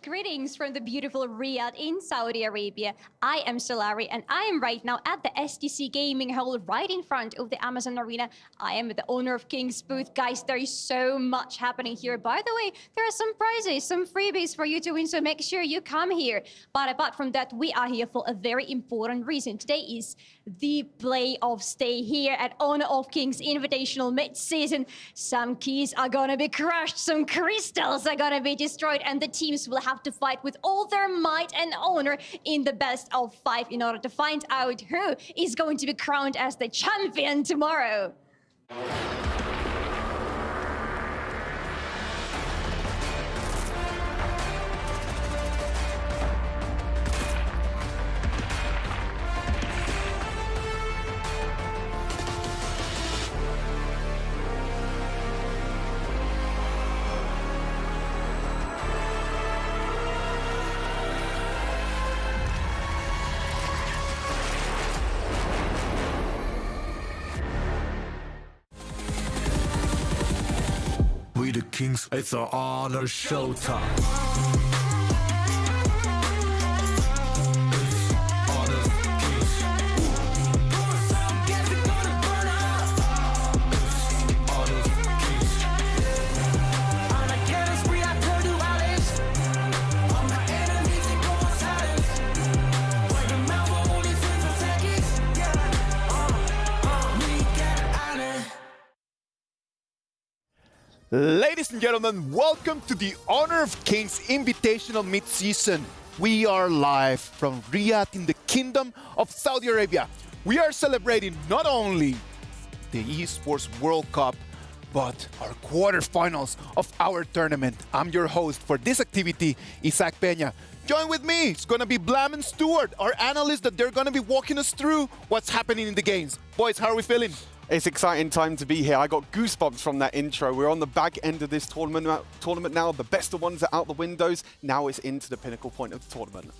Greetings from the beautiful Riyadh in Saudi Arabia. I am Solari and I am right now at the STC Gaming Hall right in front of the Amazon Arena. I am the owner of King's booth. Guys, there is so much happening here. By the way, there are some prizes, some freebies for you to win, so make sure you come here. But apart from that, we are here for a very important reason. Today is the playoffs day here at Honor of Kings Invitational mid-season. Some keys are gonna be crushed, some crystals are gonna be destroyed, and the teams will have to fight with all their might and honor in the best of 5 in order to find out who is going to be crowned as the champion tomorrow. We the Kings, it's our honor showtime. Ladies and gentlemen, welcome to the Honor of Kings Invitational Mid-Season. We are live from Riyadh in the Kingdom of Saudi Arabia. We are celebrating not only the Esports World Cup, but our quarterfinals of our tournament. I'm your host for this activity, Isaac Peña. Join with me, it's gonna be Blam and Stewart, our analysts that they're gonna be walking us through what's happening in the games. Boys, how are we feeling? It's exciting time to be here. I got goosebumps from that intro. We're on the back end of this tournament now. The best of ones are out the windows. Now it's into the pinnacle point of the tournament.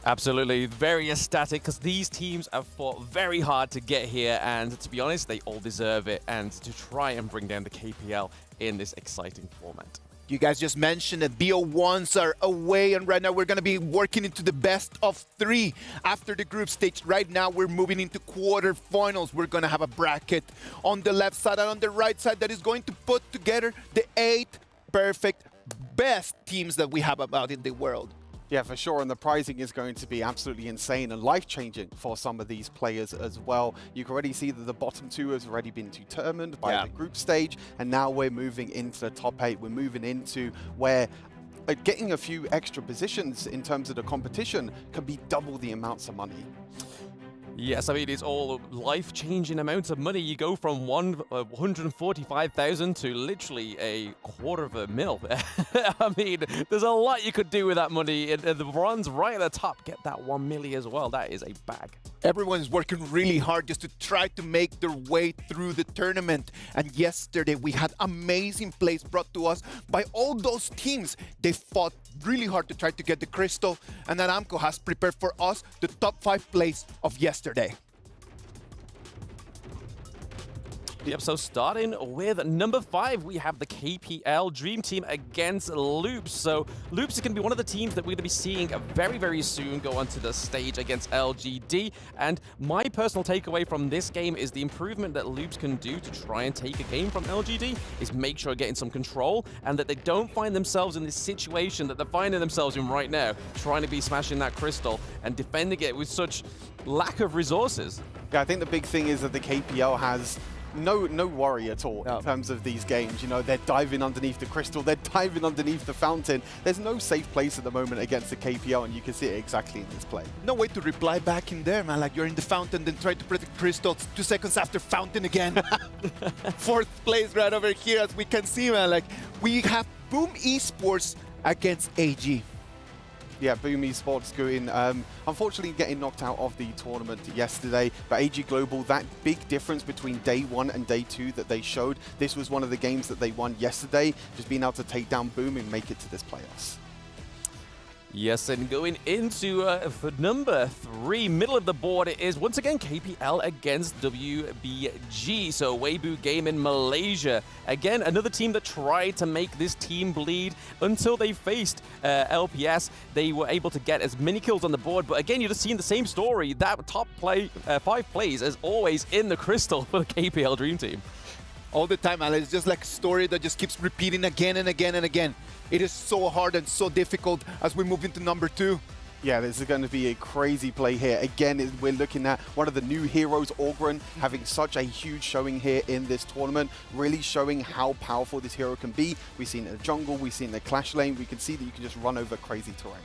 Absolutely, very ecstatic because these teams have fought very hard to get here, and to be honest, they all deserve it, and to try and bring down the KPL in this exciting format. You guys just mentioned that BO1s are away, and right now we're going to be working into the best of 3 after the group stage. Right now we're moving into quarterfinals. We're going to have a bracket on the left side and on the right side that is going to put together the 8 perfect best teams that we have about in the world. Yeah, for sure, and the pricing is going to be absolutely insane and life-changing for some of these players as well. You can already see that the bottom 2 has already been determined by the group stage, and now we're moving into the top 8. We're moving into where getting a few extra positions in terms of the competition can be double the amounts of money. Yes, I mean, it's all life-changing amounts of money. You go from 145,000 to literally a $250,000. I mean, there's a lot you could do with that money. And the bronze right at the top, get that 1 million as well. That is a bag. Everyone's working really hard just to try to make their way through the tournament. And yesterday we had amazing plays brought to us by all those teams. They fought really hard to try to get the crystal, and Aramco has prepared for us the top 5 plays of yesterday. Yep, so starting with number 5, we have the KPL Dream Team against Loops. So Loops is going to be one of the teams that we're going to be seeing very, very soon go onto the stage against LGD. And my personal takeaway from this game is the improvement that Loops can do to try and take a game from LGD is make sure getting some control and that they don't find themselves in this situation that they're finding themselves in right now, trying to be smashing that crystal and defending it with such lack of resources. Yeah, I think the big thing is that the KPL has no worry at all in terms of these games. You know, they're diving underneath the crystal, they're diving underneath the fountain. There's no safe place at the moment against the KPL, and you can see it exactly in this play. No way to reply back in there, man. Like, you're in the fountain, then try to protect crystal. 2 seconds after fountain again. 4th place right over here, as we can see, man. Like, we have Boom Esports against AG. Yeah, Boom Esports going, unfortunately getting knocked out of the tournament yesterday, but AG Global, that big difference between day 1 and day 2 that they showed, this was one of the games that they won yesterday, just being able to take down Boom and make it to this playoffs. Yes, and going into for number 3, middle of the board, it is once again KPL against WBG. So Weibo game in Malaysia. Again, another team that tried to make this team bleed until they faced LPS. They were able to get as many kills on the board, but again, you're just seeing the same story. That top 5 plays is always in the crystal for the KPL Dream Team. All the time, Alex. It's just like a story that just keeps repeating again and again and again. It is so hard and so difficult as we move into number 2. Yeah, this is going to be a crazy play here. Again, we're looking at one of the new heroes, Orgren, having such a huge showing here in this tournament, really showing how powerful this hero can be. We've seen it in the jungle, we've seen it in the clash lane. We can see that you can just run over crazy terrain.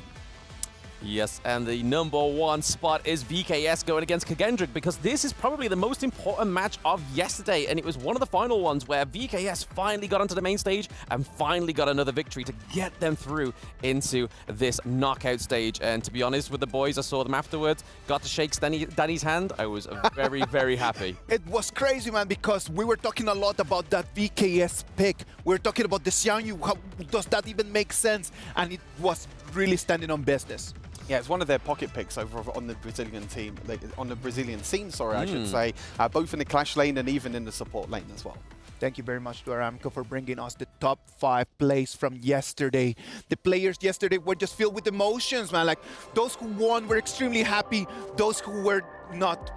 Yes, and the number 1 spot is VKS going against Kagendrick, because this is probably the most important match of yesterday, and it was one of the final ones where VKS finally got onto the main stage and finally got another victory to get them through into this knockout stage. And to be honest with the boys, I saw them afterwards, got to shake Danny's hand. I was very, very happy. It was crazy, man, because we were talking a lot about that VKS pick. We were talking about the Xiangyu. How does that even make sense? And it was really standing on business. Yeah, it's one of their pocket picks over on the Brazilian team, on the Brazilian scene, sorry, I should say, both in the clash lane and even in the support lane as well. Thank you very much to Aramco for bringing us the top 5 plays from yesterday. The players yesterday were just filled with emotions, man. Like, those who won were extremely happy. Those who were not,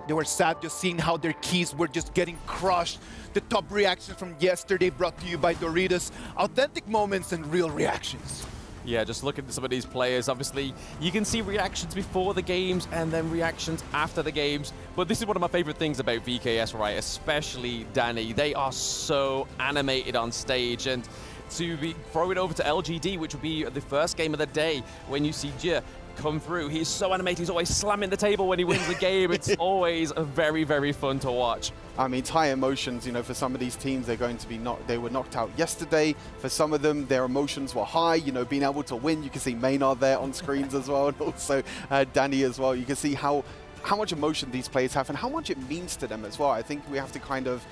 they were sad just seeing how their keys were just getting crushed. The top reactions from yesterday brought to you by Doritos. Authentic moments and real reactions. Yeah, just look at some of these players. Obviously, you can see reactions before the games and then reactions after the games. But this is one of my favorite things about VKS, right? Especially Danny. They are so animated on stage. And to be throwing over to LGD, which would be the first game of the day, when you see Jia come through, he's so animated. He's always slamming the table when he wins the game. It's always very, very fun to watch. I mean, it's high emotions, you know, for some of these teams, they're going to be they were knocked out yesterday. For some of them, their emotions were high, you know, being able to win. You can see Maynard there on screens as well, and also Danny as well. You can see how much emotion these players have and how much it means to them as well. I think we have to kind of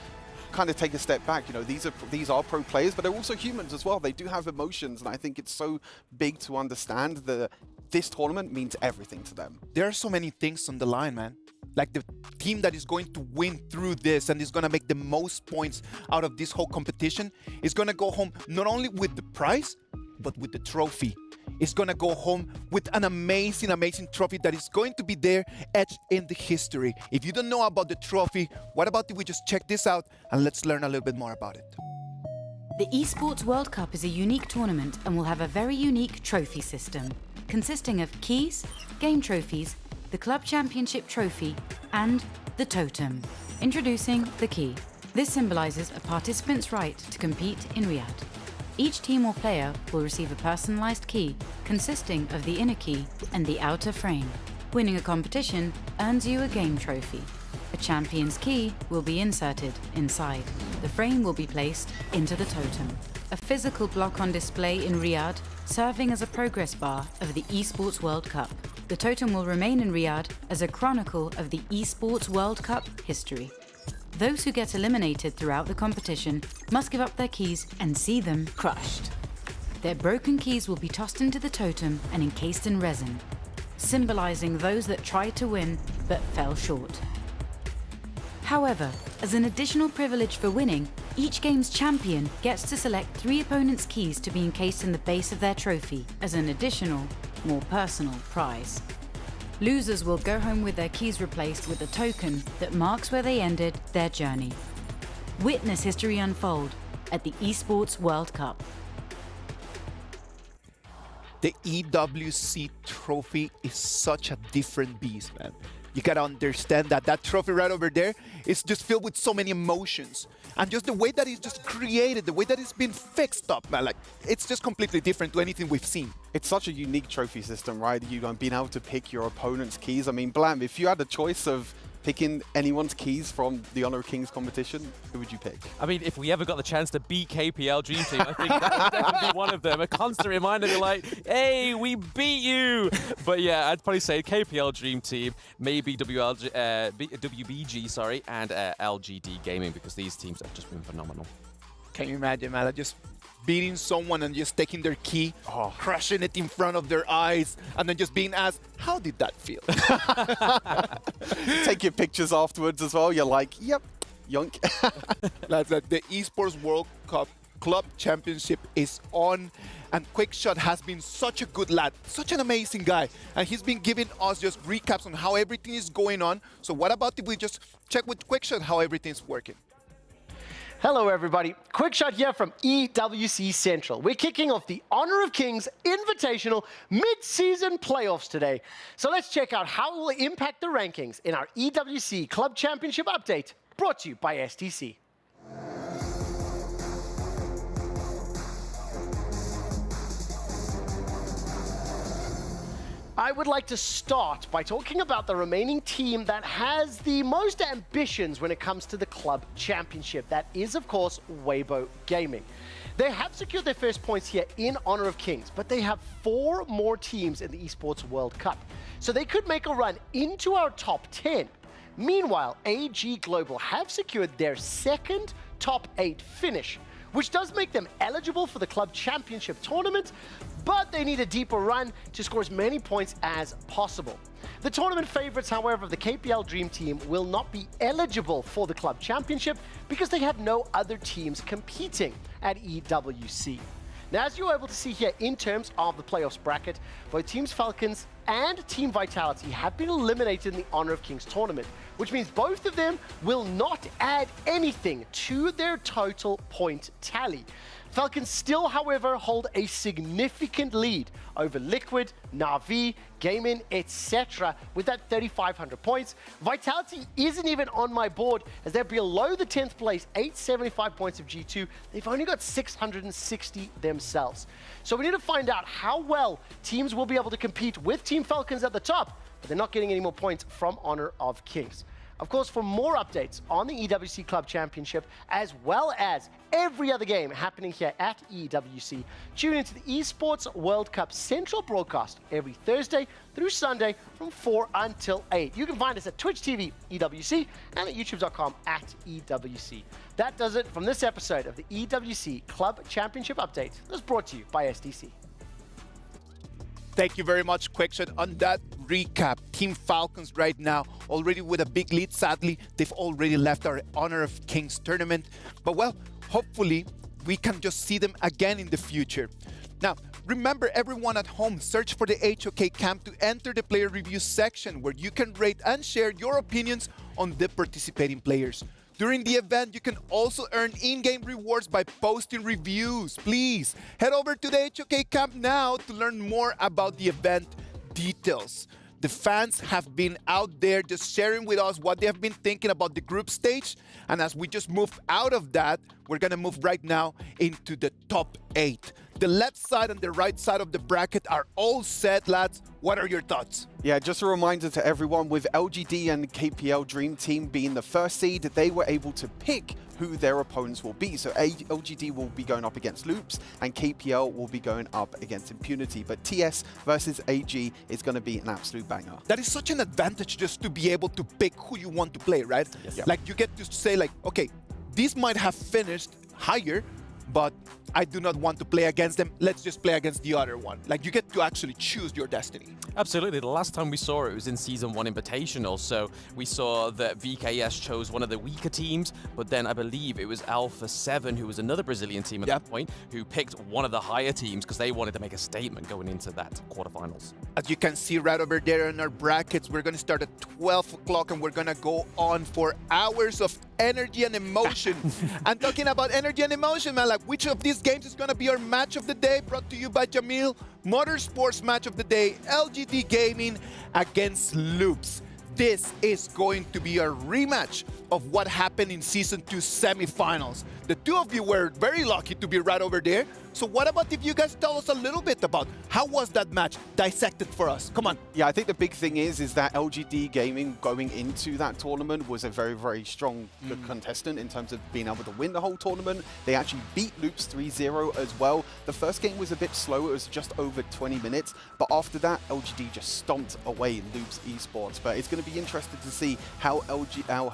take a step back. You know, these are pro players, but they're also humans as well. They do have emotions, and I think it's so big to understand that this tournament means everything to them. There are so many things on the line, man. Like, the team that is going to win through this and is going to make the most points out of this whole competition is going to go home not only with the prize, but with the trophy. It's going to go home with an amazing, amazing trophy that is going to be there etched in the history. If you don't know about the trophy, what about if we just check this out and let's learn a little bit more about it. The Esports World Cup is a unique tournament and will have a very unique trophy system, consisting of keys, game trophies, the Club Championship Trophy, and the Totem. Introducing the Key. This symbolizes a participant's right to compete in Riyadh. Each team or player will receive a personalized key consisting of the inner key and the outer frame. Winning a competition earns you a game trophy. A champion's key will be inserted inside. The frame will be placed into the Totem, a physical block on display in Riyadh, serving as a progress bar of the Esports World Cup. The Totem will remain in Riyadh as a chronicle of the Esports World Cup history. Those who get eliminated throughout the competition must give up their keys and see them crushed. Their broken keys will be tossed into the Totem and encased in resin, symbolizing those that tried to win but fell short. However, as an additional privilege for winning, each game's champion gets to select 3 opponents' keys to be encased in the base of their trophy as an additional, more personal prize. Losers will go home with their keys replaced with a token that marks where they ended their journey. Witness history unfold at the Esports World Cup. The EWC trophy is such a different beast, man. You gotta understand that trophy right over there is just filled with so many emotions. And just the way that it's just created, the way that it's been fixed up, man, like, it's just completely different to anything we've seen. It's such a unique trophy system, right? You being able to pick your opponent's keys. I mean, Blam, if you had the choice of picking anyone's keys from the Honor of Kings competition, who would you pick? I mean, if we ever got the chance to beat KPL Dream Team, I think that would definitely be one of them. A constant reminder to like, hey, we beat you. But yeah, I'd probably say KPL Dream Team, maybe WBG, sorry, and LGD Gaming, because these teams have just been phenomenal. Can you imagine, man? Just beating someone and just taking their key, crushing it in front of their eyes, and then just being asked, how did that feel? Take your pictures afterwards as well. You're like, yep, yoink. Lads, the Esports World Cup Club Championship is on, and Quickshot has been such a good lad, such an amazing guy, and he's been giving us just recaps on how everything is going on. So what about if we just check with Quickshot how everything's working? Hello everybody, Quickshot here from EWC Central. We're kicking off the Honor of Kings Invitational mid-season playoffs today. So let's check out how it will impact the rankings in our EWC Club Championship update, brought to you by STC. I would like to start by talking about the remaining team that has the most ambitions when it comes to the club championship. That is, of course, Weibo Gaming. They have secured their first points here in Honor of Kings, but they have 4 more teams in the Esports World Cup. So they could make a run into our top 10. Meanwhile, AG Global have secured their second top 8 finish, which does make them eligible for the club championship tournament, but they need a deeper run to score as many points as possible. The tournament favorites, however, the KPL Dream Team will not be eligible for the club championship because they have no other teams competing at EWC. Now, as you're able to see here in terms of the playoffs bracket, both Teams Falcons and Team Vitality have been eliminated in the Honor of Kings tournament, which means both of them will not add anything to their total point tally. Falcons still, however, hold a significant lead over Liquid, Na'Vi, Gaming, etc. with that 3,500 points. Vitality isn't even on my board as they're below the 10th place, 875 points of G2. They've only got 660 themselves. So we need to find out how well teams will be able to compete with Team Falcons at the top, but they're not getting any more points from Honor of Kings. Of course, for more updates on the EWC Club Championship, as well as every other game happening here at EWC, tune into the Esports World Cup Central broadcast every Thursday through Sunday from 4 until 8. You can find us at Twitch TV, EWC, and at youtube.com/EWC. That does it from this episode of the EWC Club Championship Update that's brought to you by STC. Thank you very much, Quickshot, on that recap. Team Falcons right now already with a big lead. Sadly, they've already left our Honor of Kings tournament. But well, hopefully we can just see them again in the future. Now, remember everyone at home, search for the HOK camp to enter the player review section where you can rate and share your opinions on the participating players. During the event, you can also earn in-game rewards by posting reviews. Please head over to the HOK camp now to learn more about the event details. The fans have been out there just sharing with us what they have been thinking about the group stage. And as we just move out of that, we're going to move right now into the top 8. The left side and the right side of the bracket are all set, lads. What are your thoughts? Yeah, just a reminder to everyone, with LGD and KPL Dream Team being the first seed, they were able to pick who their opponents will be. So LGD will be going up against Loops and KPL will be going up against Impunity. But TS versus AG is going to be an absolute banger. That is such an advantage just to be able to pick who you want to play, right? Yes. Yeah. Like you get to say like, okay, this might have finished higher, but I do not want to play against them. Let's just play against the other one. Like you get to actually choose your destiny. Absolutely. The last time we saw it was in Season 1 Invitational. So we saw that VKS chose one of the weaker teams, but then I believe it was Alpha 7, who was another Brazilian team at that point, who picked one of the higher teams because they wanted to make a statement going into that quarterfinals. As you can see right over there in our brackets, we're going to start at 12 o'clock and we're going to go on for hours of energy and emotion. And talking about energy and emotion, man, like which of these games is going to be our match of the day, brought to you by Jamil? Motorsports match of the day, LGD Gaming against Loops. This is going to be a rematch of what happened in Season 2 semifinals. The two of you were very lucky to be right over there. So what about if you guys tell us a little bit about how was that match dissected for us? Come on. Yeah, I think the big thing is that LGD Gaming going into that tournament was a very, very strong contestant in terms of being able to win the whole tournament. They actually beat Loops 3-0 as well. The first game was a bit slower. It was just over 20 minutes. But after that, LGD just stomped away Loops Esports. But it's going to be interesting to see how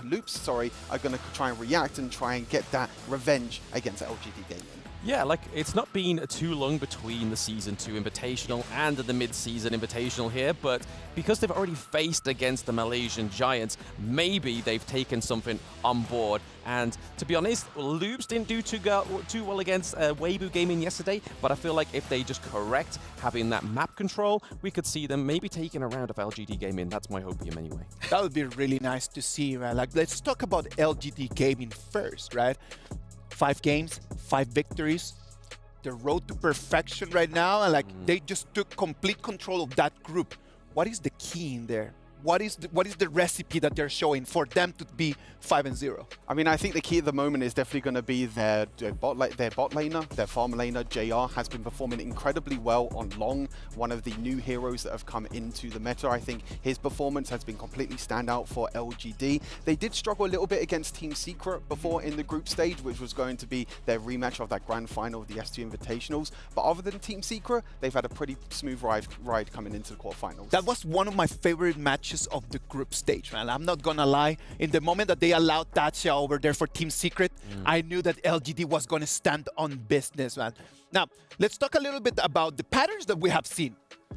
Loops are going to try and react and try and get that revenge against LGD Gaming. Yeah, like, it's not been too long between the Season 2 Invitational and the Mid-Season Invitational here, but because they've already faced against the Malaysian Giants, maybe they've taken something on board. And to be honest, Loops didn't do too well against Weibo Gaming yesterday, but I feel like if they just correct having that map control, we could see them maybe taking a round of LGD Gaming. That's my hopium anyway. That would be really nice to see, man. Like, let's talk about LGD Gaming first, right? 5 games, 5 victories. The road to perfection right now, and like they just took complete control of that group. What is the key in there? What is the recipe that they're showing for them to be 5-0? I mean, I think the key at the moment is definitely going to be their bot laner, their farm laner. JR has been performing incredibly well on Long, one of the new heroes that have come into the meta. I think his performance has been completely standout for LGD. They did struggle a little bit against Team Secret before in the group stage, which was going to be their rematch of that grand final of the S2 Invitationals. But other than Team Secret, they've had a pretty smooth ride coming into the quarterfinals. That was one of my favorite matches of the group stage, man. I'm not gonna lie. In the moment that they allowed Dacia over there for Team Secret, I knew that LGD was gonna stand on business, man. Now, let's talk a little bit about the patterns that we have seen.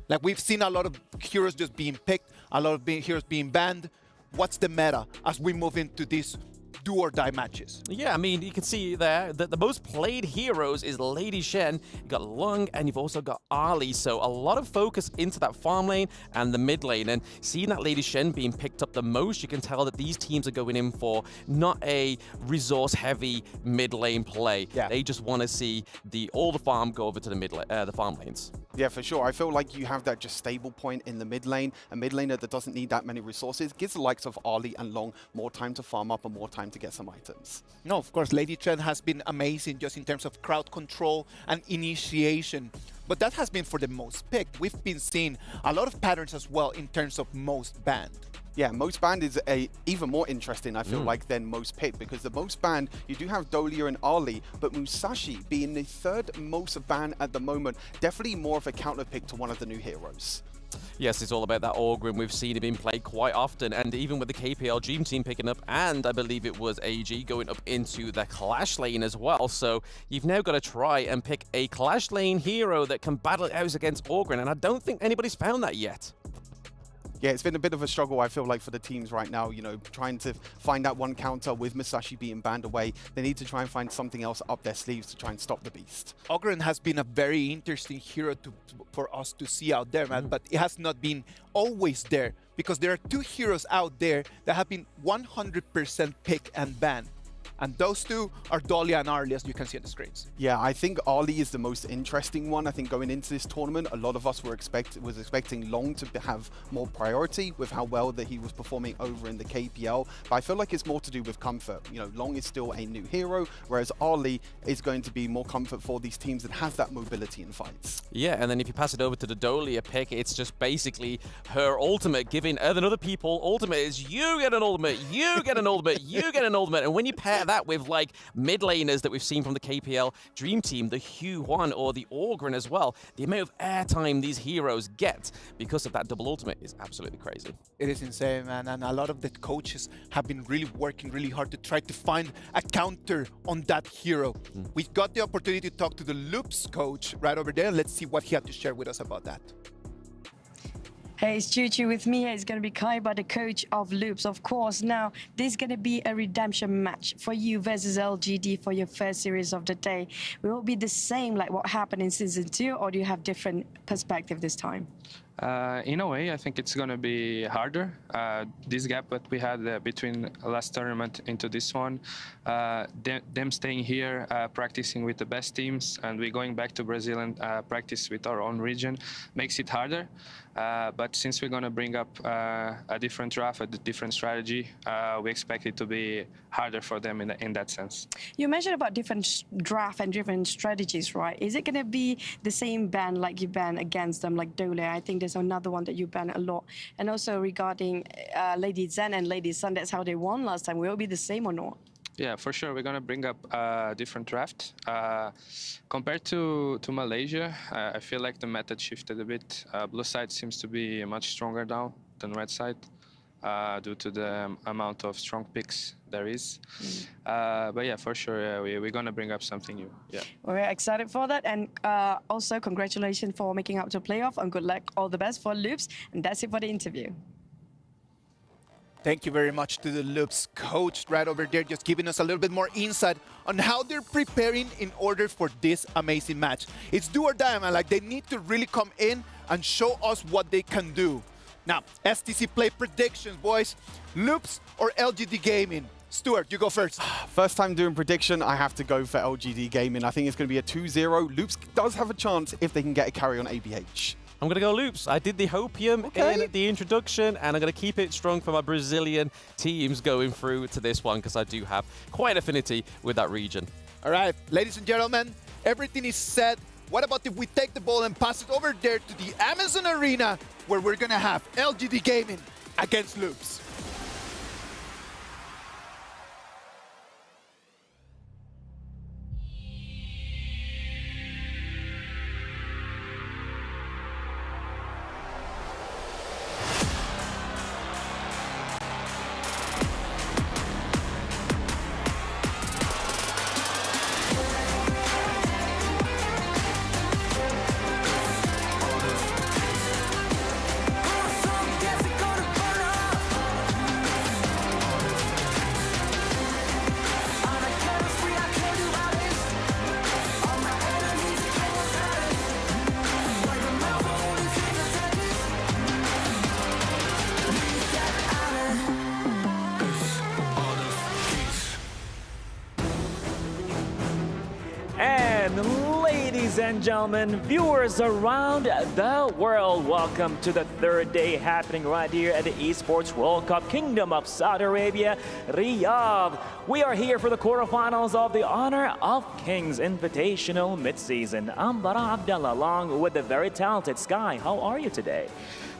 Like, we've seen a lot of heroes just being picked, a lot of heroes being banned. What's the meta as we move into these do-or-die matches? Yeah, I mean, you can see there that the most played heroes is Lady Shen. You've got Lung, and you've also got Ali. So a lot of focus into that farm lane and the mid lane. And seeing that Lady Shen being picked up the most, you can tell that these teams are going in for not a resource-heavy mid lane play. Yeah. They just want to see all the farm go over to the farm lanes. Yeah, for sure. I feel like you have that just stable point in the mid lane. A mid laner that doesn't need that many resources gives the likes of Ali and Long more time to farm up and more time to get some items. No, of course, Lady Chen has been amazing just in terms of crowd control and initiation. But that has been for the most picked. We've been seeing a lot of patterns as well in terms of most banned. Yeah, most banned is even more interesting, I feel like, than most picked, because the most banned, you do have Dolia and Ali, but Musashi being the 3rd most banned at the moment, definitely more of a counter pick to one of the new heroes. Yes, it's all about that Orgrim. We've seen it being played quite often, and even with the KPL Dream Team picking up, and I believe it was AG going up into the Clash lane as well. So you've now got to try and pick a Clash lane hero that can battle it out against Orgrim, and I don't think anybody's found that yet. Yeah, it's been a bit of a struggle, I feel like, for the teams right now, you know, trying to find that one counter with Musashi being banned away. They need to try and find something else up their sleeves to try and stop the beast. Ogren has been a very interesting hero for us to see out there, man, but it has not been always there, because there are 2 heroes out there that have been 100% pick and ban. And those 2 are Dolia and Arlie, as you can see on the screens. Yeah, I think Ali is the most interesting one. I think going into this tournament, a lot of us were expecting Long to have more priority with how well that he was performing over in the KPL. But I feel like it's more to do with comfort. You know, Long is still a new hero, whereas Ali is going to be more comfort for these teams that have that mobility in fights. Yeah, and then if you pass it over to the Dolia pick, it's just basically her ultimate giving other people ultimate is you get an ultimate, you get an ultimate, you get an ultimate. And when you pair that with like mid laners that we've seen from the KPL Dream Team, the Hue1 or the Orgren as well, the amount of airtime these heroes get because of that double ultimate is absolutely crazy. It is insane, man, and a lot of the coaches have been really working really hard to try to find a counter on that hero. We got the opportunity to talk to the Loops coach right over there. Let's see what he had to share with us about that. Hey, it's Chuchu with me. It's going to be Kaiba, the coach of Loops. Of course, now this is going to be a redemption match for you versus LGD for your first series of the day. Will it be the same like what happened in Season 2, or do you have different perspective this time? In a way, I think it's going to be harder. This gap that we had between last tournament into this one, them staying here, practicing with the best teams, and we going back to Brazil and practice with our own region, makes it harder. But since we're going to bring up a different draft, a different strategy, we expect it to be harder for them in that sense. You mentioned about different draft and different strategies, right? Is it going to be the same ban like you ban against them, like Dole? I think there's another one that you ban a lot. And also regarding Lady Zen and Lady Sun, that's how they won last time. Will it be the same or not? Yeah, for sure. We're going to bring up a different draft. Compared to Malaysia, I feel like the method shifted a bit. Blue side seems to be much stronger now than red side. due to the amount of strong picks there is. But yeah, for sure, we're going to bring up something new. Yeah. We're excited for that. And also, congratulations for making out to playoff and good luck. All the best for Loops. And that's it for the interview. Thank you very much to the Loops coach right over there, just giving us a little bit more insight on how they're preparing in order for this amazing match. It's do or die, man. Like, they need to really come in and show us what they can do. Now, STC play predictions, boys. Loops or LGD Gaming? Stuart, you go first. First time doing prediction, I have to go for LGD Gaming. I think it's going to be a 2-0. Loops does have a chance if they can get a carry on ABH. I'm going to go Loops. I did the Hopium in the introduction, and I'm going to keep it strong for my Brazilian teams going through to this one because I do have quite affinity with that region. All right, ladies and gentlemen, everything is set. What about if we take the ball and pass it over there to the Amazon Arena where we're going to have LGD Gaming against Loops? Ladies and gentlemen, viewers around the world, welcome to the third day happening right here at the Esports World Cup Kingdom of Saudi Arabia, Riyadh. We are here for the quarterfinals of the Honor of Kings Invitational Mid-Season. I'm Bara Abdallah along with the very talented Sky. How are you today?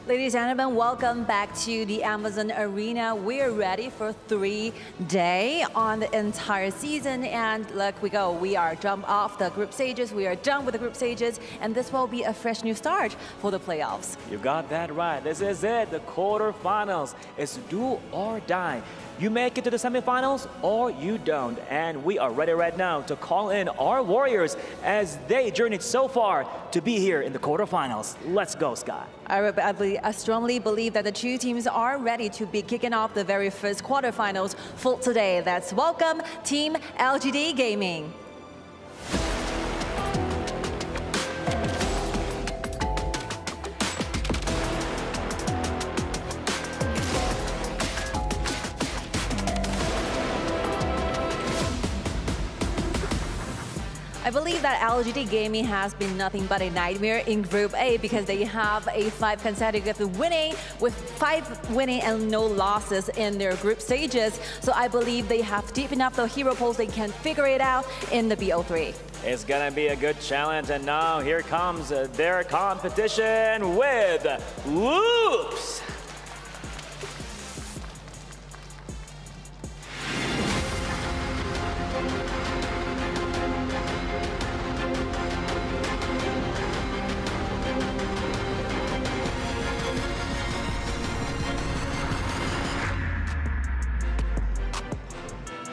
Ladies and gentlemen, welcome back to the Amazon Arena. We're ready for 3-day on the entire season, and look, we go. We are jumped off the group stages. We are done with the group stages, and this will be a fresh new start for the playoffs. You got that right. This is it. The quarterfinals. It's do or die. You make it to the semifinals or you don't. And we are ready right now to call in our Warriors as they journeyed so far to be here in the quarterfinals. Let's go, Sky. I strongly believe that the two teams are ready to be kicking off the very first quarterfinals for today. Let's welcome Team LGD Gaming. I believe that LGD Gaming has been nothing but a nightmare in Group A because they have a 5 consecutive winning with 5 winning and no losses in their group stages. So I believe they have deep enough the hero pools they can figure it out in the BO3. It's gonna be a good challenge, and now here comes their competition with Loops.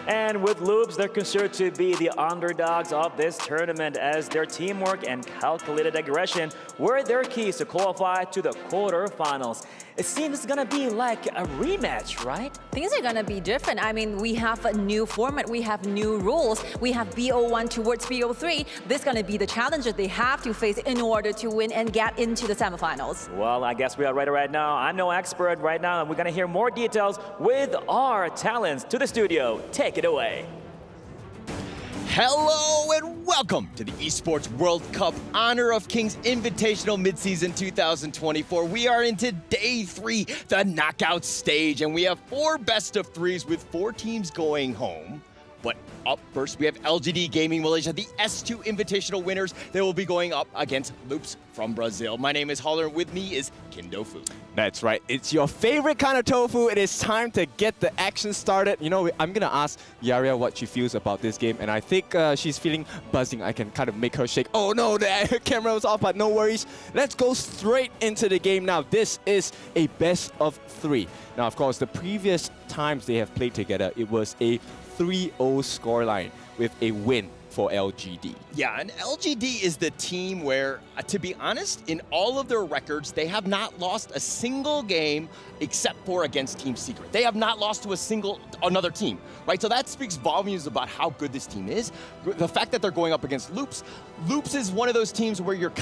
And with Loops, they're considered to be the underdogs of this tournament as their teamwork and calculated aggression were their keys to qualify to the quarterfinals. It seems it's gonna be like a rematch, right? Things are gonna be different. I mean, we have a new format, we have new rules, we have BO1 towards BO3. This is gonna be the challenge that they have to face in order to win and get into the semifinals. Well, I guess we are ready right now. I'm no expert right now, and we're gonna hear more details with our talents to the studio. Take it away. Hello and welcome to the Esports World Cup Honor of Kings Invitational Midseason 2024. We are into day 3, the knockout stage, and we have 4 best of 3s with 4 teams going home. But up first, we have LGD Gaming Malaysia, the S2 Invitational winners. They will be going up against Loops from Brazil. My name is Holler, and with me is Kindo Fu. That's right. It's your favorite kind of tofu. It is time to get the action started. You know, I'm going to ask Yaria what she feels about this game, and I think she's feeling buzzing. I can kind of make her shake. Oh no, the camera was off, but no worries. Let's go straight into the game now. This is a best of 3. Now, of course, the previous times they have played together, it was a 3-0 scoreline with a win for LGD. Yeah, and LGD is the team where, to be honest, in all of their records, they have not lost a single game except for against Team Secret. They have not lost to another team, right? So that speaks volumes about how good this team is. The fact that they're going up against Loops. Loops is one of those teams where you're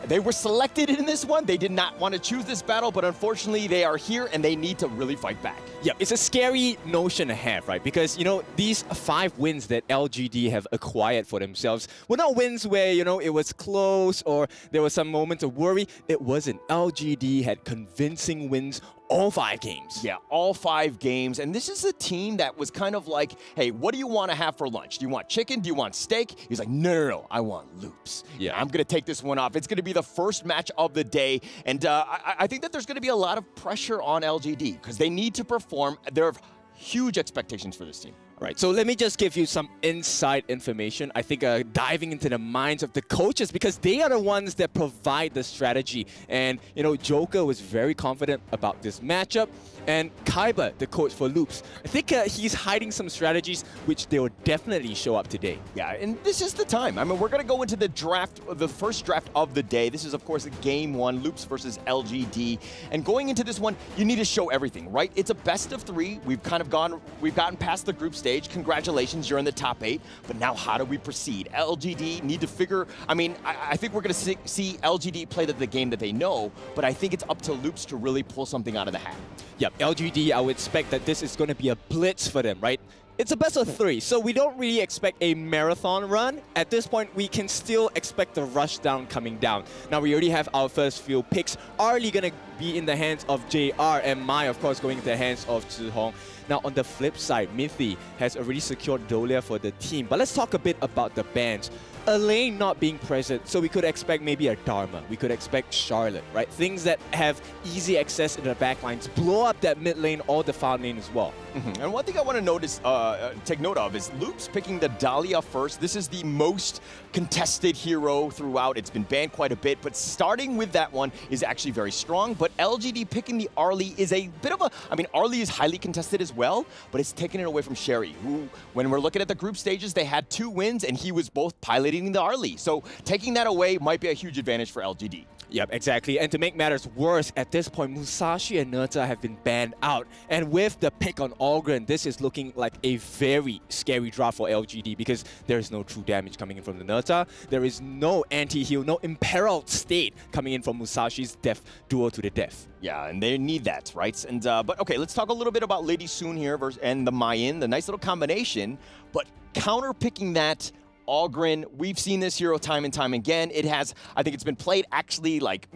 they were selected in this one. They did not want to choose this battle, but unfortunately they are here and they need to really fight back. Yeah, it's a scary notion to have, right? Because, you know, these 5 wins that LGD have acquired for themselves were not wins where, you know, it was close or there was some moments of worry. It wasn't. LGD had convincing wins all 5 games. Yeah, all 5 games. And this is a team that was kind of like, hey, what do you want to have for lunch? Do you want chicken? Do you want steak? He's like, no, I want Loops. Yeah, I'm going to take this one off. It's going to be the first match of the day. And I think that there's going to be a lot of pressure on LGD because they need to perform. There are huge expectations for this team. Right, so let me just give you some inside information. I think diving into the minds of the coaches because they are the ones that provide the strategy. And, you know, Joker was very confident about this matchup. And Kaiba, the coach for Loops, I think he's hiding some strategies which they will definitely show up today. Yeah, and this is the time. I mean, we're going to go into the draft, the first draft of the day. This is, of course, game 1, Loops versus LGD. And going into this one, you need to show everything, right? It's a best of 3. We've gotten past the group stage. Congratulations, you're in the top 8. But now how do we proceed? LGD need to figure, I mean, I think we're going to see LGD play the game that they know, but I think it's up to Loops to really pull something out of the hat. Yep, LGD, I would expect that this is going to be a blitz for them, right? It's a best of 3, so we don't really expect a marathon run. At this point, we can still expect the rush down coming down. Now, we already have our first few picks. Arlie going to be in the hands of JR, and Mai, of course, going into the hands of Zhihong. Now, on the flip side, Mithi has already secured Dolia for the team. But let's talk a bit about the bans. Elaine not being present, so we could expect maybe a Dharma. We could expect Charlotte, right? Things that have easy access in the backlines, blow up that mid lane or the farm lane as well. And one thing I want to take note of is Loops picking the Dahlia first. This is the most contested hero throughout. It's been banned quite a bit, but starting with that one is actually very strong. But LGD picking the Arlie is a bit of a, I mean, Arlie is highly contested as well, but it's taking it away from Sherry, who, when we're looking at the group stages, they had 2 wins, and he was both piloting the Arlie. So taking that away might be a huge advantage for LGD. Yep, exactly. And to make matters worse, at this point, Musashi and Nerta have been banned out. And with the pick on Ogren, this is looking like a very scary draft for LGD because there is no true damage coming in from the Nerta. There is no anti-heal, no imperiled state coming in from Musashi's death duel to the death. Yeah, and they need that, right? And but okay, let's talk a little bit about Lady Soon here and the Mayan, the nice little combination. But counter picking that Ogren, we've seen this hero time and time again. It has, I think it's been played actually like,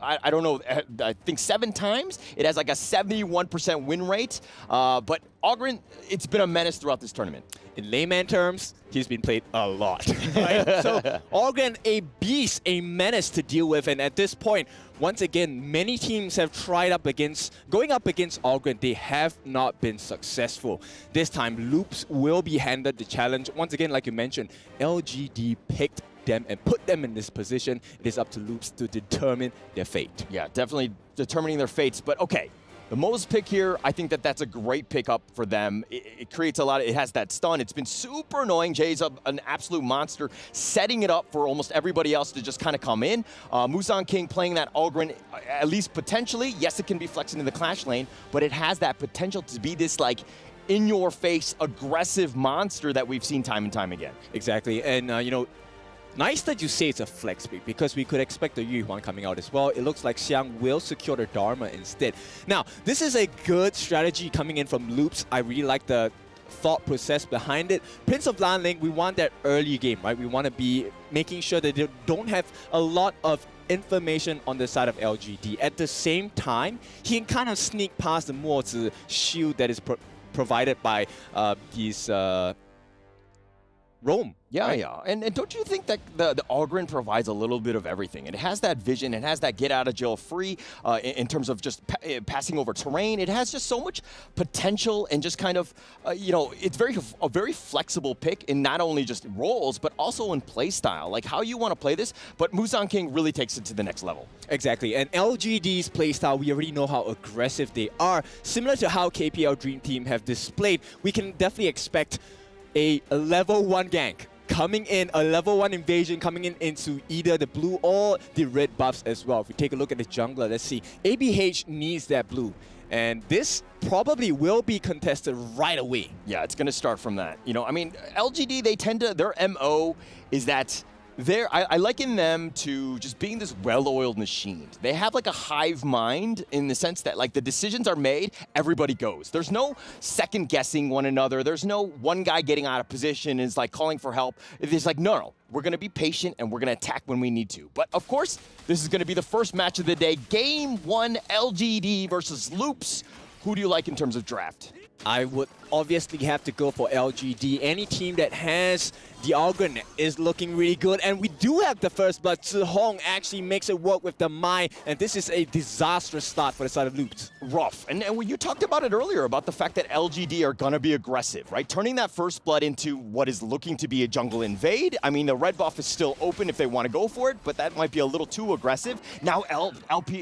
I don't know, I think 7 times. It has like a 71% win rate. But Ogren, it's been a menace throughout this tournament. In layman terms, he's been played a lot. Right? So Ogren, a beast, a menace to deal with. And at this point, once again, many teams have tried going up against Ogren. They have not been successful. This time, Loops will be handed the challenge. Once again, like you mentioned, LGD picked them and put them in this position. It is up to Loops to determine their fate. Yeah, definitely determining their fates. But okay. The Mo's pick here, I think that that's a great pickup for them. It creates a lot of, it has that stun. It's been super annoying. Jay's an absolute monster, setting it up for almost everybody else to just kind of come in. Musan King playing that Ogren, at least potentially. Yes, it can be flexing in the Clash lane, but it has that potential to be this like in-your-face, aggressive monster that we've seen time and time again. Exactly, and you know, nice that you say it's a flex pick because we could expect the Yu Huan coming out as well. It looks like Xiang will secure the Dharma instead. Now, this is a good strategy coming in from Loops. I really like the thought process behind it. Prince of Lan Ling, we want that early game, right? We want to be making sure that they don't have a lot of information on the side of LGD. At the same time, he can kind of sneak past the Mozi shield that is provided by these roam. Yeah, right? yeah. And don't you think that the Ogren provides a little bit of everything? It has that vision, it has that get out of jail free in terms of just passing over terrain. It has just so much potential and just kind of, it's a very flexible pick in not only just roles, but also in play style, like how you want to play this. But Musang King really takes it to the next level. Exactly, and LGD's playstyle, we already know how aggressive they are. Similar to how KPL Dream Team have displayed, we can definitely expect a level 1 gank coming in, a level 1 invasion coming in into either the blue or the red buffs as well. If we take a look at the jungler, let's see. ABH needs that blue, and this probably will be contested right away. Yeah, it's going to start from that. I mean, LGD, they tend to, their MO is that I liken them to just being this well-oiled machine. They have like a hive mind in the sense that like the decisions are made, everybody goes. There's no second guessing one another. There's no one guy getting out of position and is like calling for help. It's like, no, we're going to be patient and we're going to attack when we need to. But of course, this is going to be the first match of the day. Game 1, LGD versus Loops. Who do you like in terms of draft? I would obviously have to go for LGD. Any team that has the Ogren is looking really good. And we do have the first blood. Zihong actually makes it work with the Mai. And this is a disastrous start for the side of Loops. Rough. And you talked about it earlier, about the fact that LGD are going to be aggressive, right? Turning that first blood into what is looking to be a jungle invade. I mean, the red buff is still open if they want to go for it, but that might be a little too aggressive. Now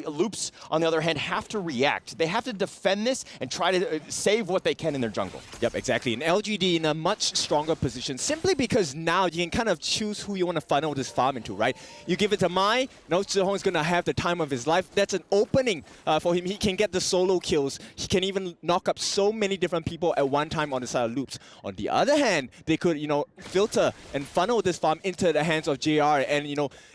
Loops, on the other hand, have to react. They have to defend this and try to save what they can in their jungle. Yep, exactly. And LGD in a much stronger position simply because now you can kind of choose who you want to funnel this farm into, right? You give it to Mai, Zihong is going to have the time of his life. That's an opening for him. He can get the solo kills. He can even knock up so many different people at one time on the side of Loops. On the other hand, they could, filter and funnel this farm into the hands of JR and,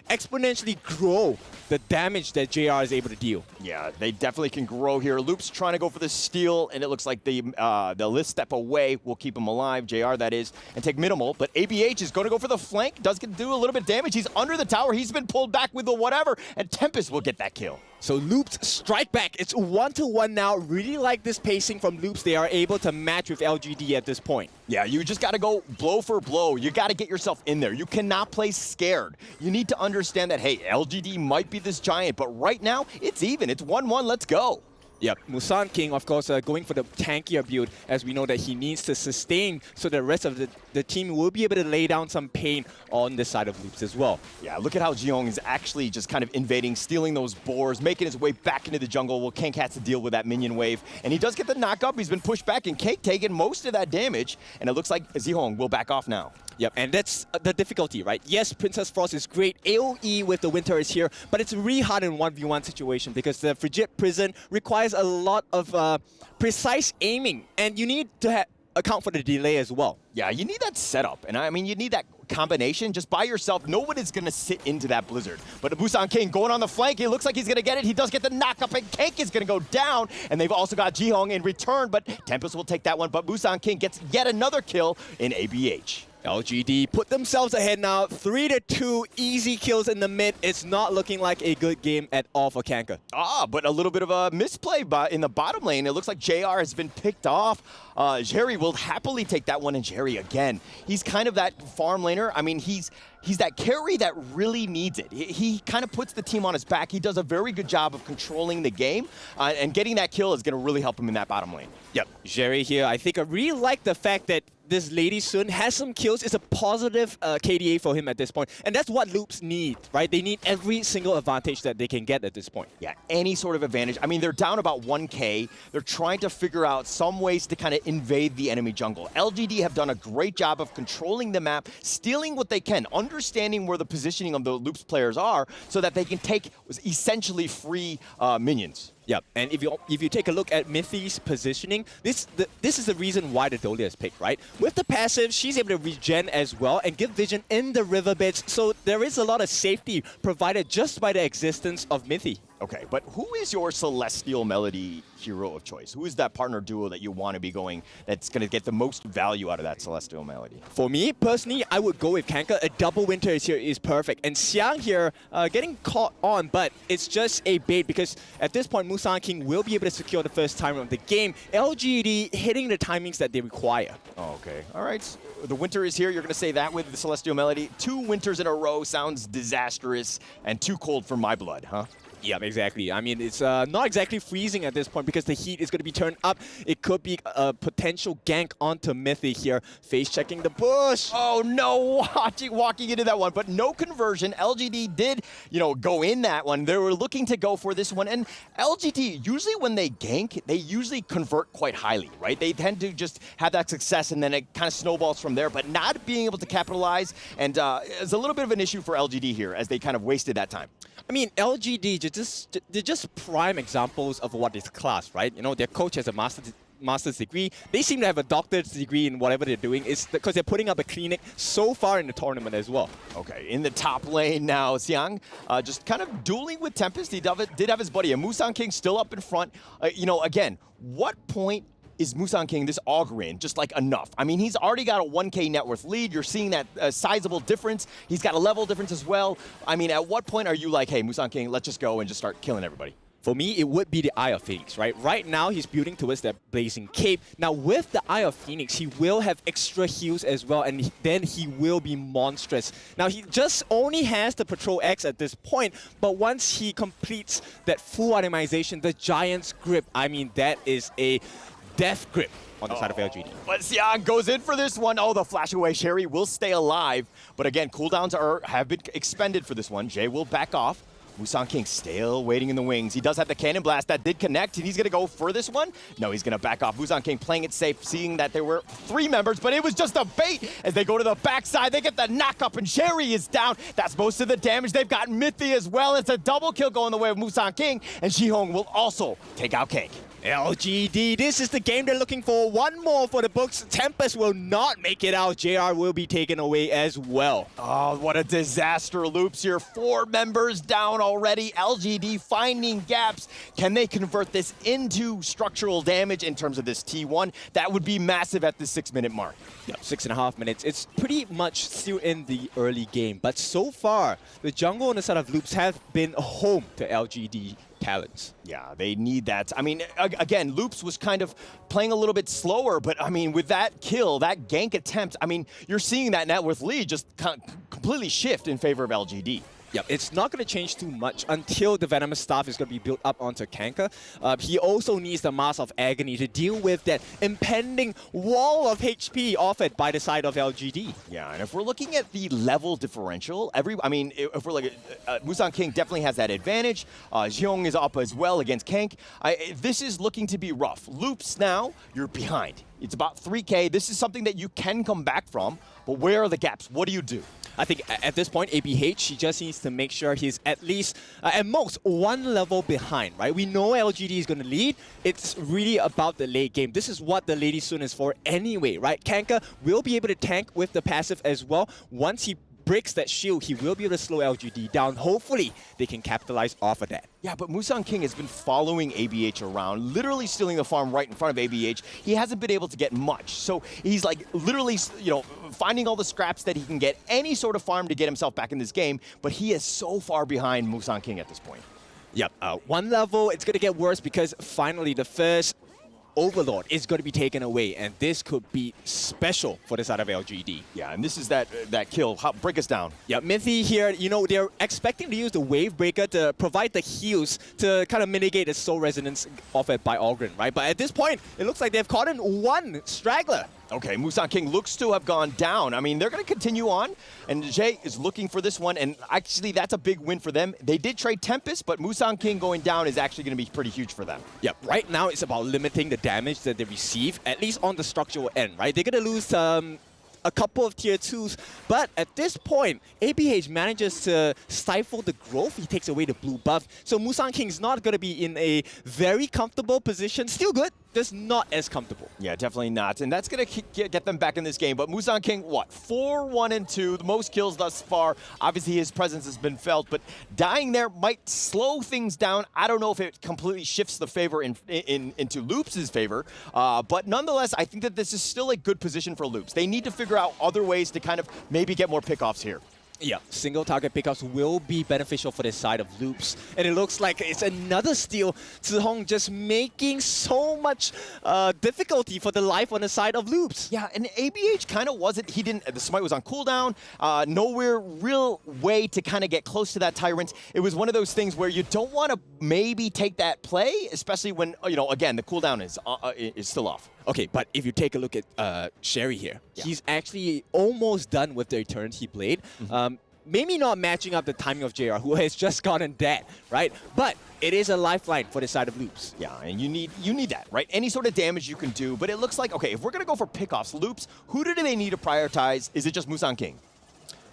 exponentially grow the damage that JR is able to deal. Yeah, they definitely can grow here. Loops trying to go for the steal, and it looks like they'll step away. Will keep him alive, JR that is, and take minimal. But ABH is going to go for the flank. Does get to do a little bit of damage. He's under the tower. He's been pulled back with the whatever, and Tempest will get that kill. So Loops strike back. It's 1-to-1 now. Really like this pacing from Loops. They are able to match with LGD at this point. Yeah, you just got to go blow for blow. You got to get yourself in there. You cannot play scared. You need to understand that, hey, LGD might be this giant, but right now, it's even. It's 1-1. Let's go. Yep, Musang King, of course, going for the tankier build, as we know that he needs to sustain so the rest of the team will be able to lay down some pain on the side of Loops as well. Yeah, look at how Zihong is actually just kind of invading, stealing those boars, making his way back into the jungle. Well, Kank has to deal with that minion wave, and he does get the knock up. He's been pushed back, and Kank taking most of that damage, and it looks like Zihong will back off now. Yep, and that's the difficulty, right? Yes, Princess Frost is great. AoE with the Winter is here, but it's really hard in 1v1 situation because the Frigid Prison requires a lot of precise aiming, and you need to account for the delay as well. Yeah, you need that setup, and I mean, you need that combination. Just by yourself, no one is going to sit into that blizzard. But Musang King going on the flank, it looks like he's going to get it. He does get the knock-up, and Kank is going to go down, and they've also got Zihong in return, but Tempest will take that one, but Musang King gets yet another kill in ABH. LGD put themselves ahead now, 3-2, easy kills in the mid. It's not looking like a good game at all for Kanka. But a little bit of a misplay in the bottom lane. It looks like JR has been picked off. Jerry will happily take that one, and Jerry again. He's kind of that farm laner. I mean, he's that carry that really needs it. He kind of puts the team on his back. He does a very good job of controlling the game, and getting that kill is going to really help him in that bottom lane. Yep, Jerry here. I think I really like the fact that this Lady Sun has some kills. It's a positive KDA for him at this point. And that's what Loops need, right? They need every single advantage that they can get at this point. Yeah, any sort of advantage. I mean, they're down about 1K. They're trying to figure out some ways to kind of invade the enemy jungle. LGD have done a great job of controlling the map, stealing what they can, understanding where the positioning of the Loops players are so that they can take essentially free minions. Yep, and if you take a look at Mithy's positioning, this is the reason why the Dolia is picked, right? With the passive, she's able to regen as well and give vision in the riverbeds, so there is a lot of safety provided just by the existence of Mithy. Okay, but who is your Celestial Melody hero of choice? Who is that partner duo that you want to be going that's going to get the most value out of that Celestial Melody? For me, personally, I would go with Kanka. A double Winter is perfect. And Xiang here, getting caught on, but it's just a bait because at this point, Musang King will be able to secure the first time of the game. LGD hitting the timings that they require. Oh, okay. All right. the winter is here. You're going to say that with the Celestial Melody. 2 winters in a row sounds disastrous and too cold for my blood, huh? Yeah, exactly. I mean, it's not exactly freezing at this point because the heat is going to be turned up. It could be a potential gank onto Mythy here. Face checking the bush. Oh no, walking into that one, but no conversion. LGD did, go in that one. They were looking to go for this one, and LGD, usually when they gank, they usually convert quite highly, right? They tend to just have that success, and then it kind of snowballs from there, but not being able to capitalize, and it's a little bit of an issue for LGD here as they kind of wasted that time. I mean, LGD, they're just prime examples of what is class, right? Their coach has a master's degree. They seem to have a doctor's degree in whatever they're doing. It's because they're putting up a clinic so far in the tournament as well. Okay, in the top lane now, Xiang just kind of dueling with Tempest. He did have his buddy, and Musang King still up in front. Again, what point is Musang King, this Augurin, just like enough? I mean, he's already got a 1K net worth lead. You're seeing that sizable difference. He's got a level difference as well. I mean, at what point are you like, hey, Musang King, let's just go and just start killing everybody? For me, it would be the Eye of Phoenix, right? Right now, he's building towards that Blazing Cape. Now, with the Eye of Phoenix, he will have extra heals as well, and then he will be monstrous. Now, he just only has the Patrol X at this point, but once he completes that full itemization, the Giant's Grip, I mean, that is a death grip on the side of LGD. But Xiang goes in for this one. Oh, the flash away. Sherry will stay alive. But again, cooldowns have been expended for this one. Jay will back off. Musang King still waiting in the wings. He does have the Cannon Blast that did connect, and he's going to go for this one. No, he's going to back off. Musang King playing it safe, seeing that there were 3 members, but it was just a bait as they go to the backside. They get the knock up, and Sherry is down. That's most of the damage. They've got Mythy as well. It's a double kill going the way of Musang King, and Jihong will also take out Cake. LGD, this is the game they're looking for. One more for the books. Tempest will not make it out. JR will be taken away as well. Oh, what a disaster. Loops here. 4 members down already. LGD finding gaps. Can they convert this into structural damage in terms of this T1? That would be massive at the 6-minute mark. Yeah, 6.5 minutes. It's pretty much still in the early game. But so far, the jungle on the side of Loops have been home to LGD talents. Yeah, they need that. I mean, again, Loops was kind of playing a little bit slower, but I mean, with that kill, that gank attempt, I mean, you're seeing that net worth lead just completely shift in favor of LGD. Yeah, it's not going to change too much until the Venomous Staff is going to be built up onto Kanka. He also needs the Mask of Agony to deal with that impending wall of HP offered by the side of LGD. Yeah, and if we're looking at the level differential, if we're looking at Musang King definitely has that advantage. Xiong is up as well against Kank. This is looking to be rough. Loops now, you're behind. It's about 3K. This is something that you can come back from, but where are the gaps? What do you do? I think at this point, ABH, he just needs to make sure he's at least, at most, 1 level behind, right? We know LGD is going to lead. It's really about the late game. This is what the Lady Sun is for anyway, right? Kanka will be able to tank with the passive as well. Once he breaks that shield, he will be able to slow LGD down. Hopefully, they can capitalize off of that. Yeah, but Musang King has been following ABH around, literally stealing the farm right in front of ABH. He hasn't been able to get much. So he's like literally, finding all the scraps that he can get, any sort of farm to get himself back in this game, but he is so far behind Musang King at this point. Yep, 1 level, it's going to get worse because finally the first Overlord is going to be taken away, and this could be special for the side of LGD. Yeah, and this is that kill. Break us down. Yeah, Mythy here, they're expecting to use the Wave Breaker to provide the heals to kind of mitigate the soul resonance offered by Ogren, right? But at this point, it looks like they've caught in 1 straggler. Okay, Musang King looks to have gone down. I mean, they're going to continue on, and Jay is looking for this one, and actually that's a big win for them. They did trade Tempest, but Musang King going down is actually going to be pretty huge for them. Yeah, right now it's about limiting the damage that they receive, at least on the structural end, right? They're going to lose a couple of tier 2s, but at this point, ABH manages to stifle the growth. He takes away the blue buff, so Musang King's not going to be in a very comfortable position. Still good, just not as comfortable. Yeah, definitely not, and that's going to get them back in this game. But Musang King, what, 4-1-2, the most kills thus far. Obviously, his presence has been felt, but dying there might slow things down. I don't know if it completely shifts the favor into Loops' favor, but nonetheless, I think that this is still a good position for Loops. They need to figure out other ways to kind of maybe get more pickoffs here. Yeah, single target pickups will be beneficial for the side of Loops. And it looks like it's another steal. Zihong just making so much difficulty for the life on the side of Loops. Yeah, and ABH kind of wasn't, the smite was on cooldown, nowhere real way to kind of get close to that Tyrant. It was one of those things where you don't want to maybe take that play, especially when, you know, again, the cooldown is still off. Okay, but if you take a look at Sherry here, he's actually almost done with the Eternity Blade. Maybe not matching up the timing of JR, who has just gotten dead, right? But it is a lifeline for the side of Loops. Yeah, and you need that, right? Any sort of damage you can do, but it looks like, okay, if we're going to go for pickoffs, Loops, who do they need to prioritize? Is it just Musan King?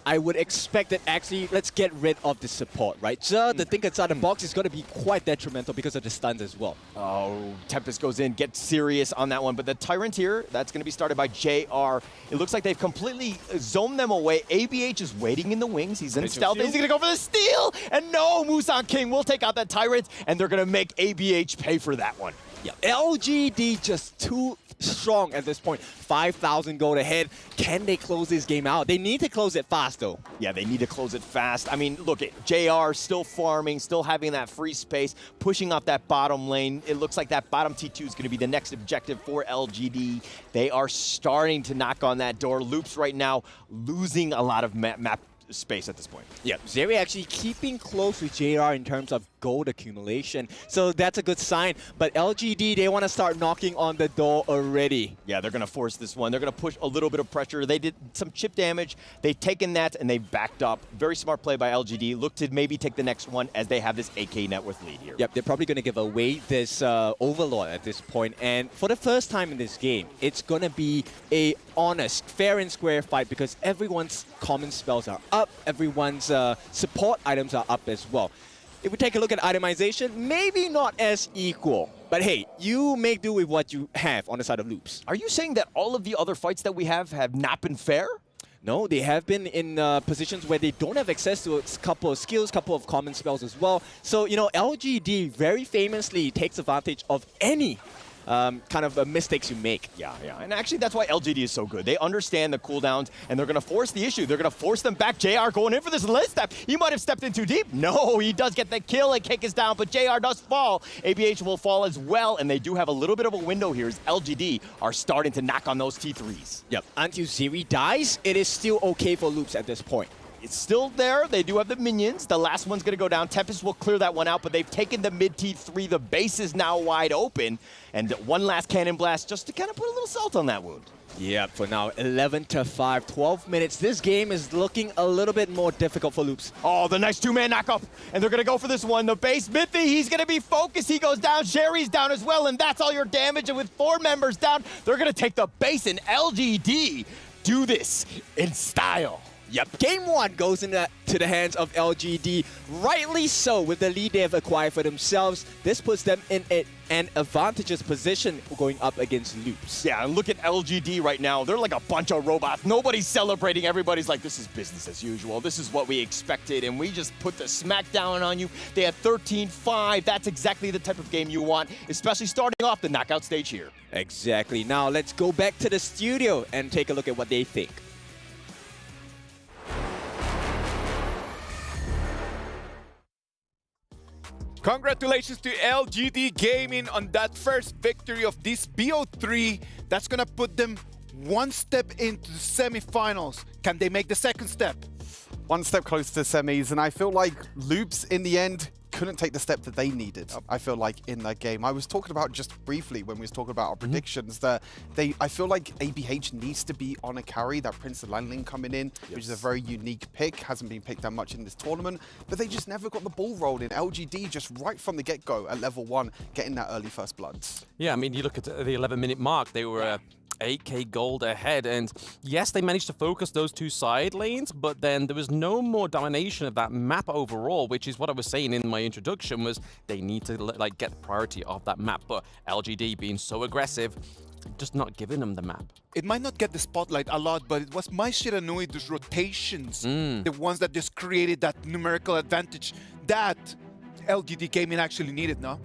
I would expect that actually, let's get rid of the support, right? So the thing inside the box is going to be quite detrimental because of the stuns as well. Oh, Tempest goes in, gets serious on that one. But the Tyrant here, that's going to be started by JR. It looks like they've completely zoned them away. ABH is waiting in the wings. He's in stealth. He's going to go for the steal. And no, Musan King will take out that Tyrant, and they're going to make ABH pay for that one. Yeah, LGD just too strong at this point. 5,000 gold ahead. Can they close this game out? They need to close it fast, though. Yeah, they need to close it fast. I mean, look, JR still farming, still having that free space, pushing off that bottom lane. It looks like that bottom T2 is going to be the next objective for LGD. They are starting to knock on that door. Loops right now losing a lot of map space at this point. Yeah, Zeri actually keeping close with JR in terms of gold accumulation. So that's a good sign. But LGD, they want to start knocking on the door already. Yeah, they're going to force this one. They're going to push a little bit of pressure. They did some chip damage. They've taken that and they've backed up. Very smart play by LGD. Look to maybe take the next one as they have this AK net worth lead here. Yep, they're probably going to give away this Overlord at this point. And for the first time in this game, it's going to be a honest, fair and square fight because everyone's common spells are up. Everyone's support items are up as well. If we take a look at itemization, maybe not as equal. But hey, you make do with what you have on the side of Loops. Are you saying that all of the other fights that we have not been fair? No, they have been in positions where they don't have access to a couple of skills, couple of common spells as well. So, you know, LGD very famously takes advantage of any kind of mistakes you make. Yeah. And actually, that's why LGD is so good. They understand the cooldowns, and they're going to force the issue. They're going to force them back. JR going in for this list step. He might have stepped in too deep. No, he does get the kill. A kick is down, but JR does fall. ABH will fall as well, and they do have a little bit of a window here as LGD are starting to knock on those T3s. Yep. Until Zeri dies, it is still okay for Loops at this point. It's still there. They do have the minions. The last one's going to go down. Tempest will clear that one out, but they've taken the mid T3. The base is now wide open. And one last cannon blast just to kind of put a little salt on that wound. Yeah, for now, 11-5, 12 minutes. This game is looking a little bit more difficult for Loops. Oh, the nice two-man knock-up. And they're going to go for this one. The base, Mithy, he's going to be focused. He goes down. Sherry's down as well, and that's all your damage. And with 4 members down, they're going to take the base, and LGD do this in style. Yep, game 1 goes into the hands of LGD. Rightly so, with the lead they have acquired for themselves. This puts them in an advantageous position going up against Loops. Yeah, and look at LGD right now. They're like a bunch of robots. Nobody's celebrating. Everybody's like, this is business as usual. This is what we expected, and we just put the smackdown on you. They had 13-5. That's exactly the type of game you want, especially starting off the knockout stage here. Exactly. Now let's go back to the studio and take a look at what they think. Congratulations to LGD Gaming on that first victory of this BO3. That's going to put them one step into the semifinals. Can they make the second step? One step closer to semis, and I feel like Loops in the end couldn't take the step that they needed, I feel like, in that game. I was talking about just briefly when we was talking about our predictions that I feel like ABH needs to be on a carry, that Prince of Landling coming in, which is a very unique pick, hasn't been picked that much in this tournament, but they just never got the ball rolling. LGD just right from the get-go at level 1, getting that early first bloods. Yeah, I mean, you look at the 11-minute mark, they were 8k gold ahead, and yes, they managed to focus those 2 side lanes, but then there was no more domination of that map overall, which is what I was saying in my introduction, was they need to like get the priority of that map. But LGD being so aggressive, just not giving them the map. It might not get the spotlight a lot, but it was my Shiranui, those rotations, the ones that just created that numerical advantage that LGD Gaming actually needed, no?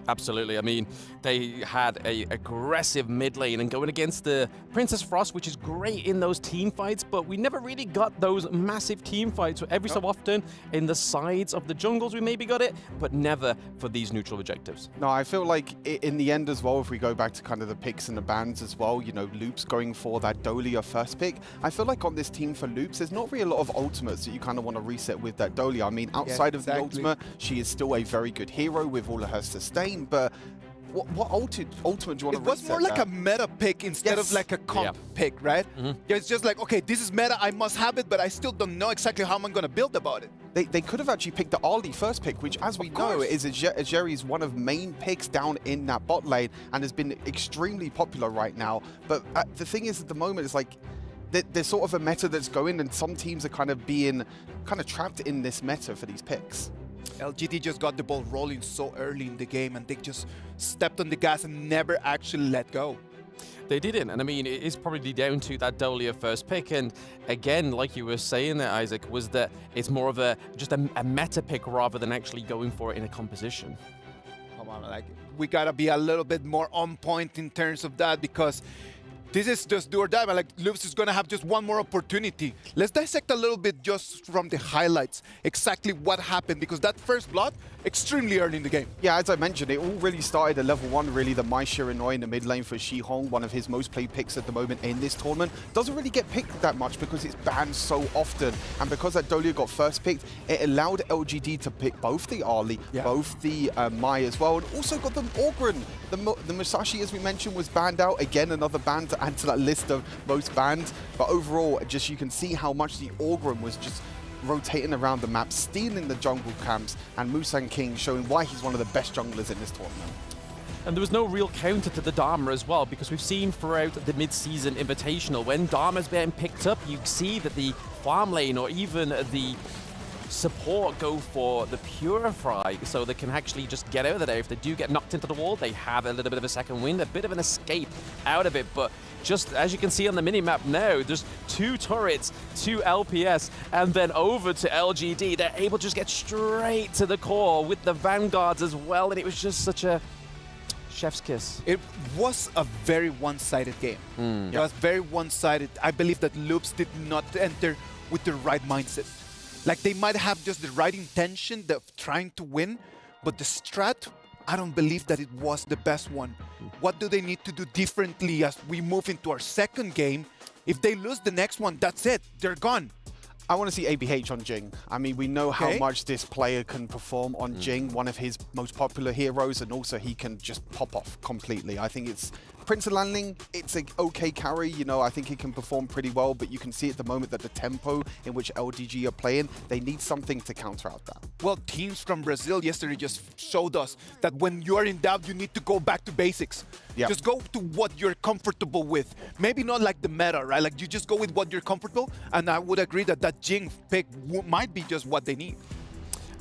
Absolutely. I mean, they had a aggressive mid lane and going against the Princess Frost, which is great in those team fights, but we never really got those massive team fights. Every so often in the sides of the jungles we maybe got it, but never for these neutral objectives. No, I feel like in the end as well, if we go back to kind of the picks and the bans as well, you know, Loops going for that Dolia first pick. I feel like on this team for Loops, there's not really a lot of ultimates that you kind of want to reset with that Dolia. I mean, outside of the ultimate, she is still a very good hero with all of her sustain, but what ultimate do you want to reset? It was more like a meta pick instead of like a comp pick, right? Yeah, it's just like, okay, this is meta, I must have it, but I still don't know exactly how I'm going to build about it. They could have actually picked the Ali first pick, which, as we know, is Jerry's one of main picks down in that bot lane and has been extremely popular right now. But the thing is, at the moment, it's like there's sort of a meta that's going, and some teams are kind of being trapped in this meta for these picks. LGD just got the ball rolling so early in the game, and they just stepped on the gas and never actually let go. They didn't, and I mean, it is probably down to that Dolia first pick, and again, like you were saying there, Isaac, was that it's more of just a meta pick rather than actually going for it in a composition. Come on, like, we gotta be a little bit more on point in terms of that, because this is just do or die, but like Loops is gonna have just one more opportunity. Let's dissect a little bit just from the highlights, exactly what happened, because that first blood, extremely early in the game. Yeah, as I mentioned, it all really started at level 1, really, the Mai Shiranui in the mid lane for Shihong, one of his most played picks at the moment in this tournament. Doesn't really get picked that much because it's banned so often, and because that Dolia got first picked, it allowed LGD to pick both the Ali, both the Mai as well, and also got the Orgren. The Musashi, as we mentioned, was banned out. Again, another ban to add to that list of most banned. But overall, just you can see how much the Orgren was just rotating around the map, stealing the jungle camps, and Musang King showing why he's one of the best junglers in this tournament. And there was no real counter to the Dharma as well, because we've seen throughout the mid-season invitational, when Dharma's being picked up, you see that the farm lane or even the support go for the Purify, so they can actually just get out of there. If they do get knocked into the wall, they have a little bit of a second wind, a bit of an escape out of it. But just as you can see on the mini-map now, there's 2 turrets, 2 LPS, and then over to LGD. They're able to just get straight to the core with the Vanguards as well, and it was just such a chef's kiss. It was a very one-sided game. It was very one-sided. I believe that Loops did not enter with the right mindset. Like, they might have just the right intention of trying to win, but the strat, I don't believe that it was the best one. What do they need to do differently as we move into our second game? If they lose the next one, that's it. They're gone. I want to see ABH on Jing. I mean, we know how much this player can perform on Jing, one of his most popular heroes, and also he can just pop off completely. I think it's Prince of Landing, it's an okay carry, you know, I think he can perform pretty well, but you can see at the moment that the tempo in which LDG are playing, they need something to counteract that. Well, teams from Brazil yesterday just showed us that when you are in doubt, you need to go back to basics. Just go to what you're comfortable with. Maybe not like the meta, right? Like, you just go with what you're comfortable, and I would agree that that Jing pick might be just what they need.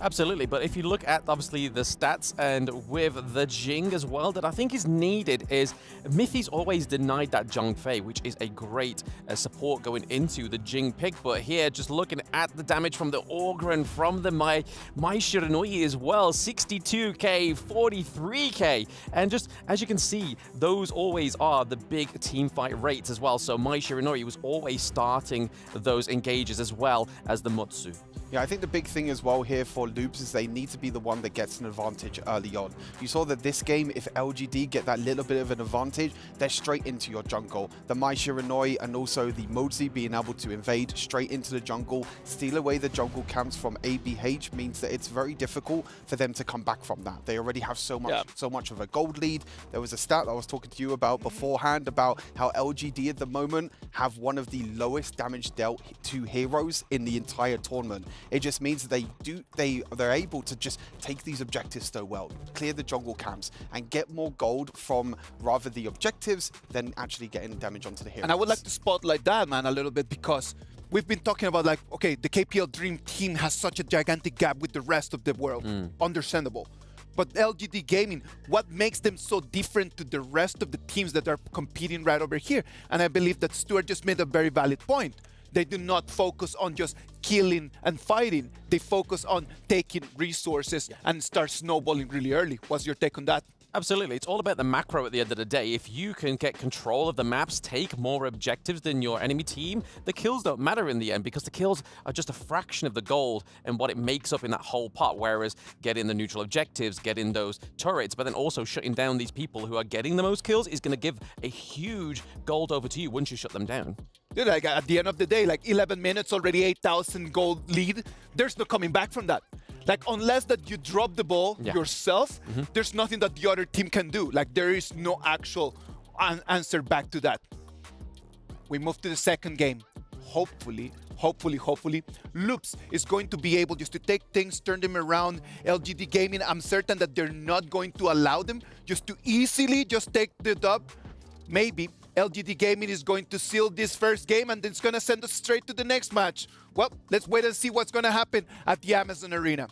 Absolutely, but if you look at obviously the stats and with the Jing as well, that I think is needed is Mithy's always denied that Zhang Fei, which is a great support going into the Jing pick. But here, just looking at the damage from the Orgren, from the Mai Shiranui as well, 62k, 43k, and just as you can see, those always are the big team fight rates as well. So Mai Shiranui was always starting those engages as well as the Mutsu. Yeah, I think the big thing as well here for Loops is they need to be the one that gets an advantage early on. You saw that this game, if LGD get that little bit of an advantage, they're straight into your jungle. The Mai Shiranui and also the Mozi being able to invade straight into the jungle, steal away the jungle camps from ABH means that it's very difficult for them to come back from that. They already have so much of a gold lead. There was a stat I was talking to you about beforehand about how LGD at the moment have one of the lowest damage dealt to heroes in the entire tournament. It just means that they're able to just take these objectives so well, clear the jungle camps, and get more gold from rather the objectives than actually getting damage onto the heroes. And I would like to spotlight that, man, a little bit, because we've been talking about, like, okay, the KPL Dream Team has such a gigantic gap with the rest of the world. Understandable. But LGD Gaming, what makes them so different to the rest of the teams that are competing right over here? And I believe that Stuart just made a very valid point. They do not focus on just killing and fighting. They focus on taking resources and start snowballing really early. What's your take on that? Absolutely. It's all about the macro at the end of the day. If you can get control of the maps, take more objectives than your enemy team, the kills don't matter in the end because the kills are just a fraction of the gold and what it makes up in that whole part. Whereas getting the neutral objectives, getting those turrets, but then also shutting down these people who are getting the most kills is going to give a huge gold over to you once you shut them down. Dude, like at the end of the day, like 11 minutes, already 8,000 gold lead. There's no coming back from that. Like, unless that you drop the ball yourself, there's nothing that the other team can do. Like, there is no actual answer back to that. We move to the second game. Hopefully, Loops is going to be able just to take things, turn them around. LGD Gaming, I'm certain that they're not going to allow them just to easily just take the dub. Maybe LGD Gaming is going to seal this first game and then it's going to send us straight to the next match. Well, let's wait and see what's going to happen at the Amazon Arena.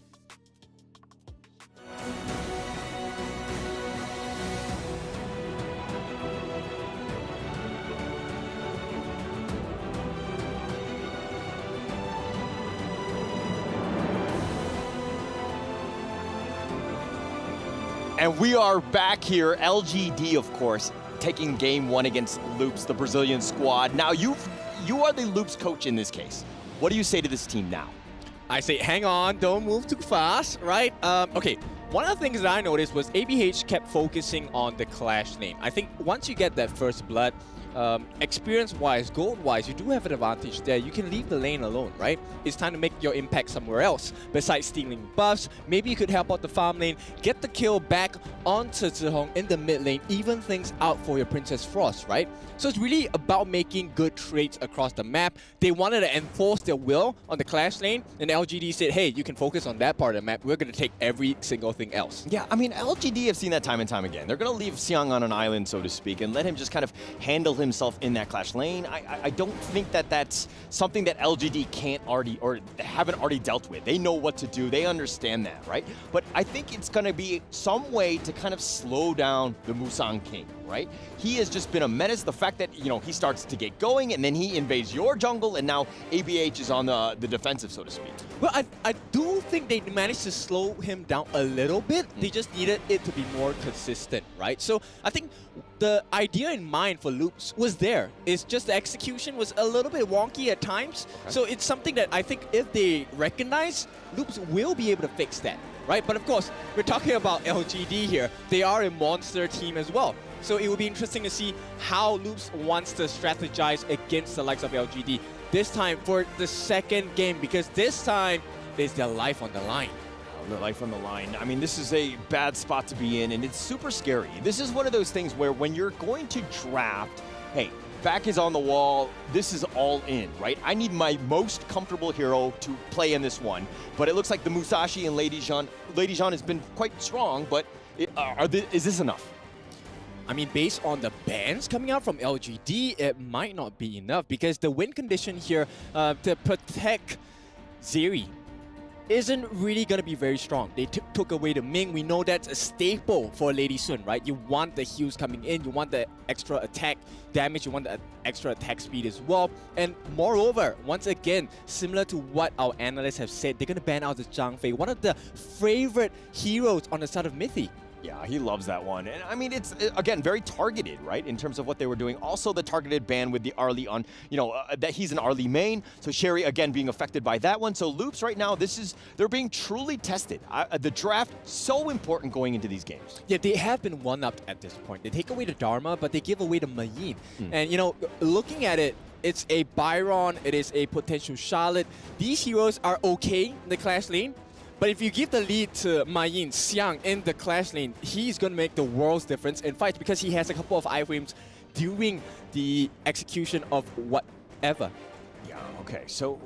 And we are back here, LGD, of course, taking game one against Loops, the Brazilian squad. Now, you are the Loops coach in this case. What do you say to this team now? I say, hang on, don't move too fast, right? Okay, one of the things that I noticed was ABH kept focusing on the clash lane. I think once you get that first blood, experience-wise, gold-wise, you do have an advantage there. You can leave the lane alone, right? It's time to make your impact somewhere else. Besides stealing buffs, maybe you could help out the farm lane, get the kill back onto Zihong in the mid lane, even things out for your Princess Frost, right? So it's really about making good trades across the map. They wanted to enforce their will on the clash lane, and LGD said, hey, you can focus on that part of the map. We're going to take every single thing else. Yeah, I mean, LGD have seen that time and time again. They're going to leave Xiang on an island, so to speak, and let him just kind of handle himself in that clash lane. I don't think that that's something that LGD can't already or haven't already dealt with. They know what to do. They understand that, right? But I think it's going to be some way to kind of slow down the Musang King, right? He has just been a menace. The fact that, you know, he starts to get going and then he invades your jungle and now ABH is on the defensive, so to speak. Well, I do think they managed to slow him down a little bit. They just needed it to be more consistent, right? So I think the idea in mind for Loops was there. It's just the execution was a little bit wonky at times. Okay. So it's something that I think if they recognize, Loops will be able to fix that, right? But of course, we're talking about LGD here. They are a monster team as well. So it will be interesting to see how Loops wants to strategize against the likes of LGD. This time for the second game, because this time there's their life on the line. Their life on the line. I mean, this is a bad spot to be in, and it's super scary. This is one of those things where when you're going to draft, hey, back is on the wall, this is all in, right? I need my most comfortable hero to play in this one, but it looks like the Musashi and Lady Jean has been quite strong, but is this enough? I mean, based on the bans coming out from LGD, it might not be enough because the win condition here to protect Zeri isn't really going to be very strong. They took away the Ming. We know that's a staple for Lady Sun, right? You want the heals coming in, you want the extra attack damage, you want the extra attack speed as well. And moreover, once again, similar to what our analysts have said, they're going to ban out the Zhang Fei, one of the favorite heroes on the side of Mythy. Yeah, he loves that one. And I mean, it's, again, very targeted, right, in terms of what they were doing. Also, the targeted ban with the Arlie on, you know, that he's an Arlie main. So Sherry, again, being affected by that one. So Loops right now, they're being truly tested. The draft, so important going into these games. Yeah, they have been one-upped at this point. They take away the Dharma, but they give away the Mayin. And, you know, looking at it, it's a Byron, it is a potential Charlotte. These heroes are okay in the clash lane. But if you give the lead to Mayin Xiang in the clash lane, he's going to make the world's difference in fights because he has a couple of iframes during the execution of whatever. Yeah, okay. So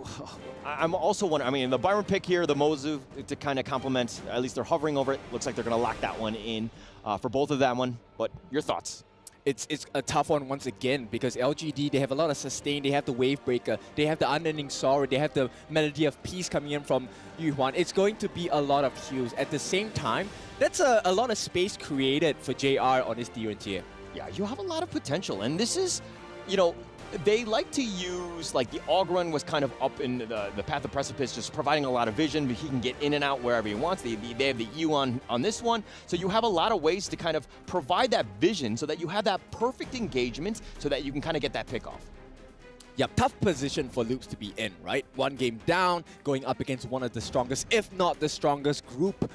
I'm also wondering, I mean, the Byron pick here, the Mozu to kind of complement, at least they're hovering over it. Looks like they're going to lock that one in for both of that one. But your thoughts? It's a tough one once again because LGD, they have a lot of sustain, they have the Wave Breaker, they have the Unending Sorrow, they have the Melody of Peace coming in from Yu Huan. It's going to be a lot of heals. At the same time, that's a lot of space created for JR on his tier and tier. Yeah, you have a lot of potential, and this is, you know, they like to use, like the Augrun was kind of up in the path of precipice, just providing a lot of vision, but he can get in and out wherever he wants. They have the E on this one, so you have a lot of ways to kind of provide that vision so that you have that perfect engagement so that you can kind of get that pick off. Yeah, tough position for Loops to be in, right? One game down, going up against one of the strongest, if not the strongest group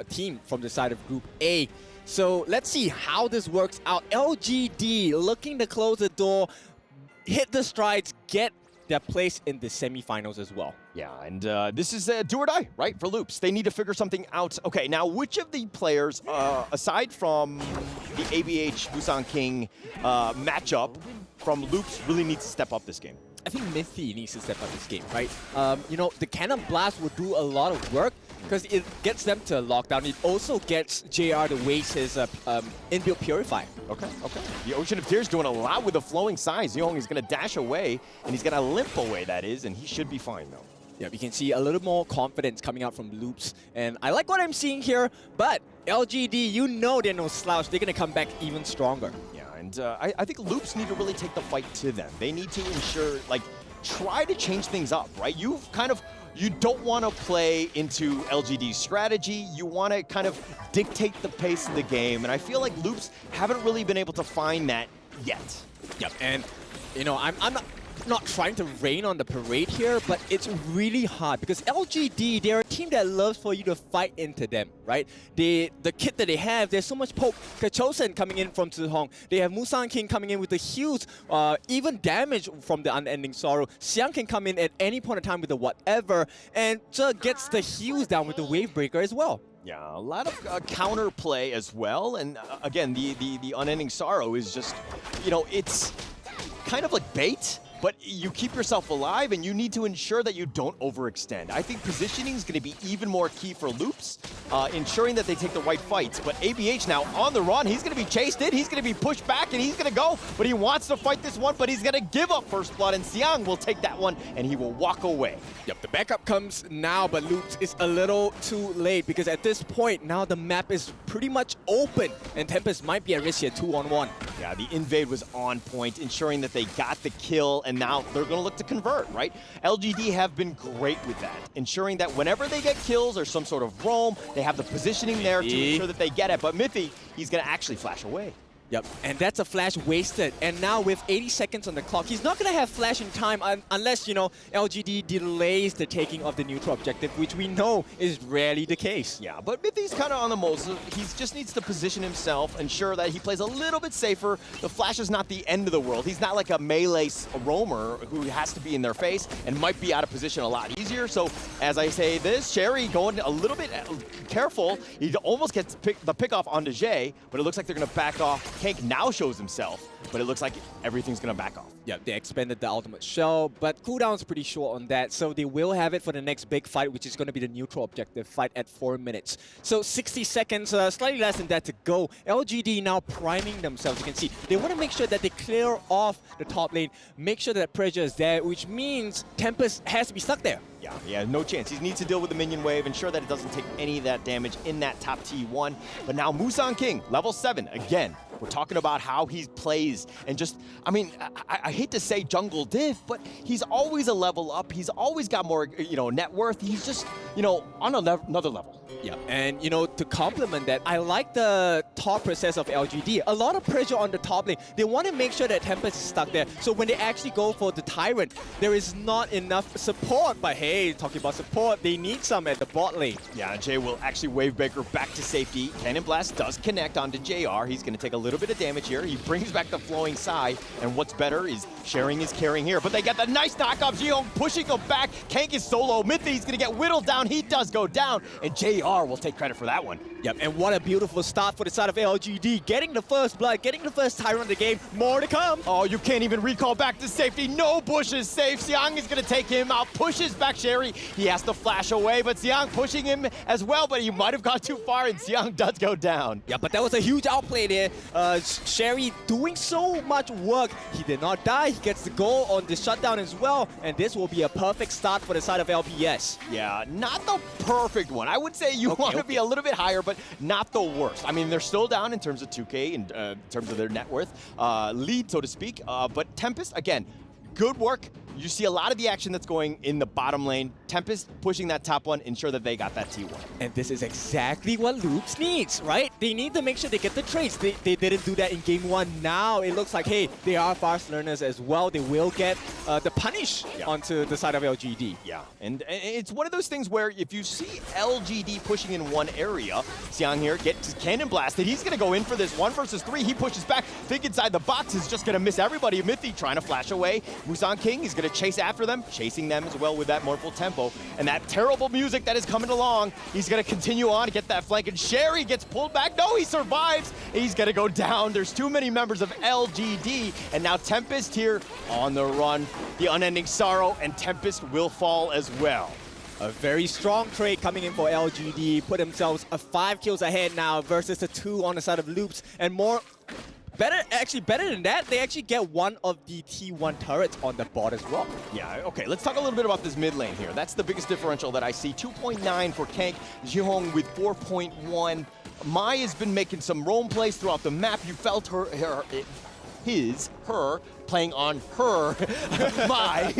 team from the side of Group A. So let's see how this works out. LGD looking to close the door, hit the strides, get their place in the semifinals as well. Yeah, and this is do or die, right, for Loops. They need to figure something out. Okay, now which of the players, aside from the ABH Busan King matchup from Loops, really needs to step up this game? I think Mithy needs to step up this game, right? You know, the Cannon Blast will do a lot of work because it gets them to lockdown. It also gets JR to waste his inbuilt Purify. Okay. The Ocean of Tears doing a lot with the flowing size. Young is going to dash away, and he's going to limp away, that is, and he should be fine, though. Yeah, we can see a little more confidence coming out from Loops. And I like what I'm seeing here, but LGD, you know they're no slouch. They're going to come back even stronger. Yeah, and I think Loops need to really take the fight to them. They need to ensure, like, try to change things up, right? You don't want to play into LGD's strategy. You want to kind of dictate the pace of the game. And I feel like Loops haven't really been able to find that yet. Yep, and, you know, I'm not trying to rain on the parade here, but it's really hard because LGD, they're a team that loves for you to fight into them, right? The kit that they have, there's so much poke. Kachosen coming in from Zihong. They have Musan King coming in with the huge, even damage from the Unending Sorrow. Xiang can come in at any point in time with the whatever, and Zhe gets the heals down with the Wave Breaker as well. Yeah, a lot of counter play as well, and again, the Unending Sorrow is just, you know, it's kind of like bait. But you keep yourself alive, and you need to ensure that you don't overextend. I think positioning is going to be even more key for Loops, ensuring that they take the right fights. But ABH now on the run. He's going to be chased in. He's going to be pushed back, and he's going to go. But he wants to fight this one, but he's going to give up first blood, and Xiang will take that one, and he will walk away. Yep, the backup comes now, but Loops is a little too late because at this point, now the map is pretty much open, and Tempest might be at risk here 2-on-1. Yeah, the invade was on point, ensuring that they got the kill, and now they're going to look to convert, right? LGD have been great with that, ensuring that whenever they get kills or some sort of roam, they have the positioning there to ensure that they get it. But Mithy, he's going to actually flash away. Yep, and that's a flash wasted. And now with 80 seconds on the clock, he's not going to have flash in time unless, you know, LGD delays the taking of the neutral objective, which we know is rarely the case. Yeah, but Mithy's kind of on the most. He just needs to position himself, ensure that he plays a little bit safer. The flash is not the end of the world. He's not like a melee roamer who has to be in their face and might be out of position a lot easier. So as I say this, Sherry going a little bit careful. He almost gets the pick off onto Jay, but it looks like they're going to back off. Kank now shows himself, but it looks like everything's going to back off. Yeah, they expanded the ultimate shell, but cooldown's pretty short on that, so they will have it for the next big fight, which is going to be the neutral objective fight at 4 minutes. So 60 seconds, slightly less than that to go. LGD now priming themselves. You can see they want to make sure that they clear off the top lane, make sure that pressure is there, which means Tempest has to be stuck there. Yeah, no chance. He needs to deal with the minion wave, ensure that it doesn't take any of that damage in that top T1. But now Musan King, level 7, again. We're talking about how he plays and just, I mean, I hate to say jungle diff, but he's always a level up. He's always got more, you know, net worth. He's just, you know, on another level. Yeah, and you know, to complement that, I like the top process of LGD. A lot of pressure on the top lane. They want to make sure that Tempest is stuck there. So when they actually go for the Tyrant, there is not enough support. But hey, talking about support, they need some at the bot lane. Yeah, Jay will actually Wave Breaker back to safety. Cannon Blast does connect onto JR. He's going to take a little bit of damage here. He brings back the flowing side, and what's better is sharing is caring here. But they get the nice knockoff. Jiyoung pushing him back. Kank is solo. Mithy's going to get whittled down. He does go down, and JR will take credit for that one. Yep, and what a beautiful start for the side of LGD. Getting the first blood, getting the first Tyrant of the game. More to come. Oh, you can't even recall back to safety. No Bush is safe. Xiang is going to take him out. Pushes back Sherry. He has to flash away, but Xiang pushing him as well, but he might have gone too far, and Xiang does go down. Yeah, but that was a huge outplay there. Sherry doing so much work. He did not die. He gets the goal on the shutdown as well, and this will be a perfect start for the side of LPS. Yeah, not not the perfect one. I would say you want to be a little bit higher, but not the worst. I mean, they're still down in terms of 2K, in terms of their net worth, lead, so to speak. But Tempest, again, good work. You see a lot of the action that's going in the bottom lane. Tempest pushing that top one, ensure that they got that T1. And this is exactly what Loops needs, right? They need to make sure they get the trades. They didn't do that in game one. Now it looks like, hey, they are fast learners as well. They will get the punish onto the side of LGD. Yeah, and it's one of those things where if you see LGD pushing in one area, Xiang here gets cannon blasted. He's going to go in for this 1 versus 3. He pushes back. Think inside the box is just going to miss everybody. Mythy trying to flash away. Musang King is going to chase after them, chasing them as well with that mournful tempo. And that terrible music that is coming along, he's going to continue on to get that flank. And Sherry gets pulled back. No, he survives. He's going to go down. There's too many members of LGD. And now Tempest here on the run. The unending sorrow, and Tempest will fall as well. A very strong trade coming in for LGD. Put themselves 5 kills ahead now versus the 2 on the side of Loops. And more... better than that, they actually get one of the T1 turrets on the board as well. Yeah, okay, let's talk a little bit about this mid lane here. That's the biggest differential that I see. 2.9 for Kank, Jihong with 4.1. Mai has been making some roam plays throughout the map. You felt her playing on her, my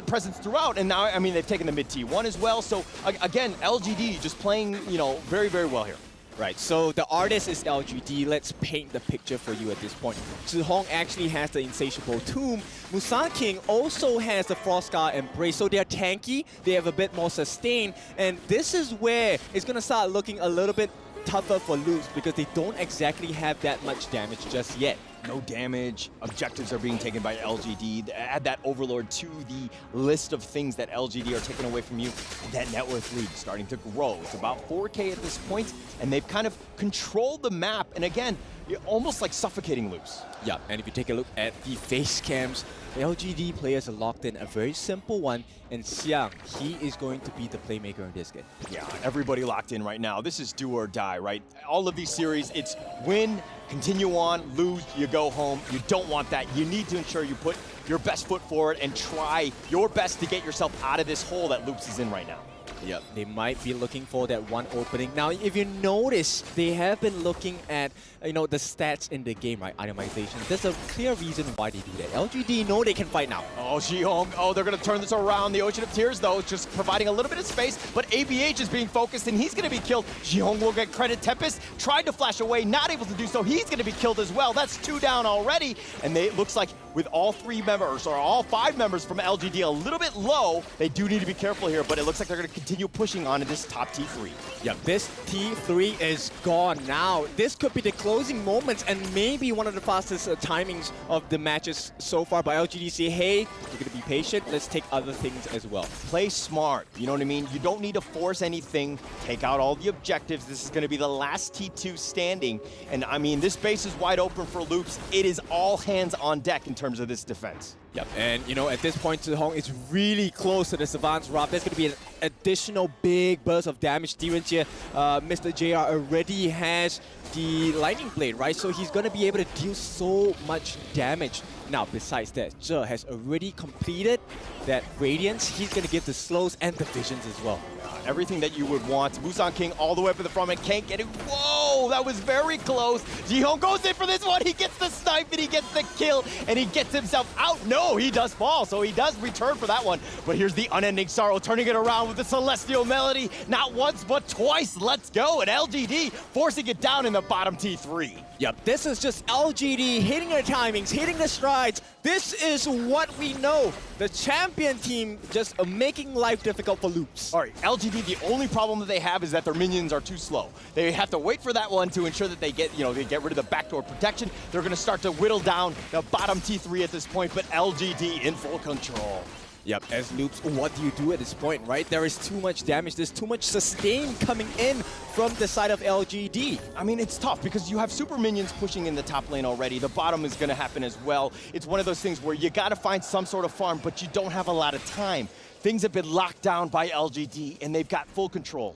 presence throughout. And now, I mean, they've taken the mid T1 as well. So again, LGD just playing, you know, very, very well here. Right, so the artist is LGD. Let's paint the picture for you at this point. Zhihong actually has the Insatiable Tomb. Musang King also has the Frostscar Embrace, so they're tanky, they have a bit more sustain, and this is where it's going to start looking a little bit tougher for Loops because they don't exactly have that much damage just yet. No damage. Objectives are being taken by LGD. Add that Overlord to the list of things that LGD are taking away from you. And that net worth lead starting to grow. It's about 4K at this point, and they've kind of controlled the map. And again, you're almost like suffocating Loops. Yeah, and if you take a look at the face cams, the LGD players are locked in. A very simple one, and Xiang, he is going to be the playmaker in this game. Yeah, everybody locked in right now. This is do or die, right? All of these series, it's win, continue on, lose, you go home. You don't want that. You need to ensure you put your best foot forward and try your best to get yourself out of this hole that Loops is in right now. Yep, they might be looking for that one opening. Now, if you notice, they have been looking at, you know, the stats in the game, right? Itemization. There's a clear reason why they do that. LGD know they can fight now. Oh, Jihong. Oh, they're going to turn this around. The Ocean of Tears, though, just providing a little bit of space. But ABH is being focused, and he's going to be killed. Jihong will get credit. Tempest tried to flash away, not able to do so. He's going to be killed as well. That's 2 down already. And it looks like with all 3 members, or all 5 members from LGD a little bit low, they do need to be careful here. But it looks like they're going to continue pushing on to this top T3. Yep, this T3 is gone now. This could be the closing moments and maybe one of the fastest timings of the matches so far. But LGD say, hey, you're going to be patient. Let's take other things as well. Play smart. You know what I mean? You don't need to force anything. Take out all the objectives. This is going to be the last T2 standing. And I mean, this base is wide open for Loops. It is all hands on deck in terms of this defense. Yep, and you know, at this point, Zhihong is really close to the Savant's Wrath. There's going to be an additional big burst of damage. Mr. JR already has the Lightning Blade, right? So he's going to be able to deal so much damage. Now, besides that, Zhe has already completed that Radiance. He's going to give the slows and the visions as well. Everything that you would want. Musang King all the way up to the front and can't get it. Whoa, that was very close. Jihong goes in for this one. He gets the snipe and he gets the kill and he gets himself out. No, he does fall, so he does return for that one. But here's the unending sorrow, turning it around with the Celestial Melody. Not once, but twice. Let's go. And LGD forcing it down in the bottom T3. Yep, this is just LGD hitting their timings, hitting the strides. This is what we know. The champion team just making life difficult for Loops. All right, LGD, the only problem that they have is that their minions are too slow. They have to wait for that one to ensure that they get, you know, they get rid of the backdoor protection. They're going to start to whittle down the bottom T3 at this point, but LGD in full control. Yep, as Loops, what do you do at this point, right? There is too much damage, there's too much sustain coming in from the side of LGD. I mean, it's tough because you have super minions pushing in the top lane already. The bottom is going to happen as well. It's one of those things where you got to find some sort of farm, but you don't have a lot of time. Things have been locked down by LGD, and they've got full control.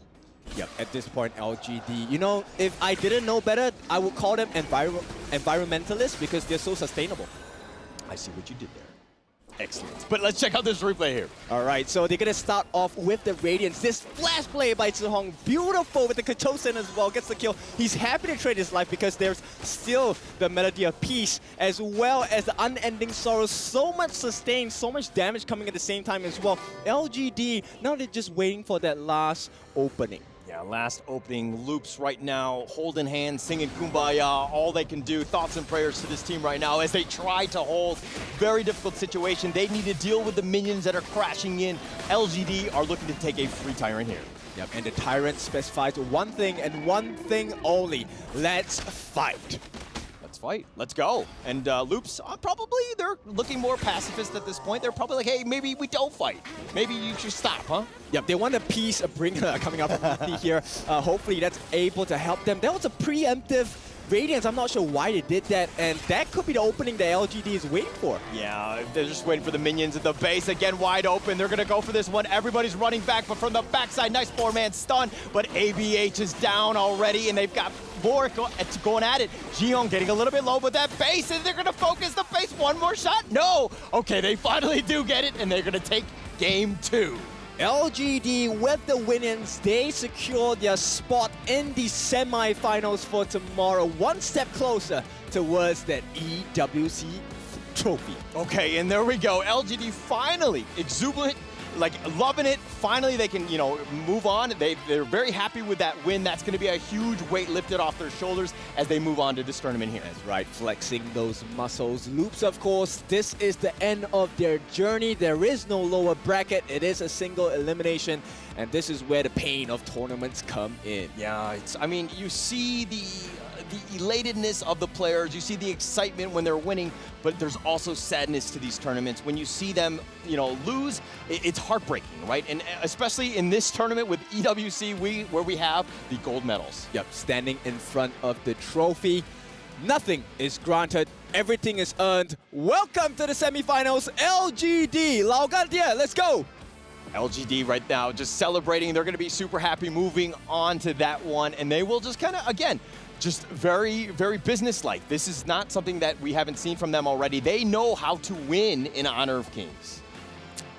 Yep, at this point, LGD, you know, if I didn't know better, I would call them environmentalists because they're so sustainable. I see what you did there. excellent. But let's check out this replay here. All right, so they're going to start off with the Radiance. This flash play by Zihong, beautiful with the Katosen as well, gets the kill. He's happy to trade his life because there's still the Melody of Peace as well as the Unending Sorrow. So much sustain, so much damage coming at the same time as well. LGD, now they're just waiting for that last opening. Yeah, last opening. Loops right now, holding hands, singing Kumbaya, all they can do. Thoughts and prayers to this team right now as they try to hold. Very difficult situation. They need to deal with the minions that are crashing in. LGD are looking to take a free Tyrant here. Yep, and the Tyrant specifies one thing and one thing only. Let's fight. Let's fight. Let's go. And Loops, probably they're looking more pacifist at this point. They're probably like, hey, maybe we don't fight. Maybe you should stop, huh? Yep, they want a piece of bringer coming up from here. Hopefully that's able to help them. That was a preemptive Radiance. I'm not sure why they did that, and that could be the opening that LGD is waiting for. Yeah, they're just waiting for the minions at the base. Again, wide open. They're going to go for this one. Everybody's running back, but from the backside, nice 4-man stun. But ABH is down already, and they've got more going at it. Jiyoung getting a little bit low, but that base, and they're going to focus the base. One more shot? No! Okay, they finally do get it, and they're going to take game 2. LGD with the win-ins, they secure their spot in the semifinals for tomorrow. One step closer towards that EWC Trophy. Okay, and there we go. LGD finally exuberant, like loving it. Finally, they can, move on. They're very happy with that win. That's going to be a huge weight lifted off their shoulders as they move on to this tournament here. That's right, flexing those muscles. Loops, of course, this is the end of their journey. There is no lower bracket. It is a single elimination, and this is where the pain of tournaments come in. Yeah, you see the elatedness of the players, you see the excitement when they're winning, but there's also sadness to these tournaments. When you see them, lose, it's heartbreaking, right? And especially in this tournament with EWC, where we have the gold medals. Yep, standing in front of the trophy. Nothing is granted, everything is earned. Welcome to the semifinals, LGD. Lao Gantia, let's go. LGD right now just celebrating. They're going to be super happy moving on to that one, and they will just kind of, again, just very, very businesslike. This is not something that we haven't seen from them already. They know how to win in Honor of Kings.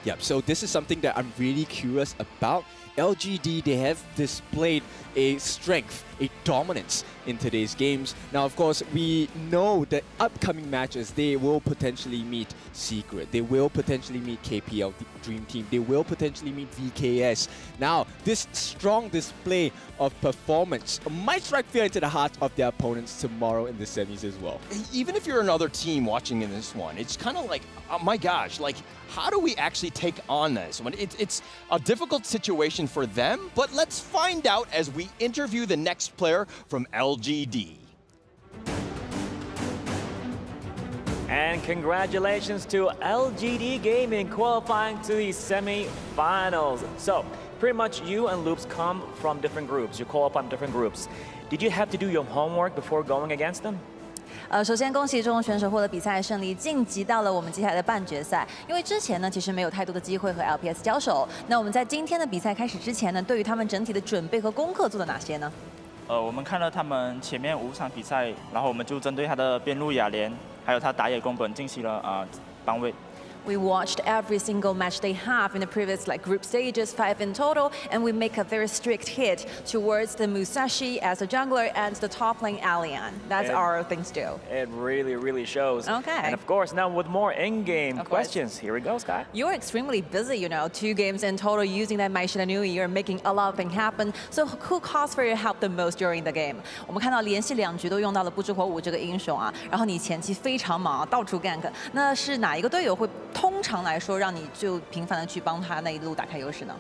Yep, so this is something that I'm really curious about. LGD, they have displayed a strength, a dominance in today's games. Now, of course, we know that upcoming matches, they will potentially meet Secret. They will potentially meet KPL Dream Team. They will potentially meet VKS. Now, this strong display of performance might strike fear into the hearts of their opponents tomorrow in the semis as well. Even if you're another team watching in this one, it's kind of like, oh my gosh, like, how do we actually take on this one? It's a difficult situation for them, but let's find out as we interview the next player from LGD. And congratulations to LGD Gaming qualifying to the semi-finals. So, pretty much you and Loops come from different groups. You qualify from different groups. Did you have to do your homework before going against them? 首先恭喜中国选手获得比赛胜利，晋级到了我们接下来的半决赛。因为之前呢，其实没有太多的机会和 LPS 交手。那我们在今天的比赛开始之前呢，对于他们整体的准备和功课做了哪些呢？我们看了他们前面5场比赛，然后我们就针对他的边路雅莲，还有他打野宫本进行了帮位。 We watched every single match they have in the previous group stages, 5 in total, and we make a very strict hit towards the Musashi as a jungler and the top lane Allian. That's our things to do. It really, really shows. Okay. And of course, now with more in-game questions, here we go, Sky. You're extremely busy, 2 games in total using that Mai New Year, making a lot of things happen. So who calls for your help the most during the game? 我们看到连续2局都用到了不知火舞这个英雄啊，然后你前期非常忙，到处 gank。那是哪一个队友会 通常来说，让你就频繁的去帮他那一路打开优势呢？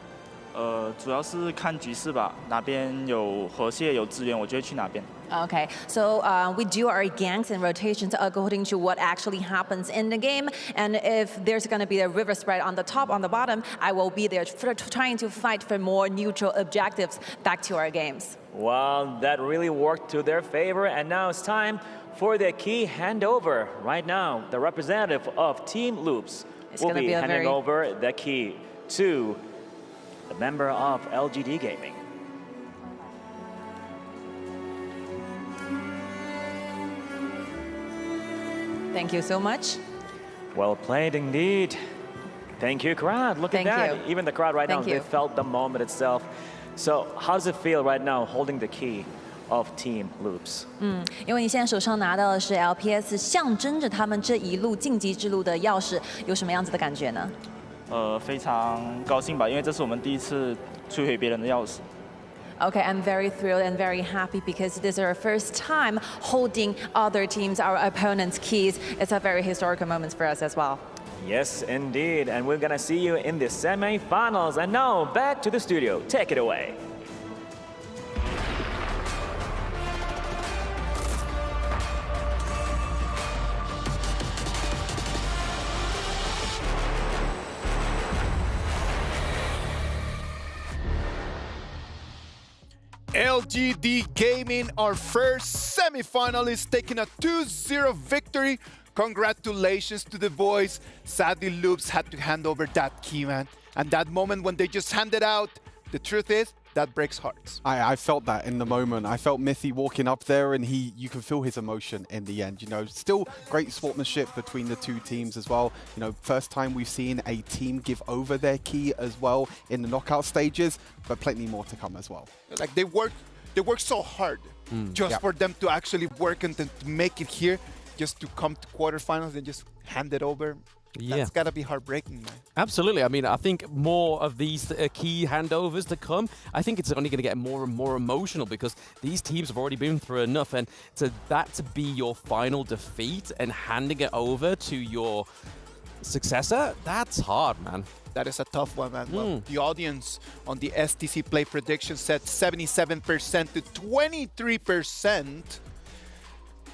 主要是看局势吧，哪边有河蟹有资源，我就会去哪边。Okay, so we do our ganks and rotations according to what actually happens in the game. And if there's going to be a river spread on the top, on the bottom, I will be there trying to fight for more neutral objectives back to our games. Well, that really worked to their favor. And now it's time for the key handover. Right now, the representative of Team Loops will be handing over the key to the member of LGD Gaming. Thank you so much. Well played indeed. Thank you, crowd. Look Thank at that. you. Even the crowd right Thank now, they you. felt the moment itself. So how does it feel right now holding the key of Team Loops? 因为你现在手上拿到的是 LPS， 象征着他们这一路晋级之路的钥匙，有什么样子的感觉呢？非常高兴吧，因为这是我们第一次摧毁别人的钥匙。Okay, I'm very thrilled and very happy because this is our first time holding other teams, our opponents' keys. It's a very historical moment for us as well. Yes, indeed. And we're gonna see you in the semifinals. And now back to the studio. Take it away. LGD Gaming, our first semi-finalist, taking a 2-0 victory. Congratulations to the boys. Sadly, Loops had to hand over that key, man. And that moment when they just handed out, the truth is, that breaks hearts. I felt that in the moment. I felt Mithy walking up there, and you can feel his emotion in the end. You know, still great sportsmanship between the two teams as well. You know, first time we've seen a team give over their key as well in the knockout stages, but plenty more to come as well. Like they work so hard just for them to actually work and to make it here, just to come to quarterfinals and just hand it over. Yeah. That's gotta be heartbreaking, man. Absolutely. I mean, I think more of these key handovers to come. I think it's only going to get more and more emotional because these teams have already been through enough, and to be your final defeat and handing it over to your successor, that's hard, man. That is a tough one, man. Well, the audience on the STC Play prediction said 77% to 23%.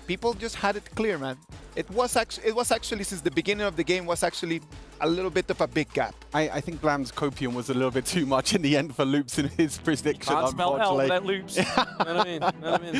People just had it clear, man. It was actually since the beginning of the game was actually a little bit of a big gap. I think Blam's copium was a little bit too much in the end for Loops in his prediction. Can't spell L unfortunately. without Loops. You know what I mean? Know what I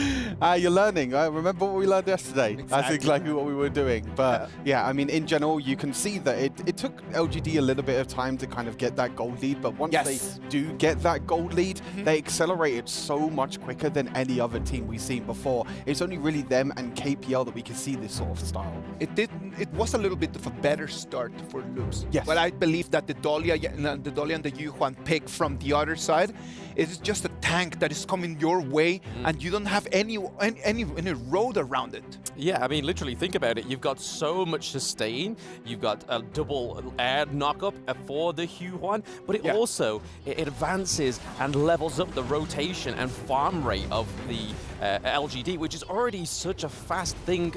mean? You're learning. Remember what we learned yesterday? Exactly. That's exactly what we were doing. But yeah, I mean, in general, you can see that it took LGD a little bit of time to kind of get that gold lead. But once they do get that gold lead, they accelerated so much quicker than any other team we've seen before. It's only really them and KPL that we can see this sort of style. It was a little bit of a better start for Loops. Yes. But I believe that the Dahlia and the Yuhuan pick from the other side is just a tank that is coming your way, and you don't have any road around it. Yeah, I mean, literally, think about it. You've got so much sustain. You've got a double air knockup for the Yuhuan, but it also it advances and levels up the rotation and farm rate of the LGD, which is already such a fast thing.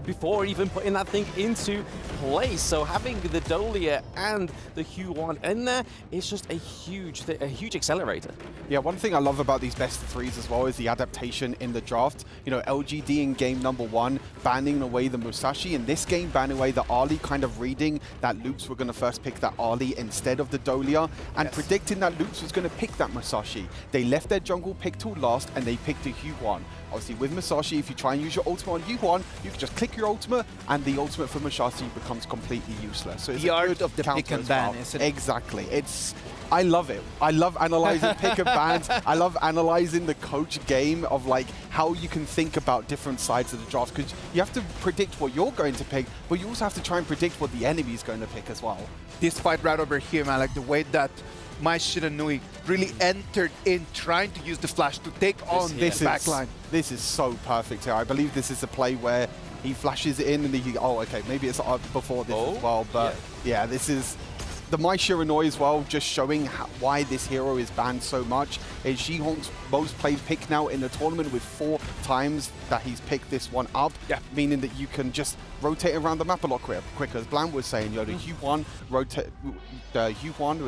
Before even putting that thing into place. So having the Dahlia and the Yuhuan in there is just a huge accelerator. Yeah, one thing I love about these best of threes as well is the adaptation in the draft. You know, LGD in game number 1 banning away the Musashi. In this game, banning away the Ali, kind of reading that Loops were going to first pick that Ali instead of the Dahlia, and predicting that Loops was going to pick that Musashi. They left their jungle pick till last, and they picked a Yuhuan. Obviously, with Musashi, if you try and use your ultimate on Yuhuan, you can just click your ultimate, and the ultimate for Musashi becomes completely useless. So it's the a art good of the pick counter and as ban, well. isn't it? Exactly. I love it. I love analyzing pick and bans. I love analyzing the coach game of like how you can think about different sides of the draft, because you have to predict what you're going to pick, but you also have to try and predict what the enemy is going to pick as well. This fight right over here, man, like the way that Mai Shiranui really entered in trying to use the flash to take on this backline. This is so perfect here. I believe this is a play where he flashes it in and he, okay, maybe it's before this as well, but yeah, this is the Mai Shiranui as well, just showing why this hero is banned so much. Is Shihong's most played pick now in the tournament with 4 times that he's picked this one up, meaning that you can just rotate around the map a lot quicker. As Blam was saying, you know, the Yuhuan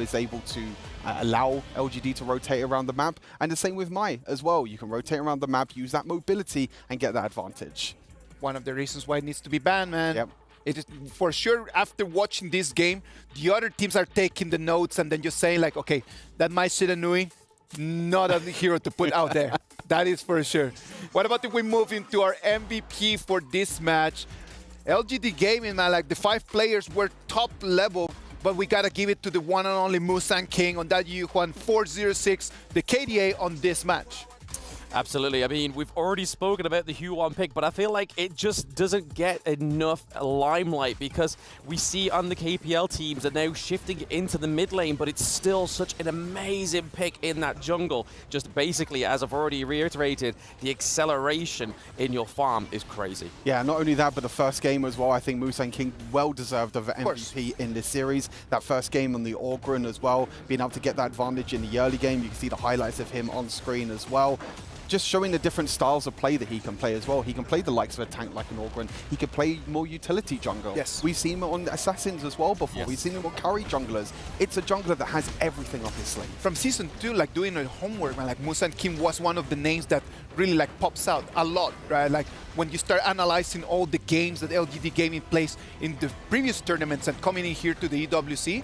is able to allow LGD to rotate around the map, and the same with Mai as well. You can rotate around the map, use that mobility, and get that advantage. One of the reasons why it needs to be banned, man. Yep. It is for sure. After watching this game, the other teams are taking the notes and then just saying like, okay, that Mai Shiranui, not a hero to put out there. That is for sure. What about if we move into our MVP for this match? LGD Gaming, man, like the 5 players were top level, but we gotta give it to the one and only Musang King on that Yuhuan 406, the KDA on this match. Absolutely. I mean, we've already spoken about the Huan pick, but I feel like it just doesn't get enough limelight because we see on the KPL teams are now shifting into the mid lane, but it's still such an amazing pick in that jungle. Just basically, as I've already reiterated, the acceleration in your farm is crazy. Yeah, not only that, but the first game as well. I think Musan King well-deserved of MVP in this series. That first game on the Orgren as well, being able to get that advantage in the early game. You can see the highlights of him on screen as well. Just showing the different styles of play that he can play as well. He can play the likes of a tank like an Orgren. He can play more utility jungle. Yes. We've seen him on Assassins as well before. Yes. We've seen him on carry junglers. It's a jungler that has everything up his sleeve. From Season 2, like doing the homework, man, like Musan Kim was one of the names that really like pops out a lot, right? Like when you start analyzing all the games that LGD Gaming plays in the previous tournaments and coming in here to the EWC,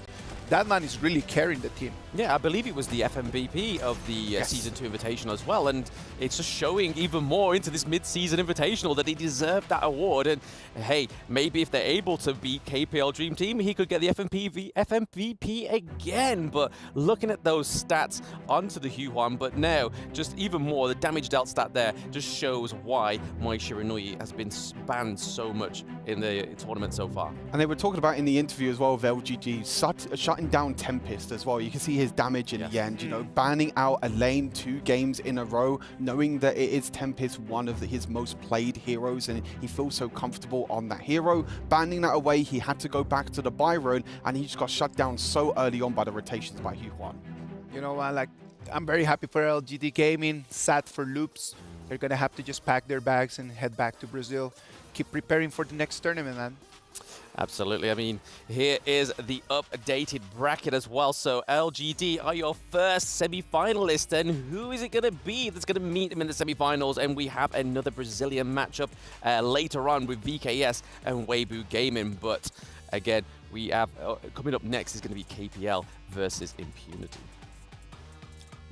that man is really carrying the team. Yeah, I believe it was the FMVP of the Season 2 Invitational as well, and it's just showing even more into this mid-season Invitational that he deserved that award. And hey, maybe if they're able to beat KPL Dream Team, he could get the FMVP again. But looking at those stats onto the Huan, but now just even more, the damage dealt stat there just shows why Mai Shiranui has been banned so much in the tournament so far. And they were talking about in the interview as well of LGD, shutting down Tempest as well. You can see his damage in the end, you know, banning out a lane 2 games in a row, knowing that it is Tempest, one of his most played heroes, and he feels so comfortable on that hero. Banning that away, he had to go back to the Byron, and he just got shut down so early on by the rotations by Huan. You know, I'm very happy for LGD Gaming, sad for Loops. They're gonna have to just pack their bags and head back to Brazil. Keep preparing for the next tournament, man. Absolutely. I mean, here is the updated bracket as well. So LGD are your first semi-finalist, and who is it going to be that's going to meet them in the semi-finals? And we have another Brazilian matchup later on with VKS and Weibo Gaming. But again, we have coming up next is going to be KPL versus Impunity.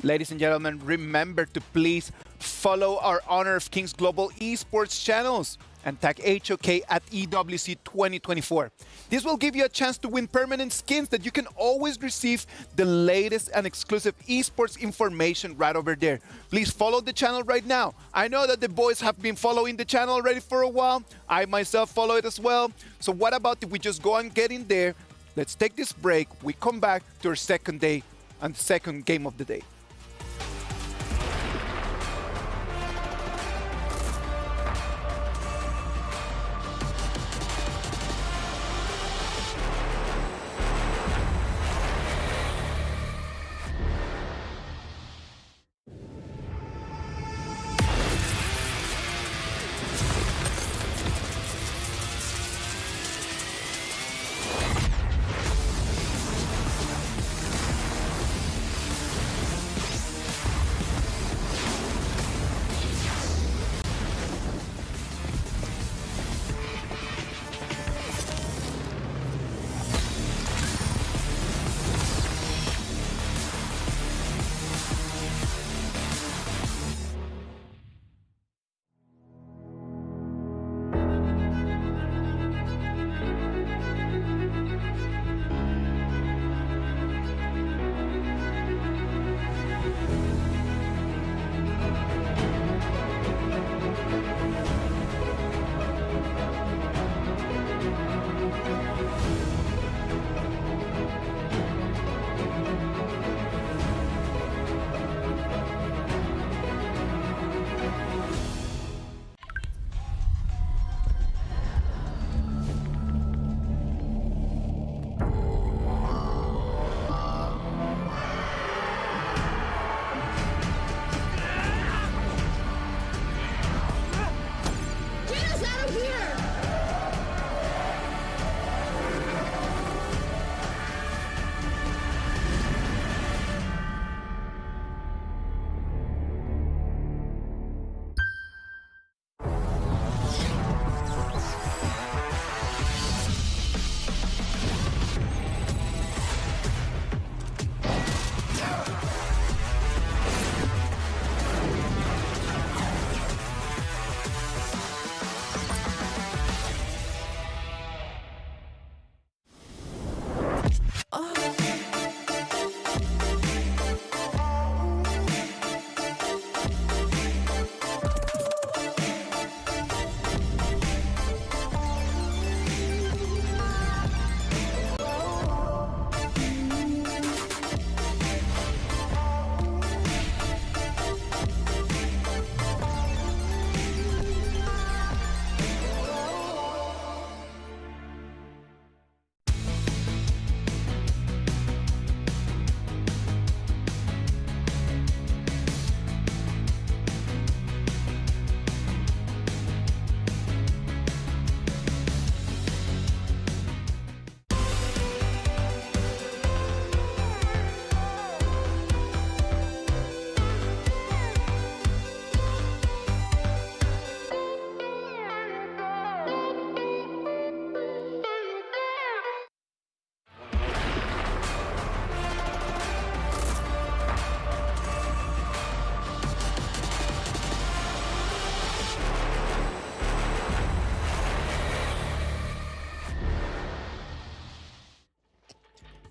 Ladies and gentlemen, remember to please follow our Honor of Kings Global Esports channels and tag HOK at EWC 2024. This will give you a chance to win permanent skins that you can always receive the latest and exclusive esports information right over there. Please follow the channel right now. I know that the boys have been following the channel already for a while. I myself follow it as well. So what about if we just go and get in there? Let's take this break. We come back to our second day and second game of the day.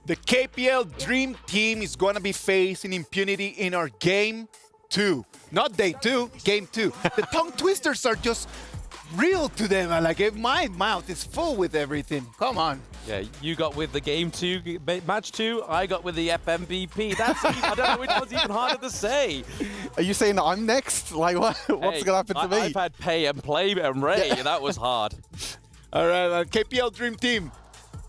The KPL Dream Team is going to be facing Impunity in our Game 2. Not Day 2, Game 2. The tongue twisters are just real to them. Like, my mouth is full with everything. Come on. Yeah, you got with the Game 2, Match 2. I got with the FMVP. That's I don't know which one's even harder to say. Are you saying that I'm next? Like, what's going to happen to me? I've had Pay and Play and Ray. That was hard. All right, KPL Dream Team.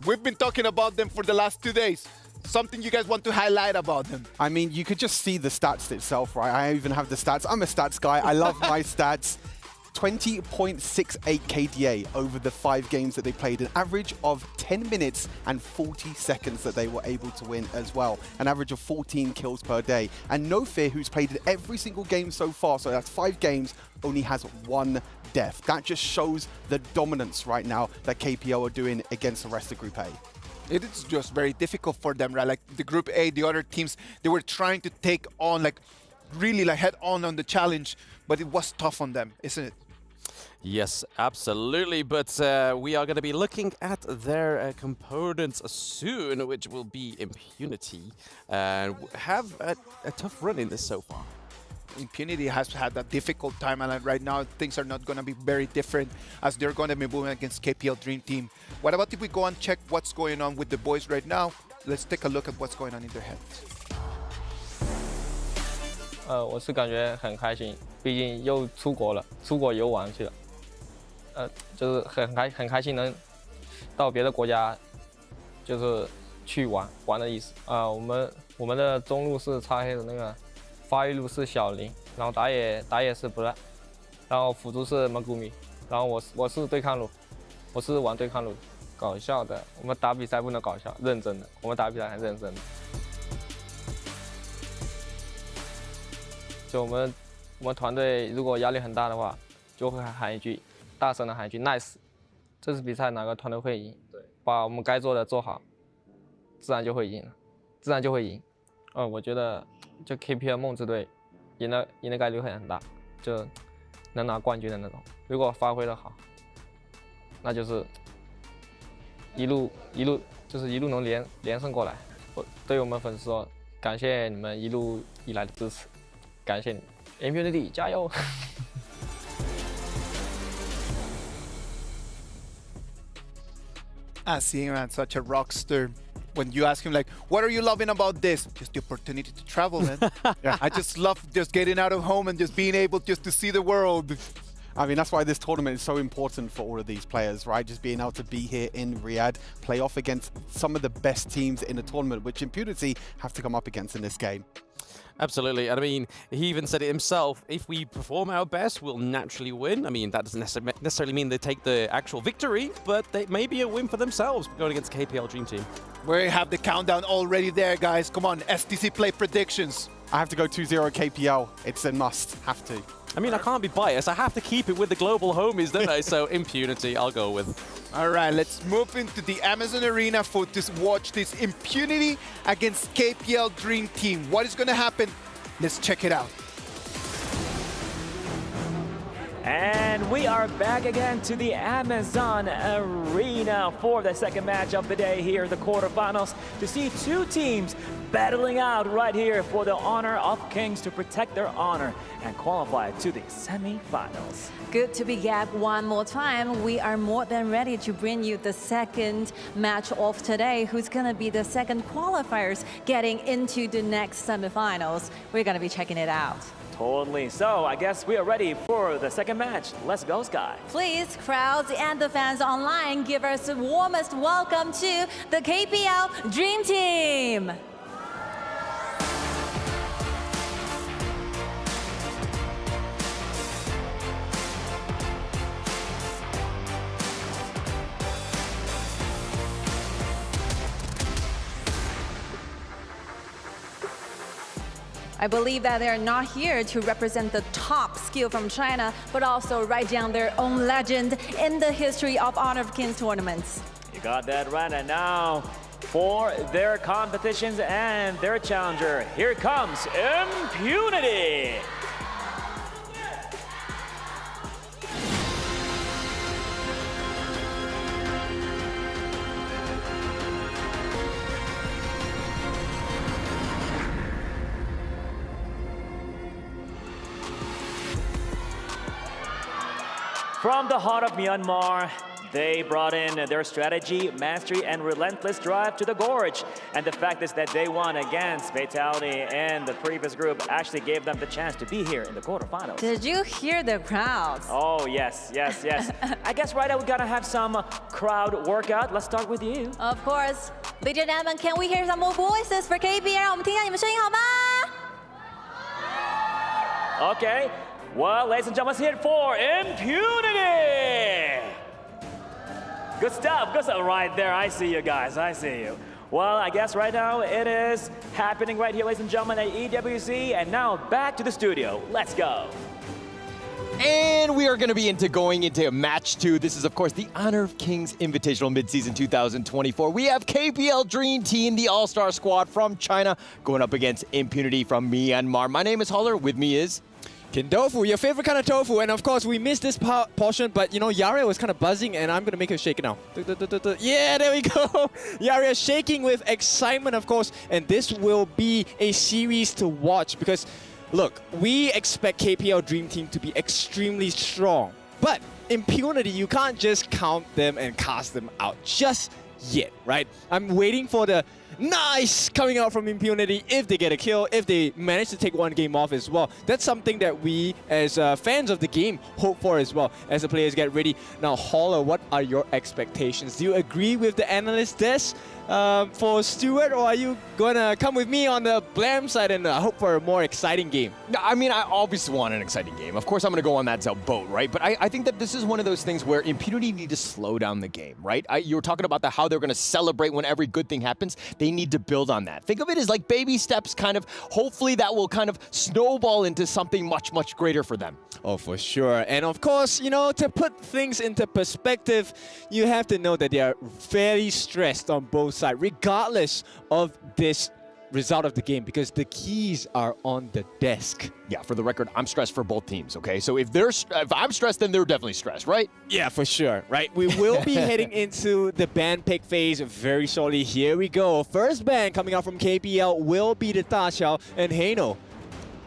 We've been talking about them for the last 2 days. Something you guys want to highlight about them? I mean, you could just see the stats itself, right? I even have the stats. I'm a stats guy. I love my stats. 20.68 KDA over the 5 games that they played, an average of 10 minutes and 40 seconds that they were able to win as well, an average of 14 kills per day. And No Fear, who's played in every single game so far, so that's 5 games, only has 1 death. That just shows the dominance right now that KPL are doing against the rest of Group A. It is just very difficult for them, right? Like the Group A, the other teams, they were trying to take on, like, really like head on the challenge, but it was tough on them, isn't it? Yes, absolutely. But we are going to be looking at their components soon, which will be Impunity, and have a tough run in this so far. Impunity has had a difficult time, and right now things are not going to be very different as they're going to be moving against KPL Dream Team. What about if we go and check what's going on with the boys right now? Let's take a look at what's going on in their heads. 我是感觉很开心，毕竟又出国了，出国游玩去了。就是很开心能到别的国家，就是去玩的意思。我们的中路是擦黑的那个，发育路是小林，然后打野是不赖，然后辅助是蒙古米，然后我是对抗路，我是玩对抗路，搞笑的。我们打比赛不能搞笑，认真的。我们打比赛很认真的。就我们团队如果压力很大的话，就会喊一句。 大声的喊一句 "nice"， 这次比赛哪个团队会赢？对，把我们该做的做好，自然就会赢了，自然就会赢。我觉得就 KPL 梦之队赢的概率会很大，就能拿冠军的那种。如果发挥的好，那就是一路能连胜过来。对我们粉丝说，感谢你们一路以来的支持，感谢你 ，Impunity 加油！ I see him as such a rock star. When you ask him, like, what are you loving about this? Just the opportunity to travel, man. Yeah, I just love just getting out of home and just being able just to see the world. I mean, that's why this tournament is so important for all of these players, right? Just being able to be here in Riyadh, play off against some of the best teams in the tournament, which Impunity have to come up against in this game. Absolutely. And I mean, he even said it himself, if we perform our best, we'll naturally win. I mean, that doesn't necessarily mean they take the actual victory, but they may be a win for themselves going against KPL Dream Team. We have the countdown already there, guys. Come on, STC play predictions. I have to go 2-0 KPL. It's a must. Have to. I mean, I can't be biased. I have to keep it with the global homies, don't I? So Impunity, I'll go with. All right, let's move into the Amazon Arena for to watch this Impunity against KPL Dream Team. What is going to happen? Let's check it out. And we are back again to the Amazon Arena for the second match of the day here, the quarterfinals, to see 2 teams battling out right here for the honor of Kings to protect their honor and qualify to the semifinals. Good to be back one more time. We are more than ready to bring you the second match of today. Who's going to be the second qualifiers getting into the next semifinals? We're going to be checking it out. Totally. So I guess we are ready for the second match. Let's go, Sky. Please, crowds and the fans online, give us the warmest welcome to the KPL Dream Team. I believe that they're not here to represent the top skill from China, but also write down their own legend in the history of Honor of Kings tournaments. You got that right. And now for their competitions and their challenger, here comes Impunity. From the heart of Myanmar, they brought in their strategy, mastery, and relentless drive to the gorge. And the fact is that they won against Fatality, and the previous group actually gave them the chance to be here in the quarterfinals. Did you hear the crowds? Oh, yes, yes, yes. I guess right now we gotta have some crowd workout. Let's start with you. Of course. Ladies and gentlemen, can we hear some more voices for KPL? 我们听一下你们声音好吗？ Okay. Well, ladies and gentlemen, let's hit for Impunity. Good stuff, right there. I see you guys, I see you. Well, I guess right now it is happening right here, ladies and gentlemen, at EWC. And now back to the studio. Let's go. And we are going to be going into match 2. This is, of course, the Honor of Kings Invitational Midseason 2024. We have KPL Dream Team, the all-star squad from China, going up against Impunity from Myanmar. My name is Holler. With me is Kin Tofu, your favorite kind of tofu. And of course, we missed this portion, but you know, Yaria was kind of buzzing, and I'm going to make her shake it now. Yeah, there we go. Yaria shaking with excitement, of course. And this will be a series to watch because, look, we expect KPL Dream Team to be extremely strong. But Impunity, you can't just count them and cast them out just yet, right? I'm waiting for the nice coming out from Impunity if they get a kill, if they manage to take one game off as well. That's something that we as fans of the game hope for as well as the players get ready. Now, Holler, what are your expectations? Do you agree with the analyst desk for Stuart, or are you going to come with me on the Blam side and hope for a more exciting game? No, I mean, I obviously want an exciting game. Of course, I'm going to go on that boat, right? But I think that this is one of those things where Impunity need to slow down the game, right? You were talking about how they're going to celebrate when every good thing happens. They need to build on that. Think of it as like baby steps, kind of. Hopefully, that will kind of snowball into something much, much greater for them. Oh, for sure. And of course, you know, to put things into perspective, you have to know that they are very stressed on both sides, regardless of this result of the game, because the keys are on the desk. Yeah, for the record, I'm stressed for both teams, okay? So if I'm stressed, then they're definitely stressed, right? Yeah, for sure, right? We will be heading into the ban pick phase very shortly. Here we go. First ban coming out from KPL will be the Da Xiao and Heino.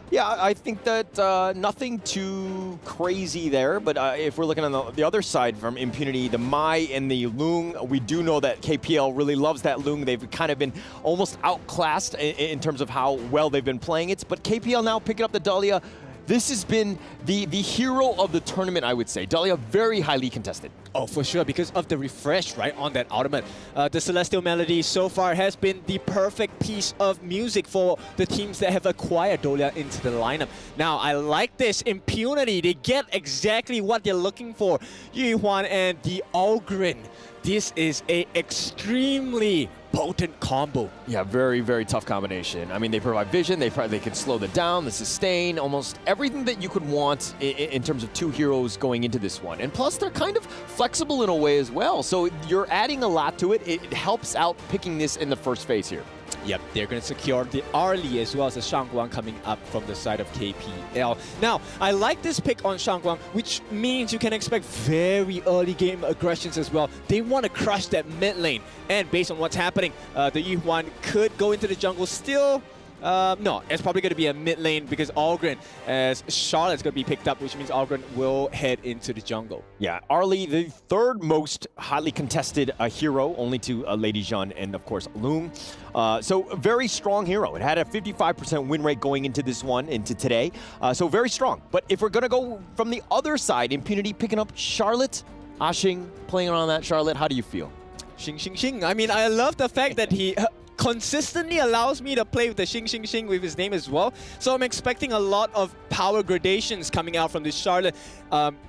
Yeah, I think that nothing too crazy there, but if we're looking on the other side from Impunity, the Mai and the Lung, we do know that KPL really loves that Lung. They've kind of been almost outclassed in terms of how well they've been playing it, but KPL now picking up the Dahlia. This has been the hero of the tournament, I would say. Dahlia, very highly contested. Oh, for sure, because of the refresh, right, on that ultimate. The Celestial Melody so far has been the perfect piece of music for the teams that have acquired Dahlia into the lineup. Now, I like this. Impunity, they get exactly what they're looking for. Yu Huan and the Algren. This is a extremely potent combo. Yeah, very, very tough combination. I mean, they provide vision, they can slow the down, the sustain, almost everything that you could want in terms of two heroes going into this one. And plus, they're kind of flexible in a way as well. So you're adding a lot to it. It helps out picking this in the first phase here. Yep, they're going to secure the Arlie as well as the Shangguang coming up from the side of KPL. Now, I like this pick on Shangguang, which means you can expect very early game aggressions as well. They want to crush that mid lane. And based on what's happening, the Yu Huan could go into the jungle still. No, it's probably going to be a mid lane because Algren, as Charlotte's going to be picked up, which means Algren will head into the jungle. Yeah, Arlie, the third most highly contested hero, only to Lady Jeanne and, of course, Loom. So, a very strong hero. It had a 55% win rate going into this one, into today. So, very strong. But if we're going to go from the other side, Impunity picking up Charlotte, Ashing playing on that Charlotte, how do you feel? Xing, xing, xing. I mean, I love the fact that he consistently allows me to play with the Xing Xing Xing with his name as well. So I'm expecting a lot of power gradations coming out from this Charlotte.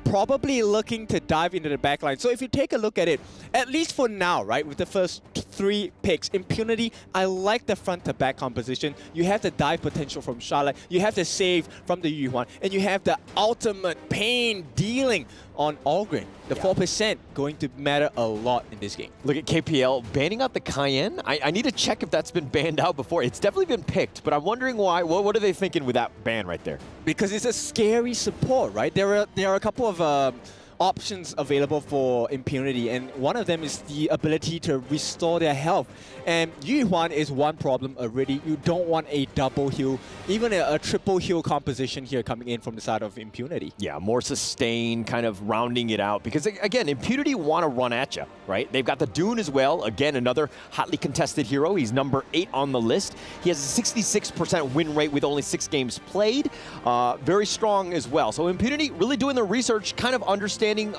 Probably looking to dive into the backline. So if you take a look at it, at least for now, right, with the first 3 picks, Impunity, I like the front to back composition. You have the dive potential from Charlotte. You have the save from the Yu Huan. And you have the ultimate pain dealing on Algren. The 4% going to matter a lot in this game. Look at KPL banning out the Cayenne. I need to check if that's been banned out before. It's definitely been picked, but I'm wondering why. What are they thinking with that ban right there? Because it's a scary support, right? There are a couple of options available for Impunity, and one of them is the ability to restore their health. And Yu Huan is one problem already. You don't want a double heal, even a triple heal composition here coming in from the side of Impunity. Yeah, more sustain, kind of rounding it out. Because again, Impunity want to run at you, right? They've got the Dune as well. Again, another hotly contested hero. He's number 8 on the list. He has a 66% win rate with only 6 games played. Very strong as well. So Impunity really doing their research, kind of understanding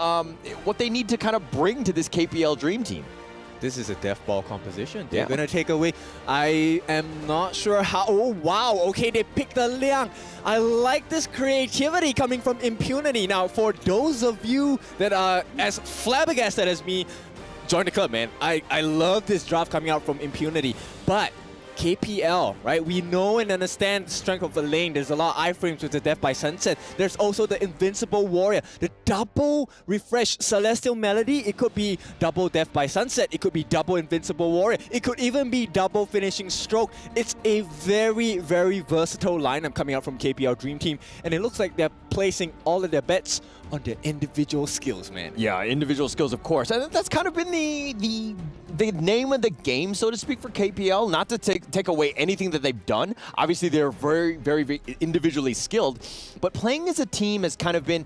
what they need to kind of bring to this KPL Dream Team. This is a death ball composition. They're going to take away. I am not sure how. Oh, wow. Okay, they picked the Liang. I like this creativity coming from Impunity. Now, for those of you that are as flabbergasted as me, join the club, man. I love this draft coming out from Impunity. But KPL, right? We know and understand the strength of the lane. There's a lot of iframes with the Death by Sunset. There's also the Invincible Warrior. The double refresh Celestial Melody. It could be double Death by Sunset. It could be double Invincible Warrior. It could even be double Finishing Stroke. It's a very, very versatile lineup coming out from KPL Dream Team. And it looks like they're placing all of their bets on their individual skills, man. Yeah, individual skills, of course. And that's kind of been the name of the game, so to speak, for KPL. Not to take away anything that they've done. Obviously, they're very, very, very individually skilled. But playing as a team has kind of been...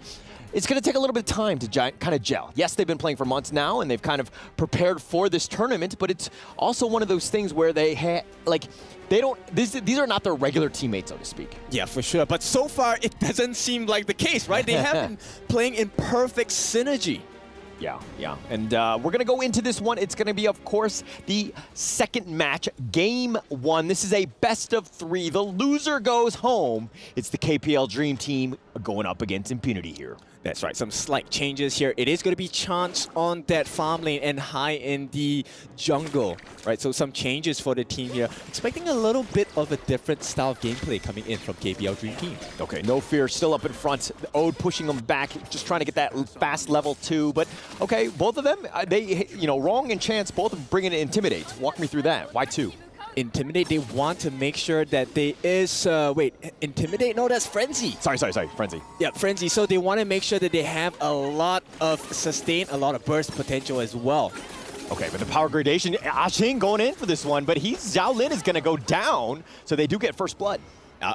It's going to take a little bit of time to kind of gel. Yes, they've been playing for months now, and they've kind of prepared for this tournament, but it's also one of those things where they these are not their regular teammates, so to speak. Yeah, for sure. But so far, it doesn't seem like the case, right? They have been playing in perfect synergy. Yeah, yeah. And we're going to go into this one. It's going to be, of course, the second match, Game 1. This is a best of 3. The loser goes home. It's the KPL Dream Team going up against Impunity here. That's right, some slight changes here. It is going to be Chance on that farm lane and High in the jungle, right? So some changes for the team here. Expecting a little bit of a different style of gameplay coming in from KPL Dream Team. Okay, No Fear still up in front. Ode pushing them back, just trying to get that fast level 2. But okay, both of them, Wrong and Chance both bringing in Intimidate. Walk me through that. Why 2? Intimidate, they want to make sure that they is... wait, Intimidate? No, that's Frenzy. Sorry, Frenzy. Yeah, Frenzy. So they want to make sure that they have a lot of sustain, a lot of burst potential as well. Okay, but the power gradation, Ashing going in for this one, but Zhao Lin is going to go down, so they do get first blood.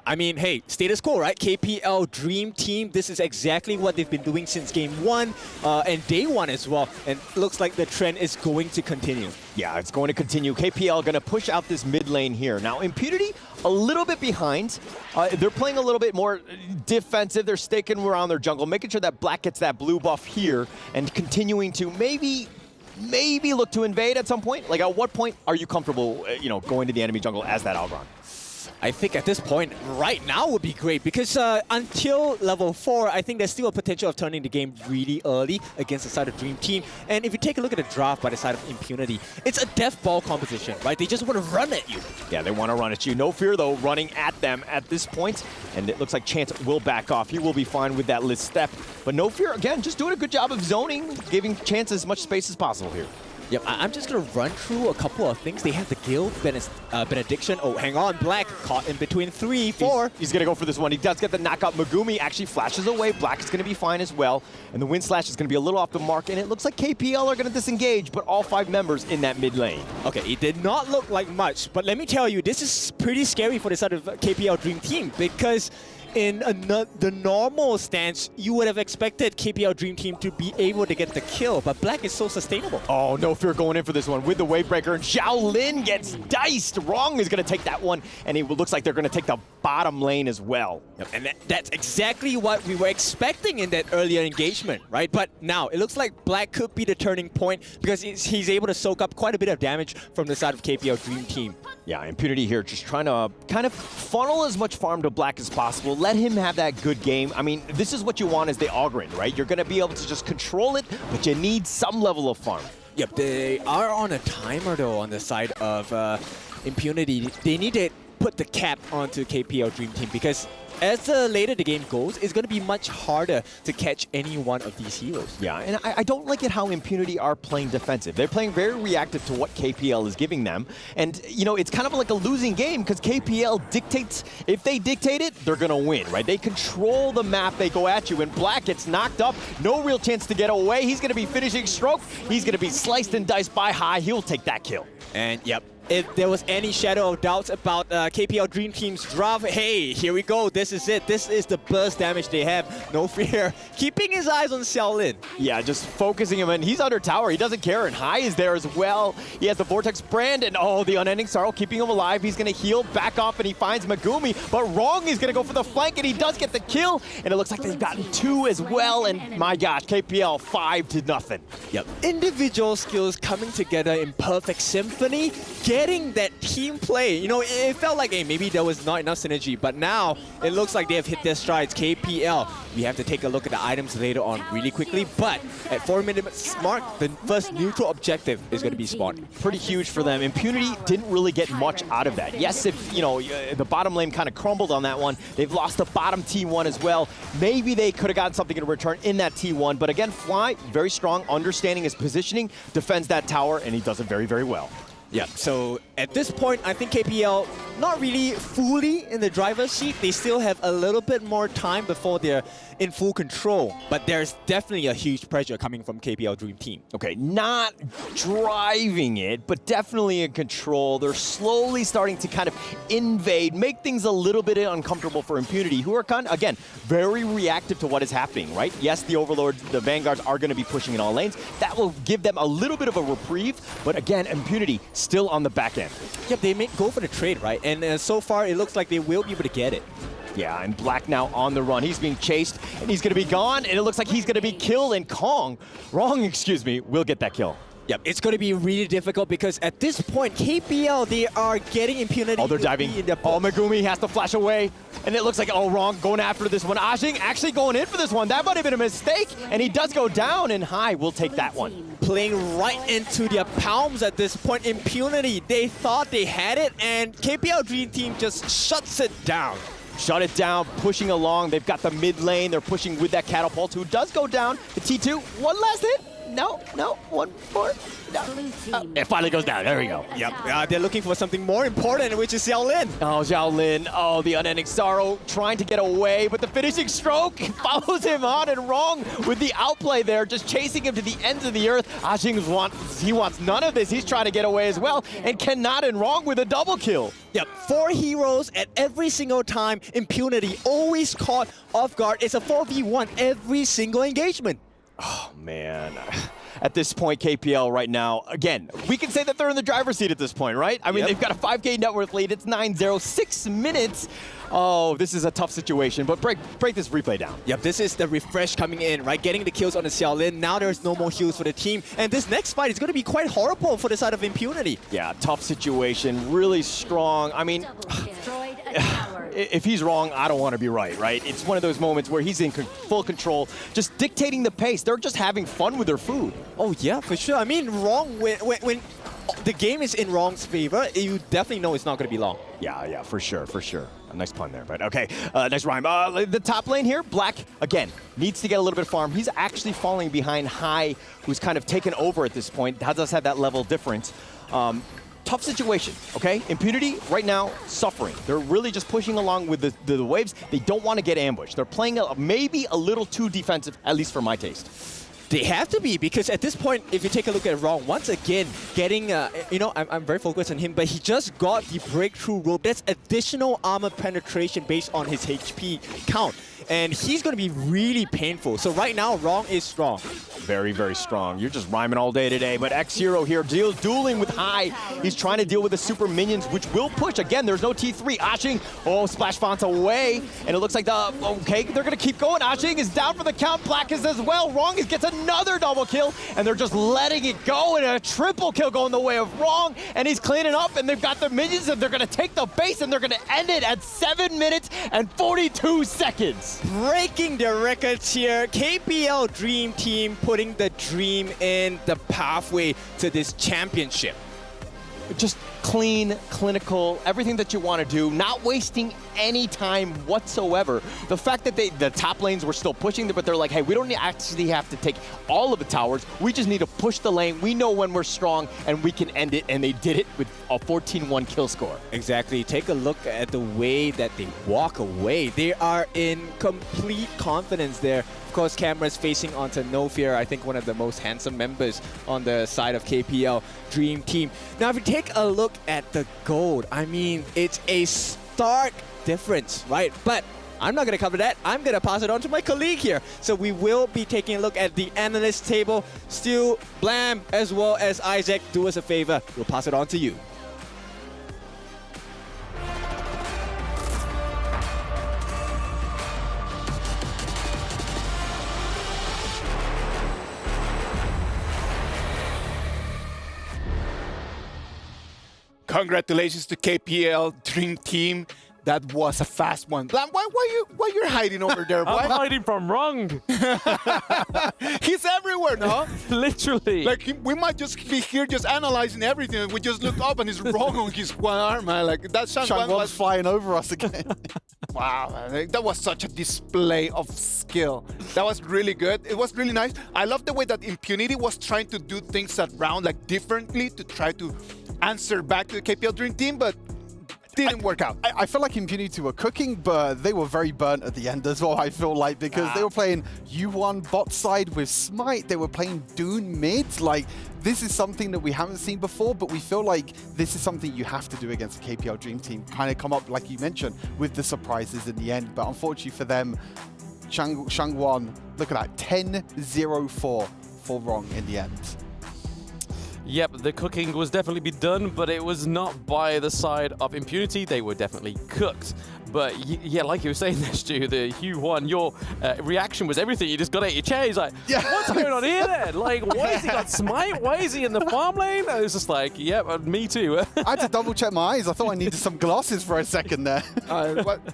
I mean, hey, status quo, right? KPL Dream Team, this is exactly what they've been doing since Game 1 and Day 1 as well. And looks like the trend is going to continue. Yeah, it's going to continue. KPL going to push out this mid lane here. Now, Impunity, a little bit behind. They're playing a little bit more defensive. They're staking around their jungle, making sure that Black gets that blue buff here and continuing to maybe look to invade at some point. Like, at what point are you comfortable, going to the enemy jungle as that Algron? I think at this point, right now would be great because until level 4, I think there's still a potential of turning the game really early against the side of Dream Team. And if you take a look at the draft by the side of Impunity, it's a death ball composition, right? They just want to run at you. Yeah, they want to run at you. No Fear, though, running at them at this point. And it looks like Chance will back off. He will be fine with that list step. But No Fear, again, just doing a good job of zoning, giving Chance as much space as possible here. Yep, I'm just going to run through a couple of things. They have the Guild, Benediction. Oh, hang on, Black caught in between 3, 4. He's going to go for this one. He does get the knockout. Megumi actually flashes away. Black is going to be fine as well. And the Wind Slash is going to be a little off the mark. And it looks like KPL are going to disengage, but all 5 members in that mid lane. Okay, it did not look like much. But let me tell you, this is pretty scary for the side of KPL Dream Team because in the normal stance, you would have expected KPL Dream Team to be able to get the kill, but Black is so sustainable. Oh, No Fear going in for this one with the Wavebreaker, and Zhao Lin gets diced. Wrong is going to take that one, and it looks like they're going to take the bottom lane as well. Yep. And that's exactly what we were expecting in that earlier engagement, right? But now, it looks like Black could be the turning point because he's able to soak up quite a bit of damage from the side of KPL Dream Team. Yeah, Impunity here just trying to kind of funnel as much farm to Black as possible. Let him have that good game. I mean, this is what you want as the Ogryn, right? You're going to be able to just control it, but you need some level of farm. Yep, they are on a timer, though, on the side of Impunity. They need it put the cap onto KPL Dream Team because as the later the game goes, it's going to be much harder to catch any one of these heroes. Yeah, and I don't like it how Impunity are playing defensive. They're playing very reactive to what KPL is giving them. And, you know, it's kind of like a losing game because KPL dictates, if they dictate it, they're going to win, right? They control the map, they go at you, and Black gets knocked up, no real chance to get away. He's going to be finishing stroke. He's going to be sliced and diced by High. He'll take that kill. And, yep. If there was any shadow of doubts about KPL Dream Team's draft, hey, here we go. This is it. This is the burst damage they have. No fear. Keeping his eyes on Xiaolin. Yeah, just focusing him in. He's under tower. He doesn't care. And High is there as well. He has the Vortex brand. And oh, the Unending Sorrow keeping him alive. He's going to heal back off and he finds Megumi. But Wrong is going to go for the flank and he does get the kill. And it looks like they've gotten 2 as well. And my gosh, KPL 5-0. Yep. Individual skills coming together in perfect symphony. Getting that team play, you know, it felt like, hey, maybe there was not enough synergy, but now it looks like they have hit their strides. KPL, we have to take a look at the items later on really quickly, but at 4 minutes mark, the first neutral objective is going to be spawned. Pretty huge for them. Impunity didn't really get much out of that. Yes, if, you know, the bottom lane kind of crumbled on that one, they've lost the bottom T1 as well. Maybe they could have gotten something in return in that T1, but again, Fly, very strong, understanding his positioning, defends that tower, and he does it very, very well. Yeah, so at this point, I think KPL not really fully in the driver's seat. They still have a little bit more time before they're in full control. But there's definitely a huge pressure coming from KPL Dream Team. Okay, not driving it, but definitely in control. They're slowly starting to kind of invade, make things a little bit uncomfortable for Impunity, who are kind of, again, very reactive to what is happening, right? Yes, the Overlords, the Vanguards are going to be pushing in all lanes. That will give them a little bit of a reprieve, but again, Impunity still on the back end. Yep, they may go for the trade, right? And so far, it looks like they will be able to get it. Yeah, and Black now on the run. He's being chased, and he's going to be gone, and it looks like he's going to be killed, and Wrong, excuse me, will get that kill. Yep, it's going to be really difficult because at this point, KPL, they are getting Impunity. Oh, they're diving. Oh, Megumi has to flash away. And it looks like, oh, Wrong going after this one. Ajing actually going in for this one. That might have been a mistake. And he does go down, and High will take that one. Playing right into their palms at this point. Impunity, they thought they had it, and KPL Dream Team just shuts it down. Shut it down, pushing along. They've got the mid lane. They're pushing with that Catapult, who does go down. The T2, one last hit. No, one more. No. It finally goes down. There we go. Yep. They're looking for something more important, which is Xiaolin. Oh, Xiaolin. Oh, the Unending Sorrow trying to get away, but the finishing stroke follows him on, and Wrong with the outplay there, just chasing him to the ends of the earth. Ajing wants none of this. He's trying to get away as well, and cannot, and Wrong with a double kill. Yep, 4 heroes at every single time. Impunity always caught off guard. It's a 4v1 every single engagement. Oh, man. At this point, KPL right now, again, we can say that they're in the driver's seat at this point, right? I mean, they've got a 5K net worth lead. It's 9-0, 6 minutes. Oh, this is a tough situation, but break this replay down. Yep, this is the refresh coming in, right? Getting the kills on the Xiaolin. Now there's no more heals for the team. And this next fight is going to be quite horrible for the side of Impunity. Yeah, tough situation, really strong. I mean, if he's wrong, I don't want to be right? It's one of those moments where he's in full control, just dictating the pace. They're just having fun with their food. Oh, yeah, for sure. I mean, Wrong, when the game is in Wrong's favor, you definitely know it's not going to be long. Yeah, for sure. A nice pun there, but okay. Nice rhyme. The top lane here, Black, again, needs to get a little bit of farm. He's actually falling behind High, who's kind of taken over at this point. Does have that level difference. Tough situation, okay? Impunity, right now, suffering. They're really just pushing along with the waves. They don't want to get ambushed. They're playing maybe a little too defensive, at least for my taste. They have to be, because at this point, if you take a look at Wrong, once again, getting, you know, I'm very focused on him, but he just got the breakthrough rope. That's additional armor penetration based on his HP count. And he's going to be really painful. So right now, Wrong is strong. Very, very strong. You're just rhyming all day today. But X-Hero here dueling with High. He's trying to deal with the super minions, which will push. Again, there's no T3. Ajing, oh, Splash Fonts away. And it looks like okay, they're going to keep going. Ajing is down for the count. Black is as well. Wrong gets another double kill. And they're just letting it go. And a triple kill going the way of Wrong. And he's cleaning up. And they've got the minions. And they're going to take the base. And they're going to end it at 7 minutes and 42 seconds. Breaking the records here. KPL Dream Team putting the dream in the pathway to this championship. Just clean, clinical, everything that you want to do, not wasting any time whatsoever. The fact that the top lanes were still pushing, but they're like, hey, we don't actually have to take all of the towers. We just need to push the lane. We know when we're strong, and we can end it, and they did it with a 14-1 kill score. Exactly. Take a look at the way that they walk away. They are in complete confidence there. Of course, cameras facing onto No Fear, I think one of the most handsome members on the side of KPL Dream Team. Now, if you take a look at the gold, I mean, it's a stark difference, right? But I'm not going to cover that. I'm going to pass it on to my colleague here. So we will be taking a look at the analyst table. Stu, Blam, as well as Isaac, do us a favor. We'll pass it on to you. Congratulations to KPL Dream Team. That was a fast one. Blam, why you're hiding over there? Boy? I'm hiding from Rung. He's everywhere, no? Literally. Like, we might just be here just analyzing everything, and we just look up and he's wrong on his one arm, man. Like, that Shangguan was flying over us again. Wow, man. That was such a display of skill. That was really good. It was really nice. I love the way that Impunity was trying to do things around, like, differently to try to answer back to the KPL Dream Team, but didn't work out. I feel like Impunity were cooking, but they were very burnt at the end as well, I feel like, because they were playing U1 bot side with Smite. They were playing Dune mid. Like, this is something that we haven't seen before, but we feel like this is something you have to do against the KPL Dream Team. Kind of come up, like you mentioned, with the surprises in the end. But unfortunately for them, Shangguan, look at that, 10-0-4 for Rong in the end. Yep, the cooking was definitely be done, but it was not by the side of Impunity. They were definitely cooked. But yeah, like you were saying there, Stu, the Hugh-1, your reaction was everything. You just got out of your chair. He's like, what's going on here then? Like, why has he got Smite? Why is he in the farm lane? I was just like, yep, me too. I had to double check my eyes. I thought I needed some glasses for a second there.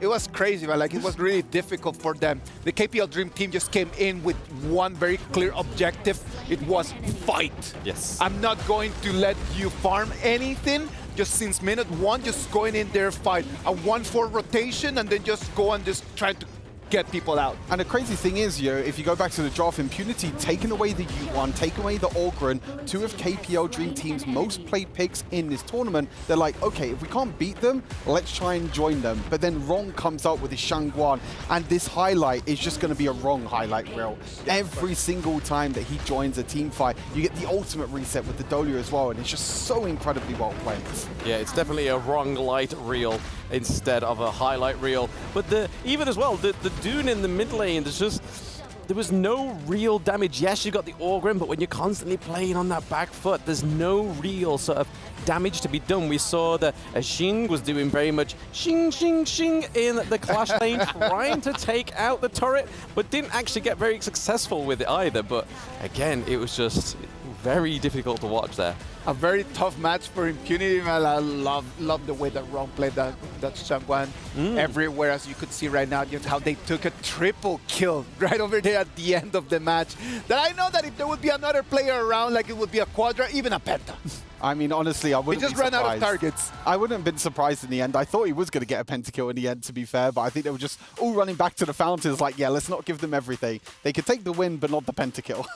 It was crazy, man. Like, it was really difficult for them. The KPL Dream Team just came in with one very clear objective. It was fight. Yes. I'm not going to let you farm anything. Just since minute one, just going in there, fight a 1-4 rotation, and then just go and just try to get people out. And the crazy thing is, if you go back to the draft, Impunity, taking away the U1, taking away the Orgren, two of KPL Dream Team's most played picks in this tournament, they're like, okay, if we can't beat them, let's try and join them. But then Rong comes out with his Shangguan, and this highlight is just going to be a Rong highlight reel. Every single time that he joins a team fight, you get the ultimate reset with the Dolia as well, and it's just so incredibly well played. Yeah, it's definitely a Rong light reel instead of a highlight reel. But even as well, the Dune in the mid lane, there was no real damage. Yes, you got the Orgrim, but when you're constantly playing on that back foot, there's no real sort of damage to be done. We saw that Xing was doing very much Xing, Xing, Xing in the Clash lane, trying to take out the turret, but didn't actually get very successful with it either. But again, it was just very difficult to watch there. A very tough match for Impunity, man. I love the way that Rong played that Shangguan everywhere, as you could see right now, just how they took a triple kill right over there at the end of the match. That I know that if there would be another player around, like it would be a Quadra, even a Penta. I mean, honestly, I wouldn't be surprised. He just ran out of targets. I wouldn't have been surprised in the end. I thought he was going to get a pentakill in the end, to be fair, but I think they were just all running back to the fountains like, yeah, let's not give them everything. They could take the win, but not the pentakill.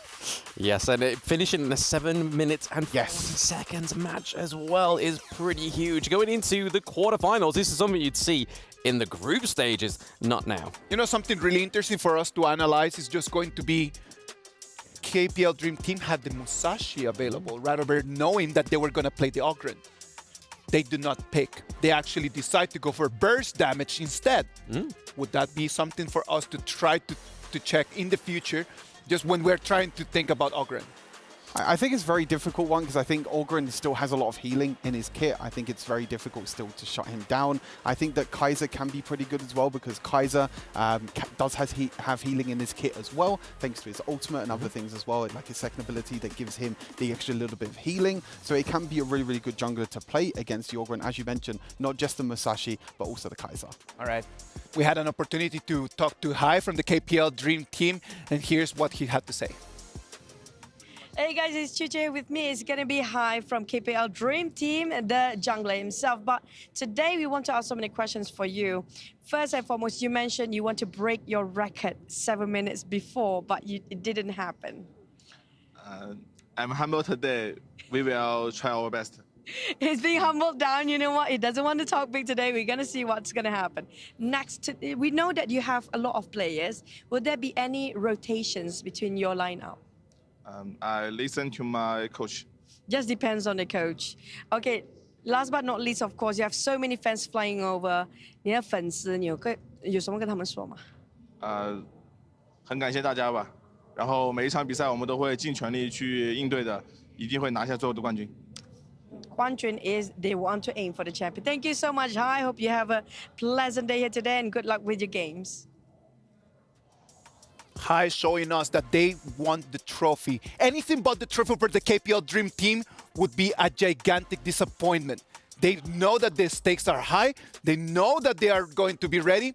Yes, and finishing in a 7 minutes and 40 seconds match as well is pretty huge. Going into the quarterfinals, this is something you'd see in the group stages, not now. You know, something really interesting for us to analyze is just going to be KPL Dream Team had the Musashi available, right over knowing that they were going to play the Ogren. They do not pick. They actually decide to go for burst damage instead. Would that be something for us to try to check in the future, just when we're trying to think about Ogren? I think it's a very difficult one because I think Ogren still has a lot of healing in his kit. I think it's very difficult still to shut him down. I think that Kaiser can be pretty good as well because Kaiser does have healing in his kit as well, thanks to his ultimate and other things as well, like his second ability that gives him the extra little bit of healing. So it can be a really, really good jungler to play against the Ogren, as you mentioned, not just the Musashi, but also the Kaiser. All right. We had an opportunity to talk to Hai from the KPL Dream Team, and here's what he had to say. Hey guys, it's Chuche with me. It's gonna be Hai from KPL Dream Team, the jungler himself. But today we want to ask so many questions for you. First and foremost, you mentioned you want to break your record 7 minutes before, but it didn't happen. I'm humble today. We will try our best. He's being humbled down. You know what? He doesn't want to talk big today. We're going to see what's going to happen. Next, we know that you have a lot of players. Will there be any rotations between your lineup? I listen to my coach. Just depends on the coach. Okay, last but not least, of course, you have so many fans flying over. 你的粉丝，你有什么跟他们说吗？很感谢大家吧。然后每一场比赛我们都会尽全力去应对的，一定会拿下最后的冠军。Quantrian is they want to aim for the champion. Thank you so much. I hope you have a pleasant day here today and good luck with your games. Hai showing us that they want the trophy. Anything but the trophy for the KPL Dream Team would be a gigantic disappointment. They know that the stakes are high. They know that they are going to be ready.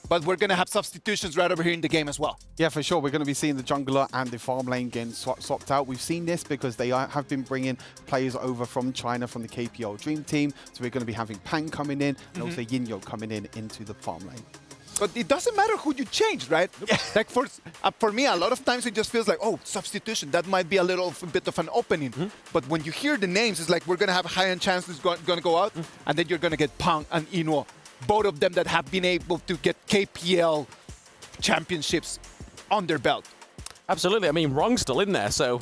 But we're going to have substitutions right over here in the game as well. Yeah, for sure. We're going to be seeing the jungler and the farm lane getting swapped out. We've seen this because they have been bringing players over from China, from the KPL Dream Team. So we're going to be having Pang coming in and also Yinyo coming in into the farm lane. But it doesn't matter who you change, right? Like for me, a lot of times it just feels like, oh, substitution. That might be a little bit of an opening. But when you hear the names, it's like we're going to have high-end chances going to go out. And then you're going to get Pang and Ino. Both of them that have been able to get KPL championships on their belt. Absolutely. I mean, Wrong's still in there, so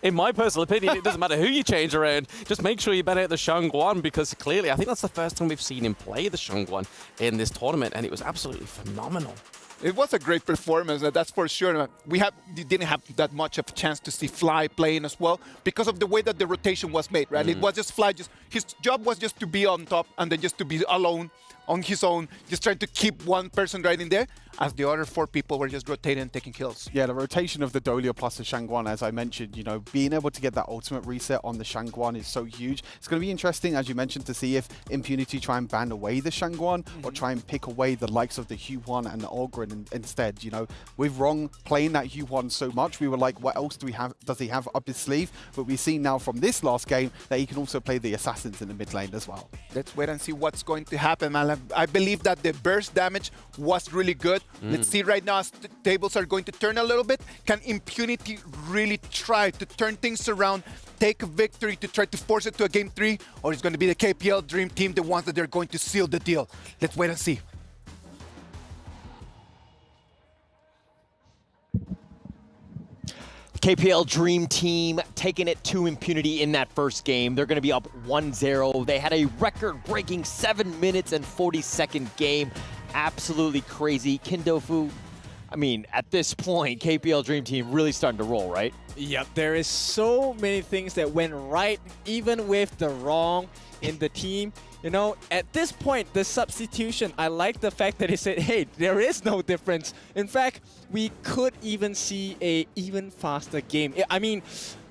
in my personal opinion, it doesn't matter who you change around. Just make sure you bet out the Shangguan, because clearly I think that's the first time we've seen him play the Shangguan in this tournament, and it was absolutely phenomenal. It was a great performance, that's for sure. We didn't have that much of a chance to see Fly playing as well because of the way that the rotation was made, right? It was just Fly, his job was just to be on top and then just to be alone on his own, just trying to keep one person right in there, as the other 4 people were just rotating and taking kills. Yeah, the rotation of the Dolia plus the Shangguan, as I mentioned, you know, being able to get that ultimate reset on the Shangguan is so huge. It's going to be interesting, as you mentioned, to see if Impunity try and ban away the Shangguan or try and pick away the likes of the Huan and the Ogren instead. You know, with Wrong playing that Huan so much, we were like, what else does he have up his sleeve? But we've seen now from this last game that he can also play the Assassins in the mid lane as well. Let's wait and see what's going to happen, man. I believe that the burst damage was really good. Let's see right now as the tables are going to turn a little bit. Can Impunity really try to turn things around, take a victory to try to force it to a game 3? Or is it going to be the KPL Dream Team, the ones that they're going to seal the deal? Let's wait and see. KPL Dream Team taking it to Impunity in that first game. They're going to be up 1-0. They had a record-breaking 7 minutes and 40-second game. Absolutely crazy. Kindofu, I mean, at this point, KPL Dream Team really starting to roll, right? Yep, there is so many things that went right, even with the wrong in the team. You know, at this point, the substitution, I like the fact that he said, hey, there is no difference. In fact, we could even see a even faster game. I mean,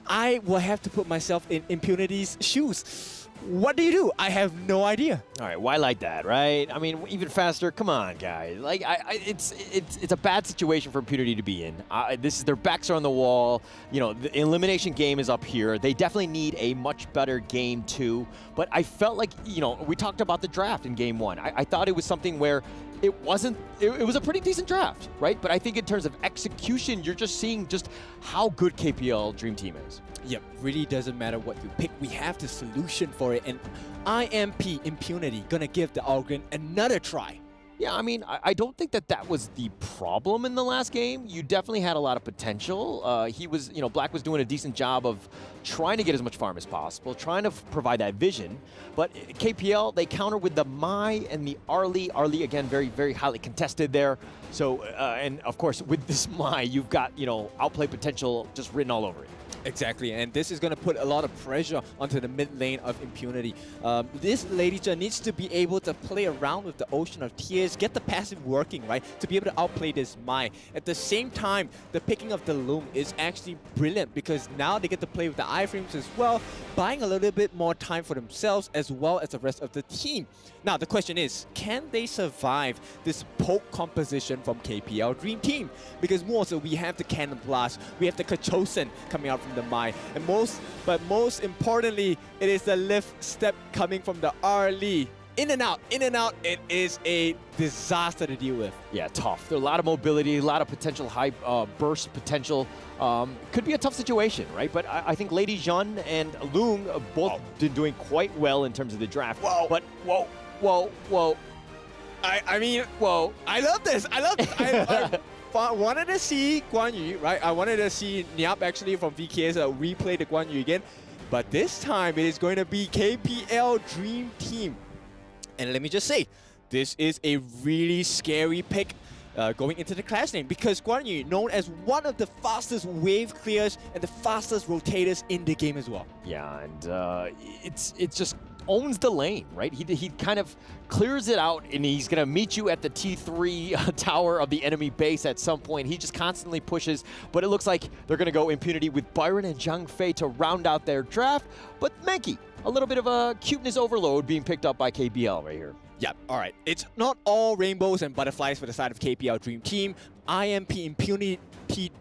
I will have to put myself in Impunity's shoes. What do you do? I have no idea. All right, why like that, right? I mean, even faster. Come on, guys. Like, it's a bad situation for Impunity to be in. This is their backs are on the wall. You know, the elimination game is up here. They definitely need a much better game 2. But I felt like, you know, we talked about the draft in game 1. I thought it was something where it wasn't. It was a pretty decent draft, right? But I think in terms of execution, you're just seeing just how good KPL Dream Team is. Yep, really doesn't matter what you pick. We have the solution for it, and IMP Impunity gonna give the Ogren another try. Yeah, I mean, I don't think that was the problem in the last game. You definitely had a lot of potential. He was, you know, Black was doing a decent job of trying to get as much farm as possible, trying to provide that vision. But KPL, they counter with the Mai and the Arlie. Arlie, again, very, very highly contested there. So, and of course, with this Mai, you've got, you know, outplay potential just written all over it. Exactly, and this is going to put a lot of pressure onto the mid lane of Impunity. This Lady Jen needs to be able to play around with the ocean of tears, get the passive working, right, to be able to outplay this Mai. At the same time, the picking of the Loom is actually brilliant because now they get to play with the iframes as well, buying a little bit more time for themselves as well as the rest of the team. Now, the question is, can they survive this poke composition from KPL Dream Team? Because more so, we have the Cannon Blast, we have the Kachosen coming out from the Mai, and most importantly, it is the lift step coming from the R-Lee. In and out, it is a disaster to deal with. Yeah, tough. There's a lot of mobility, a lot of potential high burst potential. Could be a tough situation, right? But I think Lady Jean and Loong both been doing quite well in terms of the draft. Whoa. But whoa. I mean, whoa. I love this. I wanted to see Guan Yu, right? I wanted to see Niap actually from VKS replay the Guan Yu again. But this time, it is going to be KPL Dream Team. And let me just say, this is a really scary pick going into the clash lane because Guan Yu, known as one of the fastest wave clears and the fastest rotators in the game as well. Yeah, and it just owns the lane, right? He kind of clears it out, and he's going to meet you at the T3 tower of the enemy base at some point. He just constantly pushes, but it looks like they're going to go Impunity with Byron and Zhang Fei to round out their draft. But Menki, a little bit of a cuteness overload being picked up by KPL right here. Yeah, all right. It's not all rainbows and butterflies for the side of KPL Dream Team. IMP Impunity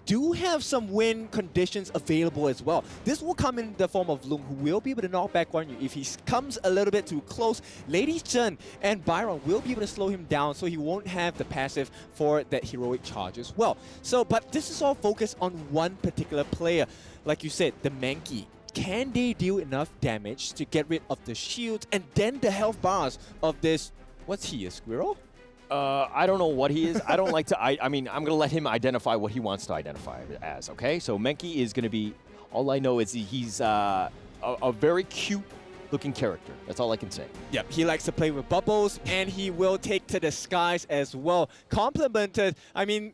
do have some win conditions available as well. This will come in the form of Loom, who will be able to knock back Guan Yu. If he comes a little bit too close, Lady Chen and Byron will be able to slow him down so he won't have the passive for that heroic charge as well. So, but this is all focused on one particular player. Like you said, the Menki. Can they deal enough damage to get rid of the shields and then the health bars of this, what's he, a squirrel? I don't know what he is. I don't like to, I mean, I'm going to let him identify what he wants to identify as, okay? So Menki is going to be, all I know is he's a very cute looking character. That's all I can say. Yep, he likes to play with bubbles and he will take to the skies as well. Complemented, I mean,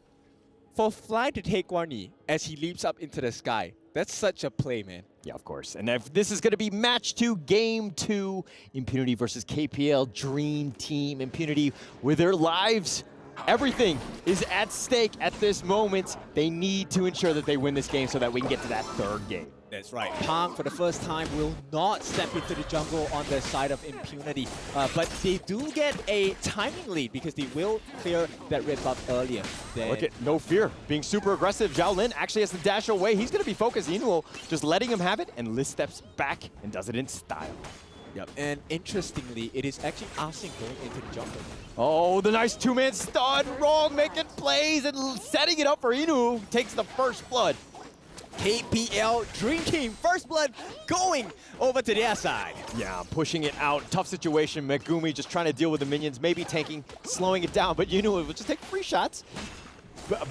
for Fly to take Guan Yu as he leaps up into the sky, that's such a play, man. Yeah, of course. And if this is going to be match 2, game 2, Impunity versus KPL Dream Team. Impunity with their lives. Everything is at stake at this moment. They need to ensure that they win this game so that we can get to that third game. That's right. Pang, for the first time, will not step into the jungle on the side of Impunity. But they do get a timing lead because they will clear that red buff earlier. Look at No Fear being super aggressive. Zhao Lin actually has to dash away. He's going to be focused. Inuo just letting him have it, and Liz steps back and does it in style. Yep, and interestingly, it is actually Asing going into the jungle. Oh, the nice two-man stun. Wrong making plays and setting it up for Inu, who takes the first blood. KPL Dream Team, first blood going over to their side. Yeah, pushing it out. Tough situation. Megumi just trying to deal with the minions, maybe tanking, slowing it down, but Inu will just take 3 shots.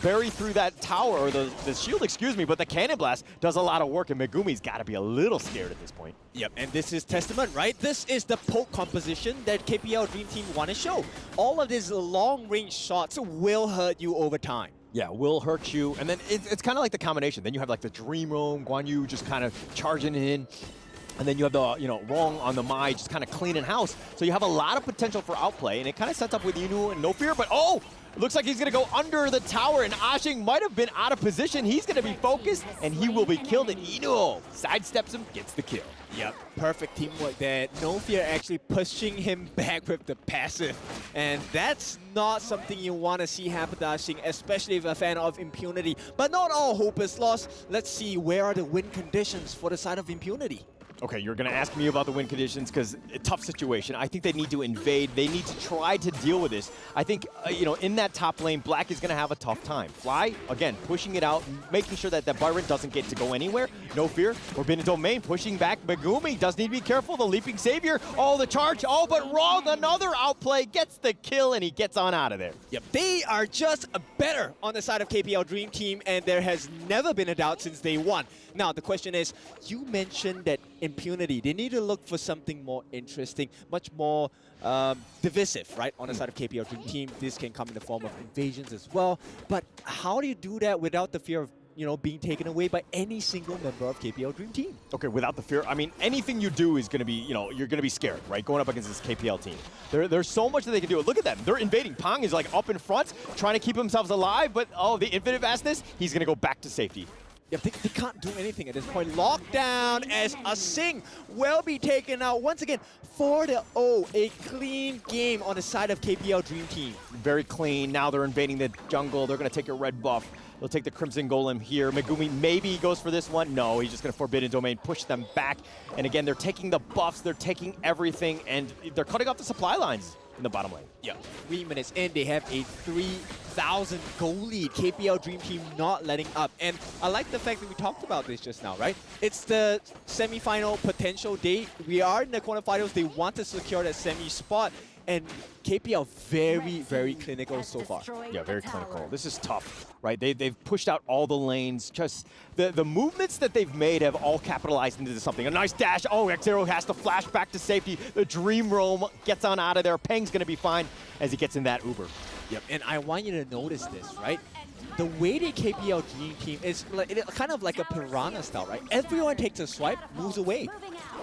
Bury through that tower, or the shield, excuse me, but the Cannon Blast does a lot of work, and Megumi's got to be a little scared at this point. Yep, and this is testament, right? This is the poke composition that KPL Dream Team want to show. All of these long-range shots will hurt you over time. Yeah, will hurt you, and then it's kind of like the combination. Then you have like the Dream Roam, Guan Yu just kind of charging in, and then you have the, Wrong on the Mai just kind of cleaning house. So you have a lot of potential for outplay, and it kind of sets up with Inu and No Fear, but oh! Looks like he's going to go under the tower, and Ashing might have been out of position. He's going to be focused, and he will be killed, and Inu sidesteps him, gets the kill. Yep, perfect teamwork there. No Fear actually pushing him back with the passive. And that's not something you want to see happen to Ashing, especially if you're a fan of Impunity. But not all hope is lost. Let's see, where are the win conditions for the side of Impunity? Okay, you're going to ask me about the win conditions because a tough situation. I think they need to invade. They need to try to deal with this. I think, in that top lane, Black is going to have a tough time. Fly, again, pushing it out, making sure that Byron doesn't get to go anywhere. No Fear, Forbidden Domain, pushing back. Megumi does need to be careful. The Leaping Savior, the charge. Oh, but Wrong, another outplay, gets the kill, and he gets on out of there. Yep, they are just better on the side of KPL Dream Team, and there has never been a doubt since day one. Now, the question is, you mentioned that Impunity, they need to look for something more interesting, much more divisive, right? On the side of KPL Dream Team, this can come in the form of invasions as well. But how do you do that without the fear of being taken away by any single member of KPL Dream Team. Okay, without the fear, I mean, anything you do is going to be, you're going to be scared, right? Going up against this KPL team. There's so much that they can do. Look at them. They're invading. Pang is like up in front, trying to keep themselves alive, but the infinite vastness, he's going to go back to safety. Yeah, they can't do anything at this point. Lockdown as a Sing will be taken out once again. 4-0, a clean game on the side of KPL Dream Team. Very clean. Now they're invading the jungle. They're going to take a red buff. They'll take the Crimson Golem here. Megumi maybe goes for this one. No, he's just going to Forbidden Domain, push them back. And again, they're taking the buffs. They're taking everything, and they're cutting off the supply lines in the bottom lane. Yeah, 3 minutes in, they have a 3,000 goal lead. KPL Dream Team not letting up. And I like the fact that we talked about this just now, right? It's the semi-final potential. We are in the quarterfinals. They want to secure that semi spot. And KPL very, very clinical so far. Yeah, very clinical. This is tough, right? They've pushed out all the lanes. Just the movements that they've made have all capitalized into something. A nice dash. Oh, X0 has to flash back to safety. The Dream Roam gets on out of there. Peng's going to be fine as he gets in that Uber. Yep, and I want you to notice this, right? The way the KPL Dream Team is kind of like a piranha style, right? Everyone takes a swipe, moves away.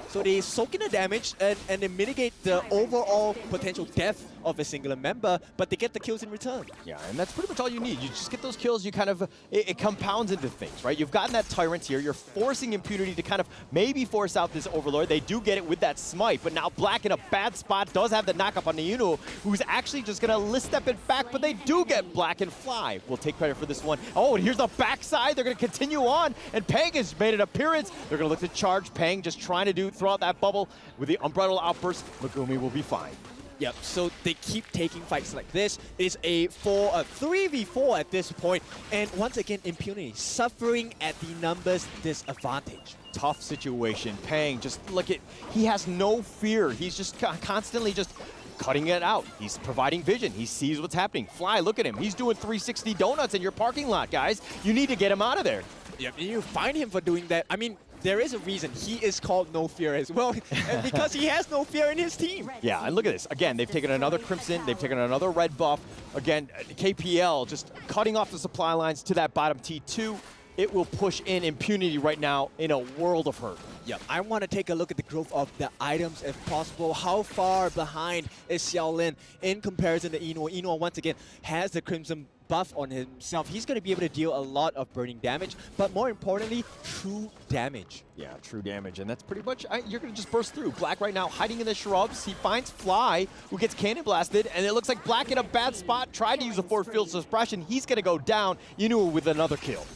So they soak in the damage and they mitigate the overall potential death of a singular member, but they get the kills in return. Yeah, and that's pretty much all you need. You just get those kills, you kind of, it compounds into things, right? You've gotten that Tyrant here, you're forcing Impunity to kind of maybe force out this Overlord. They do get it with that Smite, but now Black in a bad spot does have the knockup on the Yuno, who's actually just gonna step it back, but they do get Black and Fly. We'll take credit for this one. Oh, and here's the backside. They're gonna continue on, and Peng has made an appearance. They're gonna look to charge Peng, just trying to throw out that bubble with the Unbridled Outburst. Megumi will be fine. Yep, so they keep taking fights like this. It is a 3v4 at this point. And once again, Impunity suffering at the numbers disadvantage. Tough situation. Peng, just look at, he has no fear. He's just constantly just cutting it out. He's providing vision. He sees what's happening. Fly, look at him. He's doing 360 donuts in your parking lot, guys. You need to get him out of there. Yep, and you find him for doing that. I mean, there is a reason he is called No Fear as well, and because he has no fear in his team. Yeah, and look at this. Again, they've taken another Crimson. They've taken another red buff. Again, KPL just cutting off the supply lines to that bottom T2. It will push in Impunity right now in a world of hurt. Yep, I want to take a look at the growth of the items if possible. How far behind is Xiaolin in comparison to Ino? Ino, once again, has the Crimson buff on himself. He's going to be able to deal a lot of burning damage, but more importantly, true damage. Yeah, true damage, and that's pretty much, you're going to just burst through. Black right now hiding in the shrubs. He finds Fly, who gets cannon blasted, and it looks like Black in a bad spot, tried to use a force field suppression. He's going to go down. Inu with another kill.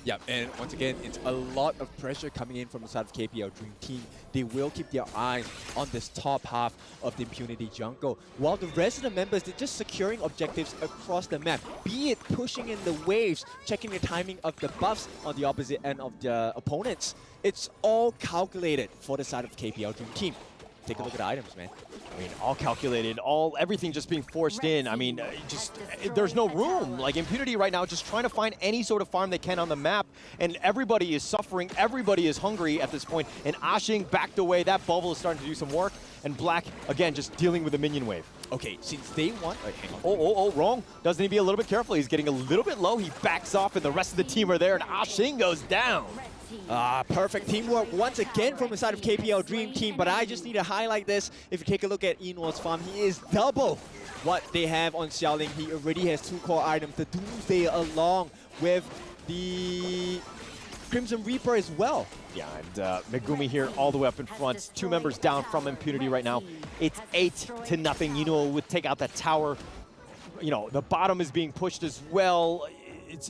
Yep, and once again, it's a lot of pressure coming in from the side of KPL Dream Team. They will keep their eyes on this top half of the Impunity jungle, while the rest of the members, they're just securing objectives across the map, be it pushing in the waves, checking the timing of the buffs on the opposite end of the opponents. It's all calculated for the side of KPL Dream Team. Take a look at the items, man. I mean, all calculated, everything just being forced in. I mean, there's no room. Like, Impunity right now just trying to find any sort of farm they can on the map, and everybody is suffering, everybody is hungry at this point, and Ashing backed away. That bubble is starting to do some work, and Black, again, just dealing with the minion wave. Okay, since they want... hang on. Oh, wrong. Doesn't he be a little bit careful? He's getting a little bit low. He backs off, and the rest of the team are there, and Ashing goes down. Perfect teamwork once again from the side of KPL Dream Team, but I just need to highlight this. If you take a look at Eno's farm, he is double what they have on Xiaoling. He already has 2 core items, the Doomsday along with the Crimson Reaper as well. Yeah, and Megumi here all the way up in front. 2 members down from Impunity right now. It's 8-0. Eno would take out that tower. You know, the bottom is being pushed as well.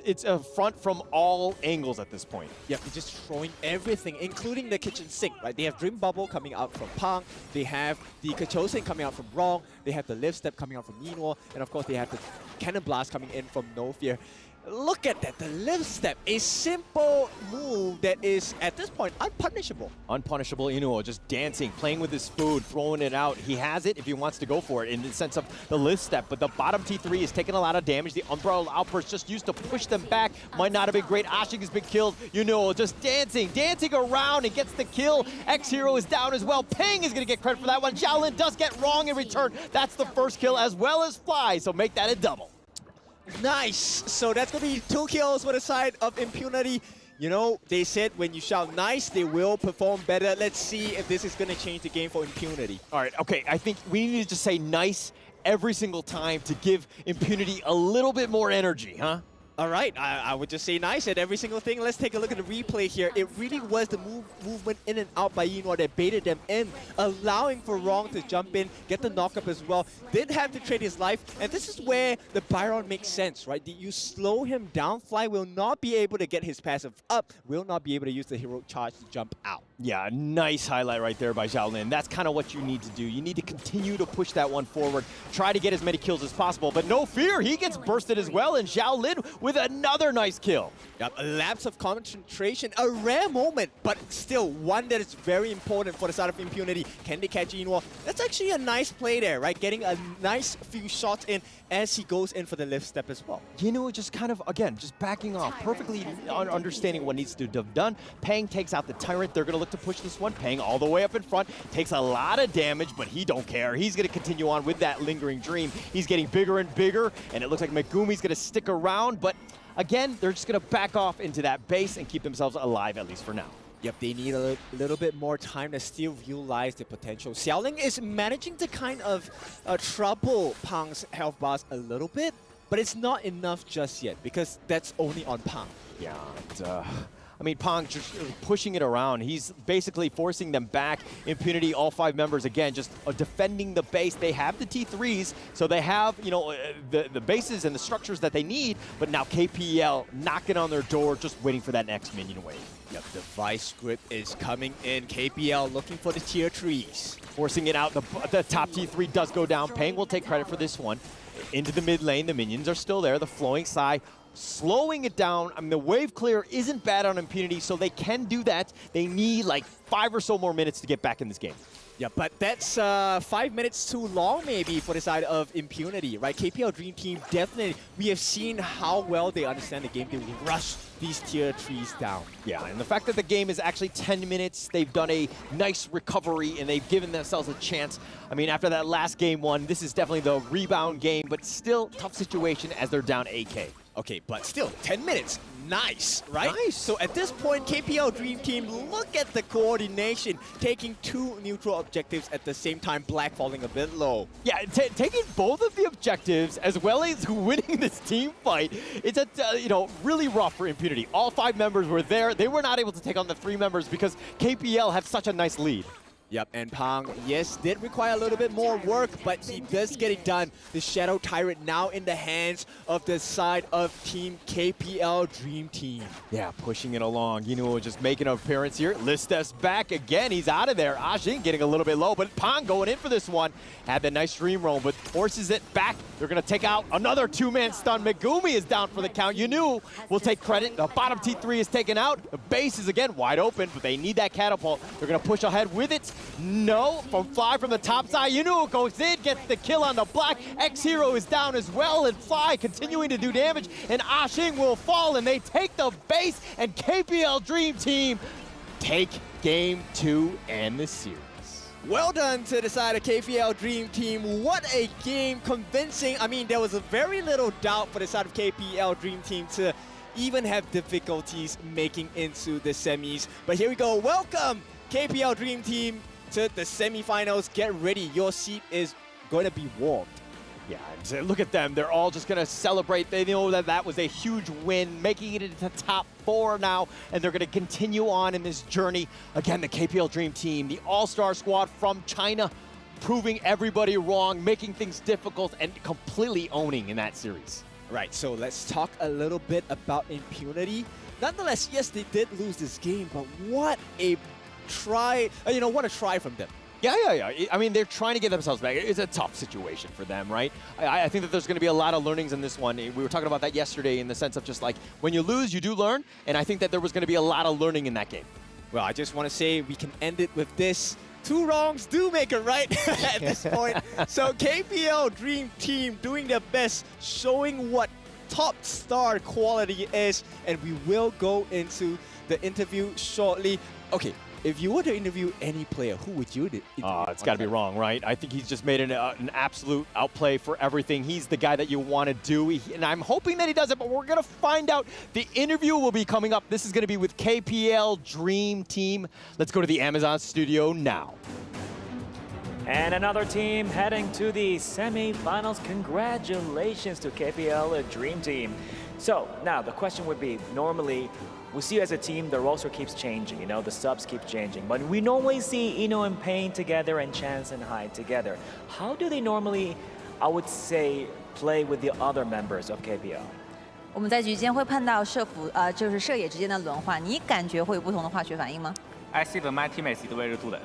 It's a front from all angles at this point. Yep, they're just throwing everything, including the kitchen sink, right? They have Dream Bubble coming out from Pang, they have the Kachosing coming out from Rong, they have the Lift Step coming out from Nino, and of course they have the Cannon Blast coming in from No Fear. Look at that, the Lift Step, a simple move that is, at this point, unpunishable. Unpunishable Inuo, just dancing, playing with his food, throwing it out. He has it if he wants to go for it in the sense of the Lift Step, but the bottom T3 is taking a lot of damage. The Unbridled Outburst just used to push them back. Might not have been great. Ashing has been killed. Inuo just dancing around and gets the kill. X-Hero is down as well. Peng is going to get credit for that one. Xiaolin does get wrong in return. That's the first kill as well as Fly, so make that a double. Nice. So that's going to be 2 kills for the side of Impunity. You know, they said when you shout nice, they will perform better. Let's see if this is going to change the game for Impunity. All right, okay, I think we need to just say nice every single time to give Impunity a little bit more energy, huh? All right, I would just say nice at every single thing. Let's take a look at the replay here. It really was the movement in and out by Yinhua that baited them in, allowing for Rong to jump in, get the knock-up as well. Did have to trade his life, and this is where the Byron makes sense, right? You slow him down, Fly will not be able to get his passive up, will not be able to use the heroic charge to jump out. Yeah, nice highlight right there by Xiaolin. That's kind of what you need to do. You need to continue to push that one forward, try to get as many kills as possible, but no fear, he gets bursted as well, and Xiaolin with another nice kill. Yep, a lapse of concentration, a rare moment, but still one that is very important for the side of Impunity. Can they catch Yinhua? That's actually a nice play there, right? Getting a nice few shots in as he goes in for the lift step as well. Yinhua just kind of, again, just backing off, perfectly understanding what needs to be done. Pang takes out the Tyrant. They're going to look to push this one. Pang all the way up in front, takes a lot of damage, but he don't care. He's going to continue on with that lingering dream. He's getting bigger and bigger, and it looks like Megumi's going to stick around, but again, they're just going to back off into that base and keep themselves alive, at least for now. Yep, they need a little bit more time to still realize the potential. Xiaoling is managing to kind of trouble Pang's health bars a little bit, but it's not enough just yet because that's only on Pang. Yeah, I mean, Pang just pushing it around. He's basically forcing them back. Impunity, all 5 members, again, just defending the base. They have the T3s, so they have, you know, the bases and the structures that they need, but now KPL knocking on their door, just waiting for that next minion wave. Yep, the Vice script is coming in. KPL looking for the tier 3s. Forcing it out. The top T3 does go down. Pang will take credit for this one. Into the mid lane, the minions are still there. The flowing Sai slowing it down. I mean, the wave clear isn't bad on Impunity, so they can do that. They need like 5 or so more minutes to get back in this game. Yeah, but that's 5 minutes too long maybe for the side of Impunity, right? KPL Dream Team definitely, we have seen how well they understand the game. They will rush these tier 3s down. Yeah, and the fact that the game is actually 10 minutes, they've done a nice recovery and they've given themselves a chance. I mean, after that last game one, this is definitely the rebound game, but still tough situation as they're down 8K. Okay, but still, 10 minutes. Nice, right? Nice. So at this point, KPL Dream Team, look at the coordination, taking 2 neutral objectives at the same time, Black falling a bit low. Yeah, taking both of the objectives as well as winning this team fight, it's you know, really rough for Impunity. All 5 members were there. They were not able to take on the 3 members because KPL had such a nice lead. Yep, and Pang, yes, did require a little bit more work, but he does get it done. The Shadow Tyrant now in the hands of the side of Team KPL Dream Team. Yeah, pushing it along. Yinhua just making an appearance here. List steps back again. He's out of there. Ajin getting a little bit low, but Pang going in for this one. Had that nice stream roam, but forces it back. They're going to take out another 2-man stun. Megumi is down for the count. Yinhua will take credit. The bottom T3 is taken out. The base is again wide open, but they need that catapult. They're going to push ahead with it. No, from Fly from the top side. Yinhua goes in, gets the kill on the Black. X-Hero is down as well, and Fly continuing to do damage, and Ashing will fall, and they take the base, and KPL Dream Team take Game 2 and the series. Well done to the side of KPL Dream Team. What a game, convincing. I mean, there was a very little doubt for the side of KPL Dream Team to even have difficulties making into the semis. But here we go. Welcome, KPL Dream Team, to the semifinals. Get ready. Your seat is going to be warmed. Yeah, look at them. They're all just going to celebrate. They know that that was a huge win, making it into the top 4 now, and they're going to continue on in this journey. Again, the KPL Dream Team, the all-star squad from China, proving everybody wrong, making things difficult, and completely owning in that series. Right, so let's talk a little bit about Impunity. Nonetheless, yes, they did lose this game, but what a try, what a try from them. Yeah. I mean, they're trying to get themselves back. It's a tough situation for them, right? I think that there's going to be a lot of learnings in this one. We were talking about that yesterday in the sense of just like, when you lose, you do learn, and I think that there was going to be a lot of learning in that game. Well, I just want to say we can end it with this. 2 wrongs do make a right at this point. So KPL Dream Team doing their best, showing what top star quality is, and we will go into the interview shortly. Okay, if you were to interview any player, who would you interview? It's got to be wrong, right? I think he's just made an absolute outplay for everything. He's the guy that you want to do, and I'm hoping that he does it, but we're going to find out. The interview will be coming up. This is going to be with KPL Dream Team. Let's go to the Amazon studio now. And another team heading to the semifinals. Congratulations to KPL Dream Team. So now the question would be, normally we see as a team the roster keeps changing, you know, the subs keep changing, but we normally see Ino and Pain together and Chance and Hyde together. How do they normally, I would say, play with the other members of KPL? 我们在局间会碰到就是射野之间的轮换，你感觉会有不同的化学反应吗？ I see my teammates do very good.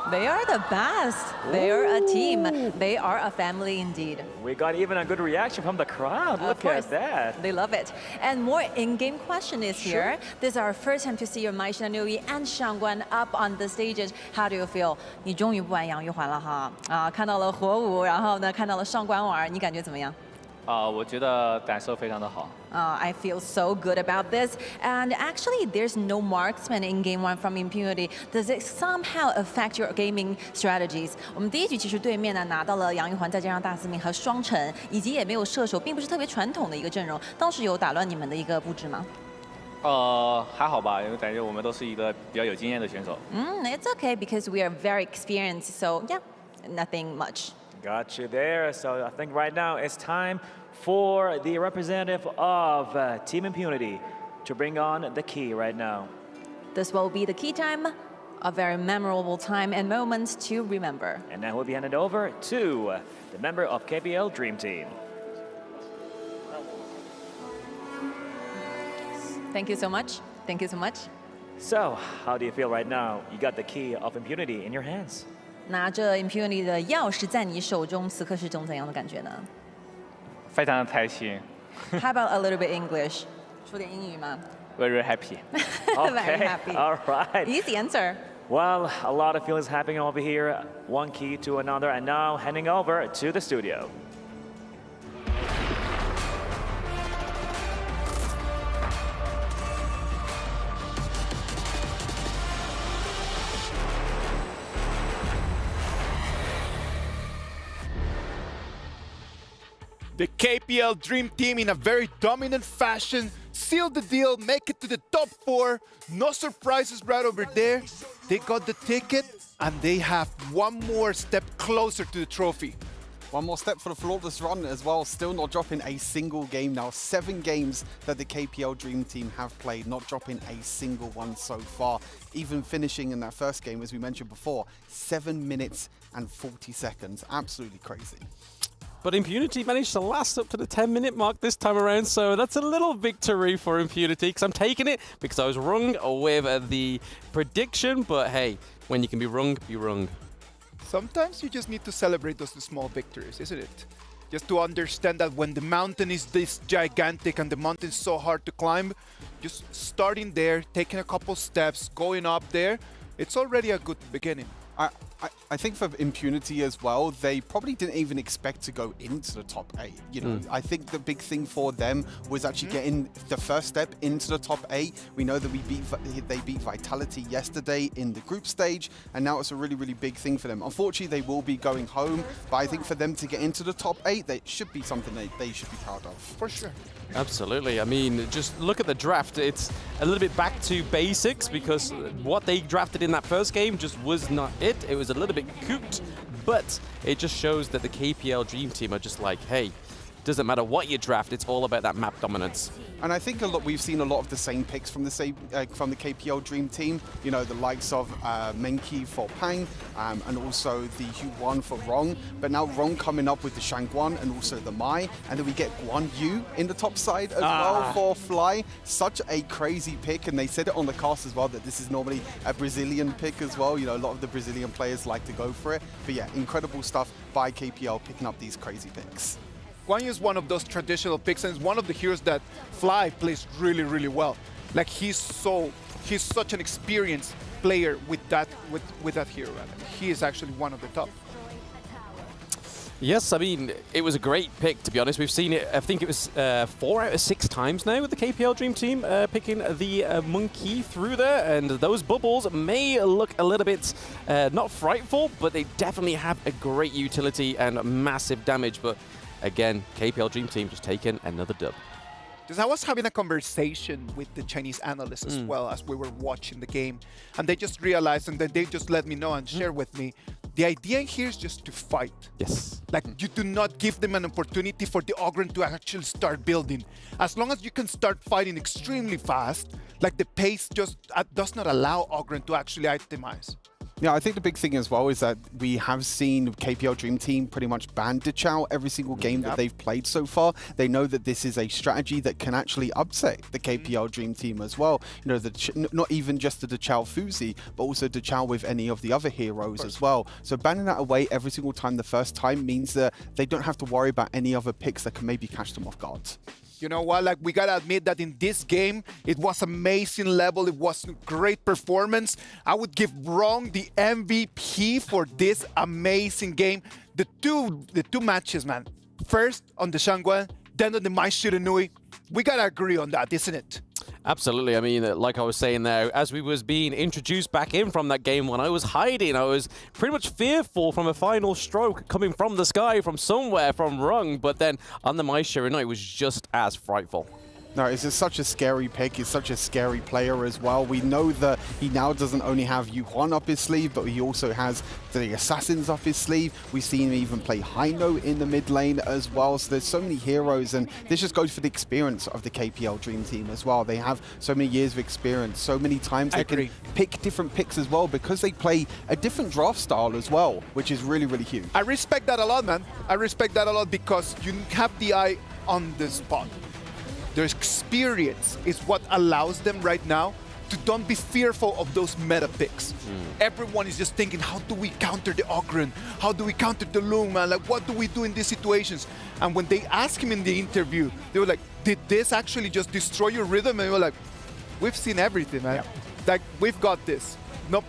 They are the best. They are a team. They are a family indeed. We got even a good reaction from the crowd. Look at that. They love it. And more in-game question is here. This is our first time to see your Mai Shanui and Shangguan up on the stages. How do you feel? 你终于不玩杨玉环了哈啊，看到了火舞，然后呢看到了上官婉，你感觉怎么样？ 我觉得感受非常的好。 I feel so good about this. And actually, there's no marksman in Game 1 from Impunity. Does it somehow affect your gaming strategies? 我们第一局其实对面呢拿到了杨玉环，再加上大司命和双城，以及也没有射手，并不是特别传统的一个阵容。当时有打乱你们的一个布置吗？ 还好吧，因为感觉我们都是一个比较有经验的选手。It's okay because we are very experienced. So yeah, nothing much. Got you there. So I think right now it's time for the representative of Team Impunity to bring on the key right now. This will be the key time, a very memorable time and moments to remember. And now we'll be handed over to the member of KPL Dream Team. Thank you so much. Thank you so much. So, how do you feel right now? You got the key of Impunity in your hands. 拿着 Impunity 的钥匙在你手中，此刻是种怎样的感觉呢？非常的开心。How about a little bit English? 说点英语吗 Very happy. Very happy. All right. Easy answer. Well, a lot of feelings happening over here. One key to another, and now handing over to the studio. The KPL Dream Team, in a very dominant fashion, sealed the deal, make it to the top 4. No surprises right over there. They got the ticket, and they have one more step closer to the trophy. One more step for the flawless run as well, still not dropping a single game now. 7 games that the KPL Dream Team have played, not dropping a single one so far. Even finishing in that first game, as we mentioned before, 7 minutes and 40 seconds. Absolutely crazy. But Impunity managed to last up to the 10-minute mark this time around, so that's a little victory for Impunity, because I'm taking it because I was wrong with the prediction, but hey, when you can be wrong, be wrong. Sometimes you just need to celebrate those small victories, isn't it? Just to understand that when the mountain is this gigantic and the mountain is so hard to climb, just starting there, taking a couple steps, going up there, it's already a good beginning. I think for Impunity as well, they probably didn't even expect to go into the top 8. You know, I think the big thing for them was actually getting the first step into the top 8. We know that they beat Vitality yesterday in the group stage, and now it's a really, really big thing for them. Unfortunately, they will be going home, but I think for them to get into the top 8, that should be something they should be proud of. For sure. Absolutely. I mean, just look at the draft. It's a little bit back to basics because what they drafted in that first game just was not it. It was a little bit cooked, but it just shows that the KPL Dream Team are just like, hey, doesn't matter what you draft, it's all about that map dominance. And I think we've seen a lot of the same picks from the KPL Dream Team. You know, the likes of Menki for Pang, and also the Huan for Rong. But now Rong coming up with the Shangguan and also the Mai, and then we get Guan Yu in the top side as well for Fly. Such a crazy pick, and they said it on the cast as well that this is normally a Brazilian pick as well. You know, a lot of the Brazilian players like to go for it. But yeah, incredible stuff by KPL picking up these crazy picks. Guan Yu is one of those traditional picks, and is one of the heroes that Fly plays really, really well. Like he's such an experienced player with that hero, and he is actually one of the top. Yes, I mean, it was a great pick, to be honest. We've seen it, I think it was 4 out of 6 times now with the KPL Dream Team picking the monkey through there, and those bubbles may look a little bit not frightful, but they definitely have a great utility and massive damage. But again, KPL Dream Team just taking another dub. Because I was having a conversation with the Chinese analysts as well as we were watching the game, and they just realized, and then they just let me know and share with me, the idea here is just to fight. Yes. Like, you do not give them an opportunity for the Ogren to actually start building. As long as you can start fighting extremely fast, like the pace just does not allow Ogren to actually itemize. Yeah, I think the big thing as well is that we have seen KPL Dream Team pretty much ban Dachau every single game that they've played so far. They know that this is a strategy that can actually upset the KPL Dream Team as well. You know, not even just the Dachau Fuzi, but also Dachau with any of the other heroes as well. So banning that away every single time the first time means that they don't have to worry about any other picks that can maybe catch them off guard. You know what, like, we gotta admit that in this game, it was amazing level, it was a great performance. I would give Wrong the MVP for this amazing game. The two matches, man. First on the Shangguan, then on the Mai Shiranui. We gotta agree on that, isn't it? Absolutely. I mean, like I was saying there, as we was being introduced back in from that game, when I was hiding, I was pretty much fearful from a final stroke coming from the sky, from somewhere, from Rung. But then on the Mai Shiranui, it was just as frightful. No, it's just such a scary pick. He's such a scary player as well. We know that he now doesn't only have Yuhuan up his sleeve, but he also has the Assassins up his sleeve. We've seen him even play Haino in the mid lane as well. So there's so many heroes, and this just goes for the experience of the KPL Dream Team as well. They have so many years of experience, so many times they can pick different picks as well because they play a different draft style as well, which is really, really huge. I respect that a lot, man. I respect that a lot because you have the eye on the spot. Their experience is what allows them right now to don't be fearful of those meta picks. Everyone is just thinking, how do we counter the Ogren? How do we counter the Lung, man? Like, what do we do in these situations? And when they asked him in the interview, they were like, did this actually just destroy your rhythm? And we were like, we've seen everything, man. Like, we've got this.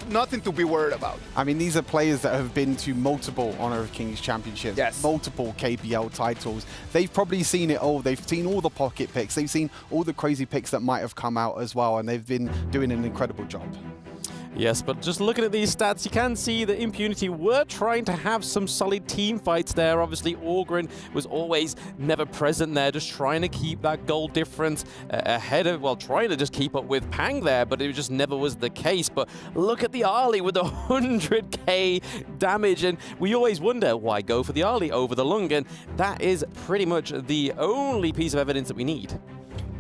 Nothing to be worried about. I mean, these are players that have been to multiple Honor of Kings championships, multiple KPL titles. They've probably seen it all. They've seen all the pocket picks. They've seen all the crazy picks that might have come out as well, and they've been doing an incredible job. Yes, but just looking at these stats, you can see that Impunity were trying to have some solid team fights there. Obviously, Ogren was always never present there, just trying to keep that goal difference ahead of, well, trying to just keep up with Pang there, but it just never was the case. But look at the Ali with the 100k damage, and we always wonder why go for the Ali over the Lung, and that is pretty much the only piece of evidence that we need.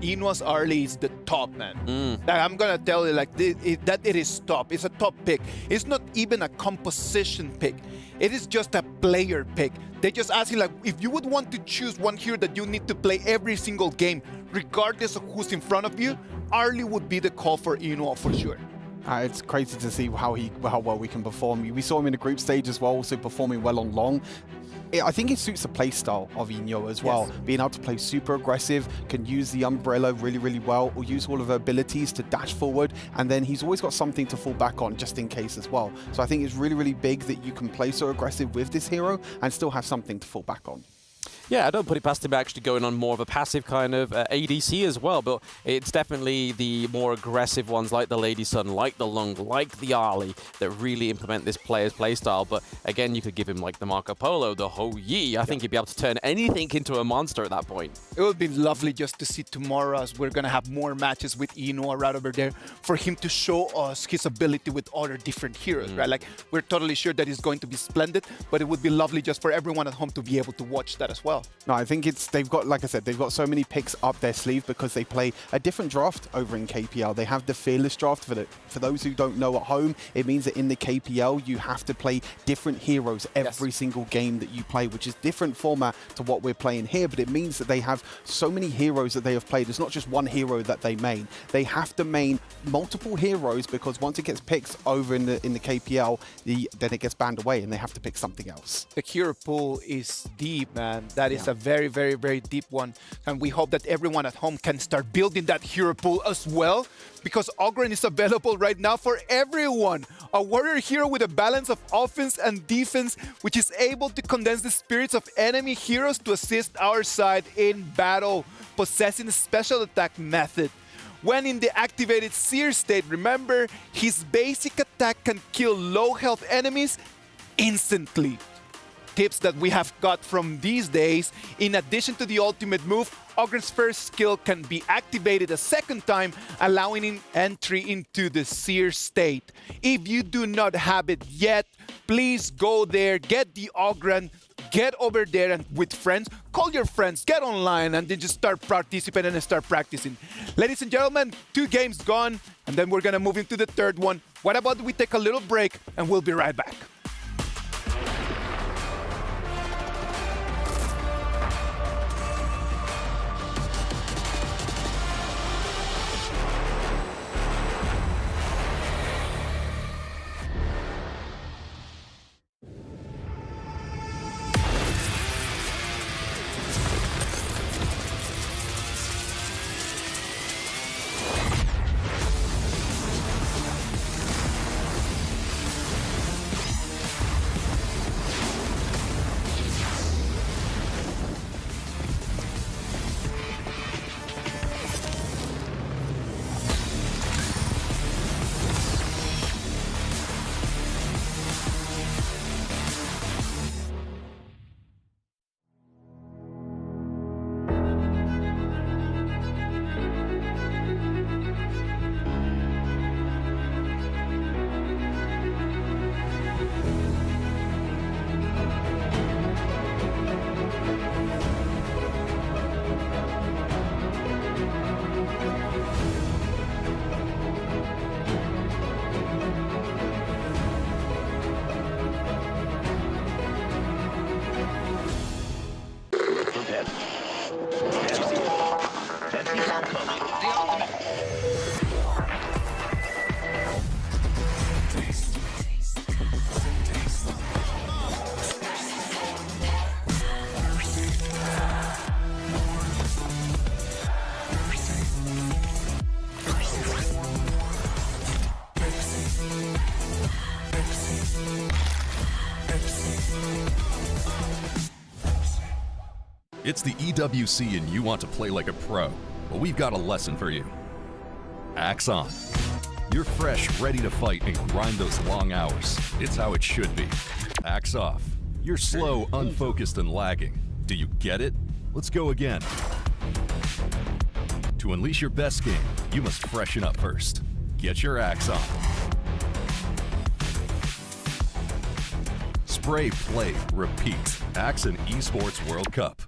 Inua's early is the top, man. Like, I'm gonna tell you, like, that it is top. It's a top pick. It's not even a composition pick. It is just a player pick. They just ask you, like, if you would want to choose one hero that you need to play every single game, regardless of who's in front of you, Arlie would be the call for Inua for sure. It's crazy to see how well we can perform. We saw him in the group stage as well, also performing well on Long. I think it suits the playstyle of Inyo as well. Being able to play super aggressive, can use the umbrella really, really well, or use all of her abilities to dash forward, and then he's always got something to fall back on just in case as well. So I think it's really, really big that you can play so aggressive with this hero and still have something to fall back on. Yeah, I don't put it past him actually going on more of a passive kind of ADC as well, but it's definitely the more aggressive ones like the Lady Sun, like the Lung, like the Ali that really implement this player's playstyle. But again, you could give him like the Marco Polo, the Ho Yi. I think he'd be able to turn anything into a monster at that point. It would be lovely just to see tomorrow, as we're going to have more matches with Inua right over there, for him to show us his ability with other different heroes, right? Like, we're totally sure that he's going to be splendid, but it would be lovely just for everyone at home to be able to watch that as well. No, I think they've got, like I said, they've got so many picks up their sleeve because they play a different draft over in KPL. They have the Fearless draft. For those who don't know at home, it means that in the KPL, you have to play different heroes every single game that you play, which is different format to what we're playing here, but it means that they have so many heroes that they have played. It's not just one hero that they main. They have to main multiple heroes because once it gets picked over in the KPL, then it gets banned away and they have to pick something else. The hero pool is deep, man. That is a very, very, very deep one. And we hope that everyone at home can start building that hero pool as well, because Ogren is available right now for everyone. A warrior hero with a balance of offense and defense, which is able to condense the spirits of enemy heroes to assist our side in battle, possessing a special attack method. When in the activated Seer state, remember, his basic attack can kill low health enemies instantly. Tips that we have got from these days: in addition to the ultimate move, Ogre's first skill can be activated a second time, allowing him entry into the Seer state. If you do not have it yet, please go there, get the Ogren, get over there and with friends, call your friends, get online, and then just start participating and start practicing. Ladies and gentlemen, 2 games gone, and then we're gonna move into the third one. What about we take a little break, and we'll be right back. It's the EWC and you want to play like a pro. Well, we've got a lesson for you. Axe on. You're fresh, ready to fight and grind those long hours. It's how it should be. Axe off. You're slow, unfocused, and lagging. Do you get it? Let's go again. To unleash your best game, you must freshen up first. Get your axe on. Spray, play, repeat. Axe and Esports World Cup.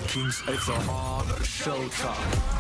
Kings, it's a hard showtime.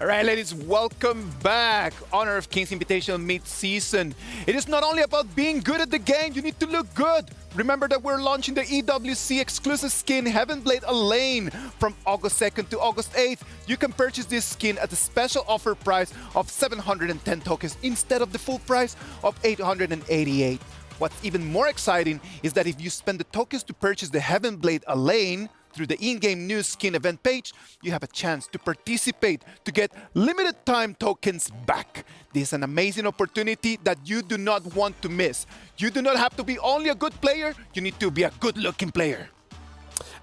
All right, ladies, welcome back. Honor of Kings Invitational mid-season. It is not only about being good at the game, you need to look good. Remember that we're launching the EWC exclusive skin Heaven Blade Elaine from August 2nd to August 8th. You can purchase this skin at a special offer price of 710 tokens instead of the full price of 888. What's even more exciting is that if you spend the tokens to purchase the Heaven Blade Elaine through the in-game news skin event page, you have a chance to participate to get limited time tokens back. This is an amazing opportunity that you do not want to miss. You do not have to be only a good player, you need to be a good-looking player.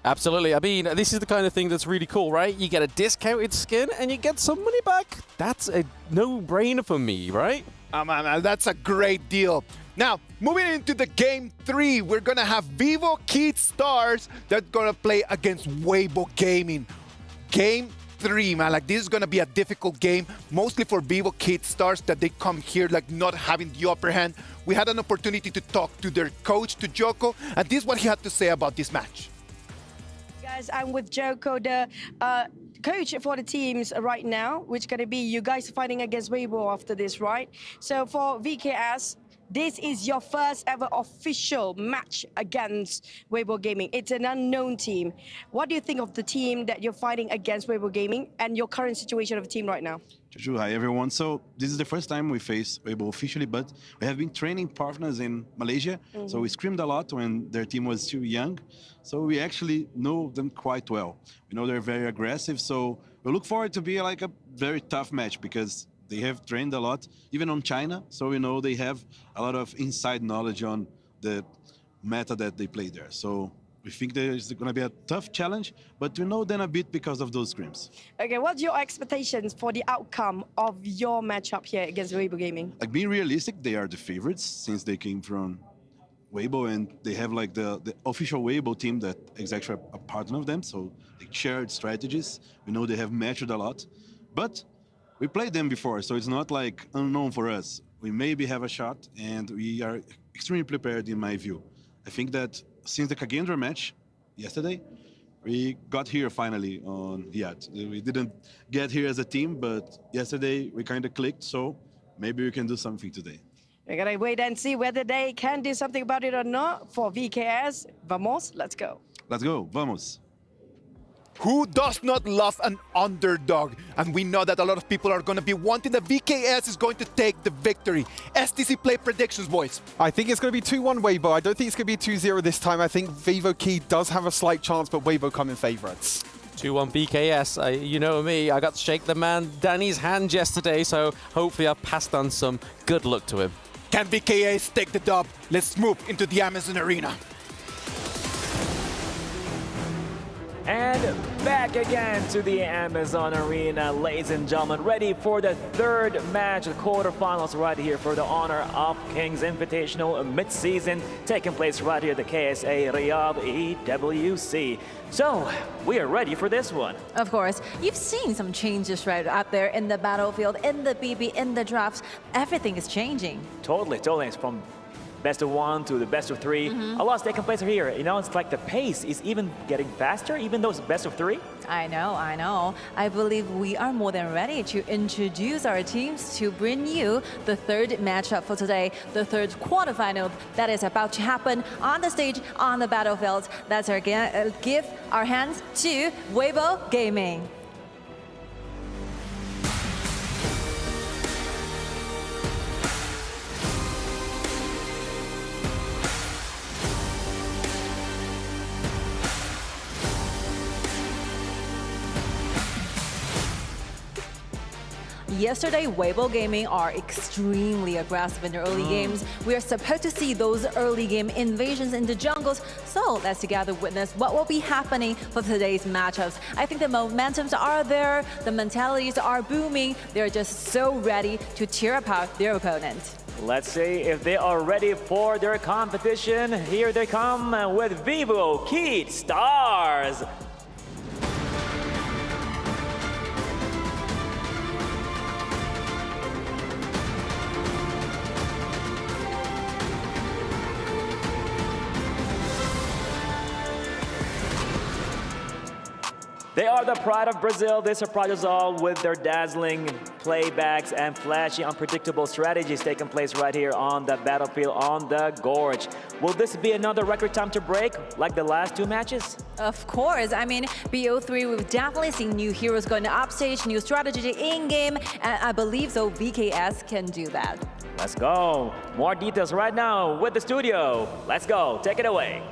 Absolutely. I mean, this is the kind of thing that's really cool, right? You get a discounted skin and you get some money back. That's a no-brainer for me, right? That's a great deal. Now, moving into the Game 3, we're going to have Vivo Key Stars that's going to play against Weibo Gaming. Game 3, man, like this is going to be a difficult game, mostly for Vivo Key Stars that they come here like not having the upper hand. We had an opportunity to talk to their coach, to Joko, and this is what he had to say about this match. Guys, I'm with Joko, the coach for the teams right now, which is going to be you guys fighting against Weibo after this, right? So for VKS, this is your first ever official match against Weibo Gaming. It's an unknown team. What do you think of the team that you're fighting against Weibo Gaming and your current situation of the team right now? Hi everyone. So this is the first time we face Weibo officially, but we have been training partners in Malaysia. So we scrimmed a lot when their team was still young. So we actually know them quite well. We know they're very aggressive. So we look forward to be like a very tough match because they have trained a lot, even on China. So we know they have a lot of inside knowledge on the meta that they play there. So we think there's going to be a tough challenge, but we know them a bit because of those scrims. Okay, what's your expectations for the outcome of your matchup here against Weibo Gaming? Like being realistic, they are the favorites since they came from Weibo and they have like the official Weibo team that is actually a partner of them. So they shared strategies. We know they have matched a lot, but we played them before, so it's not like unknown for us. We maybe have a shot, and we are extremely prepared in my view. I think that since the Kagendra match yesterday, we got here finally on Riyadh. We didn't get here as a team, but yesterday we kind of clicked, so maybe we can do something today. We're gonna wait and see whether they can do something about it or not. For VKS, vamos, let's go. Let's go, vamos. Who does not love an underdog? And we know that a lot of people are going to be wanting that VKS is going to take the victory. STC play predictions, boys. I think it's going to be 2-1 Weibo. I don't think it's going to be 2-0 this time. I think Vivo Key does have a slight chance, but Weibo come in favourites. 2-1 BKS. You know me, I got to shake the man Danny's hand yesterday, so hopefully I've passed on some good luck to him. Can VKS take the dub? Let's move into the Amazon Arena. And back again to the Amazon Arena, ladies and gentlemen, ready for the third match, the quarterfinals right here for the Honor of Kings Invitational mid-season, taking place right here at the KSA Riyadh EWC. So, we are ready for this one. Of course. You've seen some changes right out there in the battlefield, in the BB, in the drafts. Everything is changing. Totally. It's from best of 1 to the best of 3. A lot's taking place here. You know, it's like the pace is even getting faster, even though it's best of 3. I know. I believe we are more than ready to introduce our teams to bring you the third matchup for today, the third quarterfinal that is about to happen on the stage, on the battlefield. Let's give our hands to Weibo Gaming. Yesterday, Weibo Gaming are extremely aggressive in their early games. We are supposed to see those early game invasions in the jungles. So let's together witness what will be happening for today's matchups. I think the momentums are there, the mentalities are booming. They're just so ready to tear apart their opponent. Let's see if they are ready for their competition. Here they come with Vivo Key Stars. They are the pride of Brazil. They surprise us all with their dazzling playbacks and flashy, unpredictable strategies taking place right here on the battlefield, on the Gorge. Will this be another record time to break, like the last 2 matches? Of course. I mean, BO3, we've definitely seen new heroes going to upstage, new strategy in-game, and I believe so VKS can do that. Let's go. More details right now with the studio. Let's go. Take it away.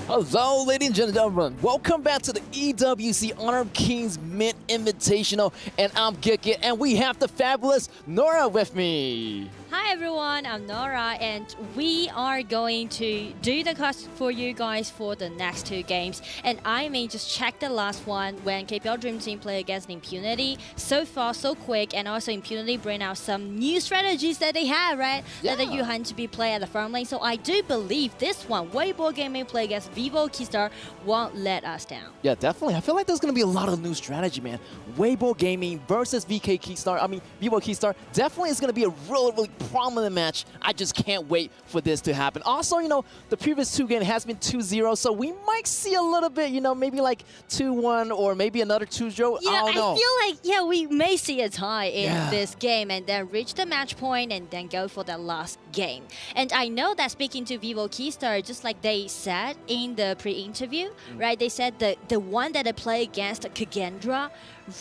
Hello, ladies and gentlemen. Welcome back to the EWC Honor of Kings Mid-Invitational. And I'm Gikit, and we have the fabulous Nora with me. Hi everyone, I'm Nora, and we are going to do the cast for you guys for the next 2 games. And I may just check the last one when KPL Dream Team play against Impunity. So far, so quick, and also Impunity bring out some new strategies that they have, right? Yeah. That you hunt to be play at the farm lane. So I do believe this one, Weibo Gaming play against Vivo Keystar, won't let us down. Yeah, definitely. I feel like there's going to be a lot of new strategy, man. Weibo Gaming versus Vivo Keystar definitely is going to be a really prominent match. I just can't wait for this to happen. Also, you know, the previous 2 games has been 2-0, so we might see a little bit, you know, maybe like 2-1 or maybe another 2-0. Yeah, I don't know. I feel like, yeah, we may see a tie in this game and then reach the match point and then go for the last game. And I know that speaking to Vivo Keystar, just like they said in the pre-interview, right, they said that the one that they play against Kagendra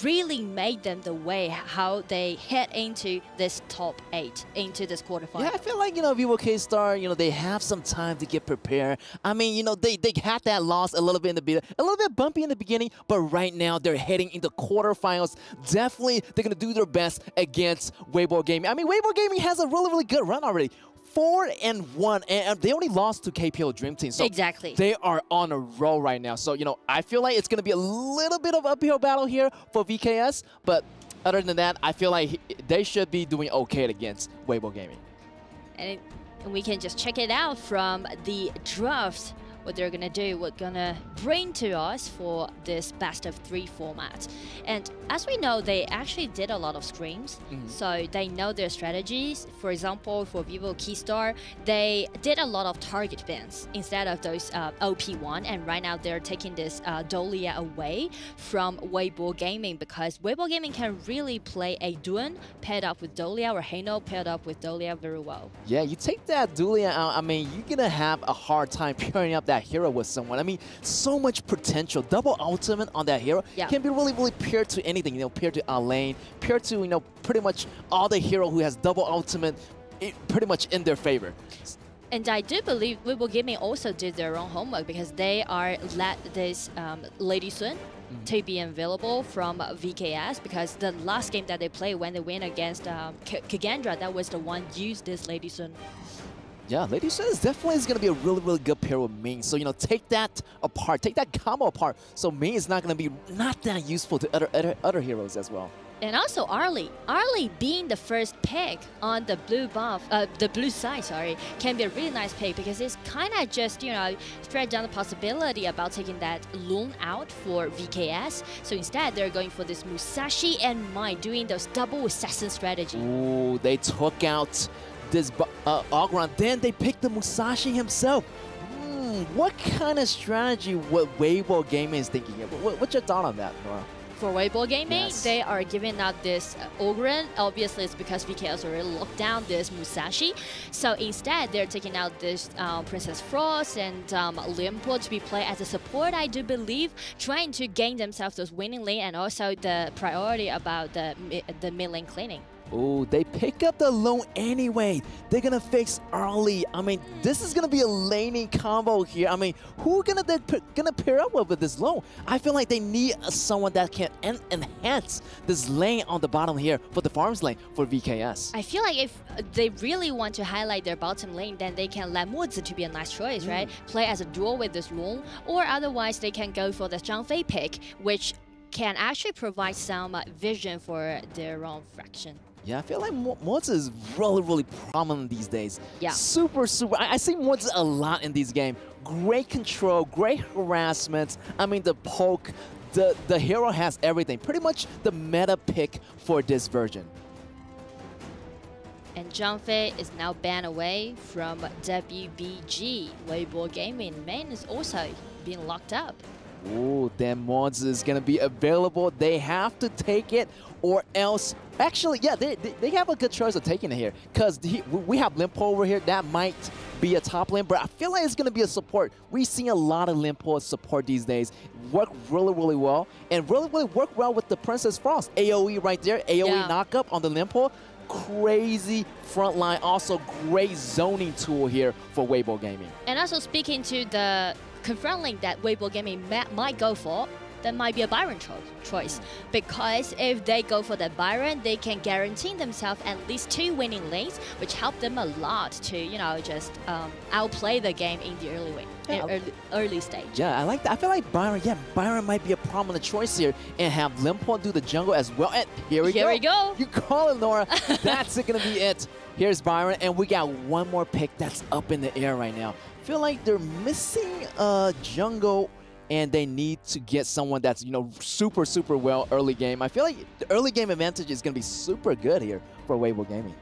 really made them the way how they head into this top 8, into this quarterfinal. Yeah, I feel like, you know, Vivo K-Star, you know, they have some time to get prepared. I mean, you know, they had that loss a little bit in the beginning, a little bit bumpy in the beginning, but right now they're heading into quarterfinals. Definitely, they're going to do their best against Weibo Gaming. I mean, Weibo Gaming has a really good run already. 4-1, and they only lost to KPL Dream Team. So exactly. They are on a roll right now. So, you know, I feel like it's going to be a little bit of uphill battle here for VKS, but other than that, I feel like they should be doing okay against Weibo Gaming. And we can just check it out from the drafts, what they're gonna do, what gonna bring to us for this best of 3 format. And as we know, they actually did a lot of scrims, so they know their strategies. For example, for Vivo Keystar, they did a lot of target bans instead of those OP1, and right now they're taking this Dolia away from Weibo Gaming because Weibo Gaming can really play a Duan paired up with Dolia or Heino paired up with Dolia very well. Yeah, you take that Dolia out, I mean, you're gonna have a hard time pairing up that hero with someone. I mean, so much potential. Double ultimate on that hero can be really paired to anything, you know, paired to Alain, paired to, you know, pretty much all the hero who has double ultimate pretty much in their favor. And I do believe Weibo Gaming also did their own homework because they are let this Lady Sun to be available from VKS because the last game that they played when they win against Kagendra, that was the one used this Lady Sun. Yeah, Lady Sun is definitely going to be a really good pair with Ming. So, you know, take that apart, take that combo apart. So Ming is not going to be not that useful to other heroes as well. And also Arlie. Arlie being the first pick on the blue buff, the blue side, sorry, can be a really nice pick because it's kind of just, you know, spread down the possibility about taking that Loon out for VKS. So instead, they're going for this Musashi and Mai, doing those double assassin strategy. Ooh, they took out this Ogron, then they picked the Musashi himself. What kind of strategy would Weibo Gaming is thinking of? What's your thought on that, Nora? For Weibo Gaming, they are giving out this Ogren. Obviously, it's because VKS already locked down this Musashi. So instead, they're taking out this Princess Frost and Limpo to be played as a support, I do believe, trying to gain themselves those winning lane and also the priority about the mid lane cleaning. Oh, they pick up the loan anyway. They're gonna fix early. I mean, this is gonna be a laning combo here. I mean, who gonna pair up with this loan? I feel like they need someone that can enhance this lane on the bottom here for the farms lane for VKS. I feel like if they really want to highlight their bottom lane, then they can let Mozi to be a nice choice, right? Play as a duo with this loan, or otherwise they can go for the Zhang Fei pick, which can actually provide some vision for their own fraction. Yeah, I feel like Mozi is really prominent these days. Yeah. Super. I see Mozi a lot in these games. Great control, great harassment. I mean, the poke, the hero has everything. Pretty much the meta pick for this version. And Zhang Fei is now banned away from WBG. Weibo Gaming main is also being locked up. Ooh, then Mons is going to be available. They have to take it or else. Actually, yeah, they have a good choice of taking it here because we have Limpo over here. That might be a top lane, but I feel like it's going to be a support. We've seen a lot of Limpo support these days work really, really well and really work well with the Princess Frost. AoE right there, AoE knockup on the Limpo. Crazy front line, also great zoning tool here for Weibo Gaming. And also speaking to the confront link that Weibo Gaming might go for, that might be a Byron choice. Because if they go for the Byron, they can guarantee themselves at least 2 winning lanes, which help them a lot to, you know, just outplay the game in the early stage. Yeah, I like that. I feel like Byron might be a prominent choice here and have Limpo do the jungle as well. And here we go. You call it, Nora. That's going to be it. Here's Byron, and we got one more pick that's up in the air right now. I feel like they're missing jungle, and they need to get someone that's, you know, super well early game. I feel like the early game advantage is going to be super good here for Weibo Gaming.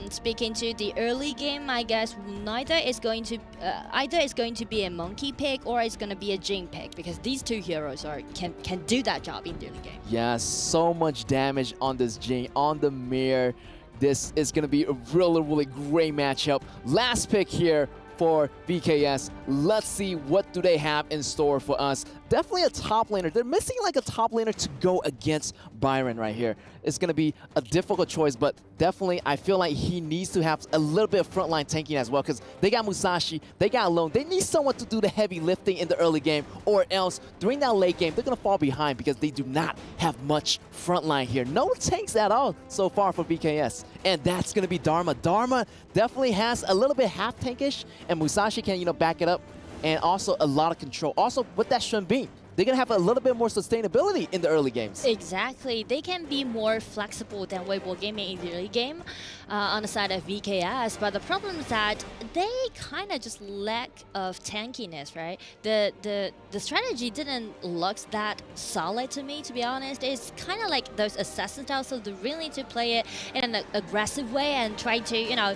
Speaking to the early game, I guess either it's going to be a monkey pick or it's going to be a Jing pick, because these two heroes can do that job in the early game. Yeah, so much damage on this Jing, on the mirror. This is going to be a really great matchup. Last pick here for VKS. Let's see what do they have in store for us. Definitely a top laner. They're missing like a top laner to go against Byron right here. It's going to be a difficult choice, but definitely I feel like he needs to have a little bit of frontline tanking as well, because they got Musashi, they got Lone. They need someone to do the heavy lifting in the early game, or else during that late game, they're going to fall behind because they do not have much frontline here. No tanks at all so far for VKS. And that's going to be Dharma. Dharma definitely has a little bit half tankish, and Musashi can, you know, back it up, and also a lot of control. Also, with that Shun Beam, they're going to have a little bit more sustainability in the early games. Exactly. They can be more flexible than Weibo Gaming in the early game on the side of VKS, but the problem is that they kind of just lack of tankiness, right? The strategy didn't look that solid to me, to be honest. It's kind of like those assassin styles, so they really need to play it in an aggressive way and try to, you know,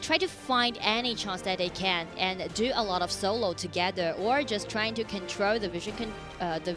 try to find any chance that they can and do a lot of solo together, or just trying to control the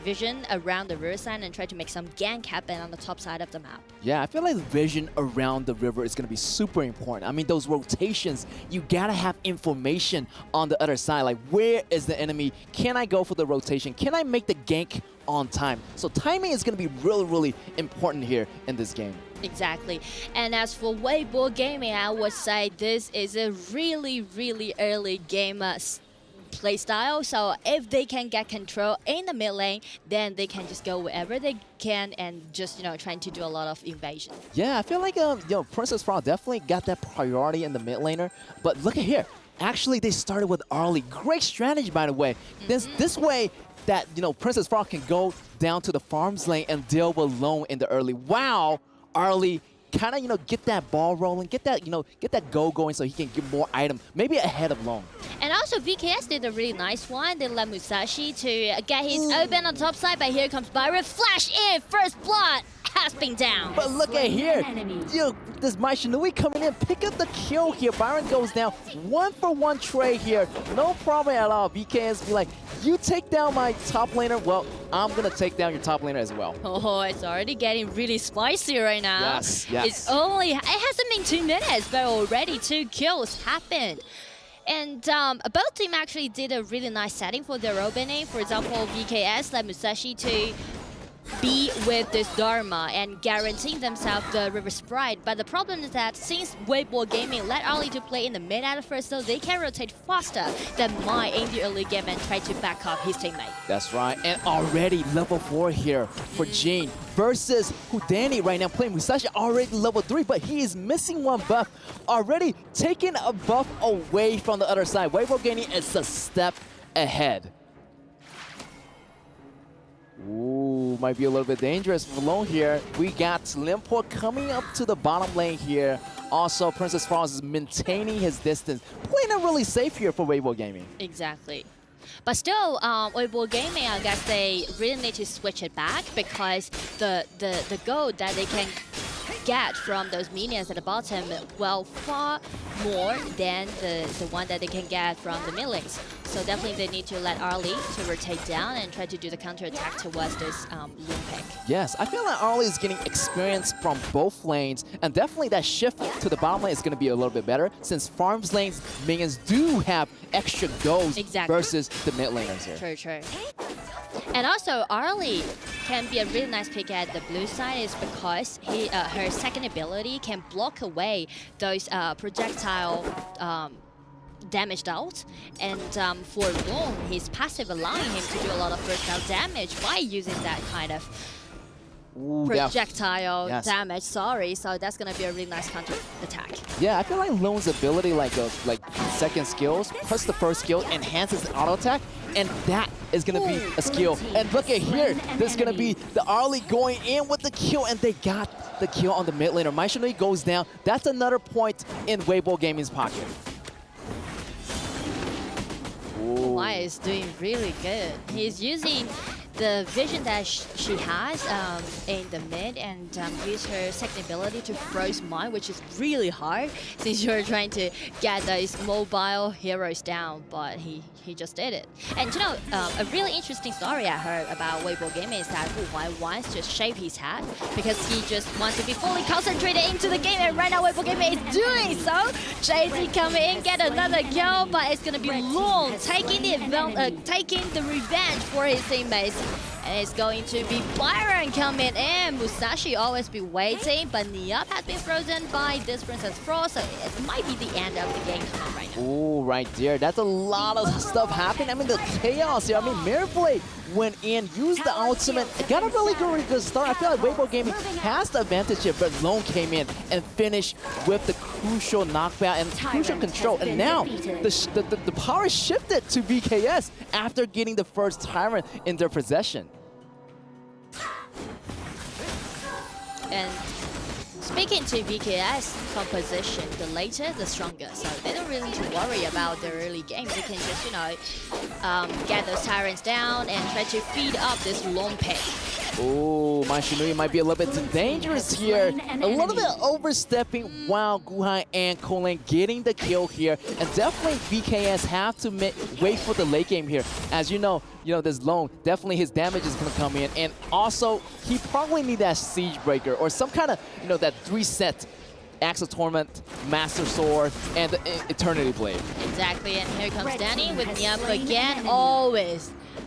vision around the riverside and try to make some gank happen on the top side of the map. Yeah, I feel like the vision around the river is going to be super important. I mean, those rotations, you got to have information on the other side. Like, where is the enemy? Can I go for the rotation? Can I make the gank on time? So timing is going to be really important here in this game. Exactly. And as for Weibo Gaming, I would say this is a really early game play style. So if they can get control in the mid lane, then they can just go wherever they can and just, you know, trying to do a lot of invasion. Yeah, I feel like Princess Frost definitely got that priority in the mid laner. But look at here. Actually, they started with Arlie. Great strategy, by the way. This way that, you know, Princess Frost can go down to the farms lane and deal with Lone in the early. Wow, Arlie kind of, you know, get that ball rolling, get that, you know, get that go going so he can get more item, maybe ahead of Lone. And also VKS did a really nice one. They let Musashi to get his open on top side, but here comes Byron. Flash in, first blood has been down. But look at here. Yo, this Mai Shinui coming in, pick up the kill here. Byron goes down. 1-for-1 trade here. No problem at all. VKS be like, you take down my top laner, well, I'm going to take down your top laner as well. Oh, it's already getting really spicy right now. Yes. It hasn't been 2 minutes, but already 2 kills happened. And both teams actually did a really nice setting for their opening. For example, VKS let Musashi to be with this Dharma and guaranteeing themselves the River Sprite. But the problem is that since Weibo Gaming let Arlie to play in the mid at first, so they can rotate faster than Mai in the early game and try to back up his teammate. That's right. And already level 4 here for Jin versus Hudani right now playing Musashi already level 3, but he is missing 1 buff. Already taking a buff away from the other side. Weibo Gaming is a step ahead. Ooh, might be a little bit dangerous for Lone here. We got Limpo coming up to the bottom lane here. Also, Princess Frost is maintaining his distance. Playing it really safe here for Weibo Gaming. Exactly. But still, Weibo Gaming, I guess they really need to switch it back, because the gold that they can get from those minions at the bottom, well, far more than the one that they can get from the mid lanes. So definitely they need to let Arlie to rotate down and try to do the counter attack towards this loom pick. Yes, I feel like Arlie is getting experience from both lanes, and definitely that shift to the bottom lane is going to be a little bit better since farms lanes minions do have extra goals versus the mid laners here. True, true. And also, Arlie can be a really nice pick at the blue side is because her second ability can block away those projectile damaged out, and for long, his passive allowing him to do a lot of versatile damage by using that kind of projectile damage. Sorry, so that's gonna be a really nice counter attack. Yeah, I feel like Lone's ability, like second skills plus the first skill, enhances the auto attack, and that is gonna be a skill. And look at here, this is gonna be the Arlie going in with the kill, and they got the kill on the mid laner. Maishinui goes down. That's another point in Weibo Gaming's pocket. Mai is doing really good. He's using the vision that she has in the mid and use her second ability to froze Mai, which is really hard since you're trying to get those mobile heroes down, but he just did it. And you know, a really interesting story I heard about Weibo Gaming is that Mai wants to shave his head because he just wants to be fully concentrated into the game, and right now Weibo Gaming is doing so. JD coming in, get another kill, but it's gonna be Long taking the revenge for his teammates. And it's going to be Byron coming in. Musashi always be waiting, but Niap has been frozen by this Princess Frost, so it might be the end of the game coming right now. Oh, right there. That's a lot of stuff happening. I mean, the chaos here. I mean, Mirrorblade went in, used the ultimate, got a really good start. I feel like Weibo Gaming has the advantage here, but Lone came in and finished with the crucial knockback and crucial control. And now the power shifted to VKS after getting the first Tyrant in their possession. And speaking to VKS composition, the later, the stronger. So they don't really need to worry about the early game. They can just, you know, get those Tyrants down and try to feed up this long pick. Oh, Maishinui might be a little bit too dangerous here. A little bit overstepping while Guhai and Colin getting the kill here. And definitely VKS have to wait for the late game here. As you know, this Lone, definitely his damage is going to come in. And also, he probably need that Siege Breaker or some kind of, that 3-set Axel Torment, Master Sword, and the Eternity Blade. Exactly, and here comes Danny with Niap again.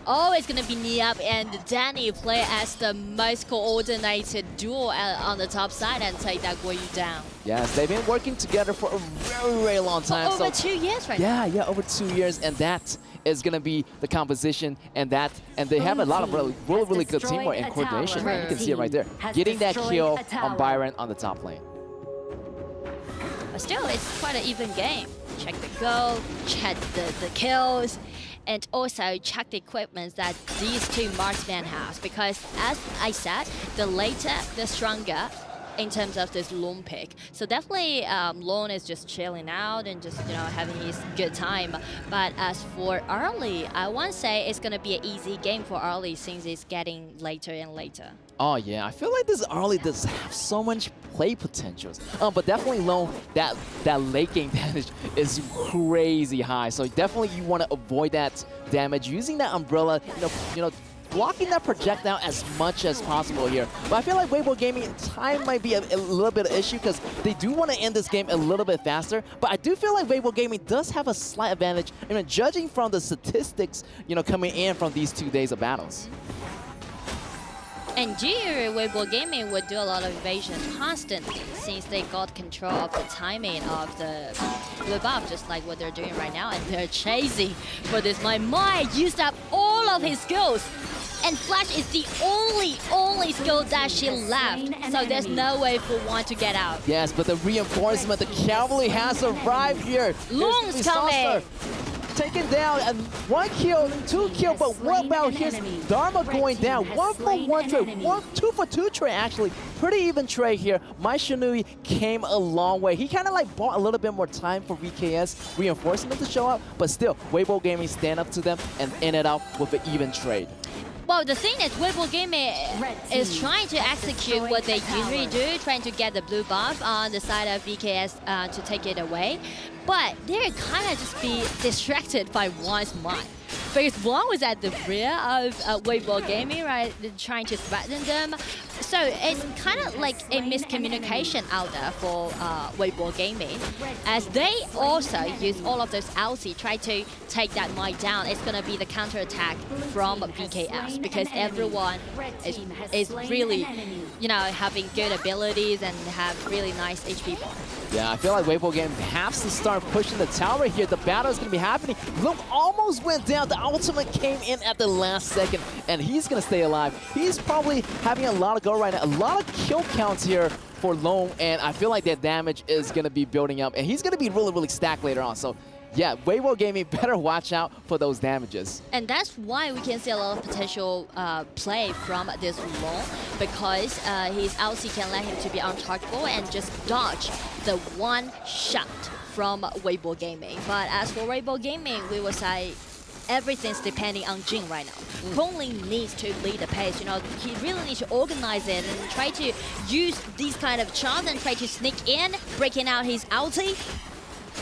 Always gonna be Niap and Danny play as the most coordinated duo on the top side and take that Guoyu down. Yes, they've been working together for a very long time. For over 2 years right now. Yeah, over 2 years, and that is gonna be the composition, and they have a lot of really good teamwork and coordination. You can see it right there. Getting that kill on Byron on the top lane. But still, it's quite an even game. Check the goal, check the kills, and also check the equipment that these two marksmen have. Because as I said, the later, the stronger in terms of this Lone pick. So definitely Lone is just chilling out and just, having his good time. But as for Arlie, I won't say it's going to be an easy game for Arlie since it's getting later and later. Oh yeah, I feel like this Arlie does have so much play potentials. But definitely Lone, that late game damage is crazy high. So definitely you want to avoid that damage using that umbrella, blocking that projectile as much as possible here. But I feel like Weibo Gaming, time might be a little bit of issue because they do want to end this game a little bit faster. But I do feel like Weibo Gaming does have a slight advantage, judging from the statistics, coming in from these 2 days of battles. And here, Weibo Gaming would do a lot of evasion constantly since they got control of the timing of the blue buff, just like what they're doing right now. And they're chasing for this. Mai used up all of his skills. And Flash is the only skill that she left. So there's no way for one to get out. Yes, but the reinforcement, the cavalry has arrived here. Long's coming. Taken down, and 1 kill, 2 kill, but what about his Dharma going down? 1 for 1 trade, 2 for 2 trade actually. Pretty even trade here. Maishinui came a long way. He kind of bought a little bit more time for VKS reinforcement to show up, but still, Weibo Gaming stand up to them and ended up with an even trade. Well, the thing is, Weibo Gaming is trying to execute what they usually do, trying to get the blue buff on the side of VKS to take it away. but they're kind of just be distracted by Juan's mind. Because Juan was at the rear of Weibo Gaming, right, trying to threaten them. So it's kind of like a miscommunication out there for Weibo Gaming, as they also use all of those ulti, try to take that Might down. It's going to be the counter-attack from VKS, because everyone is really, you know, having good abilities and have really nice HP bar. Yeah, I feel like Weibo Gaming has to start pushing the tower here. The battle is going to be happening. Luke almost went down. The ultimate came in at the last second, and he's going to stay alive. He's probably having a lot of go right now. A lot of kill counts here for Loam, and I feel like that damage is going to be building up, and he's going to be really, really stacked later on. So, yeah, Weibo Gaming better watch out for those damages. And that's why we can see a lot of potential play from this Loam, because his ulti can let him to be untargetable and just dodge the one shot from Weibo Gaming. But as for Weibo Gaming, we will say everything's depending on Jin right now. Kongling needs to lead the pace. You know, he really needs to organize it and try to use these kind of chance and try to sneak in, breaking out his ulti.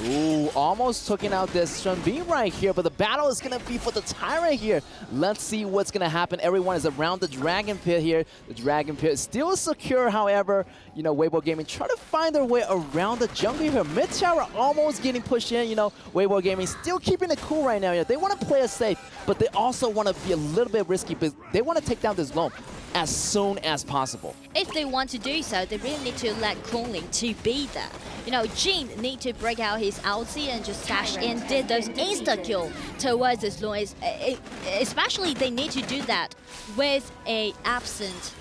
Ooh, almost taking out this Shun Beam right here, but the battle is going to be for the Tyrant here. Let's see what's going to happen. Everyone is around the Dragon Pit here. The Dragon Pit is still secure, however. You know, Weibo Gaming trying to find their way around the jungle here. Mid tower almost getting pushed in. You know, Weibo Gaming still keeping it cool right now. Yeah, they want to play it safe, but they also want to be a little bit risky, but they want to take down this Loam as soon as possible. If they want to do so, they really need to let Kongling to be there. You know, Jin need to break out his ulti and just dash in, did those insta-kill towards this Loam. Especially they need to do that with a absent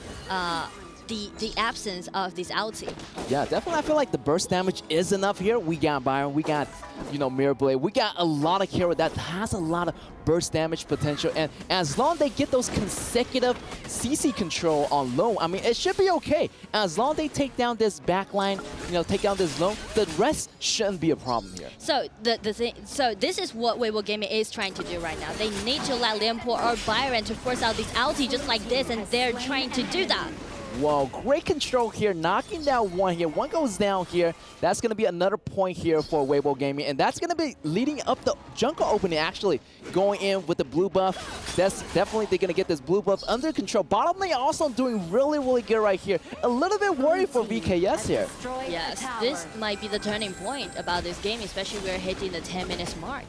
the absence of this ulti. Yeah, definitely I feel like the burst damage is enough here. We got Byron, we got, you know, Mirror Blade. We got a lot of hero that has a lot of burst damage potential. And as long as they get those consecutive CC control on Loam, I mean, it should be okay. As long as they take down this backline, you know, take down this Loam, the rest shouldn't be a problem here. So so this is what Weibo Gaming is trying to do right now. They need to let Lianpo or Byron to force out this ulti just like this, and they're trying to do that. Whoa, great control here, knocking down one here. One goes down here. That's going to be another point here for Weibo Gaming, and that's going to be leading up the jungle opening, actually, going in with the blue buff. That's definitely they're going to get this blue buff under control. Bottom lane also doing really, really good right here. A little bit worried for VKS here. Yes, this might be the turning point about this game, especially we're hitting the 10 minutes mark.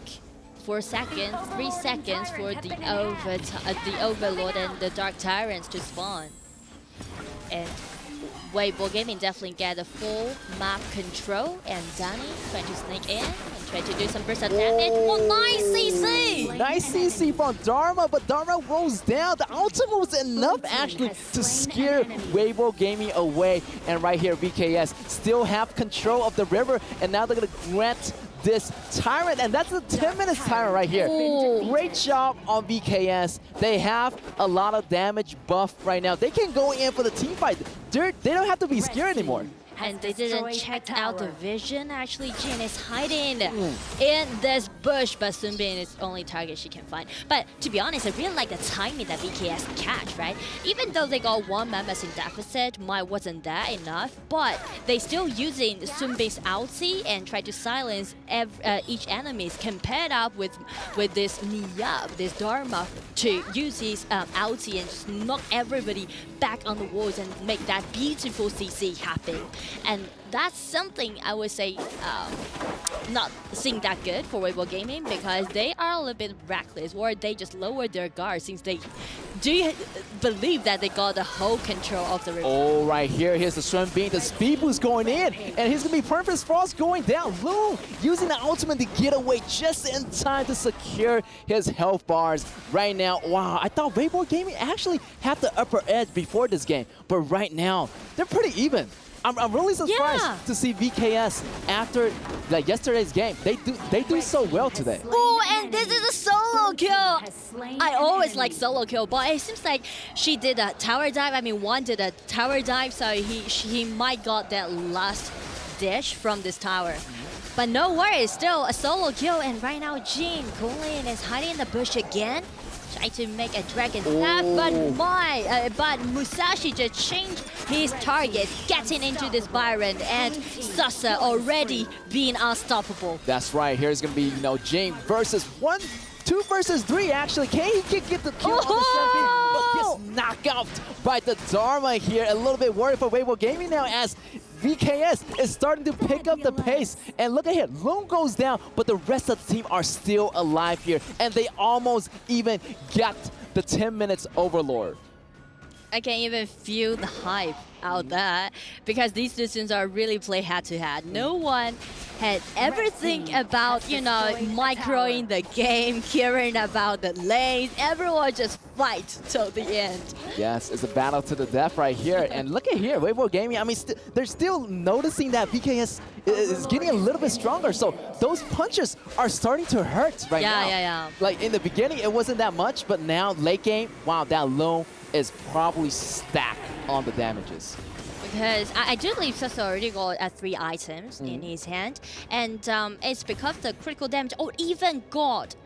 4 seconds, 3 seconds for the Overlord and the Dark Tyrants to spawn. And Weibo Gaming definitely get the full map control, and Danny trying to sneak in and try to do some burst of damage. Oh, nice CC! Nice CC from Dharma, but Dharma rolls down. The ultimate was enough actually to scare Weibo Gaming away. And right here, VKS still have control of the river, and now they're going to grant this Tyrant, and that's a 10 minutes Tyrant right here. Ooh. Great job on VKS. They have a lot of damage buff right now. They can go in for the team fight. They don't have to be scared anymore. And they didn't check out the vision. Actually, Jin is hiding in this bush, but Sunbin is the only target she can find. But to be honest, I really like the timing that VKS catch, right? Even though they got one members in deficit, mine wasn't that enough, but they still using Sunbin's ulti and try to silence each enemies, compared up with this Niyab, this Dharma, to use his ulti and just knock everybody back on the walls and make that beautiful CC happen. And that's something I would say not seeing that good for Weibo Gaming, because they are a little bit reckless, or they just lowered their guard since they do believe that they got the whole control of the river. Oh, right here, here's the Sun Beam, the speed boost going in, and he's gonna be Perfect Frost going down. Loom using the ultimate to get away just in time to secure his health bars right now. Wow, I thought Weibo Gaming actually had the upper edge before this game, but right now, they're pretty even. I'm really surprised to see VKS after like yesterday's game. They do so well today. Oh, and this is a solo kill. I always like solo kill, but it seems like she did a tower dive. I mean, one did a tower dive, so he might got that last dish from this tower. But no worries, still a solo kill, and right now Jin Kongling is hiding in the bush again. Try to make a dragon snap, but Musashi just changed his target, getting into this Byron, and Sasa already being unstoppable. That's right. Here's going to be, Jing versus 2 versus 3 actually. Can he get the kill on the Chevy? But gets knocked out by the Dharma here. A little bit worried for Weibo Gaming now as VKS is starting to pick up the pace. And look at here, Lone goes down, but the rest of the team are still alive here. And they almost even got the 10 minutes overlord. I can even feel the hype out there because these decisions are really play head-to-head. No one had ever think about, microing the game, caring about the lanes. Everyone just fight till the end. Yes, it's a battle to the death right here. And look at here, Weibo Gaming, I mean, they're still noticing that VKS is getting a little bit stronger. So those punches are starting to hurt right now. Yeah. Like in the beginning, it wasn't that much, but now late game, wow, that Lone is probably stacked on the damages. Because I do believe Sasa already got 3 items in his hand, and it's because the critical damage, or even got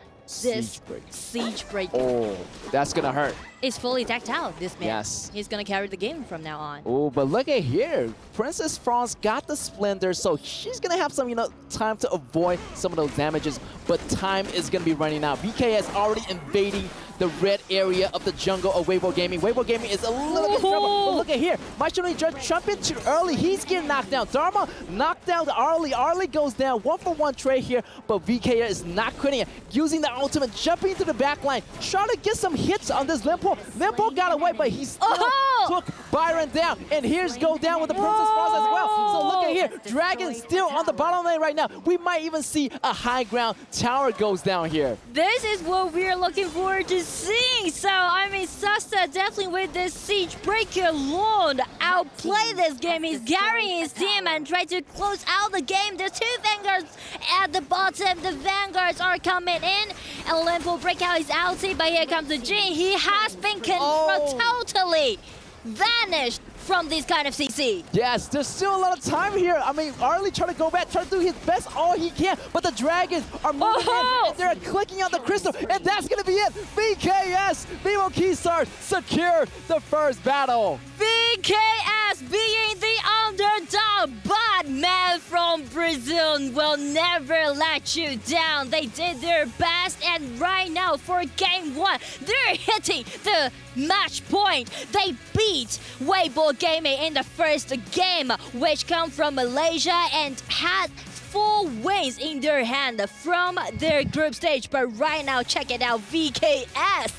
this Siege Breaker. Oh, that's gonna hurt. It's fully decked out, this man. Yes. He's gonna carry the game from now on. Oh, but look at here. Princess Franz got the Splendor, so she's gonna have some, time to avoid some of those damages, but time is gonna be running out. VKS already invading the red area of the jungle of Weibo Gaming. Weibo Gaming is a little bit in trouble, but look at here. Maishino just jumping too early. He's getting knocked down. Dharma knocked down Arlie. Arlie goes down. 1-for-1 trade here, but VKS is not quitting it. Using the ultimate, jumping into the back line, trying to get some hits on this Limpo. Limpo got away, but he still took Byron down. And here's go down with the Princess Franz as well. So look at here. Dragon still on the bottom lane right now. We might even see a high ground tower goes down here. This is what we're looking forward to seeing. So, I mean, Sasa definitely with this Siege Breaker alone outplay this game. He's carrying his team and try to close out the game. There's 2 Vanguards at the bottom. The Vanguards are coming in. And Limpo break out his ulti, but here comes the Jin. He has been totally vanished from this kind of CC. Yes, there's still a lot of time here. I mean, Arlie trying to go back, trying to do his best all he can, but the Dragons are moving in, and they're clicking on the crystal, and that's going to be it. VKS, Vivo Keystar, secure the first battle. VKS being the underdog, but man from Brazil will never let you down. They did their best, and right now for game 1, they're hitting the match point. They beat Weibo Gaming in the first game, which come from Malaysia and had 4 wins in their hand from their group stage. But right now, check it out, VKS.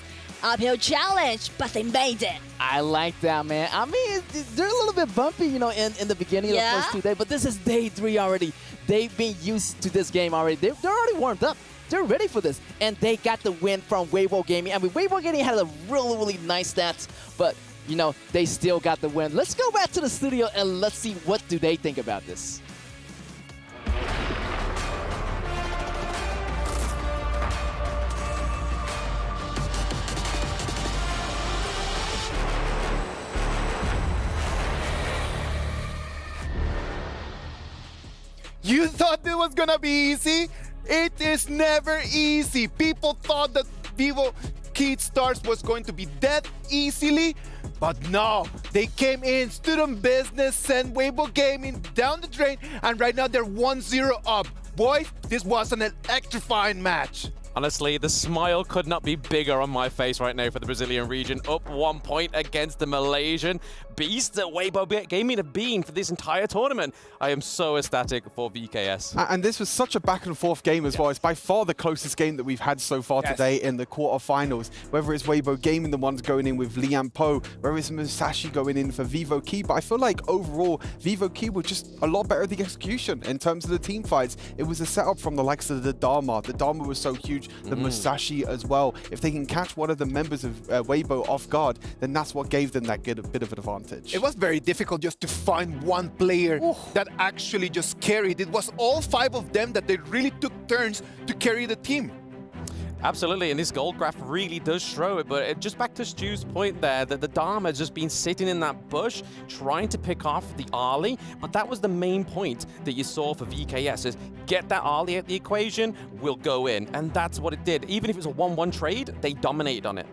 Uphill challenge, but they made it. I like that, man. I mean, they're a little bit bumpy, in the beginning of the first 2 days, but this is day 3 already. They've been used to this game already. They're already warmed up. They're ready for this, and they got the win from Weibo Gaming. I mean, Weibo Gaming had a really nice stats, but, they still got the win. Let's go back to the studio, and let's see what do they think about this. You thought it was gonna be easy? It is never easy. People thought that Vivo Keystars was going to be dead easily, but no. They came in, stood on business, sent Weibo Gaming down the drain, and right now they're 1-0 up. Boys, this was an electrifying match. Honestly, the smile could not be bigger on my face right now for the Brazilian region. Up 1 point against the Malaysian beast that Weibo Gaming have been for this entire tournament. I am so ecstatic for VKS. And this was such a back and forth game as well. It's by far the closest game that we've had so far today in the quarterfinals. Whether it's Weibo Gaming, the ones going in with Lian Po, whether it's Musashi going in for Vivo Key. But I feel like overall, Vivo Key were just a lot better at the execution in terms of the team fights. It was a setup from the likes of the Dharma. The Dharma was so huge. The Musashi as well. If they can catch one of the members of Weibo off guard, then that's what gave them that bit of an advantage. It was very difficult just to find one player that actually just carried. It was all 5 of them that they really took turns to carry the team. Absolutely, and this gold graph really does show it, but just back to Stu's point there, that the Dharma has just been sitting in that bush, trying to pick off the Ali, but that was the main point that you saw for VKS, is get that Ali at the equation, we'll go in, and that's what it did. Even if it was a 1-1 trade, they dominated on it.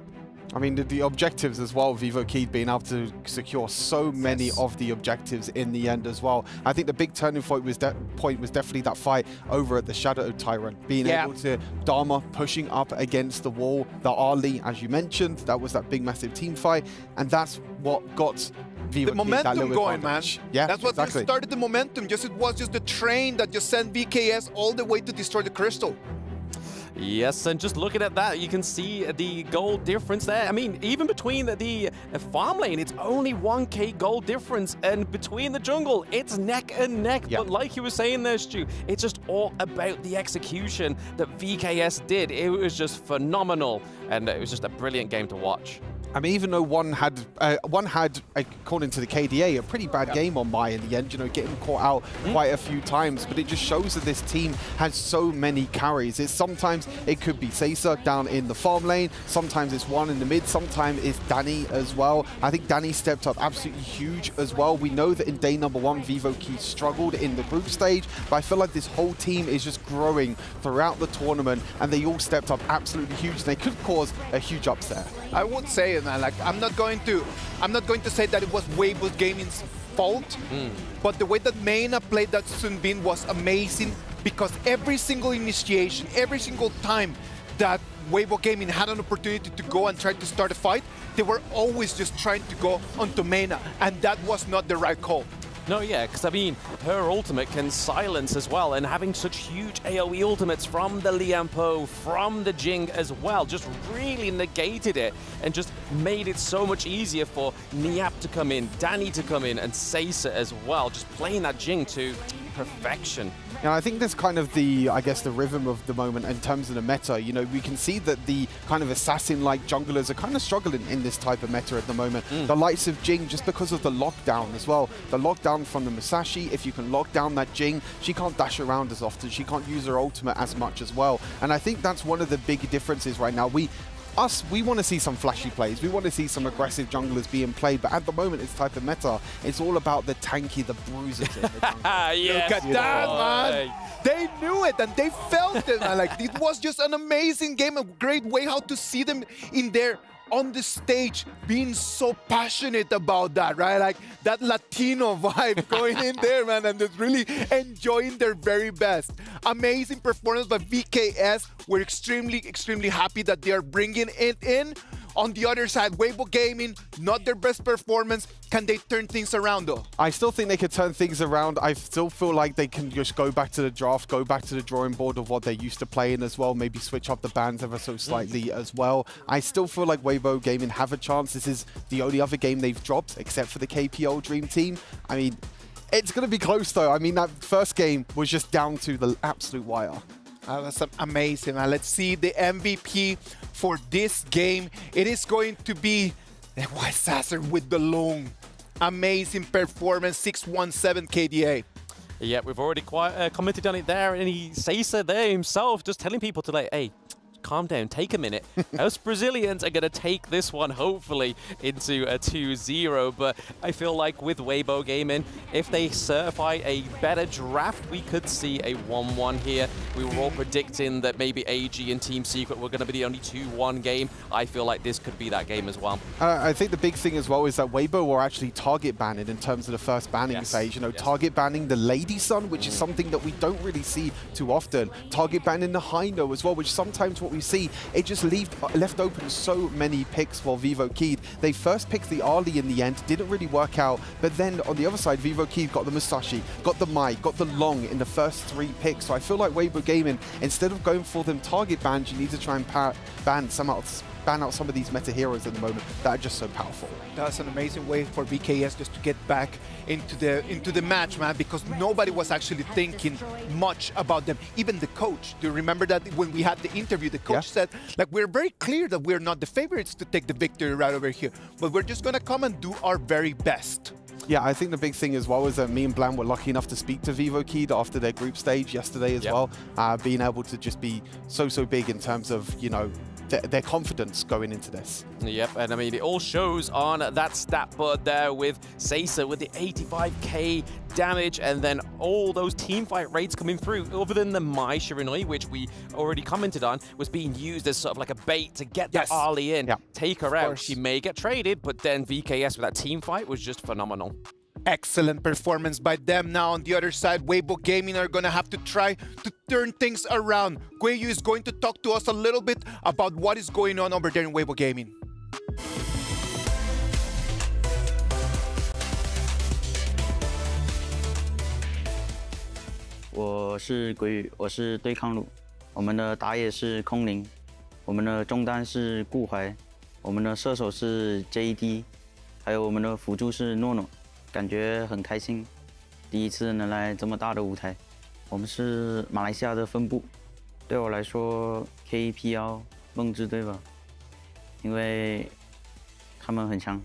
I mean, the objectives as well, Vivo Key being able to secure so many of the objectives in the end as well. I think the big turning point was definitely that fight over at the Shadow Tyrant, being able to Dharma pushing up against the wall, the Ali, as you mentioned, that was that big massive team fight, and that's what got Vivo the momentum that going, man. Yeah, that's what exactly. started the momentum. It was just the train that just sent VKS all the way to destroy the crystal. Yes, and just looking at that, you can see the gold difference there. I mean, even between the farm lane, it's only 1k gold difference, and between the jungle, it's neck and neck. But like you were saying there, Stu, it's just all about the execution that VKS did. It was just phenomenal, and it was just a brilliant game to watch. I mean, even though one had, according to the KDA, a pretty bad game on Mai in the end, you know, getting caught out quite a few times, but it just shows that this team has so many carries. Sometimes it could be Saisa down in the farm lane, sometimes it's one in the mid, sometimes it's Danny as well. I think Danny stepped up absolutely huge as well. We know that in day number 1, Vivo Key struggled in the group stage, but I feel like this whole team is just growing throughout the tournament, and they all stepped up absolutely huge, and they could cause a huge upset. I would say, man, like I'm not going to say that it was Weibo Gaming's fault, but the way that Mena played that Sunbin was amazing, because every single initiation, every single time that Weibo Gaming had an opportunity to go and try to start a fight, they were always just trying to go onto Mena, and that was not the right call. No, yeah, because I mean, her ultimate can silence as well, and having such huge AoE ultimates from the Lianpo, from the Jing as well, just really negated it and just made it so much easier for Niap to come in, Danny to come in, and Saisa as well, just playing that Jing to perfection. Yeah, I think that's kind of the, I guess, the rhythm of the moment in terms of the meta. You know, we can see that the kind of assassin-like junglers are kind of struggling in this type of meta at the moment. The likes of Jing, just because of the lockdown as well. The lockdown from the Musashi, if you can lock down that Jing, she can't dash around as often. She can't use her ultimate as much as well. And I think that's one of the big differences right now. We want to see some flashy plays. We want to see some aggressive junglers being played, but at the moment, it's type of meta. It's all about the tanky, the bruisers in the jungle. Look at that, man! They knew it and they felt it, man. Like, it was just an amazing game, a great way how to see them in there on the stage being so passionate about that, right? Like that Latino vibe going in there, man, and just really enjoying their very best. Amazing performance by VKS. We're extremely happy that they are bringing it in. On the other side, Weibo Gaming, not their best performance. Can they turn things around, though? I still think they could turn things around. I still feel like they can just go back to the draft, go back to the drawing board of what they used to play in as well, maybe switch up the bans ever so slightly as well. I still feel like Weibo Gaming have a chance. This is the only other game they've dropped, except for the KPL Dream Team. I mean, it's going to be close, though. I mean, that first game was just down to the absolute wire. That's amazing, man. Let's see the MVP for this game. It is going to be the White Sasser with the long. Amazing performance, 617 KDA. Yeah, we've already commented on it there, and he Saisa there himself just telling people to, like, hey, calm down, take a minute. Us Brazilians are going to take this one, hopefully, into a 2-0. But I feel like with Weibo Gaming, if they certify a better draft, we could see a 1-1 here. We were all predicting that maybe AG and Team Secret were going to be the only 2-1 game. I feel like this could be that game as well. I think the big thing as well is that Weibo were actually target banning in terms of the first banning phase. You know, target banning the Lady Sun, which is something that we don't really see too often. Target banning the Hino as well, which sometimes what we see, it just left open so many picks for Vivo Key. They first picked the Ali in the end, didn't really work out, but then on the other side, Vivo Key got the Musashi, got the Mai, got the Long in the first 3 picks. So I feel like Weibo Gaming, instead of going for them target bans, you need to try and ban out some of these meta heroes at the moment that are just so powerful. That's an amazing way for VKS just to get back into the match, man, because nobody was actually thinking much about them. Even the coach. Do you remember that when we had the interview, the coach said, like, we're very clear that we're not the favorites to take the victory right over here, but we're just going to come and do our very best. Yeah, I think the big thing as well is that me and Blam were lucky enough to speak to Vivo Key after their group stage yesterday as well. Being able to just be so big in terms of, you know, their confidence going into this. Yep, and I mean, it all shows on that stat board there with Saisa with the 85k damage, and then all those team fight rates coming through, other than the Mai Shiranui, which we already commented on, was being used as sort of like a bait to get that Ali in, take her out. She may get traded, but then VKS with that team fight was just phenomenal. Excellent performance by them. Now on the other side, Weibo Gaming are going to have to try to turn things around. Guiyu is going to talk to us a little bit about what is going on over there in Weibo Gaming. 我是鬼宇，我是对抗路，我们的打野是空灵，我们的中单是顾怀，我们的射手是 JD， 还有我们的辅助是诺诺，感觉很开心，第一次能来这么大的舞台。我们是马来西亚的分部，对我来说 KPL 梦之队吧，因为他们很强，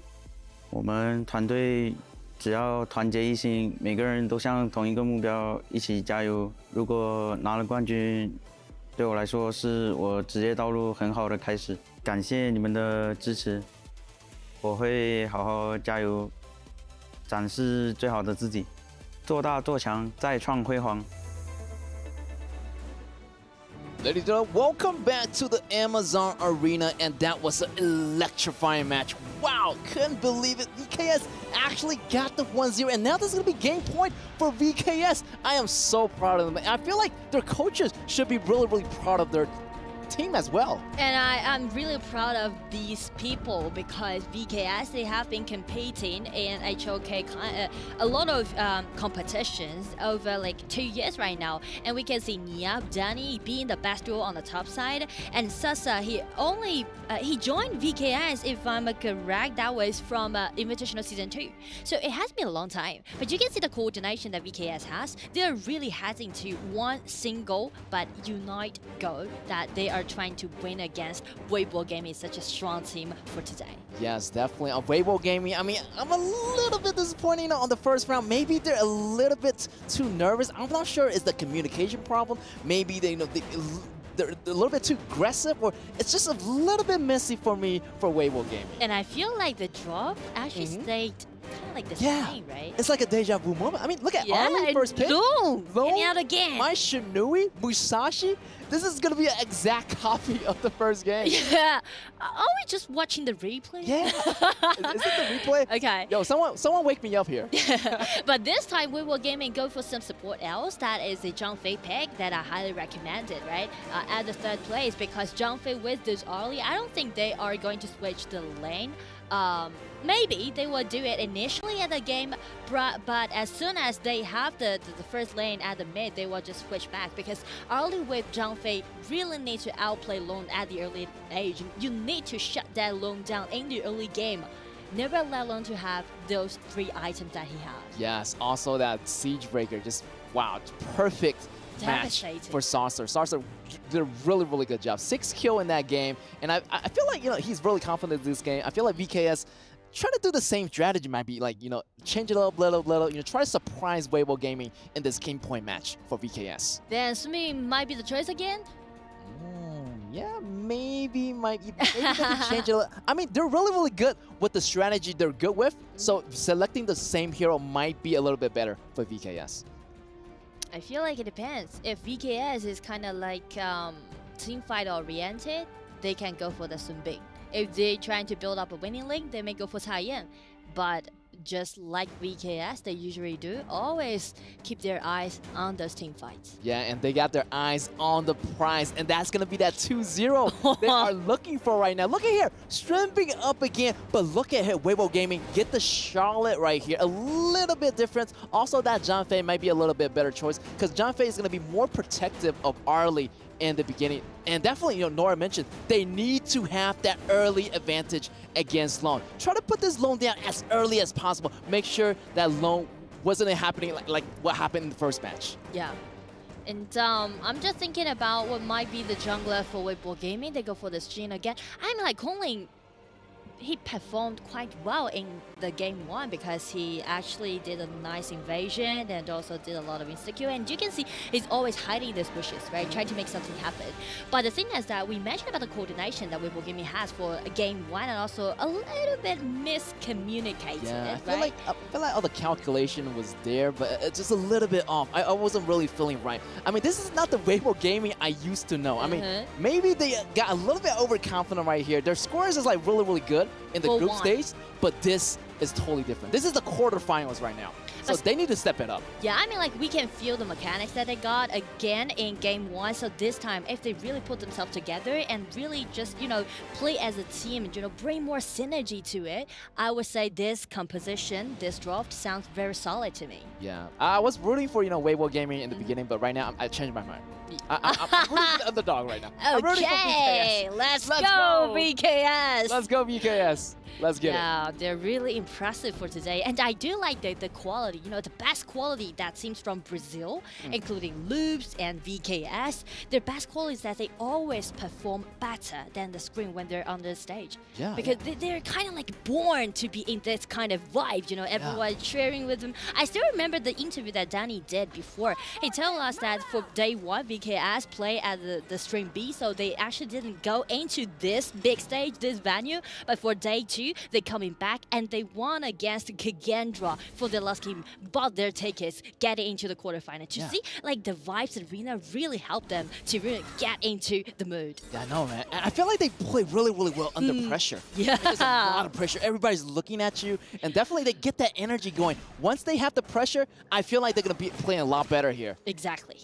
我们团队。 只要团结一心，每个人都向同一个目标一起加油。如果拿了冠军，对我来说是我职业道路很好的开始。感谢你们的支持，我会好好加油，展示最好的自己，做大做强，再创辉煌。 Ladies and gentlemen, welcome back to the Amazon Arena, and that was an electrifying match. Wow, couldn't believe it. VKS actually got the 1-0, and now this is going to be game point for VKS. I am so proud of them. I feel like their coaches should be really proud of their team as well. And I'm really proud of these people because VKS, they have been competing in HOK a lot of competitions over like 2 years right now. And we can see Niab, Danny being the best duo on the top side. And Sasa, he joined VKS, if I'm correct, that was from Invitational Season 2. So it has been a long time. But you can see the coordination that VKS has. They're really heading to one single but unite goal that they are trying to win against Weibo Gaming, such a strong team for today. Yes, definitely. On Weibo Gaming, I mean, I'm a little bit disappointed on the first round. Maybe they're a little bit too nervous. I'm not sure it's the communication problem. Maybe they're a little bit too aggressive, or it's just a little bit messy for me for Weibo Gaming. And I feel like the drop actually stayed kind of like the same, right? It's like a deja vu moment. I mean, look at Arlie first pick. Loom. And out again. My Shinui, Musashi. This is going to be an exact copy of the first game. Yeah. Are we just watching the replay? Yeah. Is it the replay? Okay. Yo, someone wake me up here. But this time, we will game and go for some support else. That is a Zhangfei pick that I highly recommend it, right? At the third place, because Zhangfei with this Arlie, I don't think they are going to switch the lane. Maybe they will do it initially at the game, but as soon as they have the first lane at the mid, they will just switch back, because early with Zhangfei really need to outplay Lone at the early age. You need to shut that Lone down in the early game. Never let Lone to have those 3 items that he has. Yes, also that Siege Breaker, just wow, perfect match for Saucer. Saucer did a really good job. 6 kills in that game, and I feel like, you know, he's really confident in this game. I feel like VKS trying to do the same strategy, might be like, you know, change it up little, you know, try to surprise Weibo Gaming in this game point match for VKS. Then Sumi might be the choice again? Yeah, maybe they can change it. I mean, they're really good with the strategy they're good with, so selecting the same hero might be a little bit better for VKS. I feel like it depends. If VKS is kind of like team fight oriented, they can go for the Sun Bing. If they're trying to build up a winning lane, they may go for Cai Yan. But just like VKS, they usually do, always keep their eyes on those team fights. Yeah, and they got their eyes on the prize, and that's going to be that 2-0 they are looking for right now. Look at here, stripping up again, but look at here, Weibo Gaming get the Charlotte right here, a little bit different. Also, that Zhangfei might be a little bit better choice, because Zhangfei is going to be more protective of Arlie in the beginning. And definitely, you know, Nora mentioned, they need to have that early advantage against Lone. Try to put this Lone down as early as possible. Make sure that Lone wasn't happening like what happened in the first match. Yeah. And I'm just thinking about what might be the jungler for Weibo Gaming. They go for this Jhin again. I'm like, Kongling he performed quite well in the game 1 because he actually did a nice invasion and also did a lot of insta-kill. And you can see he's always hiding in these bushes, right? Trying to make something happen. But the thing is that we mentioned about the coordination that Weibo Gaming has for game 1 and also a little bit miscommunicated, Yeah, right? I feel like all the calculation was there, but it's just a little bit off. I wasn't really feeling right. I mean, this is not the Weibo Gaming I used to know. I mean, maybe they got a little bit overconfident right here. Their scores is like really good in the group stage, but this is totally different. This is the quarterfinals right now. So they need to step it up. Yeah, I mean, like, we can feel the mechanics that they got again in game 1. So this time, if they really put themselves together and really just, you know, play as a team and, you know, bring more synergy to it, I would say this composition, this draft sounds very solid to me. Yeah, I was rooting for, you know, Weibo Gaming in the beginning, but right now I changed my mind. I'm rooting for the underdog right now. Okay, let's go, VKS. Let's go, VKS. Let's get it. Yeah, they're really impressive for today. And I do like the quality, you know, the best quality that seems from Brazil, including Loops and VKS. Their best quality is that they always perform better than the screen when they're on the stage. Yeah. Because they're kind of like born to be in this kind of vibe, you know, everyone cheering with them. I still remember the interview that Danny did before. He told us that for day 1, VKS play at the stream B, so they actually didn't go into this big stage, this venue, but for day 2, they're coming back and they won against Kagendra for their last game, bought their tickets, getting into the quarterfinal. To see, like, the vibes arena really helped them to really get into the mood. Yeah, I know, man. And I feel like they play really well under pressure. Yeah. There's a lot of pressure. Everybody's looking at you, and definitely they get that energy going. Once they have the pressure, I feel like they're going to be playing a lot better here. Exactly.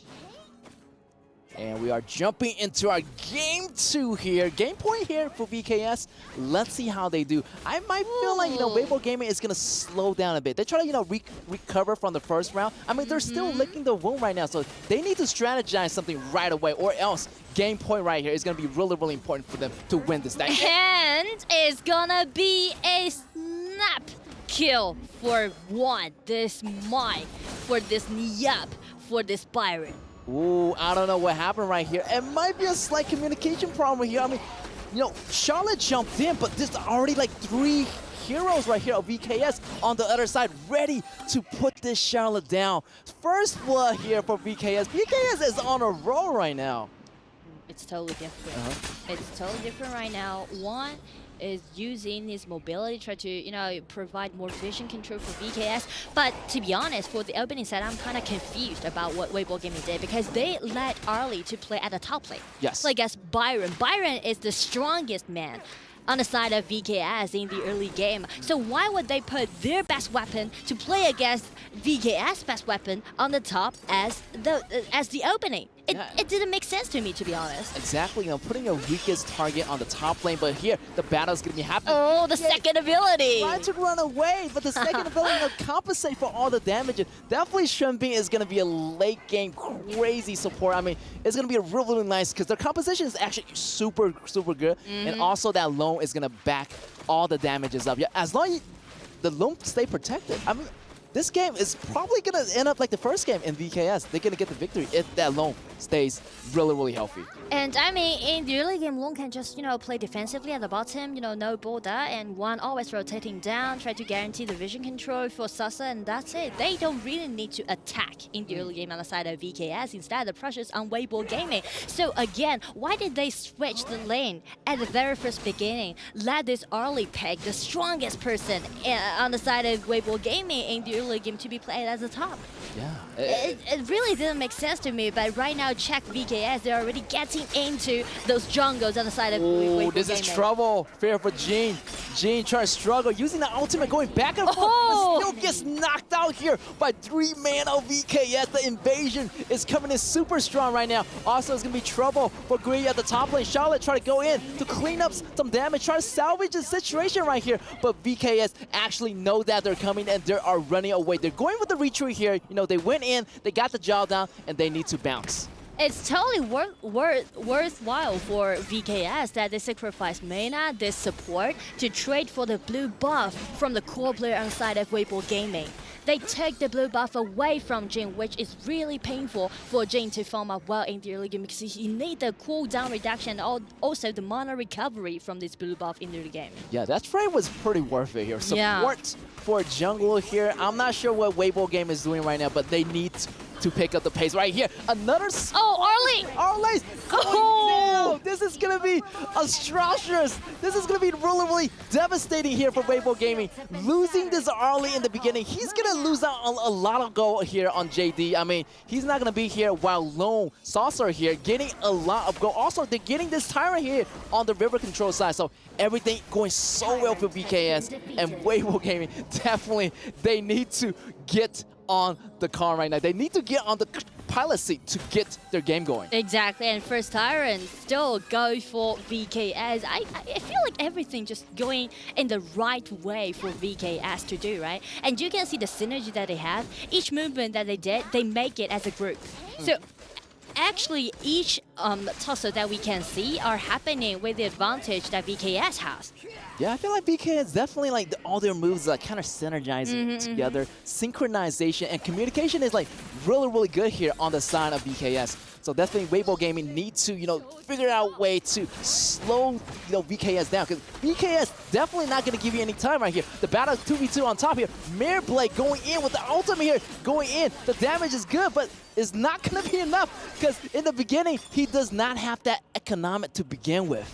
And we are jumping into our game 2 here. Game point here for VKS. Let's see how they do. I might feel like, you know, Weibo Gaming is going to slow down a bit. They try to, you know, recover from the first round. I mean, they're still licking the wound right now, so they need to strategize something right away, or else game point right here is going to be really important for them to win this game. And it's going to be a snap kill for one. This Mike, for this Nyap, for this Byron. Ooh, I don't know what happened right here. It might be a slight communication problem here. I mean, you know, Charlotte jumped in, but there's already like 3 heroes right here of VKS on the other side, ready to put this Charlotte down. First blood here for VKS. VKS is on a roll right now. It's totally different. It's totally different right now. One is using his mobility, try to, you know, provide more vision control for VKS. But to be honest, for the opening set, I'm kind of confused about what Weibo Gaming did, because they let Arlie to play at the top lane. Yes. Like as Byron. Byron is the strongest man on the side of VKS in the early game. So why would they put their best weapon to play against VKS' best weapon on the top as the opening? It didn't make sense to me, to be honest. Exactly, you know, putting your weakest target on the top lane, but here the battle's gonna be happening. Oh, the second ability! Trying to run away, but the second ability will compensate for all the damage. Definitely Shenbing is gonna be a late game crazy support. I mean, it's gonna be a really nice, because their composition is actually super good, and also that loam is gonna back all the damages up. Yeah, as long as the loam stay protected. I mean, this game is probably going to end up like the first game in VKS. They're going to get the victory if that loam stays really healthy. And I mean, in the early game, Long can just, you know, play defensively at the bottom, you know, no border, and one always rotating down, try to guarantee the vision control for Sasa, and that's it. They don't really need to attack in the early game on the side of VKS. Instead, the pressure's on Weibo Gaming. So again, why did they switch the lane at the very first beginning? Let this early pick, the strongest person on the side of Weibo Gaming in the early game, to be played as the top. Yeah. It really didn't make sense to me, but right now, check VKS. They're already getting into those jungles on the side of Weibo this is Gaming. trouble. Fair for Jin. Jin trying to struggle, using the ultimate, going back and forth, but still gets knocked out here by 3 man of VKS. The invasion is coming in super strong right now. Also, it's going to be trouble for Gree at the top lane. Charlotte trying to go in to clean up some damage, try to salvage the situation right here, but VKS actually know that they're coming and they are running away. They're going with the retreat here. You know, they went in, they got the job down, and they need to bounce. It's totally worthwhile for VKS that they sacrifice mana, this support, to trade for the blue buff from the core player on the side of Weibo Gaming. they took the blue buff away from Jin, which is really painful for Jin to form up well in the early game because he needs the cooldown reduction and also the mana recovery from this blue buff in the early game. Yeah, that trade was pretty worth it here. Support for jungle here. I'm not sure what Weibo game is doing right now, but they need to pick up the pace right here. Another Arlie! Arlie's going down! This is gonna be atrocious. This is gonna be really, really devastating here for Weibo Gaming. Losing this Arlie in the beginning, he's gonna lose out on a lot of gold here on JD. I mean, he's not gonna be here while Lone Saucer here getting a lot of gold. Also, they're getting this Tyrant here on the river control side. So everything going so well for VKS and Weibo Gaming. Definitely, they need to get on the car right now. They need to get on the pilot seat to get their game going. Exactly, and first Tyrant still go for VKS. I feel like everything just going in the right way for VKS to do, right? And you can see the synergy that they have. Each movement that they did, they make it as a group. So actually, each tussle that we can see are happening with the advantage that VKS has. Yeah, I feel like VKS definitely like all their moves are kind of synergizing together. Synchronization and communication is like really, really good here on the side of VKS. So definitely Weibo Gaming needs to, figure out a way to slow, VKS down. Because VKS definitely not going to give you any time right here. The battle is 2v2 on top here. Mirror Blade going in with the ultimate here, going in. The damage is good, but it's not going to be enough. Because in the beginning, he does not have that economic to begin with.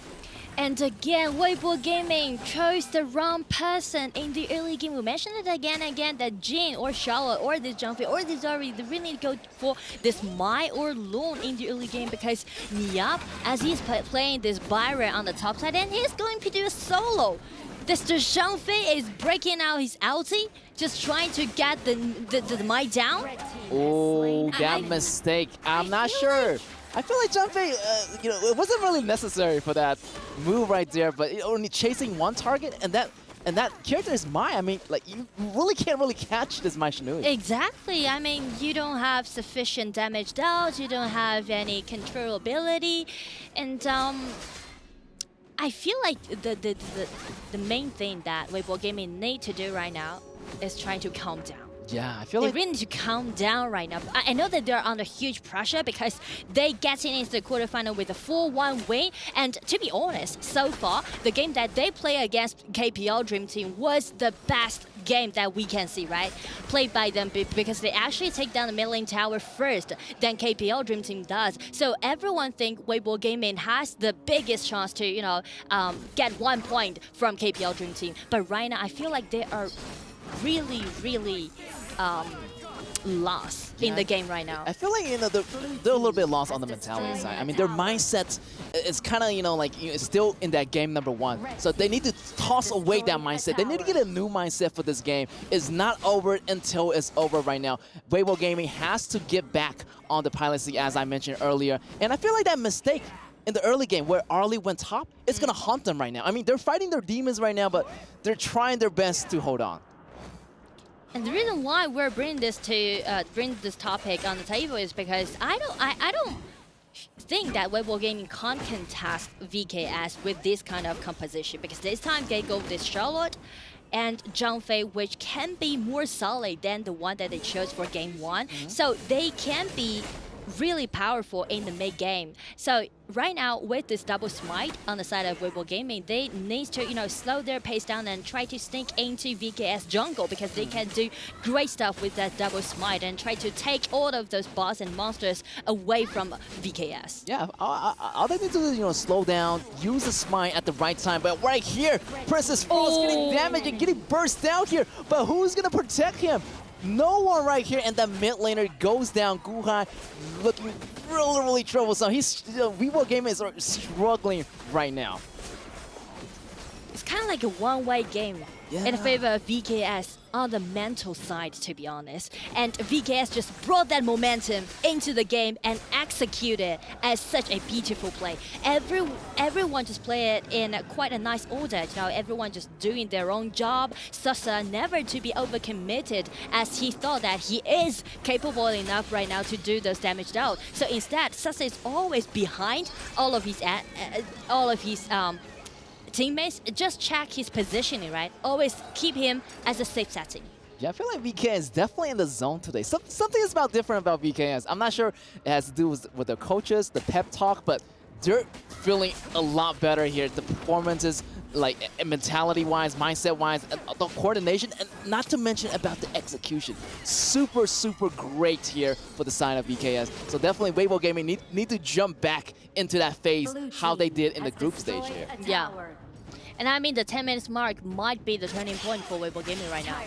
And again, Weibo Gaming chose the wrong person in the early game. We mentioned it again and again that Jin or Charlotte or this Jumpy or this Zari, they really need to go for this Mai or Lone in the early game because Niap, as he's playing this Byron on the top side, and he's going to do a solo. This Zhangfei is breaking out his ulti, just trying to get the Mai down. Oh, that mistake. I'm not sure. I feel like Zhangfei, it wasn't really necessary for that move right there, but only chasing one target, and that character is Mai. I mean, like, you really can't really catch this Mai Shinui. Exactly. I mean, you don't have sufficient damage dealt, you don't have any controllability, and I feel like the main thing that Weibo Gaming need to do right now is trying to calm down. Yeah, I feel they like... really need to calm down right now. I know that they're under huge pressure because they getting into the quarterfinal with a 4-1 win. And to be honest, so far, the game that they play against KPL Dream Team was the best game that we can see, right? Played by them because they actually take down the mid lane tower first than KPL Dream Team does. So everyone think Weibo Gaming has the biggest chance to, get 1 point from KPL Dream Team. But right now, I feel like they are really, really lost in the game right now. I feel like they're a little bit lost on the mentality side. I mean, their mindset is kind of still in that game number 1. So they need to toss away that mindset. They need to get a new mindset for this game. It's not over until it's over right now. Weibo Gaming has to get back on the pilot seat, as I mentioned earlier. And I feel like that mistake in the early game where Arlie went top, it's gonna haunt them right now. I mean, they're fighting their demons right now, but they're trying their best to hold on. And the reason why we're bringing this topic on the table is because I don't think that Weibo Gaming can't contest VKS with this kind of composition because this time they go with this Charlotte and Zhangfei, which can be more solid than the one that they chose for game 1. So they can be really powerful in the mid game. So right now with this double smite on the side of Weibo Gaming, they need to slow their pace down and try to sneak into VKS jungle because they can do great stuff with that double smite and try to take all of those boss and monsters away from VKS. Yeah, all they need to do is slow down, use the smite at the right time. But right here, Princess Fool's getting damaged and getting burst down here. But who's gonna protect him? No one right here, and the mid laner goes down. Guhai looking really, really troublesome. Weibo Gaming is struggling right now. It's kind of like a one-way game in favor of VKS on the mental side, to be honest. And VKS just brought that momentum into the game and executed as such a beautiful play. Everyone just played it in quite a nice order. Everyone just doing their own job. Sasa never to be overcommitted as he thought that he is capable enough right now to do those damage out. So instead, Sasa is always behind all of his teammates. Just check his positioning, right? Always keep him as a safe setting. Yeah, I feel like VKS is definitely in the zone today. Something is about different about VKS. I'm not sure it has to do with their coaches, the pep talk, but they're feeling a lot better here. The performances, like mentality-wise, mindset-wise, and the coordination, and not to mention about the execution. Super, super great here for the side of VKS. So definitely Weibo Gaming need to jump back into that phase how they did in the group stage here. Yeah. And I mean, the 10 minutes mark might be the turning point for Weibo Gaming right now.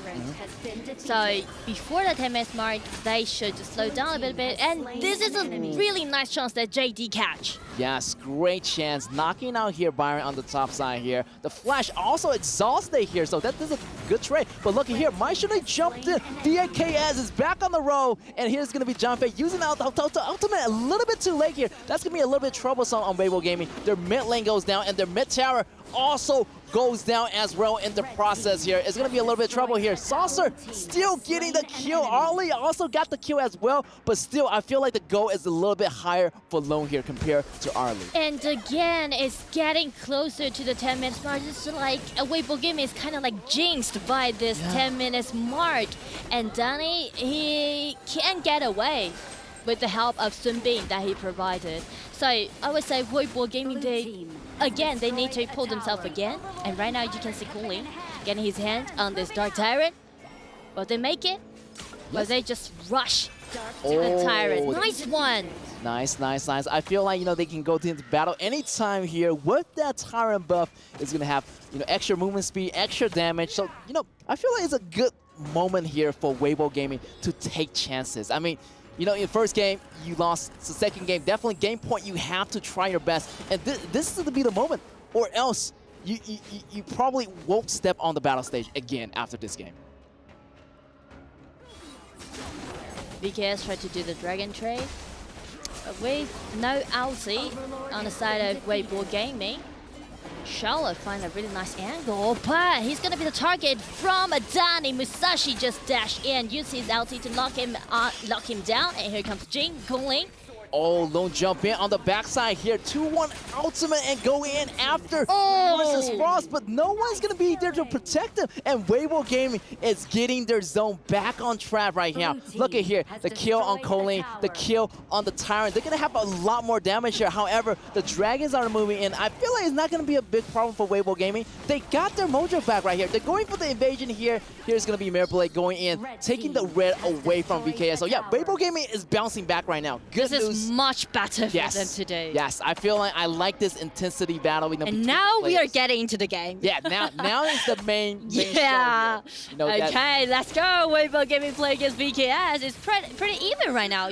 So before the 10 minutes mark, they should just slow down a little bit. And this is a really nice chance that JD catch. Yes, great chance. Knocking out here Byron on the top side here. The flash also exhausted here, so that is a good trade. But look at here, Maishune jumped in. VKS is back on the roll, and here's going to be Janfei using the ultimate a little bit too late here. That's going to be a little bit troublesome on Weibo Gaming. Their mid lane goes down, and their mid tower also goes down as well in the process here. It's going to be a little bit of trouble here. Saucer still getting the kill. Arlie also got the kill as well, but still, I feel like the goal is a little bit higher for Lone here compared to Arlie. And again, it's getting closer to the 10 minutes mark. It's like Weibo Gaming is kind of like jinxed by this 10 minutes mark. And Danny, he can't get away with the help of Sun Bin that he provided. So I would say Weibo Gaming, they need to pull themselves again. And right now you can see Cooling getting his hand on this Dark Tyrant. Will they make it? Will they just rush to the Tyrant? Nice one! Nice, nice, nice. I feel like, they can go into battle anytime here with that Tyrant buff. It's going to have, extra movement speed, extra damage. So, I feel like it's a good moment here for Weibo Gaming to take chances. I mean, in the first game, you lost. The second game, definitely game point, you have to try your best. And this is going to be the moment, or else you probably won't step on the battle stage again after this game. VKS tried to do the Dragon trade, but with no ulti on the side of Weibo Gaming. Charlotte find a really nice angle, but he's gonna be the target from Danny. Musashi just dashed in, used his ulti to lock him down, and here comes Jin Kongling. Oh, Lone jump in on the backside here. 2-1 ultimate and go in after versus Frost, but no one's going to be there to protect him. And Weibo Gaming is getting their zone back on track right now. Look at here, the kill on Colleen, the kill on the Tyrant. They're going to have a lot more damage here. However, the Dragons are moving in. I feel like it's not going to be a big problem for Weibo Gaming. They got their mojo back right here. They're going for the invasion here. Here's going to be Mirrorblade going in, taking the red away from VKS. So yeah, Weibo Gaming is bouncing back right now. Good news. Much better for them today. Yes, I feel like I like this intensity battle. And now we are getting into the game. Yeah, now it's the main yeah. Okay, let's go. Weibo Gaming play against VKS. It's pretty even right now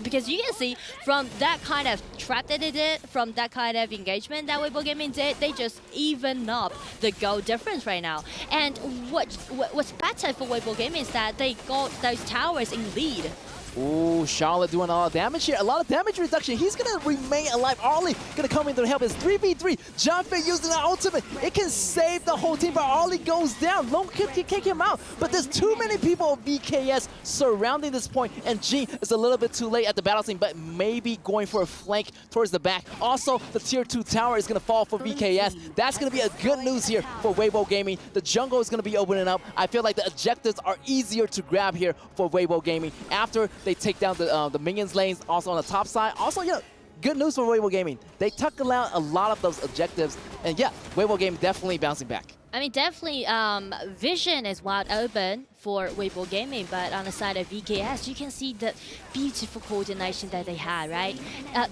because you can see from that kind of trap that they did, from that kind of engagement that Weibo Gaming did, they just even up the goal difference right now. And what's better for Weibo Gaming is that they got those towers in lead. Ooh, Charlotte doing a lot of damage here. A lot of damage reduction. He's going to remain alive. Arlie going to come in to help. It's 3v3. Janfei using the ultimate. It can save the whole team, but Arlie goes down. Lone can kick him out. But there's too many people of VKS surrounding this point, and Jin is a little bit too late at the battle scene, but maybe going for a flank towards the back. Also, the tier 2 tower is going to fall for VKS. That's going to be a good news here for Weibo Gaming. The jungle is going to be opening up. I feel like the objectives are easier to grab here for Weibo Gaming after they take down the minions lanes, also on the top side. Also, good news for Weibo Gaming. They took out a lot of those objectives, and yeah, Weibo Gaming definitely bouncing back. I mean, definitely, vision is wide open for Weibo Gaming, but on the side of VKS, you can see the beautiful coordination that they had, right?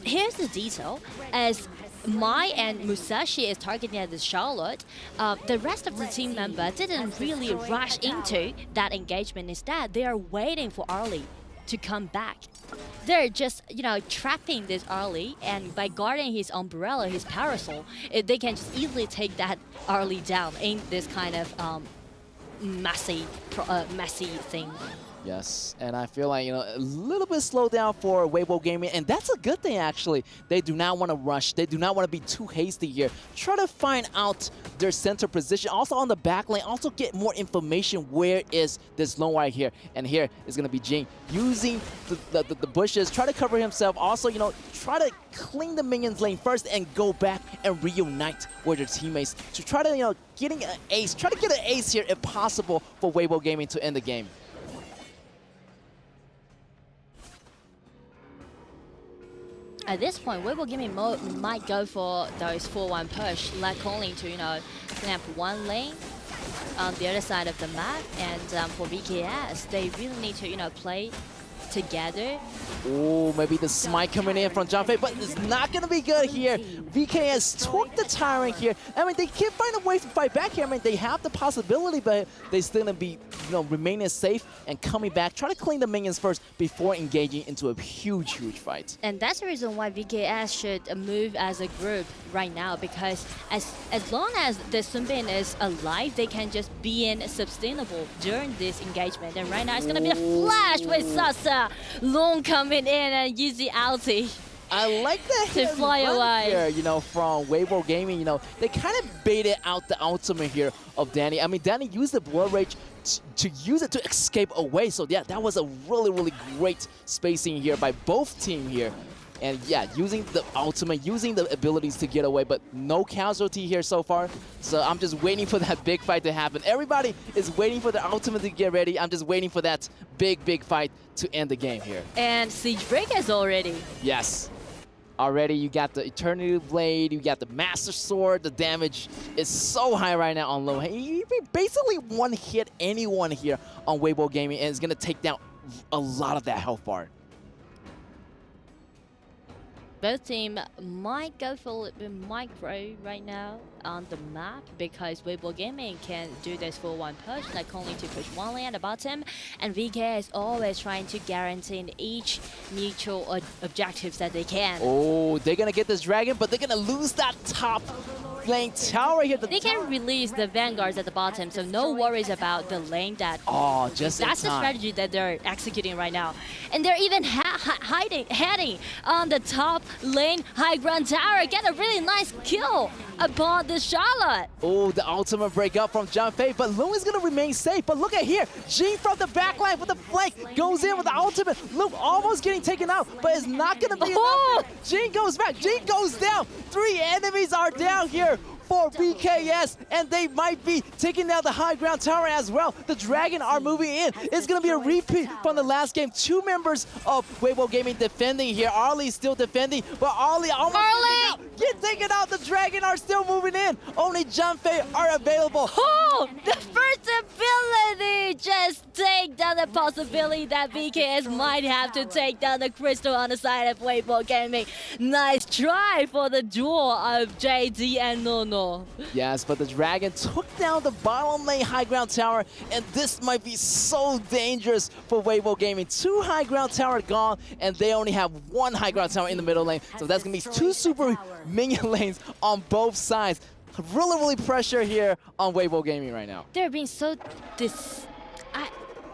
Here's the detail. As Mai and Musashi is targeting at the Charlotte, the rest of the team member didn't really rush into that engagement. Instead, they are waiting for Arlie to come back. They're just, trapping this Arlie, and by guarding his umbrella, his parasol, they can just easily take that Arlie down in this kind of messy thing. Yes, and I feel like, a little bit slow down for Weibo Gaming, and that's a good thing, actually. They do not want to rush. They do not want to be too hasty here. Try to find out their center position. Also on the back lane, also get more information. Where is this lone right here? And here is going to be Jing using the bushes, try to cover himself. Also, try to clean the minions lane first and go back and reunite with their teammates to try to, getting an ace. Try to get an ace here if possible for Weibo Gaming to end the game. At this point, Weibo Gaming might go for those 4-1 push, like only to, snap one lane on the other side of the map. And for VKS, they really need to, play together. Oh, maybe the smite coming in from John Fei, but it's not going to be good here. VKS took the Tyrant here. I mean, they can't find a way to fight back here. I mean, they have the possibility, but they still going to be, remaining safe and coming back. Try to clean the minions first before engaging into a huge, huge fight. And that's the reason why VKS should move as a group right now, because as long as the Sunbin is alive, they can just be in sustainable during this engagement. And right now, it's going to be a flash with Sasa. Long coming in and use the ulti. I like that to fly away here, from Weibo Gaming. They kind of baited out the ultimate here of Danny. I mean, Danny used the Blood Rage to use it to escape away. So yeah, that was a really, really great spacing here by both team here. And yeah, using the ultimate, using the abilities to get away, but no casualty here so far. So I'm just waiting for that big fight to happen. Everybody is waiting for the ultimate to get ready. I'm just waiting for that big, big fight to end the game here. And Siege Breakers already. Yes. Already you got the Eternity Blade, you got the Master Sword. The damage is so high right now on low. He basically one hit anyone here on Weibo Gaming, and it's going to take down a lot of that health bar. Both teams might go for a little bit micro right now on the map, because Weibo Gaming can do this 4-1 push, like only to push one lane at the bottom, and VK is always trying to guarantee each mutual objectives that they can. Oh, they're going to get this dragon, but they're going to lose that top lane tower here. They can release the vanguards at the bottom, so no worries about the lane that... Oh, just that's the strategy that they're executing right now. And they're even heading on the top lane high ground tower. Get a really nice kill upon the Charlotte. Oh, the ultimate break up from John Fei, but Loom is going to remain safe. But look at here, Jing from the backline with the flank goes in with the ultimate. Loom almost getting taken out, but it's not going to be enough. Jing goes back, Jing goes down. 3 enemies are down here for VKS, and they might be taking down the high ground tower as well. The Dragon are moving in. It's going to be a repeat from the last game. 2 members of Weibo Gaming defending here. Arlie still defending, but Arlie almost get taken out. The Dragon are still moving in. Only John Fei are available. Oh, the first ability just take down the possibility that VKS might have to take down the Crystal on the side of Weibo Gaming. Nice try for the duel of JD and Nono. Yes, but the Dragon took down the bottom lane high ground tower, and this might be so dangerous for Weibo Gaming. 2 high ground tower gone, and they only have 1 high ground tower in the middle lane. So that's going to be 2 super minion lanes on both sides. Really, really pressure here on Weibo Gaming right now. They're being so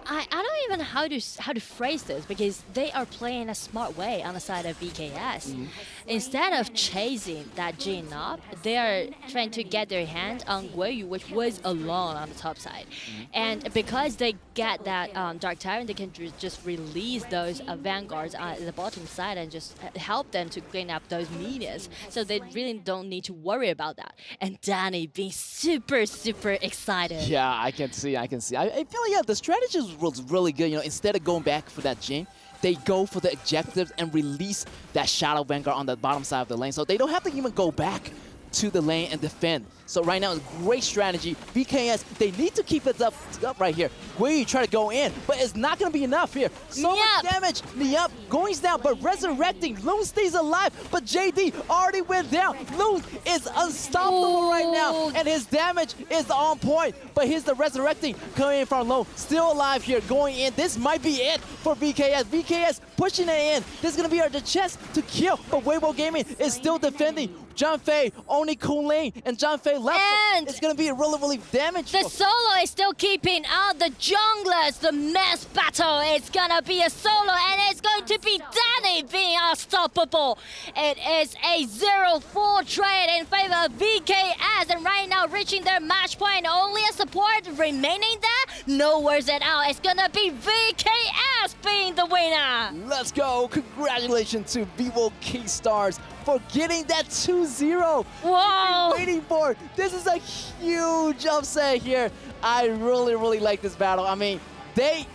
I don't even know how to phrase this, because they are playing a smart way on the side of VKS. Instead of chasing that Jin up, they are trying to get their hand on Guiyu, which was alone on the top side. And because they get that Dark Tyrant, they can just release those Vanguards at the bottom side and just help them to clean up those minions. So they really don't need to worry about that. And Danny being super, super excited. Yeah, I can see. I feel like, yeah, the strategy was really good. Instead of going back for that Jin, they go for the objectives and release that Shadow Vanguard on the bottom side of the lane. So they don't have to even go back to the lane and defend. So right now, it's a great strategy. VKS, they need to keep it up right here. Guiyu try to go in, but it's not going to be enough here. So much damage. Niup going down, but resurrecting. Loon stays alive, but JD already went down. Loon is unstoppable right now, and his damage is on point. But here's the resurrecting coming in from Loon. Still alive here, going in. This might be it for VKS. VKS pushing it in. This is going to be the chance to kill, but Weibo Gaming is still defending. Zhangfei, only Kunling, and Zhangfei left. And it's going to be a really damage. The solo is still keeping out the junglers. The mass battle is going to be a solo, and it's going to be Danny being unstoppable. It is a 0-4 trade in favor of VKS, and right now reaching their match point. Only a support remaining there. No words at all. It's going to be VKS being the winner. Let's go. Congratulations to Vivo Key Stars for getting that 2-0. Whoa! Waiting for. This is a huge upset here. I really like this battle. I mean, they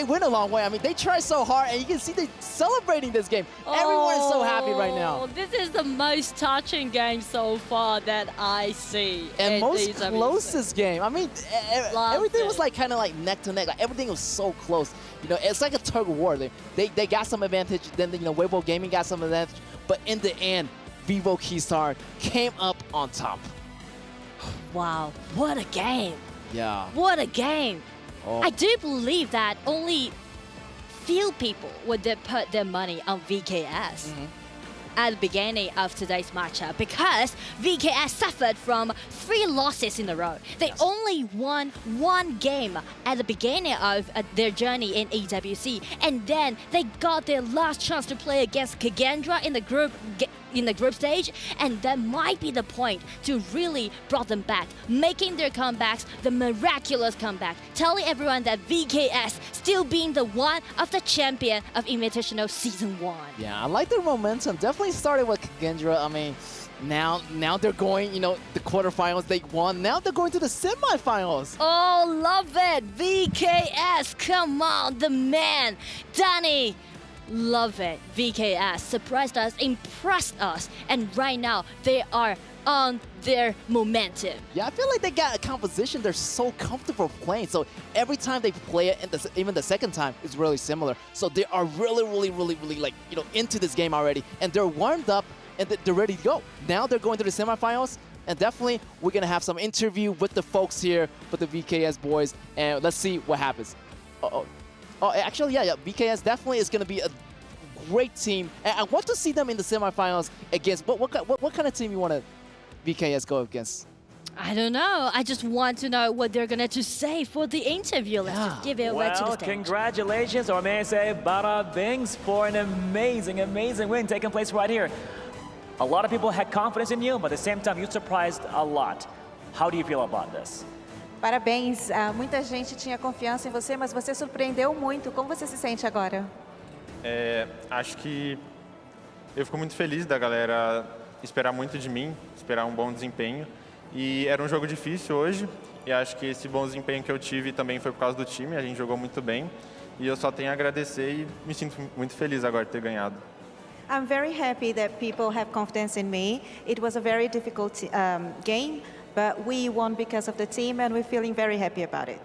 went a long way. I mean, they try so hard, and you can see they celebrating this game. Everyone is so happy right now. This is the most touching game so far that I see. And most closest game. I mean, everything was like kind of like neck to neck. Like everything was so close. You know, it's like a tug of war. They got some advantage. Then Weibo Gaming got some advantage. But in the end, Vivo Keystar came up on top. Wow, what a game. Yeah. What a game. Oh. I do believe that only few people would put their money on VKS at the beginning of today's matchup, because VKS suffered from 3 losses in a row. They only won 1 game at the beginning of their journey in EWC, and then they got their last chance to play against Kagendra in the group stage, and that might be the point to really brought them back, making their comebacks, the miraculous comeback, telling everyone that VKS still being the one of the champion of Invitational Season 1. Yeah, I like their momentum. Definitely started with Kagendra. I mean, now they're going, the quarterfinals they won. Now they're going to the semifinals. Oh, love it. VKS, come on, the man. Danny. Love it. VKS surprised us, impressed us, and right now they are on their momentum. Yeah, I feel like they got a composition they're so comfortable playing. So every time they play it, and even the second time, it's really similar. So they are really like, into this game already, and they're warmed up and they're ready to go. Now they're going to the semifinals, and definitely we're gonna have some interview with the folks here, with the VKS boys, and let's see what happens. Oh, actually, yeah, VKS definitely is going to be a great team. And I want to see them in the semifinals against, what kind of team you want to VKS go against? I don't know. I just want to know what they're going to say for the interview. Let's just give it away to the stage. Congratulations, or may I say bada bings, for an amazing win taking place right here. A lot of people had confidence in you, but at the same time, you surprised a lot. How do you feel about this? Parabéns, muita gente tinha confiança em você, mas você surpreendeu muito. Como você se sente agora? Acho que eu fico muito feliz da galera esperar muito de mim, esperar um bom desempenho. E era um jogo difícil hoje, e acho que esse bom desempenho que eu tive também foi por causa do time, a gente jogou muito bem. E eu só tenho a agradecer e me sinto muito feliz agora de ter ganhado. I'm very happy that people have confidence in me. It was a very difficult game. But we won because of the team, and we're feeling very happy about it.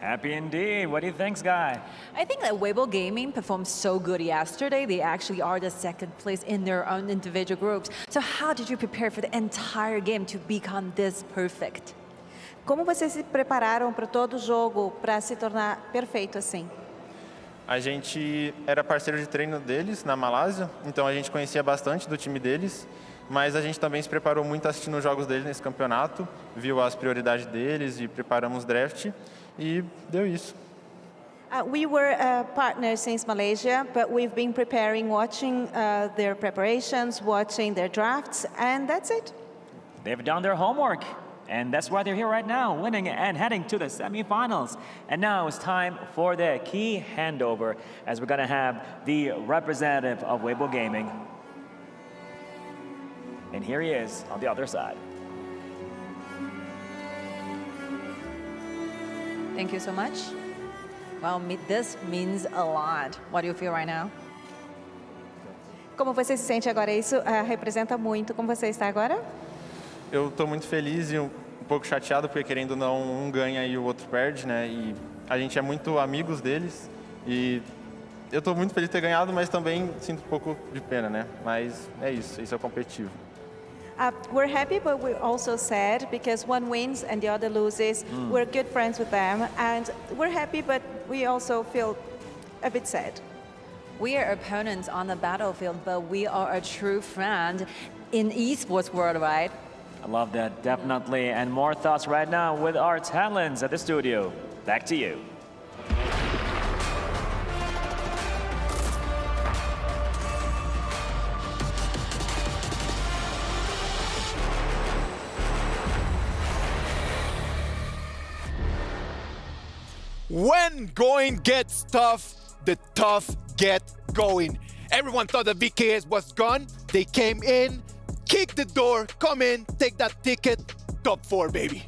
Happy indeed. What do you think, Sky? I think that Weibo Gaming performed so good yesterday. They actually are the 2nd place in their own individual groups. So how did you prepare for the entire game to become this perfect? Como vocês se prepararam para todo o jogo para se tornar perfeito assim? A gente era parceiro de treino deles na Malásia, então a gente conhecia bastante do time deles. Mas a gente também se preparou muito assistindo os jogos deles nesse campeonato, viu as prioridades deles e preparamos o draft, e deu isso. We were partners since Malaysia, but we've been preparing, watching their preparations, watching their drafts, and that's it. They've done their homework, and that's why they're here right now, winning and heading to the semifinals. And now it's time for the key handover, as we're going to have the representative of Weibo Gaming. And here he is on the other side. Thank you so much. Well, this means a lot. What do you feel right now? Como você se sente agora? Isso representa muito. Como você está agora? Eu estou muito feliz e um pouco chateado, porque querendo ou não, um ganha e o outro perde, né? E a gente é muito amigos deles. E eu estou muito feliz de ter ganhado, mas também sinto um pouco de pena, né? Mas é isso é competitivo. We're happy, but we're also sad because one wins and the other loses. We're good friends with them, and we're happy, but we also feel a bit sad. We are opponents on the battlefield, but we are a true friend. in esports world, right? I love that, definitely. And more thoughts right now with our talents at the studio. Back to you. When going gets tough, the tough get going. Everyone thought that VKS was gone. They came in, kicked the door, come in, take that ticket, top 4, baby.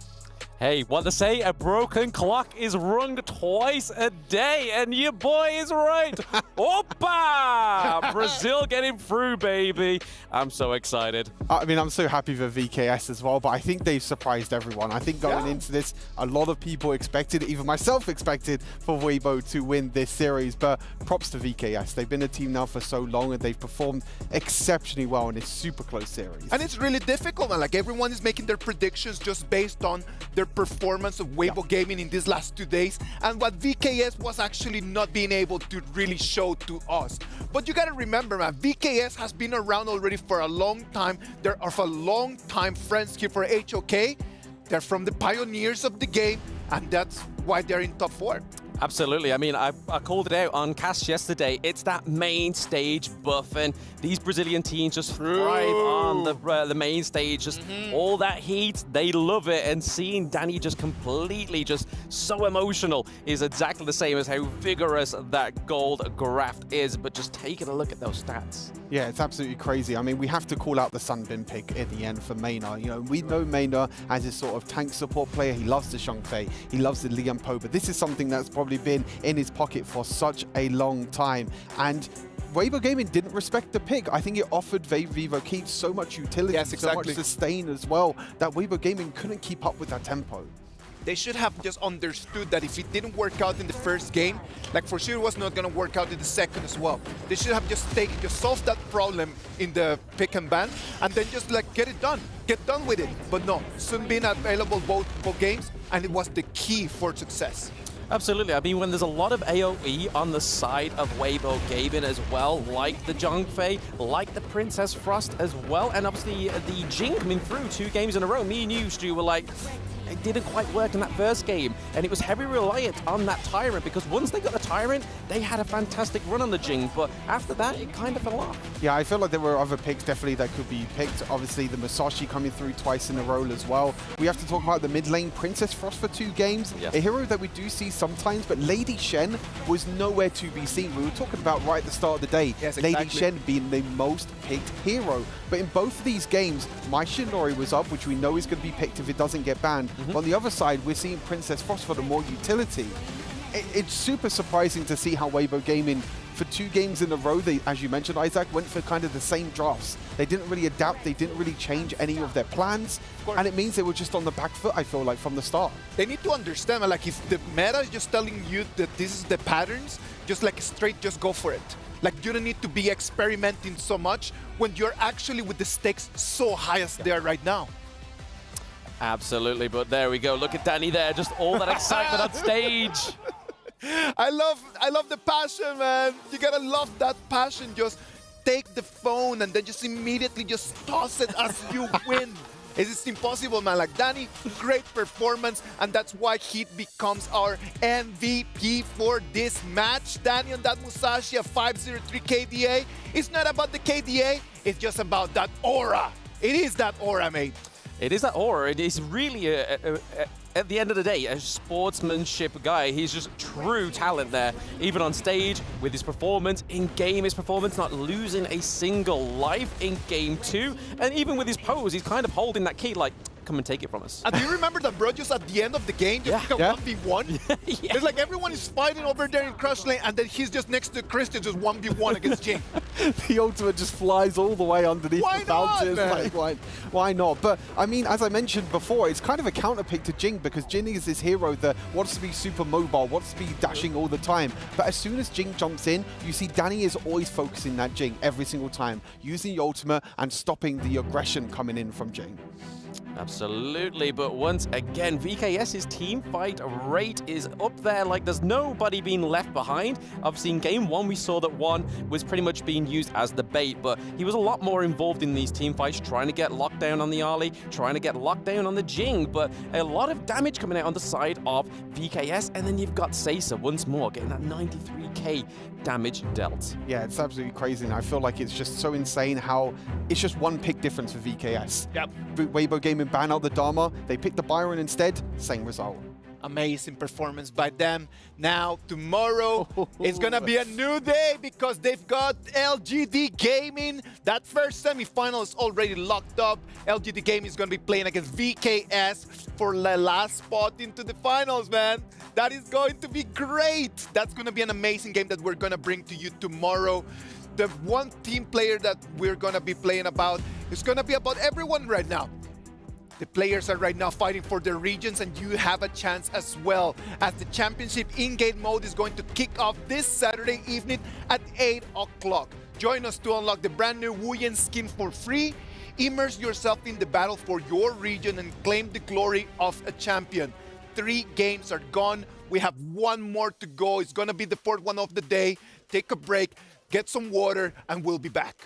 Hey, what to say? A broken clock is rung twice a day, and your boy is right. Opa! Brazil getting through, baby. I'm so excited. I mean, I'm so happy for VKS as well, but I think they've surprised everyone. I think going into this, a lot of people expected, even myself expected, for Weibo to win this series, but props to VKS. They've been a team now for so long, and they've performed exceptionally well in this super close series. And it's really difficult, man. Like, everyone is making their predictions just based on their performance of Weibo Gaming in these last 2 days and what VKS was actually not being able to really show to us. But you gotta remember, man, VKS has been around already for a long time. There are for a long time friends here for HOK. They're from the pioneers of the game, and that's why they're in top 4. Absolutely. I mean, I called it out on cast yesterday. It's that main stage buff, and these Brazilian teams just thrive on the main stage. Just all that heat, they love it. And seeing Danny just completely just so emotional is exactly the same as how vigorous that gold graft is. But just taking a look at those stats. Yeah, it's absolutely crazy. I mean, we have to call out the Sunbin pick at the end for Maynard. You know, we know Maynard as his sort of tank support player. He loves the Xiangfei. He loves the Lian Po, but this is something that's probably been in his pocket for such a long time. And Weibo Gaming didn't respect the pick. I think it offered Vivo Key so much utility, so much sustain as well, that Weibo Gaming couldn't keep up with that tempo. They should have just understood that if it didn't work out in the first game, like for sure it was not going to work out in the second as well. They should have just solved that problem in the pick and ban, and then just like get it done. Get done with it. But no, Sun Bin available both games, and it was the key for success. Absolutely. I mean, when there's a lot of AoE on the side of Weibo Gaming as well, like the Xiangfei, like the Princess Frost as well, and obviously the Jing coming through 2 games in a row. Me and you, Stu, were like, it didn't quite work in that first game, and it was heavily reliant on that Tyrant, because once they got the Tyrant, they had a fantastic run on the Jing, but after that, it kind of fell off. Yeah, I feel like there were other picks definitely that could be picked. Obviously, the Musashi coming through twice in a row as well. We have to talk about the mid lane Princess Frost for 2 games. Yes. A hero that we do see sometimes, but Lady Shen was nowhere to be seen. We were talking about right at the start of the day, yes, Lady Shen being the most picked hero. But in both of these games, my Shinori was up, which we know is going to be picked if it doesn't get banned. But on the other side, we're seeing Princess Frost for the more utility. It's super surprising to see how Weibo Gaming, for 2 games in a row, they, as you mentioned, Isaac, went for kind of the same drafts. They didn't really adapt, they didn't really change any of their plans, and it means they were just on the back foot, I feel like, from the start. They need to understand, like, if the meta is just telling you that this is the patterns, just like straight, just go for it. Like, you don't need to be experimenting so much when you're actually with the stakes so high as they are right now. Absolutely, but there we go. Look at Danny there, just all that excitement on stage. I love the passion, man. You gotta love that passion. Just take the phone and then just immediately just toss it as you win. It's impossible, man. Like, Danny, great performance, and that's why he becomes our MVP for this match. Danny on that Musashi, a 503 KDA. It's not about the KDA, it's just about that aura. It is that aura, mate. It is that aura. It is really, at the end of the day, a sportsmanship guy. He's just true talent there, even on stage with his performance, in-game his performance, not losing a single life in Game 2. And even with his pose, he's kind of holding that key like, come and take it from us. And do you remember that, bro, just at the end of the game, just like a 1v1? It's like everyone is fighting over there in Crush Lane, and then he's just next to Christian, just 1v1 against Jing. The ultimate just flies all the way underneath the fountain. Like, why not? But, I mean, as I mentioned before, it's kind of a counterpick to Jing, because Jing is this hero that wants to be super mobile, wants to be dashing all the time. But as soon as Jing jumps in, you see Danny is always focusing that Jing every single time, using the ultimate and stopping the aggression coming in from Jing. Absolutely, but once again, VKS's team fight rate is up there like there's nobody being left behind. Obviously, in game one, we saw that one was pretty much being used as the bait, but he was a lot more involved in these team fights, trying to get lockdown on the Ali, trying to get lockdown on the Jing, but a lot of damage coming out on the side of VKS, and then you've got Saisa once more, getting that 93k damage dealt. Yeah, it's absolutely crazy, and I feel like it's just so insane how it's just one pick difference for VKS. Yep. Weibo game and ban out the Dharma, they picked the Byron instead, same result. Amazing performance by them. Now, tomorrow is gonna be a new day because they've got LGD Gaming. That first semi-final is already locked up. LGD Gaming is gonna be playing against VKS for the last spot into the finals, man. That is going to be great. That's gonna be an amazing game that we're gonna bring to you tomorrow. The one team player that we're gonna be playing about is gonna be about everyone right now. The players are right now fighting for their regions, and you have a chance as well, as the championship in-game mode is going to kick off this Saturday evening at 8 o'clock. Join us to unlock the brand new Wuyen skin for free. Immerse yourself in the battle for your region and claim the glory of a champion. 3 games are gone. We have 1 more to go. It's gonna be the 4th one of the day. Take a break, get some water, and we'll be back.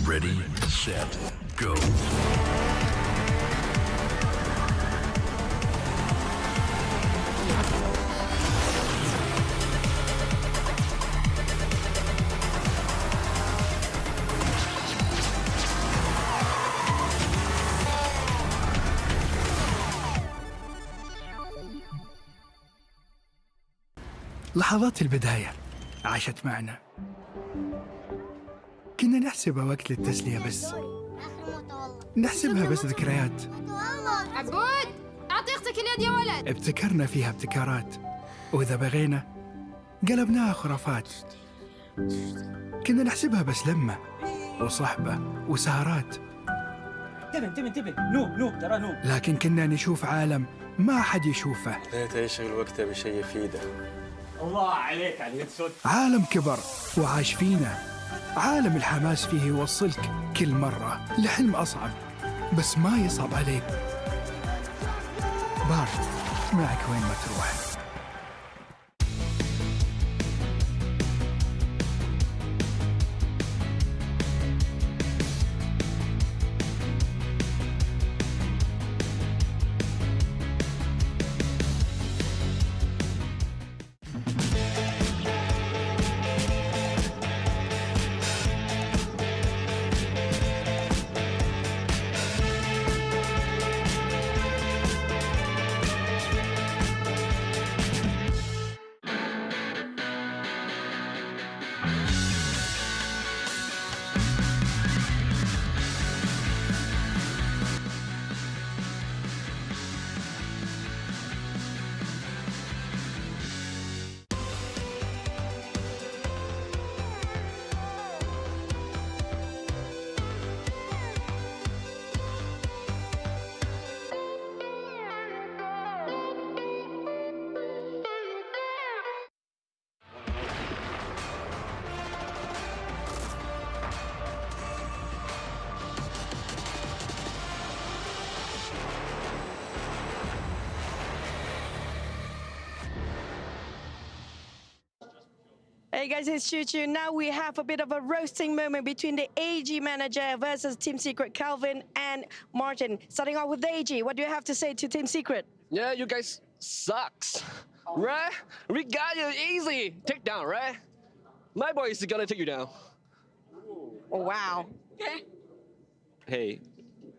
Ready, set, go. لحظات البداية عاشت معنا. كنا نحسبها وقت للتسلية بس. نحسبها بس ذكريات. عبود أعطي أختك اليد يا ولد. ابتكرنا فيها ابتكارات، وإذا بغينا قلبناها خرافات. كنا نحسبها بس لمة وصحبة وسهرات. انتبه نوب ترى نوب. لكن كنا نشوف عالم ما حد يشوفه. ليته يشغل وقته بشيء يفيده. الله عليك على اليد سود. عالم كبر وعاش فينا. عالم الحماس فيه يوصلك كل مرة لحلم أصعب، بس ما يصعب عليك. بارد معك وين ما تروح. Hey guys, it's Choo. Now we have a bit of a roasting moment between the AG manager versus Team Secret, Calvin and Martin. Starting off with the AG, what do you have to say to Team Secret? Yeah, you guys sucks. Right? We got you easy. Take down, right? My boy is gonna take you down. Oh, wow. Hey,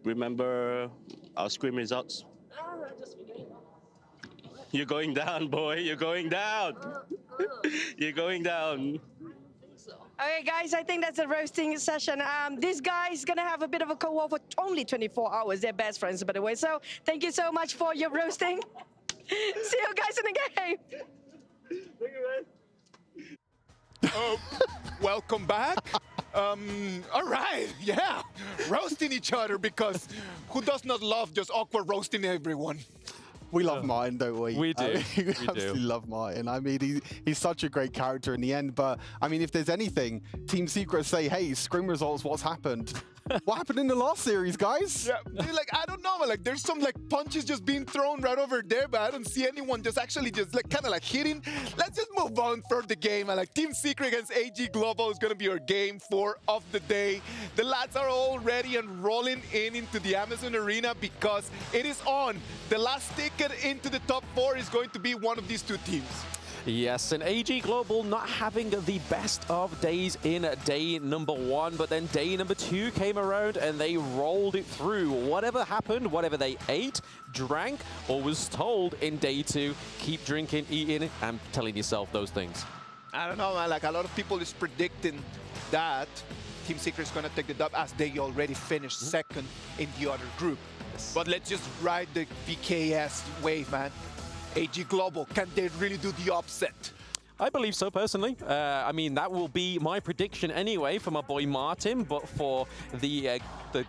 remember our scrim results? You're going down, boy. You're going down. You're going down. Okay, guys, I think that's a roasting session. This guy is going to have a bit of a co-op for only 24 hours. They're best friends, by the way. So thank you so much for your roasting. See you guys in the game. Thank you, man. Welcome back. All right, yeah, roasting each other, because who does not love just awkward roasting everyone? We love Martin, don't we? We do. We absolutely love Martin. I mean, he's such a great character in the end. But I mean, if there's anything, Team Secret say, hey, scrim results, what's happened? What happened in the last series, guys? Yeah, like, I don't know, like, there's some like punches just being thrown right over there, but I don't see anyone just actually just like kind of like hitting. Let's just move on for the game. And like Team Secret against AG Global is gonna be our game 4 of the day. The lads are all ready and rolling into the Amazon Arena because it is on. The last ticket into the top 4 is going to be one of these two teams. Yes, and AG Global not having the best of days in day number 1, but then day number 2 came around and they rolled it through. Whatever happened, whatever they ate, drank, or was told in day 2, keep drinking, eating, and telling yourself those things. I don't know, man. Like, a lot of people is predicting that Team Secret is going to take the dub, as they already finished second in the other group. But let's just ride the VKS wave, man. AG Global, can they really do the upset? I believe so, personally. I mean, that will be my prediction anyway for my boy Martin, but for the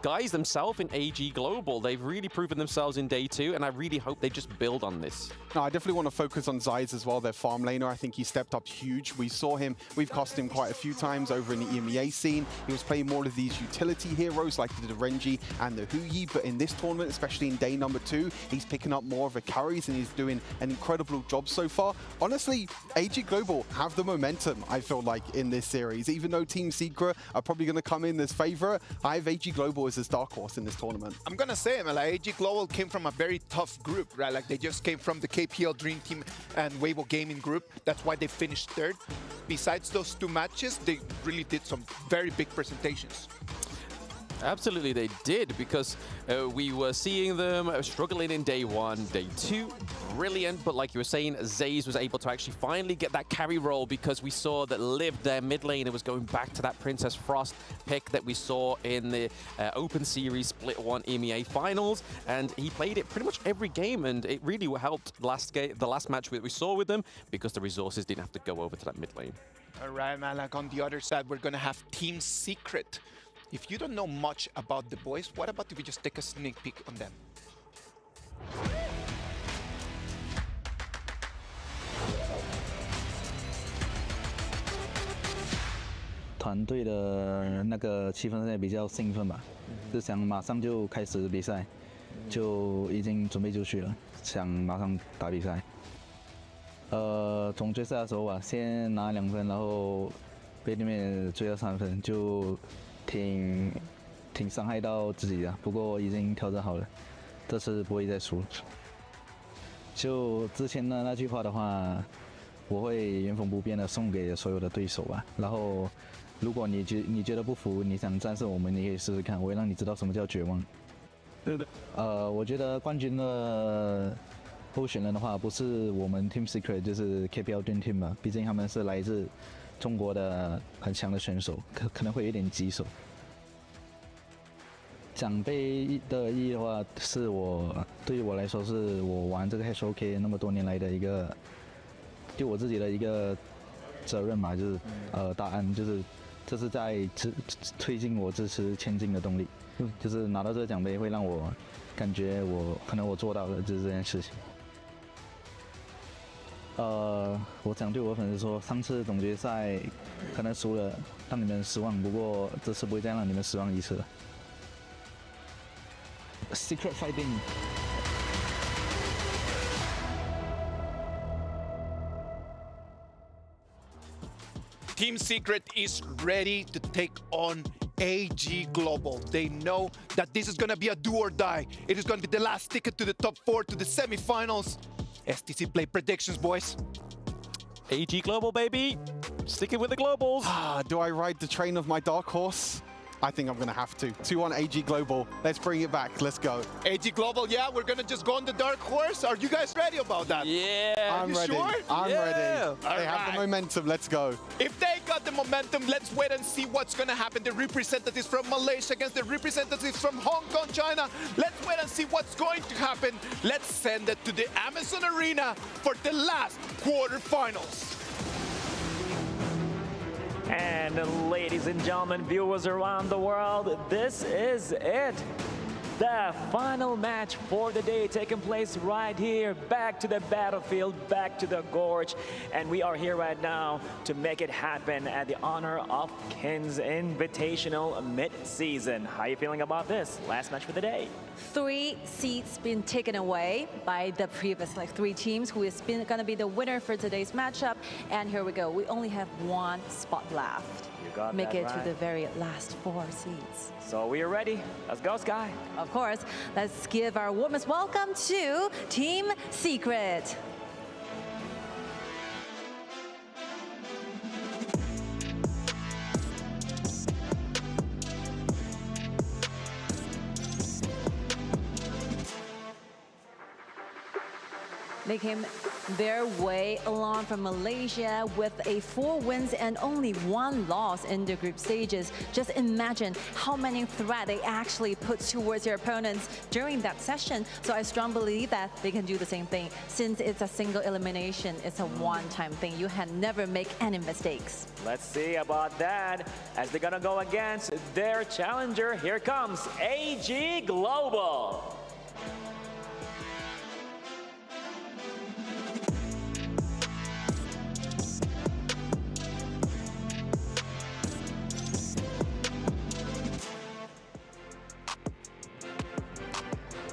guys themselves in AG Global, they've really proven themselves in day 2, and I really hope they just build on this. No, I definitely want to focus on Zeiss as well, their farm laner. I think he stepped up huge. We saw him, we've cast him quite a few times over in the EMEA scene. He was playing more of these utility heroes like the Renji and the Huyi, but in this tournament, especially in day number 2, he's picking up more of the carries and he's doing an incredible job so far. Honestly, AG Global have the momentum, I feel like, in this series. Even though Team Secret are probably going to come in as favorite, I have AG Global as a dark horse in this tournament. I'm going to say, man, like, AG Global came from a very tough group, right? Like, they just came from the KPL Dream Team and Weibo Gaming group. That's why they finished 3rd. Besides those 2 matches, they really did some very big presentations. Absolutely, they did, because we were seeing them struggling in day 1, day 2, brilliant, but like you were saying, Zeiss was able to actually finally get that carry roll, because we saw that Liv, their mid laner, was going back to that Princess Frost pick that we saw in the Open Series Split 1 EMEA Finals, and he played it pretty much every game, and it really helped the last match that we saw with them, because the resources didn't have to go over to that mid lane. All right, man, like on the other side, we're going to have Team Secret. If you don't know much about the boys, what about if we just take a sneak peek on them? 团队的那个气氛现在比较兴奋吧，是想马上就开始比赛，就已经准备就绪了，想马上打比赛。从追赛的时候吧，先拿2分，然后被对面追到3分，就挺伤害到自己的。不过已经调整好了，这次不会再输了。就之前的那句话的话，我会原封不变的送给所有的对手吧。然后，如果你觉得不服，你想战胜我们，你可以试试看，我会让你知道什么叫绝望。对的。我觉得冠军的候选人的话，不是我们 Team Secret， 就是 KPL Dream Team 吧，毕竟他们是来自中国的很强的选手，可能会有点棘手。奖杯的意义的话，对于我来说，是我玩这个 HOK 那么多年来的一个，对我自己的一个责任吧，就是答案就是这是在推进我支持前进的动力，就是拿到这个奖杯会让我感觉可能我做到了就是这件事情。我想对我粉丝说，上次总决赛可能输了，让你们失望，不过这次不会再让你们失望一次了。Secret fighting. Team Secret is ready to take on AG Global. They know that this is going to be a do or die. It is going to be the last ticket to the top 4, to the semifinals. STC play predictions, boys. AG Global, baby. Sticking with the Globals. Do I ride the train of my dark horse? I think I'm going to have to. 2-1 AG Global. Let's bring it back. Let's go. AG Global, yeah, we're going to just go on the dark horse. Are you guys ready about that? Yeah. I'm ready. Sure? I'm ready. They All have the right. momentum. Let's go. If they got the momentum, let's wait and see what's going to happen. The representatives from Malaysia against the representatives from Hong Kong, China. Let's wait and see what's going to happen. Let's send it to the Amazon Arena for the last quarterfinals. And ladies and gentlemen, viewers around the world, this is it. The final match for the day taking place right here, back to the battlefield, back to the gorge. And we are here right now to make it happen at the honor of Kings Invitational mid-season. How are you feeling about this? Last match for the day. 3 seats been taken away by the previous 3 teams who is going to be the winner for today's matchup. And here we go. We only have 1 spot left. You got Make that it right. to the very last 4 seats. So we are ready. Let's go, Sky. Of course, let's give our warmest welcome to Team Secret. They came their way along from Malaysia with 4 wins and only 1 loss in the group stages. Just imagine how many threats they actually put towards their opponents during that session. So I strongly believe that they can do the same thing. Since it's a single elimination, it's a one-time thing. You can never make any mistakes. Let's see about that as they're gonna go against their challenger. Here comes AG Global.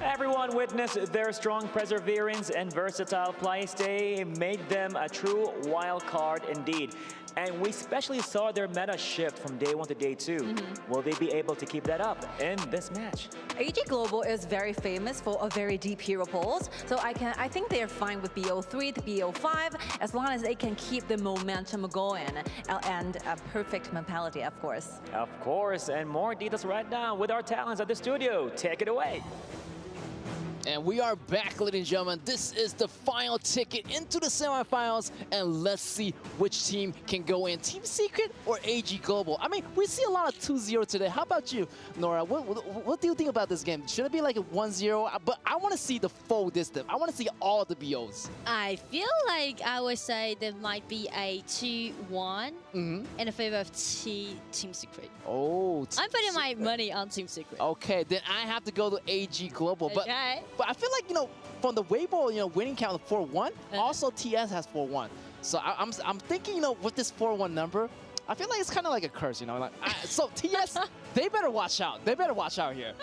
Everyone witnessed their strong perseverance and versatile play. They made them a true wild card indeed. And we especially saw their meta shift from day 1 to day 2. Will they be able to keep that up in this match? AG Global is very famous for a very deep hero pools, so I think they're fine with BO3 to BO5 as long as they can keep the momentum going and a perfect mentality, of course. Of course, and more details right now with our talents at the studio. Take it away. And we are back, ladies and gentlemen. This is the final ticket into the semifinals, and let's see which team can go in, Team Secret or AG Global. I mean, we see a lot of 2-0 today. How about you, Nora? What do you think about this game? Should it be like a 1-0? But I want to see the full distance. I want to see all the BOs. I feel like I would say there might be a 2-1 in favor of Team Secret. Oh, I'm putting my money on Team Secret. Okay, then I have to go to AG Global. Okay. But I feel like, from the Weibo, winning count of 4-1, also TS has 4-1. So I'm thinking, with this 4-1 number, I feel like it's kind of like a curse, so TS, they better watch out. They better watch out here.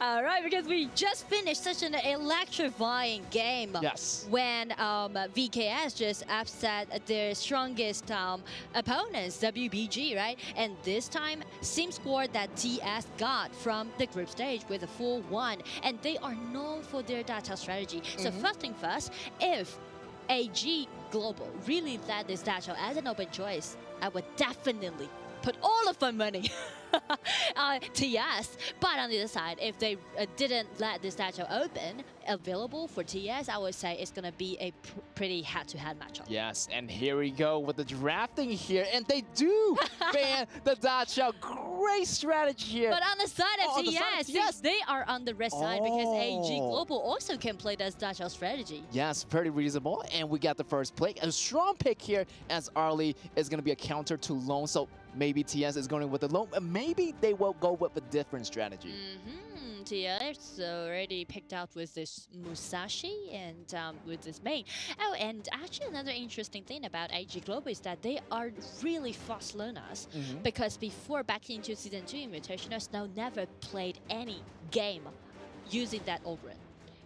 All right, because we just finished such an electrifying game. Yes. When VKS just upset their strongest opponents, WBG, right? And this time, same score that TS got from the group stage with a 4-1. And they are known for their data strategy. So first thing first, if AG Global really led this data as an open choice, I would definitely put all of my money TS. But on the other side, if they didn't let this data open, available for TS, I would say it's going to be a pretty head-to-head matchup. Yes, and here we go with the drafting here, and they do ban the Dacha. Great strategy here. But on the side of TS, yes, they are on the red side because AG Global also can play this Dacha strategy. Yes, very reasonable, and we got the first pick. A strong pick here as Arlie is going to be a counter to Lone, so maybe TS is going with the Lone, and maybe they will go with a different strategy. TS already picked out with this Musashi and with this main. Oh, and actually another interesting thing about AG Global is that they are really fast learners because before back into Season 2 Invitationals, now never played any game using that Ogren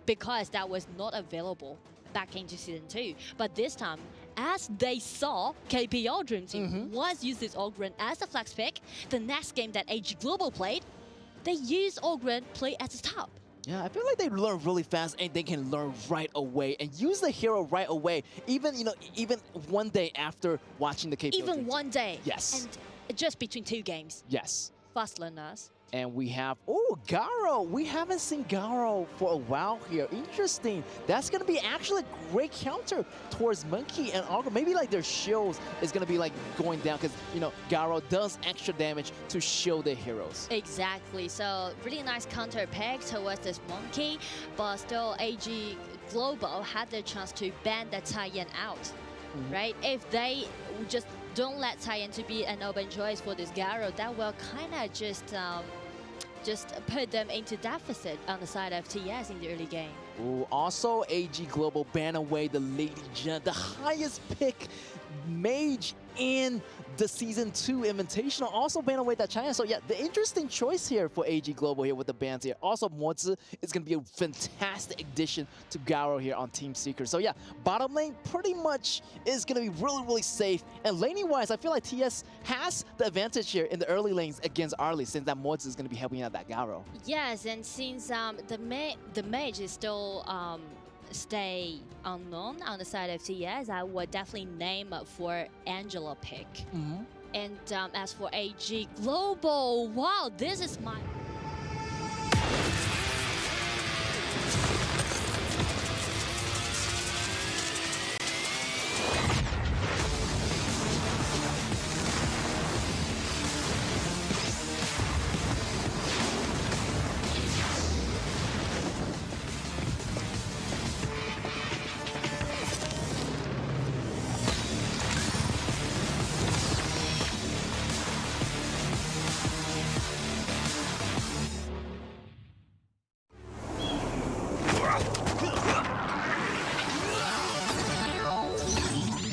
because that was not available back into Season 2. But this time, as they saw KPL Dream Team was used this Ogren as a flex pick, the next game that AG Global played, they used Ogren play as a top. Yeah, I feel like they learn really fast and they can learn right away and use the hero right away. Even, even one day after watching the KPL. Even one day. Yes. And just between 2 games. Yes. Fast learners. And we have, Garo. We haven't seen Garo for a while here. Interesting. That's going to be actually a great counter towards Monkey and Augur. Maybe like their shields is going to be like going down because, Garo does extra damage to shield their heroes. Exactly. So really nice counter pick towards this Monkey. But still, AG Global had the chance to ban the Taiyan out. Right? If they just don't let Taiyan to be an open choice for this Garo, that will kind of just put them into deficit on the side of TS in the early game. Ooh, also, AG Global ban away the Lady Jen, the highest pick mage in the Season 2 Invitational. Also ban away that China. So yeah, the interesting choice here for AG Global here with the bans here. Also, Mozi is going to be a fantastic addition to Garo here on Team Seeker. So yeah, bottom lane pretty much is going to be really, really safe. And laning-wise, I feel like TS has the advantage here in the early lanes against Arlie, since that Mozi is going to be helping out that Garo. Yes, and since the mage is still stay unknown on the side of TS, I would definitely name for Angela pick. And as for AG Global, wow, this is my...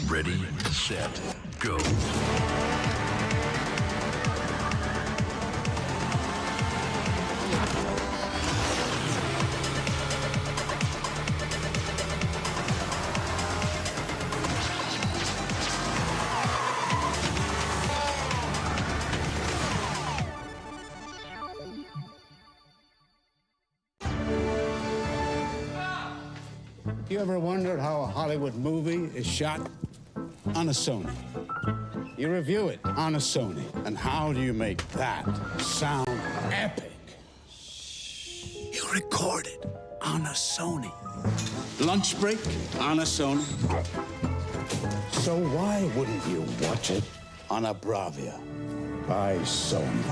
Ready, set, go. You ever wondered how a Hollywood movie is shot? On a Sony. You review it on a Sony. And how do you make that sound epic? You record it on a Sony. Lunch break on a Sony. So why wouldn't you watch it on a Bravia by Sony?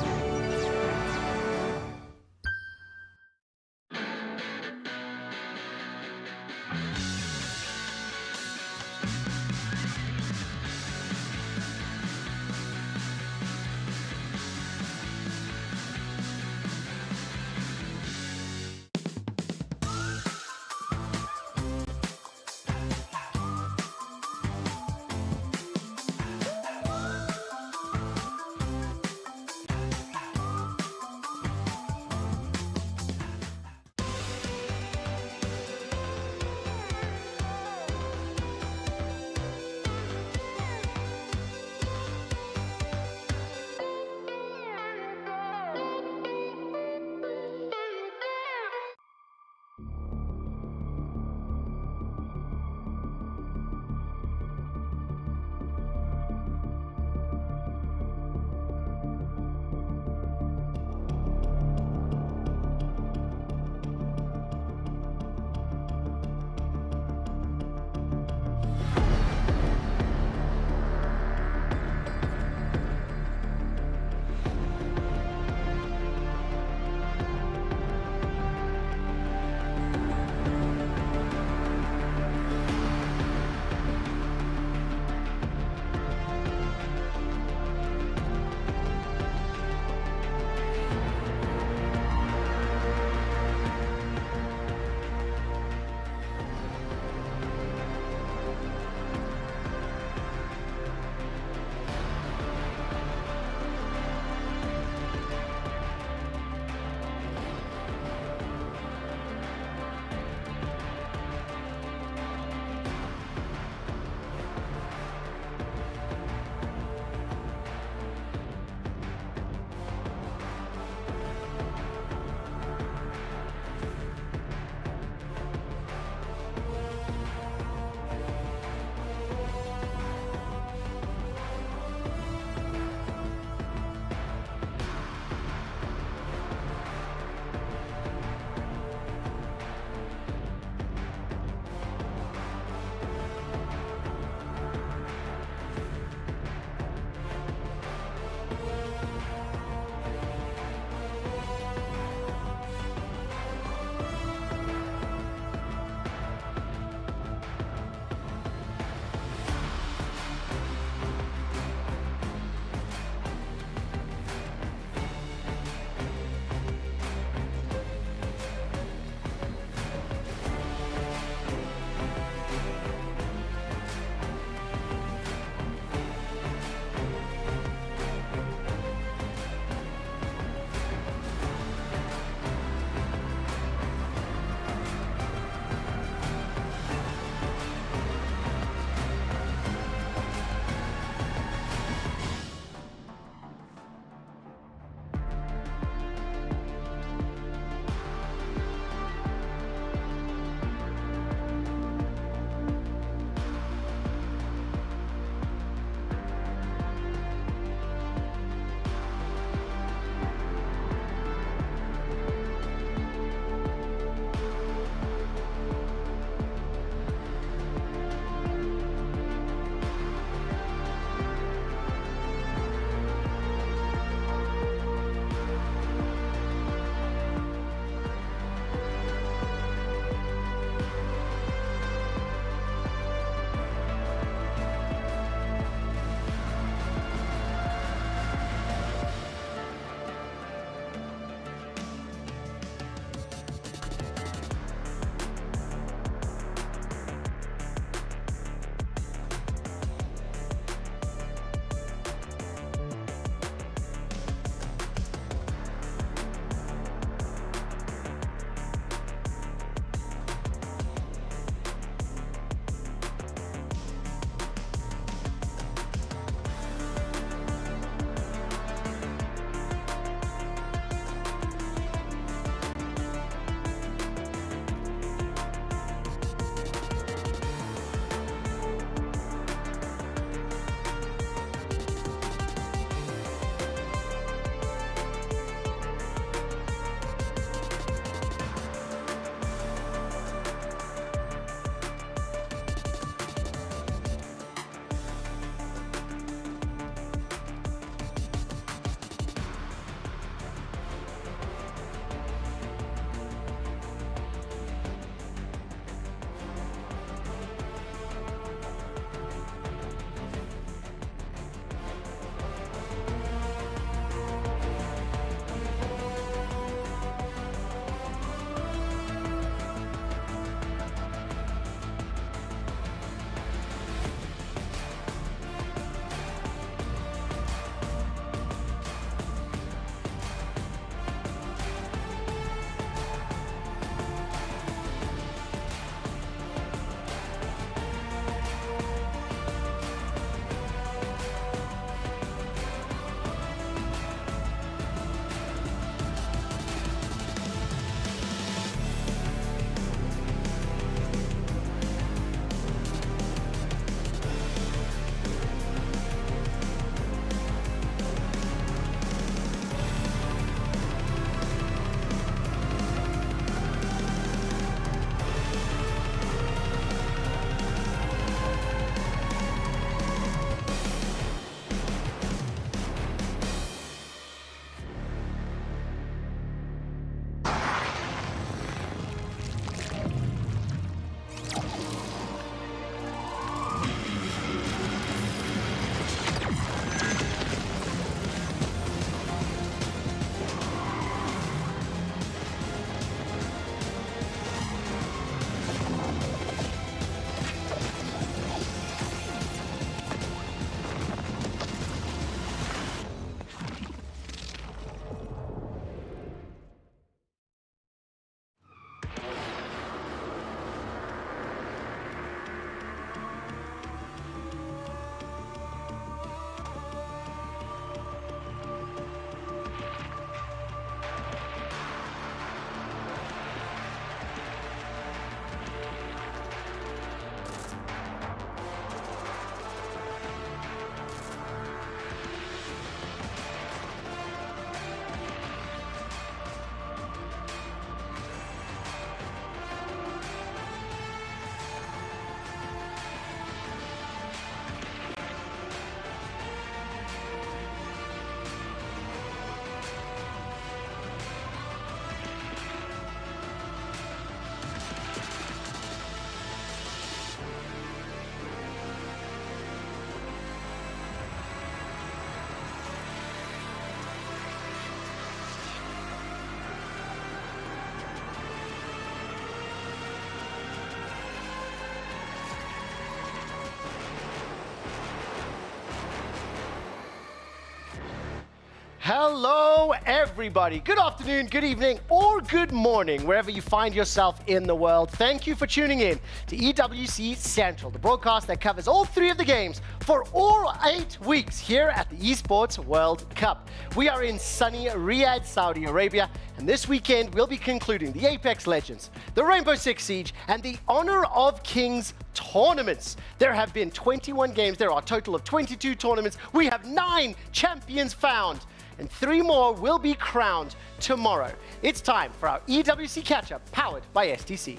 Hello, everybody. Good afternoon, good evening, or good morning, wherever you find yourself in the world. Thank you for tuning in to EWC Central, the broadcast that covers all 3 of the games for all 8 weeks here at the Esports World Cup. We are in sunny Riyadh, Saudi Arabia, and this weekend we'll be concluding the Apex Legends, the Rainbow Six Siege, and the Honor of Kings tournaments. There have been 21 games. There are a total of 22 tournaments. We have 9 champions found, and 3 more will be crowned tomorrow. It's time for our EWC Catchup, powered by STC.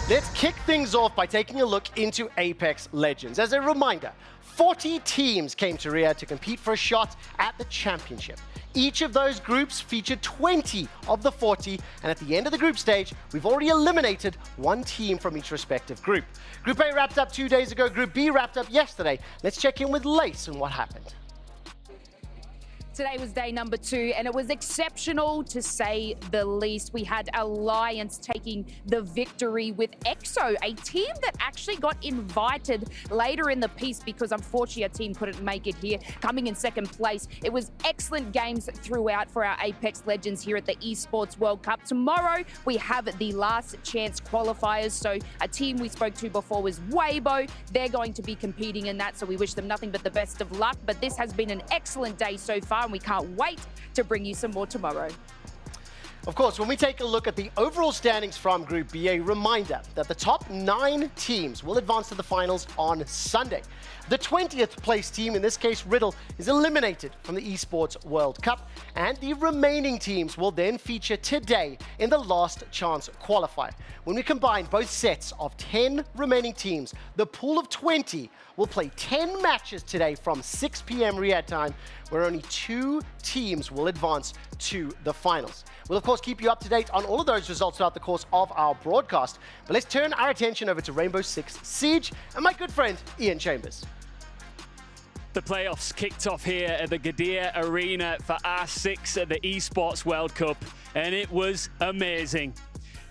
Let's kick things off by taking a look into Apex Legends. As a reminder, 40 teams came to Riyadh to compete for a shot at the championship. Each of those groups featured 20 of the 40, and at the end of the group stage, we've already eliminated 1 team from each respective group. Group A wrapped up 2 days ago, Group B wrapped up yesterday. Let's check in with Lace on what happened. Today was day number 2, and it was exceptional to say the least. We had Alliance taking the victory with EXO, a team that actually got invited later in the piece because unfortunately our team couldn't make it here, coming in 2nd place. It was excellent games throughout for our Apex Legends here at the Esports World Cup. Tomorrow we have the last chance qualifiers, so a team we spoke to before was Weibo. They're going to be competing in that, so we wish them nothing but the best of luck. But this has been an excellent day so far, and we can't wait to bring you some more tomorrow. Of course, when we take a look at the overall standings from Group B, a reminder that the top 9 teams will advance to the finals on Sunday. The 20th place team, in this case Riddle, is eliminated from the Esports World Cup, and the remaining teams will then feature today in the last chance qualifier. When we combine both sets of 10 remaining teams, the pool of 20 will play 10 matches today from 6 p.m. Riyadh time, where only 2 teams will advance to the finals. We'll of course keep you up to date on all of those results throughout the course of our broadcast, but let's turn our attention over to Rainbow Six Siege and my good friend Ian Chambers. The playoffs kicked off here at the Gadir Arena for R6 at the Esports World Cup, and it was amazing.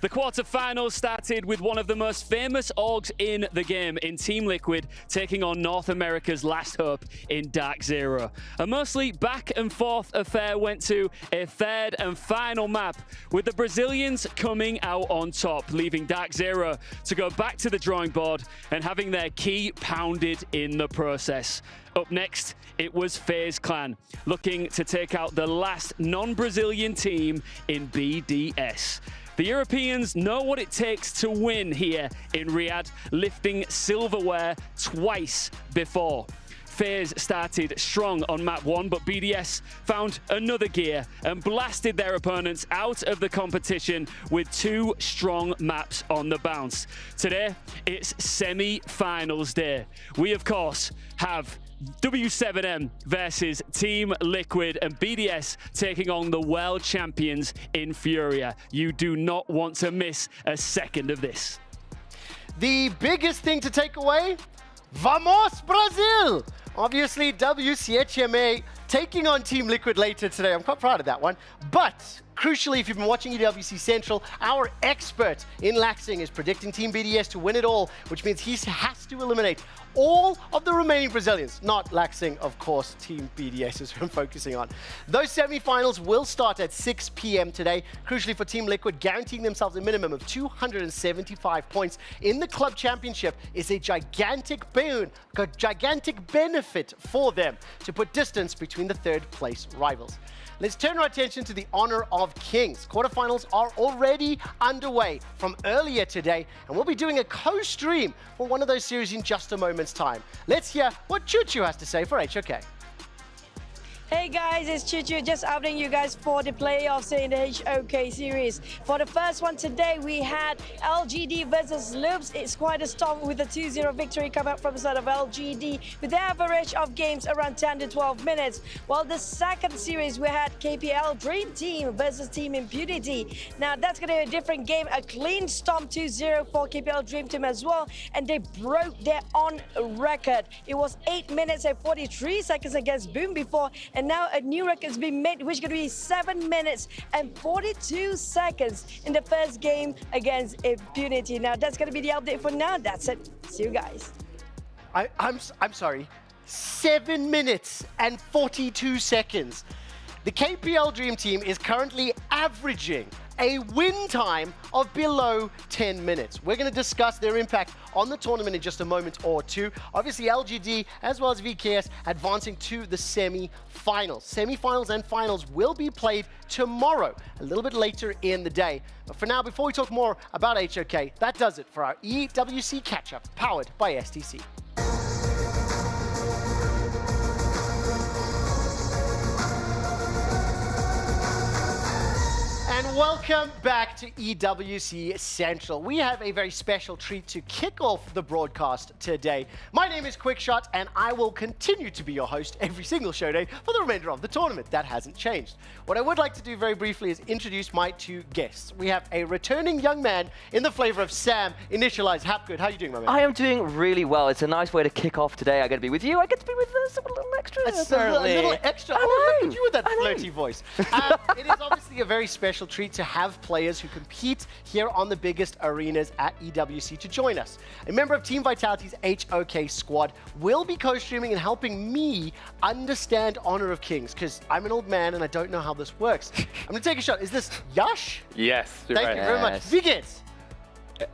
The quarterfinals started with one of the most famous orgs in the game in Team Liquid taking on North America's last hope in Dark Zero. A mostly back and forth affair went to a 3rd and final map, with the Brazilians coming out on top, leaving Dark Zero to go back to the drawing board and having their key pounded in the process. Up next, it was FaZe Clan, looking to take out the last non-Brazilian team in BDS. The Europeans know what it takes to win here in Riyadh, lifting silverware twice before. FaZe started strong on map 1, but BDS found another gear and blasted their opponents out of the competition with 2 strong maps on the bounce. Today, it's semi-finals day. We, of course, have W7M versus Team Liquid and BDS taking on the world champions in Furia. You do not want to miss a second of this. The biggest thing to take away? Vamos Brazil! Obviously, WCHMA taking on Team Liquid later today. I'm quite proud of that one. But crucially, if you've been watching EWC Central, our expert in Laxing is predicting Team BDS to win it all, which means he has to eliminate all of the remaining Brazilians. Not Laxing, of course, Team BDS is who I'm focusing on. Those semifinals will start at 6 p.m. today. Crucially for Team Liquid, guaranteeing themselves a minimum of 275 points in the club championship is a gigantic boon, a gigantic benefit for them to put distance between the 3rd place rivals. Let's turn our attention to the Honor of Kings. Quarterfinals are already underway from earlier today, and we'll be doing a co-stream for one of those series in just a moment's time. Let's hear what Choo Choo has to say for HOK. Hey guys, it's Choo Choo, just updating you guys for the playoffs in the HOK series. For the first one today, we had LGD versus Loops. It's quite a storm with a 2-0 victory coming up from the side of LGD with an average of games around 10 to 12 minutes. While the second series, we had KPL Dream Team versus Team Impunity. Now that's going to be a different game, a clean stomp 2-0 for KPL Dream Team as well, and they broke their own record. It was 8 minutes and 43 seconds against Boom before, and And now a new record has been made, which is going to be 7 minutes and 42 seconds in the first game against Impunity. Now, that's going to be the update for now. That's it. See you guys. I'm sorry. 7 minutes and 42 seconds. The KPL Dream Team is currently averaging a win time of below 10 minutes. We're going to discuss their impact on the tournament in just a moment or two. Obviously, LGD as well as VKS advancing to the semi-finals. Semi-finals and finals will be played tomorrow, a little bit later in the day. But for now, before we talk more about HOK, that does it for our EWC Catch-Up, powered by STC. And welcome back to EWC Central. We have a very special treat to kick off the broadcast today. My name is Quickshot, and I will continue to be your host every single show day for the remainder of the tournament. That hasn't changed. What I would like to do very briefly is introduce my two guests. We have a returning young man in the flavor of Sam, initialized Hapgood. How are you doing, my man? I am doing really well. It's a nice way to kick off today. I get to be with you. I get to be with someone a little extra. A little extra. Oh, look at you with that flirty voice. It is obviously a very special treat to have players who compete here on the biggest arenas at EWC to join us. A member of Team Vitality's HOK squad will be co-streaming and helping me understand Honor of Kings, because I'm an old man and I don't know how this works. I'm going to take a shot. Is this Yash? Yes, you're Thank right. you very much. Wie geht's?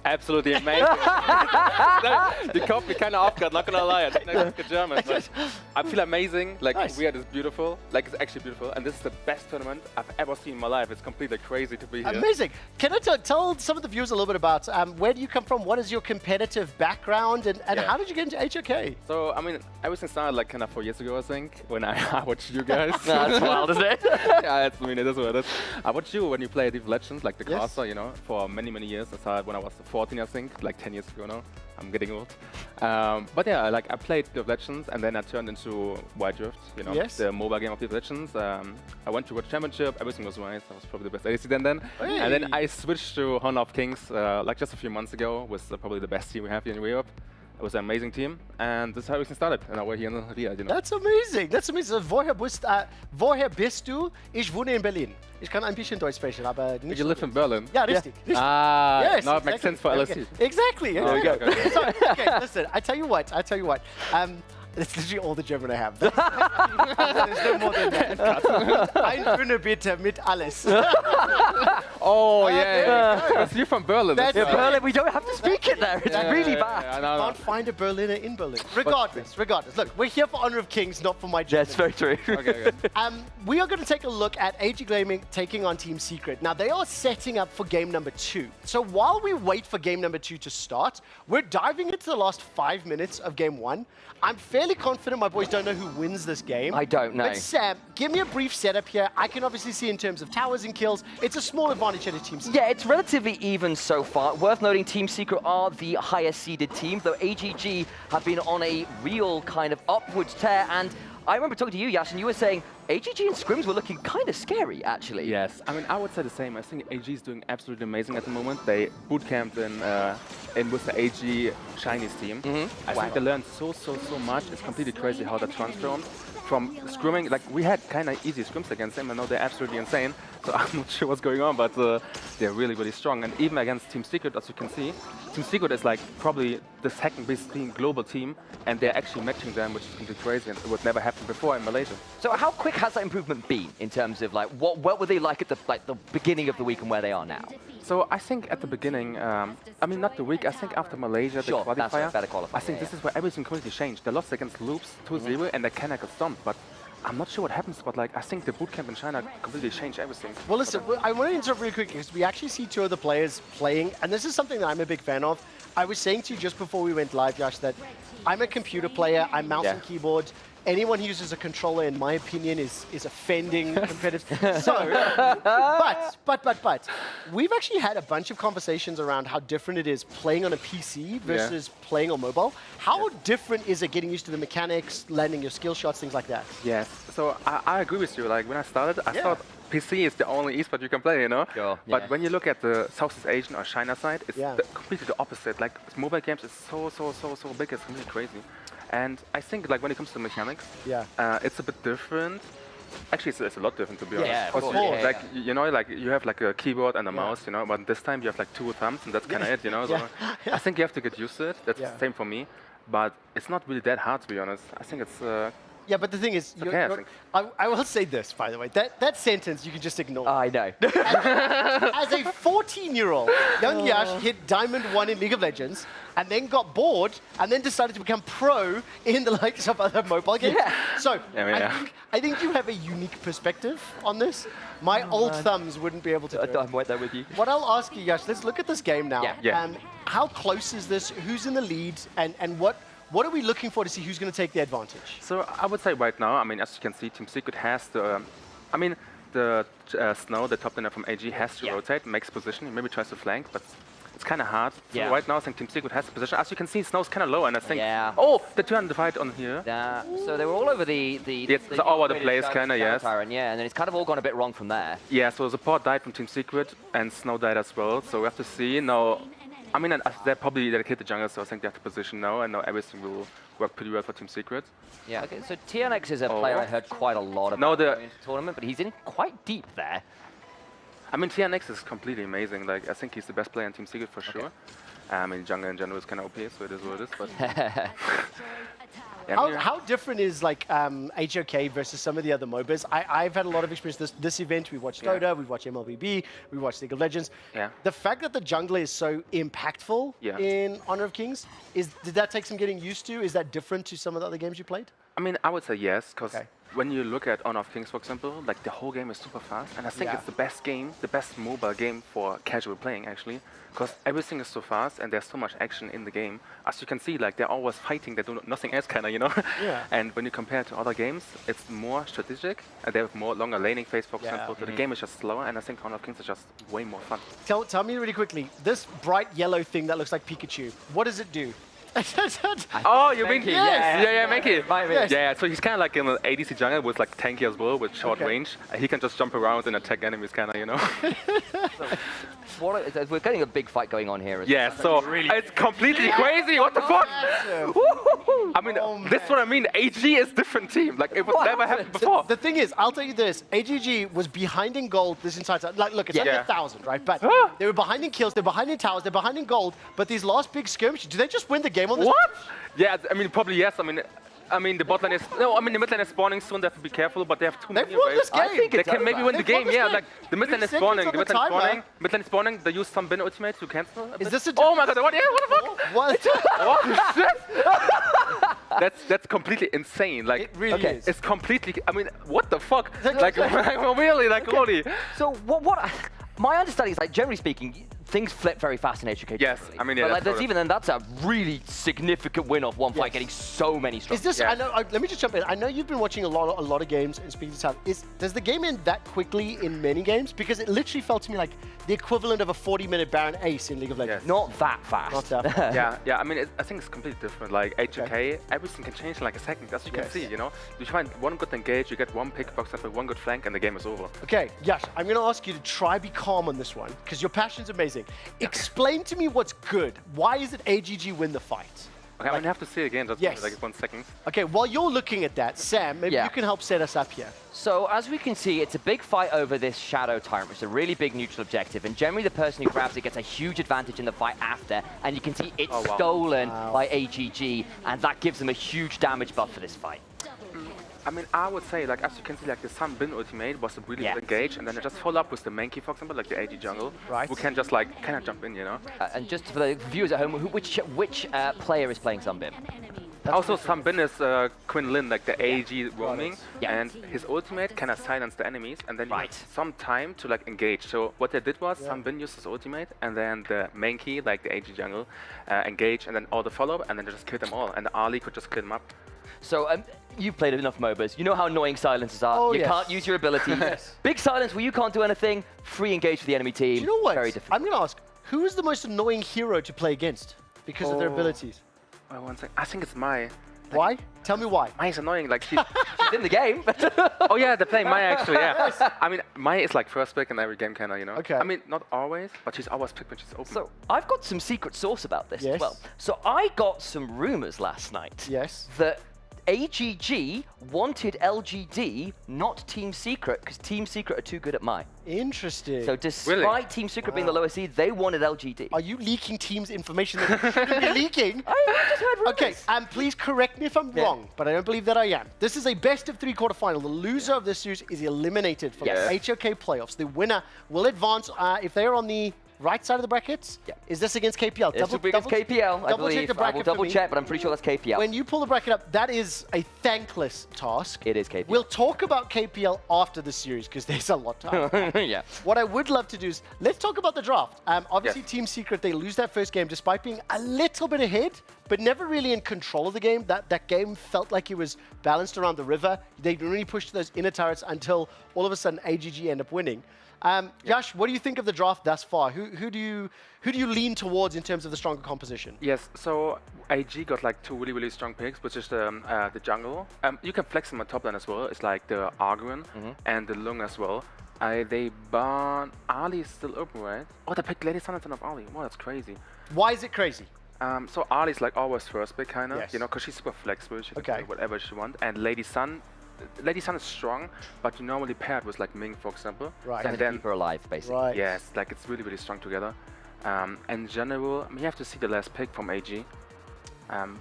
Absolutely amazing. You caught me kind of off guard, not gonna lie. I didn't speak German. But I feel amazing. Like, nice. Riyadh is beautiful. Like, it's actually beautiful. And this is the best tournament I've ever seen in my life. It's completely crazy to be here. Amazing. Can I tell some of the viewers a little bit about where do you come from? What is your competitive background? And how did you get into HOK? So, I mean, everything started like kind of 4 years ago, I think, when I watched you guys. That's wild, isn't it? Yeah, I mean, it is what it is. I watched you when you played League of Legends, like the caster, you know, for many, many years. I started when I was 14, I think, like 10 years ago now. I'm getting old. But yeah, like I played League of Legends and then I turned into Wild Rift, you know, the mobile game of League of Legends. I went to World Championship, everything was right. I was probably the best ADC then. Hey. And then I switched to Honor of Kings like just a few months ago with probably the best team we have here in Europe. It was an amazing team, and this is how everything started. And now we're here in Riyadh, you know. That's amazing. That's amazing. Woher bist du? Ich wohne in Berlin. Ich kann ein bisschen Deutsch sprechen, aber nicht. You live in Berlin? Ja, richtig. Ah, yes, now it makes sense for LSE. Exactly. Oh, okay. Sorry, okay, listen, I tell you what. That's literally all the German I have. There's no more than that. Ein Grüne bitte mit alles. Oh, yeah. Because you're from Berlin. That's Berlin, we don't have to speak it there. It's really bad. Yeah, Can't find a Berliner in Berlin. Regardless. Look, we're here for Honor of Kings, not for my German. That's very true. Okay. We are going to take a look at AG Gaming taking on Team Secret. Now, they are setting up for game number 2. So while we wait for game number 2 to start, we're diving into the last 5 minutes of game 1. I'm fairly confident my boys don't know who wins this game. I don't know. But Sam, give me a brief setup here. I can obviously see in terms of towers and kills, it's a small advantage at a Team Secret. Yeah, it's relatively even so far. Worth noting, Team Secret are the higher seeded team, though AGG have been on a real kind of upwards tear. And I remember talking to you, Yash, and you were saying AGG and Scrims were looking kind of scary, actually. Yes, I mean, I would say the same. I think AG is doing absolutely amazing at the moment. They bootcamped in with the AG Chinese team. I think they learned so much. It's completely crazy how they transformed from scrimming. Like, we had kind of easy scrims against them, and now they're absolutely insane. So I'm not sure what's going on, but they're really, really strong. And even against Team Secret, as you can see, Team Secret is like probably the second best global team, and they're actually matching them, which is completely crazy, and it would never happen before in Malaysia. So how quick has that improvement been in terms of like what were they like at the beginning of the week and where they are now? So I think at the beginning, I mean not the week, I think after Malaysia, the qualifier, that's a better qualifier. I think this is where everything completely changed. They lost against Loops 2-0 and they cannot get stomped, but I'm not sure what happens, but like I think the bootcamp in China completely changed everything. Well, listen, I want to interrupt really quick because we actually see two of the players playing, and this is something that I'm a big fan of. I was saying to you just before we went live, Yash, that I'm a computer player, I'm mouse and keyboard. Anyone who uses a controller, in my opinion, is offending competitors. So, but, we've actually had a bunch of conversations around how different it is playing on a PC versus playing on mobile. How different is it getting used to the mechanics, landing your skill shots, things like that? Yes, so I agree with you. Like when I started, I thought PC is the only esport you can play, you know? Sure. But when you look at the Southeast Asian or China side, it's completely the opposite. Like mobile games is so big, it's really crazy. And I think like when it comes to mechanics, it's a bit different. Actually, it's a lot different, to be honest. Yeah, of Because course. like you know, like you have like a keyboard and a mouse, you know, but this time you have like 2 thumbs, and that's kind of it, you know. So I think you have to get used to it. That's the same for me, but it's not really that hard, to be honest. I think it's. Yeah, but the thing is, I will say this, by the way. That sentence you can just ignore. I know. As a 14-year-old, young Yash hit Diamond 1 in League of Legends, and then got bored, and then decided to become pro in the likes of other mobile games. Yeah. So I think you have a unique perspective on this. My old thumbs wouldn't be able to do it. I'm right there with you. What I'll ask you, Yash, let's look at this game now. Yeah. How close is this? Who's in the lead? And what are we looking for to see who's going to take the advantage? So I would say right now, I mean, as you can see, Team Secret has the, the Snow, the top laner from AG, has to rotate, makes position, maybe tries to flank, but it's kind of hard. So right now, I think Team Secret has the position. As you can see, Snow's kind of low, and I think, oh, the turn divide on here. Yeah. So they were all over the all over the place, kind of, yes. Tyrant, yeah, and then it's kind of all gone a bit wrong from there. Yeah, so support died from Team Secret, and Snow died as well. So we have to see now. I mean, they're probably dedicated jungle, so I think they have to position now, and now everything will work pretty well for Team Secret. Yeah, okay, so TNX is a player I heard quite a lot about in the tournament, but he's in quite deep there. I mean, TNX is completely amazing. Like, I think he's the best player in Team Secret for sure. I mean, jungle in general is kind of OP, so it is what it is, but... How different is like HOK versus some of the other MOBAs? I've had a lot of experience this event. We watched Dota, we watched MLBB, we watched League of Legends. Yeah. The fact that the jungler is so impactful in Honor of Kings, did that take some getting used to? Is that different to some of the other games you played? I mean, I would say yes, because when you look at Honor of Kings, for example, like the whole game is super fast, and I think it's the best game, the best mobile game for casual playing, actually, because everything is so fast and there's so much action in the game. As you can see, like they're always fighting, they do nothing else, kind of, you know. And when you compare it to other games, it's more strategic, and they have more longer laning phase, for example. So the game is just slower, and I think Honor of Kings is just way more fun. Tell me really quickly, this bright yellow thing that looks like Pikachu, what does it do? Oh, you mean? Yes. Yeah, Mankey. Yes. Yeah, so he's kind of like in an ADC jungle with like tanky as well, with short range. He can just jump around and attack enemies, kind of, you know. We're getting a big fight going on here. Yeah, so it's completely crazy. What the fuck? I mean, this is what I mean. AG is different team. Like, it was never happened before. The thing is, I'll tell you this. AGG was behind in gold this entire time. Like, look, it's only 1,000, right? But they were behind in kills, they're behind in towers, they're behind in gold. But these last big skirmishes, do they just win the game on this? What? Yeah, I mean, probably yes. I mean, the bot lane is... No, I mean, the mid lane is spawning soon. They have to be careful, but they have too many waves. I think they can maybe win the game, yeah. Like, the mid lane is spawning. The mid lane is spawning. They use some bin ultimate to cancel. Is this a... Oh my god, what? Yeah, what the fuck? What? That's completely insane. Like, it really is. It's completely... I mean, what the fuck? Like, really, like, holy... So, what... My understanding is, like, generally speaking, things flip very fast in HOK. Yes, I mean, yeah. But like, there's even then, that's a really significant win off one fight, getting so many strikes. Is this? I know. Let me just jump in. I know you've been watching a lot of games and speaking to Sam. Does the game end that quickly in many games? Because it literally felt to me like the equivalent of a 40-minute Baron Ace in League of Legends. Not that fast. Not that fast. yeah. I mean, I think it's completely different. Like HOK, everything can change in like a second, as you can see. You know, you find one good engage, you get one pick, for example, one good flank, and the game is over. Okay, Yash, I'm going to ask you to try be calm on this one because your passion's amazing. Explain to me what's good. Why is it AGG win the fight? Okay, I'm going to have to see it again, just like 1 second. Okay, while you're looking at that, Sam, maybe you can help set us up here. So, as we can see, it's a big fight over this Shadow Tyrant, which is a really big neutral objective, and generally the person who grabs it gets a huge advantage in the fight after, and you can see it's stolen by AGG, and that gives them a huge damage buff for this fight. I mean, I would say, like, as you can see, like, the Sun Bin ultimate was a really good engage, and then I just follow up with the Mankey, for example, like the AG jungle, who can just, like, kind of jump in, you know? And just for the viewers at home, which player is playing Sunbin? Also, Sunbin is Quinn Lin, like the AG roaming, and his ultimate kind of silenced the enemies, and then you have some time to, like, engage. So what they did was, Sunbin used his ultimate, and then the Mankey, like the AG jungle, engage, and then all the follow-up, and then they just kill them all, and Ali could just kill them up. So, you've played enough MOBAs. You know how annoying silences are. You can't use your abilities. Big silence where you can't do anything. Free engage for the enemy team. Do you know what? Very difficult. I'm going to ask, who is the most annoying hero to play against because of their abilities? Well, 1 second. I think it's Mai. Why? Tell me why. Mai is annoying. Like, she's in the game. Oh yeah, they're playing Mai actually. Yeah. I mean, Mai is like first pick in every game, kind of, you know. Okay. I mean, not always, but she's always picked when she's open. So I've got some secret sauce about this as well. So I got some rumors last night. Yes. That AGG wanted LGD, not Team Secret, because Team Secret are too good at Mai. Interesting. So despite Team Secret being the lowest seed, they wanted LGD. Are you leaking teams' information that you shouldn't be leaking? I just heard rumors. Okay, and please correct me if I'm wrong, but I don't believe that I am. This is a best-of-3 quarterfinal. The loser of this series is eliminated from the HOK playoffs. The winner will advance if they are on the right side of the brackets. Is this against KPL? It's against KPL, I believe. I will double check, but I'm pretty sure that's KPL. When you pull the bracket up, that is a thankless task. It is KPL. We'll talk about KPL after the series because there's a lot to unpack. Yeah. What I would love to do is, let's talk about the draft. Obviously, Team Secret, they lose that first game despite being a little bit ahead, but never really in control of the game. That game felt like it was balanced around the river. They didn't really push those inner turrets until all of a sudden AGG end up winning. Yash, what do you think of the draft thus far? Who do you lean towards in terms of the stronger composition? Yes, so AG got like 2 really strong picks, which is the jungle. You can flex them on top lane as well. It's like the Arguin and the Lung as well. They ban Ali is still open, right? Oh, they picked Lady Sun instead of Ali. Wow, that's crazy. Why is it crazy? So Ali's like always first pick, kind of, you know, because she's super flexible. She can do whatever she wants. And Lady Sun is strong, but you normally pair it with like Ming, for example. Right. And then keep her alive, basically. Right. Yes, like it's really strong together. In general, we have to see the last pick from AG.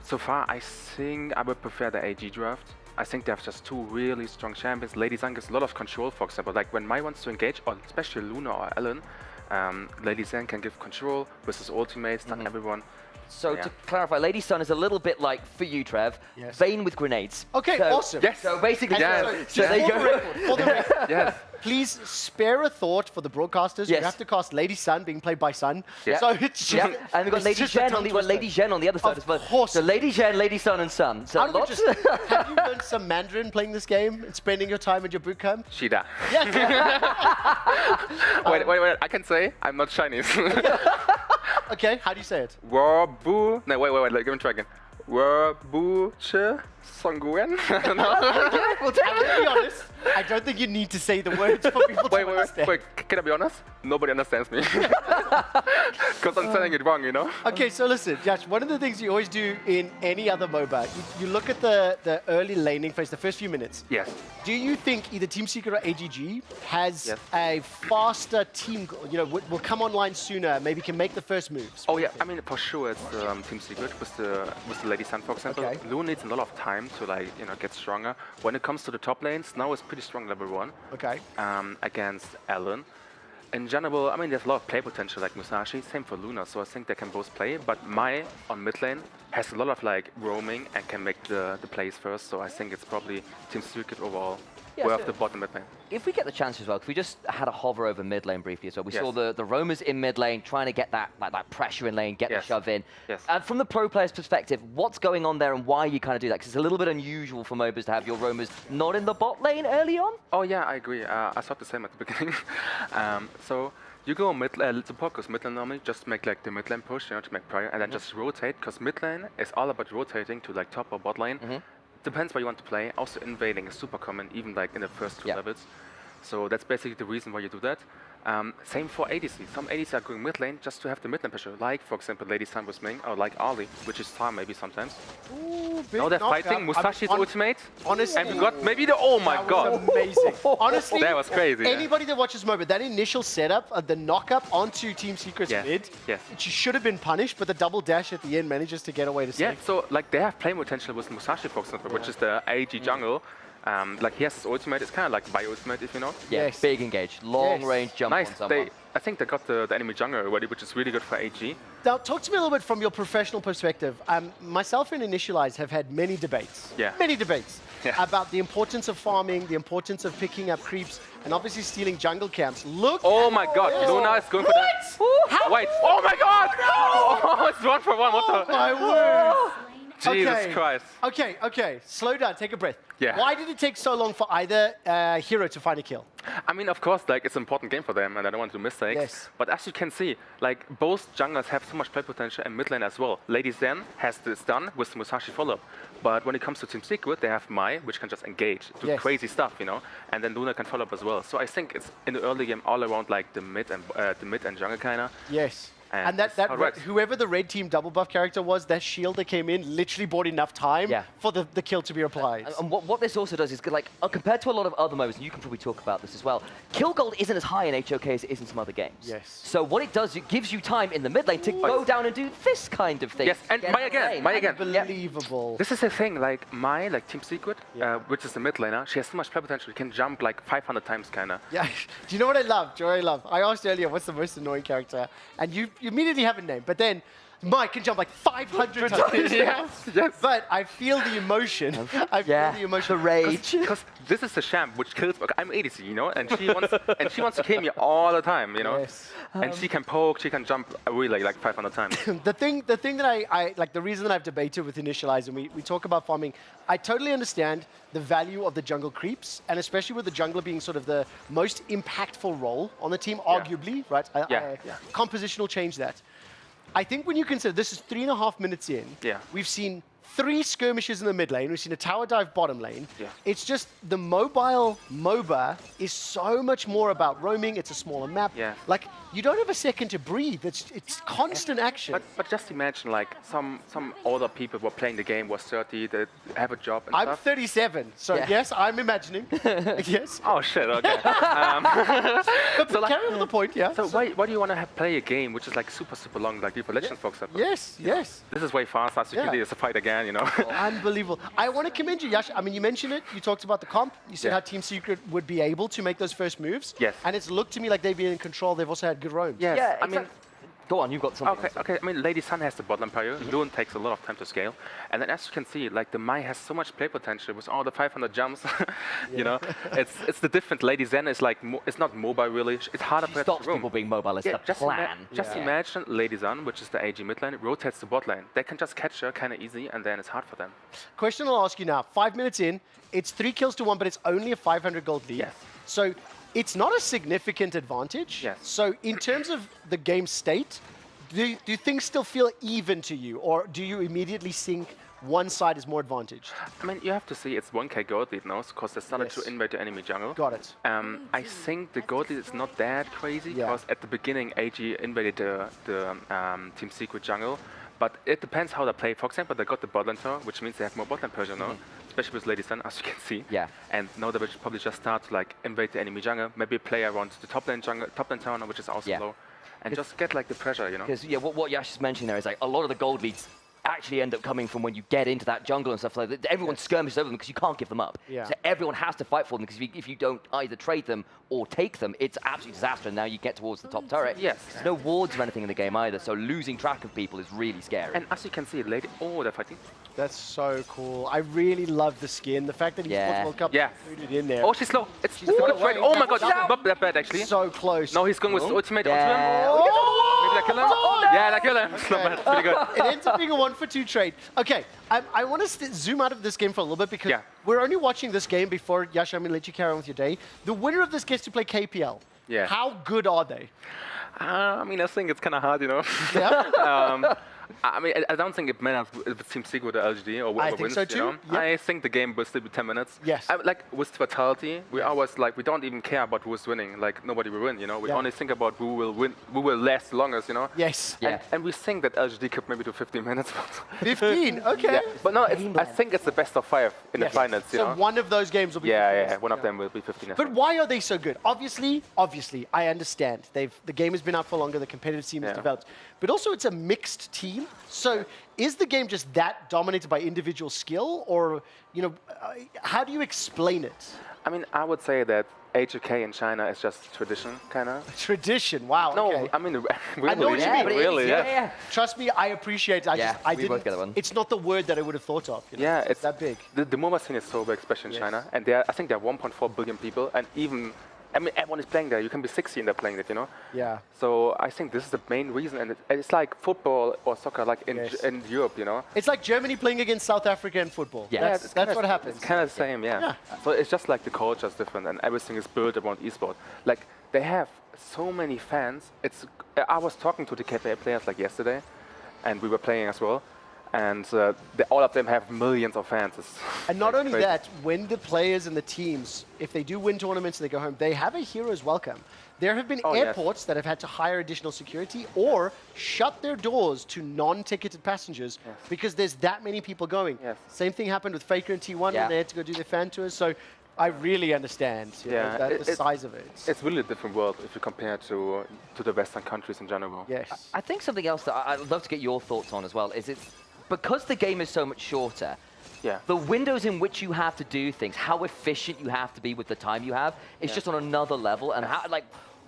So far, I think I would prefer the AG draft. I think they have just 2 really strong champions. Lady Zhang gets a lot of control, for example. Like when Mai wants to engage, or especially Luna or Ellen, Lady Zhang can give control with his ultimate, stun everyone. So to clarify, Lady Sun is a little bit like, for you, Trev, Vayne with grenades. Okay, so, awesome. Yes. So basically, so they go. For the record, please spare a thought for the broadcasters. You have to cast Lady Sun being played by Sun. So it's just, and we've got Lady Zhen on the other side as well. Of course. So Lady Zhen, Lady Sun, and Sun. So lots. Have you learned some Mandarin playing this game and spending your time at your boot camp? Shida. Yes. wait, I can say I'm not Chinese. Okay, how do you say it? Wabu. No, wait, give me try again. Wabu che Songuen. I'll be honest, I don't think you need to say the words for people to understand. Wait, can I be honest? Nobody understands me. Because I'm saying it wrong, you know? Okay, so listen, Yash, one of the things you always do in any other MOBA, you look at the early laning phase, the first few minutes. Yes. Do you think either Team Secret or AGG has a faster team, you know, will come online sooner, maybe can make the first moves? Oh yeah, I mean, for sure it's Team Secret with the Lady Sun, for example. Okay. Lu needs a lot of time to, like, you know, get stronger. When it comes to the top lanes, now it's pretty strong level 1. Okay. Against Ellen. In general, I mean, there's a lot of play potential like Musashi, same for Luna, so I think they can both play. But Mai on mid lane has a lot of like roaming and can make the plays first, so I think it's probably Team Secret overall. Worth the bottom mid lane. If we get the chance as well, because we just had a hover over mid lane briefly, so we saw the roamers in mid lane trying to get that pressure in lane, get the shove in. From the pro player's perspective, what's going on there and why you kind of do that? Because it's a little bit unusual for MOBAs to have your roamers not in the bot lane early on. Oh yeah, I agree. I thought the same at the beginning. So you go mid support goes mid lane normally, just make like the mid lane push, you know, to make prior, and then just rotate, because mid lane is all about rotating to like top or bot lane. Depends where you want to play. Also, invading is super common, even like in the first 2 levels. So that's basically the reason why you do that. Same for ADC. Some ADC are going mid lane just to have the mid lane pressure, like for example Lady Sun with Ming, or like Ali, which is Star maybe sometimes. Ooh, now they're fighting Musashi's ultimate, honestly, and we got maybe the that was amazing. Honestly, that was crazy. Anybody that watches MOBA, that initial setup, the knock-up onto Team Secret's mid, she should have been punished, but the double dash at the end manages to get away to save. Yeah, so like they have play potential with Musashi, for example, which is the AG jungle. Like he has his ultimate, it's kind of like bio ultimate, if you know. Yes. Big engage, long range jump on someone. I think they got the enemy jungle already, which is really good for AG. Now, talk to me a little bit from your professional perspective. Myself and Initialize have had many debates, about the importance of farming, the importance of picking up creeps, and obviously stealing jungle camps. Look! Oh my God, Luna is going for that. Wait! Oh my God! Oh, it's 1 for 1. What the? My word! Jesus Christ. Okay. Slow down, take a breath. Yeah. Why did it take so long for either hero to find a kill? I mean, of course, like it's an important game for them, and I don't want to do mistakes. Yes. But as you can see, like both junglers have so much play potential, and mid lane as well. Lady Zen has the stun with Musashi follow-up. But when it comes to Team Secret, they have Mai, which can just engage, do crazy stuff, you know, and then Luna can follow up as well. So I think it's in the early game all around like the mid and jungle kinda. Yes. And whoever the red team double buff character was, that shield that came in literally bought enough time for the kill to be applied. And what this also does is, like, compared to a lot of other MOBAs, and you can probably talk about this as well, kill gold isn't as high in HOK as it is in some other games. Yes. So what it does, it gives you time in the mid lane to go down and do this kind of thing. Yes, and Mai again. Unbelievable. This is the thing, like Mai, like Team Secret, which is the mid laner, she has so much play potential. She can jump like 500 times, kinda. Yeah. Do you know what I love? Joy, I love. I asked earlier, what's the most annoying character? And you immediately have a name, but then Mike can jump like 500 times. Yes. But I feel the emotion. I feel the emotion. The rage. Because this is the champ which kills. I'm ADC, you know, and she wants to kill me all the time, you know. Yes. And she can poke, she can jump really like 500 times. the thing that I like, the reason that I've debated with Initialize, and we talk about farming, I totally understand the value of the jungle creeps, and especially with the jungler being sort of the most impactful role on the team, arguably, right? Compositional change that. I think when you consider this is 3.5 minutes in, we've seen 3 skirmishes in the mid lane, we've seen a tower dive bottom lane. It's just the mobile MOBA is so much more about roaming, it's a smaller map. Like, you don't have a second to breathe, it's constant action. But just imagine, like, some older people were playing the game, was 30, they have a job and I'm stuff. 37, so yes, I'm imagining. Yes. Oh shit, okay. But so, like, carry on the point, So why do you want to play a game which is like super long, like League of Legends, for example? Yes. This is way faster, so you can it's a fight again, you know? Unbelievable. I want to commend you, Yash. I mean, you mentioned it, you talked about the comp, you said how Team Secret would be able to make those first moves. Yes. And it's looked to me like they've been in control, they've also had good roams. Yes, I mean, go on, you've got something. Okay. I mean, Lady Sun has the bottom player. Lune takes a lot of time to scale, and then as you can see, like the Mai has so much play potential with all the 500 jumps. You know, it's the different. Lady Zen is like it's not mobile really. It's harder to stops people being mobile. It's the plan. Just imagine Lady Sun, which is the AG mid lane, rotates the bot lane. They can just catch her kind of easy, and then it's hard for them. Question I'll ask you now. 5 minutes in, it's 3 kills to 1, but it's only a 500 gold lead. Yes. So it's not a significant advantage. Yes. So in terms of the game state, do things still feel even to you, or do you immediately think one side is more advantaged? I mean, you have to see it's 1k gold lead now, because they started to invade the enemy jungle. Got it. I think the gold lead is not that crazy, because at the beginning, AG invaded the Team Secret jungle, but it depends how they play. For example, they got the bot lane tower, which means they have more bot lane pressure now, especially with Lady Sun, as you can see. And now they will probably just start to like invade the enemy jungle, maybe play around the top lane tower, which is also low. And just get like the pressure, you know? Because what Yash is mentioning there is like a lot of the gold leads actually end up coming from when you get into that jungle and stuff like that. Everyone skirmishes over them because you can't give them up. So everyone has to fight for them, because if you don't either trade them or take them, it's absolute disaster. And now you get towards the top turret. There's no wards or anything in the game either, so losing track of people is really scary. And as you can see, they're fighting. That's so cool. I really love the skin. The fact that Esports World Cup included in there. Oh, she's low. It's a good trade. Oh my god, not that bad actually. So close. No, he's going with ultimate onto him. Maybe that kill him? Yeah, that kill him. It's not bad. Pretty good. It ends up being a 1-for-2 trade. Okay, I want to zoom out of this game for a little bit, because we're only watching this game before, Yash, I'm going to let you carry on with your day. The winner of this gets to play KPL. How good are they? I mean, I think it's kind of hard, you know. I mean, I don't think it matters if it seems Secret or LGD or whoever wins. I think so too. You know? I think the game will still be 10 minutes. Yes. Like with Fatality, we always like we don't even care about who's winning. Like nobody will win, you know. We only think about who will win, who will last longest, you know. Yes. And we think that LGD could maybe do 15 minutes. 15. Okay. But no, I think it's the best of 5 in the finals. You know? One of those games will be. One of them will be 15. But why are they so good? Obviously, I understand. The game has been out for longer. The competitive scene has developed. But also, it's a mixed team. So, is the game just that dominated by individual skill, or how do you explain it? I mean, I would say that HOK in China is just tradition, kind of. Tradition, wow. No, okay. I mean, really, I know what you mean. Really, Trust me, I appreciate it. I didn't. It's not the word that I would have thought of. You know? Yeah, it's that big. The MOBA scene is so big, especially in China, and I think there are 1.4 billion people, and even. I mean, everyone is playing there. You can be 60 and they're playing it, you know? Yeah. So I think this is the main reason. And it's like football or soccer, like in Europe, you know? It's like Germany playing against South Africa in football. Yeah, that's what happens. It's kind of the same, So it's just like the culture is different and everything is built around esports. Like, they have so many fans. I was talking to the KPA players like yesterday, and we were playing as well. And all of them have millions of fans. And not only crazy. that, when the players and the teams, if they do win tournaments and they go home, they have a hero's welcome. There have been airports that have had to hire additional security or shut their doors to non-ticketed passengers because there's that many people going. Same thing happened with Faker and T1 when they had to go do their fan tours. So I really understand the size of it. It's really a different world if you compare to the Western countries in general. Yes. I think something else that I'd love to get your thoughts on as well is it's because the game is so much shorter, the windows in which you have to do things, how efficient you have to be with the time you have, is just on another level. And how, like,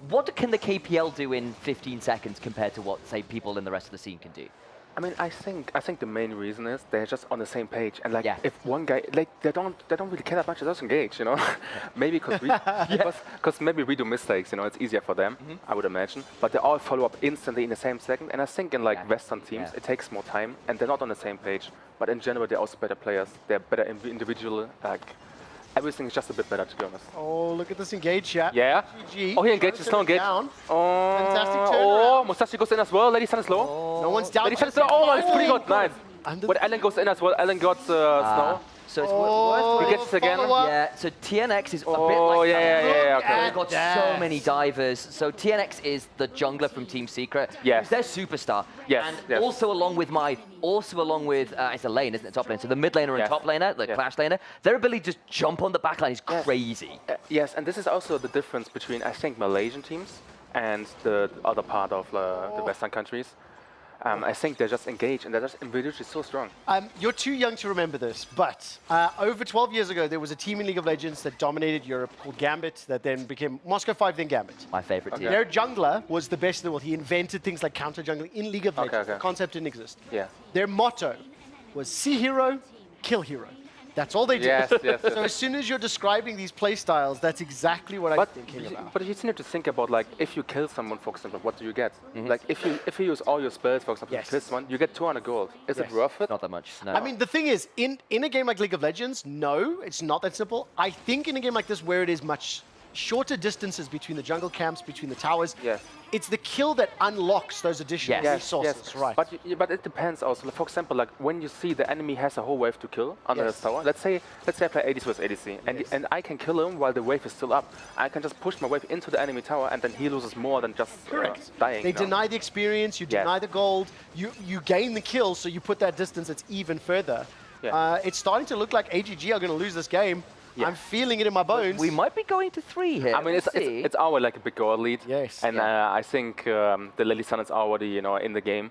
what can the KPL do in 15 seconds compared to what, say, people in the rest of the scene can do? I mean, I think the main reason is they're just on the same page, and like if one guy, like they don't really care that much, they just engage, you know. Maybe because maybe we do mistakes, you know, it's easier for them, I would imagine. But they all follow up instantly in the same second, and I think in like Western teams it takes more time, and they're not on the same page. But in general, they're also better players. They're better individual. Like everything is just a bit better, to be honest. Oh, look at this engage, yeah. Yeah. GG. Oh, he engaged. It's no engage. Down. Oh, fantastic turnaround. Oh, Musashi goes in as well. Lady Sun is low. Oh. No one's down. Lady Sun is low. Oh, that's pretty good. Nice. But Alan goes in as well. Alan got Snow. So it's worth he gets it again. Yeah, so TNX is a bit like okay. They've got so many divers. So TNX is the jungler from Team Secret. Yes. They're superstar. Yes. And also along with it's a lane, isn't it, top lane? So the mid laner and top laner, the clash laner, their ability to just jump on the back line is crazy. Yes, and this is also the difference between, I think, Malaysian teams and the other part of the Western countries. I think they're just engaged and they're just individually so strong. You're too young to remember this, but over 12 years ago, there was a team in League of Legends that dominated Europe called Gambit that then became Moscow 5, then Gambit. My favorite team. Their jungler was the best in the world. He invented things like counter jungling in League of Legends. The concept didn't exist. Yeah. Their motto was see hero, kill hero. That's all they did. Yes, yes, yes. So as soon as you're describing these play styles, that's exactly what I'm thinking about. But you need to think about, like, if you kill someone, for example, what do you get? Like, if you use all your spells, for example, to kill someone, you get 200 gold. Is it worth it? Not that much, no. I mean, the thing is, in a game like League of Legends, no, it's not that simple. I think in a game like this, where it is much shorter distances between the jungle camps, between the towers, it's the kill that unlocks those additional resources, right? But it depends also. For example, like when you see the enemy has a whole wave to kill under the tower. Let's say I play ADC with ADC, and I can kill him while the wave is still up. I can just push my wave into the enemy tower, and then he loses more than just dying. They deny the experience, you deny the gold, you gain the kill, so you put that distance, it's even further. It's starting to look like AGG are going to lose this game. I'm feeling it in my bones. We might be going to 3 here. I mean, it's our like a big goal lead. Yes. And I think the Lily Sun is already in the game.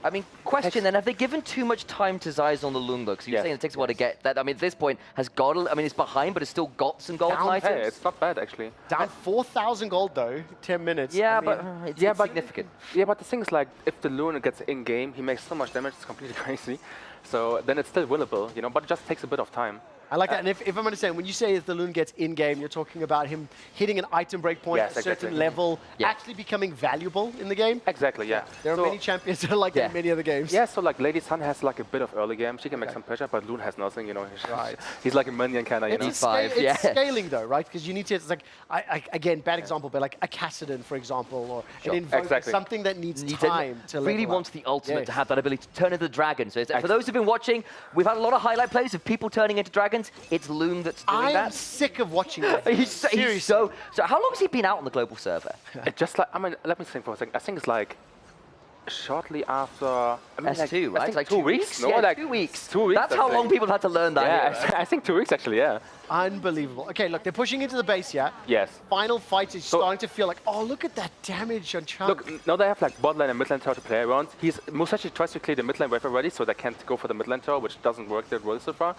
I mean, question then, have they given too much time to Zeiss on the Lung though? Because you're saying it takes a while to get that. I mean, at this point, it's behind, but it's still got some gold items. Hey, it's not bad, actually. Down 4,000 gold though, 10 minutes. Yeah, but it's significant. Yeah, but the thing is, like, if the Luna gets in-game, he makes so much damage, it's completely crazy. So then it's still winnable, but it just takes a bit of time. I like that. And if I'm understanding, when you say if the Loon gets in-game, you're talking about him hitting an item break point at a certain level, actually becoming valuable in the game? Exactly, yeah. There are many champions that are like that in many other games. Yeah, so like Lady Sun has like a bit of early game. She can make some pressure, but Loon has nothing, He's like a minion kind of, It's scaling though, right? Because you need to, it's like, again, bad example, but like a Cassidon, for example, or an Invoker, something that needs time to really wants the ultimate to have that ability to turn into the dragon. So for those who've been watching, we've had a lot of highlight plays of people turning into dragons. It's Loon that's doing that. I'm sick of watching that. He's so how long has he been out on the global server? Just like, I mean, let me think for a second. I think it's like shortly after S2, right? I think like 2 weeks? No, like 2 weeks. 2 weeks. That's how long people have had to learn that. Yeah, I think 2 weeks actually, yeah. Unbelievable. Okay, look, they're pushing into the base, yeah? Yes. Final fight is starting to feel like, oh, look at that damage on Chunk. Look, now they have like bot lane and mid lane tower to play around. Musashi tries to clear the mid lane wave already, so they can't go for the mid lane tower, which doesn't work that well so far.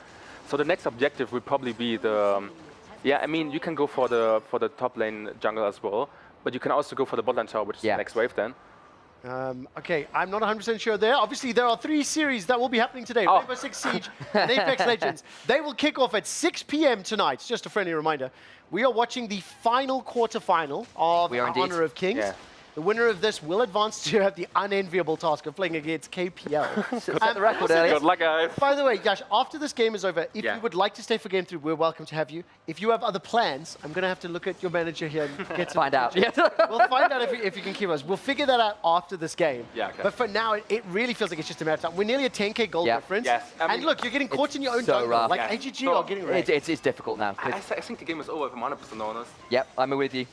So the next objective will probably be the, I mean, you can go for the top lane jungle as well, but you can also go for the bot lane tower, which is the next wave then. Okay, I'm not 100% sure there. Obviously, there are 3 series that will be happening today. Rainbow Six Siege and Apex Legends. They will kick off at 6 p.m. tonight. Just a friendly reminder. We are watching the final quarterfinal of Honor of Kings. The winner of this will advance to have the unenviable task of playing against KPL. Set the record earlier. Good luck, guys. By the way, Yash, after this game is over, if Yeah. you would like to stay for Game 3, we're welcome to have you. If you have other plans, I'm going to have to look at your manager here and get some... Find out. We'll find out if you can keep us. We'll figure that out after this game. Yeah, okay. But for now, it really feels like it's just a matter of time. We're nearly a 10k goal difference. Yes. I And mean, look, you're getting caught in your own so jungle. rough. Like Yeah. AGG So are getting ready. It's difficult now. I think the game is over, if I'm 100% honest. Yep, I'm with you.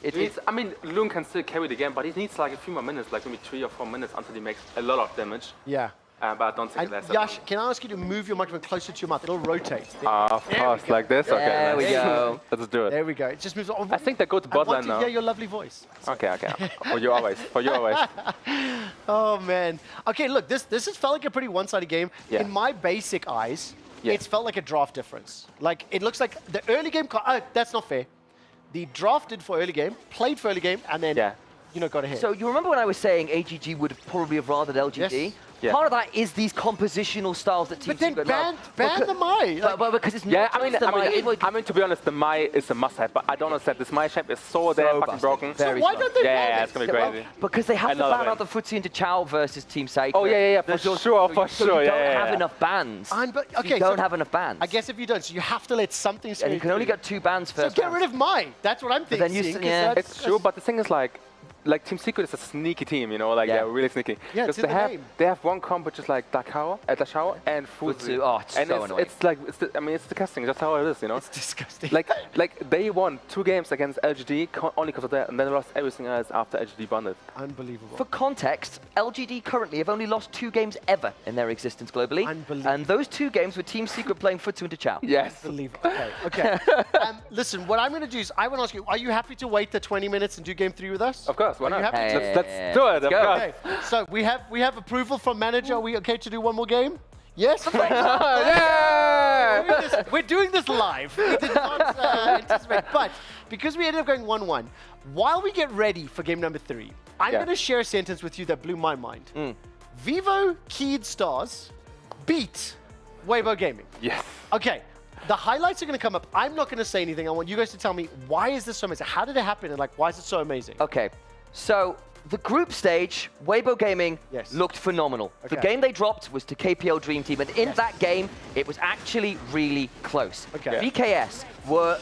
I mean, Loon can still carry the game, but he needs like a few more minutes, like maybe 3 or 4 minutes until he makes a lot of damage. Yeah. But I don't think And that's Yash, can I ask you to move your microphone closer to your mouth? It'll rotate. Of course, like this? Okay. There we go. Let's do it. There we go. It just moves on. I think they go to I bot want lane to now. hear your lovely voice. Okay. For you always. For you always. Oh, man. Okay, look, this has felt like a pretty one-sided game. Yeah. In my basic eyes, Yeah. it's felt like a draft difference. Like, it looks like the early game... that's not fair. The drafted for early game, played for early game, and then, got ahead. So you remember when I was saying AGG would probably have rathered LGD? Yes. Yeah. Part of that is these compositional styles that Team But then Secret ban love. the Mai. But because it's Yeah, not just the Mai. I mean, to be honest, the Mai is a must-have, but I don't understand. This Mai shape is so damn fucking busted. broken. Very why don't they ban Yeah, it? it's gonna be crazy. Because they have to Another ban win. out the Futsi into Chow versus Team Secret. Oh, yeah, for So sure, you yeah, don't have yeah. enough bans. Okay, you don't have enough bans. I guess if you don't, so you have to let something... And you can only get 2 bans So first. get rid of Mai. That's what I'm But then thinking. you 'cause yeah. that's- It's true, but the thing is like Team Secret is a sneaky team, they're really sneaky. Yeah, it's Because in the name. they have one comp which is like Dachau and Fuzi. Oh, it's and so annoying. it's disgusting. That's how it is, It's disgusting. Like they won 2 games against LGD only because of that, and then they lost everything else after LGD bonded. Unbelievable. For context, LGD currently have only lost 2 games ever in their existence globally. Unbelievable. And those 2 games were Team Secret playing Futsu into Chow. Yes. Unbelievable. Okay. Listen, what I'm going to do is I want to ask you, are you happy to wait the 20 minutes and do game 3 with us? Of course, why Are you not? happy to? Let's do it. Of go. course. Okay, so we have approval from manager. Are we okay to do one more game? Yes? Yeah! We're doing this live. We did not anticipate. But because we ended up going 1-1, while we get ready for game number 3, I'm going to share a sentence with you that blew my mind. Vivo Keyed Stars beat Weibo Gaming. Yes. Okay. The highlights are going to come up. I'm not going to say anything. I want you guys to tell me, why is this so amazing? How did it happen? And why is it so amazing? Okay, so the group stage, Weibo Gaming looked phenomenal. The Okay. game they dropped was to KPL Dream Team, and in that game, it was actually really close. Okay. VKS were...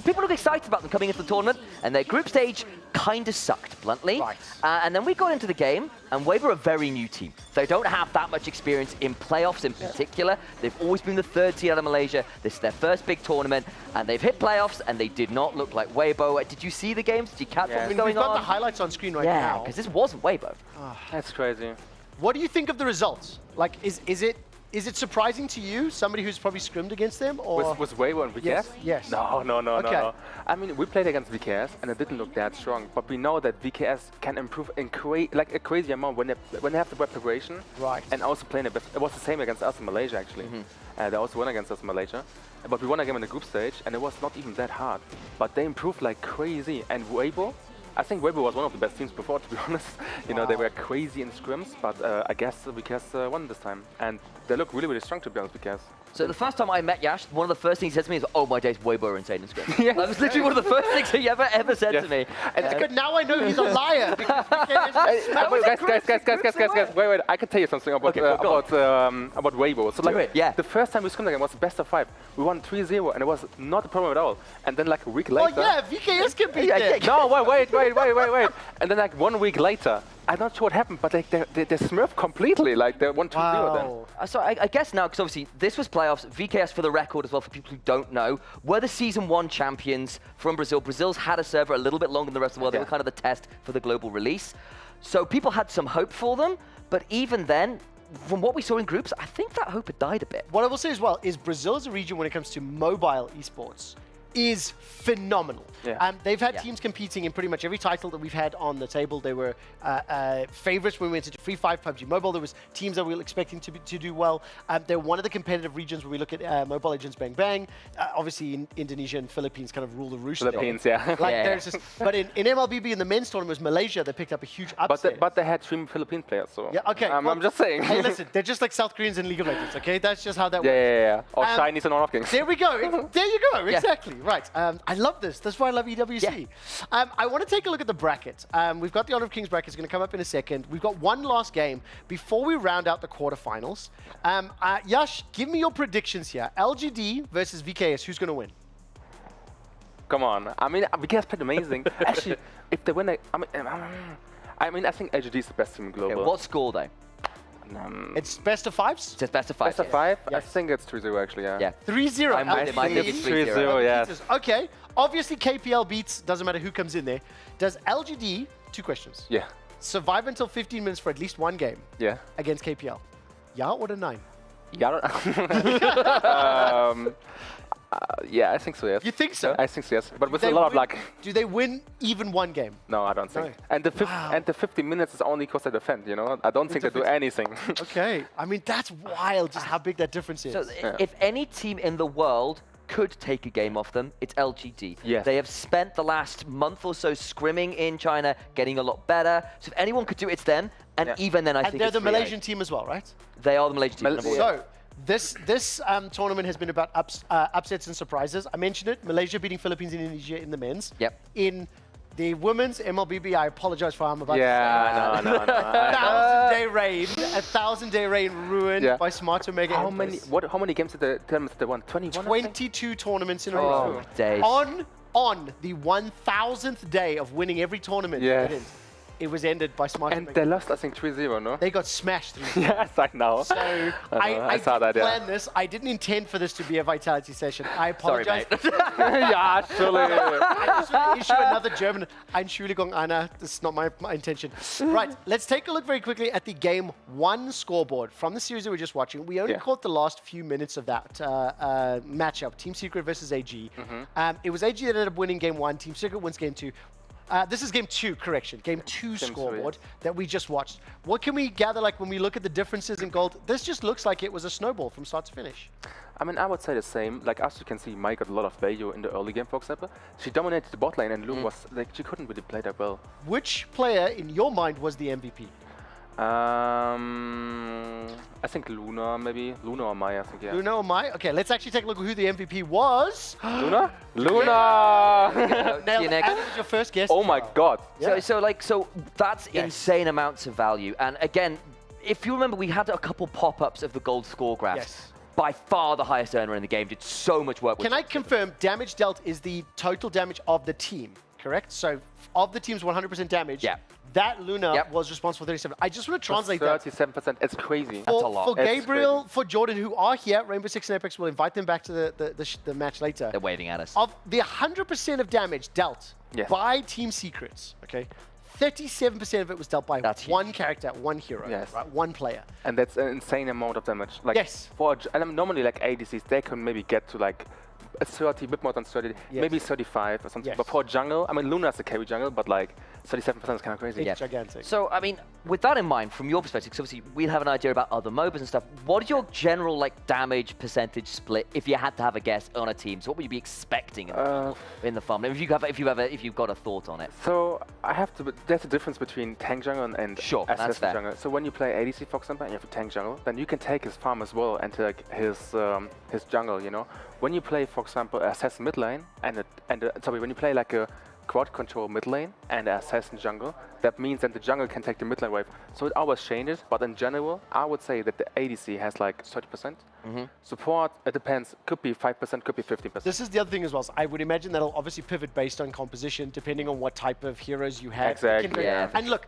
People look excited about them coming into the tournament, and their group stage kind of sucked, bluntly. Right. And then we got into the game, and Weibo are a very new team. They don't have that much experience in playoffs in particular. They've always been the 3rd seed out of Malaysia. This is their first big tournament, and they've hit playoffs, and they did not look like Weibo. Did you see the games? Did you catch what was going We've got on? the highlights on screen right Yeah, now. because this wasn't Weibo. That's crazy. What do you think of the results? Like, is it surprising to you, somebody who's probably scrimmed against them? Or Was Weibo and VKS? Yes. No. Okay. I mean, we played against VKS and it didn't look that strong, but we know that VKS can improve in a crazy amount when they have the web preparation. Right. And also playing a bit. It was the same against us in Malaysia, actually. They also won against us in Malaysia. But we won a game in the group stage and it was not even that hard. But they improved like crazy. And Weibo, I think Weibo was one of the best teams before, to be honest. They were crazy in scrims, but I guess VKS won this time. And they look really, really strong, to be honest, VKS. So the first time I met Yash, one of the first things he said to me is, "Oh, my days, Weibo are insane in scrims." That was literally one of the first things he ever said to me. And it's good. Now I know he's a liar. Because Guys, wait, I can tell you something about Weibo. So the first time we scrimmed again was best of 5. We won 3-0 and it was not a problem at all. And then like a week later... Oh yeah, VKS can beat them. No, wait. And then like 1 week later, I'm not sure what happened, but like they smurfed completely. Like they won 2-0 then. So I guess now, because obviously this was playoffs, VKS for the record as well, for people who don't know, were the Season 1 champions from Brazil. Brazil's had a server a little bit longer than the rest of the world. They were kind of the test for the global release. So people had some hope for them, but even then, from what we saw in groups, I think that hope had died a bit. What I will say as well is Brazil as a region when it comes to mobile esports is phenomenal. Yeah. They've had teams competing in pretty much every title that we've had on the table. They were favorites when we went into Free Fire, PUBG Mobile. There was teams that we were expecting to do well. They're one of the competitive regions where we look at Mobile Legends Bang Bang. Obviously, in Indonesia and Philippines kind of rule the roost. Philippines, yeah. There's just, but in MLBB in the men's tournament was Malaysia. They picked up a huge upset. But they had 3 Philippine players, so yeah, okay. I'm just saying. Hey, listen, they're just like South Koreans in League of Legends, okay? That's just how that works. Yeah. Or Chinese and all of things. There we go. There you go. Exactly. Right. I love this. That's why I love EWC. I want to take a look at the bracket. We've got the Honor of Kings bracket. It's going to come up in a second. We've got one last game before we round out the quarterfinals. Yash, give me your predictions here. LGD versus VKS. Who's going to win? Come on. I mean, VKS played amazing. Actually, if they win, I think LGD is the best team in global. Okay, what score though? It's best of fives? It's best of five. Best of five? Yes. I think it's 3-0 actually, yeah. Yeah. 3-0. I think it's 3-0, yes. Okay. Obviously, KPL beats, doesn't matter who comes in there. Does LGD, 2 questions. Yeah. Survive until 15 minutes for at least one game. Yeah. Against KPL. Yeah or a 9? Yeah. Yeah, I think so, yes. You think so? I think so, yes. But with a lot of luck. Do they win even one game? No, I don't think. And the 50 minutes is only because they defend, you know? I don't think they do anything. Okay. I mean, that's wild, just how big that difference is. So if any team in the world could take a game off them, it's LGD. Yes. They have spent the last month or so scrimming in China, getting a lot better. So if anyone could do it, it's them. And even then, I think they're it's the Malaysian team as well, right? They are the Malaysian team. So, this tournament has been about upsets and surprises. I mentioned it, Malaysia beating Philippines and Indonesia in the men's. Yep. In the women's MLBB, I apologize for how I'm about to say. Yeah, no. 1,000-day reign, a 1,000-day reign ruined by Smart Omega. How many games did the tournaments they won? 21? 22 tournaments in a row. Days. On the 1,000th day of winning every tournament. Yes. It was ended by Smart And Omega. they lost, I think, 3-0, no? They got smashed 3-0. Yes, I know. So I saw that, planned this. I didn't intend for this to be a Vitality session. I apologize. Sorry, mate. Yeah, surely. I just want to issue another German. Entschuldigung, Anna. This is not my intention. Right, let's take a look very quickly at the Game 1 scoreboard from the series that we're just watching. We only caught the last few minutes of that matchup, Team Secret versus AG. It was AG that ended up winning Game 1. Team Secret wins Game 2. This is Game 2, correction. Game 2 scoreboard that we just watched. What can we gather, like, when we look at the differences in gold? This just looks like it was a snowball from start to finish. I mean, I would say the same. Like, as you can see, Mai got a lot of value in the early game, for example. She dominated the bot lane, and Lu was, like, she couldn't really play that well. Which player, in your mind, was the MVP? I think Luna, maybe. Luna or Mai, I think, yeah. Luna or Mai? Okay, let's actually take a look at who the MVP was. Luna? Luna! Nailed it. That was your first guess. Oh my god. Yeah. So that's insane amounts of value. And again, if you remember, we had a couple pop-ups of the gold score graphs. Yes. By far the highest earner in the game, did so much work. Can I confirm damage dealt is the total damage of the team, correct? So of the team's 100% damage, that Luna was responsible for 37. I just want to translate 37%, it's crazy. That's a lot. For Gabriel, for Jordan, who are here, Rainbow Six and Apex, we'll invite them back to the match later. They're waving at us. Of the 100% of damage dealt by Team Secrets, okay, 37% of it was dealt by one character, one hero, right? One player. And that's an insane amount of damage. Like, and normally, like, ADCs, they can maybe get to, like, a 30, a bit more than 30, maybe 35 or something. But for jungle, I mean, Luna's a carry jungle, but like 37% is kind of crazy. It's gigantic. So, I mean, with that in mind, from your perspective, because obviously we'll have an idea about other MOBAs and stuff, what is your general like damage percentage split if you had to have a guess on a team? So what would you be expecting in the farm? If you've got a thought on it. So I have to. There's a difference between tank jungle and assassin jungle. So when you play ADC, for example, and you have a tank jungle, then you can take his farm as well and take his jungle. You know, when you play, for example, assassin mid lane when you play like a quad control mid lane and assassin jungle, that means that the jungle can take the mid lane wave. So it always changes, but in general, I would say that the ADC has like 30%. Support, it depends, could be 5%, could be 50%. This is the other thing as well. So I would imagine that'll obviously pivot based on composition, depending on what type of heroes you have. Exactly. And look,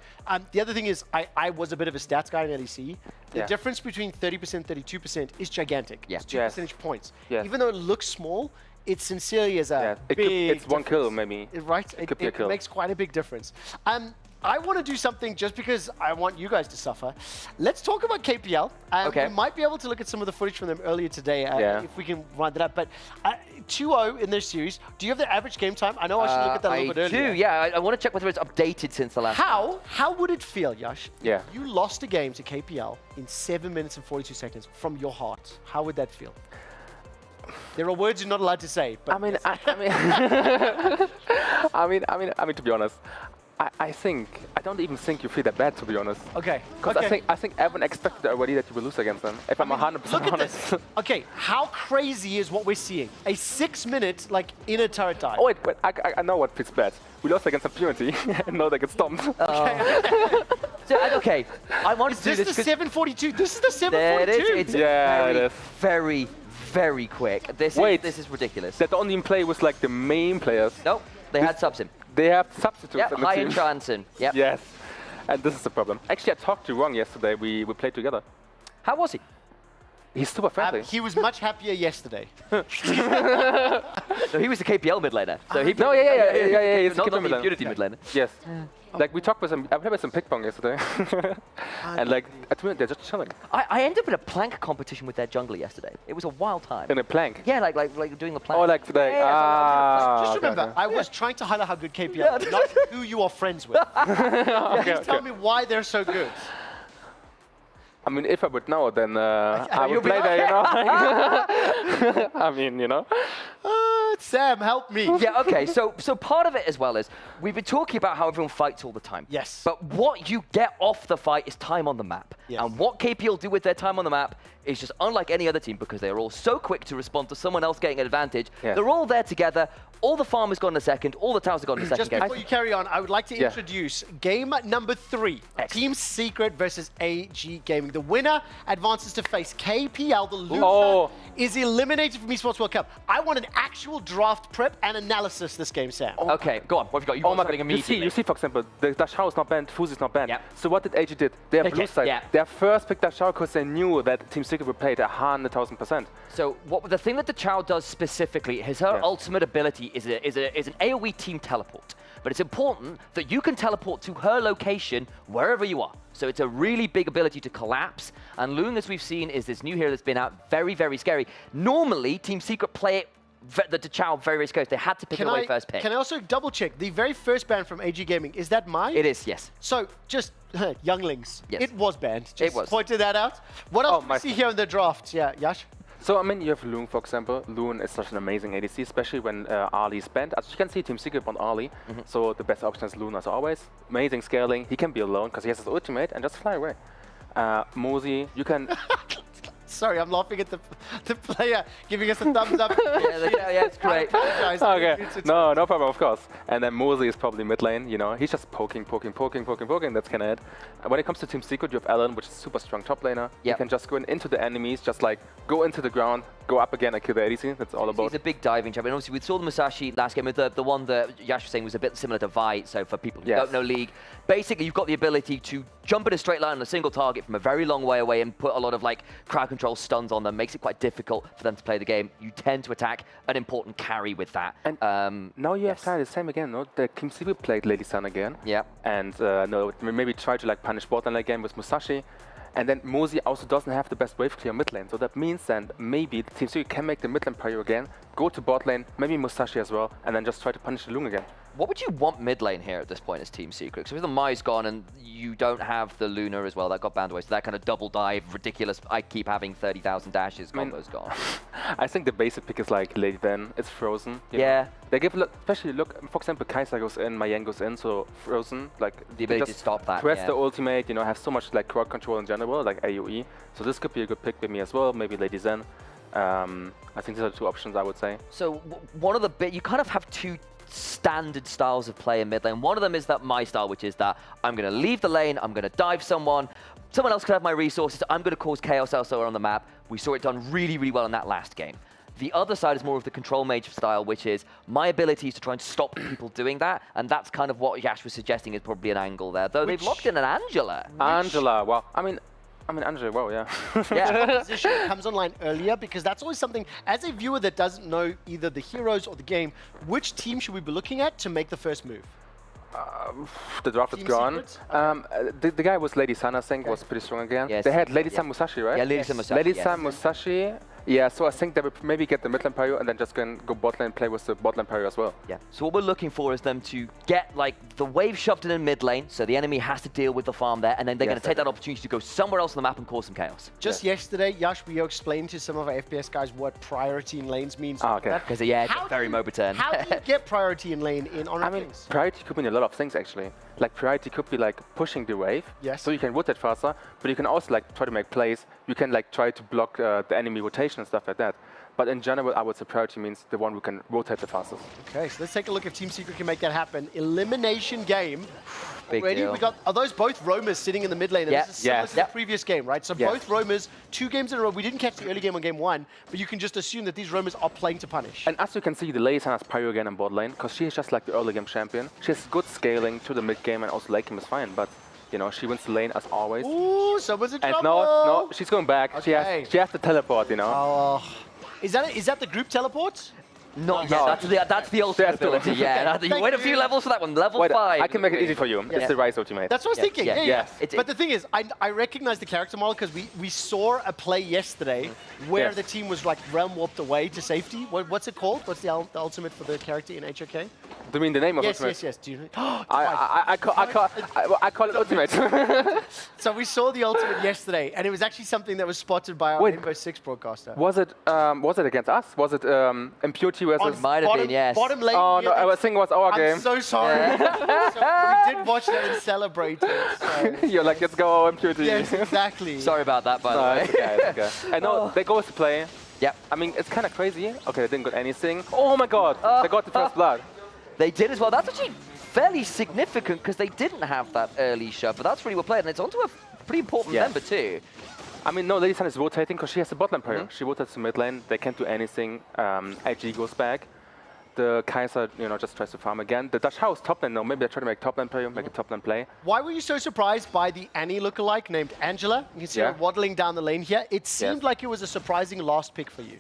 the other thing is, I was a bit of a stats guy in LEC. The difference between 30% 32% is gigantic. It's 2 percentage points. Even though it looks small, it sincerely is a big it's one kill, maybe. Right? It could be a kill. Makes quite a big difference. I want to do something just because I want you guys to suffer. Let's talk about KPL. We might be able to look at some of the footage from them earlier today if we can run that up. But 2-0 in their series. Do you have the average game time? I know I should look at that a little bit earlier. I do, yeah. I want to check whether it's updated since the last How would it feel, Yash? Yeah. You lost a game to KPL in 7 minutes and 42 seconds from your heart. How would that feel? There are words you're not allowed to say. But I mean, to be honest, I don't even think you feel that bad, to be honest. Okay. Because I think everyone expected already that you will lose against them. If I'm 100% look at honest. this. Okay, how crazy is what we're seeing? A 6-minute like inner turret dive. Oh wait, but I know what feels bad. We lost against Impunity, and now they get stomped. Okay, I wanted to do this. This is the 742. This is the 742. It's it is. very, very quick. This is ridiculous. That only in play was like the main players. Nope, they had subs in. They have substitutes Yep, in the High team. and Johnson. Yep. Yes, and this is the problem. Actually, I talked to Wong yesterday. We played together. How was he? He's super friendly. He was much happier yesterday. So he was the KPL mid laner. So he yeah. He's not the mid laner. Impunity mid laner. Yes. Like we talked with him. I played with some ping pong yesterday, and like at minute they're just chilling. I ended up in a plank competition with their jungler yesterday. It was a wild time. In a plank. Yeah, like doing the plank. Oh, like Just remember, I was trying to highlight how good KPL is, not who you are friends with. Please tell me why they're so good. I mean, if I would know, then I would play there, you know? I mean, you know? Sam, help me. Yeah, okay, so part of it as well is, we've been talking about how everyone fights all the time. Yes. But what you get off the fight is time on the map. Yes. And what KPL do with their time on the map is just unlike any other team because they're all so quick to respond to someone else getting an advantage. Yeah. They're all there together. All the farmers gone in a second. All the towers have gone in a second. Just before you carry on, I would like to introduce game number 3. Team Secret versus AG Gaming. The winner advances to face KPL. The loser is eliminated from Esports World Cup. I want an actual draft prep and analysis this game, Sam. Okay, go on. What have you got? Oh my God, you see, for example, the Dashao is not banned, Fuzi is not banned. Yep. So what did AG did? They have blue side. Yeah. Their first pick Dashao because they knew that Team Secret would play it 100,000%. So the thing that the Chao does specifically is her ultimate ability is an AoE team teleport. But it's important that you can teleport to her location wherever you are. So it's a really big ability to collapse. And Loong, as we've seen, is this new hero that's been out very, very scary. Normally, Team Secret play it the Chao very, very scary. They had to pick it away first pick. Can I also double check? The very first ban from AG Gaming, is that mine? It is, yes. So just younglings. Yes. It was banned. Just it was. Pointed that out. What else do we see here in the draft? Yeah, Yash? So, I mean, you have Loong, for example. Loong is such an amazing ADC, especially when Ali is banned. As you can see, Team Secret on Ali. So the best option is Loong as always. Amazing scaling. He can be alone because he has his ultimate and just fly away. Mozi, you can... Sorry, I'm laughing at the player giving us a thumbs up. yeah, it's great. Okay, no problem, of course. And then Mozi is probably mid lane, you know. He's just poking. That's kind of it. When it comes to Team Secret, you have Alan, which is super strong top laner. You can just go into the enemies, just like go into the ground, go up again and kill the ADC. That's all about. He's a big diving champion. Obviously, we saw the Musashi last game with the one that Yash was saying was a bit similar to Vi. So for people who don't know League, basically you've got the ability to jump in a straight line on a single target from a very long way away and put a lot of like crowd control stuns on them. Makes it quite difficult for them to play the game. You tend to attack an important carry with that. And now you have tried the same again, no? The Team Secret played Lady Sun again. Yeah. And no, maybe try to like punish bot lane again with Musashi. And then Mozi also doesn't have the best wave clear mid lane. So that means then maybe the Team Secret can make the mid lane prio again, go to bot lane, maybe Musashi as well, and then just try to punish the Loong again. What would you want mid lane here at this point as Team Secret? Because with the Mai's gone and you don't have the Luna as well, that got banned away. So that kind of double dive, ridiculous, I keep having 30,000 dashes, combo's gone. I think the basic pick is like Lady Ven, it's Frozen. Yeah. They give, especially look, for example, Kai'Sa goes in, Mayang goes in, so Frozen, like the ability to stop that. Press the ultimate, you know, have so much like crowd control in general, like AoE. So this could be a good pick with me as well, maybe Lady Zen. I think these are the two options I would say. So one of the you kind of have two standard styles of play in mid lane. One of them is that my style, which is that I'm going to leave the lane, I'm going to dive someone else could have my resources, I'm going to cause chaos elsewhere on the map. We saw it done really, really well in that last game. The other side is more of the control mage style, which is my ability is to try and stop people doing that, and that's kind of what Yash was suggesting is probably an angle there. Though they've locked in an Angela. Angela, well, I mean, Angela, well, yeah. Position comes online earlier because that's always something, as a viewer that doesn't know either the heroes or the game, which team should we be looking at to make the first move? The draft is gone. The guy was Lady Sun, I think, was pretty strong again. Yes. They had Lady Sun Musashi, right? Yeah, Lady Sun Musashi. Lady Sun Musashi. Yeah, so I think they will maybe get the mid lane parry and then just go bot lane, play with the bot lane parry as well. Yeah, so what we're looking for is them to get like the wave shoved in mid lane, so the enemy has to deal with the farm there, and then they're going to take that opportunity to go somewhere else on the map and cause some chaos. Just yesterday, Yash, we explained to some of our FPS guys what priority in lanes means. Oh, okay. Because yeah, it's a very MOBA turn. How do you get priority in lane in Honor of Kings? Priority could mean a lot of things actually. Like priority could be like pushing the wave, so you can rotate faster, but you can also like try to make plays. You can like try to block the enemy rotation and stuff like that. But in general, I would say priority means the one who can rotate the fastest. Okay, so let's take a look if Team Secret can make that happen. Elimination game. Big Already, deal. we got, are those both roamers sitting in the mid lane? And this is similar to the previous game, right? So both roamers, 2 games in a row. We didn't catch the early game on game 1, but you can just assume that these roamers are playing to punish. And as you can see, the Lady has Pyro again in bot lane, because she is just like the early game champion. She has good scaling to the mid game, and also late game is fine, but you know, she wins the lane as always. Ooh, someone's in and trouble. no, she's going back. Okay. She has to teleport, you know. Oh. Is that the group teleport? Not yet. That's the ultimate ability. Yeah, you wait a few levels for that one. Level 5. I can make it easy for you. It's the Rise ultimate. That's what I was thinking. Yeah. It's, but the thing is, I recognize the character model because we saw a play yesterday where the team was like realm warped away to safety. What's it called? What's the ultimate for the character in HOK? Do you mean the name of ultimate? Yes. Do you know? I call it ultimate. So we saw the ultimate yesterday, and it was actually something that was spotted by our Rainbow Six broadcaster. Was it against us? Was it Impurity versus? Might have been, yes. Bottom lane. Oh no, I think it was our game. I'm so sorry. We did watch that and celebrate it. So. You're like, let's go Impurity. Yes, exactly. Sorry about that, by the way. It's okay. I know they go to play. Yep. I mean, it's kind of crazy. Okay, they didn't get anything. Oh my god, they got the first blood. They did as well. That's actually fairly significant because they didn't have that early shove, but that's really well played, and it's onto a pretty important member too. I mean, no, Lady Sun is rotating because she has a bot lane player. She rotates to mid lane. They can't do anything. IG goes back. The Kaiser, you know, just tries to farm again. The Dutch House top lane, no, maybe they try to make top lane player, make a top lane play. Why were you so surprised by the Annie lookalike named Angela? You can see her waddling down the lane here. It seemed like it was a surprising last pick for you.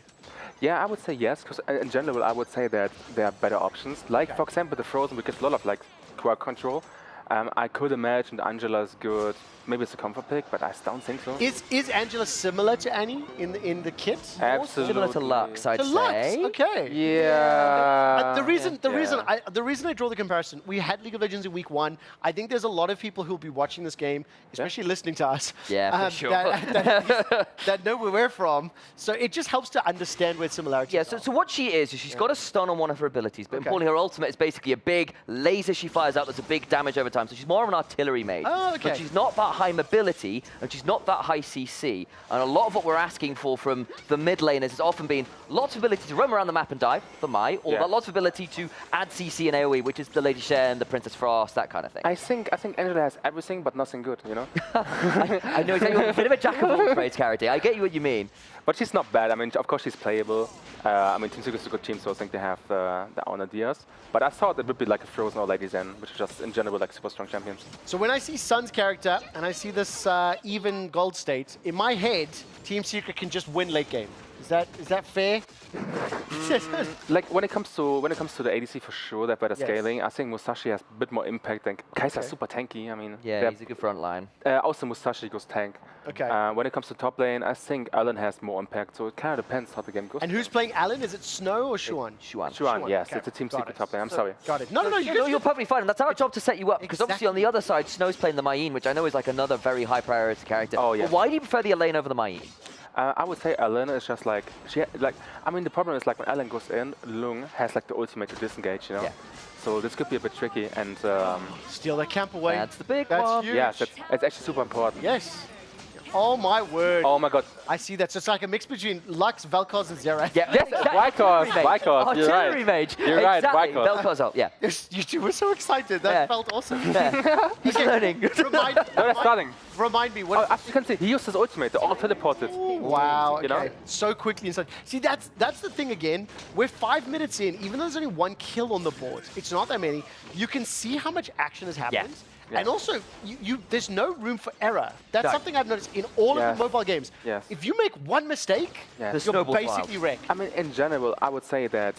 Yeah, I would say yes, because in general, I would say that there are better options. Like, for example, the Frozen, we get a lot of like crowd control. I could imagine Angela's good. Maybe it's a comfort pick, but I don't think so. Is Angela similar to Annie in the kit? Absolutely. Similar to Lux, I'd say. Lux, okay. Yeah. The reason I draw the comparison, we had League of Legends in week 1. I think there's a lot of people who'll be watching this game, especially listening to us. Yeah, for sure. that know where we're from. So it just helps to understand where similarities are. So what she is she's got a stun on one of her abilities, but importantly, her ultimate is basically a big laser she fires out that's a big damage over time. So she's more of an artillery mage. Oh, okay. But she's not that high mobility, and she's not that high CC. And a lot of what we're asking for from the mid laners has often been lots of ability to roam around the map and dive, for Mai, or lots of ability to add CC and AoE, which is the Lady Shen, the Princess Frost, that kind of thing. I think Angela has everything, but nothing good, you know? I know exactly, a bit of a jack of all trades character. I get you what you mean. But she's not bad. I mean, of course she's playable. I mean, Team Secret is a good team, so I think they have their own ideas. But I thought it would be like a Frozen or Lady Zen, which is just in general like super strong champions. So when I see Sun's character and I see this even gold state, in my head, Team Secret can just win late game. Is that fair? Like when it comes to the ADC, for sure, they're better scaling. I think Musashi has a bit more impact than Kaiser's super tanky. I mean, he's a good front line. Also, Musashi goes tank. Okay. When it comes to top lane, I think Alan has more impact. So it kind of depends how the game goes. And who's playing Alan? Is it Snow or Shuan? Shuan, yes. Okay. It's a Team Secret top lane. I'm sorry. Got it. No, you're perfectly fine. And that's our job to set you up. Because obviously on the other side, Snow's playing the Mayin, which I know is like another very high priority character. Oh, yeah. But why do you prefer the Elaine over the Mayin? I would say Elena is just like I mean, the problem is like when Ellen goes in, Lung has like the ultimate to disengage, you know. Yeah. So this could be a bit tricky and steal the camp away. That's the big one. Huge. Yeah, it's actually super important. Yes. Oh my word. Oh my god. I see that. So it's like a mix between Lux, Vel'Koz, and Xerath. Yeah, yes, Weibo. Artillery mage. You're right, exactly. Weibo. Vel'Koz out, yeah. Yes, you two were so excited. That felt awesome. He's learning. Remind me. What as you can see, he used his ultimate. They all teleported. Wow. Okay. You know? So quickly inside. See, that's the thing again. We're 5 minutes in. Even though there's only 1 kill on the board, it's not that many. You can see how much action has happened. And also, there's no room for error. That's Yeah. something I've noticed in all of the mobile games. Yes. If you make one mistake, you're basically wrecked. I mean, in general, I would say that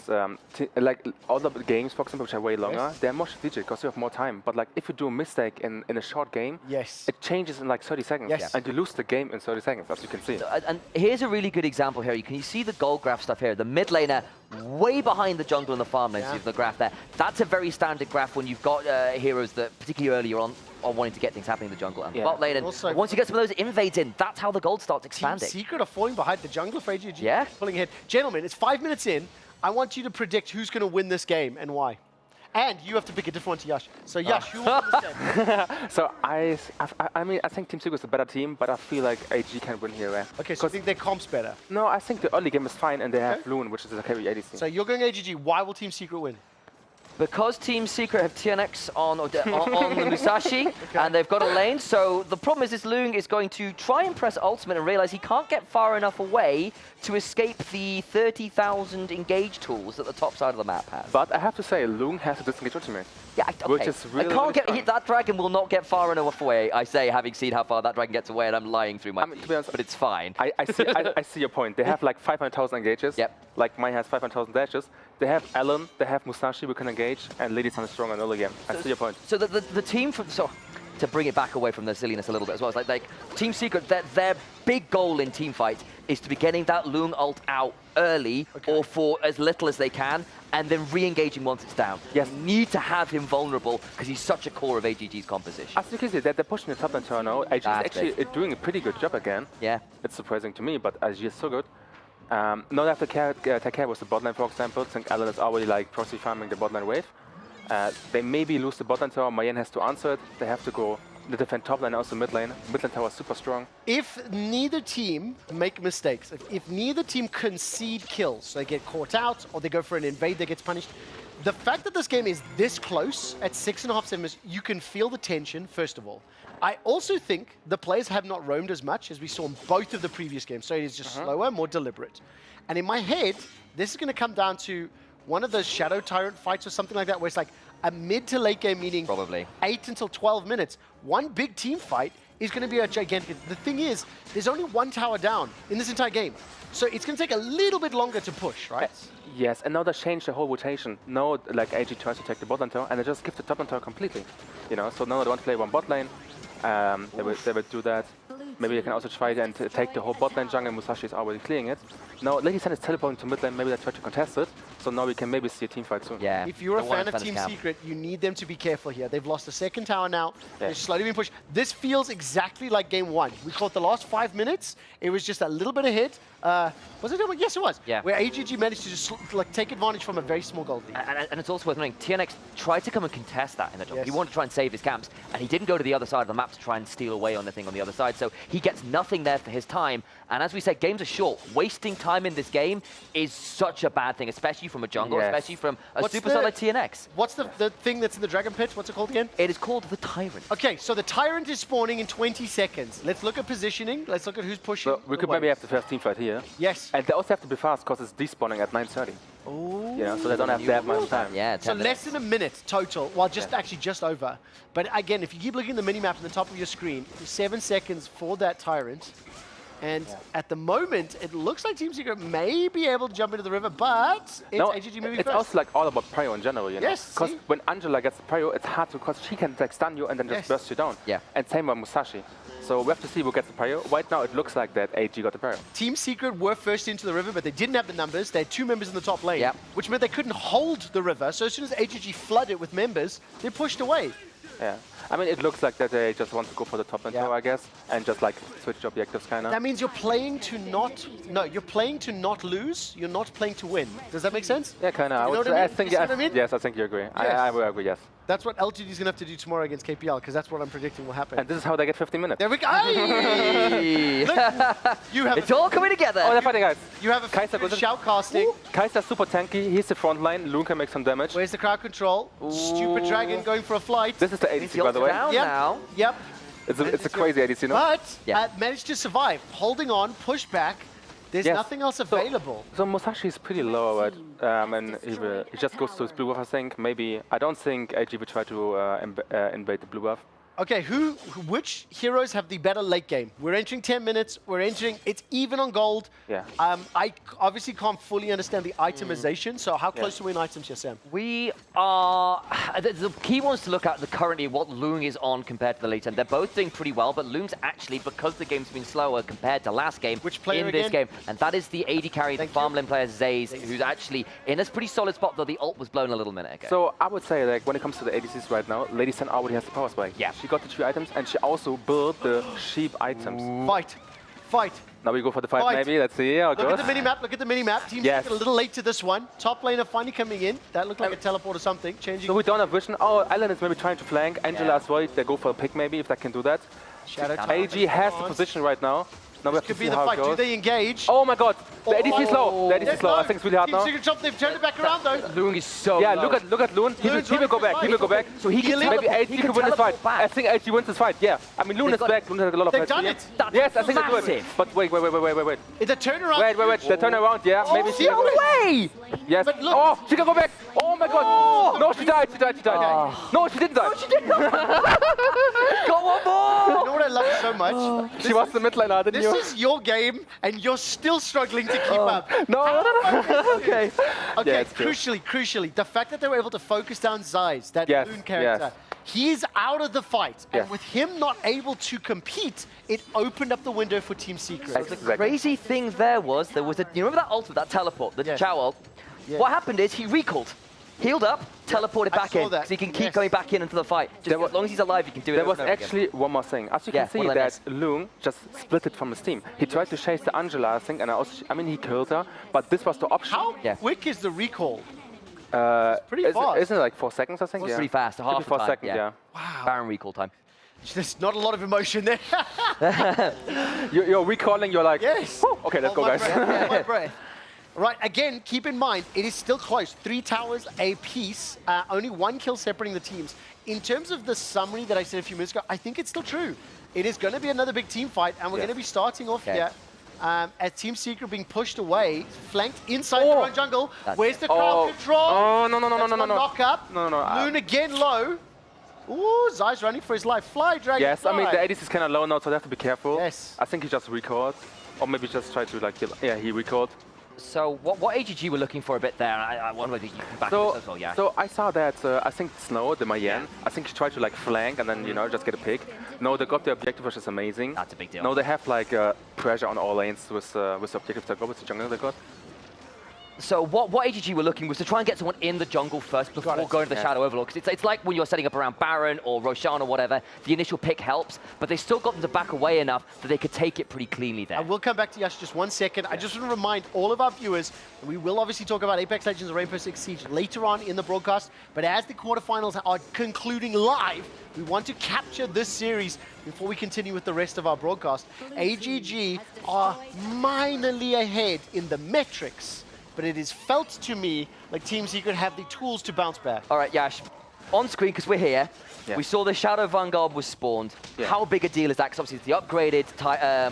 like all the games, for example, which are way longer, they're more strategic because you have more time. But like if you do a mistake in a short game, it changes in like 30 seconds. And you lose the game in 30 seconds, as you can see. And here's a really good example here. You see the goal graph stuff here. The mid laner way behind the jungle and the farm lane. So the graph there. That's a very standard graph when you've got heroes that, particularly earlier on, are wanting to get things happening in the jungle and bot lane. And Also, once you get some of those invades in, that's how the gold starts expanding. Team Secret are falling behind the jungler for AGG. Yeah. Pulling ahead. Gentlemen, it's 5 minutes in. I want you to predict who's going to win this game and why. And you have to pick a different one to Yash. So Yash, who will win this game? So I mean, I think Team Secret is a better team, but I feel like AG can win here. Okay, so you think their comp's better? No, I think the early game is fine, and they have Loon, which is a carry ADC. So you're going AGG. Why will Team Secret win? Because Team Secret have TNX on the Musashi, and they've got a lane, so the problem is this Loong is going to try and press ultimate and realize he can't get far enough away to escape the 30,000 engage tools that the top side of the map has. But I have to say, Loong has a disengage ultimate. Yeah, which is really, I can't get hit. That dragon will not get far enough away. I say, having seen how far that dragon gets away, and I'm lying through my teeth, but it's fine. I see your point. They have like 500,000 engages. Like mine has 500,000 dashes. They have Alan, they have Musashi we can engage, and Lady Sun is strong on early game. I see your point. So the team from to bring it back away from the silliness a little bit as well, it's like Team Secret, their big goal in team fight is to be getting that Loong ult out early or for as little as they can, and then re-engaging once it's down. Yes, you need to have him vulnerable because he's such a core of AGG's composition. As you can see, they're pushing the top and turn now. AG is actually doing a pretty good job again. Yeah. It's surprising to me, but AG is so good. Now they have to take care with the bot lane, for example. I think Alan is already like proxy farming the bot lane wave. They maybe lose the bot lane tower. Mayen has to answer it. They have to go the defend top lane, also mid lane. Mid lane tower is super strong. If neither team make mistakes, if neither team concede kills, so they get caught out or they go for an invade that gets punished, the fact that this game is this close at 6.5 seconds, you can feel the tension, first of all. I also think the players have not roamed as much as we saw in both of the previous games, so it is just slower, more deliberate. And in my head, this is going to come down to one of those Shadow Tyrant fights or something like that, where it's like a mid to late game, meaning 8 until 12 minutes. One big team fight is going to be a gigantic... The thing is, there's only one tower down in this entire game. So it's going to take a little bit longer to push, right? Yes, and now they changed the whole rotation. Now, like, AG tries to take the bot lane tower, and they just give the top lane tower completely. You know, so now they want to play one bot lane. They will do that. Maybe they can also try and take the whole bot lane jungle, and Musashi is already clearing it. Now, Lady Sun is teleporting to mid lane, maybe they try to contest it. So now we can maybe see a team fight soon. Yeah. If you're a fan of Team Secret, you need them to be careful here. They've lost the second tower now. They're slowly being pushed. This feels exactly like game one. We caught the last 5 minutes. It was just a little bit of hit. Was it? Yes, it was. Yeah. Where AGG managed to just like take advantage from a very small gold lead. And it's also worth noting, TNX tried to come and contest that in the jungle. He wanted to try and save his camps, and he didn't go to the other side of the map to try and steal away on the thing on the other side. So he gets nothing there for his time. And as we said, games are short. Wasting time in this game is such a bad thing, especially from a jungle, especially from a superstar like TNX. What's the thing that's in the Dragon Pit? What's it called again? It is called the Tyrant. Okay, so the Tyrant is spawning in 20 seconds. Let's look at positioning. Let's look at who's pushing. So we could maybe have the first team fight here. Yes. And they also have to be fast because it's despawning at 9:30. Oh. You know, so they don't have that much time. Yeah. So less than a minute total. Well, actually just over. But again, if you keep looking at the mini-map on the top of your screen, 7 seconds for that Tyrant. And at the moment, it looks like Team Secret may be able to jump into the river, but it's AGG moving it's first. also like all about prio in general, you know? Yes, because when Angela gets the prio, it's hard because she can like stun you and then just burst you down. Yeah. And same with Musashi. So we have to see who gets the prio. Right now, it looks like that AG got the prio. Team Secret were first into the river, but they didn't have the numbers. They had 2 members in the top lane, which meant they couldn't hold the river. So as soon as AGG flooded with members, they pushed away. Yeah. I mean, it looks like that they just want to go for the top lane tower, I guess, and just like switch the objectives, kind of. That means you're playing to not... No, you're playing to not lose. You're not playing to win. Does that make sense? Yeah, kind of. You know what I mean? Yes, I think you agree. Yes. I will agree, yes. That's what LGD is going to have to do tomorrow against KPL, because that's what I'm predicting will happen. And this is how they get 15 minutes. There we go. Look, you have it's all coming together. Oh, they're fighting, guys. You have a shoutcasting. Kaiser's super tanky. He's the front line. Loon can make some damage. Where's the crowd control? Stupid dragon going for a flight. This is the ADC, by the way. Yep. It's a crazy ADC, no? But managed to survive. Holding on, push back. There's nothing else available. So Musashi is pretty low, right? And he just goes to his blue buff, I think. Maybe, I don't think AG will try to invade the blue buff. Okay, which heroes have the better late game? We're entering 10 minutes. We're entering. It's even on gold. Yeah. I obviously can't fully understand the itemization. So how close are we in items here, Sam? We are. The key ones to look at currently what Loong is on compared to the late end. They're both doing pretty well, but Loong's actually, because the game's been slower compared to last game, which player in this game, and that is the AD carry, the farmland player Zaze, who's actually in a pretty solid spot, though the ult was blown a little minute ago. So I would say, like, when it comes to the ADCs right now, Lady Sun already has the power spike. Yeah. She got the 3 items, and she also built the sheep items. Fight. Now we go for the fight, maybe. Let's see how it goes. Look at the mini-map, Team Secret a little late to this one. Top laner finally coming in. That looked like a teleport or something. Changing. So we don't have vision. Oh, Ellen is maybe trying to flank. Angela as well. They go for a pick maybe, if they can do that. AG has the position right now. Now we have to see how it goes. Do they engage? Oh my god, the ADC is low. The ADC is low. I think it's really hard now. Team Secret top, they've turned it back around though. Loong is so Yeah, low. look at Loon. He will go back. He will go back. So he can maybe AG can win this fight. I think AG wins this fight. Yeah. I mean, Loon is back. Loon has a lot of They've fights. done it. Yes, I think they do it. But wait. It's a turnaround. Wait. They turn around. Yeah, maybe she. No way! Yes. Oh, she can go back. Oh my god. No, she died. No, she didn't die. No, she didn't. Go on, more! You know what I love so much? She was the mid laner, didn't you? This is your game, and you're still struggling to keep up. No. Okay. Yeah, Crucially, the fact that they were able to focus down Zeiss, that Loon character, he's out of the fight. And with him not able to compete, it opened up the window for Team Secret. So the crazy thing there was you remember that ult with that teleport, the Chow ult? What happened is he recalled, healed up, teleported back in, so he can keep going back into the fight. Just as long as he's alive, he can do it. There was actually one more thing. As you can see, that Loong just split it from his team. He tried to chase the Angela, I think, and I mean, he killed her, but this was the option. How quick is the recall? Pretty fast. Isn't it like 4 seconds, I think? It's pretty fast, half 4 time. seconds, yeah. Wow. Baron recall time. There's not a lot of emotion there. You're recalling, you're like, yes. Whew. Okay, let's go, guys. My breath. Right, again, keep in mind, it is still close. 3 towers apiece, only 1 kill separating the teams. In terms of the summary that I said a few minutes ago, I think it's still true. It is going to be another big team fight, and we're going to be starting off here as Team Secret being pushed away, flanked inside their own jungle. Where's the crowd control? Oh, no. Knock up. No. Loon again low. Ooh, Zeiss running for his life. Fly, Dragon, Yes, fly. I mean, the ADC is kind of low now, so they have to be careful. Yes. I think he just recalled. Or maybe just tried to, like, kill. Yeah, he recalled. So what AGG were looking for a bit there, I wonder whether you can back this as well, yeah. So I saw that, I think Snow, the Mayan, I think she tried to like flank and then, you know, just get a pick. No, they got the objective, which is amazing. That's a big deal. No, they have like pressure on all lanes with the objectives they got, with the jungle they got. So what AGG were looking was to try and get someone in the jungle first before going to the Shadow Overlord. Because it's like when you're setting up around Baron or Roshan or whatever, the initial pick helps, but they still got them to back away enough that they could take it pretty cleanly there. I will come back to Yash just 1 second. I just want to remind all of our viewers, and we will obviously talk about Apex Legends and Rainbow Six Siege later on in the broadcast, but as the quarterfinals are concluding live, we want to capture this series before we continue with the rest of our broadcast. AGG are minorly ahead in the metrics, but it is felt to me like Team Secret have the tools to bounce back. All right, Yash, on screen, because we're here, we saw the Shadow Vanguard was spawned. How big a deal is that? Because obviously it's the upgraded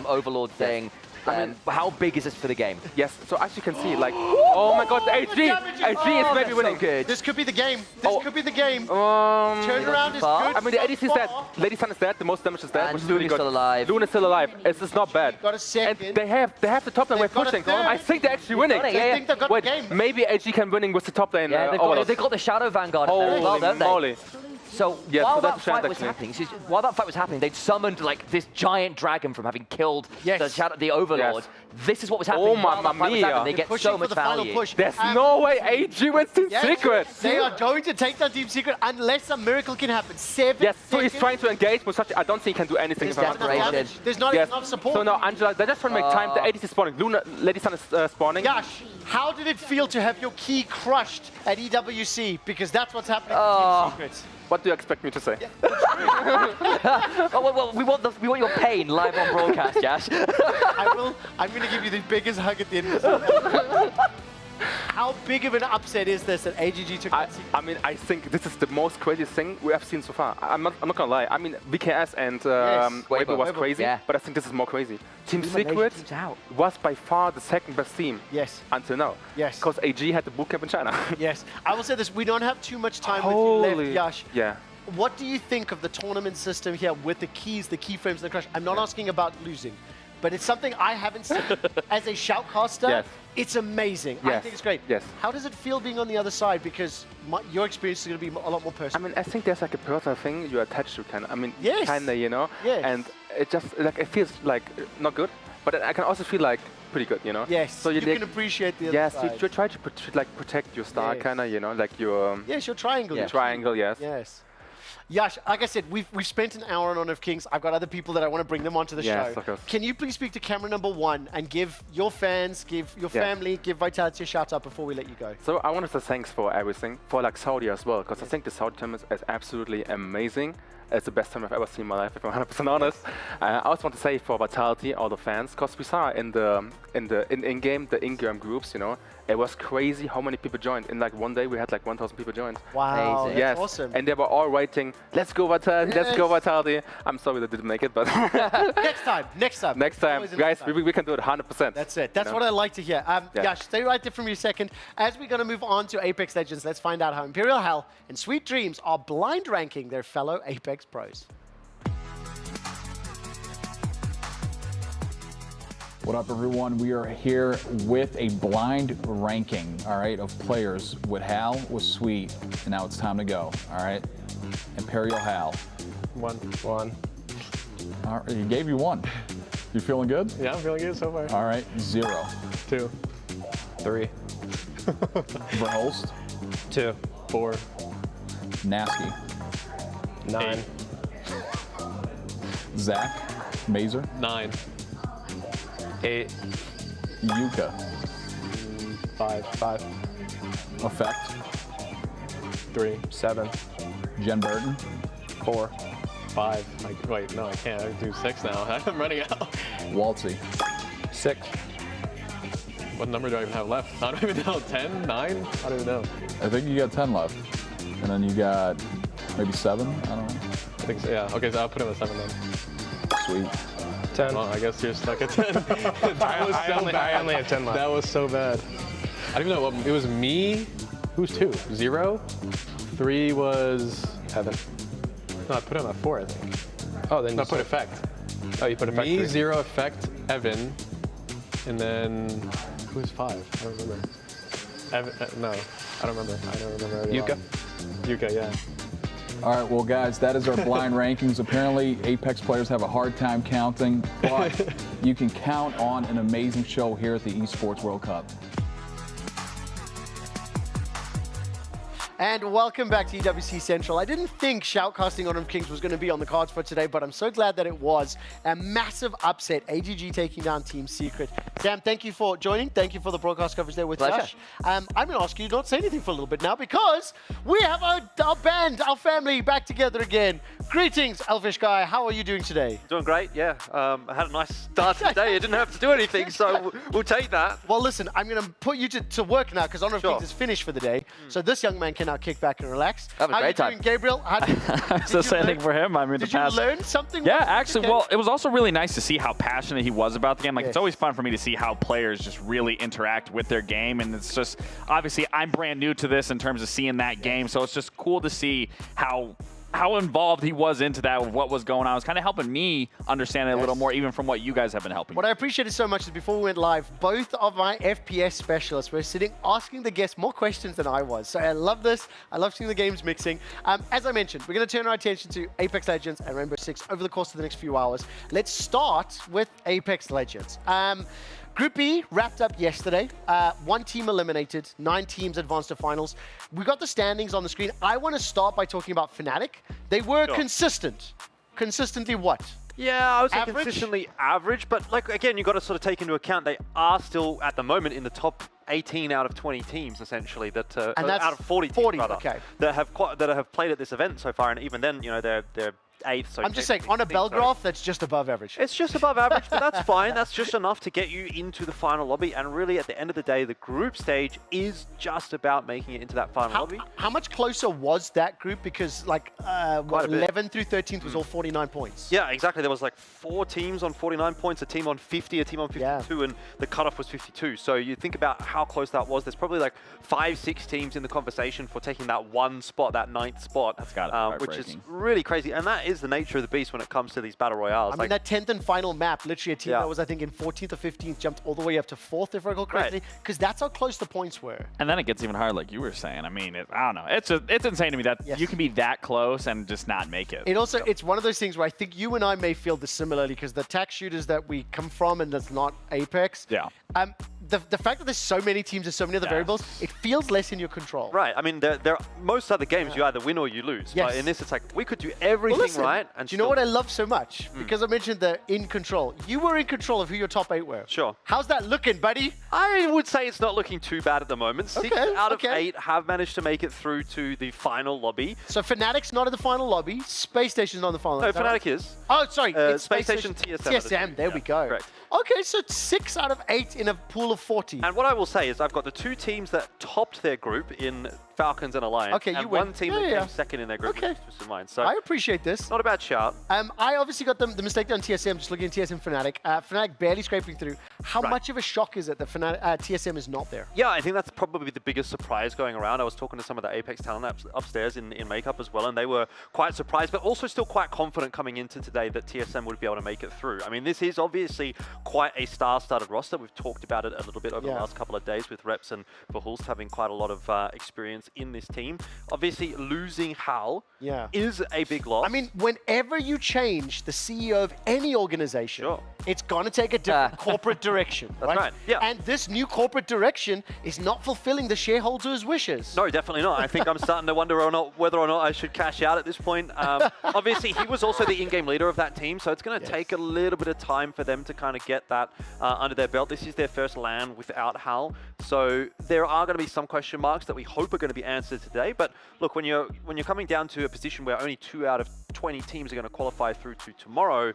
Overlord thing. I mean, how big is this for the game? Yes, so as you can see, like, oh my god, AG is maybe winning. So good. This could be the game. This could be the game. Turnaround is good. I mean, the ADC is dead. Lady Sun is dead. The most damage is dead. And Loon is still alive. Loon is still alive. It's not bad. Got a second. And they have the top lane. We're pushing. I think they're actually winning. I think they've got the game. Maybe AG can winning with the top lane. Yeah, they've got the Shadow Vanguard in there as well, don't they? Moly. So while that fight was happening, they'd summoned like this giant dragon from having killed the Overlord. This is what was happening. Oh, while that fight was happening. They get so much value. There's no way AG wins Team Secret. They are going to take down Team Secret unless a miracle can happen. 7 Yes, so seconds. he's trying to engage, but I don't think he can do anything. There's not enough support. So now Angela, they're just trying to make time. The ADC is spawning. Lady Sun is spawning. Gosh, how did it feel to have your key crushed at EWC? Because that's what's happening to Team Secret. What do you expect me to say? well, we want your pain live on broadcast, Josh. I'm going to give you the biggest hug at the end of this. How big of an upset is this that AGG took? I mean, I think this is the most craziest thing we have seen so far. I'm not gonna lie. I mean, VKS and Weibo was crazy, but I think this is more crazy. Team Secret was by far the second best team. Until now. Because AG had the bootcamp in China. I will say this: we don't have too much time with you left, Yash. what do you think of the tournament system here with the keys, the keyframes, and the crush? I'm not asking about losing, but it's something I haven't seen as a shoutcaster. Yes. It's amazing. Yes. I think it's great. Yes. How does it feel being on the other side? Because your experience is going to be a lot more personal. I mean, I think there's like a personal thing you're attached to, kind of. I mean, yes. kind of, you know. Yes. And it just like it feels like not good, but I can also feel like pretty good, you know. Yes. So you can appreciate the other side. Yes, you try to protect your star, Yes. kind of, you know, like your. Yes, your triangle. Yeah. Triangle, yes. Yes. Yash, like I said, we've spent an hour on Honor of Kings. I've got other people that I want to bring them onto the Yes, show. of course. Can you please speak to camera number 1 and give your fans, give your family, give Vitality a shout out before we let you go? So I want to say thanks for everything, for like Saudi as well, because I think the Saudi tournament is absolutely amazing. It's the best time I've ever seen in my life, if I'm 100% honest. I also want to say for Vitality, all the fans, because we saw in the in-game groups, you know, it was crazy how many people joined. In like one day, we had like 1,000 people joined. Wow, amazing. that's Yes, awesome. and they were all writing, "Let's go Vitality, let's go Vitality." I'm sorry they didn't make it, but next time. Next time, guys, we can do it 100%. That's it. That's what I like to hear. Yash, stay right there from you a second. As we're going to move on to Apex Legends, let's find out how Imperial Hell and Sweet Dreams are blind ranking their fellow Apex pros. What up, everyone? We are here with a blind ranking, all right, of players with Hal, with Sweet, and now it's time to go, all right? Imperial Hal. One. All right, he gave you 1. You feeling good? Yeah, I'm feeling good so far. All right, 0. 2. 3. Verholst. 2. 4. Nasky. 9. Zach. Mazer. 9. 8. Yuka. 5. Effect. 3. 7. Jen Burton. 4. 5. Wait, no, I can't. I do 6 now. I'm running out. Waltzy. 6. What number do I even have left? I don't even know. 10? 9? I don't even know. I think you got 10 left. And then you got maybe 7? I don't know. I think so, yeah. Okay, so I'll put him at 7 then. Sweet. 10. Well, I guess you're stuck at 10. I only have 10 left. That was so bad. I don't even know what, it was me. Who's 2? 0? 3 was Evan. No, I put him at 4, I think. Oh, then I put Effect. Oh, you put Effect. Me, 0, Effect, Evan, and then who's 5? I don't remember. Evan, no, I don't remember. I don't remember. Yuka. Yuka, yeah. All right, well, guys, that is our blind rankings. Apparently, Apex players have a hard time counting, but you can count on an amazing show here at the Esports World Cup. And welcome back to EWC Central. I didn't think shoutcasting Honor of Kings was going to be on the cards for today, but I'm so glad that it was. A massive upset, AGG taking down Team Secret. Sam, thank you for joining. Thank you for the broadcast coverage there with Josh. I'm going to ask you not to say anything for a little bit now because we have our band, our family back together again. Greetings, Elfish Guy. How are you doing today? Doing great, yeah. I had a nice start to the day. I didn't have to do anything, so we'll take that. Well, listen, I'm going to put you to work now because Honor of Kings is finished for the day. So this young man can now kick back and relax. Have a great time. Doing, Gabriel? So same thing for him. I mean, did you learn something? Yeah, actually, well, it was also really nice to see how passionate he was about the game. Like, it's always fun for me to see how players just really interact with their game. And it's just, obviously, I'm brand new to this in terms of seeing that game. So it's just cool to see how involved he was into that, what was going on. It was kind of helping me understand it a little more, even from what you guys have been helping. What I appreciated so much is before we went live, both of my FPS specialists were sitting asking the guests more questions than I was. So I love this. I love seeing the games mixing. As I mentioned, we're going to turn our attention to Apex Legends and Rainbow Six over the course of the next few hours. Let's start with Apex Legends. Group E wrapped up yesterday. 1 team eliminated, 9 teams advanced to finals. We got the standings on the screen. I want to start by talking about Fnatic. They were consistent. Consistently what? Yeah, I would say Average? consistently average, but like again, you've got to sort of take into account they are still at the moment in the top 18 out of 20 teams essentially that and that's out of 40 teams, rather, okay. that have played at this event so far, and even then, you know, they're 8th. So I'm just saying, on a bell graph, that's just above average. It's just above average, but that's fine. That's just enough to get you into the final lobby. And really, at the end of the day, the group stage is just about making it into that final lobby. How much closer was that group? Because like, what, 11 through 13th was all 49 points. Yeah, exactly. There was like 4 teams on 49 points, a team on 50, a team on 52, and the cutoff was 52. So you think about how close that was. There's probably like 5-6 teams in the conversation for taking that one spot, that 9th spot. That's got which is really crazy. And that is the nature of the beast when it comes to these battle royales. I mean, that 10th and final map, literally a team that was, I think, in 14th or 15th, jumped all the way up to 4th, if I recall correctly, because that's how close the points were. And then it gets even harder, like you were saying. I mean, I don't know. It's insane to me that you can be that close and just not make it. It also, it's one of those things where I think you and I may feel this similarly, because the tax shooters that we come from and that's not Apex, the fact that there's so many teams and so many other variables, it feels less in your control. Right. I mean, most other games, you either win or you lose. Yes. But in this, it's like, we could do everything right. And do you know what I love so much? Because I mentioned the in control. You were in control of who your top 8 were. Sure. How's that looking, buddy? I would say it's not looking too bad at the moment. 6 out of 8 have managed to make it through to the final lobby. So Fnatic's not in the final lobby. Space Station's not in the final lobby. No, Fnatic is. Oh, sorry. It's Space Station TSM. TSM, there we go. Correct. Okay, so 6 out of 8 in a pool of 40. And what I will say is I've got the 2 teams that topped their group in Falcons and Alliance. Okay, you and win. one team that came second in their group. Okay. Just in mind. So I appreciate this. Not a bad shout. I obviously got the mistake on TSM, just looking at TSM Fnatic. Fnatic barely scraping through. How much of a shock is it that TSM is not there? Yeah, I think that's probably the biggest surprise going around. I was talking to some of the Apex talent upstairs in makeup as well, and they were quite surprised, but also still quite confident coming into today that TSM would be able to make it through. I mean, this is obviously quite a star-studded roster. We've talked about it a little bit over the last couple of days with Reps and Verhulst having quite a lot of experience in this team. Obviously, losing Hal is a big loss. I mean, whenever you change the CEO of any organization, it's going to take a different corporate direction. That's right. Yeah. And this new corporate direction is not fulfilling the shareholders' wishes. No, definitely not. I think I'm starting to wonder whether or not I should cash out at this point. Obviously, he was also the in-game leader of that team, so it's going to take a little bit of time for them to kind of get that under their belt. This is their first LAN without Hal, so there are going to be some question marks that we hope are going to be answered today. But look, when you're coming down to a position where only 2 out of 20 teams are going to qualify through to tomorrow,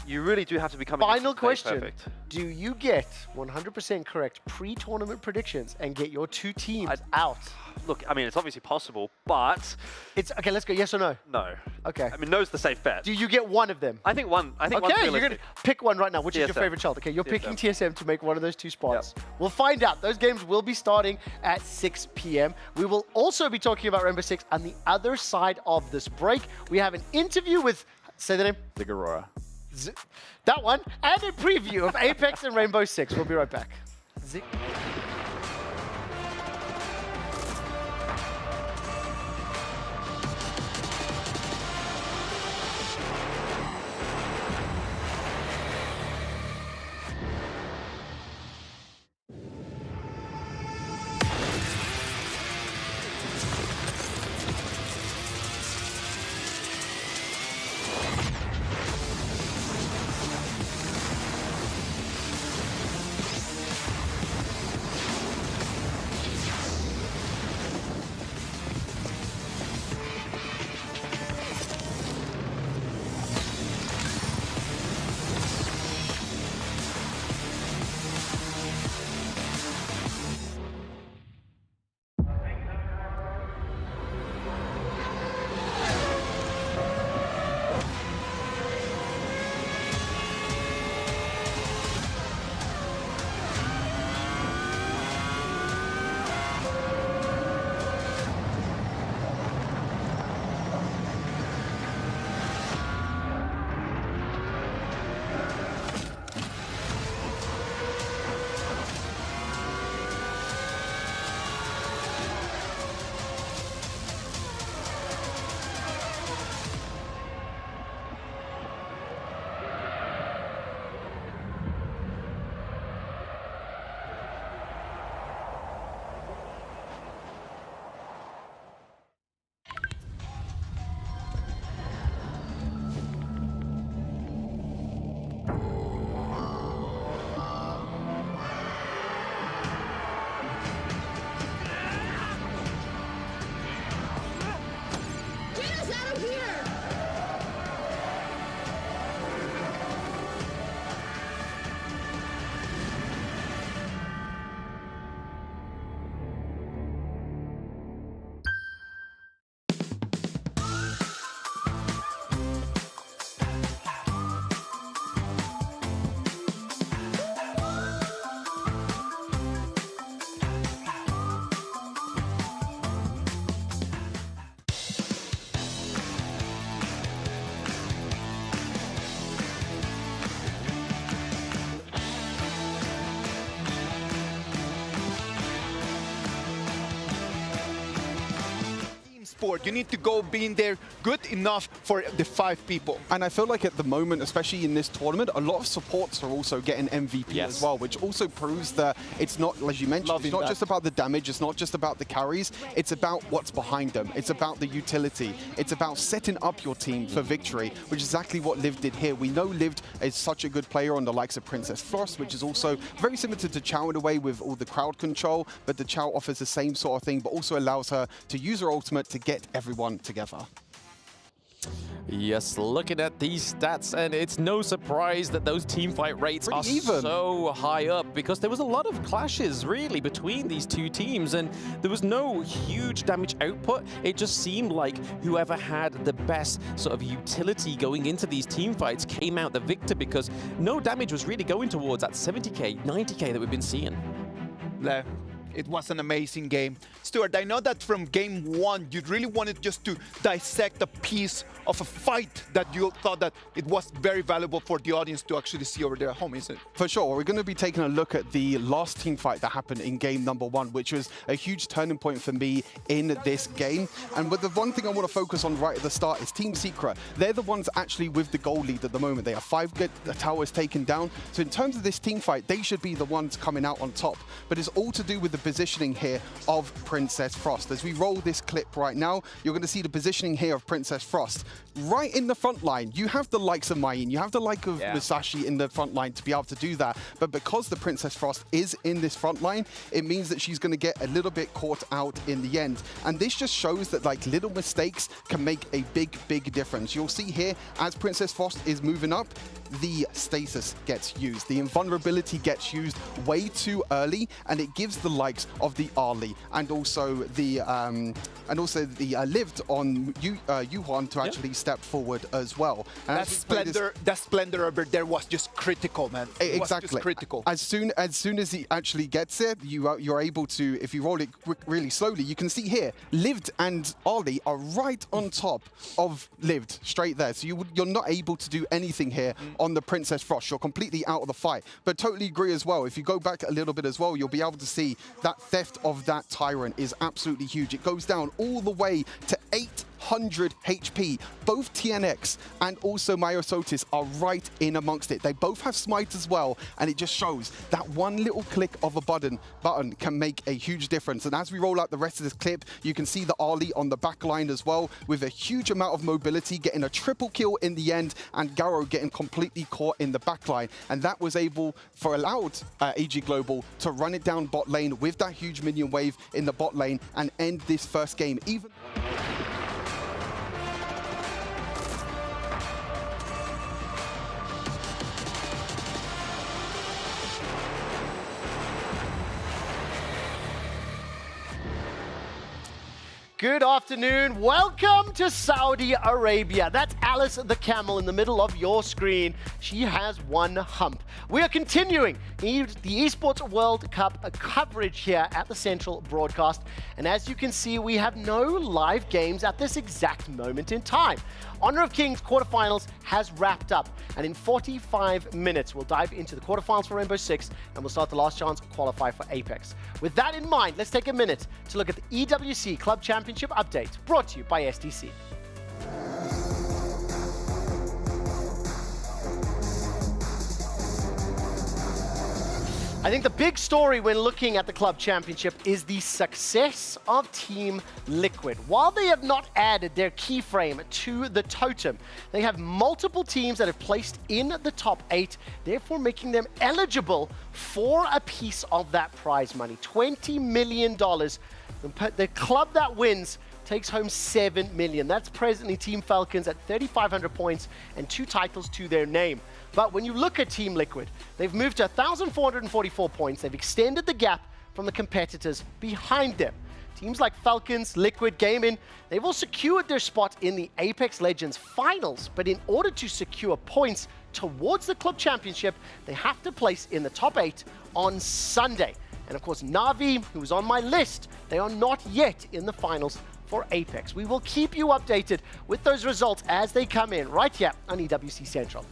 you really do have to be coming. Final question: perfect. Do you get 100% correct pre-tournament predictions and get your 2 teams out? Look, I mean, it's obviously possible, but it's okay. Let's go. Yes or no? No. Okay. I mean, no's the safe bet. Do you get one of them? I think one. I think one's okay, realistic. you're gonna pick one right now. Which is your TSM. favorite child? Okay, you're picking TSM to make one of those 2 spots. Yep. We'll find out. Those games will be starting at 6 p.m. We will also be talking about Rainbow Six on the other side of this break. We have an interview with, say the name? Zig Aurora. That one, and a preview of Apex and Rainbow Six. We'll be right back. Zig. sport. You need to go being there good enough for the 5 people. And I feel like at the moment, especially in this tournament, a lot of supports are also getting MVP as well, which also proves that it's not, as you mentioned, it's not just about the damage, it's not just about the carries, it's about what's behind them. It's about the utility. It's about setting up your team for victory, which is exactly what Liv did here. We know Liv is such a good player on the likes of Princess Frost, which is also very similar to Chao in a way with all the crowd control, but the Chao offers the same sort of thing, but also allows her to use her ultimate to get everyone together. Yes, looking at these stats, and it's no surprise that those teamfight rates are so high up, because there was a lot of clashes, really, between these two teams, and there was no huge damage output. It just seemed like whoever had the best sort of utility going into these teamfights came out the victor, because no damage was really going towards that 70k, 90k that we've been seeing. It was an amazing game. Stuart, I know that from game 1, you really wanted just to dissect a piece of a fight that you thought that it was very valuable for the audience to actually see over there at home, isn't it? For sure. We're going to be taking a look at the last team fight that happened in game number 1, which was a huge turning point for me in this game. And with the one thing I want to focus on right at the start is Team Secret. They're the ones actually with the goal lead at the moment. They have 5 good towers taken down. So in terms of this team fight, they should be the ones coming out on top. But it's all to do with the positioning here of Princess Frost. As we roll this clip right now, you're going to see the positioning here of Princess Frost. Right in the front line, you have the likes of Mayin, you have the like of Musashi in the front line to be able to do that. But because the Princess Frost is in this front line, it means that she's going to get a little bit caught out in the end. And this just shows that like little mistakes can make a big, big difference. You'll see here, as Princess Frost is moving up, the stasis gets used. The invulnerability gets used way too early, and it gives the likes of the Ali and also the lived on Yuhan to actually step forward as well. And that splendor over there was just critical, man. It was just critical. As soon as he actually gets it, you're able to, if you roll it really slowly, you can see here, Lived and Ali are right on top of Lived, straight there. So you're not able to do anything here on the Princess Frost. You're completely out of the fight. But totally agree as well. If you go back a little bit as well, you'll be able to see that theft of that Tyrant is absolutely huge. It goes down all the way to 800 HP. Both TNX and also Myosotis are right in amongst it. They both have Smite as well, and it just shows that one little click of a button can make a huge difference. And as we roll out the rest of this clip, you can see the Ali on the back line as well, with a huge amount of mobility, getting a triple kill in the end, and Garo getting completely caught in the back line. And that was allowed AG Global to run it down bot lane with that huge minion wave in the bot lane and end this first game. Good afternoon. Welcome to Saudi Arabia. That's Alice the Camel in the middle of your screen. She has one hump. We are continuing the Esports World Cup coverage here at the Central Broadcast. And as you can see, we have no live games at this exact moment in time. Honor of Kings quarterfinals has wrapped up, and in 45 minutes, we'll dive into the quarterfinals for Rainbow Six, and we'll start the last chance to qualify for Apex. With that in mind, let's take a minute to look at the EWC Club Championship update, brought to you by STC. I think the big story when looking at the Club Championship is the success of Team Liquid. While they have not added their keyframe to the totem, they have multiple teams that have placed in the top 8, therefore making them eligible for a piece of that prize money. $20 million. The club that wins takes home $7 million. That's presently Team Falcons at 3,500 points and 2 titles to their name. But when you look at Team Liquid, they've moved to 1,444 points. They've extended the gap from the competitors behind them. Teams like Falcons, Liquid, Gaming, they've all secured their spot in the Apex Legends finals. But in order to secure points towards the Club Championship, they have to place in the top 8 on Sunday. And of course, Na'Vi, who's on my list, they are not yet in the finals for Apex. We will keep you updated with those results as they come in right here on EWC Central.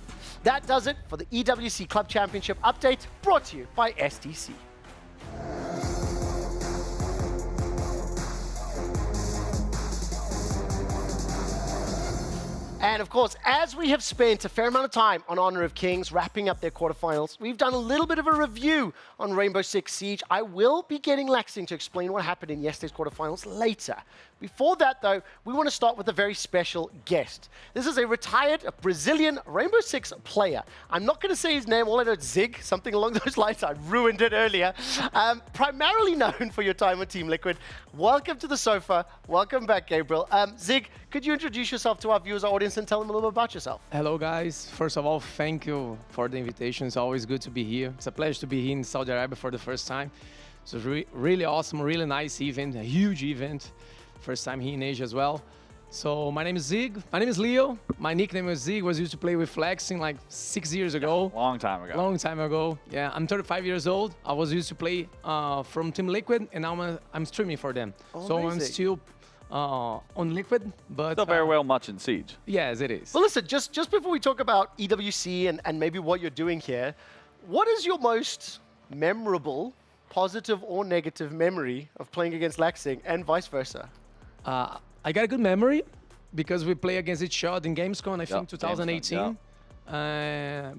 That does it for the EWC Club Championship update, brought to you by STC. And of course, as we have spent a fair amount of time on Honor of Kings, wrapping up their quarterfinals, we've done a little bit of a review on Rainbow Six Siege. I will be getting Laxing to explain what happened in yesterday's quarterfinals later. Before that, though, we want to start with a very special guest. This is a retired Brazilian Rainbow Six player. I'm not going to say his name. All I know is Zig, something along those lines. I ruined it earlier. Primarily known for your time on Team Liquid. Welcome to the sofa. Welcome back, Gabriel. Zig, could you introduce yourself to our viewers, our audience, and tell them a little bit about yourself? Hello, guys. First of all, thank you for the invitation. It's always good to be here. It's a pleasure to be here in Saudi Arabia for the first time. It's a really awesome, really nice event, a huge event. First time here in Asia as well. So my name is Zig. My name is Leo. My nickname is Zig. Was used to play with Flexing like 6 years ago. Long time ago. Long time ago. Yeah, I'm 35 years old. I was used to play from Team Liquid, and now I'm streaming for them. Oh, so amazing. I'm still on Liquid, but Still very well much in Siege. yes, it is. Well, listen, just before we talk about EWC and maybe what you're doing here, what is your most memorable, positive or negative memory of playing against Laxing and vice versa? I got a good memory because we play against each other in Gamescom, I think Gamescom, 2018.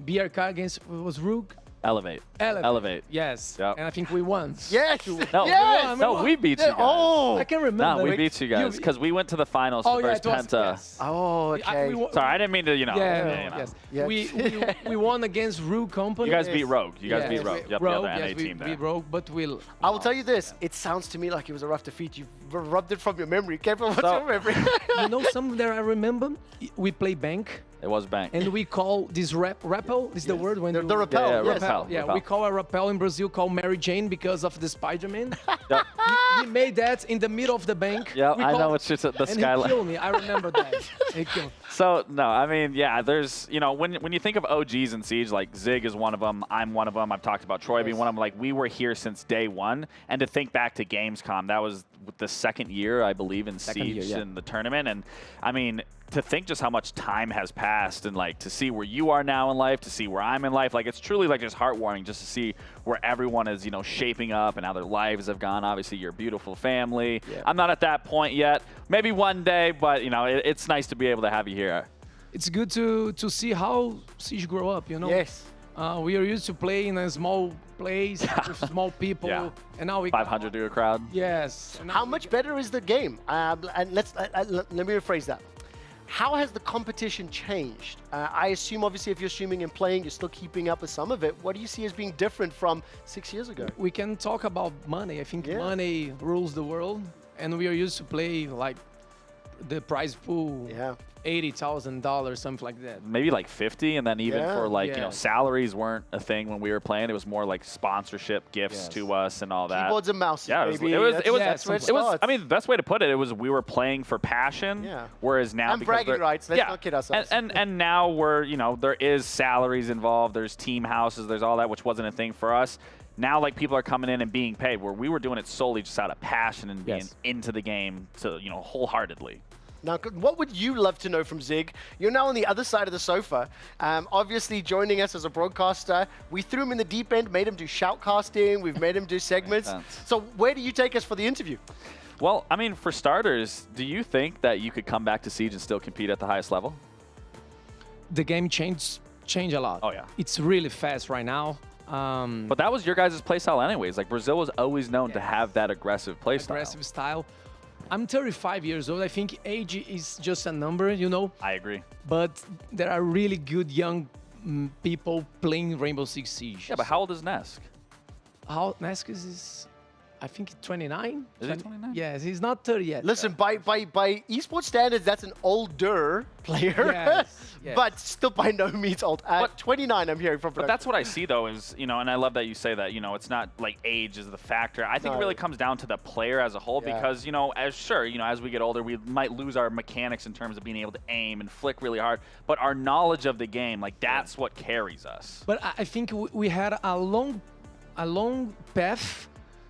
BRK against, was Rook? Elevate. Elevate. Yes. Yep. And I think we won. Yes. No, Yes. no, we beat you guys. Oh. I can remember. No, we beat you guys because we went to the finals for yeah, first it was, Penta. yes. Oh, okay. Sorry, I didn't mean to, you know. Yeah, you know. yes. Yeah. We won against Rook Company. You guys beat Rogue. You guys Yes. beat Rogue. Yep, Rogue, the other yes, NA team we there. beat Rogue, but we'll... I will tell you this. It sounds to me like it was a rough defeat. You rubbed it from your memory. Gabriel, what's your memory? You know something that I remember? We play Bank. It was Bank. And we call this rappel, is the word when The rappel, Yeah, yes. rappel. Yeah, Rappel. we call a rappel in Brazil called Mary Jane because of the Spider-Man. He made that in the middle of the bank. Yeah, We I call- know it's just the and skyline. he killed me. I remember that. He killed me. So, no, I mean, yeah, there's, you know, when you think of OGs in Siege, like Zig is one of them, I'm one of them, I've talked about Troy being one of them, like we were here since day one, and to think back to Gamescom, that was the second year, I believe, in Siege in the tournament, and I mean, to think just how much time has passed and like to see where you are now in life, to see where I'm in life, like it's truly like just heartwarming just to see where everyone is, you know, shaping up and how their lives have gone. Obviously, your beautiful family. Yeah. I'm not at that point yet. Maybe one day, but you know, it's nice to be able to have you here. It's good to see how Siege grow up, you know? Yes. We are used to play in a small place with small people, Yeah. and now we 500 to a crowd. Yes. And How much better is the game? And let me rephrase that. How has the competition changed? I assume, obviously, if you're streaming and playing, you're still keeping up with some of it. What do you see as being different from 6 years ago? We can talk about money. I think money rules the world, and we are used to play like the prize pool, $80,000, something like that. Maybe like 50, and then even for like, you know, Yeah. salaries weren't a thing when we were playing. It was more like sponsorship gifts to us and all that. Keyboards and mouses, Yeah, baby. That's where it it was, starts. I mean, the best way to put it, it was we were playing for passion, whereas now And because bragging they're- rights, let's not kid ourselves. And now we're, you know, there is salaries involved, there's team houses, there's all that, which wasn't a thing for us. Now, like, people are coming in and being paid, where we were doing it solely just out of passion and being into the game, to, you know, wholeheartedly. Now, what would you love to know from Zig? You're now on the other side of the sofa. Obviously, joining us as a broadcaster, we threw him in the deep end, made him do shoutcasting, we've made him do segments. So where do you take us for the interview? Well, I mean, for starters, do you think that you could come back to Siege and still compete at the highest level? The game changed a lot. Oh, yeah. It's really fast right now. But that was your guys' playstyle anyways. Like, Brazil was always known to have that aggressive playstyle. Aggressive style. I'm 35 years old. I think age is just a number, you know. I agree. But there are really good young people playing Rainbow Six Siege. Yeah, but how old is Nesk? How Nesk is, I think, 29. Is he 29? Yes, he's not 30 yet. Listen, by esports standards, that's an older player, Yes, but still by no means old. 29, I'm hearing from But that's what I see, though, is, you know, and I love that you say that, you know, it's not like age is the factor. I think it really comes down to the player as a whole because, you know, as we get older, we might lose our mechanics in terms of being able to aim and flick really hard, but our knowledge of the game, like, that's what carries us. But I think we had a long path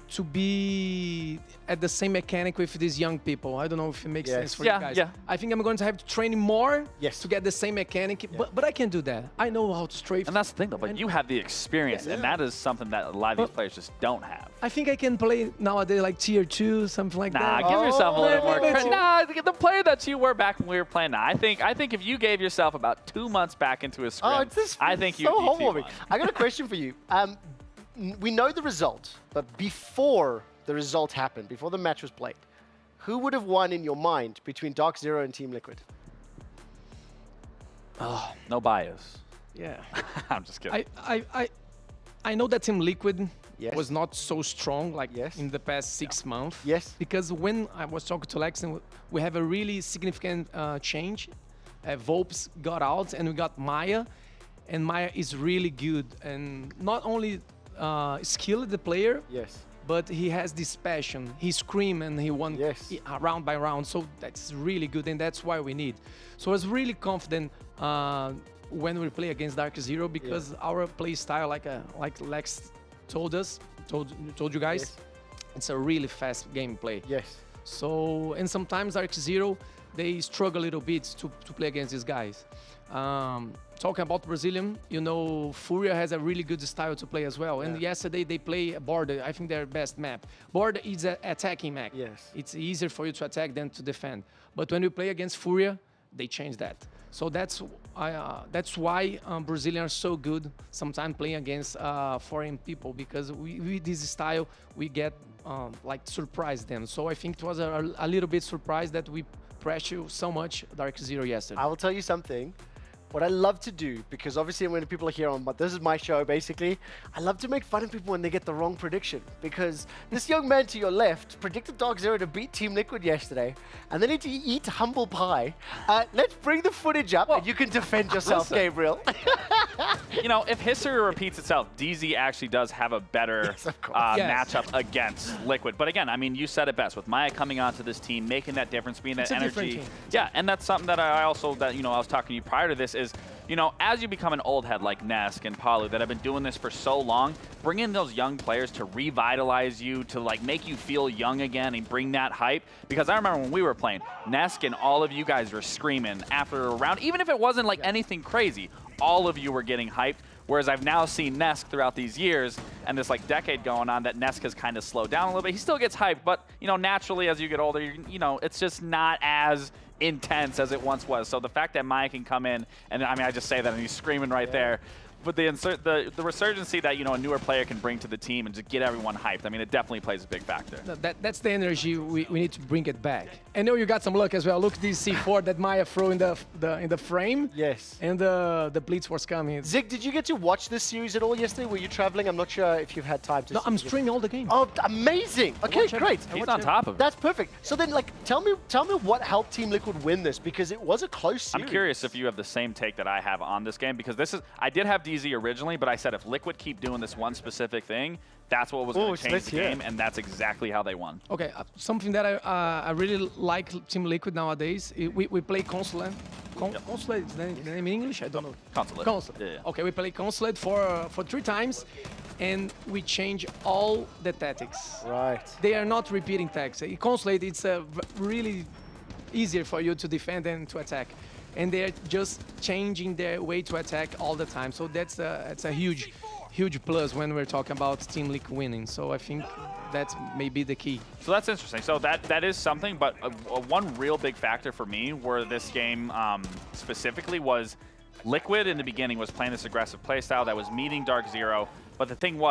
to be at the same mechanic with these young people. I don't know if it makes sense for you guys. Yeah. I think I'm going to have to train more to get the same mechanic, but I can do that. I know how to strafe. And that's the thing, though. But you have the experience, and that is something that a lot of these players just don't have. I think I can play nowadays like tier 2, something like that. Give yourself a little more credit. Nah, the player that you were back when we were playing now. I think if you gave yourself about 2 months back into a scrim, I think you'd be heartwarming. I got a question for you. We know the result, but before the result happened, before the match was played, who would have won in your mind between Dark Zero and Team Liquid? Oh, no bias. Yeah. I'm just kidding. I know that Team Liquid was not so strong like in the past 6 months. Yes. Because when I was talking to Lex, we have a really significant change. Volps got out and we got Maya. And Maya is really good. And not only skilled, the player, but he has this passion. He screams and he won round by round. So that's really good, and that's why we need. So I was really confident when we play against Dark Zero because our play style, like Lex told you guys, it's a really fast gameplay. Yes. So, and sometimes Dark Zero, they struggle a little bit to play against these guys. Talking about Brazilian, you know, Furia has a really good style to play as well. And yesterday they play Border, I think their best map. Border is an attacking map. Yes. It's easier for you to attack than to defend. But when you play against Furia, they change that. So that's why Brazilians are so good sometimes playing against foreign people, because with this style, we get like surprise them. So I think it was a little bit surprised that we pressure so much Dark Zero yesterday. I will tell you something. What I love to do, because obviously when people are here on, but this is my show basically, I love to make fun of people when they get the wrong prediction. Because this young man to your left predicted Dark Zero to beat Team Liquid yesterday, and then to eat humble pie. Let's bring the footage up and you can defend yourself, Gabriel. You know, if history repeats itself, DZ actually does have a better matchup against Liquid. But again, I mean, you said it best with Maya coming onto this team, making that difference, being that energy. Yeah, and that's something that I also, I was talking to you prior to this, is, you know, as you become an old head like Nesk and Palu that have been doing this for so long, bring in those young players to revitalize you, to like make you feel young again and bring that hype. Because I remember when we were playing, Nesk and all of you guys were screaming after a round, even if it wasn't like anything crazy, all of you were getting hyped. Whereas I've now seen Nesk throughout these years and this like decade going on that Nesk has kind of slowed down a little bit. He still gets hyped, but you know, naturally as you get older, you know, it's just not as intense as it once was. So the fact that Maya can come in, and I mean, I just say that and he's screaming right there. But the resurgency that, you know, a newer player can bring to the team and just get everyone hyped, I mean, it definitely plays a big factor. That's the energy we need to bring it back. I know you got some luck as well. Look at this C4 that Maya threw in the frame. Yes. And the Blitz was coming. Zig, did you get to watch this series at all yesterday? Were you traveling? I'm not sure if you've had time to. No, I'm streaming all the game. Oh, amazing. Okay, great. He's on top of it. That's perfect. So then, like, tell me what helped Team Liquid win this, because it was a close series. I'm curious if you have the same take that I have on this game, because I did have DZ originally, but I said if Liquid keep doing this one specific thing, that's what was going to change the game, and that's exactly how they won. Okay, something that I really like Team Liquid nowadays, we play Consulate. Consulate is the name in English? I don't know. Consulate. Consulate. Yeah. Okay, we play Consulate for 3 times, and we change all the tactics. Right. They are not repeating tactics. In Consulate, it's really easier for you to defend and to attack. And they're just changing their way to attack all the time. So that's a huge plus when we're talking about Team Liquid winning. So I think that's maybe the key. So that's interesting. So that is something, but one real big factor for me where this game specifically was Liquid in the beginning was playing this aggressive playstyle that was meeting Dark Zero. But the thing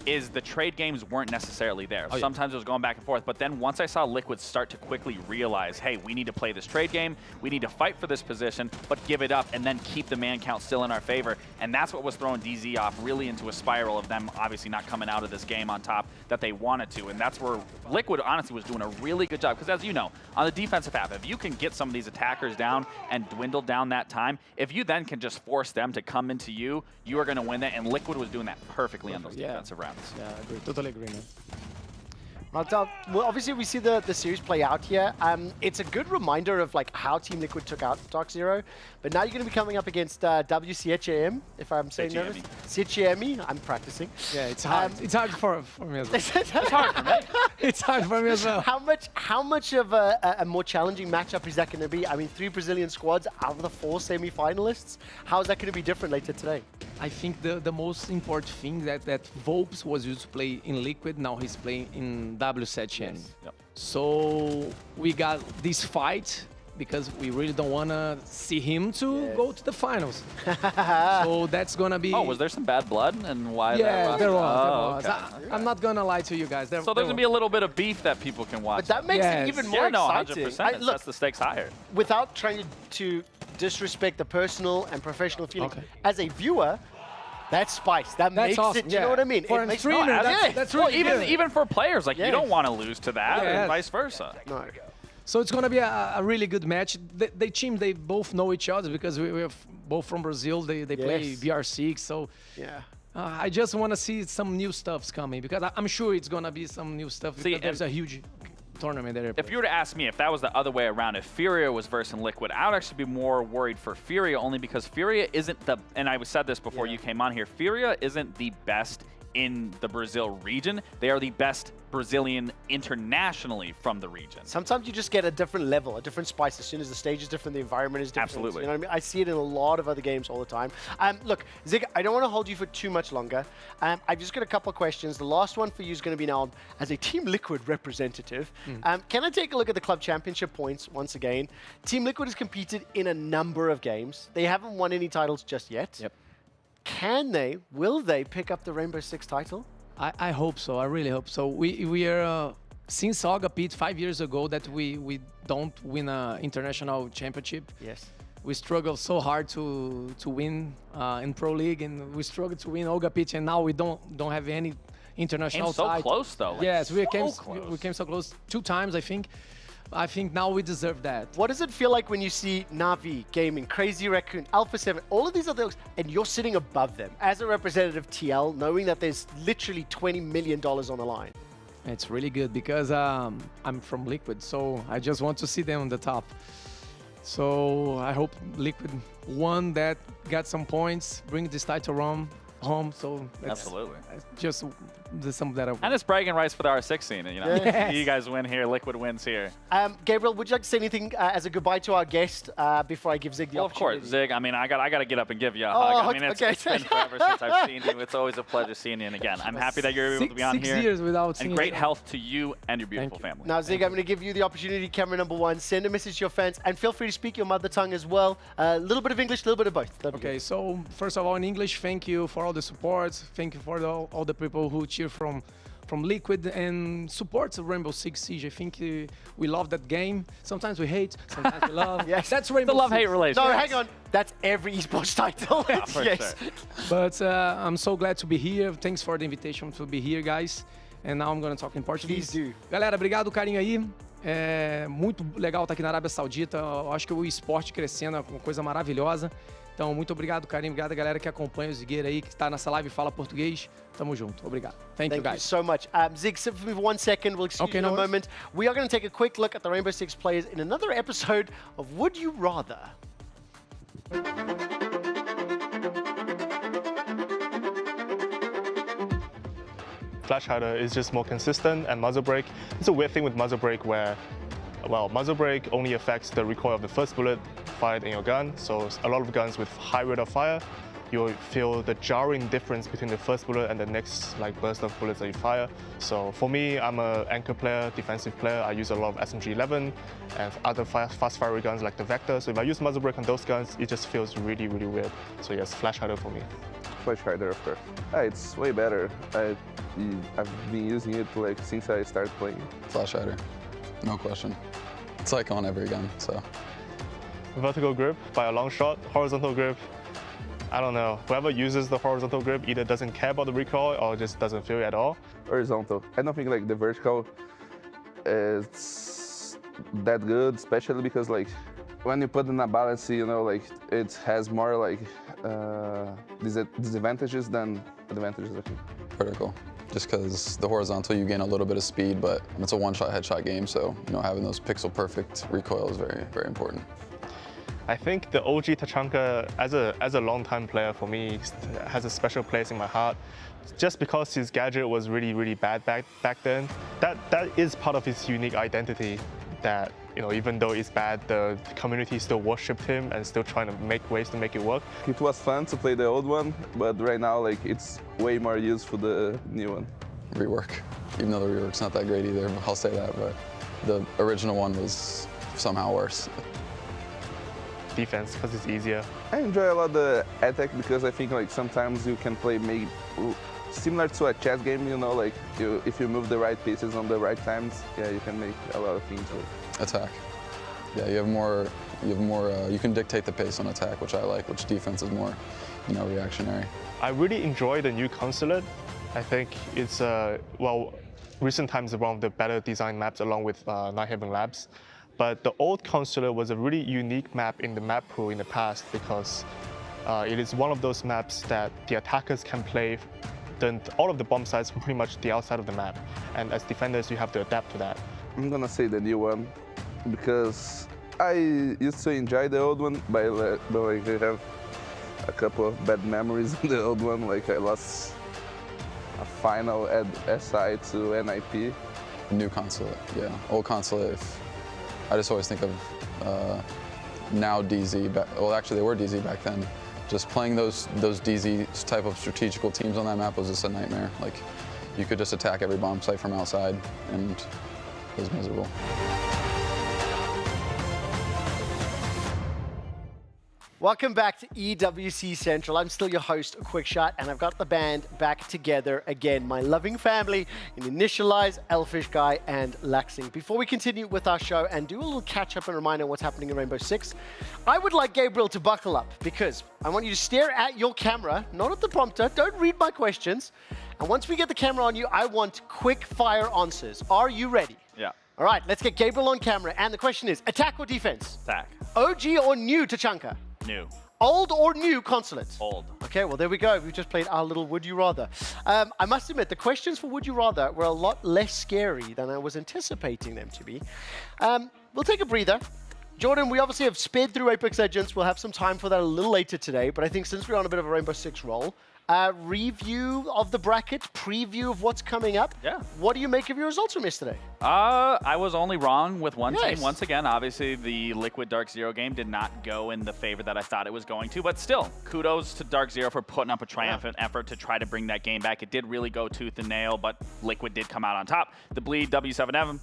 is the trade games weren't necessarily there. Sometimes it was going back and forth. But then once I saw Liquid start to quickly realize, hey, we need to play this trade game. We need to fight for this position, but give it up and then keep the man count still in our favor. And that's what was throwing DZ off really into a spiral of them obviously not coming out of this game on top that they wanted to. And that's where Liquid honestly was doing a really good job. Because as you know, on the defensive half, if you can get some of these attackers down and dwindle down that time, if you then can just force them to come into you, you are going to win that. And Liquid was doing that perfectly on those defensive rounds. Yeah, I agree. Totally agree, man. Well, obviously we see the series play out here. It's a good reminder of like how Team Liquid took out Dark Zero, but now you're going to be coming up against WCHM, if I'm saying that. CHM, I'm practicing. Yeah, it's hard. It's hard for me as well. It's hard for me. It's hard for me as well. How much of a more challenging matchup is that going to be? I mean, 3 Brazilian squads out of the 4 semi-finalists. How is that going to be different later today? I think the most important thing that Volps was used to play in Liquid, now he's playing in WCHM. Yes. Yep. So we got this fight because we really don't want to see him to go to the finals. So that's going to be... Oh, was there some bad blood and why yeah, that there was. Okay. I'm not going to lie to you guys. So there's going to be a little bit of beef that people can watch. But that makes it even more exciting. 100%. That's the stakes higher. Without trying to disrespect the personal and professional feelings, as a viewer, that's spice. That makes awesome. it, do you know what I mean? For it a streamer, that's really well, good. even for players, like you don't want to lose to that, and vice versa. No. So it's going to be a really good match. The team, they both know each other because we're both from Brazil. They play BR6. So yeah. I just want to see some new stuffs coming because I'm sure it's going to be some new stuff because there's a huge tournament there. If you were to ask me if that was the other way around, if Furia was versing Liquid, I would actually be more worried for Furia only because Furia isn't the, and I said this before you came on here, Furia isn't the best in the Brazil region. They are the best Brazilian internationally from the region. Sometimes you just get a different level, a different spice. As soon as the stage is different, the environment is different. Absolutely. You know what I mean? I see it in a lot of other games all the time. Look, Zig, I don't want to hold you for too much longer. I've just got a couple of questions. The last one for you is going to be now as a Team Liquid representative. Can I take a look at the club championship points once again? Team Liquid has competed in a number of games. They haven't won any titles just yet. Yep. Will they pick up the Rainbow Six title? I hope so. I really hope so. We are since Saga Pit 5 years ago that we don't win an international championship. Yes. We struggle so hard to win in Pro League, and we struggle to win Olga Pitch, and now we don't have any international so title. Close though. Like yes, we close. came so close 2 times, I think. I think now we deserve that. What does it feel like when you see Navi, Gaming, Crazy Raccoon, Alpha 7, all of these other dogs, and you're sitting above them as a representative TL, knowing that there's literally $20 million on the line? It's really good because I'm from Liquid, so I just want to see them on the top. So I hope Liquid won that, got some points, bring this title home. So absolutely, just something that and it's bragging rights for the R6 scene. You know, yes. You guys win here, Liquid wins here. Gabriel, would you like to say anything as a goodbye to our guest before I give Zig the opportunity? Of course, Zig. I mean, I got to get up and give you a hug. I mean, it's been forever since I've seen you. It's always a pleasure seeing you. And again, I'm happy that you're able to be on here. 6 years without seeing and great health to you and your beautiful family. Now, Zig, I'm going to give you the opportunity, camera number 1. Send a message to your fans, and feel free to speak your mother tongue as well. A little bit of English, a little bit of both. Okay, so first of all, in English, thank you for all the support. Thank you for all the people who cheer from Liquid and support Rainbow Six Siege. I think we love that game. Sometimes we hate, sometimes we love. Yes. That's Rainbow the love-hate relationship. No, hang on. That's every esports title. Yeah, for yes. sure. But I'm so glad to be here. Thanks for the invitation to be here, guys. And now I'm going to talk in Portuguese. Please do. Galera, obrigado, carinho aí. É muito legal estar aqui na Arábia Saudita. Eu acho que o esporte crescendo é uma coisa maravilhosa. Então, muito obrigado, carinho. Obrigado, galera que acompanha o Zigueira aí, que está nessa live e fala português. Tamo junto. Obrigado. Thank you, guys. Thank you so much. Zig, sit for me for 1 second. We'll excuse you in a moment. We are going to take a quick look at the Rainbow Six players in another episode of Would You Rather? Flash Hider is just more consistent, and muzzle brake, it's a weird thing with muzzle brake where, well, muzzle brake only affects the recoil of the first bullet fired in your gun. So a lot of guns with high rate of fire, you'll feel the jarring difference between the first bullet and the next burst of bullets that you fire. So for me, I'm an anchor player, defensive player. I use a lot of SMG-11 and other fast firing guns like the Vector. So if I use muzzle brake on those guns, it just feels really, really weird. So yes, Flash Hider for me. Flash Hider, of course. It's way better. I've been using it since I started playing. Flash Hider, no question. It's like on every gun, so. Vertical grip by a long shot, horizontal grip, I don't know. Whoever uses the horizontal grip either doesn't care about the recoil or just doesn't feel it at all. Horizontal. I don't think the vertical is that good, especially because like when you put in a balance, you know, like it has more like disadvantages than advantages, I think. Critical. Just because the horizontal, you gain a little bit of speed, but it's a one-shot headshot game, so you know, having those pixel-perfect recoil is very, very important. I think the OG Tachanka, as a long-time player for me, has a special place in my heart. Just because his gadget was really, really bad back then, that is part of his unique identity. That, you know, even though it's bad, the community still worshipped him and still trying to make ways to make it work. It was fun to play the old one, but right now, like, it's way more useful the new one. Rework, even though the rework's not that great either, I'll say that, but the original one was somehow worse. Defense, because it's easier. I enjoy a lot the attack because I think like sometimes you can play maybe similar to a chess game, you know, like if you move the right pieces on the right times, yeah, you can make a lot of things with attack. Yeah, you can dictate the pace on attack, which I like, which defense is more, you know, reactionary. I really enjoy the new consulate. I think it's, well, recent times one of the better designed maps along with Nighthaven Labs. But the old consulate was a really unique map in the map pool in the past because it is one of those maps that the attackers can play all of the bomb sites from pretty much the outside of the map. And as defenders, you have to adapt to that. I'm gonna say the new one because I used to enjoy the old one, but like I have a couple of bad memories in the old one. Like I lost a final at SI to NIP. New consulate, yeah. Old consulate, I just always think of now DZ, well actually they were DZ back then. Just playing those DZ type of strategical teams on that map was just a nightmare. Like you could just attack every bomb site from outside and it was miserable. Welcome back to EWC Central. I'm still your host, Quickshot, and I've got the band back together again. My loving family in Initialize, Elfish Guy, and Laxing. Before we continue with our show and do a little catch-up and reminder of what's happening in Rainbow Six, I would like Gabriel to buckle up because I want you to stare at your camera, not at the prompter. Don't read my questions. And once we get the camera on you, I want quick-fire answers. Are you ready? Yeah. All right, let's get Gabriel on camera. And the question is, attack or defense? Attack. OG or new Tachanka? New. Old or new consulate? Old. Okay, well, there we go. We've just played our little Would You Rather. I must admit, the questions for Would You Rather were a lot less scary than I was anticipating them to be. We'll take a breather. Jordan, we obviously have sped through Apex Legends. We'll have some time for that a little later today, but I think since we're on a bit of a Rainbow Six roll, review of the bracket, preview of what's coming up. Yeah. What do you make of your results from yesterday? I was only wrong with one team once again. Obviously, the Liquid Dark Zero game did not go in the favor that I thought it was going to, but still, kudos to Dark Zero for putting up a triumphant effort to try to bring that game back. It did really go tooth and nail, but Liquid did come out on top. The Bleed W7M,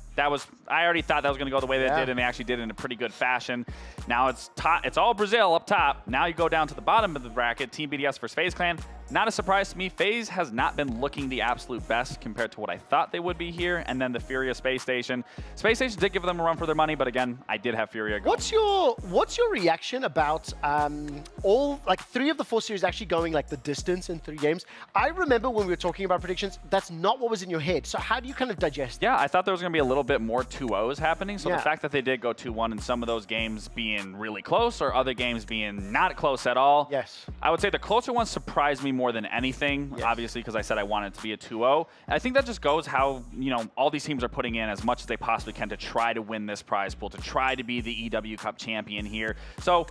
I already thought that was going to go the way they did, and they actually did it in a pretty good fashion. Now it's all Brazil up top. Now you go down to the bottom of the bracket, Team BDS versus FaZe Clan. Not a surprise to me. FaZe has not been looking the absolute best compared to what I thought they would be here. And then the Furia Space Station. Space Station did give them a run for their money, but again, I did have Furia go. What's your reaction about all, like 3 of the 4 series actually going like the distance in 3 games? I remember when we were talking about predictions, that's not what was in your head. So how do you kind of digest that? Yeah, I thought there was going to be a little bit more 2-0s happening. So the fact that they did go 2-1 and some of those games being really close or other games being not close at all. Yes. I would say the closer ones surprised me more than anything. Obviously, because I said I wanted it to be a 2-0. And I think that just goes how, you know, all these teams are putting in as much as they possibly can to try to win this prize pool, to try to be the EW Cup champion here. So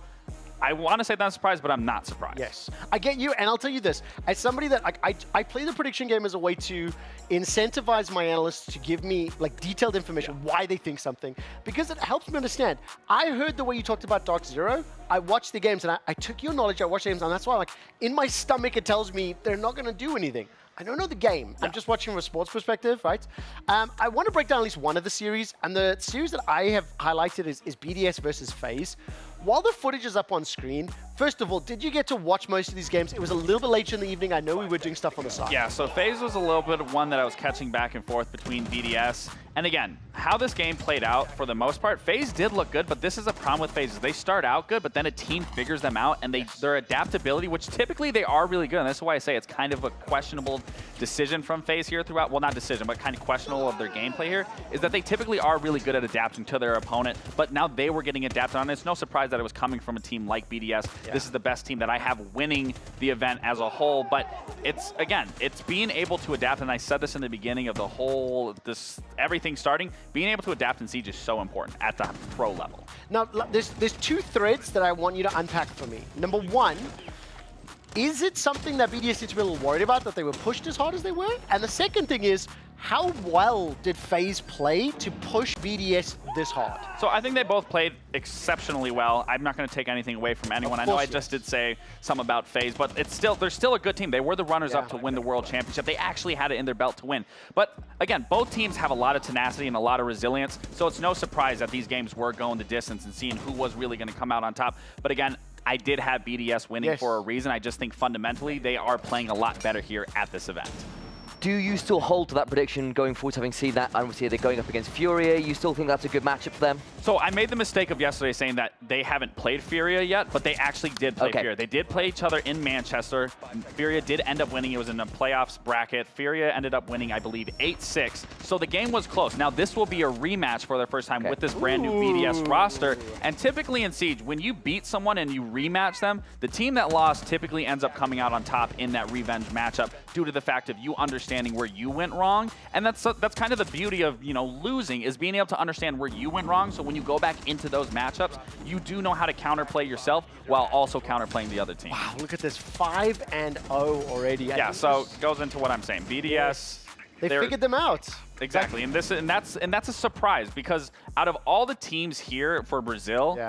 I want to say that I'm surprised, but I'm not surprised. Yes, I get you, and I'll tell you this. As somebody that I play the prediction game as a way to incentivize my analysts to give me like detailed information why they think something, because it helps me understand. I heard the way you talked about Dark Zero. I watched the games, and I took your knowledge. I watched the games, and that's why, like, in my stomach, it tells me they're not going to do anything. I don't know the game. I'm just watching from a sports perspective, right? I want to break down at least one of the series, and the series that I have highlighted is BDS versus FaZe. while the footage is up on screen, first of all, did you get to watch most of these games? It was a little bit later in the evening. I know we were doing stuff on the side. Yeah, so FaZe was a little bit of one that I was catching back and forth between BDS. And again, how this game played out for the most part, FaZe did look good, but this is a problem with FaZe. They start out good, but then a team figures them out, and their adaptability, which typically they are really good, and that's why I say it's kind of a questionable decision from FaZe here throughout, well, not decision, but kind of questionable of their gameplay here, is that they typically are really good at adapting to their opponent, but now they were getting adapted on. It's no surprise that it was coming from a team like BDS. Yeah. This is the best team that I have winning the event as a whole, but it's, again, it's being able to adapt, and I said this in the beginning of the whole, everything starting, being able to adapt in Siege is so important at the pro level. Now, there's two threads that I want you to unpack for me. Number one, is it something that BDS needs to be a little worried about, that they were pushed as hard as they were? And the second thing is, how well did FaZe play to push BDS this hard? So I think they both played exceptionally well. I'm not going to take anything away from anyone. I know I just did say some about FaZe, but they're still a good team. They were the runners-up to win the World Championship. They actually had it in their belt to win. But again, both teams have a lot of tenacity and a lot of resilience, so it's no surprise that these games were going the distance and seeing who was really going to come out on top. But again, I did have BDS winning for a reason. I just think fundamentally they are playing a lot better here at this event. Do you still hold to that prediction going forward, having seen that? Obviously, they're going up against Furia. You still think that's a good matchup for them? So I made the mistake of yesterday saying that they haven't played Furia yet, but they actually did play Furia. They did play each other in Manchester. Furia did end up winning. It was in a playoffs bracket. Furia ended up winning, I believe, 8-6. So the game was close. Now, this will be a rematch for their first time with this brand new BDS roster. And typically in Siege, when you beat someone and you rematch them, the team that lost typically ends up coming out on top in that revenge matchup due to the fact of you understanding where you went wrong. And that's kind of the beauty of, losing, is being able to understand where you went wrong. So when you go back into those matchups, you do know how to counterplay yourself while also counterplaying the other team. Wow, look at this, 5-0 already. Yeah, so it goes into what I'm saying. BDS, they figured them out. Exactly, and that's a surprise, because out of all the teams here for Brazil,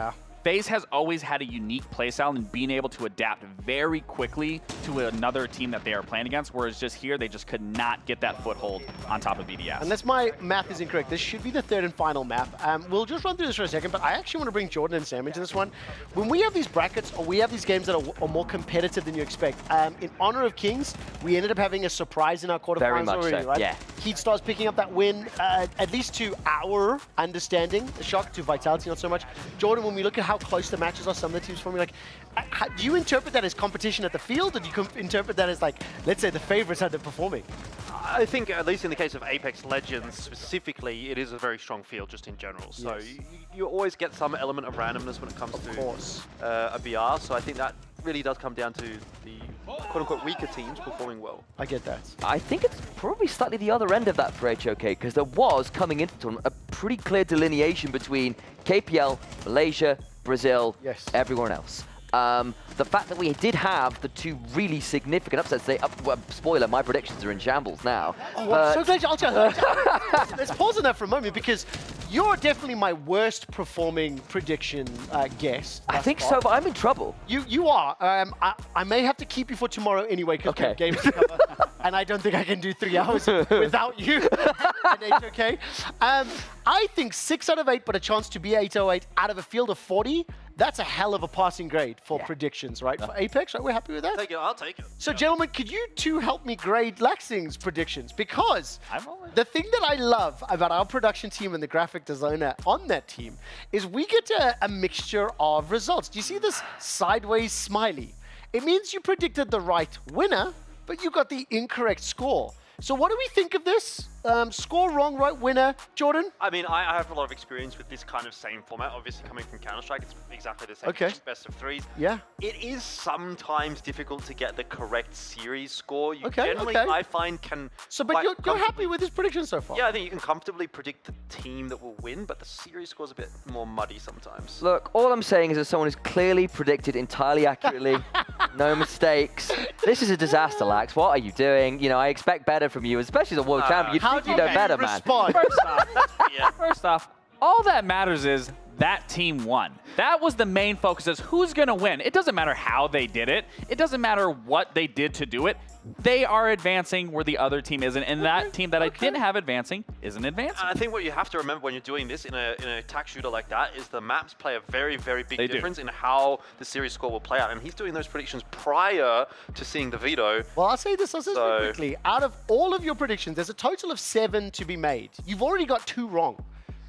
FaZe has always had a unique playstyle and being able to adapt very quickly to another team that they are playing against, whereas just here, they just could not get that foothold on top of BDS. Unless my math is incorrect, this should be the third and final map. We'll just run through this for a second, but I actually want to bring Jordan and Sam into this one. When we have these brackets, or we have these games that are more competitive than you expect, in honor of Kings, we ended up having a surprise in our quarterfinals already, right? Yeah. Heat Stars picking up that win, at least to our understanding. A shock to Vitality, not so much. Jordan, when we look at how close the matches are, some of the teams forming, do you interpret that as competition at the field, or do you interpret that as, let's say the favorites are performing? I think, at least in the case of Apex Legends specifically, it is a very strong field just in general. So you always get some element of randomness when it comes to a BR. So I think that really does come down to the quote-unquote weaker teams performing well. I get that. I think it's probably slightly the other end of that for HOK, because there was, coming into the tournament, a pretty clear delineation between KPL, Malaysia, Brazil, everyone else. The fact that we did have the two really significant upsets, spoiler, my predictions are in shambles now. Oh, I'm so glad let's pause on that for a moment, because you're definitely my worst performing prediction guess. I think so, but I'm in trouble. You are. I may have to keep you for tomorrow anyway, because we have games to cover. And I don't think I can do 3 hours without you. Okay. I think 6 out of 8, but a chance to be 808 out of a field of 40. That's a hell of a passing grade for predictions, right? For Apex, right? We're happy with that? I'll take it. So, gentlemen, could you two help me grade Laxing's predictions? Because the thing that I love about our production team and the graphic designer on that team is we get a mixture of results. Do you see this sideways smiley? It means you predicted the right winner, but you got the incorrect score. So what do we think of this? Score wrong, right winner. Jordan? I mean, I have a lot of experience with this kind of same format. Obviously, coming from Counter-Strike, it's exactly the same. Best of 3s. Yeah. It is sometimes difficult to get the correct series score. You generally, I find, can... So, but you're happy with this prediction so far? Yeah, I think you can comfortably predict the team that will win, but the series score's a bit more muddy sometimes. Look, all I'm saying is that someone who's clearly predicted entirely accurately, no mistakes. This is a disaster, Lax. What are you doing? I expect better from you, especially as a world champion. You'd think you know better, man. First off, all that matters is that team won. That was the main focus, is who's going to win. It doesn't matter how they did it. It doesn't matter what they did to do it. they are advancing where the other team isn't, and that team that I didn't have advancing isn't advancing. I think what you have to remember when you're doing this in a attack shooter like that is the maps play a very, very big difference in how the series score will play out. And he's doing those predictions prior to seeing the veto. Well, I'll say this quickly. Out of all of your predictions, there's a total of 7 to be made. You've already got 2 wrong.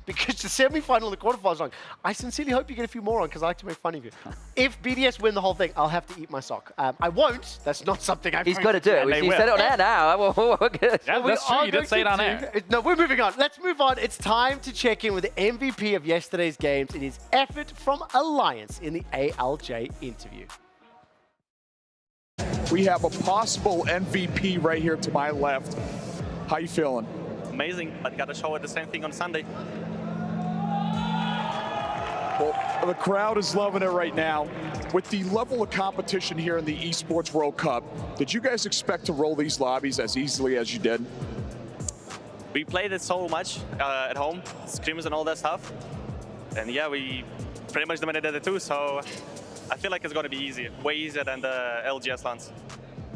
Because the semi-final and the quarterfinals wrong. I sincerely hope you get a few more on because I like to make fun of you. If BDS win the whole thing, I'll have to eat my sock. I won't. That's not something I'm He's got to do it. He said it on air now. Yeah, that's true. You did say it on air. No, we're moving on. Let's move on. It's time to check in with the MVP of yesterday's games in his effort from Alliance in the ALJ interview. We have a possible MVP right here to my left. How you feeling? Amazing, but got to show it the same thing on Sunday. Well, the crowd is loving it right now. With the level of competition here in the Esports World Cup, did you guys expect to roll these lobbies as easily as you did? We played it so much at home, scrims and all that stuff. And yeah, we pretty much dominated it too, so I feel like it's going to be easy, way easier than the LGS lands.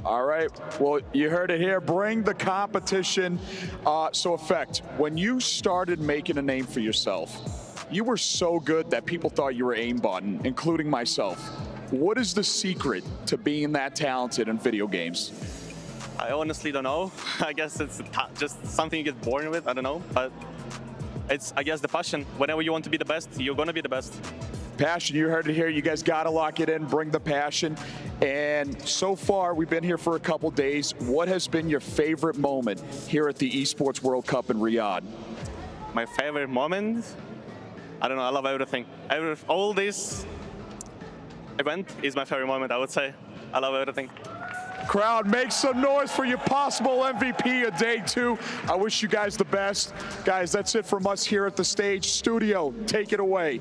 All right, well, you heard it here. Bring the competition. So, Effect, when you started making a name for yourself, you were so good that people thought you were aimbotting, including myself. What is the secret to being that talented in video games? I honestly don't know. I guess it's just something you get born with, I don't know. But it's, I guess, the passion. Whenever you want to be the best, you're going to be the best. Passion, you heard it here. You guys got to lock it in, bring the passion. And so far, we've been here for a couple days. What has been your favorite moment here at the Esports World Cup in Riyadh? My favorite moment? I don't know, I love everything. All this event is my favorite moment, I would say. I love everything. Crowd, make some noise for your possible MVP of day 2. I wish you guys the best. Guys, that's it from us here at the stage. Studio, take it away.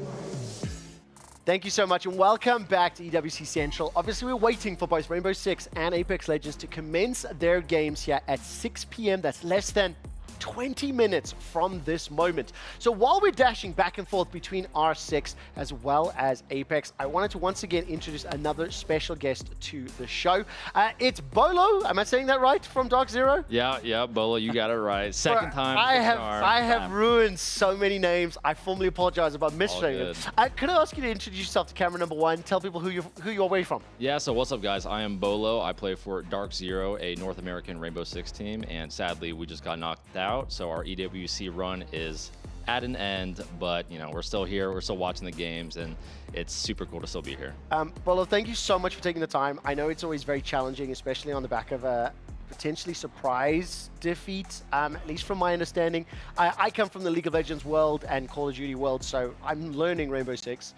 Thank you so much and welcome back to EWC Central. Obviously, we're waiting for both Rainbow Six and Apex Legends to commence their games here at 6 p.m. That's less than 20 minutes from this moment. So while we're dashing back and forth between R6 as well as Apex, I wanted to once again introduce another special guest to the show. It's Bolo, am I saying that right, from Dark Zero? Yeah, Bolo, you got it right. Second time. I have ruined so many names. I formally apologize about misspelling them. Could I ask you to introduce yourself to camera number 1? Tell people who you're away from. Yeah, so what's up, guys? I am Bolo. I play for Dark Zero, a North American Rainbow Six team, and sadly, we just got knocked out. So our EWC run is at an end, but you know, we're still here, we're still watching the games, and it's super cool to still be here. Bolo, thank you so much for taking the time. I know it's always very challenging, especially on the back of a potentially surprise defeat, at least from my understanding. I come from the League of Legends world and Call of Duty world, so I'm learning Rainbow Six.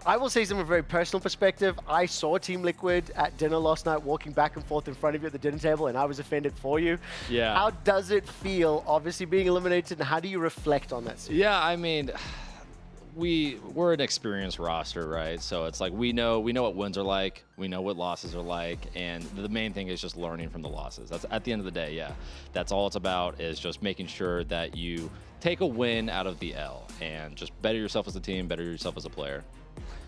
I will say from a very personal perspective, I saw Team Liquid at dinner last night walking back and forth in front of you at the dinner table, and I was offended for you. Yeah. How does it feel, obviously, being eliminated, and how do you reflect on that? Yeah, I mean, we're an experienced roster, right? So it's like we know what wins are like, we know what losses are like, and the main thing is just learning from the losses. That's at the end of the day, yeah. That's all it's about, is just making sure that you take a win out of the L and just better yourself as a team, better yourself as a player.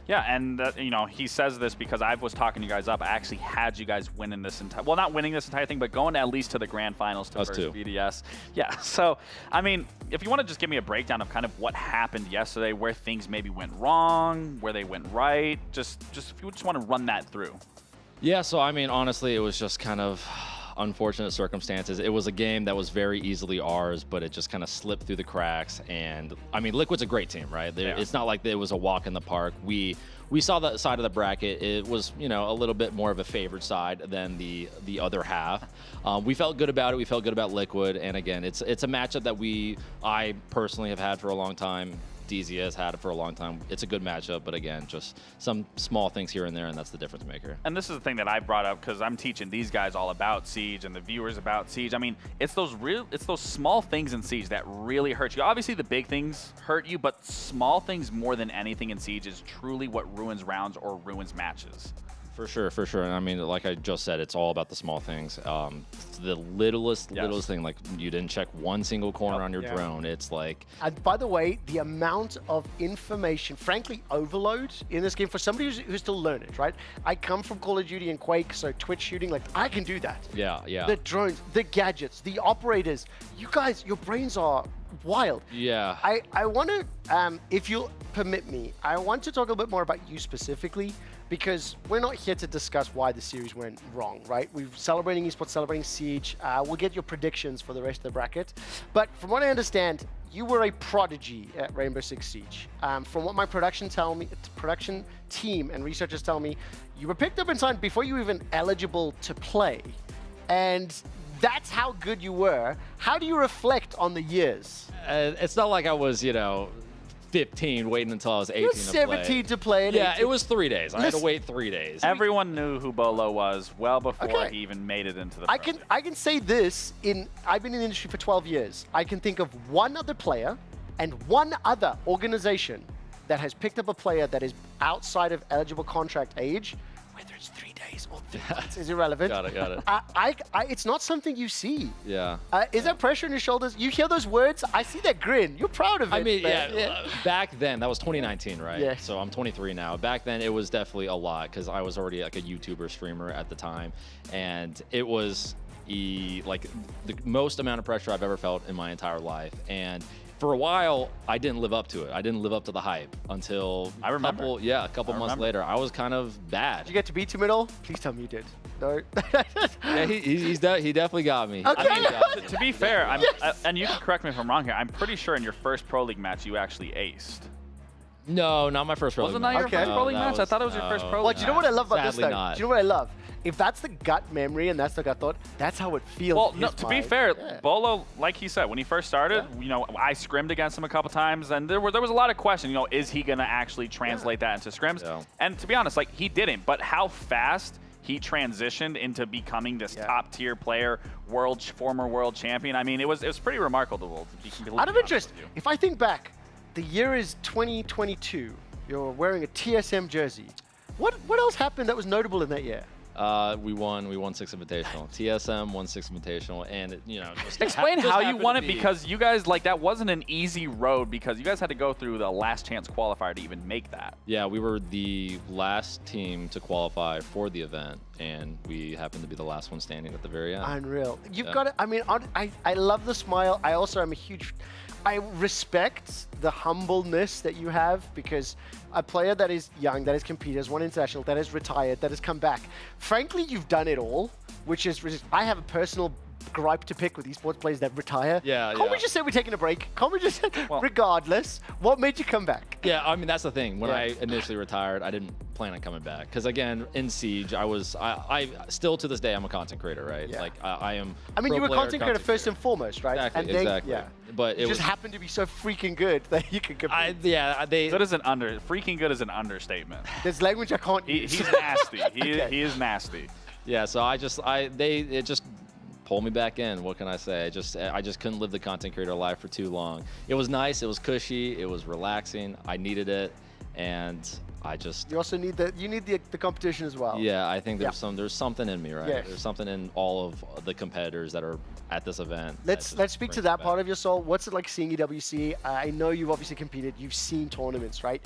Yeah, and you know, he says this because I was talking you guys up. I actually had you guys winning this entire, well, not winning this entire thing, but going at least to the grand finals to versus BDS. Yeah, so, I mean, if you want to just give me a breakdown of kind of what happened yesterday, where things maybe went wrong, where they went right, just if you just want to run that through. Yeah, so I mean, honestly, it was just kind of unfortunate circumstances. It was a game that was very easily ours, but it just kind of slipped through the cracks. And I mean, Liquid's a great team, right? It's not like it was a walk in the park. We saw that side of the bracket. It was, you know, a little bit more of a favored side than the other half. We felt good about it. We felt good about Liquid. And again, it's a matchup that I personally have had for a long time. DZ has had it for a long time. It's a good matchup, but again, just some small things here and there, and that's the difference maker. And this is the thing that I brought up because I'm teaching these guys all about Siege and the viewers about Siege. I mean, it's those small things in Siege that really hurt you. Obviously, the big things hurt you, but small things more than anything in Siege is truly what ruins rounds or ruins matches. For sure, for sure. And I mean, like I just said, it's all about the small things. The littlest thing, like you didn't check one single corner on your drone. It's like... And by the way, the amount of information, frankly, overload in this game for somebody who's still learning, right? I come from Call of Duty and Quake, so Twitch shooting, like I can do that. Yeah, yeah. The drones, the gadgets, the operators. You guys, your brains are wild. Yeah. I want to, if you'll permit me, I want to talk a little bit more about you specifically, because we're not here to discuss why the series went wrong, right? We're celebrating esports, celebrating Siege. We'll get your predictions for the rest of the bracket. But from what I understand, you were a prodigy at Rainbow Six Siege. From what my production team and researchers tell me, you were picked up in time before you were even eligible to play. And that's how good you were. How do you reflect on the years? It's not like I was, 15 waiting until I was 18 You're to play. 17 to play. And Yeah, 18. it was 3 days. I had to wait 3 days. Everyone knew who Bolo was well before he even made it into the I can say this, I've been in the industry for 12 years. I can think of one other player and one other organization that has picked up a player that is outside of eligible contract age, whether it's 3 days or 3 months is irrelevant. Got it. It's not something you see. Yeah. Is there pressure on your shoulders? You hear those words? I see that grin. You're proud of it. I mean, man. back then, that was 2019, right? Yeah. So I'm 23 now. Back then, it was definitely a lot because I was already like a YouTuber streamer at the time. And it was like the most amount of pressure I've ever felt in my entire life. And for a while, I didn't live up to it. I didn't live up to the hype until a couple months later. I was kind of bad. Did you get to beat him at all? Please tell me you did. No. Yeah, he definitely got me. Okay. To be fair, and you can correct me if I'm wrong here, I'm pretty sure in your first Pro League match you actually aced. No, not my first Pro League Wasn't that your first Pro League match? I thought it was your first Pro League Well, do you know what I love about this, Sadly though? not. Do you know what I love? If that's the gut memory and that's the gut thought, that's how it feels. Well, in no, his to be mind. fair, Yeah. Bolo, like he said, when he first started, I scrimmed against him a couple times, and there was a lot of question. Is he gonna actually translate that into scrims? Yeah. And to be honest, like he didn't. But how fast he transitioned into becoming this top tier player, former world champion. I mean, it was pretty remarkable. To be completely Out of honest interest, with you. if I think back, the year is 2022. You're wearing a TSM jersey. What else happened that was notable in that year? We won 6 Invitational. TSM won 6 Invitational, and just Explain just how you happened won to it, be- because you guys, that wasn't an easy road, because you guys had to go through the last chance qualifier to even make that. Yeah, we were the last team to qualify for the event, and we happened to be the last one standing at the very end. Unreal. You've got it. I mean, I love the smile. I also am a huge... I respect the humbleness that you have, because a player that is young, that has competed, has won international, that has retired, that has come back. Frankly, you've done it all, which is... I have a personal gripe to pick with esports players that retire. Yeah, Can't we just say we're taking a break? Can't we just... regardless, what made you come back? Yeah, I mean, that's the thing. When I initially retired, I didn't plan on coming back. Because again, in Siege, I still to this day, I'm a content creator, right? Yeah. Like, I am I mean, pro you were player, content creator first and foremost, right? Exactly, And exactly. Yeah. But you it just was... happened to be so freaking good that you could compete. Good is freaking good is an understatement. There's language I can't use. He's nasty. Okay. He is nasty. Yeah, so it just pulled me back in. What can I say? I just couldn't live the content creator life for too long. It was nice. It was cushy. It was relaxing. I needed it, and I just... You also need the competition as well. Yeah, I think there's something in me, right? Yes. There's something in all of the competitors that are at this event. Let's speak to that part of your soul. What's it like seeing EWC? I know you've obviously competed. You've seen tournaments, right?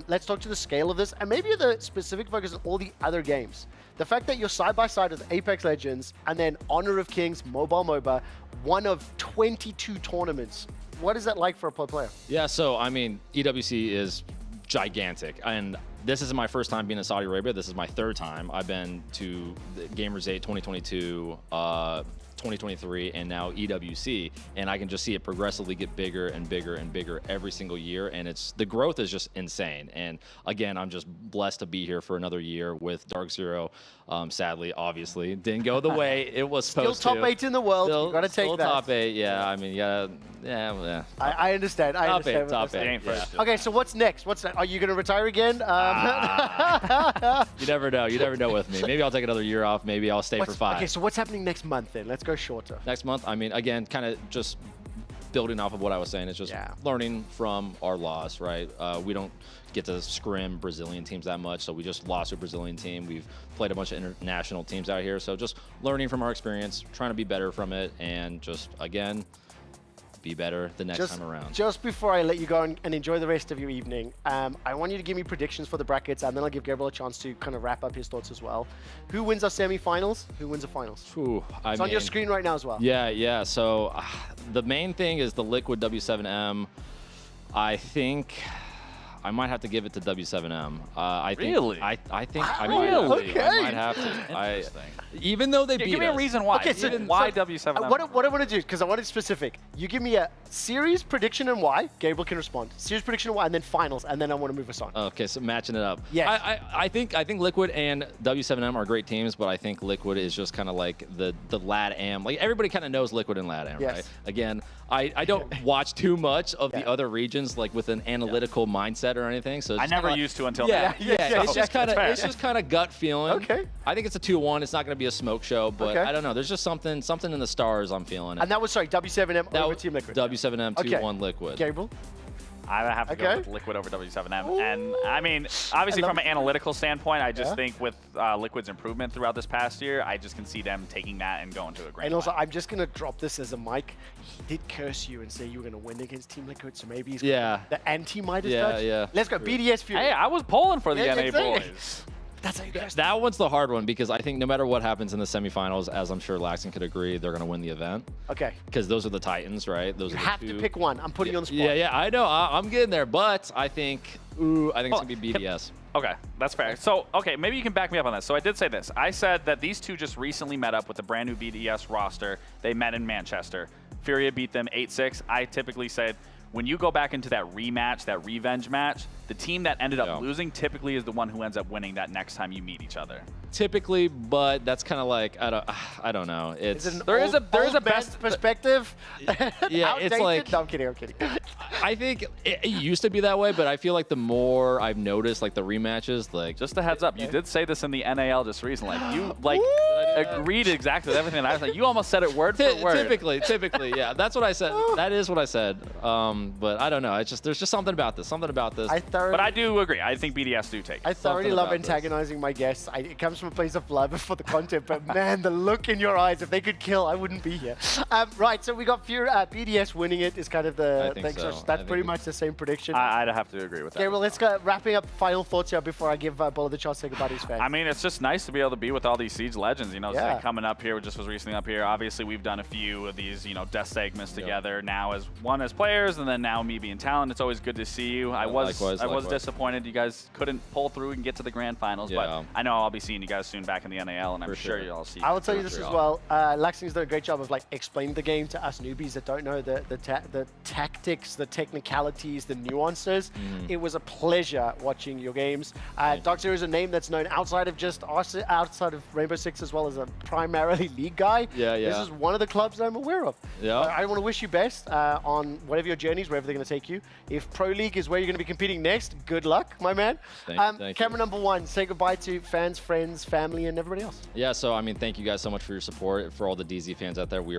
Let's talk to the scale of this, and maybe the specific focus on all the other games. The fact that you're side by side with Apex Legends and then Honor of Kings, Mobile MOBA, one of 22 tournaments. What is that like for a pro player? Yeah, so I mean, EWC is gigantic, and this isn't my first time being in Saudi Arabia. This is my third time. I've been to Gamers 8 2022, 2023, and now EWC, and I can just see it progressively get bigger and bigger and bigger every single year, and the growth is just insane. And again, I'm just blessed to be here for another year with Dark Zero. Sadly, obviously, didn't go the way it was supposed to. Still top 8 in the world. You've got to take still that. top 8, yeah. I mean, yeah. I understand. I Top 8, understand. top 8. Yeah. Okay, so what's next? Are you going to retire again? You never know. You never know with me. Maybe I'll take another year off. Maybe I'll stay for 5. Okay, so what's happening next month then? Let's go shorter. Next month, I mean, again, kind of just building off of what I was saying, it's just learning from our loss, right? We don't get to scrim Brazilian teams that much, so we just lost a Brazilian team. We've played a bunch of international teams out here, so just learning from our experience, trying to be better from it, and just, again, be better the next time around. Just before I let you go and enjoy the rest of your evening, I want you to give me predictions for the brackets, and then I'll give Gabriel a chance to kind of wrap up his thoughts as well. Who wins our semi-finals? Who wins the finals? It's on your screen right now as well. Yeah. So the main thing is the Liquid W7M. I think I might have to give it to W7M. I think I might have to. Even though they beat us. Give me a reason why. Okay, so why W7M? What I want to do, because I want it specific, you give me a series prediction and why. Gabriel can respond. Series prediction and why, and then finals, and then I want to move us on. Okay, so matching it up. Yes. I think Liquid and W7M are great teams, but I think Liquid is just kind of like the LATAM. Like everybody kind of knows Liquid and LATAM, right? Again, I don't watch too much of the other regions like with an analytical mindset or anything. So I never used to until now. It's just kind of gut feeling. Okay. I think it's a 2-1. It's not going to be a smoke show, but I don't know. There's just something in the stars I'm feeling. And that was, sorry, W7M over Team Liquid. W7M 2-1 Liquid. Gabriel? I would have to go with Liquid over W7M. And I mean, obviously from an analytical standpoint, I just think with Liquid's improvement throughout this past year, I just can see them taking that and going to a grand And also, final. I'm just going to drop this as a mic. He did curse you and say you were going to win against Team Liquid, so maybe he's the anti-Midas touch. Let's go, BDS Furia. Hey, I was polling for the NA boys. That's how you guys That one's the hard one because I think no matter what happens in the semifinals, as I'm sure Laxton could agree, they're going to win the event. Okay. Because those are the Titans, right? Those You are have the to two. pick one. I'm putting you on the spot. Yeah, I know. I'm getting there, but I think it's going to be BDS. Okay, that's fair. So, okay, maybe you can back me up on this. So I did say this. I said that these two just recently met up with the brand new BDS roster. They met in Manchester. Furia beat them 8-6. I typically said, when you go back into that rematch, that revenge match, the team that ended up losing typically is the one who ends up winning that next time you meet each other. Typically, but that's kind of like I don't know. It's there is a best perspective. Yeah, it's like no, I'm kidding. I think it used to be that way, but I feel like the more I've noticed, like the rematches, like just a heads up, you did say this in the NAL just recently. Like you agreed exactly with everything. I was like, you almost said it word for word. Typically, yeah, that's what I said. That is what I said. But I don't know. It's just there's just something about this. But I do agree. I think BDS do take it. I thoroughly love antagonizing my guests. It comes from a place of love for the content, but man, the look in your eyes, if they could kill, I wouldn't be here. Right, so we got BDS winning it is kind of the thing. So that's pretty much the same prediction. I'd have to agree with that. Okay, well, let's go wrapping up final thoughts here before I give Bolo the chance to say goodbye to his fans. I mean, it's just nice to be able to be with all these Siege legends. You know, it's coming up here, just was recently up here. Obviously, we've done a few of these, death segments together now as players, and then now me being talent. It's always good to see you. I was disappointed you guys couldn't pull through and get to the grand finals, but I know I'll be seeing you guys soon back in the NAL, and I'm sure you'll see. I will tell you this as well. Laxton's done a great job of explaining the game to us newbies that don't know the tactics, the technicalities, the nuances. It was a pleasure watching your games. Dark Zero is a name that's known outside of Rainbow Six as well as a primarily league guy. This is one of the clubs that I'm aware of. I want to wish you best on whatever your journeys, wherever they're going to take you. If Pro League is where you're going to be competing next, good luck, my man. Thank Camera number one, say goodbye to fans, friends, family, and everybody else. Yeah, so I mean, thank you guys so much for your support. For all the DZ fans out there, we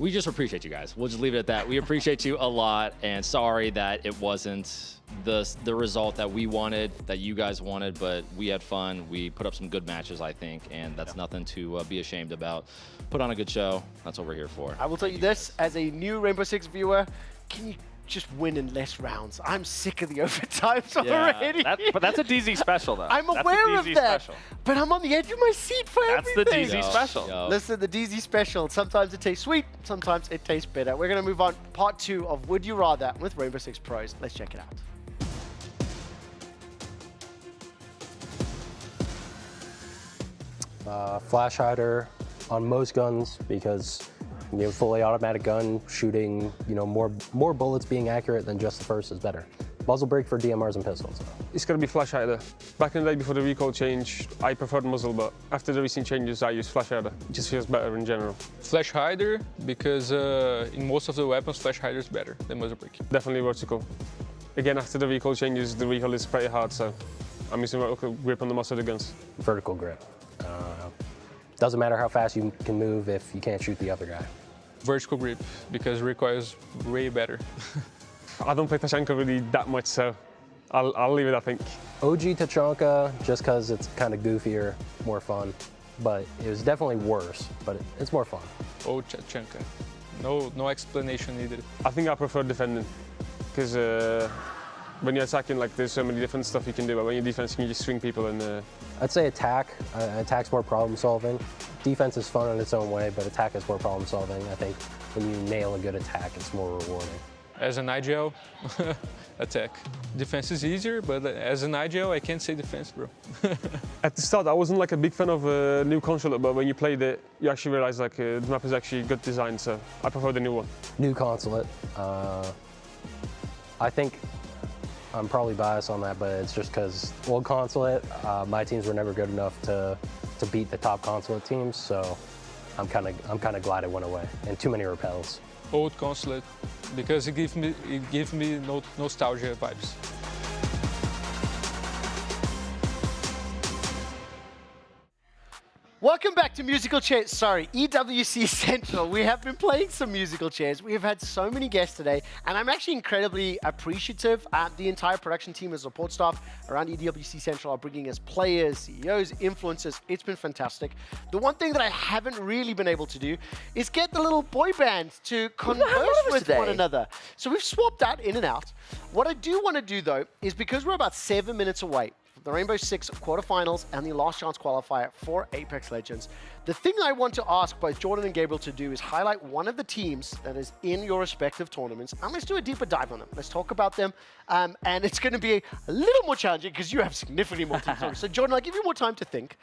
just appreciate you guys. We'll just leave it at that. We appreciate you a lot, and sorry that it wasn't the result that we wanted, that you guys wanted, but we had fun. We put up some good matches, I think, and that's nothing to be ashamed about. Put on a good show. That's what we're here for. I will tell you this, as a new Rainbow Six viewer, can you just win in less rounds? I'm sick of the overtimes already. But that's a DZ special, though. I'm aware of that, but I'm on the edge of my seat for everything. That's the DZ special. Listen, the DZ special, sometimes it tastes sweet, sometimes it tastes bitter. We're going to move on. Part 2 of Would You Rather with Rainbow Six Pros. Let's check it out. Flash hider on most guns because fully automatic gun shooting, more bullets being accurate than just the first is better. Muzzle brake for DMRs and pistols. It's going to be flash hider. Back in the day before the recoil change, I preferred muzzle, but after the recent changes, I use flash hider. It just feels better in general. Flash hider because in most of the weapons, flash hider is better than muzzle brake. Definitely vertical. Again, after the recoil changes, the recoil is pretty hard, so I'm using vertical grip on the most of the guns. Vertical grip. Doesn't matter how fast you can move if you can't shoot the other guy. vertical grip, because recoil is way better. I don't play Tachanka really that much, so I'll leave it, I think. OG Tachanka, just because it's kind of goofier, more fun. But it was definitely worse, but it's more fun. Oh, Tachanka. No explanation needed. I think I prefer defending, because when you're attacking, like, there's so many different stuff you can do, but when you're defense, you can just swing people and... I'd say attack. Attack's more problem solving. Defense is fun in its own way, but attack is more problem solving. I think when you nail a good attack, it's more rewarding. As an IGL, attack. Defense is easier, but as an IGL, I can't say defense, bro. At the start, I wasn't like a big fan of new console, but when you played it, you actually realize like the map is actually good design, so I prefer the new one. New consulate. I think I'm probably biased on that, but it's just because old consulate, my teams were never good enough to beat the top consulate teams, so I'm kind of glad it went away, and too many repels. Old consulate, because it gives me nostalgia vibes. Welcome back to Musical Chairs. Sorry, EWC Central. We have been playing some musical chairs. We have had so many guests today, and I'm actually incredibly appreciative. The entire production team and support staff around EWC Central are bringing us players, CEOs, influencers. It's been fantastic. The one thing that I haven't really been able to do is get the little boy band to converse with one another. So we've swapped that in and out. What I do want to do, though, is because we're about 7 minutes away the Rainbow Six quarterfinals and the last chance qualifier for Apex Legends. The thing I want to ask both Jordan and Gabriel to do is highlight one of the teams that is in your respective tournaments, and let's do a deeper dive on them. Let's talk about them, and it's going to be a little more challenging because you have significantly more teams. So Jordan, I'll give you more time to think.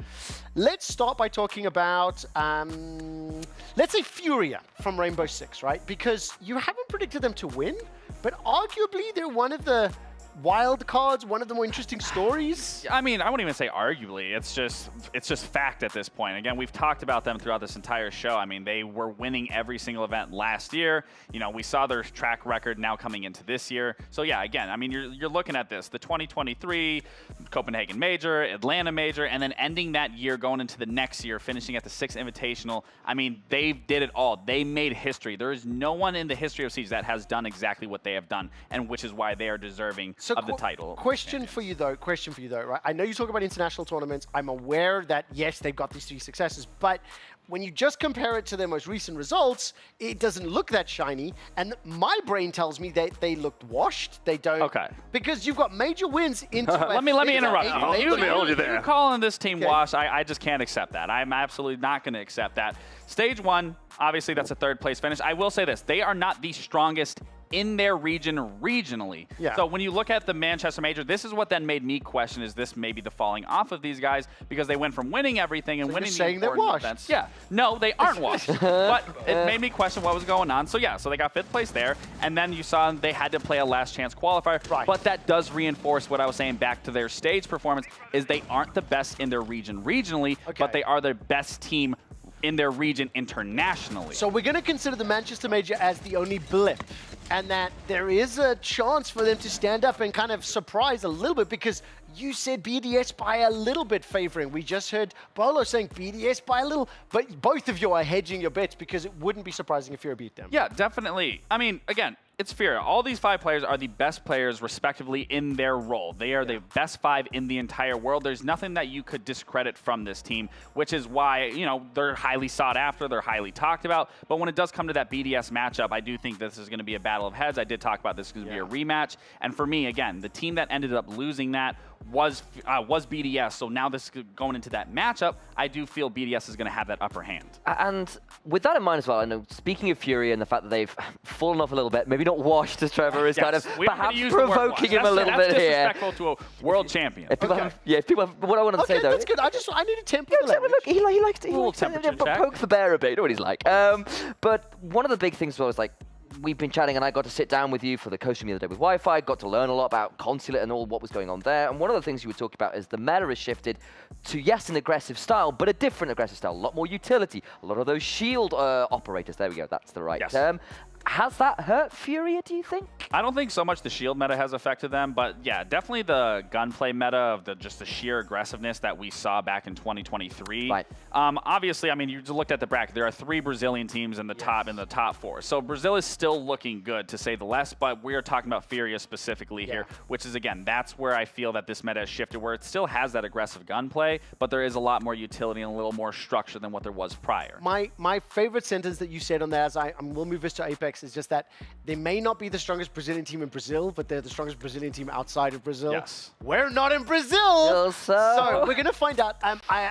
Let's start by talking about, let's say Furia from Rainbow Six, right? Because you haven't predicted them to win, but arguably they're one of the wild cards, one of the more interesting stories. I mean, I wouldn't even say arguably. It's just fact at this point. Again, we've talked about them throughout this entire show. I mean, they were winning every single event last year. You know, we saw their track record now coming into this year. So yeah, again, I mean, you're looking at this, the 2023 Copenhagen Major, Atlanta Major, and then ending that year, going into the next year, finishing at the 6th Invitational. I mean, they did it all. They made history. There is no one in the history of Siege that has done exactly what they have done, and which is why they are deserving of the title. Question for you though, right? I know you talk about international tournaments. I'm aware that, yes, they've got these 3 successes, but when you just compare it to their most recent results, it doesn't look that shiny. And my brain tells me that they looked washed. They don't. Okay. Because you've got major wins into Let me interrupt you. You're calling this team washed. I just can't accept that. I'm absolutely not going to accept that. Stage 1, obviously that's a 3rd place finish. I will say this, they are not the strongest in their region regionally. Yeah. So when you look at the Manchester Major, this is what then made me question, is this maybe the falling off of these guys, because they went from winning everything and winning the important events. Yeah. No, they aren't washed. But it made me question what was going on. So yeah, so they got 5th place there, and then you saw they had to play a last chance qualifier. Right. But that does reinforce what I was saying back to their stage performance, is they aren't the best in their region regionally, but they are the best team in their region internationally. So we're going to consider the Manchester Major as the only blip, and that there is a chance for them to stand up and kind of surprise a little bit, because you said BDS by a little bit favoring. We just heard Bolo saying BDS by a little, but both of you are hedging your bets because it wouldn't be surprising if Furia beat them. Yeah, definitely. I mean, again, it's Furia. All these 5 players are the best players respectively in their role. They are the best 5 in the entire world. There's nothing that you could discredit from this team, which is why, you know, they're highly sought after, they're highly talked about. But when it does come to that BDS matchup, I do think this is going to be a battle of heads. I did talk about this going to be a rematch. And for me, again, the team that ended up losing that was BDS. So now this going into that matchup, I do feel BDS is going to have that upper hand. And with that in mind as well, I know, speaking of Furia and the fact that they've fallen off a little bit, maybe not washed as Trevor is kind of perhaps provoking him a little bit here. That's disrespectful to a world champion. If people have, if people have, what I wanted to say though. That's good. I need to temper the language. Look, he likes to poke the bear a bit. You know what he's like. But one of the big things was like, we've been chatting and I got to sit down with you for the coaching the other day with Wi-Fi, got to learn a lot about Consulate and all what was going on there. And one of the things you were talking about is the meta has shifted to, yes, an aggressive style, but a different aggressive style, a lot more utility, a lot of those shield operators, there we go, that's the right term. Has that hurt Furia, do you think? I don't think so much the shield meta has affected them, but yeah, definitely the gunplay meta of just the sheer aggressiveness that we saw back in 2023. Right. Obviously, I mean, you just looked at the bracket. There are 3 Brazilian teams in the top 4. So Brazil is still looking good, to say the least, but we are talking about Furia specifically here, which is, again, that's where I feel that this meta has shifted, where it still has that aggressive gunplay, but there is a lot more utility and a little more structure than what there was prior. My favorite sentence that you said on that, as we'll move this to Apex, is just that they may not be the strongest Brazilian team in Brazil, but they're the strongest Brazilian team outside of Brazil. Yes. We're not in Brazil! So we're going to find out.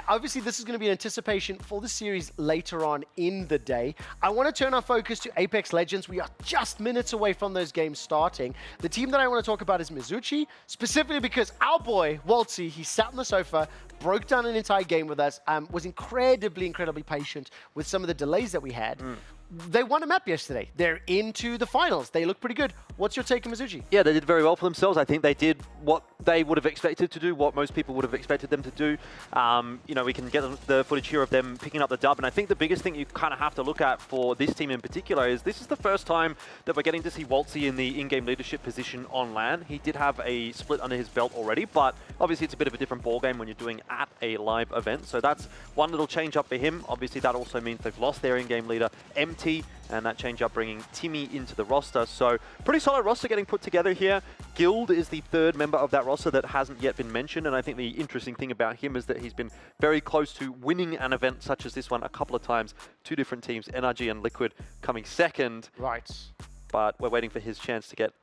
Obviously, this is going to be an anticipation for the series later on in the day. I want to turn our focus to Apex Legends. We are just minutes away from those games starting. The team that I want to talk about is Mizuchi, specifically because our boy, Waltzy, he sat on the sofa, broke down an entire game with us, was incredibly patient with some of the delays that we had. They won a map yesterday. They're into the finals. They look pretty good. What's your take on Mizuchi? Yeah, they did very well for themselves. I think they did what they would have expected to do, what most people would have expected them to do. You know, we can get the footage here of them picking up the dub, and I think the biggest thing you kind of have to look at for this team in particular is this is the first time that we're getting to see Waltzy in the in-game leadership position on LAN. He did have a split under his belt already, but obviously it's a bit of a different ballgame when you're doing at a live event. So that's one little change up for him. Obviously that also means they've lost their in-game leader, MT, and that change up bringing Timmy into the roster. So pretty solid roster getting put together here. Guild is the 3rd member of that roster that hasn't yet been mentioned, and I think the interesting thing about him is that he's been very close to winning an event such as this one a couple of times. 2 different teams, NRG and Liquid, coming second. Right. But we're waiting for his chance to get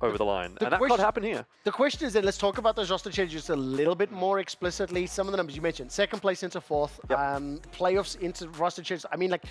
over the line, and that could happen here. The question is, and let's talk about those roster changes just a little bit more explicitly. Some of the numbers you mentioned, 2nd place into 4th, playoffs into roster changes. I mean, like,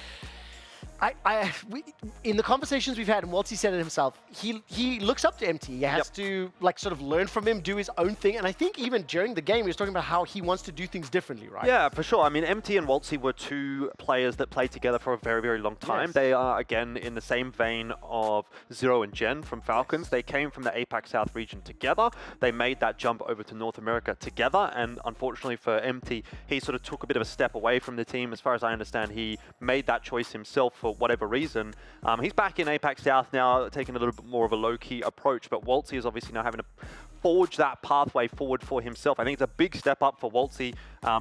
in the conversations we've had, and Waltzy said it himself, he looks up to MT. He has to like sort of learn from him, do his own thing. And I think even during the game, he was talking about how he wants to do things differently, right? Yeah, for sure. I mean, MT and Waltzy were 2 players that played together for a very long time. Yes. They are, again, in the same vein of Zero and Jen from Falcons. Yes. They came from the APAC South region together. They made that jump over to North America together. And unfortunately for MT, he sort of took a bit of a step away from the team. As far as I understand, he made that choice himself for whatever reason. He's back in APAC South now, taking a little bit more of a low-key approach, but Waltzy is obviously now having to forge that pathway forward for himself. I think it's a big step up for Waltzy,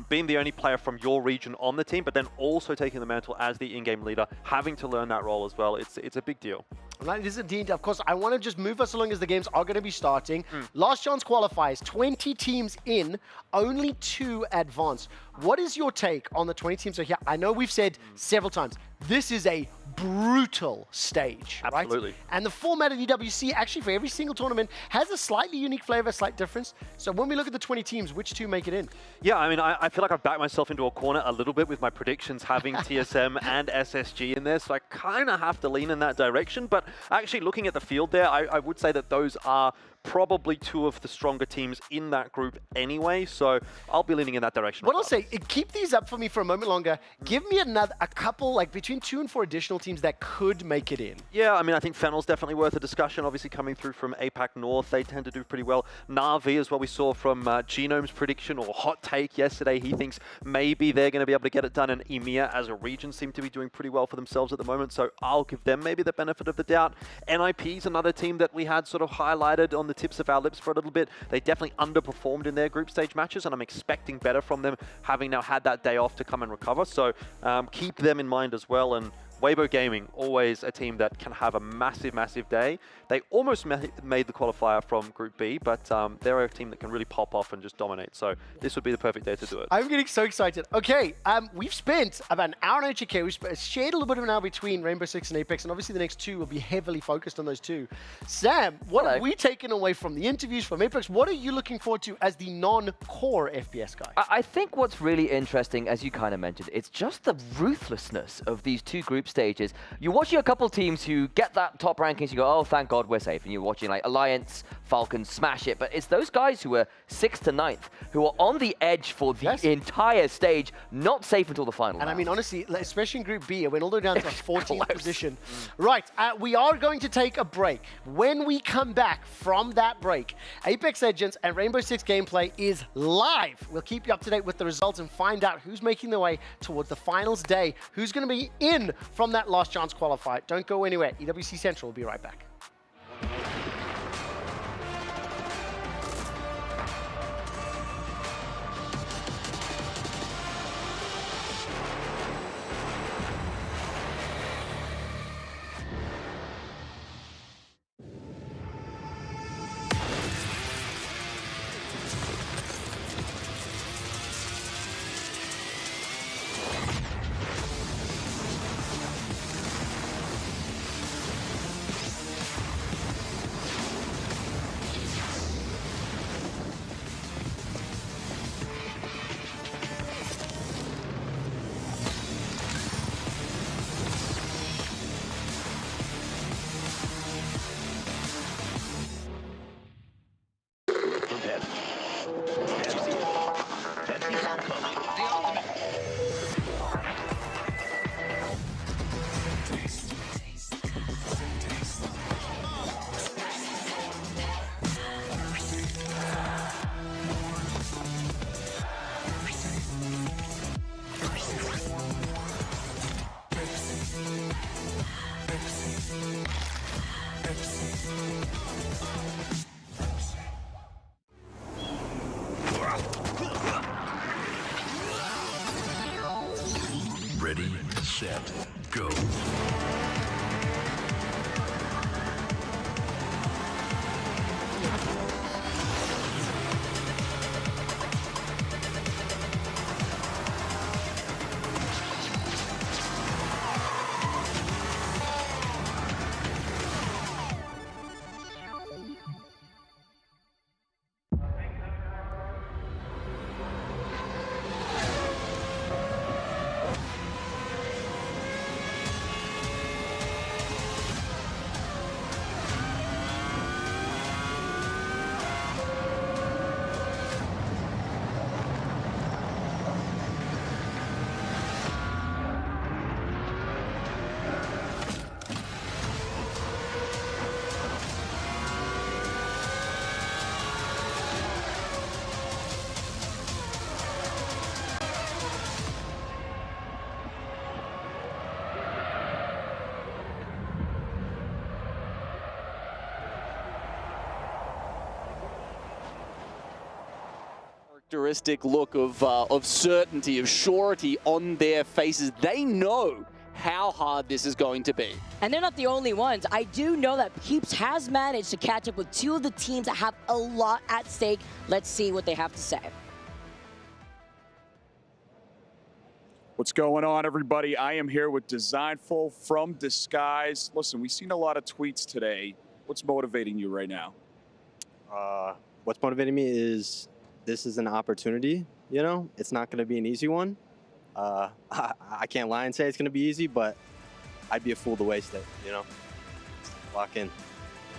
being the only player from your region on the team, but then also taking the mantle as the in-game leader, having to learn that role as well. It's a big deal. Well, it is indeed. Of course, I want to just move us along as the games are going to be starting. Last chance qualifiers, 20 teams in, only 2 advance. What is your take on the 20 teams that are here? I know we've said several times, this is a brutal stage, Absolutely. Right? And the format of EWC, actually for every single tournament, has a slightly unique flavor, a slight difference. So when we look at the 20 teams, which 2 make it in? Yeah, I mean, I feel like I've backed myself into a corner a little bit with my predictions having TSM and SSG in there, so I kind of have to lean in that direction. But actually looking at the field there, I would say that those are probably 2 of the stronger teams in that group anyway, so I'll be leaning in that direction. What I'll say, keep these up for me for a moment longer. Give me a couple, like between 2 and 4 additional teams that could make it in. Yeah, I mean, I think Fennel's definitely worth a discussion. Obviously coming through from APAC North, they tend to do pretty well. Na'Vi as well, we saw from Genome's prediction or hot take yesterday. He thinks maybe they're going to be able to get it done, and EMEA as a region seem to be doing pretty well for themselves at the moment, so I'll give them maybe the benefit of the doubt. NIP's another team that we had sort of highlighted on the tips of our lips for a little bit. They definitely underperformed in their group stage matches, and I'm expecting better from them, having now had that day off to come and recover. So keep them in mind as well. And Weibo Gaming, always a team that can have a massive day. They almost made the qualifier from Group B, but they're a team that can really pop off and just dominate. So this would be the perfect day to do it. I'm getting so excited. Okay, we've spent about an hour on HK. We've shared a little bit of an hour between Rainbow Six and Apex, and obviously the next 2 will be heavily focused on those 2. Sam, what have we taken away from the interviews from Apex? What are you looking forward to as the non-core FPS guy? I think what's really interesting, as you kind of mentioned, it's just the ruthlessness of these 2 group stages. You're watching a couple teams who get that top rankings, you go, oh, thank God we're safe. And you're watching like Alliance, Falcons smash it. But it's those guys who are 6th to 9th who are on the edge for the entire stage, not safe until the final. And I mean, honestly, especially in Group B, it went all the way down to the 14th position. Right, we are going to take a break. When we come back from that break, Apex Legends and Rainbow Six gameplay is live. We'll keep you up to date with the results and find out who's making their way towards the finals day, who's going to be in from that last chance qualifier. Don't go anywhere. EWC Central will be right back. Ready, set, go. Characteristic look of certainty, of surety on their faces. They know how hard this is going to be. And they're not the only ones. I do know that Peeps has managed to catch up with two of the teams that have a lot at stake. Let's see what they have to say. What's going on, everybody? I am here with Designful from Disguise. Listen, we've seen a lot of tweets today. What's motivating you right now? What's motivating me is this is an opportunity, you know? It's not going to be an easy one. I can't lie and say it's going to be easy, but I'd be a fool to waste it, you know? Lock in. You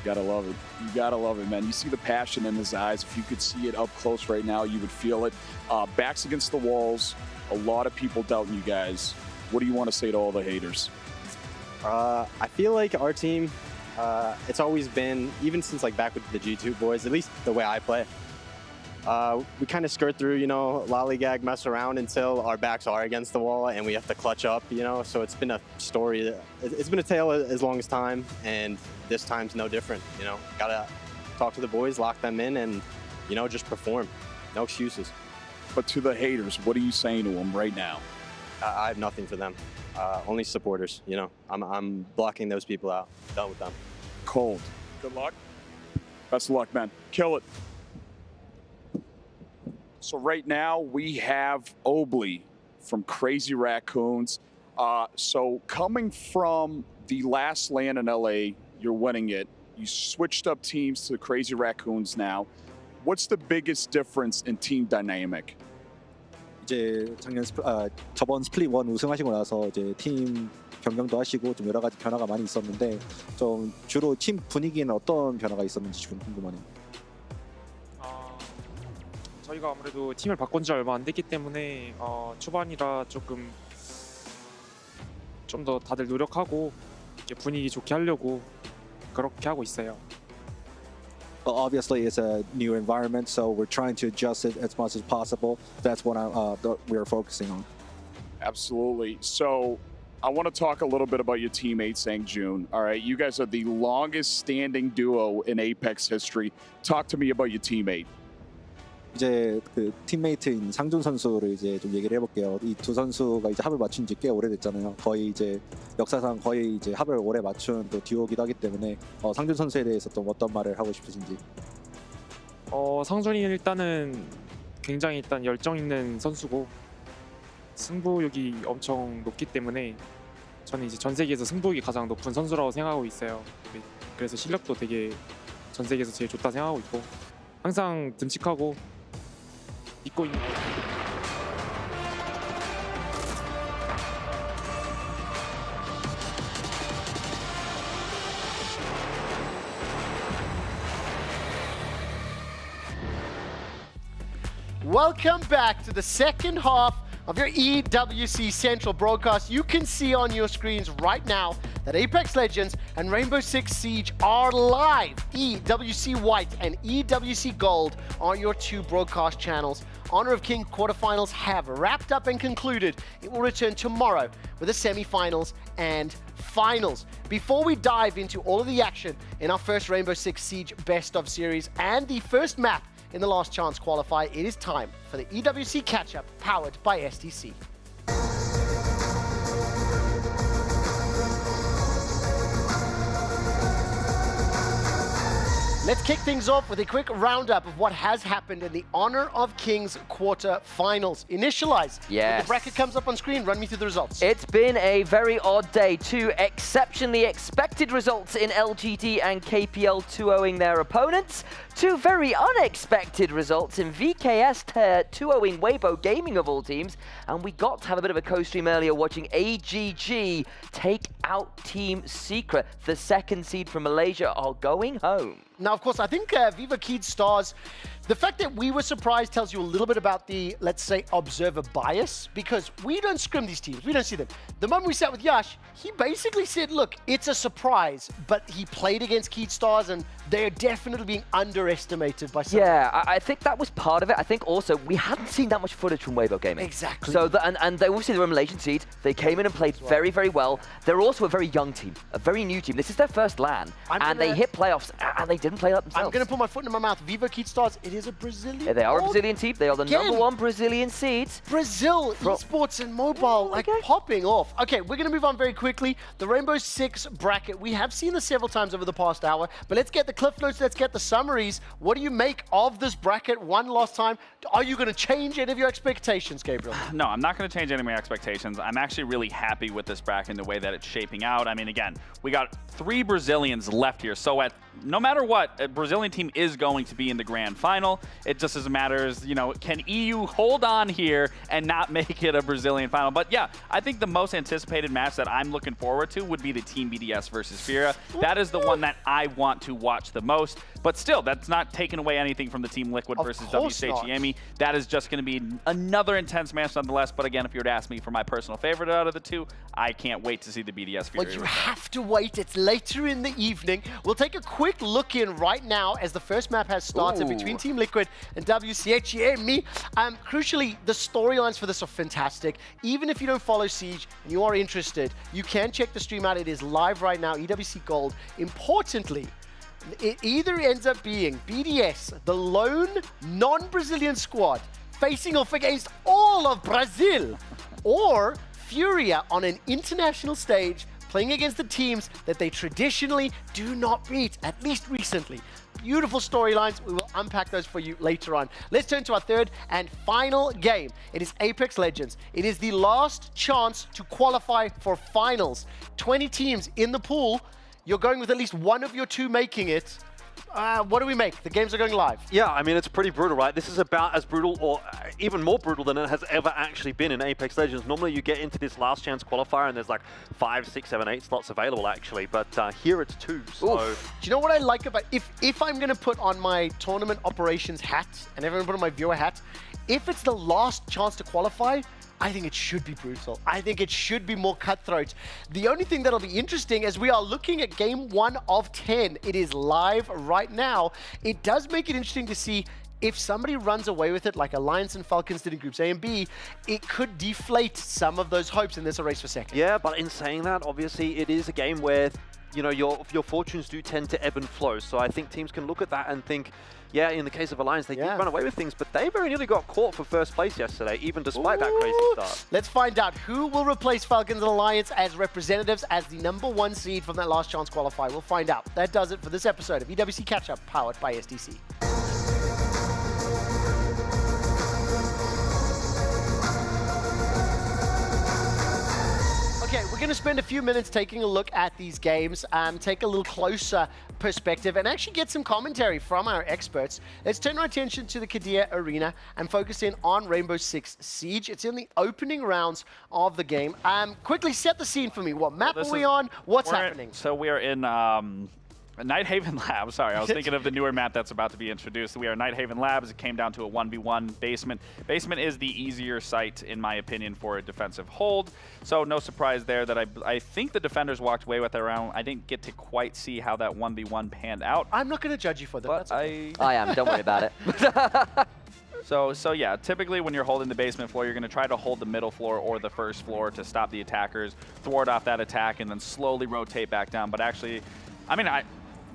gotta love it. You gotta love it, man. You see the passion in his eyes. If you could see it up close right now, you would feel it. Backs against the walls. A lot of people doubting you guys. What do you want to say to all the haters? I feel like our team, it's always been, even since like back with the G2 boys, at least the way I play, we kind of skirt through, you know, lollygag, mess around until our backs are against the wall and we have to clutch up, you know. So it's been a story. It's been a tale as long as time, and this time's no different, you know. Gotta talk to the boys, lock them in, and, you know, just perform. No excuses. But to the haters, what are you saying to them right now? I have nothing for them. Only supporters, you know. I'm blocking those people out. Done with them. Cold. Good luck. Best of luck, man. Kill it. So right now we have Obley from Crazy Raccoons. So coming from the last LAN in LA, you're winning it. You switched up teams to the Crazy Raccoons now. What's the biggest difference in team dynamic? 이제 저번 스플릿 1 우승하시고 나서 이제 팀 변경도 하시고 좀 여러 가지 변화가 많이 있었는데 좀 주로 팀 분위기에는 어떤 변화가 있었는지 좀 궁금하네요. 저희가 아무래도 팀을 바꾼 지 얼마 안 됐기 때문에 초반이라 조금 좀 더 다들 노력하고 분위기 좋게 하려고 그렇게 하고 있어요. Well, obviously it's a new environment, so we're trying to adjust it as much as possible. That's what we are focusing on. Absolutely. So I want to talk a little bit about your teammate, Sang-Jun. All right, you guys are the longest standing duo in Apex history. Talk to me about your teammate. 이제 그 팀메이트인 상준 선수를 이제 좀 얘기를 해볼게요. 이 두 선수가 이제 합을 맞춘 지 꽤 오래됐잖아요. 거의 이제 역사상 거의 이제 합을 오래 맞춘 또 듀오기도 하기 때문에 상준 선수에 대해서 또 어떤 말을 하고 싶으신지. 상준이 일단은 굉장히 일단 열정 있는 선수고 승부욕이 엄청 높기 때문에 저는 이제 전 세계에서 승부욕이 가장 높은 선수라고 생각하고 있어요. 그래서 실력도 되게 전 세계에서 제일 좋다 생각하고 있고 항상 듬직하고 믿고 있는 것 같아요. Welcome back to the second half of your EWC Central broadcast. You can see on your screens right now that Apex Legends and Rainbow Six Siege are live. EWC White and EWC Gold are your two broadcast channels. Honor of King quarterfinals have wrapped up and concluded. It will return tomorrow with the semifinals and finals. Before we dive into all of the action in our first Rainbow Six Siege Best of Series and the first map in the Last Chance qualifier, it is time for the EWC Catchup powered by STC. Let's kick things off with a quick roundup of what has happened in the Honor of Kings quarterfinals. Initialize. Yes. When the bracket comes up on screen, run me through the results. It's been a very odd day. Two exceptionally expected results in LGD and KPL 2-0ing their opponents. Two very unexpected results in VKS 2-0ing Weibo Gaming of all teams. And we got to have a bit of a co-stream earlier watching AGG take out Team Secret. The second seed from Malaysia are going home. Now, of course, I think Viva Keyed Stars, the fact that we were surprised tells you a little bit about the, let's say, observer bias, because we don't scrim these teams. We don't see them. The moment we sat with Yash, he basically said, look, it's a surprise, but he played against Keyed Stars and they're definitely being underestimated by some. Yeah, I think that was part of it. I think also we hadn't seen that much footage from Weibo Gaming. Exactly. So, and they obviously were a Malaysian seed. They came in and played very, very well. They're also a very young team, a very new team. This is their first LAN, and they hit playoffs, and they didn't play that themselves. I'm going to put my foot in my mouth. Viva Keyed Stars, it is a Brazilian. Yeah, they are a Brazilian team. They are the #1 Brazilian seed. Brazil, esports and mobile, like popping off. Okay, we're going to move on very quickly. The Rainbow Six bracket, we have seen this several times over the past hour, but let's get the cliff notes, let's get the summaries. What do you make of this bracket one last time? Are you going to change any of your expectations, Gabriel? No, I'm not going to change any of my expectations. I'm actually really happy with this bracket and the way that it's shaping out. I mean, again, we got 3 Brazilians left here, so no matter what, a Brazilian team is going to be in the grand final. It just as matters, you know, can EU hold on here and not make it a Brazilian final? But yeah, I think the most anticipated match that I'm looking forward to would be the Team BDS versus Furia. That is the one that I want to watch the most. But still, that's not taking away anything from the Team Liquid versus WCHEME. That is just going to be another intense match nonetheless. But again, if you were to ask me for my personal favorite out of the two, I can't wait to see the BDS Furia. Well, you have to wait. It's later in the evening. We'll take a quick look in right now as the first map has started between Team Liquid and WCHEME. Crucially, the storylines for this are fantastic. Even if you don't follow Siege and you are interested, you can check the stream out. It is live right now, EWC Gold. Importantly, it either ends up being BDS, the lone non-Brazilian squad, facing off against all of Brazil, or Furia on an international stage, playing against the teams that they traditionally do not beat, at least recently. Beautiful storylines. We will unpack those for you later on. Let's turn to our third and final game. It is Apex Legends. It is the last chance to qualify for finals. 20 teams in the pool. You're going with at least one of your two making it. What do we make? The games are going live. Yeah, I mean, it's pretty brutal, right? This is about as brutal or even more brutal than it has ever actually been in Apex Legends. Normally you get into this last chance qualifier and there's like 5, 6, 7, 8 slots available actually, but here it's 2. So. Do you know what I like about, if I'm going to put on my tournament operations hat and everyone put on my viewer hat, if it's the last chance to qualify, I think it should be brutal. I think it should be more cutthroat. The only thing that'll be interesting as we are looking at game 1 of 10, it is live right now. It does make it interesting to see, if somebody runs away with it like Alliance and Falcons did in Groups A and B, it could deflate some of those hopes, and there's a race for second. Yeah, but in saying that, obviously it is a game where, you know, your fortunes do tend to ebb and flow. So I think teams can look at that and think, yeah, in the case of Alliance, they did run away with things, but they very nearly got caught for first place yesterday, even despite that crazy start. Let's find out who will replace Falcons and Alliance as representatives as the #1 seed from that last chance qualifier. We'll find out. That does it for this episode of EWC Catchup, powered by SDC. Okay, we're going to spend a few minutes taking a look at these games, take a little closer perspective, and actually get some commentary from our experts. Let's turn our attention to the Kadir Arena and focus in on Rainbow Six Siege. It's in the opening rounds of the game. Quickly set the scene for me. What map are we on? What's happening? So we are in Nighthaven Labs. Sorry, I was thinking of the newer map that's about to be introduced. We are Nighthaven Labs. It came down to a 1v1 basement. Basement is the easier site, in my opinion, for a defensive hold. So no surprise there that I think the defenders walked away with their round. I didn't get to quite see how that 1v1 panned out. I'm not going to judge you for that. But That's okay. I am. Don't worry about it. So yeah, typically when you're holding the basement floor, you're going to try to hold the middle floor or the first floor to stop the attackers, thwart off that attack, and then slowly rotate back down. But actually, I mean,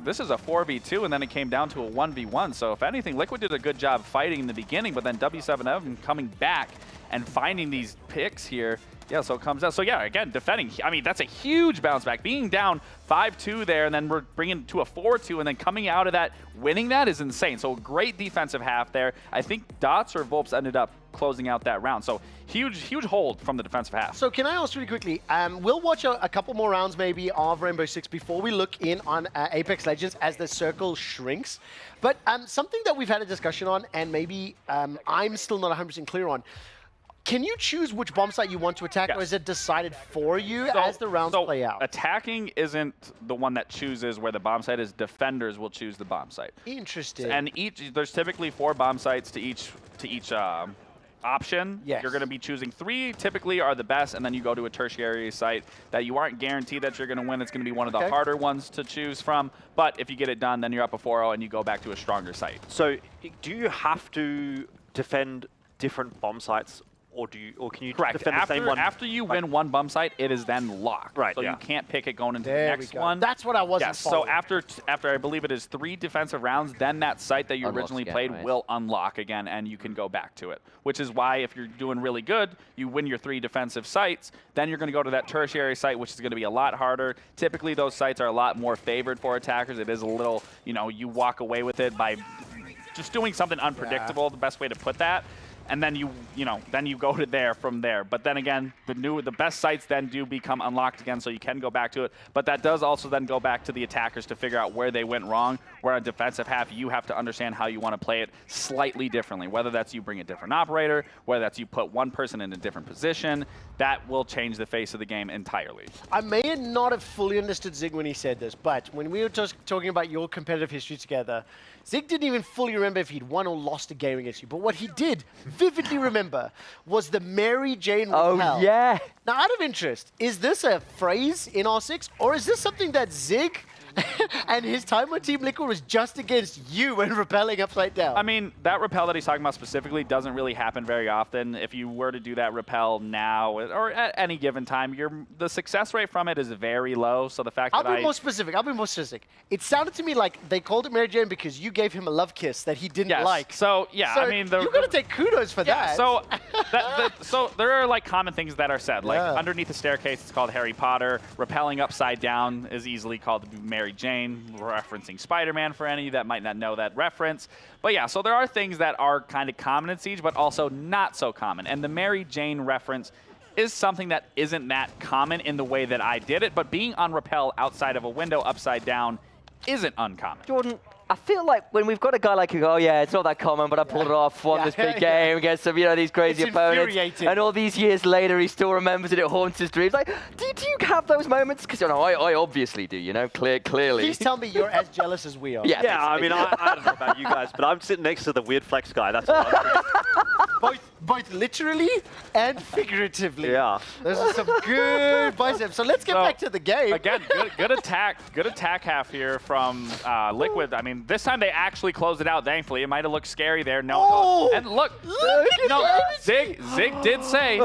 this is a 4v2, and then it came down to a 1v1. So if anything, Liquid did a good job fighting in the beginning, but then W7M coming back and finding these picks here. Yeah, so it comes out. So yeah, again, defending. I mean, that's a huge bounce back. Being down 5-2 there, and then we're bringing it to a 4-2, and then coming out of that, winning that is insane. So great defensive half there. I think Dots or Volps ended up closing out that round. So huge hold from the defensive half. So can I ask really quickly, we'll watch a couple more rounds maybe of Rainbow Six before we look in on Apex Legends as the circle shrinks. But something that we've had a discussion on, and maybe I'm still not 100% clear on, can you choose which bomb site you want to attack, or is it decided for you as the rounds play out? Attacking isn't the one that chooses where the bomb site is. Defenders will choose the bomb site. Interesting. And there's typically 4 bomb sites to each option. Yes. You're going to be choosing 3 typically are the best, and then you go to a tertiary site that you aren't guaranteed that you're going to win. It's going to be one of the harder ones to choose from. But if you get it done, then you're up a 4-0 and you go back to a stronger site. So do you have to defend different bomb sites? Or can you defend the same one? After you win one bomb site, it is then locked. Right. So you can't pick it going into the There next we go. one. That's what I wasn't So following. after I believe it is 3 defensive rounds, then that site that you Unlocks originally again, played right? will unlock again, and you can go back to it. Which is why if you're doing really good, you win your 3 defensive sites, then you're going to go to that tertiary site, which is going to be a lot harder. Typically, those sites are a lot more favored for attackers. It is a little, you walk away with it by just doing something unpredictable, the best way to put that. And then then you go to there from there. But then again, the best sites then do become unlocked again, so you can go back to it. But that does also then go back to the attackers to figure out where they went wrong. Where on defensive half, you have to understand how you want to play it slightly differently. Whether that's you bring a different operator, whether that's you put one person in a different position, that will change the face of the game entirely. I may not have fully understood Zig when he said this, but when we were just talking about your competitive history together, Zig didn't even fully remember if he'd won or lost a game against you. But what he did vividly remember was the Mary Jane repel. Oh, yeah. Now, out of interest, is this a phrase in R6, or is this something that Zig and his time on Team Liquid was just against you when rappelling upside down? I mean, that rappel that he's talking about specifically doesn't really happen very often. If you were to do that rappel now or at any given time, the success rate from it is very low. So the fact I'll be more specific. It sounded to me like they called it Mary Jane because you gave him a love kiss that he didn't like. So, yeah, I mean... you're going to take kudos for that. So, so there are, common things that are said. Like, underneath the staircase, it's called Harry Potter. Rappelling upside down is easily called Mary Jane, referencing Spider-Man for any that might not know that reference. But yeah, so there are things that are kind of common in Siege, but also not so common. And the Mary Jane reference is something that isn't that common in the way that I did it, but being on rappel outside of a window upside down isn't uncommon. Jordan, I feel like when we've got a guy like you go, oh yeah, it's not that common, but I pulled it off, won this big game against some, these crazy opponents. And all these years later, he still remembers it, it haunts his dreams. Like, do you have those moments? Because I obviously do, clearly. Please tell me you're as jealous as we are. Yeah, I mean, I don't know about you guys, but I'm sitting next to the weird flex guy. That's all. both literally and figuratively. Yeah. Those are some good biceps. So let's get back to the game. Again, good attack half here from Liquid. I mean, this time they actually closed it out, thankfully. It might have looked scary there. And look, Zig did say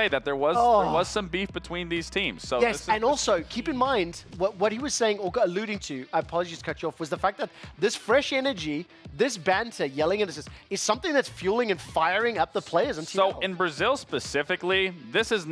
that there was some beef between these teams. So yes, and also keep in mind what he was saying or alluding to, apologies to cut you off, was the fact that this fresh energy, this banter, yelling at us, is something that's fueling and firing up the players. So in Brazil specifically, this is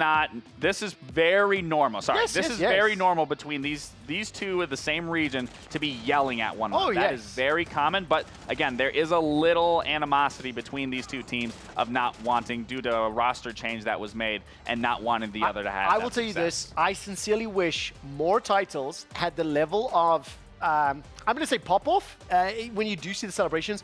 very normal. Sorry, this is very normal between these two of the same region to be yelling at one another. That is very common, but again, there is a little animosity between these two teams of not wanting, due to a roster change that was made, and not wanting the other to have I will tell you this, I sincerely wish more titles had the level of I'm going to say pop-off when you do see the celebrations.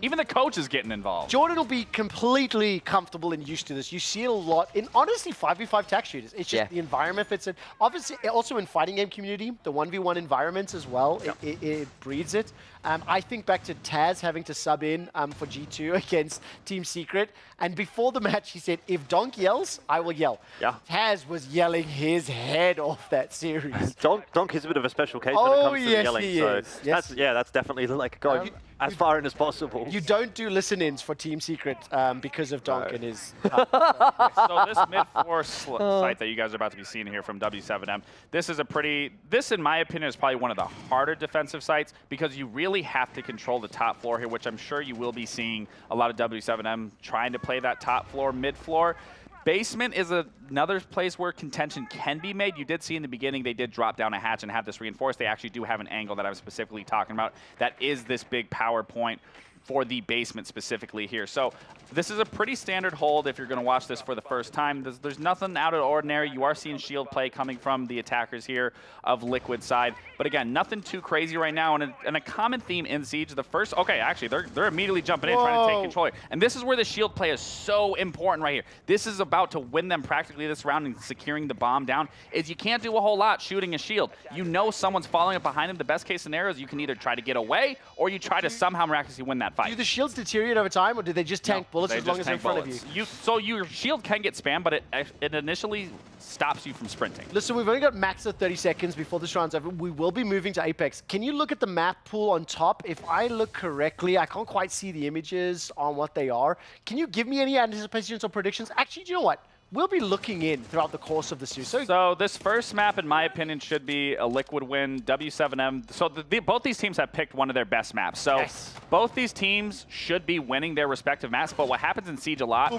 Even the coach is getting involved. Jordan will be completely comfortable and used to this. You see it a lot in, honestly, 5v5 tac shooters. It's just the environment fits in. Obviously, also in fighting game community, the 1v1 environments as well, it breeds it. I think back to Taz having to sub in for G2 against Team Secret. And before the match, he said, if Donk yells, I will yell. Yeah. Taz was yelling his head off that series. Donk is a bit of a special case when it comes to yelling. He so is. Yes. that's definitely like go as far in as possible. You don't do listen-ins for Team Secret because of Donk and his... So this mid-floor site that you guys are about to be seeing here from W7M, this in my opinion is probably one of the harder defensive sites because you really have to control the top floor here, which I'm sure you will be seeing a lot of W7M trying to play that top floor, mid-floor. Basement is another place where contention can be made. You did see in the beginning they did drop down a hatch and have this reinforced. They actually do have an angle that I'm specifically talking about. That is this big power point for the basement specifically here. So this is a pretty standard hold if you're going to watch this for the first time. There's nothing out of the ordinary. You are seeing shield play coming from the attackers here of Liquid side. But again, nothing too crazy right now. And a common theme in Siege, actually, they're immediately jumping in, trying to take control. And this is where the shield play is so important right here. This is about to win them practically this round and securing the bomb down, is you can't do a whole lot shooting a shield. You know someone's following up behind him. The best case scenario is you can either try to get away or you try to somehow miraculously win that fight. Do the shields deteriorate over time, or do they just tank bullets as long as they're in front of you? So your shield can get spammed, but it initially stops you from sprinting. Listen, we've only got max of 30 seconds before this round's over. We will be moving to Apex. Can you look at the map pool on top? If I look correctly, I can't quite see the images on what they are. Can you give me any anticipations or predictions? Actually, do you know what? We'll be looking in throughout the course of the series. So this first map, in my opinion, should be a Liquid win, W7M. So both these teams have picked one of their best maps. So both these teams should be winning their respective maps. But what happens in Siege a lot,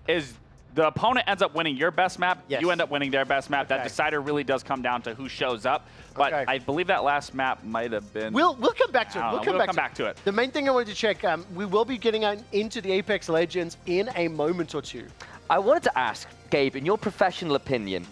is the opponent ends up winning your best map. You end up winning their best map. That decider really does come down to who shows up. But I believe that last map might have been... We'll come back to it. We'll come back to it. The main thing I wanted to check, we will be getting into the Apex Legends in a moment or two. I wanted to ask, Gabe, in your professional opinion,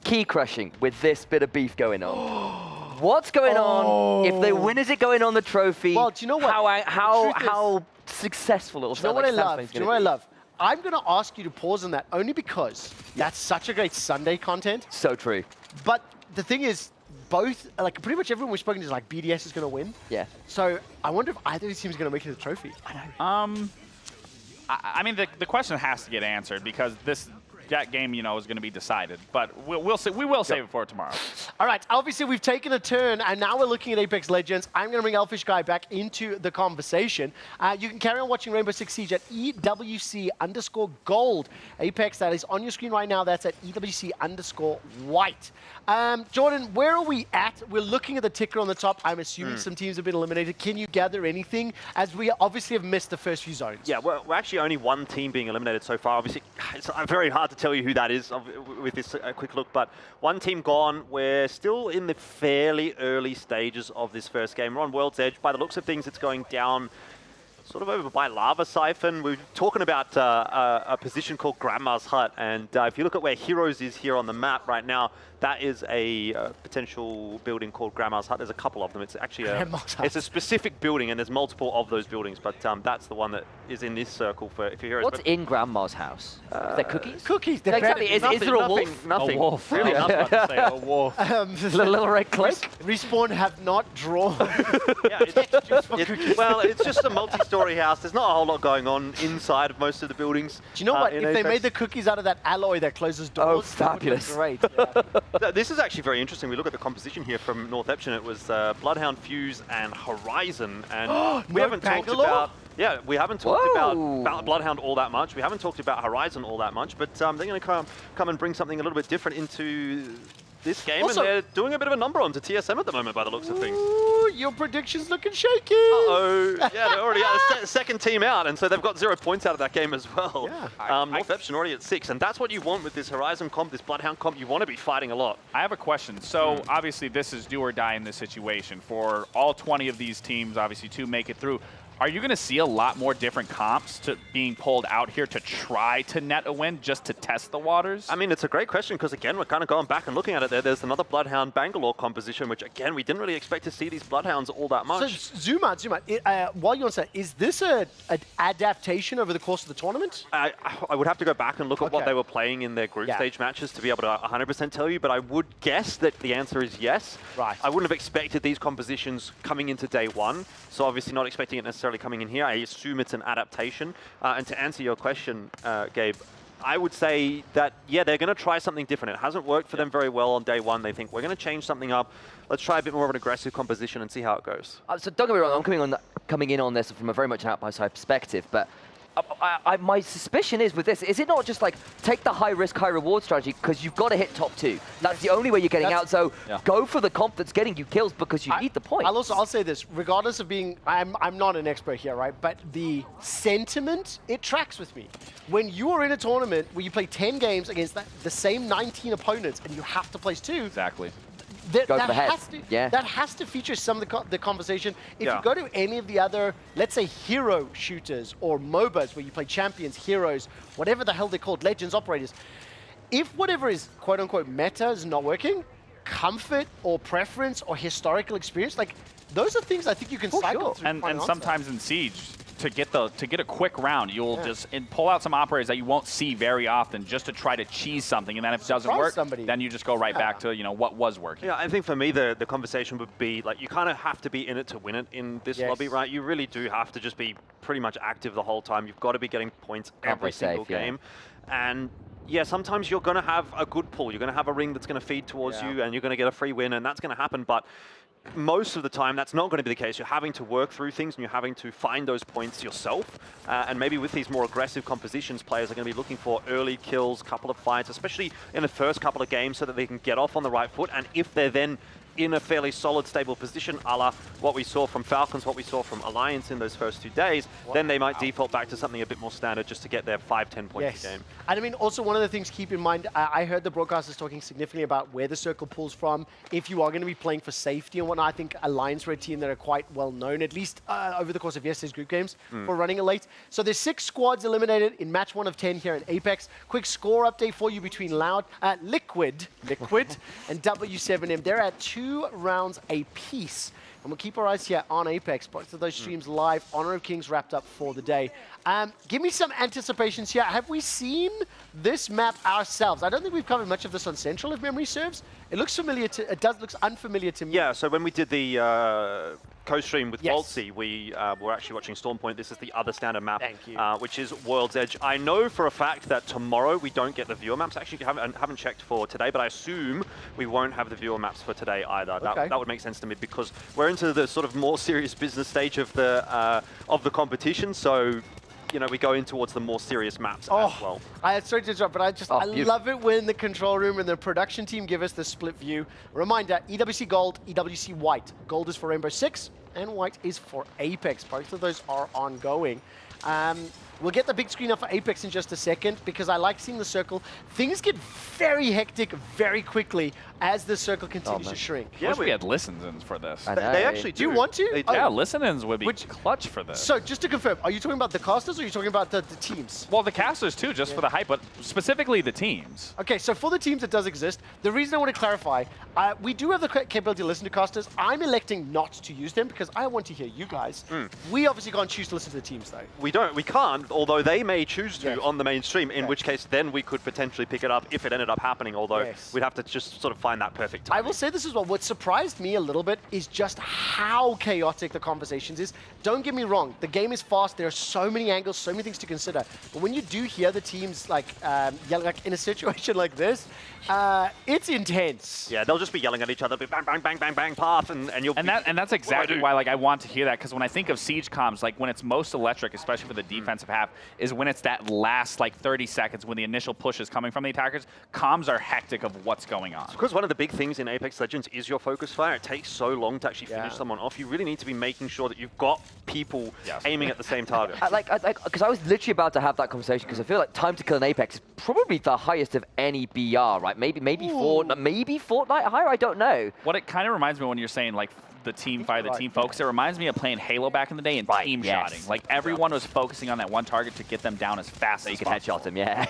Key Crushing with this bit of beef going on. What's going on? If they win, is it going on the trophy? Well, do you know what? How successful it will sound like Semifinal's Do you know what I love? I'm going to ask you to pause on that only because that's such a great Sunday content. So true. But the thing is, both, like pretty much everyone we've spoken to is like BDS is going to win. Yeah. So I wonder if either of these teams are going to make it to the trophy. I know. I mean, the question has to get answered because that game, is going to be decided. But we'll see. We will save it for tomorrow. All right. Obviously, we've taken a turn, and now we're looking at Apex Legends. I'm going to bring Elfish Guy back into the conversation. You can carry on watching Rainbow Six Siege at EWC_gold. Apex, that is on your screen right now. That's at EWC_white. Jordan, where are we at? We're looking at the ticker on the top. I'm assuming some teams have been eliminated. Can you gather anything? As we obviously have missed the first few zones. Yeah, we're actually only one team being eliminated so far. Obviously, it's very hard to tell you who that is with this quick look, but one team gone. We're still in the fairly early stages of this first game. We're on World's Edge. By the looks of things, it's going down sort of over by Lava Siphon. We're talking about a position called Grandma's Hut, and if you look at where Heroes is here on the map right now, that is a potential building called Grandma's Hut. There's a couple of them. It's actually it's a specific building, and there's multiple of those buildings, but that's the one that is in this circle for if you're Heroes. What's in Grandma's house? Is there cookies? Cookies. Exactly. Is there a wolf? Nothing. A wolf. Really? I was about to say, a wolf. Little red cloak. Respawn have not drawn well, it's just a multi-story two-story house. There's not a whole lot going on inside of most of the buildings. Do you know what? in If they Apex. made the cookies out of that alloy that closes doors, that would be great. Yeah. This is actually very interesting. We look at the composition here from North Epson. It was Bloodhound, Fuse, and Horizon, and we haven't talked about. Yeah, we haven't talked about Bloodhound all that much. We haven't talked about Horizon all that much, but they're going to come and bring something a little bit different into this game, Also, and they're doing a bit of a number onto TSM at the moment by the looks of things. Ooh, your prediction's looking shaky. Uh-oh. Yeah, they're already out the second team out, and so they've got 0 points out of that game as well. Yeah. North Epson already at 6, and that's what you want with this Horizon comp, this Bloodhound comp. You want to be fighting a lot. I have a question. So obviously this is do or die in this situation. For all 20 of these teams, obviously, to make it through, are you going to see a lot more different comps being pulled out here to try to net a win, just to test the waters? I mean, it's a great question because, again, we're kind of going back and looking at it there. There's another Bloodhound Bangalore composition, which, again, we didn't really expect to see these Bloodhounds all that much. So zoom out. While you're on set, is this an adaptation over the course of the tournament? I would have to go back and look at what they were playing in their group stage matches to be able to 100% tell you, but I would guess that the answer is yes. Right. I wouldn't have expected these compositions coming into day one, so obviously not expecting it necessarily coming in here. I assume it's an adaptation. And to answer your question, Gabe, I would say that, yeah, they're going to try something different. It hasn't worked for them very well on day one. They think, we're going to change something up. Let's try a bit more of an aggressive composition and see how it goes. So don't get me wrong, I'm coming in on this from a very much an outside perspective, but my suspicion is with this, is it not just like take the high risk, high reward strategy because you've got to hit top 2. That's the only way you're getting out. So go for the comp that's getting you kills because you need the points. I'll say this, regardless of being, I'm not an expert here, right? But the sentiment, it tracks with me. When you are in a tournament where you play 10 games against the same 19 opponents and you have to place 2. Exactly. That has to feature some of the conversation. If you go to any of the other, let's say, hero shooters or MOBAs where you play champions, heroes, whatever the hell they're called, legends, operators, if whatever is quote-unquote meta is not working, comfort or preference or historical experience, like those are things I think you can cycle through. And sometimes in Siege, to get a quick round, you'll just pull out some operators that you won't see very often just to try to cheese something, and then if it doesn't work, then you just go right back to what was working. Yeah, I think for me the conversation would be like you kind of have to be in it to win it in this lobby, right? You really do have to just be pretty much active the whole time. You've got to be getting points every single game, and yeah, sometimes you're going to have a good pull. You're going to have a ring that's going to feed towards you, and you're going to get a free win, and that's going to happen. But most of the time, that's not going to be the case. You're having to work through things, and you're having to find those points yourself. And maybe with these more aggressive compositions, players are going to be looking for early kills, couple of fights, especially in the first couple of games, so that they can get off on the right foot. And if they're then in a fairly solid, stable position, a la what we saw from Falcons, what we saw from Alliance in those first 2 days, then they might default back to something a bit more standard just to get their 5-10 points a game. And I mean, also one of the things to keep in mind, I heard the broadcasters talking significantly about where the circle pulls from. If you are going to be playing for safety and whatnot, I think Alliance were a team that are quite well known, at least over the course of yesterday's group games, for running it late. So there's 6 squads eliminated in match 1 of 10 here in Apex. Quick score update for you between Liquid and W7M. They're at 2 rounds apiece. And we'll keep our eyes here on Apex. Both of those streams live. Honor of Kings wrapped up for the day. Give me some anticipations here. Have we seen this map ourselves? I don't think we've covered much of this on Central, if memory serves. It looks familiar to, it does looks unfamiliar to me. Yeah, so when we did the co-stream with Waltzy, we were actually watching Stormpoint. This is the other standard map, which is World's Edge. I know for a fact that tomorrow we don't get the viewer maps. Actually, I haven't checked for today, but I assume we won't have the viewer maps for today either. That would make sense to me because we're into the sort of more serious business stage of the competition. So, you know, we go in towards the more serious maps as well. Sorry to interrupt, but I love it when the control room and the production team give us the split view. Reminder, EWC Gold, EWC White. Gold is for Rainbow Six, and White is for Apex. Both of those are ongoing. We'll get the big screen up for Apex in just a second because I like seeing the circle. Things get very hectic very quickly as the circle continues to shrink. Yeah, we had listen-ins for this. They actually do. Do you want to? Yeah, listen-ins would be clutch for this. So just to confirm, are you talking about the casters or are you talking about the teams? Well, the casters too, just for the hype, but specifically the teams. Okay, so for the teams it does exist. The reason I want to clarify, we do have the capability to listen to casters. I'm electing not to use them because I want to hear you guys. We obviously can't choose to listen to the teams though. We can't. although they may choose to on the mainstream, in which case then we could potentially pick it up if it ended up happening, although we'd have to just sort of find that perfect time. I will say this as well. What surprised me a little bit is just how chaotic the conversations is. Don't get me wrong, the game is fast. There are so many angles, so many things to consider. But when you do hear the teams like yelling, like in a situation like this, it's intense. Yeah, they'll just be yelling at each other, bang, bang, bang, bang, bang, path, and you'll. And that's exactly why like I want to hear that, because when I think of siege comms, like when it's most electric, especially for the defensive half, is when it's that last like 30 seconds when the initial push is coming from the attackers. Comms are hectic of what's going on. Because one of the big things in Apex Legends is your focus fire. It takes so long to actually finish someone off. You really need to be making sure that you've got people aiming at the same target. Because I was literally about to have that conversation, because I feel like time to kill an Apex is probably the highest of any BR, right? Maybe Fortnite higher. I don't know. What it kind of reminds me when you're saying like the team fire, the team focus, it reminds me of playing Halo back in the day and team shotting. Like everyone was focusing on that one target to get them down as fast as you could possible. headshot them. Yeah.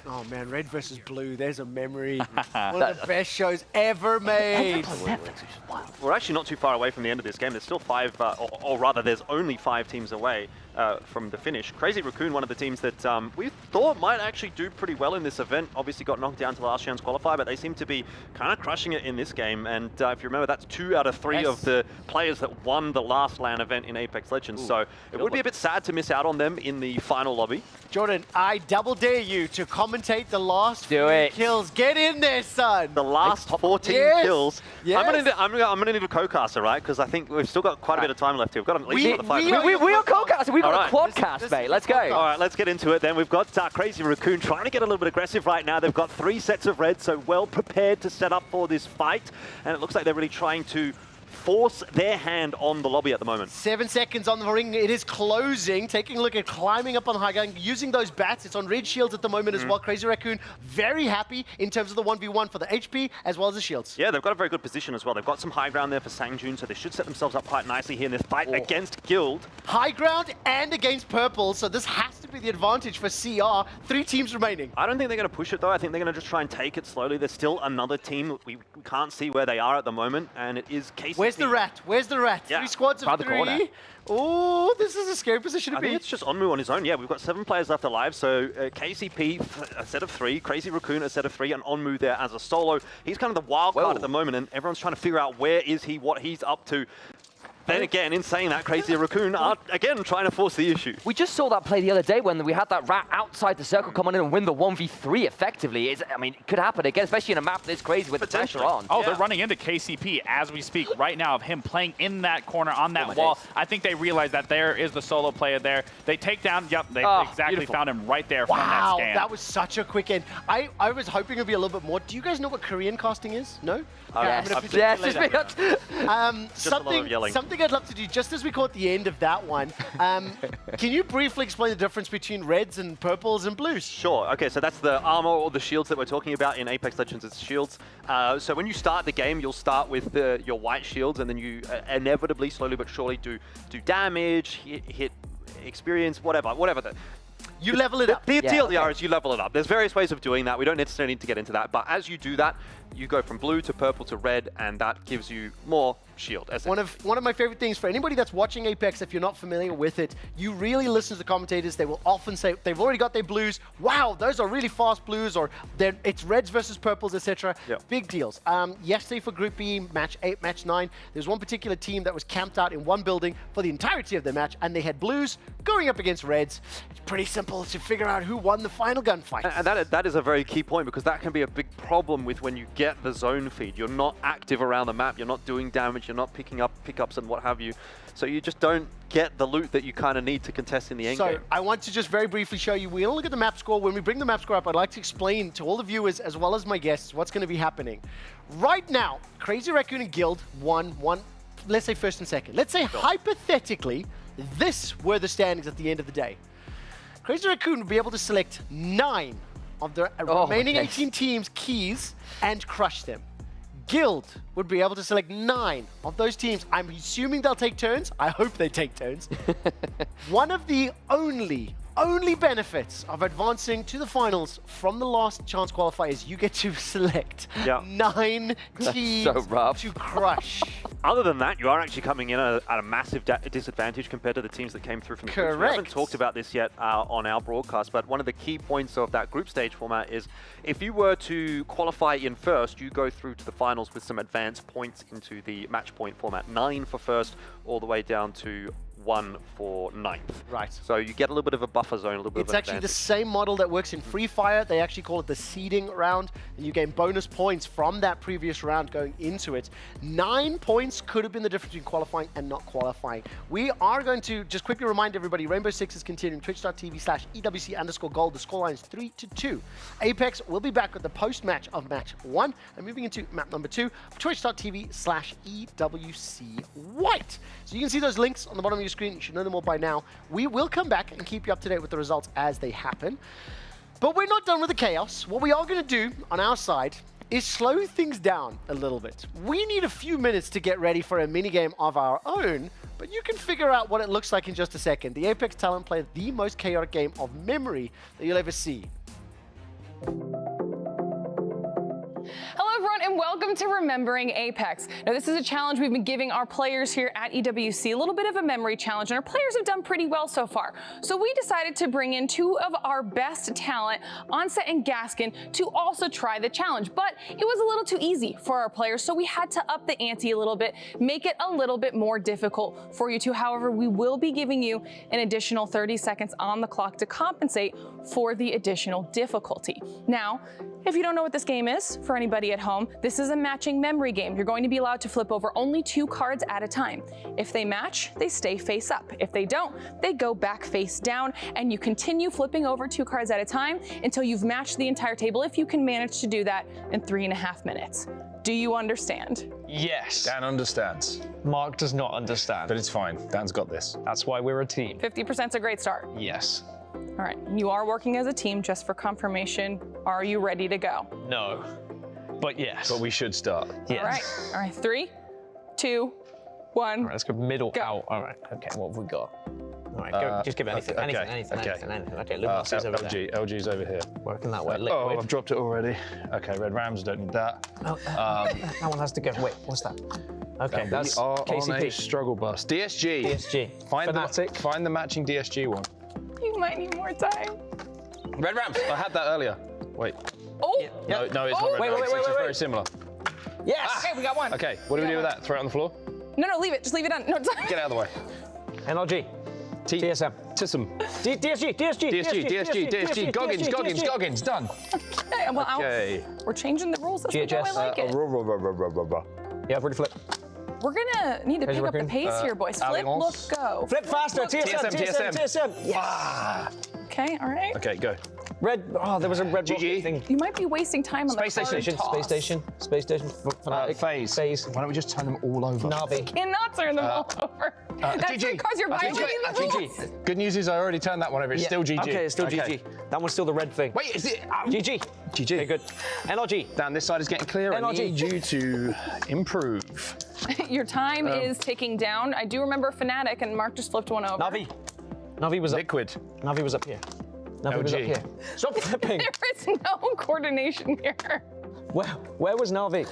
Oh man, red versus blue, there's a memory. One of the best shows ever made. We're actually not too far away from the end of this game. There's still 5, or rather there's only 5 teams away from the finish. Crazy Raccoon, one of the teams that we thought might actually do pretty well in this event, obviously got knocked down to last chance qualifier, but they seem to be kind of crushing it in this game. And if you remember, that's 2 out of 3 of the players that won the last LAN event in Apex Legends. So it would be a bit sad to miss out on them in the final lobby. Jordan, I double dare you to commentate the last few kills. Get in there, son. The last 14 kills. Yes. I'm gonna need a co-caster, right? Because I think we've still got quite a bit of time left here. We've got at least another 5 minutes. We are co-caster. We've got a quadcast, mate. Let's go. All right, let's get into it then. We've got Crazy Raccoon trying to get a little bit aggressive right now. They've got 3 sets of red, so well prepared to set up for this fight. And it looks like they're really trying to force their hand on the lobby at the moment. 7 seconds on the ring. It is closing. Taking a look at climbing up on the high ground, using those bats. It's on red shields at the moment as well. Crazy Raccoon very happy in terms of the 1v1 for the HP as well as the shields. Yeah, they've got a very good position as well. They've got some high ground there for Sangjun, so they should set themselves up quite nicely here in this fight against Guild. High ground and against Purple, so this has to be the advantage for CR. 3 teams remaining. I don't think they're going to push it though. I think they're going to just try and take it slowly. There's still another team. We can't see where they are at the moment, and it is KCP. Where's the rat? Where's the rat? Yeah. 3 squads of 3. Oh, this is a scary position to be. I think it's just Onmu on his own. Yeah, we've got 7 players left alive. So KCP, a set of 3, Crazy Raccoon, a set of 3, and Onmu there as a solo. He's kind of the wild card at the moment, and everyone's trying to figure out where is he, what he's up to. Then again, in saying that, Crazy Raccoon are, again, trying to force the issue. We just saw that play the other day when we had that rat outside the circle come on in and win the 1v3 effectively. I mean, it could happen again, especially in a map this crazy with the pressure on. Oh, they're running into KCP as we speak right now of him playing in that corner on that wall. I think they realize that there is the solo player there. They take down, they exactly found him right there from that scan. That was such a quick end. I was hoping it'd be a little bit more. Do you guys know what Korean casting is? No? Something I'd love to do, just as we caught the end of that one, can you briefly explain the difference between reds and purples and blues? Sure. Okay, so that's the armor or the shields that we're talking about in Apex Legends. It's shields. So when you start the game, you'll start with your white shields, and then you inevitably, slowly but surely, do damage, hit experience, whatever. You level it up. The TLDR is you level it up. There's various ways of doing that. We don't necessarily need to get into that, but as you do that, you go from blue to purple to red, and that gives you more shield. One of my favorite things for anybody that's watching Apex, if you're not familiar with it, you really listen to the commentators. They will often say they've already got their blues. Wow, those are really fast blues, or it's reds versus purples, etc. Big deals. Yesterday for Group B, match 8, match 9, there's one particular team that was camped out in one building for the entirety of the match, and they had blues going up against reds. It's pretty simple to figure out who won the final gunfight. And that is a very key point, because that can be a big problem with when you get the zone feed. You're not active around the map, you're not doing damage, you're not picking up pickups and what have you. So you just don't get the loot that you kind of need to contest in the end game. So I want to just very briefly show you, we're going to look at the map score. When we bring the map score up, I'd like to explain to all the viewers as well as my guests what's going to be happening. Right now, Crazy Raccoon and Guild won, let's say first and second. Let's say hypothetically, this were the standings at the end of the day. Crazy Raccoon would be able to select 9 of the remaining 18 teams' keys and crush them. Guild would be able to select 9 of those teams. I'm assuming they'll take turns. I hope they take turns. One of the only benefits of advancing to the finals from the last chance qualifier is you get to select 9 teams to crush. Other than that, you are actually coming in at a massive disadvantage compared to the teams that came through from the groups. We haven't talked about this yet on our broadcast, but one of the key points of that group stage format is if you were to qualify in first, you go through to the finals with some advanced points into the match point format. 9 for first, all the way down to 1 for 9th. Right. So you get a little bit of a buffer zone, a little bit of It's an actually the advantage. same model that works in Free Fire. They actually call it the seeding round, and you gain bonus points from that previous round going into it. 9 points could have been the difference between qualifying and not qualifying. We are going to just quickly remind everybody, Rainbow Six is continuing, twitch.tv/EWC_gold. The scoreline is 3-2. Apex will be back with the post-match of match 1, and moving into map number 2, twitch.tv/EWC White. So you can see those links on the bottom of your screen. You should know them all by now. We will come back and keep you up to date with the results as they happen. But we're not done with the chaos. What we are going to do on our side is slow things down a little bit. We need a few minutes to get ready for a minigame of our own, but you can figure out what it looks like in just a second. The Apex talent play the most chaotic game of memory that you'll ever see. Hello everyone and welcome to Remembering Apex. Now this is a challenge we've been giving our players here at EWC, a little bit of a memory challenge, and our players have done pretty well so far. So we decided to bring in 2 of our best talent, Onset and Gaskin, to also try the challenge. But it was a little too easy for our players, so we had to up the ante a little bit, make it a little bit more difficult for you two. However, we will be giving you an additional 30 seconds on the clock to compensate for the additional difficulty. Now, if you don't know what this game is, for anybody at home, this is a matching memory game. You're going to be allowed to flip over only 2 cards at a time. If they match, they stay face up. If they don't, they go back face down, and you continue flipping over 2 cards at a time until you've matched the entire table, if you can manage to do that in 3.5 minutes. Do you understand? Yes. Dan understands. Mark does not understand. But it's fine. Dan's got this. That's why we're a team. 50% is a great start. Yes. All right, you are working as a team, just for confirmation. Are you ready to go? No. But yes. But we should start. Yes. All right, 3, 2, 1. All right, let's go middle out. All right, okay, what have we got? All right, go, just give it anything, anything. Okay, Lucas is over there. LG's over here. Working that way, Oh, Liquid. I've dropped it already. Okay, Red Rams, don't need that. Oh, that one has to go. Wait, what's that? Okay, that's we are KCP. on a struggle bus. DSG. DSG. Find the matching DSG one. You might need more time. Red Rams, I had that earlier. Wait. Oh! No, no, it's not Red Rams. It's just very similar. Yes! Okay, we got one. Okay, what do we do with that? Throw it on the floor? No, leave it. Just leave it on. No, it's Get out of the way. NLG. TSM. TSM. DSG. Goggins, done. Okay, well, Okay. we're changing the rules as we go. I like it. Yeah, ready flip. We're gonna need to Crazy pick up the Raccoon. pace here, boys. Flip, look, go. Flip faster. Look, TSM. Yes. Okay, all right. Okay, go. Red. Oh, there was a red rocket thing. You might be wasting time on Space the card station. toss. Space station. Phase. Why don't we just turn them all over? Navi. Cannot turn them all over. That's GG. because you're violating the rules. Good news is I already turned that one over. It's still GG. Okay, it's still GG. That one's still the red thing. Wait, is it? GG. GG. Okay, good. NLG. Dan, this side is getting clear. I NLG. need you to improve. Your time is ticking down. I do remember Fnatic, and Mark just flipped one over. Navi. Navi was up. Liquid. Navi was up here. Navi was up LG. here. Stop flipping. There is no coordination here. Where was Navi?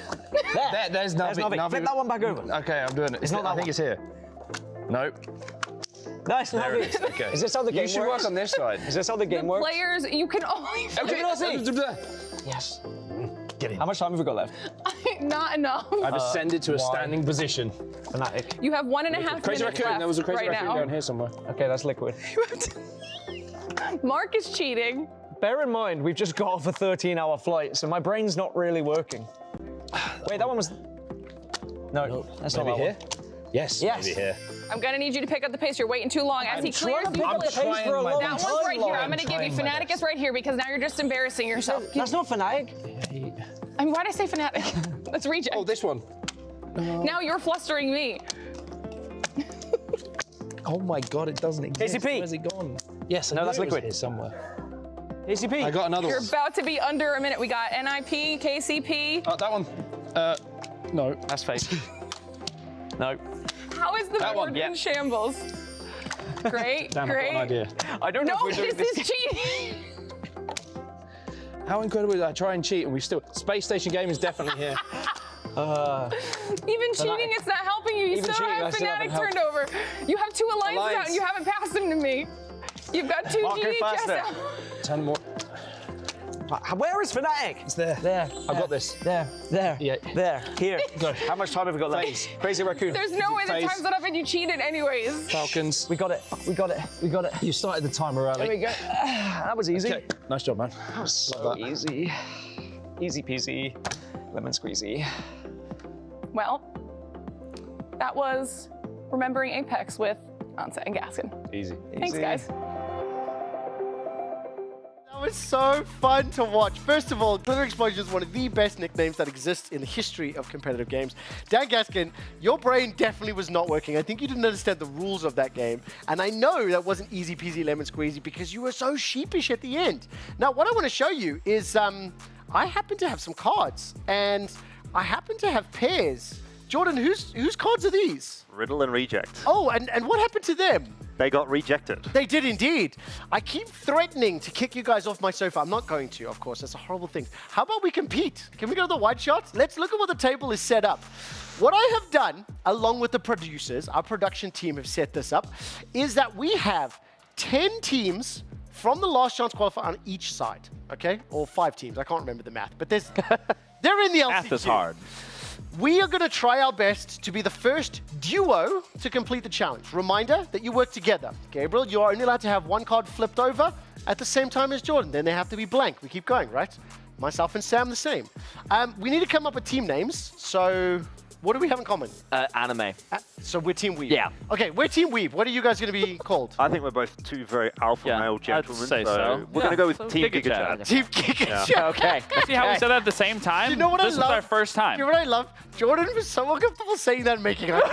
There. There's Navi. Flip that one back over. Okay, I'm doing it. It's not that I think one. it's here. Nope. Nice, There Navi. it is. Okay. Is this how the game You should works? work on this side. Is this how the game works? Players, you can only Yes. Get in. How much time have we got left? Not enough. I've ascended to a standing position. Fnatic. You have 1.5 Crazy minutes Raccoon. left There was a Crazy right Raccoon now. down here somewhere. Okay, that's Liquid. Mark is cheating. Bear in mind, we've just got off a 13-hour flight, so my brain's not really working. Wait, that one was... No, that's not Maybe that here? one. Yes. Yes. Maybe here. I'm gonna need you to pick up the pace. You're waiting too long. As he clears the I'm flip. trying for a long That time. one's right here. I'm gonna give you. trying my Fnatic best. is right here because now you're just embarrassing yourself. That's not Fnatic. I mean, why'd I say Fnatic? Let's reject. Oh, this one. Now you're flustering me. Oh my God, it doesn't exist. KCP. Where's it gone? Yes, I No, knew that's it was Liquid. here somewhere. KCP. I got another You're one. about to be under a minute. We got NIP, KCP. Oh, that one. No, that's fake. No. How is the That board one, yeah. in shambles? Great, Damn, I've great. got an idea. I don't know No, if we're doing this is cheating. How incredible is that? I try and cheat and we still... Space Station Game is definitely here. Even cheating, it's not helping you. You Even still cheating, I have still Fnatic haven't turned over. You have 2 alliances out and you haven't passed them to me. You've got 2 Mark, go GHS faster. out. 10 more. Where is Fnatic? It's there. There. I've got this. There. There. Yeah. There. Here. Good. How much time have we got left? Phase. Crazy Raccoon. There's no way the Phase. time's not up and you cheated anyways. Falcons. We got it. We got it. We got it. You started the timer early. There we go. That was easy. Okay. Nice job, man. That was so easy. Easy peasy. Lemon squeezy. Well, that was Remembering Apex with Onset and Gaskin. Easy. Thanks, guys. That was so fun to watch. First of all, Glitter Explosion is one of the best nicknames that exists in the history of competitive games. Dan Gaskin, your brain definitely was not working. I think you didn't understand the rules of that game. And I know that wasn't easy peasy lemon squeezy because you were so sheepish at the end. Now, what I want to show you is I happen to have some cards and I happen to have pairs. Jordan, whose cards are these? Riddle and Reject. Oh, and what happened to them? They got rejected. They did indeed. I keep threatening to kick you guys off my sofa. I'm not going to, of course. That's a horrible thing. How about we compete? Can we go to the wide shots? Let's look at what the table is set up. What I have done, along with the producers, our production team have set this up, is that we have 10 teams from the last chance qualifier on each side, okay? Or 5 teams. I can't remember the math, but they're in the LCQ. Math is hard. We are going to try our best to be the first duo to complete the challenge. Reminder that you work together. Gabriel, you are only allowed to have 1 card flipped over at the same time as Jordan. Then they have to be blank. We keep going, right? Myself and Sam the same. We need to come up with team names. So what do we have in common? Anime. So we're Team Weeb. Yeah. Okay, we're Team Weeb. What are you guys going to be called? I think we're both 2 very alpha male gentlemen. say so. We're going to go with So Team Giga Chad. GigaChad. Team GigaChad. Okay. See how we said that at the same time? You know what this I love? was our first time. You know what I love? Jordan was so uncomfortable saying that and making it.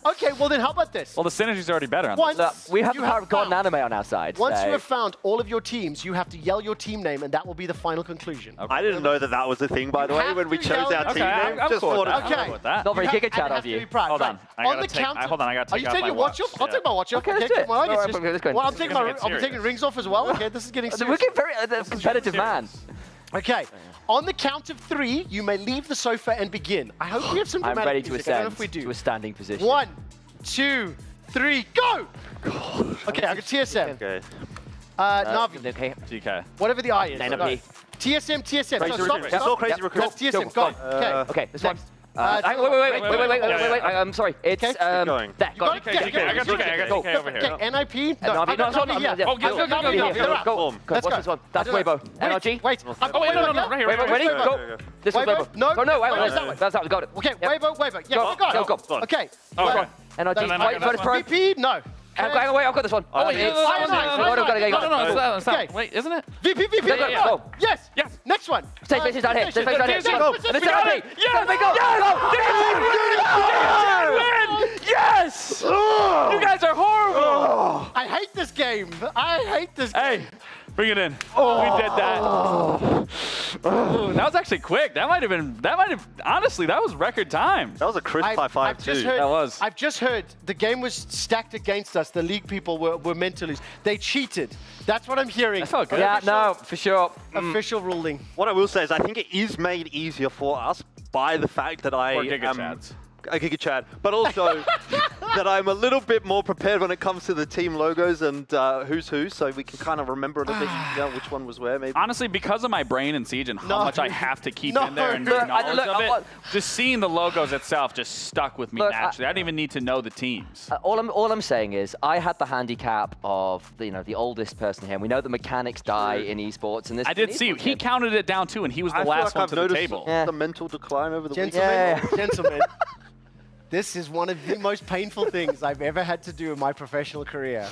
Okay, well then how about this? Well, the synergy's already better on Once this. We have you the power of God and found- anime on our side. Once so. you have found all of your teams, you have to yell your team name, and that will be the final conclusion. I didn't know that that was a thing, by the way, have when we to chose yell our the team Okay, name. I'm Just cool with thought that. it- I'm cool with that. Not very You have- Giga and Chad have of to you. be proud. Hold Right. on. I gotta the take- count. hold on, I gotta Are take you off taking my your watch watch. off? I'll take my watch off. Okay, let's do it. well, I No, guess let's just- go. well, I'm taking It's gonna get taking rings off as well. Okay, this is getting We're serious. getting very competitive, man. Okay, on the count of 3, you may leave the sofa and begin. I hope we have some I'm dramatic ready to music. I don't know ascend if we do. to a standing position. 1, 2, 3, go! Okay, I got TSM. Okay. Navi, Okay. GK. whatever the I is. NP. TSM. Crazy So stop. Raccoon. Saw Crazy Yep. Raccoon. That's TSM. Go. Okay. Okay, this one. Next. Hang on, wait. I'm sorry. It's Okay. going. there. You got it? GK, Okay, I got okay, GK, I got go. GK over here. Okay, NIP. No, I got Navi, yeah. Oh, go. Go. What's this one? That's Weibo. NRG. Wait. Oh, wait, no, right here. Weibo, ready? Weibo. Go. This one's Weibo? Weibo. No. Oh, no, wait, Weibo's that that's that one. Got it. Okay, Yep. Weibo. Yeah, Go, we got it. go. Okay. Oh, Well, okay. NRG. And then I Wait got for the this pro. one. VP, no. Hang on, wait, I've got this one. Oh, wait, yeah, it's... yeah, No, it's that. Okay. Wait, isn't it? VP, Yeah. go. Yes. Yes. Next one. Safe space is down here. Safe space down here. Station. Go. Station. And this We is got NRG. it. Yes! Yes! You guys are horrible! I hate this game. Hey, bring it in. We did that. Ooh, that was actually quick. That might have, honestly, that was record time. That was a crisp high five, too. That was. I've just heard the game was stacked against us. The league people were meant to lose. They cheated. That's what I'm hearing. That felt good. Yeah, no, for sure. Official ruling. What I will say is I think it is made easier for us by the fact that I Or Giga am Chads. a Giga Chad, but also that I'm a little bit more prepared when it comes to the team logos and who's who, so we can kind of remember a little bit which one was where, maybe. Honestly, because of my brain and Siege and how much I have to keep in there and Look, knowledge look, of it, just seeing the logos itself just stuck with me Look, naturally. I didn't even need to know the teams. All I'm saying is I had the handicap of the oldest person here. And we know the mechanics die in esports, and this. I did see he counted it down too, and he was the I feel last like one I've to the noticed table. the mental decline over the Gentlemen, this is one of the most painful things I've ever had to do in my professional career.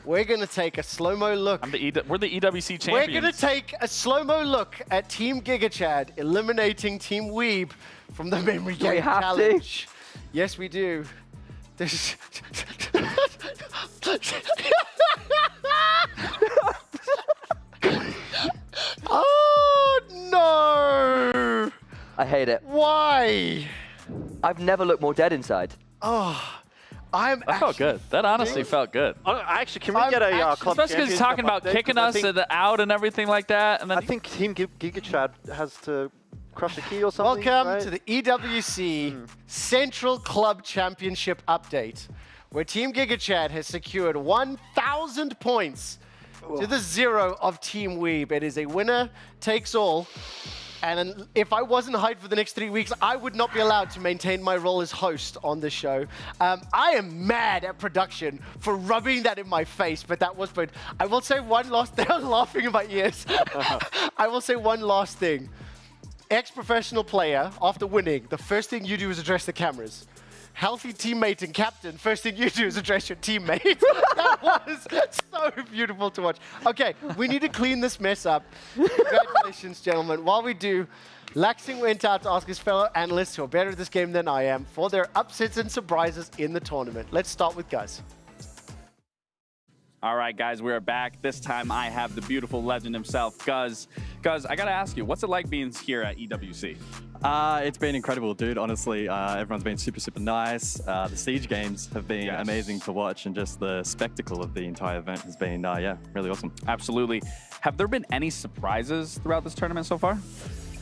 We're going to take a slow-mo look. We're the EWC champions. We're going to take a slow-mo look at Team GigaChad eliminating Team Weeb from the Memory Do we Game have Challenge. Yes, we do. This Oh, no! I hate it. Why? I've never looked more dead inside. Oh, That felt good. That honestly felt good. Actually, can we get a club Especially because he's talking about kicking us out and everything like that. And then I think Team Giga Chad has to crush the key or something. Welcome right? to the EWC Central Club Championship update, where Team GigaChad has secured 1,000 points to the 0 of Team Weeb. It is a winner takes all. And if I wasn't hyped for the next 3 weeks, I would not be allowed to maintain my role as host on the show. I am mad at production for rubbing that in my face, but that was good. I will say one last thing. I'm laughing in my ears. I will say one last thing. Ex-professional player, after winning, the first thing you do is address the cameras. Healthy teammate and captain, first thing you do is address your teammate. That was so beautiful to watch. Okay, we need to clean this mess up. Congratulations, gentlemen. While we do, Laxing went out to ask his fellow analysts who are better at this game than I am for their upsets and surprises in the tournament. Let's start with Guz. All right, guys, we're back. This time I have the beautiful legend himself, Guz. Guz, I gotta ask you, what's it like being here at EWC? It's been incredible, dude. Honestly, everyone's been super, super nice. The Siege games have been amazing to watch, and just the spectacle of the entire event has been, yeah, really awesome. Absolutely. Have there been any surprises throughout this tournament so far?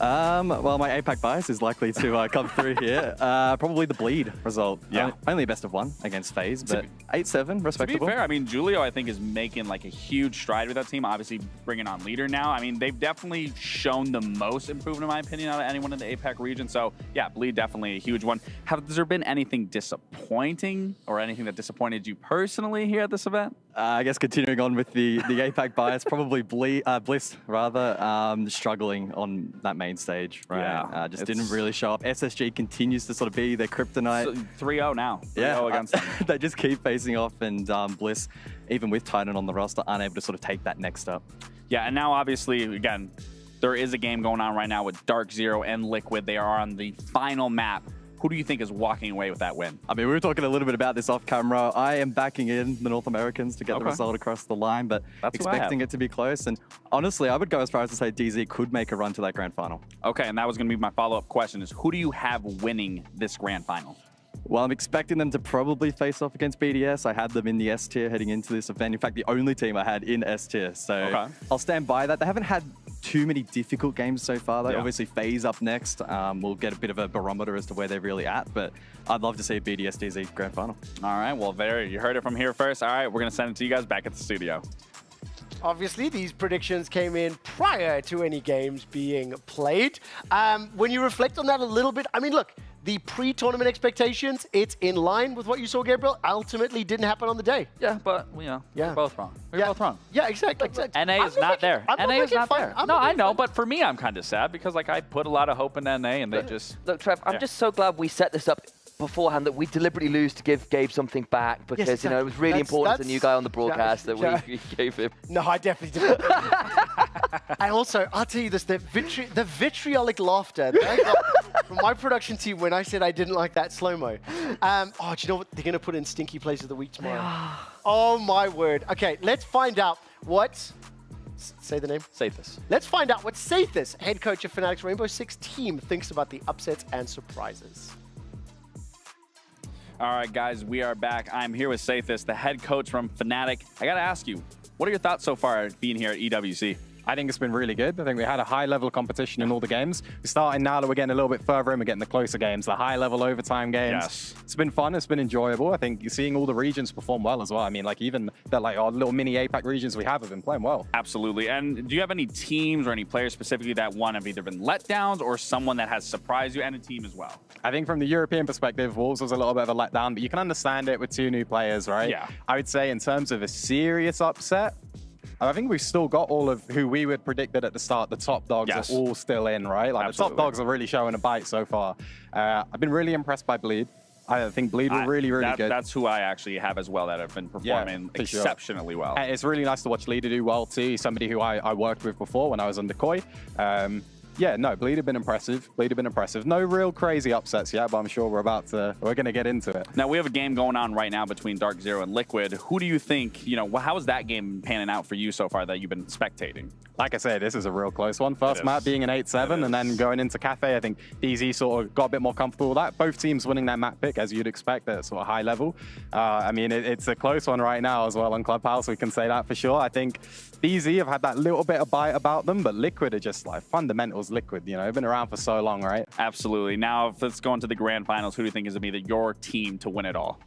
Well, my APAC bias is likely to come through here. Probably the bleed result. Yeah. Only a best of 1 against FaZe, but 8-7, respectable. To be fair, I mean, Julio, I think, is making like a huge stride with that team. Obviously, bringing on Leader now. I mean, they've definitely shown the most improvement, in my opinion, out of anyone in the APAC region. So, yeah, bleed definitely a huge one. Has there been anything disappointing or anything that disappointed you personally here at this event? I guess continuing on with the APAC bias, probably Bliss, rather, struggling on that main stage, right? Yeah, just didn't really show up. SSG continues to sort of be their kryptonite. So, 3-0 now. 3-0 Yeah, against them. they just keep facing off, and Bliss, even with Titan on the roster, unable to sort of take that next step. Yeah, and now obviously, again, there is a game going on right now with Dark Zero and Liquid. They are on the final map. Who do you think is walking away with that win? I mean, we were talking a little bit about this off camera. I am backing in the North Americans to get the result across the line, but expecting it to be close. And honestly, I would go as far as to say DZ could make a run to that grand final. Okay, and that was going to be my follow-up question is who do you have winning this grand final? Well, I'm expecting them to probably face off against BDS. I had them in the S tier heading into this event. In fact, the only team I had in S tier. So I'll stand by that. They haven't had too many difficult games so far, though. Obviously, FaZe up next. We'll get a bit of a barometer as to where they're really at, but I'd love to see a BDS DZ grand final. All right, well, there, you heard it from here first. All right, we're going to send it to you guys back at the studio. Obviously, these predictions came in prior to any games being played. When you reflect on that a little bit, I mean, look, the pre-tournament expectations, it's in line with what you saw, Gabriel. Ultimately, didn't happen on the day. Yeah, but, you know, we're both wrong. We're both wrong. Yeah, exactly. NA is not there. NA is not there. No, I know, fun. but for me, I'm kind of sad because, like, I put a lot of hope in NA and they just... Look, Trev, I'm just so glad we set this up beforehand that we deliberately lose to give Gabe something back because, you know, it was really important as a new guy on the broadcast that we gave him. No, I definitely didn't. And also, I'll tell you this, the vitriolic laughter that I got from my production team when I said I didn't like that slow-mo. Oh, do you know what? They're going to put in Stinky Plays of the Week tomorrow. Oh, my word. Okay, let's find out what... Say the name. Sathis. Let's find out what Sathis, head coach of Fnatic's Rainbow Six team, thinks about the upsets and surprises. All right, guys, we are back. I'm here with Sathis, the head coach from Fnatic. I got to ask you, what are your thoughts so far being here at EWC? I think it's been really good. I think we had a high level of competition in all the games. We're starting now that we're getting a little bit further in, we're getting the closer games, the high level overtime games. Yes. It's been fun, it's been enjoyable. I think you're seeing all the regions perform well as well. I mean, like even the like our little mini APAC regions we have been playing well. Absolutely. And do you have any teams or any players specifically that one have either been letdowns or someone that has surprised you and a team as well? I think from the European perspective, Wolves was a little bit of a letdown, but you can understand it with 2 new players, right? Yeah. I would say in terms of a serious upset, I think we've still got all of who we would predicted at the start. The top dogs are all still in, right? Like Absolutely. the top dogs are really showing a bite so far. I've been really impressed by Bleed. I think Bleed were really, really good. That's who I actually have as well that have been performing exceptionally well. And it's really nice to watch Leader do well too. He's somebody who I worked with before when I was under Koi. Yeah, no, Bleed have been impressive. Bleed have been impressive. No real crazy upsets yet, but I'm sure we're going to get into it. Now, we have a game going on right now between Dark Zero and Liquid. Who do you think, how is that game panning out for you so far that you've been spectating? Like I said, this is a real close one. First map being an 8-7, and then going into Cafe, I think DZ sort of got a bit more comfortable with that. Both teams winning their map pick, as you'd expect, at sort of high level. I mean, it's a close one right now as well on Clubhouse, we can say that for sure. I think DZ have had that little bit of bite about them, but Liquid are just like fundamentals was Liquid. You know, they've been around for so long, right? Absolutely. Now, let's go into the grand finals. Who do you think is going to be your team to win it all?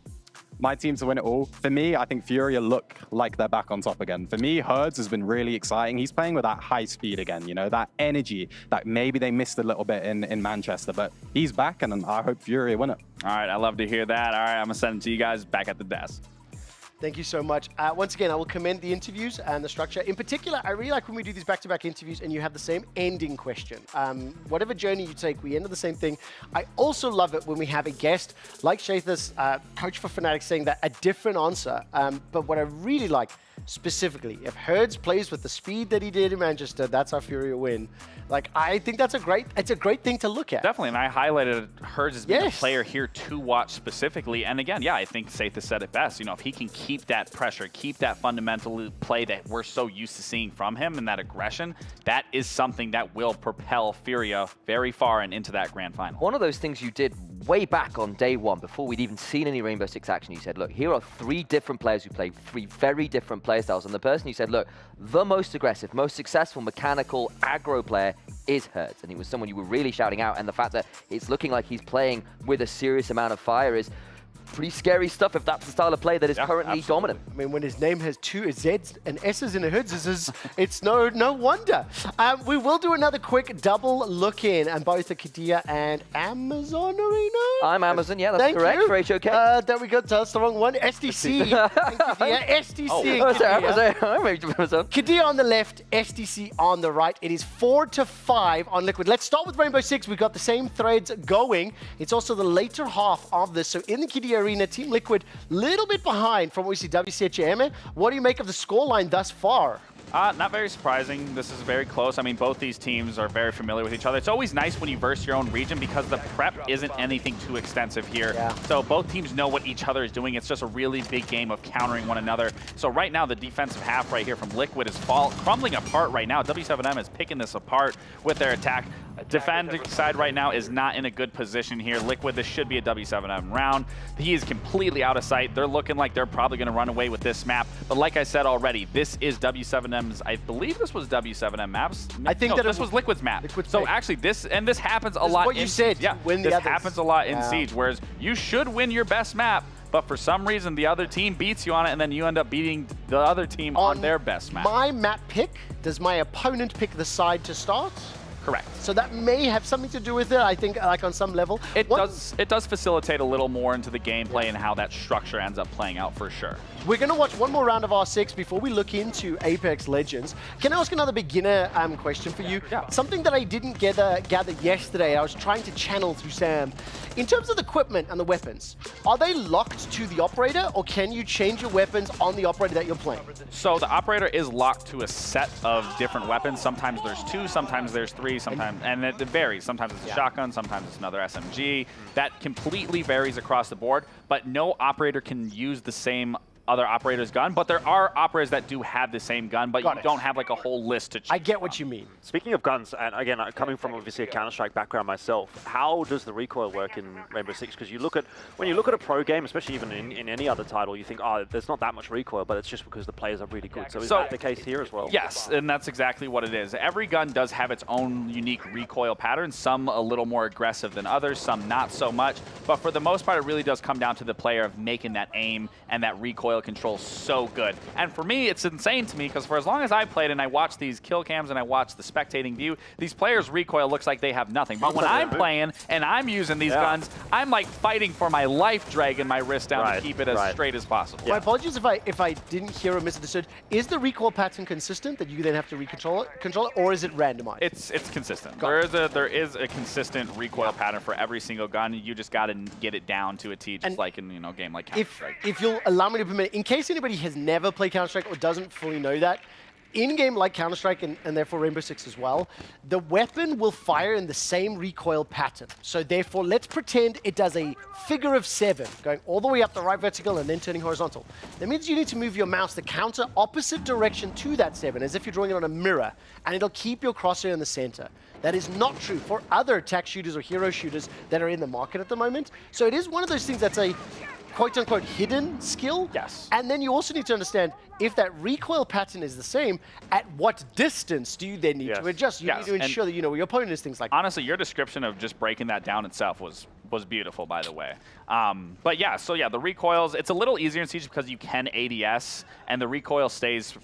My team to win it all. For me, I think Furia look like they're back on top again. For me, Herds has been really exciting. He's playing with that high speed again, you know, that energy that maybe they missed a little bit in Manchester, but he's back, and I hope Furia win it. All right, I love to hear that. All right, I'm going to send it to you guys back at the desk. Thank you so much. Once again, I will commend the interviews and the structure. In particular, I really like when we do these back-to-back interviews and you have the same ending question. Whatever journey you take, we end with the same thing. I also love it when we have a guest like Shathis, coach for Fnatic, saying that a different answer. But what I really like, specifically, if Herds plays with the speed that he did in Manchester, that's our Furia win. Like, I think that's it's a great thing to look at. Definitely, and I highlighted Herds as being a player here to watch specifically. And again, yeah, I think Sathis said it best. You know, if he can keep that pressure, keep that fundamental play that we're so used to seeing from him and that aggression, that is something that will propel Furia very far and into that grand final. One of those things you did way back on day one, before we'd even seen any Rainbow Six action, you said, look, here are 3 different players who play 3 very different play styles. And the person you said, look, the most aggressive, most successful mechanical aggro player is Herds. And he was someone you were really shouting out. And the fact that it's looking like he's playing with a serious amount of fire is pretty scary stuff if that's the style of play that is currently dominant. I mean, when his name has 2 Z's and S's in a Herds, it's no wonder. We will do another quick double look in on both the Kadia and Amazon Arena. I'm Amazon, yeah, that's correct. For HOK. There we go, that's the wrong one. SDC. Kadia, SDC. Oh, sorry, Kadia on the left, SDC on the right. It is 4-5 on Liquid. Let's start with Rainbow Six. We've got the same threads going. It's also the later half of this. So in the Kadia Arena, Team Liquid, little bit behind from what we see WCHM. What do you make of the scoreline thus far? Not very surprising. This is very close. I mean, both these teams are very familiar with each other. It's always nice when you verse your own region because the prep isn't anything too extensive here. Yeah. So both teams know what each other is doing. It's just a really big game of countering one another. So right now, the defensive half right here from Liquid is crumbling apart right now. W7M is picking this apart with their attack. Defending side right now is not in a good position here. Liquid, this should be a W7M round. He is completely out of sight. They're looking like they're probably going to run away with this map. But like I said already, this is W7M's, I believe this was W7M maps. I think that this was Liquid's map. So actually this happens a lot. What you said, yeah, this happens a lot in Siege, whereas you should win your best map, but for some reason the other team beats you on it and then you end up beating the other team on their best map. My map pick, does my opponent pick the side to start? Correct. So that may have something to do with it, I think, like on some level. It does facilitate a little more into the gameplay and how that structure ends up playing out for sure. We're going to watch one more round of R6 before we look into Apex Legends. Can I ask another beginner question for you? Yeah. Something that I didn't gather yesterday, I was trying to channel through Sam. In terms of the equipment and the weapons, are they locked to the operator, or can you change your weapons on the operator that you're playing? So the operator is locked to a set of different weapons. Sometimes there's 2, sometimes there's 3, sometimes, and it varies. Sometimes it's a shotgun, sometimes it's another SMG. That completely varies across the board, but no operator can use the same other operator's gun, but there are operators that do have the same gun, but you don't have like a whole list to choose. I get what you mean. Speaking of guns, and again, coming from obviously a Counter-Strike background myself, how does the recoil work in Rainbow Six? Because when you look at a pro game, especially even in any other title, you think, oh, there's not that much recoil, but it's just because the players are really good. So is that the case here as well? Yes, and that's exactly what it is. Every gun does have its own unique recoil pattern, some a little more aggressive than others, some not so much, but for the most part, it really does come down to the player of making that aim and that recoil control so good. And for me, it's insane to me because for as long as I played and I watched these kill cams and I watched the spectating view, these players' recoil looks like they have nothing. But when I'm playing and I'm using these guns, I'm like fighting for my life, dragging my wrist down to keep it as straight as possible. My apologies if I didn't hear or misunderstood. Is the recoil pattern consistent that you then have to control it, or is it randomized? It's consistent. There is a consistent recoil pattern for every single gun. You just got to get it down to a T, just like in a game like Counter-Strike. If you'll allow me to permit, in case anybody has never played Counter-Strike or doesn't fully know that, in-game like Counter-Strike and therefore Rainbow Six as well, the weapon will fire in the same recoil pattern. So therefore, let's pretend it does a figure of 7, going all the way up the right vertical and then turning horizontal. That means you need to move your mouse the counter opposite direction to that 7, as if you're drawing it on a mirror, and it'll keep your crosshair in the center. That is not true for other attack shooters or hero shooters that are in the market at the moment. So it is one of those things that's quote-unquote hidden skill. Yes. And then you also need to understand if that recoil pattern is the same, at what distance do you then need to adjust? You need to ensure that you know where your opponent is, things like that. Honestly, your description of just breaking that down itself was beautiful, by the way. But yeah, so yeah, the recoils, it's a little easier in Siege because you can ADS, and the recoil stays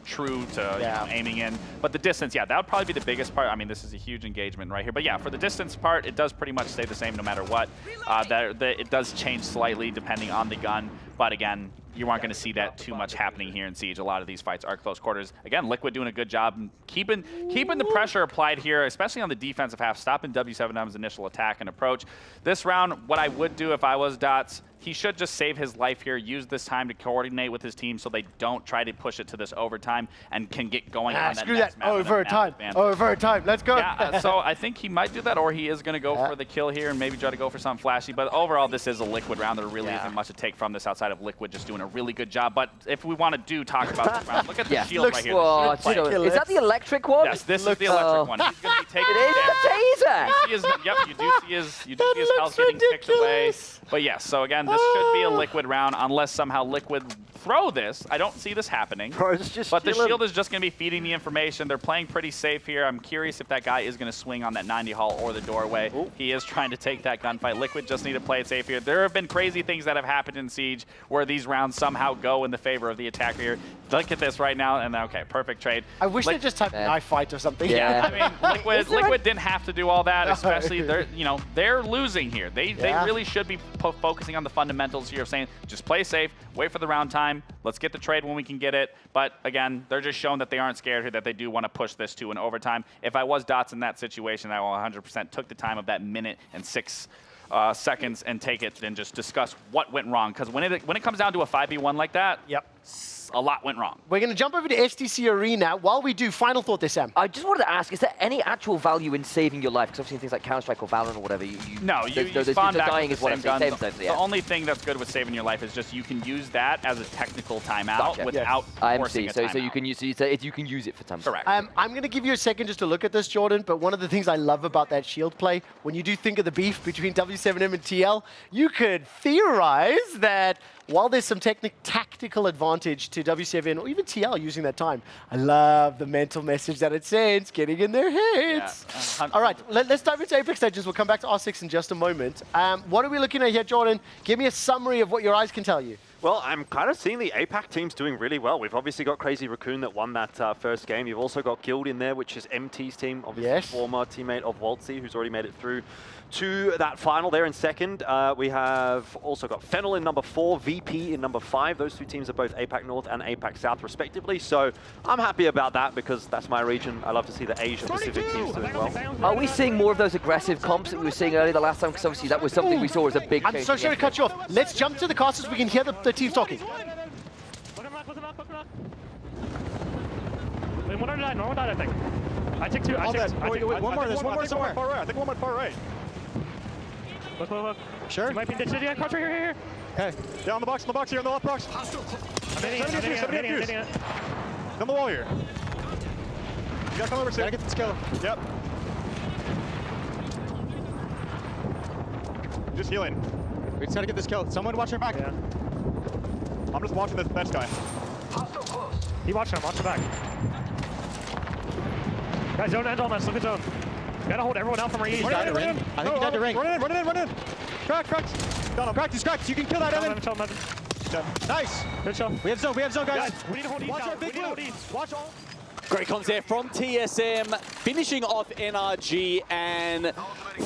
true to you know, aiming in. But the distance, yeah, that would probably be the biggest part. I mean, this is a huge engagement right here. But yeah, for the distance part, it does pretty much stay the same no matter what. It does change slightly depending on the gun. But again, you aren't going to see that too much happening here in Siege. A lot of these fights are close quarters. Again, Liquid doing a good job keeping the pressure applied here, especially on the defensive half, stopping W7M's initial attack and approach. This round, what I would do if I was Dots, he should just save his life here, use this time to coordinate with his team so they don't try to push it to this overtime and can get going on that next map. Overtime, let's go. Yeah, so I think he might do that, or he is going to go for the kill here and maybe try to go for something flashy. But overall, this is a Liquid round. There really isn't much to take from this outside of Liquid just doing a really good job. But if we want to talk about this round, look at the shield right here. Is that the electric one? Yes, this is the electric one. He's going to be taking it. Is the taser. Yep, you do see his health getting kicked away. But yes, so again, this should be a Liquid round unless somehow Liquid throw this. I don't see this happening. But the shield is just going to be feeding the information. They're playing pretty safe here. I'm curious if that guy is going to swing on that 90 hull or the doorway. He is trying to take that gunfight. Liquid just need to play it safe here. There have been crazy things that have happened in Siege where these rounds somehow go in the favor of the attacker here. Look at this right now, and okay, perfect trade. I wish they just typed knife fight or something. Yeah, I mean, Liquid didn't have to do all that, especially they're losing here. They really should be focusing on the fundamentals here of saying, just play safe, wait for the round time, let's get the trade when we can get it. But again, they're just showing that they aren't scared here, that they do want to push this to an overtime. If I was Dots in that situation, I will 100% took the time of that minute and 6 seconds and take it and just discuss what went wrong. Because when it comes down to a 5v1 like that, a lot went wrong. We're going to jump over to STC Arena. While we do, final thought there, Sam. I just wanted to ask, is there any actual value in saving your life? Because I've seen things like Counter-Strike or Valorant or whatever. You spawn back dying with is what the I'm same saying. gun. The only thing that's good with saving your life is just you can use that as a technical timeout without forcing a timeout. So you can use it for time. Correct. I'm going to give you a second just to look at this, Jordan, but one of the things I love about that shield play, when you do think of the beef between W7M and TL, you could theorize that while there's some tactical advantage to W7 or even TL using that time, I love the mental message that it sends, getting in their heads. All right, let's dive into Apex Legends. We'll come back to R6 in just a moment. What are we looking at here, Jordan? Give me a summary of what your eyes can tell you. Well, I'm kind of seeing the APAC teams doing really well. We've obviously got Crazy Raccoon that won that first game. You've also got Guild in there, which is MT's team, obviously former teammate of Waltzy, who's already made it through to that final there in second. We have also got Fennel in number 4, VP in number 5. Those two teams are both APAC North and APAC South, respectively. So I'm happy about that because that's my region. I love to see the Asia-Pacific teams doing well. Are we seeing more of those aggressive comps that we were seeing earlier the last time? Because obviously that was something we saw as a big change. I'm so sorry to cut you off. Let's jump to the casters so we can hear the teams talking. One on that, I think. I take two. One more. There's one more somewhere. Far right. I think one went far right. Look. Sure. You might be in the crouch right here. Okay. Yeah, on the box here on the left box. I'm hitting it. On the wall here. You gotta come over soon. Gotta get this kill. Yep. Just healing. We just gotta get this kill. Someone watch your back. Yeah. I'm just watching this bench guy. He watch him. Watch the back. Guys, zone end on this. Look at zone. You gotta hold everyone out from our east. I think he died to ring. Run in. Cracked. Got him. Cracked. You can kill that, Evan. Nice. Good shot. We have zone, guys. We need to hold east. Watch our big loot. Watch all. Great comms there from TSM, finishing off NRG and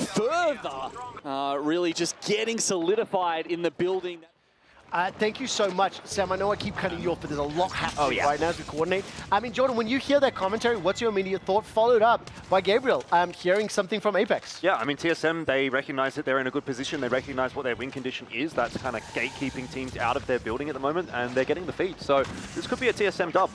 further really just getting solidified in the building. Thank you so much, Sam. I know I keep cutting you off, but there's a lot happening right now as we coordinate. I mean, Jordan, when you hear that commentary, what's your immediate thought? Followed up by Gabriel, hearing something from Apex. Yeah, I mean, TSM, they recognize that they're in a good position. They recognize what their win condition is. That's kind of gatekeeping teams out of their building at the moment, and they're getting the feed. So this could be a TSM dub.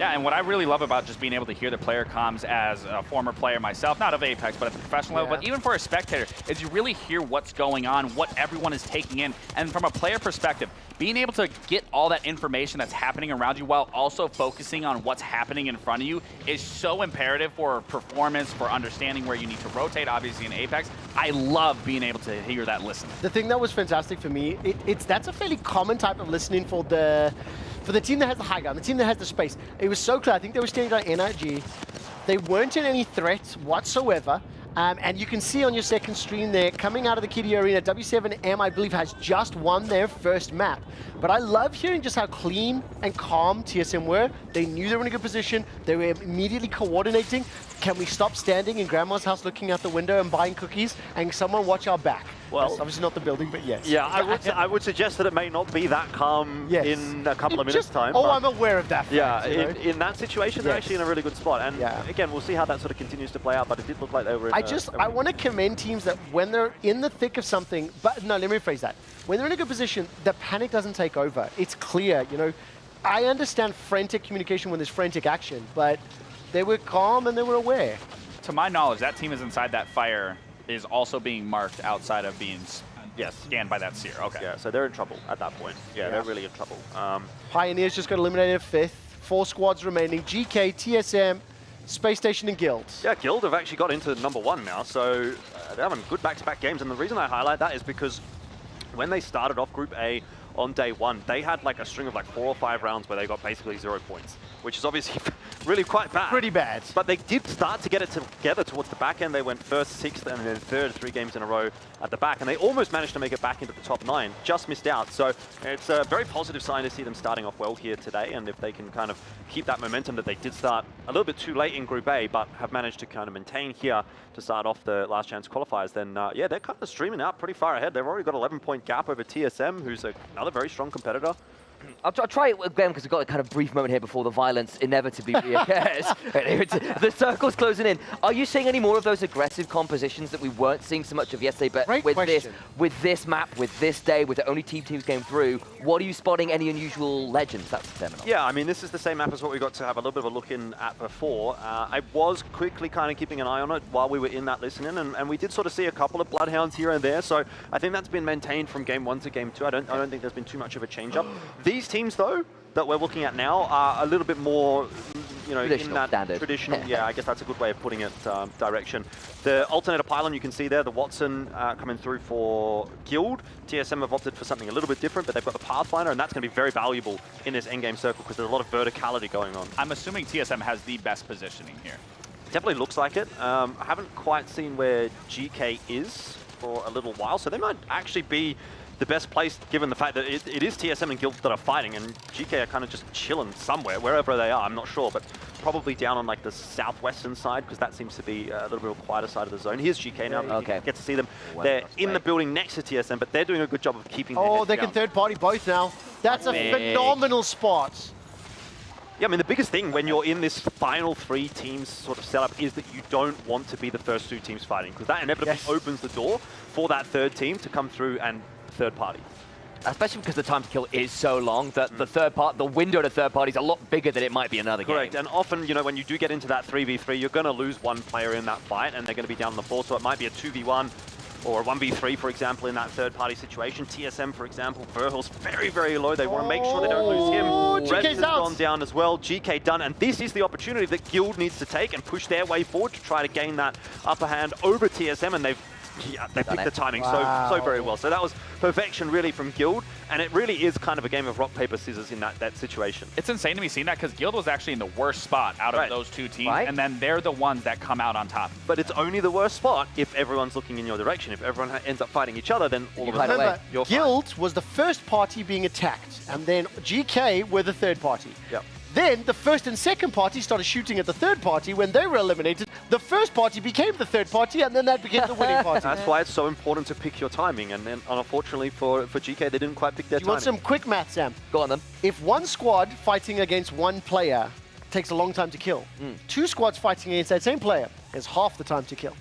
Yeah, and what I really love about just being able to hear the player comms as a former player myself, not of Apex, but at the professional level, but even for a spectator, is you really hear what's going on, what everyone is taking in. And from a player perspective, being able to get all that information that's happening around you while also focusing on what's happening in front of you is so imperative for performance, for understanding where you need to rotate, obviously in Apex. I love being able to hear that listen. The thing that was fantastic for me, that's a fairly common type of listening for the team that has the high ground, the team that has the space. It was so clear. I think they were standing on NRG. They weren't in any threat whatsoever. And you can see on your second stream there, coming out of the Kitty Arena, W7M, I believe, has just won their first map. But I love hearing just how clean and calm TSM were. They knew they were in a good position. They were immediately coordinating. Can we stop standing in Grandma's house looking out the window and buying cookies and someone watch our back? Well, that's obviously not the building, but yes. Yeah, I would suggest that it may not be that calm in a couple of minutes' time. Oh, I'm aware of that. Yeah, in that situation, they're actually in a really good spot. And again, we'll see how that sort of continues to play out, but it did look like they were in I want to commend teams that when they're in the thick of something, but no, let me rephrase that. When they're in a good position, the panic doesn't take over. It's clear, you know. I understand frantic communication when there's frantic action, but they were calm and they were aware. To my knowledge, that team is inside that fire is also being marked outside of being scanned by that seer. Okay. Yeah, so they're in trouble at that point. Yeah, they're really in trouble. Pioneers just got eliminated 5th. 4 squads remaining. GK, TSM, Space Station, and Guild. Yeah, Guild have actually got into #1 now, so they're having good back-to-back games. And the reason I highlight that is because when they started off Group A on day 1, they had like a string of like 4 or 5 rounds where they got basically 0 points, which is obviously really quite bad. Pretty bad. But they did start to get it together towards the back end. They went 1st, 6th, and then 3rd, 3 games in a row at the back. And they almost managed to make it back into the top 9, just missed out. So it's a very positive sign to see them starting off well here today. And if they can kind of keep that momentum that they did start a little bit too late in Group A, but have managed to kind of maintain here to start off the last chance qualifiers, then yeah, they're kind of streaming out pretty far ahead. They've already got 11-point gap over TSM, who's another very strong competitor. I'll try it again because we've got a kind of brief moment here before the violence inevitably reoccurs. The circle's closing in. Are you seeing any more of those aggressive compositions that we weren't seeing so much of yesterday? But with this map, with this day, with the only teams came through, what are you spotting? Any unusual legends? That's the terminal. Yeah, I mean, this is the same map as what we got to have a little bit of a look in at before. I was quickly kind of keeping an eye on it while we were in that listening, and we did sort of see a couple of Bloodhounds here and there. So I think that's been maintained from game 1 to game 2. I don't think there's been too much of a change up. These teams, though, that we're looking at now are a little bit more, you know, in that traditional, yeah, I guess that's a good way of putting it, direction. The alternator pylon you can see there, the Watson coming through for Guild. TSM have opted for something a little bit different, but they've got the Pathfinder, and that's going to be very valuable in this endgame circle because there's a lot of verticality going on. I'm assuming TSM has the best positioning here. Definitely looks like it. I haven't quite seen where GK is for a little while, so they might actually be the best place, given the fact that it is TSM and Guild that are fighting, and GK are kind of just chilling somewhere, wherever they are, I'm not sure, but probably down on like the southwestern side, because that seems to be a little bit of a quieter side of the zone. Here's GK now, okay. Get to see them. They're in the building next to TSM, but they're doing a good job of keeping their heads they down. can third party both now. That's a phenomenal spot. Yeah, I mean, the biggest thing when you're in this final 3 teams sort of setup is that you don't want to be the first 2 teams fighting, because that inevitably opens the door for that 3rd team to come through and third party. Especially because the time to kill is so long that the window to third party is a lot bigger than it might be another game. Correct, and often, you know, when you do get into that 3v3, you're going to lose one player in that fight, and they're going to be down on the floor, so it might be a 2v1 or a 1v3, for example, in that third party situation. TSM, for example, Verhul's very, very low. They want to make sure they don't lose him. Red has gone down as well. GK done, and this is the opportunity that Guild needs to take and push their way forward to try to gain that upper hand over TSM, and they picked the timing so very well. So that was perfection really from Guild, and it really is kind of a game of rock, paper, scissors in that situation. It's insane to me seeing that because Guild was actually in the worst spot out of those 2 teams, and then they're the ones that come out on top. But it's only the worst spot if everyone's looking in your direction. If everyone ends up fighting each other, then all of a sudden you're fine. Guild was the first party being attacked, and then GK were the third party. Yep. Then the first and second party started shooting at the third party. When they were eliminated, the first party became the third party, and then that became the winning party. That's why it's so important to pick your timing, and then unfortunately for GK, they didn't quite pick their timing. You want some quick math, Sam? Go on then. If one squad fighting against one player takes a long time to kill, 2 squads fighting against that same player is half the time to kill.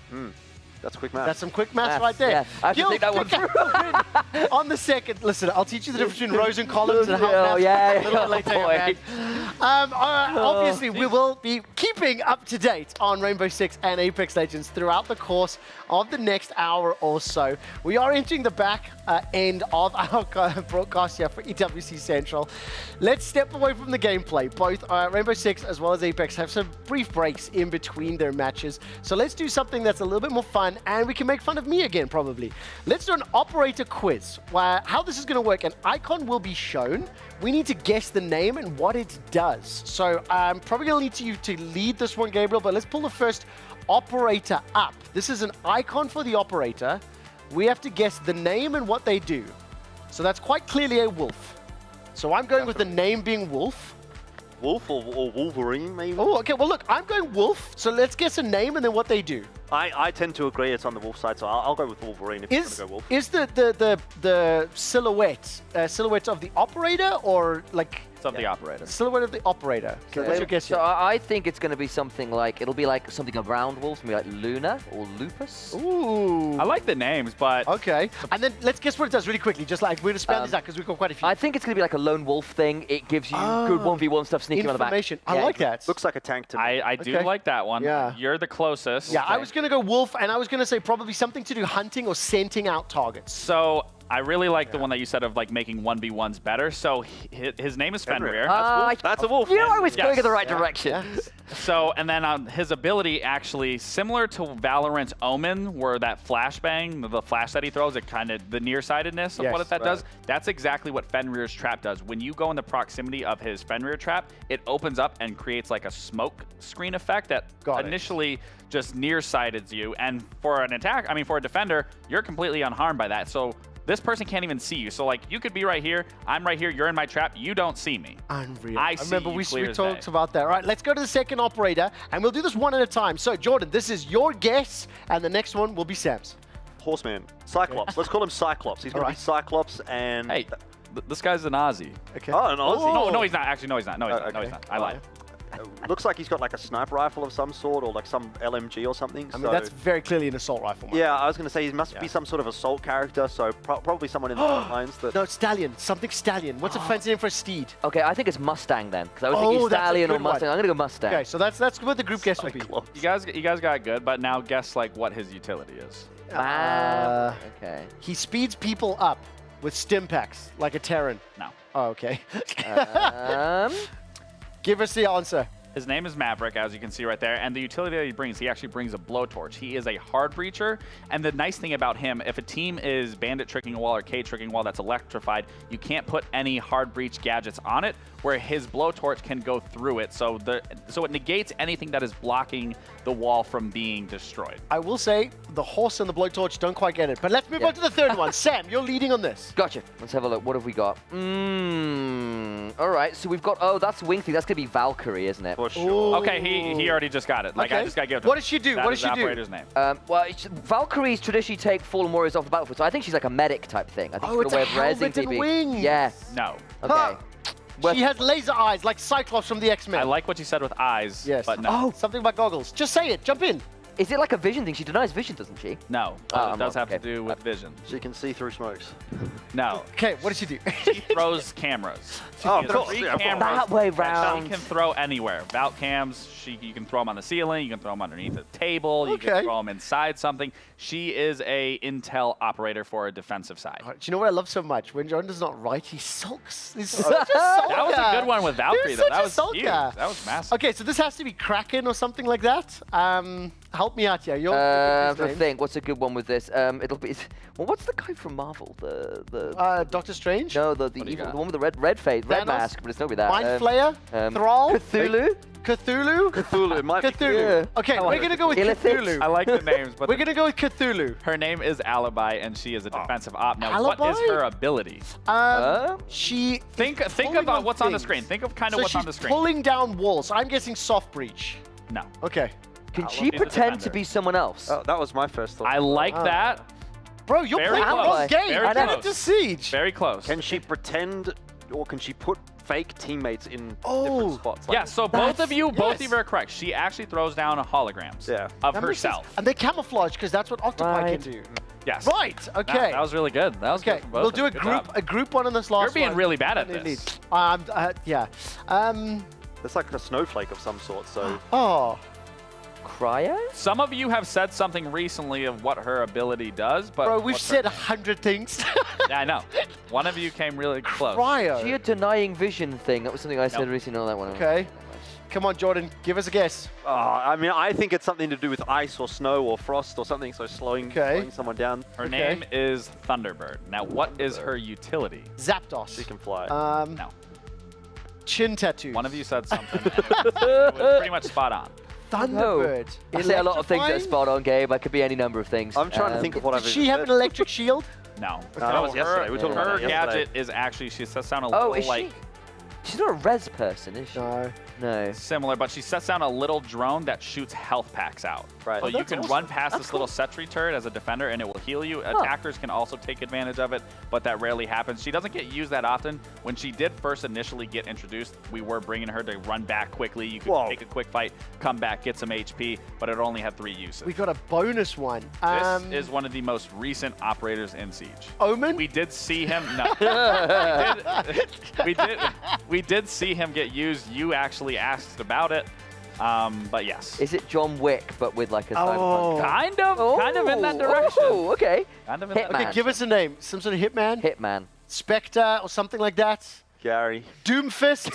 That's quick math. That's some quick maths right there. Yeah, I have to think that one through. On the second, listen, I'll teach you the difference between rows and columns and how Oh, yeah. a little bit later, man. Obviously, we will be keeping up to date on Rainbow Six and Apex Legends throughout the course of the next hour or so. We are entering the back end of our broadcast here for EWC Central. Let's step away from the gameplay. Both Rainbow Six as well as Apex have some brief breaks in between their matches. So let's do something that's a little bit more fun, and we can make fun of me again, probably. Let's do an operator quiz, where how this is going to work. An icon will be shown. We need to guess the name and what it does. So I'm probably going to need you to lead this one, Gabriel, but let's pull the first operator up. This is an icon for the operator. We have to guess the name and what they do. So that's quite clearly a wolf. So I'm going with the name being wolf. Wolf or Wolverine, maybe? Oh, okay. Well, look, I'm going wolf. So let's guess a name and then what they do. I tend to agree it's on the wolf side, so I'll go with Wolverine if you're going to go wolf. Is the silhouette of the operator or like... It's of the operator. Silhouette of the operator. Okay, what's your guess? So I think it's going to be something like, it'll be like something around wolves, maybe like Luna or Lupus. Ooh. I like the names, but... Okay. And then let's guess what it does really quickly. Just like, we're going to spell these out because we've got quite a few. I think it's going to be like a lone wolf thing. It gives you good 1v1 stuff sneaking on the back. Information. I like that. Looks like a tank to me. I do like that one. Yeah. You're the closest. Yeah, I was going to go wolf, and I was going to say probably something to do hunting or scenting out targets. So I really like the one that you said of like making 1v1s better. So his name is Fenrir. That's a wolf. You know, I was going in the right direction. So, and then his ability actually similar to Valorant's Omen, where that flashbang, the flash that he throws, it kind of the nearsightedness of what that does. That's exactly what Fenrir's trap does. When you go in the proximity of his Fenrir trap, it opens up and creates like a smoke screen effect that initially just nearsighted you. And for an attack, I mean, for a defender, you're completely unharmed by that. So this person can't even see you. So like you could be right here, I'm right here, you're in my trap, you don't see me. Unreal. I remember see we clear as talked day. about that. All right, let's go to the second operator, and we'll do this one at a time. So Jordan, this is your guess, and the next one will be Sam's. Horseman. Cyclops. Let's call him Cyclops. He's going to be Cyclops and... Hey, this guy's an Aussie. Okay. Oh, an Aussie? No, he's not. Actually, no, he's not. No, he's not. No, he's not. I lied. Looks like he's got like a sniper rifle of some sort, or like some LMG or something. I mean, that's very clearly an assault rifle. Mark. Yeah, I was going to say he must be some sort of assault character, so probably someone in the front lines. That... No, Stallion. Something Stallion. What's a fancy name for a steed? Okay, I think it's Mustang then, because I was thinking Stallion or Mustang. I'm going to go Mustang. Okay, so that's what the group guess will be. You guys got good, but now guess like what his utility is. Okay. He speeds people up with stim packs like a Terran. No. Oh, okay. Give us the answer. His name is Maverick, as you can see right there, and the utility that he actually brings a blowtorch. He is a hard breacher, and the nice thing about him, if a team is bandit tricking a wall or K tricking a wall that's electrified, you can't put any hard breach gadgets on it, where his blowtorch can go through it, so it negates anything that is blocking the wall from being destroyed. I will say the horse and the blowtorch don't quite get it, but let's move on to the third one. Sam, you're leading on this. Gotcha. Let's have a look. What have we got? All right, so we've got, that's wing thing. That's going to be Valkyrie, isn't it? For sure. Okay, he already just got it. Like, I just got to give it to him. What does she do? That What does is she do? operator's name. Well, Valkyries traditionally take fallen warriors off the battlefield, so I think she's like a medic type thing. I think it's a helmet and wings. Yeah. No. Okay. She has laser eyes like Cyclops from the X-Men. I like what you said with eyes, but no. Oh, something about goggles. Just say it. Jump in. Is it like a vision thing? She denies vision, doesn't she? No. It does have to do with vision. She can see through smokes. No. Okay, what does she do? She throws cameras. Oh, She of course. three Yeah, cameras that way that round. She can throw anywhere. Vault cams, you can throw them on the ceiling, you can throw them underneath a table, you can throw them inside something. She is a intel operator for a defensive side. Do you know what I love so much? When Jordan does not write, he sulks. He's such a sulker. That was a good one with Valkyrie, though. That was huge. Sulker. That was massive. Okay, so this has to be Kraken or something like that. Help me out here. I think. What's a good one with this? It'll be. Well, what's the guy from Marvel? The Doctor Strange? No, the evil, the one with the red face, red mask, but it's not be that. Mind Flayer? Thrall? Cthulhu? Cthulhu. It might be Cthulhu. Okay, we're going to go with Cthulhu. I like the names, but we're going to go with Cthulhu. Her name is Alibi, and she is a defensive op. Now, Alibi? what is her ability? She think about what's on the screen. Think of kind of what's on the screen. She's pulling down walls. I'm guessing soft breach. No. Okay. Can she pretend to be someone else? Oh, that was my first thought. I like that. Bro, you're Very playing the close. wrong game. Very I close. did it to Siege. Very close. Can she pretend, or can she put fake teammates in different spots. Like, yeah, so both of you are correct. She actually throws down holograms of herself. And they camouflage because that's what Octopi can do. Yes. Right. Okay. That was really good. That was good from both We'll of do you. a Good group job. a group one on this last one. You're being really bad at this. Yeah. It's like a snowflake of some sort, so... Oh. Cryo? Some of you have said something recently of what her ability does, but... Bro, we've said 100 things. Yeah, I know. One of you came really close. Cryo. She a denying vision thing. That was something I said Nope. recently on that one. Okay. Come on, Jordan. Give us a guess. I mean, I think it's something to do with ice or snow or frost or something, so slowing someone down. Her name is Thunderbird. Now, what is her utility? Zapdos. She can fly. No. Chin tattoo. One of you said something. It was pretty much spot on. Thunderbird. I say a lot of things that are spot on, Gabe. I could be any number of things. I'm trying to think of what I've Does she have an electric shield? No. that was yesterday. We were talking about Her that yesterday. gadget is actually, she sets down a little, is like... She's not a res person, is she? No. Similar, but she sets down a little drone that shoots health packs out. Right. So you can run past this little sentry turret as a defender, and it will heal you. Attackers can also take advantage of it, but that rarely happens. She doesn't get used that often. When she did first initially get introduced, we were bringing her to run back quickly. You could take a quick fight, come back, get some HP, but it only had 3 uses. We got a bonus one. This is one of the most recent operators in Siege. Omen? We did see him. No. we did see him get used. You actually asked about it. But yes. Is it John Wick, but with like a Oh. Kind of in that direction. Oh, okay. Kind of in that Hitman. Okay, give us a name. Some sort of hitman? Hitman. Spectre or something like that? Gary. Doomfist?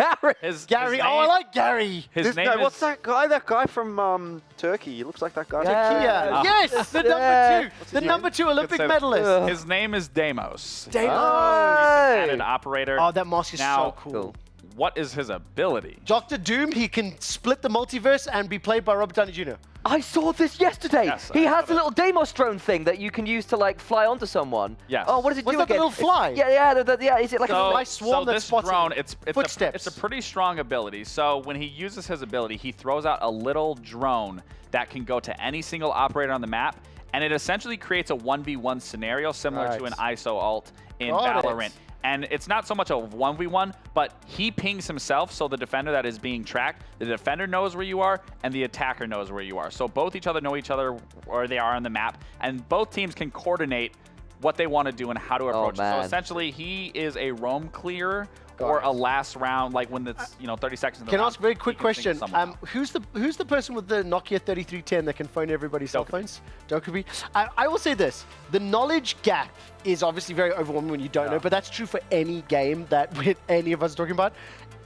Gary. Oh, I like Gary. His name is... What's that guy? That guy from Turkey. He looks like that guy. Kia. Yes, the number 2. The number 2 Olympic medalist. His name is Deimos. Deimos. He's an operator. Oh, that mask is Now, so cool. What is his ability? Dr. Doom, he can split the multiverse and be played by Robert Downey Jr. I saw this yesterday. Yes, he I has saw a little Deimos drone thing that you can use to like fly onto someone. Yes. Oh, what does it What's do that, again? the little fly? Yeah. Is it like So- a fly swarm that this spots drone, him. it's Footsteps. a pretty strong ability. So when he uses his ability, he throws out a little drone that can go to any single operator on the map, and it essentially creates a 1v1 scenario similar to an ISO ult in Got it. Valorant. And it's not so much a 1v1, but he pings himself, so the defender that is being tracked, the defender knows where you are, and the attacker knows where you are. So both each other know each other where they are on the map, and both teams can coordinate what they want to do and how to approach it. So essentially, he is a roam clearer or a last round, like when it's 30 seconds. In the Can I round, ask a very quick he can single question? someone out. Who's the person with the Nokia 3310 that can phone everybody's cell phones? Dokubi. I will say this: the knowledge gap is obviously very overwhelming when you don't know, but that's true for any game that any of us are talking about.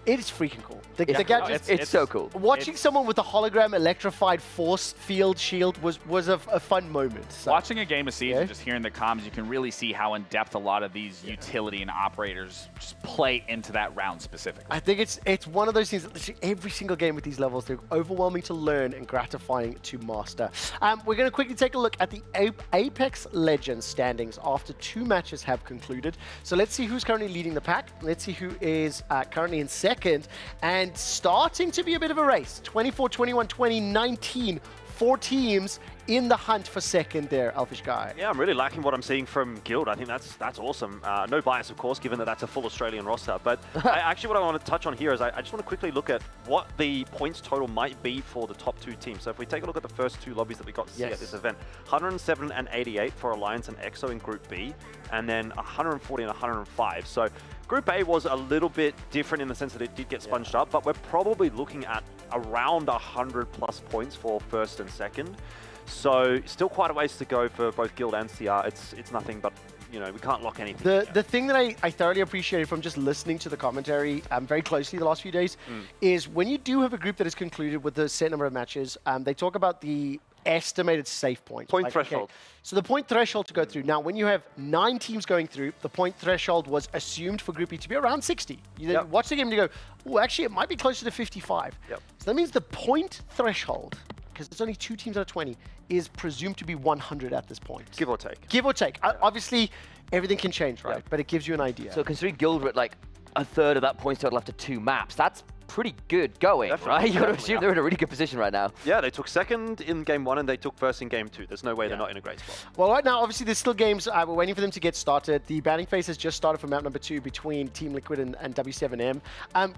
It is freaking cool. The gadget, it's so cool. Watching someone with a hologram electrified force field shield was a fun moment. So. Watching a game of Siege and just hearing the comms, you can really see how in depth a lot of these utility and operators just play into that round specifically. I think it's one of those things that literally every single game with these levels, they're overwhelming to learn and gratifying to master. We're going to quickly take a look at the Apex Legends standings after 2 matches have concluded. So let's see who's currently leading the pack. Let's see who is currently in second and starting to be a bit of a race. 24, 21, 20, 19. 4 teams in the hunt for second there, Elfish Guy. Yeah, I'm really liking what I'm seeing from Guild. I think that's awesome. No bias, of course, given that that's a full Australian roster. But actually what I want to touch on here is I just want to quickly look at what the points total might be for the top 2 teams. So if we take a look at the first 2 lobbies that we got to see at this event, 107 and 88 for Alliance and EXO in Group B, and then 140 and 105. So Group A was a little bit different in the sense that it did get sponged up, but we're probably looking at around 100+ points for first and second. So still quite a ways to go for both Guild and CR. It's nothing but, we can't lock anything. The thing that I thoroughly appreciated from just listening to the commentary very closely the last few days is when you do have a group that is concluded with a set number of matches, they talk about the estimated safe point. Threshold. Okay, so the point threshold to go through. Now, when you have 9 teams going through, the point threshold was assumed for Group E to be around 60. You then watch the game and you go, oh, actually, it might be closer to 55. So that means the point threshold, because there's only 2 teams out of 20, is presumed to be 100 at this point. Give or take. Give or take. Obviously, everything can change, right? But it gives you an idea. So considering Guild were at like a third of that points total after 2 maps, that's pretty good going, right? You got to assume they're in a really good position right now. Yeah, they took second in game 1 and they took first in game 2. There's no way they're not in a great spot. Well, right now, obviously, there's still games. We're waiting for them to get started. The banning phase has just started for map number 2 between Team Liquid and W7M.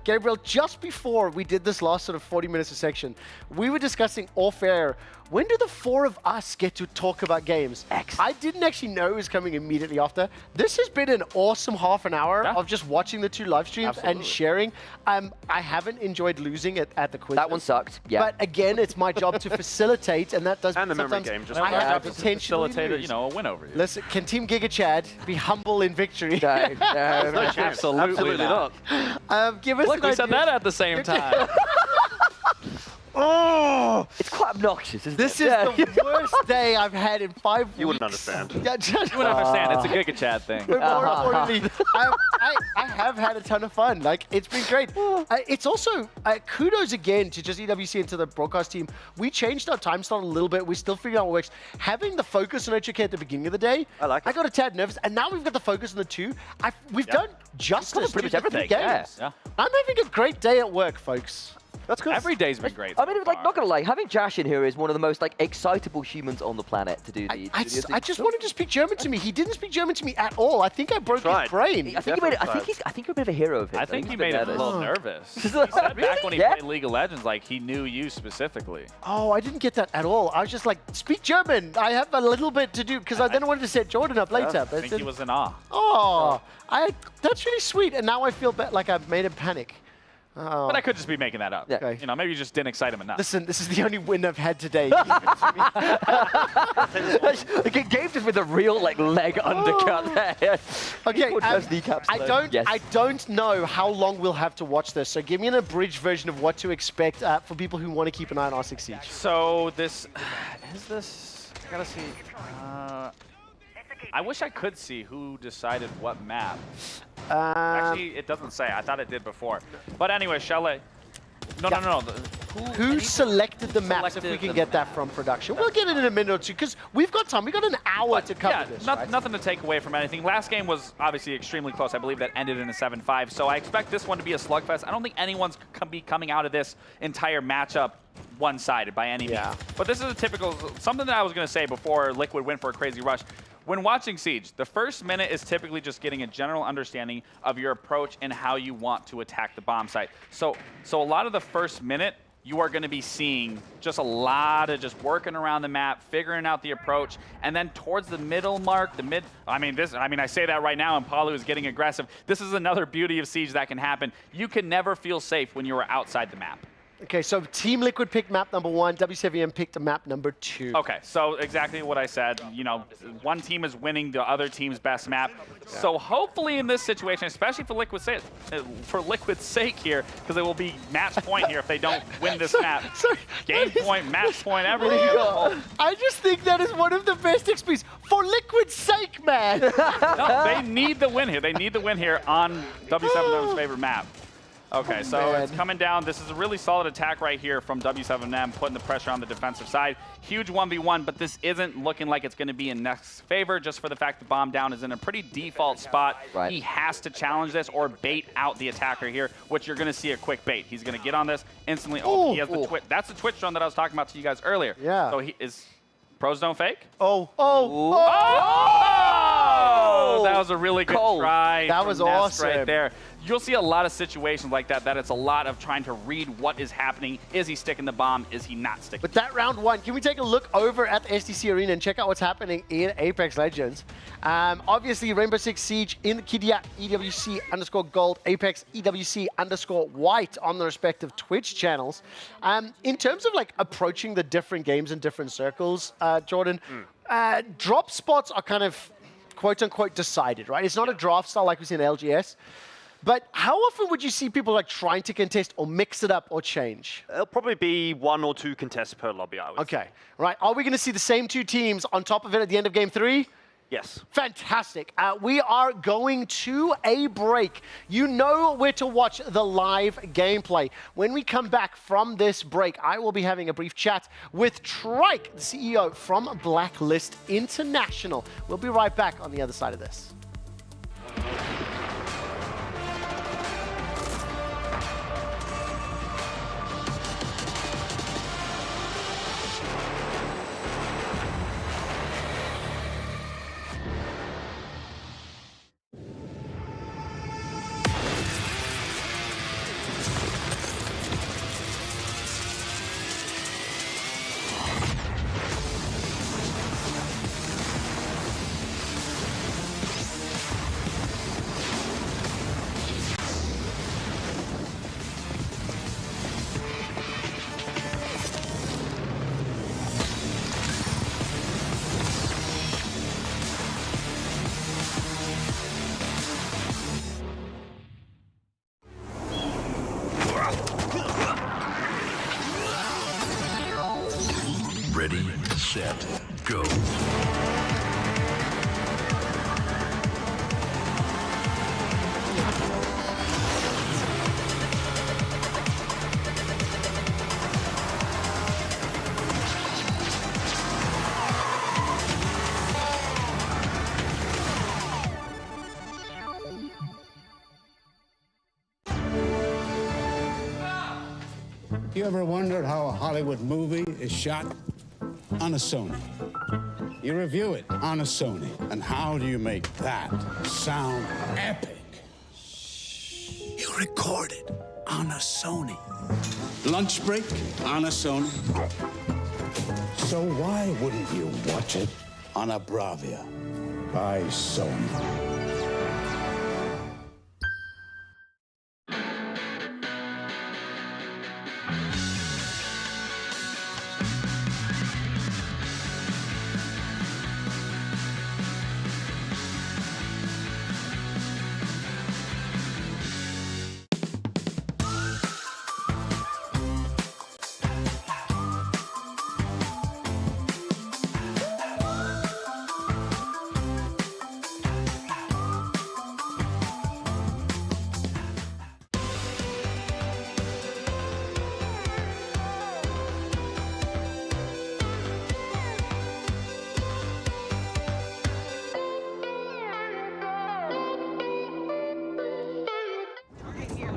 Gabriel, just before we did this last sort of 40 minutes of section, we were discussing off air, when do the 4 of us get to talk about games? I didn't actually know it was coming immediately after. This has been an awesome half an hour of just watching the 2 live streams and sharing. I haven't enjoyed losing it at the quiz. That one sucked, yeah. But again, it's my job to facilitate, and that does and the memory sometimes game. Just I have to potentially facilitate a win over you. Listen, can Team Giga Chad be humble in victory? No, absolutely not. Give us Look, we said that at the same time. Oh! It's quite obnoxious, isn't this it? This is the worst day I've had in 5 weeks. You wouldn't understand. You wouldn't understand. It's a Giga Chat thing. But more importantly, I have had a ton of fun. Like, it's been great. It's also, kudos again to just EWC and to the broadcast team. We changed our time slot a little bit. We're still figuring out what works. Having the focus on HK at the beginning of the day, I got a tad nervous. And now we've got the focus on the 2. We've done justice pretty to much the 3 everything. games. Yeah. I'm having a great day at work, folks. That's good. Every day's been great. I mean, like, not gonna lie, having Jash in here is one of the most like excitable humans on the planet to do the. I just wanted to speak German to me. He didn't speak German to me at all. I think I broke his brain. I think you're a bit of a hero of his. I think he made him a little nervous. He Really? said back when he Yeah? played League of Legends, like he knew you specifically. Oh, I didn't get that at all. I was just like, speak German. I have a little bit to do because I then wanted to set Jordan up later. I But think he was in awe. oh, that's really sweet. And now I feel like I've made him panic. Oh. But I could just be making that up. Yeah. Okay. You know, maybe you just didn't excite him enough. Listen, this is the only win I've had today. Gabe just with a real like leg undercut there. Okay, kneecaps, I don't know how long we'll have to watch this, so give me an abridged version of what to expect for people who want to keep an eye on R6 Siege. So this, I gotta see. I wish I could see who decided what map. Actually, it doesn't say. I thought it did before. But anyway, Chalet. No. Who selected the maps, if we can get that from production? We'll get it in a minute or two, because we've got time. We've got an hour to cover this, right? Nothing to take away from anything. Last game was obviously extremely close. I believe that ended in a 7-5. So I expect this one to be a slugfest. I don't think anyone's coming out of this entire matchup one-sided by any means. But this is a typical, something that I was going to say before Liquid went for a crazy rush. When watching Siege, the first minute is typically just getting a general understanding of your approach and how you want to attack the bomb site. So a lot of the first minute, you are going to be seeing just a lot of just working around the map, figuring out the approach, and then towards the middle mark, I say that right now, and Palu is getting aggressive. This is another beauty of Siege that can happen. You can never feel safe when you are outside the map. Okay, so Team Liquid picked map number 1, W7M picked map number 2. Okay, so exactly what I said. You know, one team is winning the other team's best map. So hopefully in this situation, especially for Liquid's sake here, because it will be match point here if they don't win this map. Game point, match point, everything. I just think that is one of the best experiences. For Liquid's sake, man! No, they need the win here. They need the win here on W7M's favorite map. Okay, so it's coming down. This is a really solid attack right here from W7M, putting the pressure on the defensive side. Huge 1v1, but this isn't looking like it's going to be in Next's favor just for the fact the bomb down is in a pretty default spot. Right. He has to challenge this or bait out the attacker here, which you're going to see a quick bait. He's going to get on this instantly. Oh, he has the twitch. That's the twitch drone that I was talking about to you guys earlier. Yeah. So he is... Pros don't fake? Oh! That was a really good try. That was awesome. Right there. You'll see a lot of situations like that, it's a lot of trying to read what is happening. Is he sticking the bomb? Is he not sticking? But that round 1, can we take a look over at the SDC Arena and check out what's happening in Apex Legends? Obviously, Rainbow Six Siege in the Kidia, EWC_Gold, Apex, EWC_White on the respective Twitch channels. In terms of like approaching the different games in different circles, Jordan, drop spots are kind of quote-unquote decided, right? It's not a draft style like we see in LGS. But how often would you see people like trying to contest or mix it up or change? It'll probably be 1 or 2 contests per lobby, I would say. Okay, right. Are we going to see the same 2 teams on top of it at the end of game 3? Yes. Fantastic. We are going to a break. You know where to watch the live gameplay. When we come back from this break, I will be having a brief chat with Trike, the CEO from Blacklist International. We'll be right back on the other side of this. Ready, set, go. You ever wondered how a Hollywood movie is shot? On a Sony. You review it on a Sony. And how do you make that sound epic? You record it on a Sony. Lunch break on a Sony. So why wouldn't you watch it on a Bravia by Sony?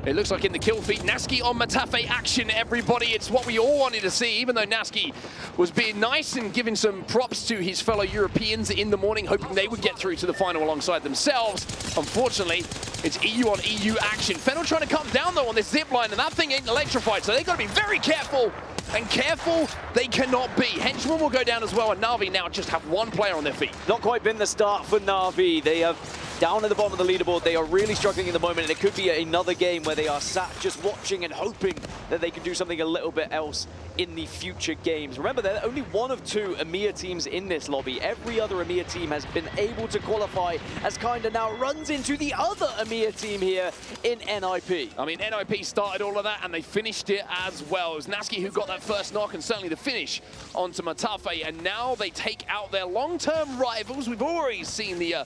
It looks like in the kill feed, Naski on Matafe action, everybody. It's what we all wanted to see, even though Naski was being nice and giving some props to his fellow Europeans in the morning, hoping they would get through to the final alongside themselves. Unfortunately, it's EU on EU action. Fennel trying to come down, though, on this zip line, and that thing ain't electrified, so they've got to be very careful. And careful they cannot be. Henchman will go down as well, and Na'Vi now just have one player on their feet. Not quite been the start for Na'Vi. They have down at the bottom of the leaderboard. They are really struggling in the moment, and it could be another game where they are sat just watching and hoping that they can do something a little bit else in the future games. Remember, they're only one of two EMEA teams in this lobby. Every other EMEA team has been able to qualify, as Kinda now runs into the other EMEA team here in NIP. I mean, NIP started all of that, and they finished it as well. It was Naski who got that first knock, and certainly the finish onto Matafe, and now they take out their long-term rivals. We've already seen the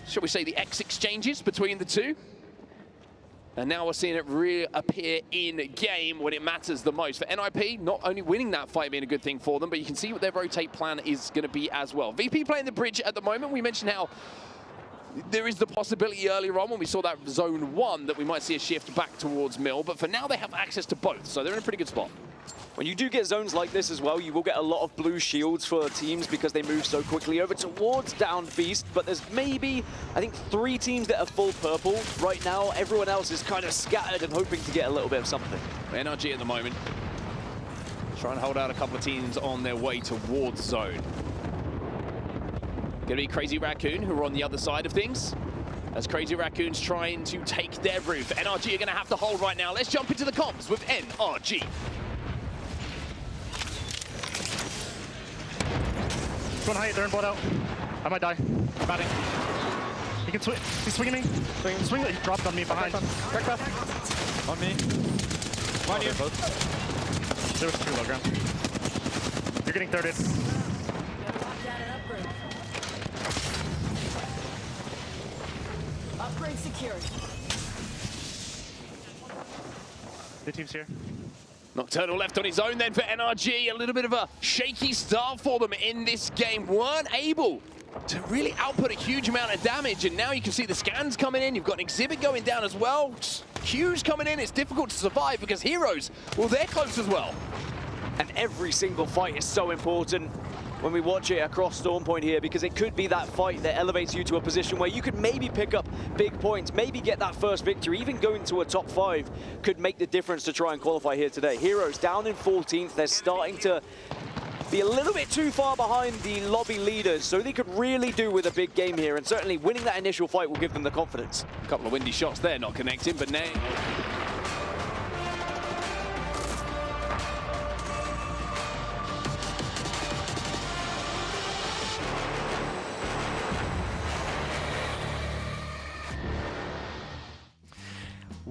shall we say, the X exchanges between the two. And now we're seeing it reappear in game when it matters the most. For NIP, not only winning that fight being a good thing for them, but you can see what their rotate plan is going to be as well. VP playing the bridge at the moment. We mentioned how there is the possibility earlier on when we saw that zone 1 that we might see a shift back towards Mill, but for now they have access to both, so they're in a pretty good spot. When you do get zones like this as well, you will get a lot of blue shields for teams because they move so quickly over towards down Beast, but there's maybe, I think, 3 teams that are full purple right now. Everyone else is kind of scattered and hoping to get a little bit of something. NRG at the moment, trying to hold out a couple of teams on their way towards zone. Gonna be Crazy Raccoon, who are on the other side of things, as Crazy Raccoon's trying to take their roof. NRG are gonna have to hold right now. Let's jump into the comms with NRG. Going high, they're in board out. I might die. I'm batting. He can swing. He's swinging me. Swing. He dropped on me behind. Crack path. On me. On you. There was 2 low ground. You're getting thirded. Upgrade security. The team's here. Nocturnal left on his own then for NRG. A little bit of a shaky start for them in this game. Weren't able to really output a huge amount of damage, and now you can see the scans coming in. You've got an exhibit going down as well. Q's coming in. It's difficult to survive because Heroes, well, they're close as well. And every single fight is so important when we watch it across Storm Point here, because it could be that fight that elevates you to a position where you could maybe pick up big points, maybe get that first victory, even going to a top 5 could make the difference to try and qualify here today. Heroes down in 14th, they're starting to be a little bit too far behind the lobby leaders, so they could really do with a big game here, and certainly winning that initial fight will give them the confidence. A couple of windy shots there, not connecting, but now...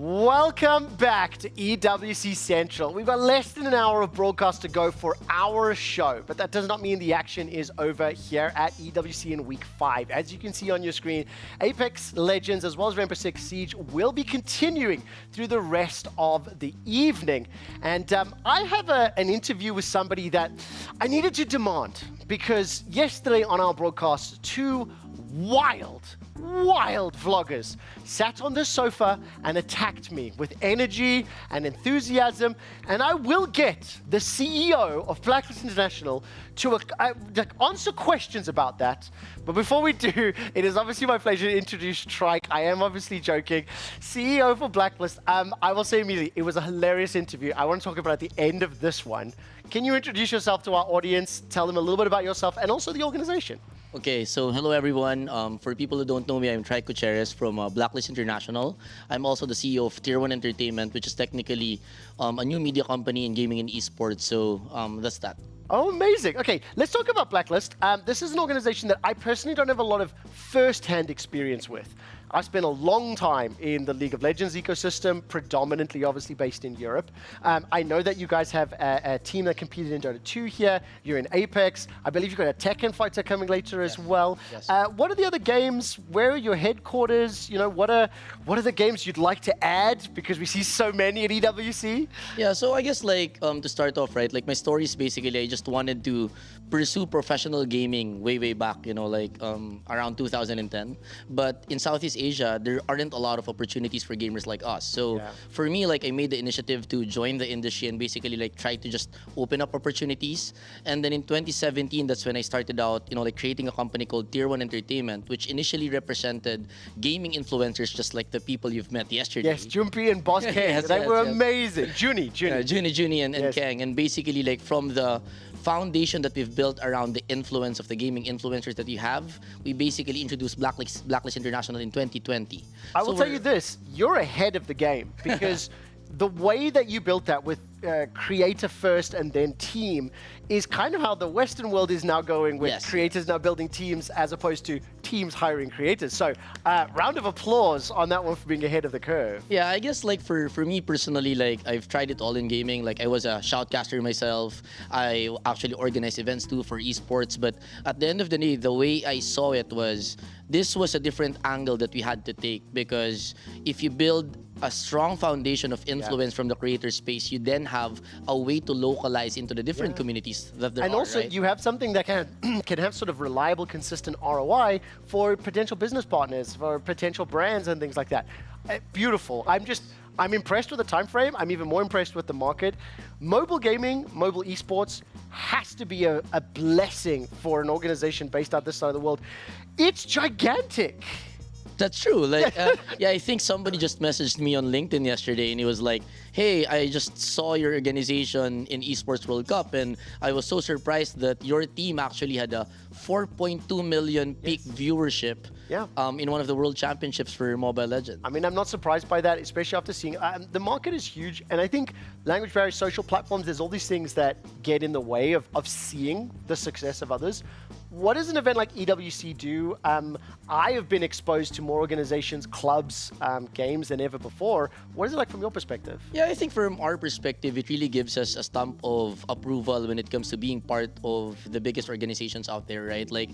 Well, Welcome back to EWC Central. We've got less than an hour of broadcast to go for our show, but that does not mean the action is over here at EWC in Week 5. As you can see on your screen, Apex Legends as well as Rainbow Six Siege will be continuing through the rest of the evening. And I have an interview with somebody that I needed to demand, because yesterday on our broadcast, two wild vloggers sat on the sofa and attacked me with energy and enthusiasm, and I will get the CEO of Blacklist International to answer questions about that. But before we do, it is obviously my pleasure to introduce Trike. I am obviously joking. CEO for Blacklist. I will say immediately, it was a hilarious interview. I want to talk about at the end of this one. Can you introduce yourself to our audience, tell them a little bit about yourself and also the organization? Okay, so hello everyone. For people who don't know me, I'm Trike Gutierrez from Blacklist International. I'm also the CEO of Tier 1 Entertainment, which is technically a new media company in gaming and esports. So that's that. Oh, amazing. Okay, let's talk about Blacklist. This is an organization that I personally don't have a lot of first-hand experience with. I spent a long time in the League of Legends ecosystem, predominantly obviously based in Europe. I know that you guys have a team that competed in Dota 2 here. You're in Apex. I believe you've got a Tekken fighter coming later as well. Yes. What are the other games? Where are your headquarters? You know, what are the games you'd like to add? Because we see so many at EWC. Yeah, so I guess like to start off, right? Like my story is basically I just wanted to pursue professional gaming way back, you know, like around 2010. But in Southeast Asia, there aren't a lot of opportunities for gamers like us. So for me, like I made the initiative to join the industry and basically like try to just open up opportunities. And then in 2017, that's when I started out, you know, like creating a company called Tier 1 Entertainment, which initially represented gaming influencers just like the people you've met yesterday. Yes, Jumpy and Boss Kang, they were amazing. Junie and Kang. And basically like from the foundation that we've built around the influence of the gaming influencers that you have, we basically introduced Blacklist International in 2020. I will tell you this, you're ahead of the game, because the way that you built that with creator first and then team is kind of how the Western world is now going, with creators now building teams as opposed to teams hiring creators. So round of applause on that one for being ahead of the curve. Yeah, I guess like for me personally, like I've tried it all in gaming. Like I was a shoutcaster myself. I actually organized events too for esports. But at the end of the day, the way I saw it was this was a different angle that we had to take, because if you build a strong foundation of influence from the creator space, you then have a way to localize into the different communities that there are. And also, right? you have something that can have sort of reliable, consistent ROI for potential business partners, for potential brands and things like that. Beautiful. I'm impressed with the time frame. I'm even more impressed with the market. Mobile gaming, mobile esports has to be a blessing for an organization based out this side of the world. It's gigantic. That's true. Like, yeah, I think somebody just messaged me on LinkedIn yesterday, and he was like, "Hey, I just saw your organization in Esports World Cup, and I was so surprised that your team actually had a 4.2 million peak viewership in one of the World Championships for Mobile Legends." I mean, I'm not surprised by that, especially after seeing the market is huge, and I think language barriers, social platforms, there's all these things that get in the way of seeing the success of others. What does an event like EWC do? I have been exposed to more organizations, clubs, games than ever before. What is it like from your perspective? Yeah, I think from our perspective, it really gives us a stamp of approval when it comes to being part of the biggest organizations out there, right? Like,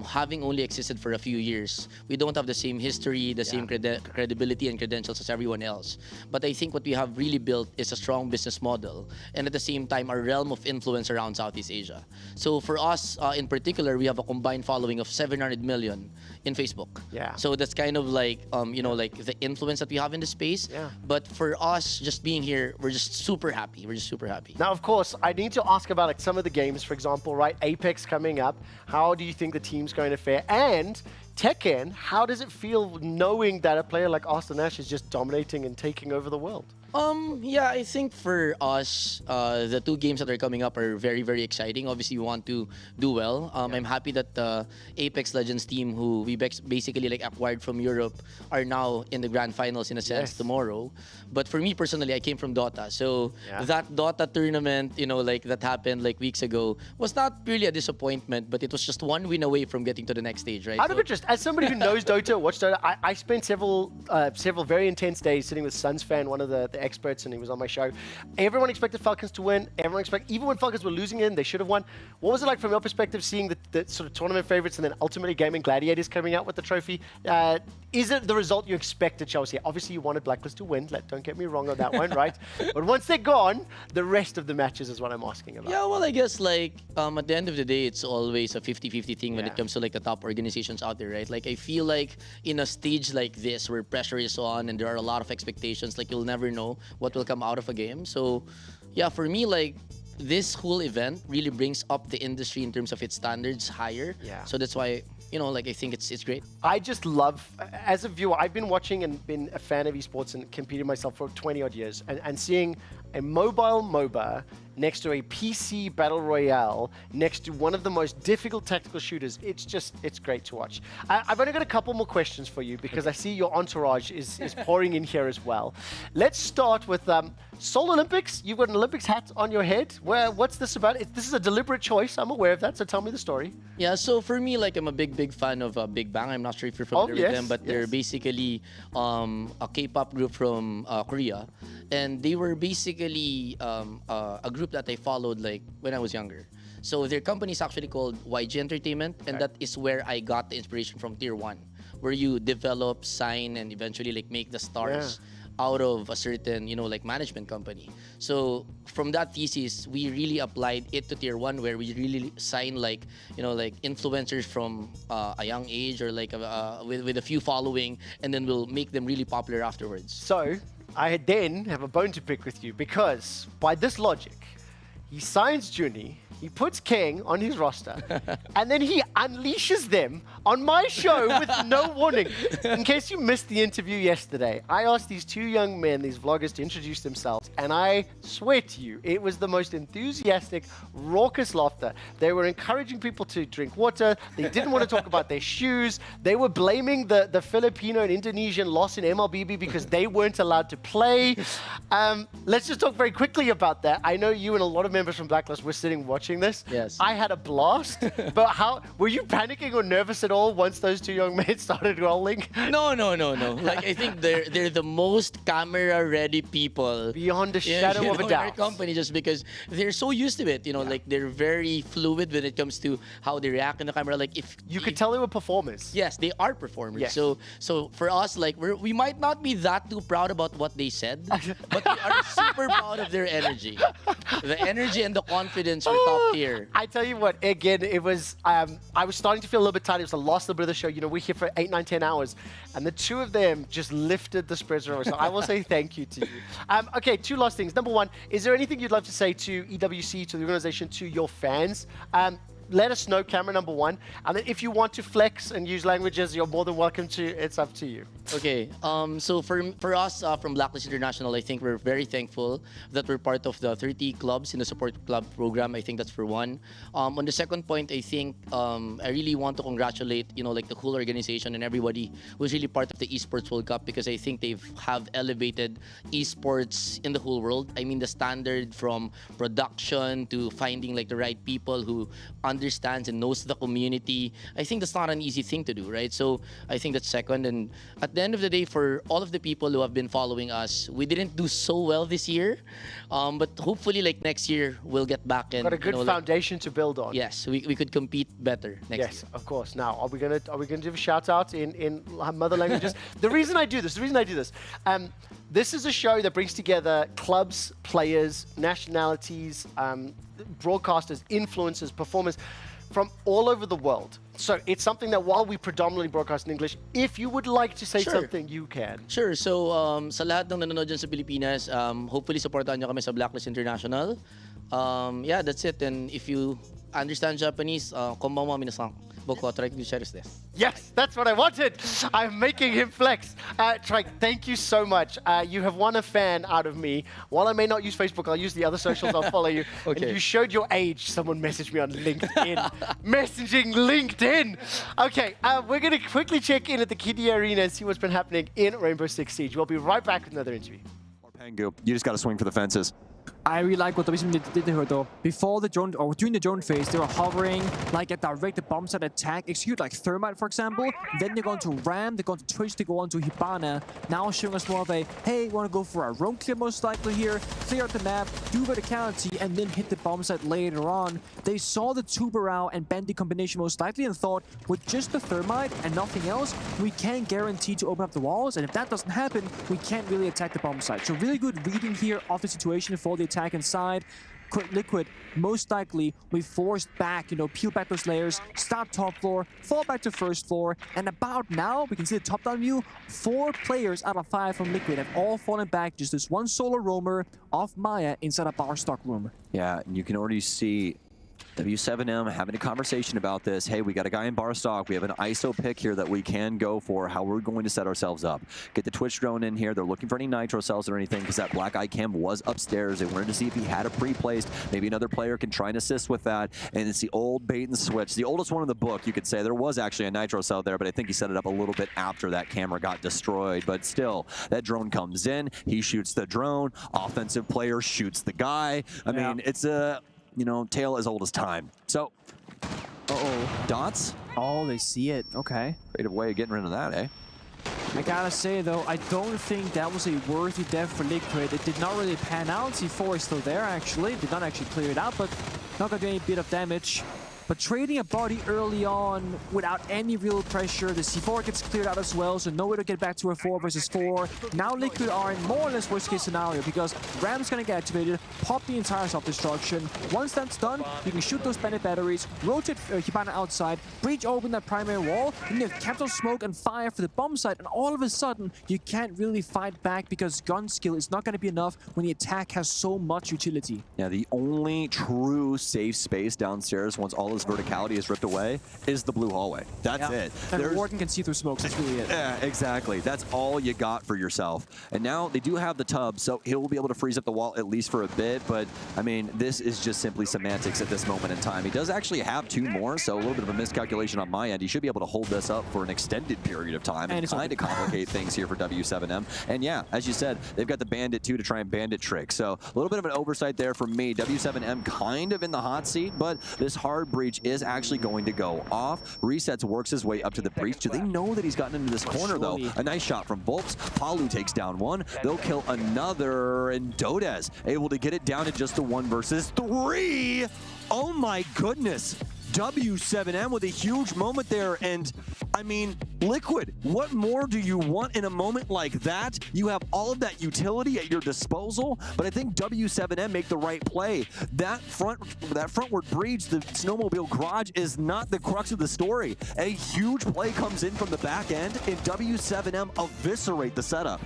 having only existed for a few years, we don't have the same history, the same credibility and credentials as everyone else. But I think what we have really built is a strong business model, and at the same time, a realm of influence around Southeast Asia. So for us, in particular, we have a combined following of 700 million in Facebook. Yeah. So that's kind of like, you know, like the influence that we have in the space. Yeah. But for us, just being here, we're just super happy. We're just super happy. Now, of course, I need to ask about like some of the games, for example, right? Apex coming up. How do you think the team's going to fare? And Tekken, how does it feel knowing that a player like Austin Ash is just dominating and taking over the world? Yeah, I think for us, the 2 games that are coming up are very, very exciting. Obviously, we want to do well. I'm happy that the Apex Legends team, who we basically like acquired from Europe, are now in the grand finals in a sense tomorrow. But for me personally, I came from Dota, so that Dota tournament, you know, like that happened like weeks ago, was not really a disappointment, but it was just 1 win away from getting to the next stage, right? Out of interest, as somebody who knows Dota, watched Dota, I spent several very intense days sitting with Suns fan, one of the experts, and he was on my show. Everyone expected Falcons to win. Everyone expected, even when Falcons were losing in, they should have won. What was it like from your perspective, seeing the sort of tournament favorites and then ultimately Gaming Gladiators coming out with the trophy? Is it the result you expected, Chelsea? Obviously, you wanted Blacklist to win. Don't get me wrong on that one, right? But once they're gone, the rest of the matches is what I'm asking about. Yeah, well, I guess like at the end of the day, it's always a 50-50 thing when it comes to like the top organizations out there, right? Like I feel like in a stage like this where pressure is on and there are a lot of expectations, like you'll never know what will come out of a game. So yeah, for me, like this whole event really brings up the industry in terms of its standards higher. Yeah. So that's why, you know, like I think it's great. I just love, as a viewer, I've been watching and been a fan of esports and competed myself for 20 odd years, and seeing a mobile MOBA next to a PC Battle Royale, next to one of the most difficult tactical shooters, it's great to watch. I've only got a couple more questions for you because I see your entourage is pouring in here as well. Let's start with Seoul Olympics. You've got an Olympics hat on your head. What's this about? This is a deliberate choice. I'm aware of that, so tell me the story. Yeah, so for me, like I'm a big fan of Big Bang. I'm not sure if you're familiar with them, but they're basically a K-pop group from Korea. And they were basically a group that I followed like when I was younger. So their company is actually called YG Entertainment, and that is where I got the inspiration from Tier 1, where you develop, sign, and eventually like make the stars out of a certain, you know, like management company. So from that thesis, we really applied it to Tier 1, where we really sign like, you know, like influencers from a young age or like with a few following, and then we'll make them really popular afterwards. So I then have a bone to pick with you because by this logic, he signs Juni, he puts Kang on his roster, and then he unleashes them on my show with no warning. In case you missed the interview yesterday, I asked these 2 young men, these vloggers, to introduce themselves, and I swear to you, it was the most enthusiastic, raucous laughter. They were encouraging people to drink water. They didn't want to talk about their shoes. They were blaming the Filipino and Indonesian loss in MLBB because they weren't allowed to play. Let's just talk very quickly about that. I know you and a lot of members from Blacklist were sitting watching this. Yes. I had a blast. But how were you panicking or nervous at all once those 2 young men started rolling? No. Like I think they're the most camera-ready people beyond a shadow of a doubt in our company, just because they're so used to it. You know, like they're very fluid when it comes to how they react in the camera. Like if you could tell they were performers. Yes, they are performers. Yes. So for us, like we might not be that too proud about what they said, but we are super proud of their energy. The energy and the confidence were top tier. I tell you what, again, it was, I was starting to feel a little bit tired. It was the last little bit of the show. You know, we're here for 8, 9, 10 hours, and the 2 of them just lifted the spirits over. So I will say thank you to you. Okay, 2 last things. Number 1, is there anything you'd love to say to EWC, to the organization, to your fans? Let us know, camera number 1. And then if you want to flex and use languages, you're more than welcome to. It's up to you. Okay. So for us from Blacklist International, I think we're very thankful that we're part of the 30 clubs in the support club program. I think that's for 1. On the second point, I think I really want to congratulate, you know, like the whole organization and everybody who's really part of the Esports World Cup, because I think they have elevated esports in the whole world. I mean, the standard from production to finding like the right people who understands and knows the community. I think that's not an easy thing to do, right? So I think that's second. And at the end of the day, for all of the people who have been following us, we didn't do so well this year, but hopefully like next year we'll get back and got a good foundation to build on. Yes, we could compete better next year. Yes, of course. Now, are we gonna give a shout out in mother languages? The reason I do this, this is a show that brings together clubs, players, nationalities, broadcasters, influencers, performers from all over the world. So it's something that while we predominantly broadcast in English, if you would like to say something, you can. Sure. So sa lahat ng nanonood dyan sa Pilipinas, hopefully supportahan nyo kami sa Blacklist International. Yeah, that's it. And if you understand Japanese, konbanwa minasan. Boku wa Trike desu. Yes, that's what I wanted. I'm making him flex. Trike, thank you so much. You have won a fan out of me. While I may not use Facebook, I'll use the other socials. I'll follow you. Okay. And you showed your age. Someone messaged me on LinkedIn. Messaging LinkedIn. Okay, we're going to quickly check in at the Kiddie Arena and see what's been happening in Rainbow Six Siege. We'll be right back with another interview. Pangu, you just got to swing for the fences. I really like what WC did here though. Before the drone, or during the drone phase, they were hovering like a direct bomb set attack, execute like Thermite for example. Then they're going to Ram, they're going to Twitch to go on to Hibana. Now showing us more of a, hey, we want to go for a roam clear most likely here, clear out the map, do verticality, and then hit the bomb set later on. They saw the Tuberao and Bendy combination most likely and thought, with just the Thermite and nothing else, we can't guarantee to open up the walls, and if that doesn't happen, we can't really attack the bomb site. So really good reading here of the situation for the attack inside. Liquid, most likely, we forced back, peel back those layers, start top floor, fall back to first floor, and about now, we can see the top-down view, 4 players out of 5 from Liquid have all fallen back, just this one solo roamer of Maya inside a bar stock room. Yeah, and you can already see W7M having a conversation about this. Hey, we got a guy in bar stock. We have an ISO pick here that we can go for, how we're going to set ourselves up. Get the Twitch drone in here. They're looking for any nitro cells or anything because that black eye cam was upstairs. They wanted to see if he had a pre-placed. Maybe another player can try and assist with that. And it's the old bait and switch. The oldest one in the book, you could say. There was actually a nitro cell there, but I think he set it up a little bit after that camera got destroyed. But still, that drone comes in. He shoots the drone. Offensive player shoots the guy. I mean, it's a... tale as old as time. So, dots? Oh, they see it. Okay. Creative way of getting rid of that, eh? I gotta say, though, I don't think that was a worthy death for Liquid. It did not really pan out. C4 is still there, actually. Did not actually clear it out, but not gonna do any bit of damage. But trading a body early on without any real pressure, the C4 gets cleared out as well, so nowhere to get back to a 4 versus 4. Now Liquid are in more or less worst case scenario because Ram's gonna get activated, pop the entire self-destruction. Once that's done, you can shoot those bandit batteries, rotate Hibana outside, breach open that primary wall, then you have capital smoke and fire for the bomb site, and all of a sudden, you can't really fight back because gun skill is not gonna be enough when the attack has so much utility. Yeah, the only true safe space downstairs once all this verticality is ripped away is the blue hallway. That's it. And Warden can see through smokes, that's really it. Yeah, exactly. That's all you got for yourself. And now they do have the tub, so he'll be able to freeze up the wall at least for a bit, but I mean, this is just simply semantics at this moment in time. He does actually have 2 more, so a little bit of a miscalculation on my end. He should be able to hold this up for an extended period of time and kind of complicate things here for W7M. And yeah, as you said, they've got the Bandit too to try and bandit trick. So a little bit of an oversight there for me. W7M kind of in the hot seat, but this hard breach is actually going to go off. Resets works his way up to the breach. Do they know that he's gotten into this corner though? A nice shot from Volps. Palu takes down 1. They'll kill another, and Dodez able to get it down to just a 1 versus 3. Oh my goodness. W7M with a huge moment there, and I mean, Liquid, what more do you want in a moment like that? You have all of that utility at your disposal, but I think W7M make the right play. That frontward breach, the snowmobile garage, is not the crux of the story. A huge play comes in from the back end, and W7M eviscerate the setup.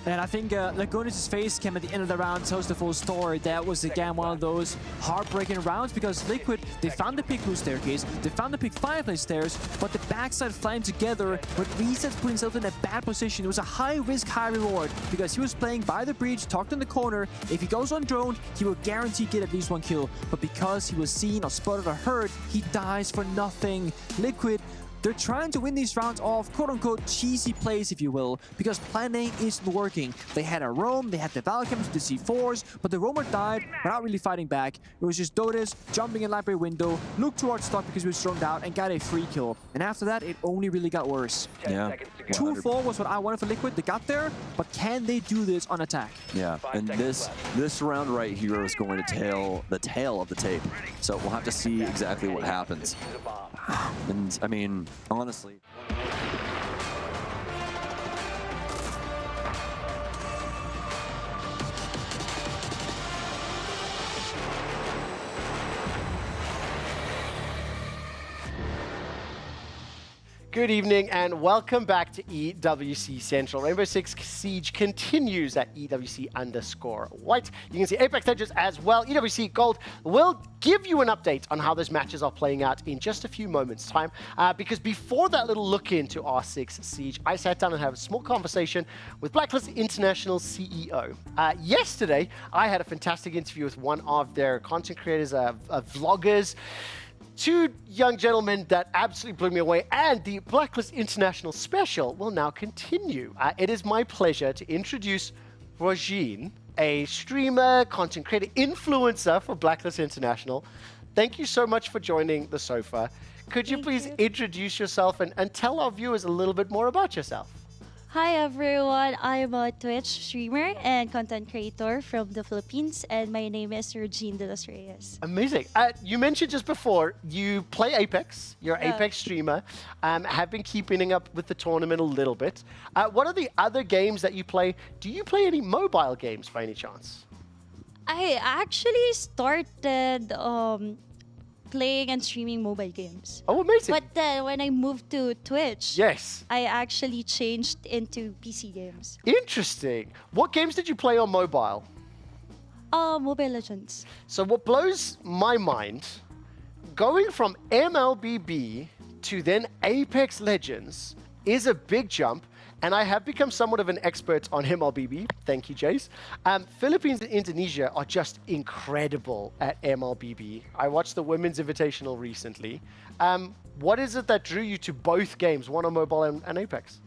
And I think Lagunis' face cam at the end of the round tells the full story. That was again one of those heartbreaking rounds because Liquid, they found the pick blue staircase, they found the pick fireplace stairs, but the backside flying together, but Resets put himself in a bad position. It was a high risk, high reward because he was playing by the breach, tucked in the corner. If he goes on drone, he will guarantee get at least 1 kill. But because he was seen or spotted or heard, he dies for nothing. Liquid, they're trying to win these rounds off quote-unquote cheesy plays, if you will, because plan A isn't working. They had a roam, they had the Valkyms, the C4s, but the roamer died without really fighting back. It was just Dodez jumping in library window, looked towards stock because he was thrown out, and got a free kill. And after that, it only really got worse. Yeah. 2-4 was what I wanted for Liquid. They got there, but can they do this on attack? Yeah, and this round right here is going to tell the tale of the tape. So we'll have to see exactly what happens. And I mean, honestly. Good evening and welcome back to EWC Central. Rainbow Six Siege continues at EWC_White. You can see Apex Legends as well. EWC Gold will give you an update on how those matches are playing out in just a few moments' time. Because before that little look into R6 Siege, I sat down and had a small conversation with Blacklist International CEO. Yesterday, I had a fantastic interview with one of their content creators, vloggers. Two young gentlemen that absolutely blew me away, and the Blacklist International special will now continue. It is my pleasure to introduce Rogine, a streamer, content creator, influencer for Blacklist International. Thank you so much for joining the sofa. Could you please introduce yourself and tell our viewers a little bit more about yourself? Hi everyone, I'm a Twitch streamer and content creator from the Philippines, and my name is Rogine de los Reyes. Amazing. You mentioned just before you play Apex. You're an Apex streamer. Have been keeping up with the tournament a little bit. What are the other games that you play? Do you play any mobile games by any chance? I actually started playing and streaming mobile games. Oh, amazing. But then when I moved to Twitch, yes, I actually changed into PC games. Interesting. What games did you play on mobile? Mobile Legends. So what blows my mind, going from MLBB to then Apex Legends is a big jump. And I have become somewhat of an expert on MLBB. Thank you, Jace. Philippines and Indonesia are just incredible at MLBB. I watched the Women's Invitational recently. What is it that drew you to both games, one on mobile and Apex?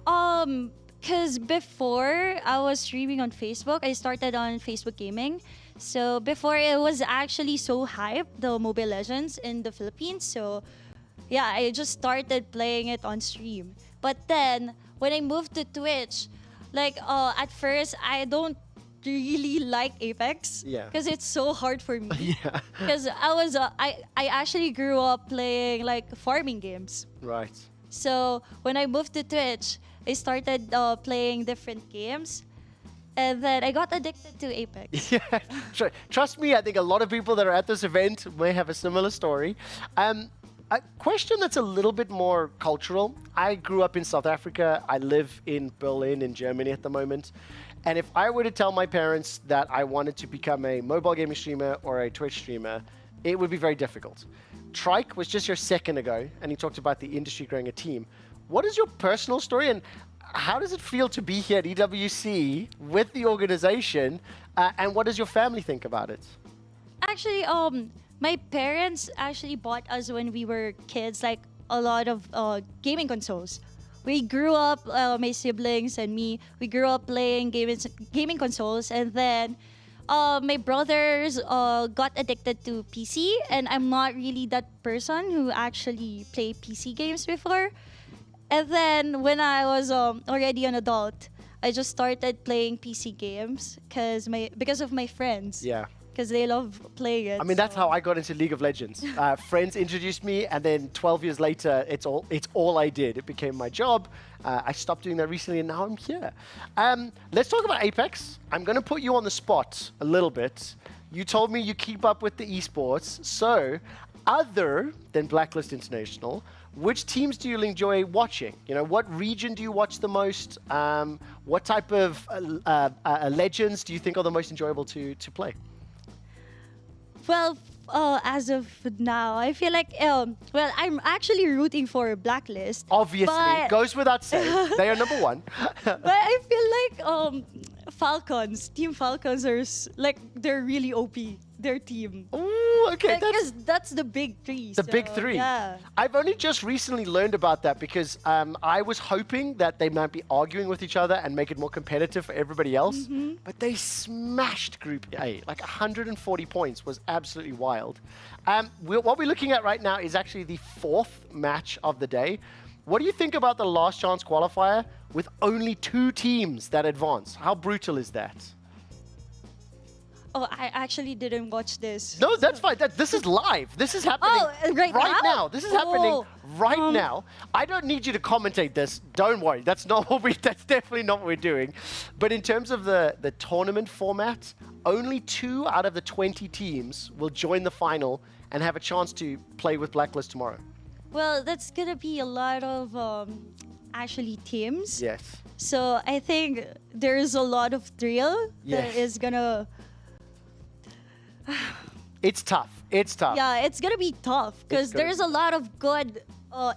Because before I was streaming on Facebook, I started on Facebook Gaming. So before it was actually so hyped, the Mobile Legends in the Philippines. So yeah, I just started playing it on stream. But then, when I moved to Twitch, like, at first, I don't really like Apex. Yeah. Because it's so hard for me. Yeah. Because I actually grew up playing, like, farming games. Right. So, when I moved to Twitch, I started playing different games. And then I got addicted to Apex. Yeah. Trust me, I think a lot of people that are at this event may have a similar story. A question that's a little bit more cultural. I grew up in South Africa. I live in Berlin, in Germany at the moment. And if I were to tell my parents that I wanted to become a mobile gaming streamer or a Twitch streamer, it would be very difficult. Trike was just here a second ago, and he talked about the industry growing a team. What is your personal story, and how does it feel to be here at EWC with the organization, and what does your family think about it? Actually, my parents actually bought us when we were kids, like a lot of gaming consoles. We grew up, my siblings and me, we grew up playing gaming consoles, and then my brothers got addicted to PC, and I'm not really that person who actually played PC games before. And then when I was already an adult, I just started playing PC games because of my friends. Yeah. Because they love playing it. I mean, that's how I got into League of Legends. Friends introduced me, and then 12 years later, it's all I did. It became my job. I stopped doing that recently, and now I'm here. Let's talk about Apex. I'm going to put you on the spot a little bit. You told me you keep up with the esports. So, other than Blacklist International, which teams do you enjoy watching? You know, what region do you watch the most? What type of legends do you think are the most enjoyable to play? Well, as of now, I feel like, well, I'm actually rooting for Blacklist. Obviously, goes without saying. They are number one. But I feel like Falcons, Team Falcons are like, they're really OP, their team. Ooh, okay. Because that's the big three. The big three. Yeah. I've only just recently learned about that because I was hoping that they might be arguing with each other and make it more competitive for everybody else. But they smashed Group A. Like 140 points was absolutely wild. What we're looking at right now is actually the fourth match of the day. What do you think about the last chance qualifier with only 2 teams that advance? How brutal is that? Oh, I actually didn't watch this. No, that's fine. This is live. This is happening right now. This is happening right now. I don't need you to commentate this. Don't worry. That's not what that's definitely not what we're doing. But in terms of the tournament format, only 2 out of the 20 teams will join the final and have a chance to play with Blacklist tomorrow. Well, that's gonna be a lot of actually teams. Yes. So I think there's a lot of thrill that Yes. is gonna. It's tough. It's tough. Yeah, it's gonna be tough because gonna there's a lot of good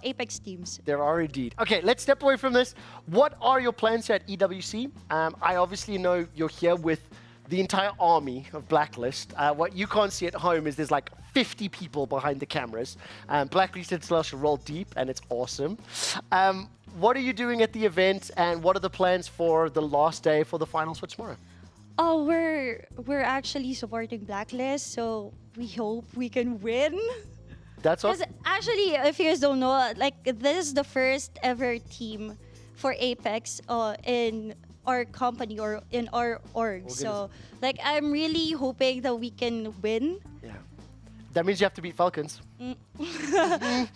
Apex teams. There are indeed. Okay, let's step away from this. What are your plans here at EWC? I obviously know you're here with the entire army of Blacklist. What you can't see at home is there's like 50 people behind the cameras. Blacklist itself roll deep, and it's awesome. What are you doing at the event, and what are the plans for the last day for the finals for tomorrow? Oh, we're actually supporting Blacklist, so we hope we can win. That's all. Because actually, if you guys don't know, like this is the first ever team for Apex in our company or in our org. So, like, I'm really hoping that we can win. Yeah. That means you have to beat Falcons. Mm.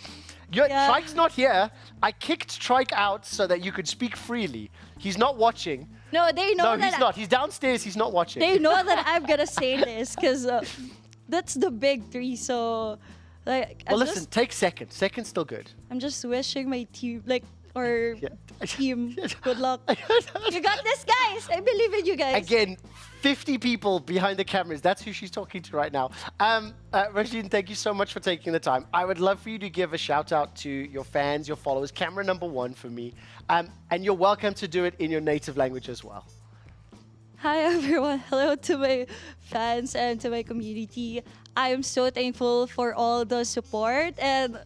Trike's not here. I kicked Trike out so that you could speak freely. He's not watching. No, they know No, that. he's not. He's downstairs. He's not watching. They know that I'm gonna say this because that's the big three. So, like, Well, listen, take second. Second's still good. I'm just wishing my team, like, or team, good luck. You got this, guys. I believe in you guys. Again, 50 people behind the cameras. That's who she's talking to right now. Rasheen, thank you so much for taking the time. I would love for you to give a shout out to your fans, your followers. Camera number 1 for me. And you're welcome to do it in your native language as well. Hi, everyone. Hello to my fans and to my community. I am so thankful for all the support. And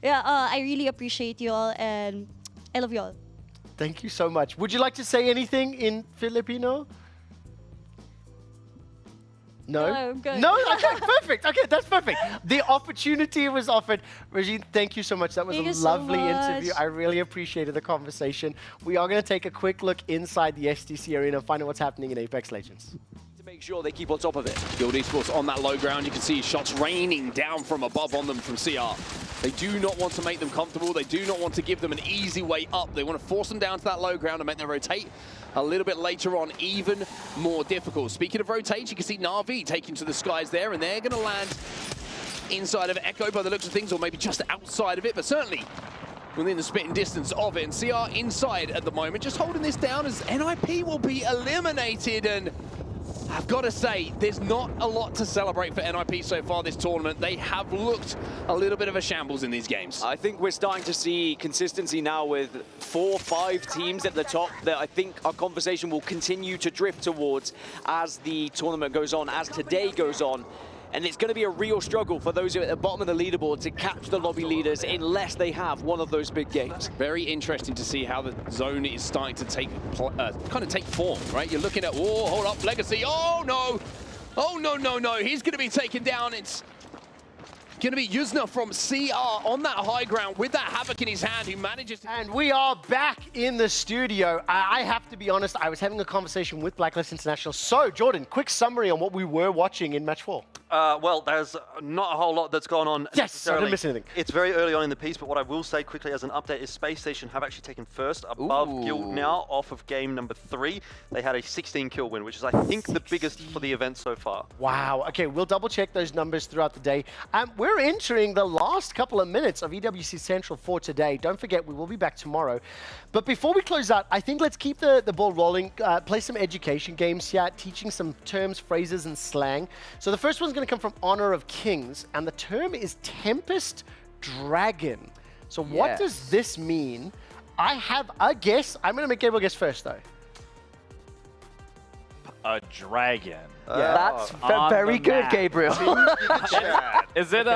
yeah, I really appreciate you all. And I love you all. Thank you so much. Would you like to say anything in Filipino? No? No, I'm good. No? Okay, perfect. Okay, that's perfect. The opportunity was offered. Regine, thank you so much. That was Thank a you so lovely interview. much. I really appreciated the conversation. We are going to take a quick look inside the STC arena and find out what's happening in Apex Legends. To make sure they keep on top of it. Guild Esports on that low ground. You can see shots raining down from above on them from CR. They do not want to make them comfortable. They do not want to give them an easy way up. They want to force them down to that low ground and make them rotate a little bit later on, even more difficult. Speaking of rotate, you can see Na'Vi taking to the skies there, and they're going to land inside of Echo by the looks of things, or maybe just outside of it, but certainly within the spitting distance of it. And CR inside at the moment, just holding this down as NIP will be eliminated. And I've got to say, there's not a lot to celebrate for NIP so far this tournament. They have looked a little bit of a shambles in these games. I think we're starting to see consistency now with 4 or 5 teams at the top that I think our conversation will continue to drift towards as the tournament goes on, as today goes on. And it's going to be a real struggle for those who are at the bottom of the leaderboard to catch the lobby leaders unless they have one of those big games. Very interesting to see how the zone is starting to take form, right? You're looking at, whoa, hold up, Legacy, oh no! Oh no, no, no, he's going to be taken down. It's going to be Yuzna from CR on that high ground with that Havoc in his hand who manages to... And we are back in the studio. I have to be honest, I was having a conversation with Blacklist International. So, Jordan, quick summary on what we were watching in Match 4. Well, there's not a whole lot that's gone on. Yes, I didn't miss anything. It's very early on in the piece, but what I will say quickly as an update is Space Station have actually taken first above Guild now off of game number 3. They had a 16-kill win, which is, I think, the biggest for the event so far. Wow. Okay, we'll double-check those numbers throughout the day. We're entering the last couple of minutes of EWC Central for today. Don't forget, we will be back tomorrow. But before we close out, I think let's keep the ball rolling, play some education games here, teaching some terms, phrases, and slang. So the first one's going to come from Honor of Kings, and the term is Tempest Dragon. So what does this mean? I have a guess. I'm going to make Gabriel guess first, though. A dragon. That's very good, Gabriel. Is it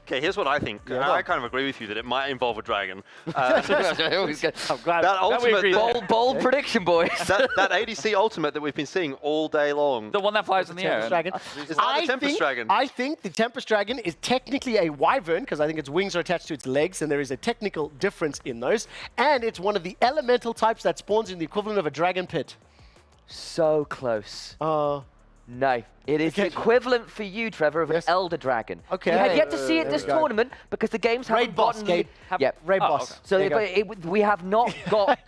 Okay, here's what I think. I kind of agree with you that it might involve a dragon. I'm glad that ultimate, bold prediction, boys. that ADC ultimate that we've been seeing all day long. The one that flies in the air. Dragon. Is that the Tempest Dragon? I think the Tempest Dragon is technically a wyvern, because I think its wings are attached to its legs, and there is a technical difference in those. And it's one of the elemental types that spawns in the equivalent of a dragon pit. So close. No, it is equivalent for you, Trevor, of an Elder Dragon. Okay. You had yet to see it this tournament because the games haven't gotten... Raid boss. So we have not got...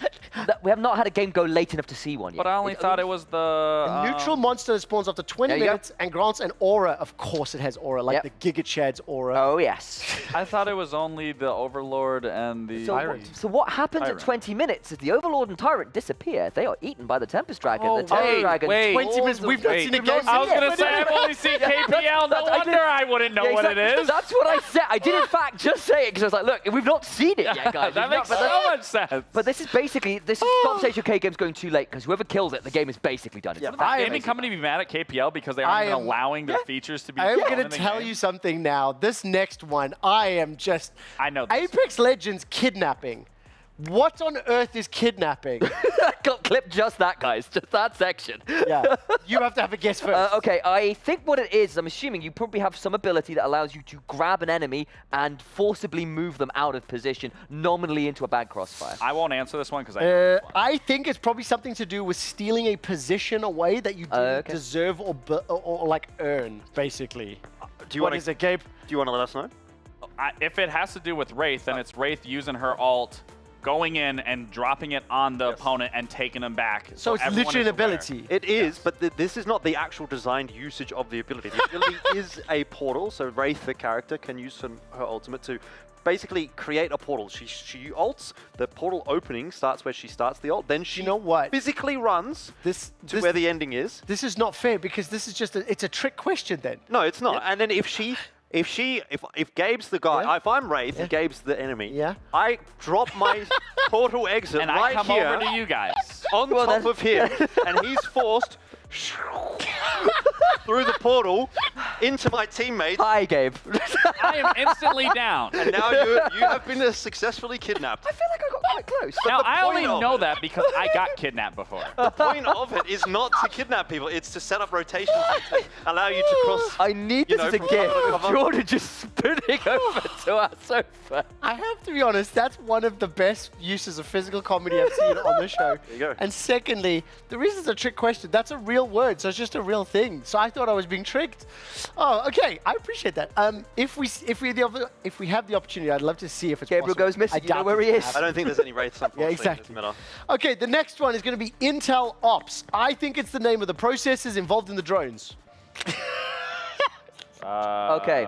we have not had a game go late enough to see one yet. But I only thought it was the... A neutral monster that spawns after 20 minutes and grants an aura. Of course it has aura, like the Giga Chad's aura. Oh, yes. I thought it was only the Overlord and the Tyrant. So what happens at 20 minutes is the Overlord and Tyrant disappear. They are eaten by the Tempest Dragon. The Tempest Dragon... 20 minutes, we've not seen a game. I was going to say, I've only seen KPL. No wonder I wouldn't know what it is. That's what I said. I did, in fact, just say it because I was like, look, we've not seen it yet, guys. That makes so much sense. But this is basically, Top Stage UK game's going too late because whoever kills it, the game is basically done. Is the gaming company be mad at KPL because they aren't even allowing their features to be I am going to tell you something now. This next one, I know this. Apex Legends kidnapping. What on earth is kidnapping? Clip just that, guys. Just that section. Yeah. You have to have a guess first. Okay, I think what it is, I'm assuming you probably have some ability that allows you to grab an enemy and forcibly move them out of position, nominally into a bad crossfire. I won't answer this one because I think it's probably something to do with stealing a position away that you didn't deserve or like earn, basically. What is it, Gabe? Do you want to let us know? If it has to do with Wraith, then it's Wraith using her ult, going in and dropping it on the opponent and taking them back. So it's literally an ability. It is, but this is not the actual designed usage of the ability. The ability is a portal, so Wraith, the character, can use her ultimate to basically create a portal. She ults, the portal opening starts where she starts the ult, then she physically runs to where the ending is. This is not fair because this is just it's a trick question then. No, it's not. And then if Gabe's the guy, if I'm Wraith and Gabe's the enemy, I drop my portal exit and right I come here over to you guys on top of him, and he's forced through the portal into my teammates. Hi, Gabe. I am instantly down. And now you have been successfully kidnapped. I feel like I got quite close. Now, I only know that because I got kidnapped before. The point of it is not to kidnap people, it's to set up rotations to allow you to cross. I need this as a gift. Jordan just spinning over to our sofa. I have to be honest, that's one of the best uses of physical comedy I've seen on the show. There you go. And secondly, the reason it's a trick question, that's a real word, so it's just a real thing. So I thought I was being tricked. Oh, okay, I appreciate that. If we have the opportunity, I'd love to see if it's Gabriel possible. goes missing. You know where he is. I don't think there's any Wraiths, unfortunately. Yeah, exactly. Okay, the next one is going to be Intel Ops. I think it's the name of the processors involved in the drones. Okay.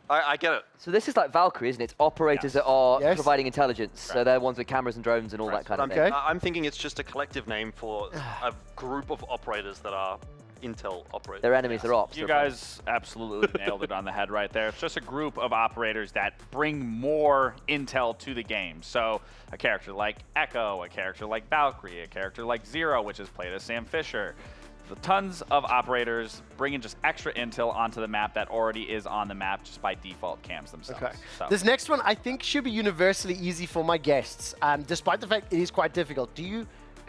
I get it. So this is like Valkyrie, isn't it? It's operators that are providing intelligence. So they're ones with cameras and drones and all that kind of thing. I'm thinking it's just a collective name for a group of operators that are Intel operators. Their enemies are ops. You guys absolutely nailed it on the head right there. It's just a group of operators that bring more intel to the game. So a character like Echo, a character like Valkyrie, a character like Zero, which is played as Sam Fisher. Tons of operators bringing just extra intel onto the map that already is on the map just by default cams themselves. Okay. So. This next one I think should be universally easy for my guests, despite the fact it is quite difficult.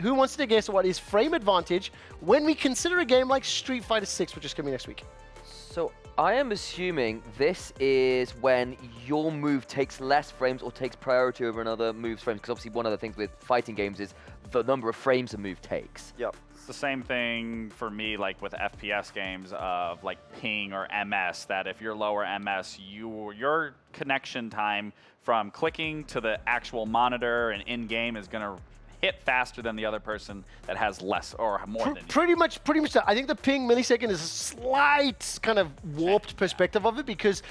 Who wants to guess what is frame advantage when we consider a game like Street Fighter 6, which is coming next week? So I am assuming this is when your move takes less frames or takes priority over another move's frames, because obviously one of the things with fighting games is the number of frames a move takes. Yep. It's the same thing for me, like with FPS games of like ping or MS, that if you're lower MS, your connection time from clicking to the actual monitor and in-game is going to hit faster than the other person that has less or more than you. Pretty much that. I think the ping millisecond is a slight kind of warped perspective of it because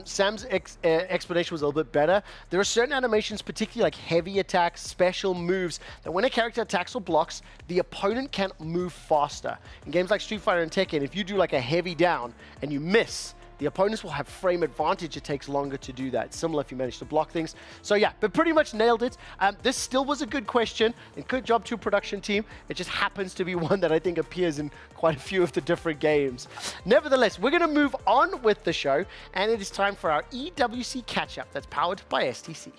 Sam's explanation was a little bit better. There are certain animations, particularly like heavy attacks, special moves, that when a character attacks or blocks, the opponent can move faster. In games like Street Fighter and Tekken, if you do like a heavy down and you miss, the opponents will have frame advantage. It takes longer to do that. Similar if you manage to block things. So yeah, but pretty much nailed it. This still was a good question. And good job to production team. It just happens to be one that I think appears in quite a few of the different games. Nevertheless, we're going to move on with the show. And it is time for our EWC Catchup that's powered by STC.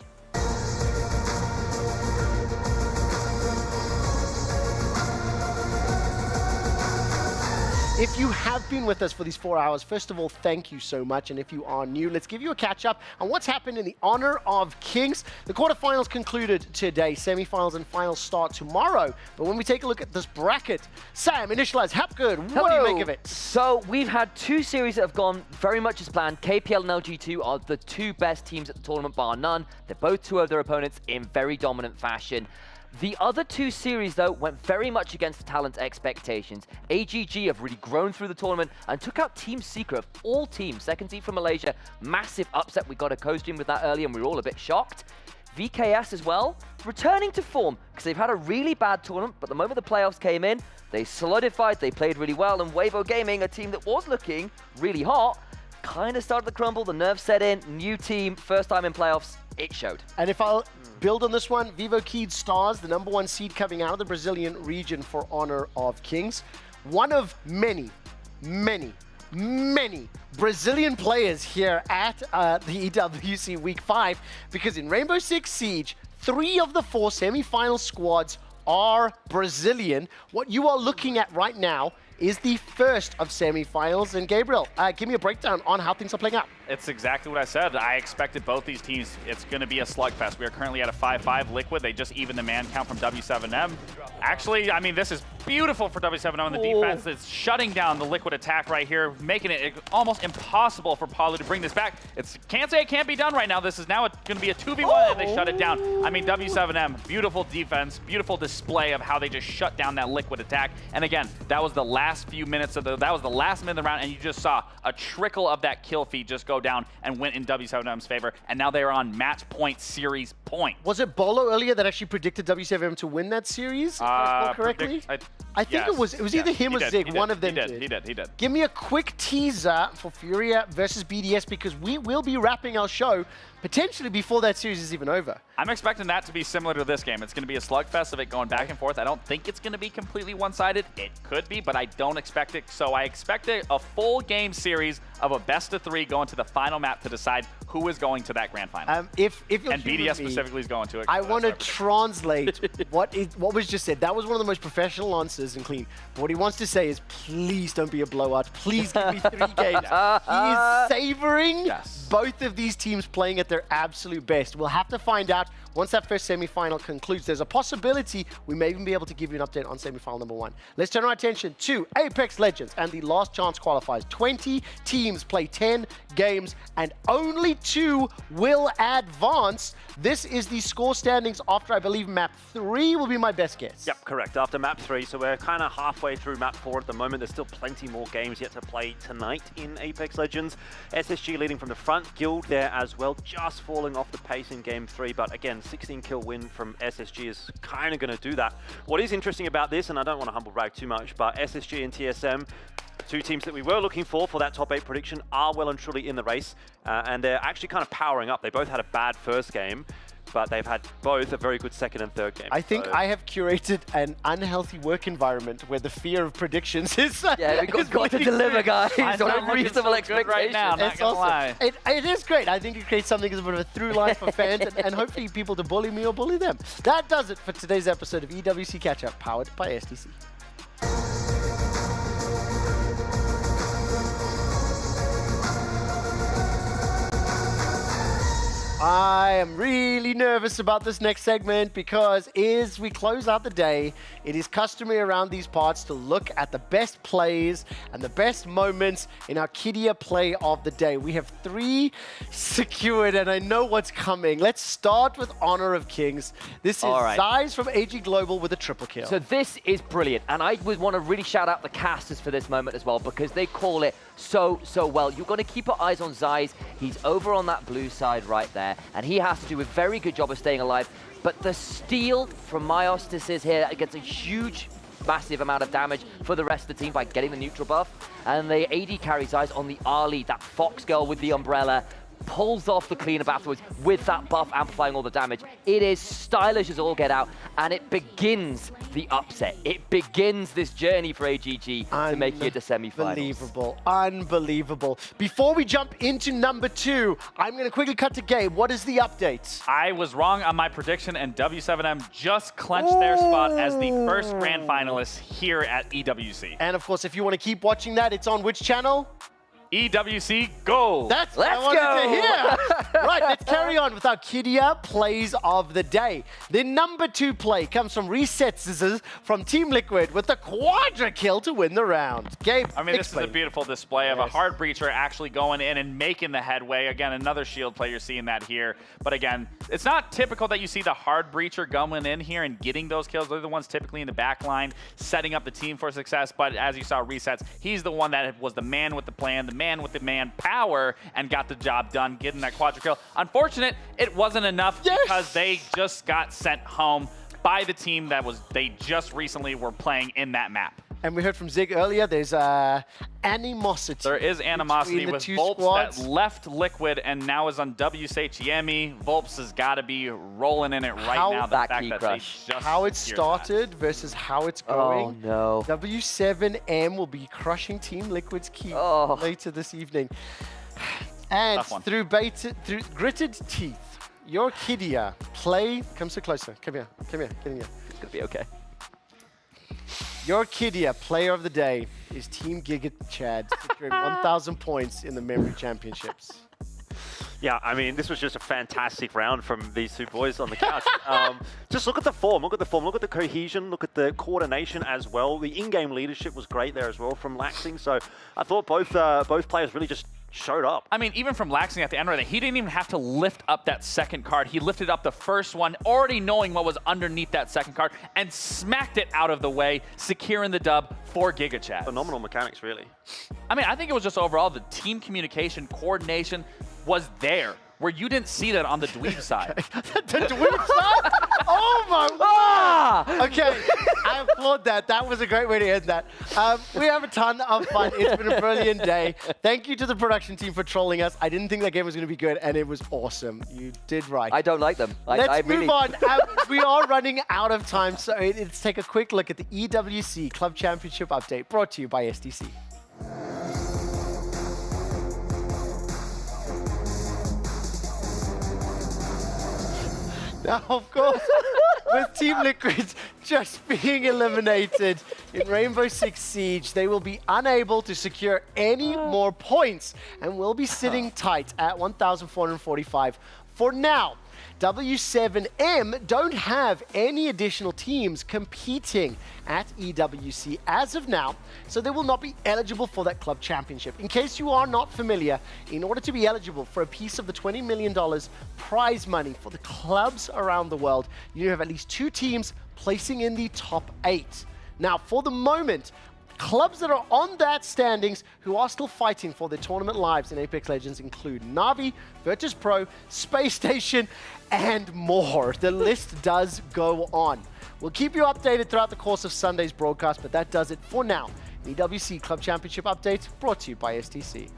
If you have been with us for these 4 hours, first of all, thank you so much. And if you are new, let's give you a catch-up on what's happened in the honor of Kings. The quarterfinals concluded today. Semifinals and finals start tomorrow. But when we take a look at this bracket, Sam, initialize, Hapgood, what do you make of it? So we've had 2 series that have gone very much as planned. KPL and LG2 are the 2 best teams at the tournament, bar none. They're both 2 of their opponents in very dominant fashion. The other 2 series, though, went very much against the talent's expectations. AGG have really grown through the tournament and took out Team Secret of all teams. Second seed from Malaysia, massive upset. We got a co-stream with that earlier and we were all a bit shocked. VKS as well, returning to form because they've had a really bad tournament, but the moment the playoffs came in, they solidified, they played really well, and Weibo Gaming, a team that was looking really hot, kind of started to crumble, the nerves set in, new team, first time in playoffs, it showed. And if I'll build on this one, Vivo Keyed Stars, the #1 seed coming out of the Brazilian region for honor of Kings. One of many Brazilian players here at the EWC Week 5, because in Rainbow Six Siege, 3 of the 4 semi-final squads are Brazilian. What you are looking at right now is the first of semi-finals. And Gabriel, give me a breakdown on how things are playing out. It's exactly what I said. I expected both these teams. It's going to be a slugfest. We are currently at a 5-5 Liquid. They just evened the man count from W7M. Actually, I mean, this is beautiful for W7M on the defense. It's shutting down the Liquid attack right here, making it almost impossible for Palu to bring this back. Can't say it can't be done right now. This is now going to be a 2v1 and they shut it down. I mean, W7M, beautiful defense, beautiful display of how they just shut down that Liquid attack. And again, that was the last few minutes of that was the last minute of the round, and you just saw a trickle of that kill feed just go down and went in W7M's favor, and now they are on match point series point. Was it Bolo earlier that actually predicted W7M to win that series, if I recall correctly? I think it was either him or Zig, one of them did. He did. Give me a quick teaser for Furia versus BDS, because we will be wrapping our show potentially before that series is even over. I'm expecting that to be similar to this game. It's going to be a slugfest of it going back and forth. I don't think it's going to be completely one-sided. It could be, but I don't expect it. So I expect a full game series of a best-of-3 going to the final map to decide who is going to that grand final. If and BDS specifically is going to it. I want to translate what was just said. That was one of the most professional answers and clean. But what he wants to say is, please don't be a blowout. Please give me 3 games. He is savoring both of these teams playing at their absolute best. We'll have to find out once that first semi-final concludes. There's a possibility we may even be able to give you an update on semi-final #1. Let's turn our attention to Apex Legends and the last chance qualifiers. 20 teams play 10 games and only 2 will advance. This is the score standings after, I believe, map 3 will be my best guess. Yep, correct. After map 3, so we're kind of halfway through map 4 at the moment. There's still plenty more games yet to play tonight in Apex Legends. SSG leading from the front, Guild there as well, just falling off the pace in game 3. But again, 16 kill win from SSG is kind of going to do that. What is interesting about this, and I don't want to humble brag too much, but SSG and TSM, 2 teams that we were looking for that top 8 prediction, are well and truly in the race, and they're actually kind of powering up. They both had a bad first game, but they've had both a very good second and third game. I think I have curated an unhealthy work environment where the fear of predictions is... we've got to deliver, guys. On reasonable expectations. Right now, not gonna lie. It is great. I think it creates something as a bit of a through line for fans and hopefully people to bully me or bully them. That does it for today's episode of EWC Catchup, powered by STC. I am really nervous about this next segment because as we close out the day, it is customary around these parts to look at the best plays and the best moments in our Kidia play of the day. We have 3 secured and I know what's coming. Let's start with Honor of Kings. This is Zeiss from AG Global with a triple kill. So this is brilliant, and I would want to really shout out the casters for this moment as well, because they call it so well. You're going to keep your eyes on Zeiss. He's over on that blue side right there, and he has to do a very good job of staying alive. But the steal from Myostis is here gets a huge, massive amount of damage for the rest of the team by getting the neutral buff. And the AD carries Zeiss on the R lead, that Fox girl with the umbrella. pulls off the cleanup afterwards with that buff amplifying all the damage. It is stylish as all get out, and it begins the upset. It begins this journey for AGG to make it to semifinals. Unbelievable, unbelievable. Before we jump into number 2, I'm going to quickly cut to Gabe. What is the update? I was wrong on my prediction, and W7M just clinched their spot as the first grand finalist here at EWC. And of course, if you want to keep watching that, it's on which channel? EWC Gold. That's what I wanted to hear. Right, let's carry on with our Kidia plays of the day. The number 2 play comes from Reset Scissors from Team Liquid with the quadra kill to win the round. Gabe, I mean, this is a beautiful display of a hard breacher actually going in and making the headway. Again, another shield player seeing that here. But again, it's not typical that you see the hard breacher going in here and getting those kills. They're the ones typically in the back line, setting up the team for success. But as you saw Resets, he's the one that was the man with the plan, the man with the manpower, and got the job done, getting that quadra kill. Unfortunate, it wasn't enough because they just got sent home by the team that they just recently were playing in that map. And we heard from Zig earlier, there's animosity. There is animosity with Volps that left Liquid and now is on WCHEME. Volps has got to be rolling in it right now. The fact that they just how it started versus how it's going. Oh, no. W7M will be crushing Team Liquid's key later this evening. And through gritted teeth, your Kidia play... Come so closer. Come here. Come here. Get in here. It's going to be okay. Your Kidia player of the day is Team Giga Chad, securing 1,000 points in the Memory Championships. Yeah, I mean, this was just a fantastic round from these two boys on the couch. Just look at the form, look at the cohesion, look at the coordination as well. The in-game leadership was great there as well from Laxing. So I thought both players really just showed up. I mean, even from Laxing at the end of it, he didn't even have to lift up that second card. He lifted up the first one, already knowing what was underneath that second card, and smacked it out of the way, securing the dub for Giga Chad. Phenomenal mechanics, really. I mean, I think it was just overall the team communication, coordination was there, where you didn't see that on the dweeb side. The dweeb side? Oh my word! Okay, I applaud that. That was a great way to end that. We have a ton of fun. It's been a brilliant day. Thank you to the production team for trolling us. I didn't think that game was going to be good, and it was awesome. You did right. I don't like them. Let's move on. We are running out of time, so let's take a quick look at the EWC Club Championship update brought to you by STC. Now, of course, with Team Liquid just being eliminated in Rainbow Six Siege, they will be unable to secure any more points and will be sitting tight at 1,445 for now. W7M don't have any additional teams competing at EWC as of now, so they will not be eligible for that club championship. In case you are not familiar, in order to be eligible for a piece of the $20 million prize money for the clubs around the world, you have at least 2 teams placing in the top 8. Now, for the moment, clubs that are on that standings who are still fighting for their tournament lives in Apex Legends include Na'Vi, Virtus Pro, Space Station, and more. The list does go on. We'll keep you updated throughout the course of Sunday's broadcast, but that does it for now. The EWC Club Championship update brought to you by STC.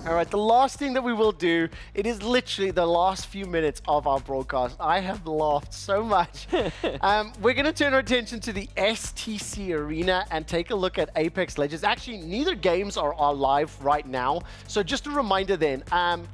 All right, the last thing that we will do, it is literally the last few minutes of our broadcast. I have laughed so much. We're going to turn our attention to the STC Arena and take a look at Apex Legends. Actually, neither games are live right now. So just a reminder then,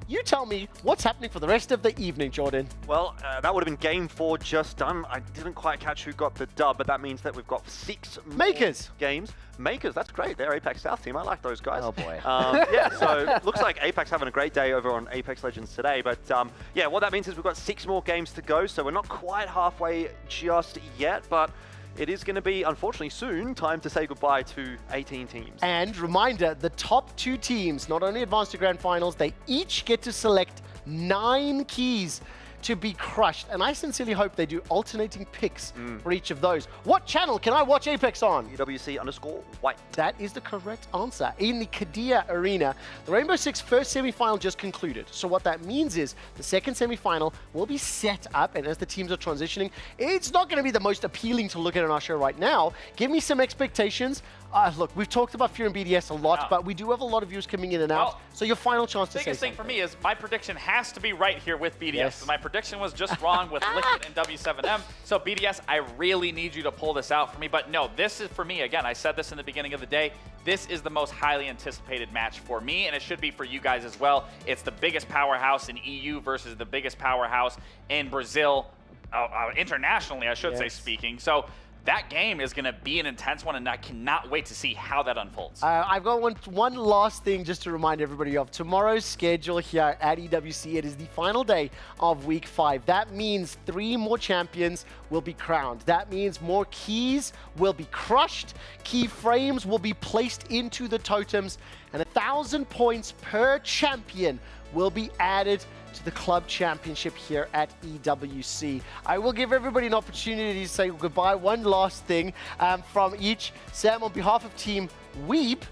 you tell me what's happening for the rest of the evening, Jordan. Well, that would have been Game 4 just done. I didn't quite catch who got the dub, but that means that we've got 6 Makers games. Makers, that's great. They're Apex South team. I like those guys. Oh, boy. Yeah, so looks like Apex having a great day over on Apex Legends today. But yeah, what that means is we've got 6 more games to go, so we're not quite halfway just yet, but it is going to be, unfortunately, soon time to say goodbye to 18 teams. And reminder, the top 2 teams not only advance to Grand Finals, they each get to select 9 keys to be crushed. And I sincerely hope they do alternating picks for each of those. What channel can I watch Apex on? EWC_White. That is the correct answer. In the Kadia Arena, the Rainbow Six first semi-final just concluded. So what that means is the second semi-final will be set up, and as the teams are transitioning, it's not going to be the most appealing to look at on our show right now. Give me some expectations. Look, we've talked about Furia and BDS a lot, but we do have a lot of viewers coming in and out. So your final chance to say biggest thing for me is my prediction has to be right here with BDS. Yes. My prediction was just wrong with Liquid and W7M. So BDS, I really need you to pull this out for me. But no, this is for me, again, I said this in the beginning of the day, this is the most highly anticipated match for me, and it should be for you guys as well. It's the biggest powerhouse in EU versus the biggest powerhouse in Brazil, internationally, I should say, speaking. So that game is going to be an intense one, and I cannot wait to see how that unfolds. I've got one last thing just to remind everybody of. Tomorrow's schedule here at EWC, it is the final day of Week 5. That means 3 more champions will be crowned. That means more keys will be crushed, key frames will be placed into the totems, and 1,000 points per champion will be added to the club championship here at EWC. I will give everybody an opportunity to say goodbye. One last thing from each. Sam, on behalf of Team Weeb,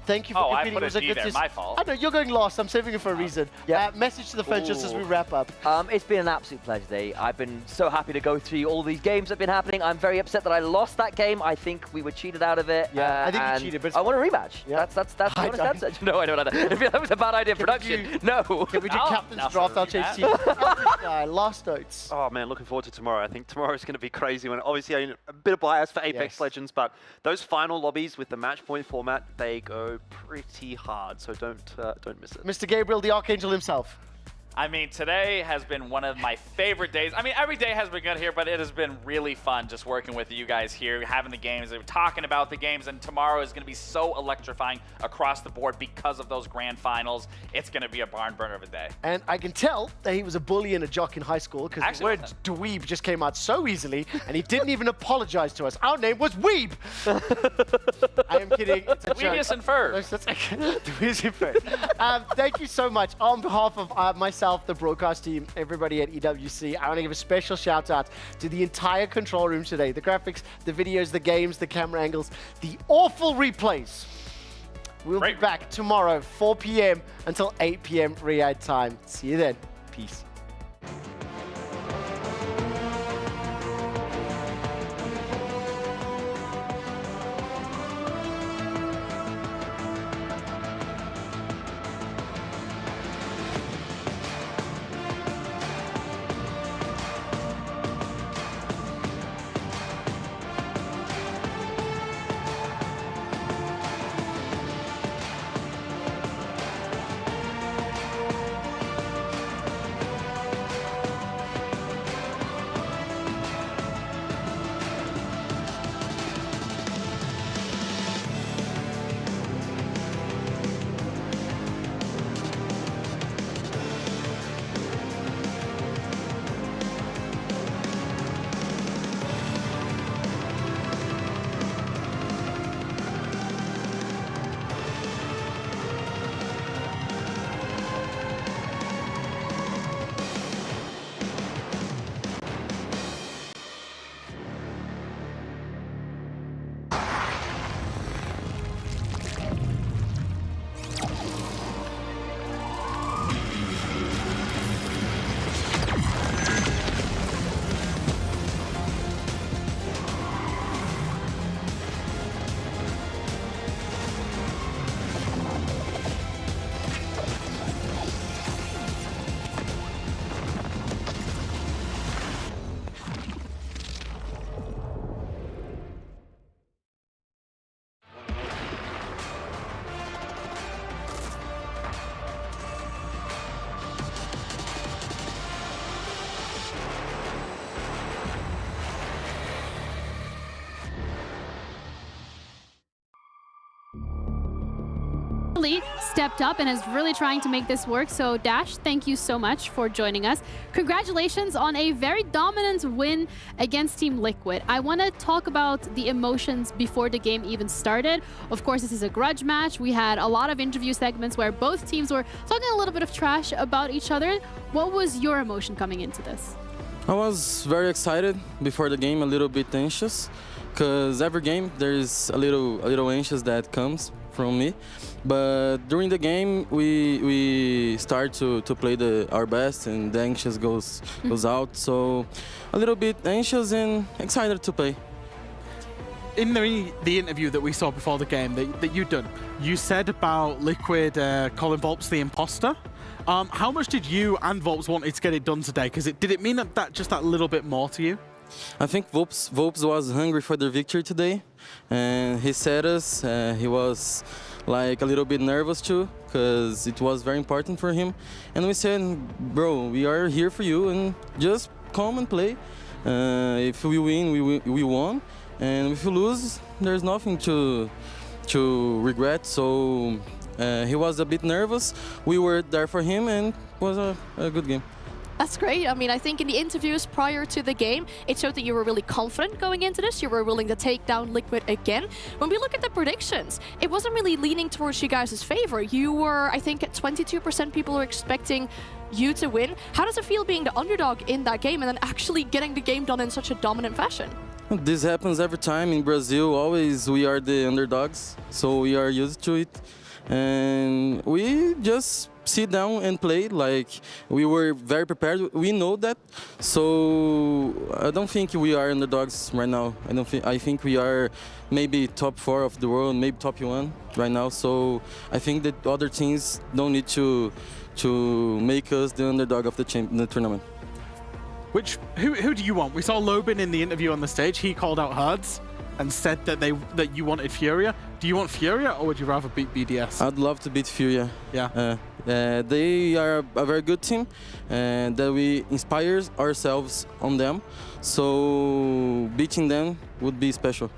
thank you for competing. I put a D there, my fault. I know, you're going last. I'm saving it for a reason. Message to the fans just as we wrap up. It's been an absolute pleasure today. I've been so happy to go through all these games that have been happening. I'm very upset that I lost that game. I think we were cheated out of it. I think you cheated, but I want a rematch. That's the honest answer. No, I don't know that. If that was a bad idea, production. No. Can we do captain's draft? I'll change team. Last notes. Oh man, looking forward to tomorrow. I think tomorrow's going to be crazy. When obviously a bit of bias for Apex Legends, but those final lobbies with the match point format, they go pretty hard. So don't miss it. Mr. Gabriel, the Archangel himself. I mean, today has been one of my favorite days. I mean, every day has been good here, but it has been really fun just working with you guys here, having the games, talking about the games, and tomorrow is going to be so electrifying across the board because of those grand finals. It's going to be a barn burner of a day. And I can tell that he was a bully and a jock in high school because the word dweeb just came out so easily, and he didn't even apologize to us. Our name was Weeb. I am kidding. It's a joke. Dweebius inferred. Dweebius inferred. Thank you so much. On behalf of myself, the broadcast team, everybody at EWC, I want to give a special shout out to the entire control room today. The graphics, the videos, the games, the camera angles, the awful replays. We'll be back tomorrow, 4 p.m. until 8 p.m. Riyadh time. See you then. Peace. Blee stepped up and is really trying to make this work. So Dash, thank you so much for joining us. Congratulations on a very dominant win against Team Liquid. I want to talk about the emotions before the game even started. Of course, this is a grudge match. We had a lot of interview segments where both teams were talking a little bit of trash about each other. What was your emotion coming into this? I was very excited before the game, a little bit anxious, because every game there's a little anxious that comes from me. But during the game, we start to play our best, and the anxious goes out. So a little bit anxious and excited to play. In the interview that we saw before the game that you'd done, you said about Liquid calling Volps the imposter. How much did you and Volps wanted to get it done today? Because did it mean that just that little bit more to you? I think Volps was hungry for the victory today, and he said us. He was like a little bit nervous too, because it was very important for him. And we said, bro, we are here for you, and just come and play. If we win, we won, and if you lose, there's nothing to regret. So he was a bit nervous. We were there for him, and it was a good game. That's great. I mean, I think in the interviews prior to the game, it showed that you were really confident going into this. You were willing to take down Liquid again. When we look at the predictions, it wasn't really leaning towards you guys' favor. You were, I think, at 22% people were expecting you to win. How does it feel being the underdog in that game and then actually getting the game done in such a dominant fashion? This happens every time in Brazil. Always we are the underdogs, so we are used to it. And we just sit down and play like we were very prepared. We know that, so I don't think we are underdogs right now. I think we are maybe top 4 of the world, maybe top 1 right now. So I think that other teams don't need to make us the underdog of the tournament. Who do you want? We saw Lobin in the interview on the stage. He called out Herds and said that you wanted Furia. Do you want Furia, or would you rather beat BDS? I'd love to beat Furia. Yeah. They are a very good team, and that we inspire ourselves on them. So beating them would be special.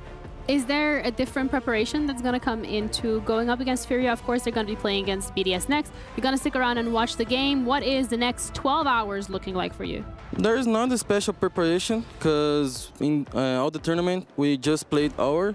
Is there a different preparation that's going to come into going up against Furia? Of course, they're going to be playing against BDS next. You're going to stick around and watch the game. What is the next 12 hours looking like for you? There is not a special preparation, because in all the tournament we just played our,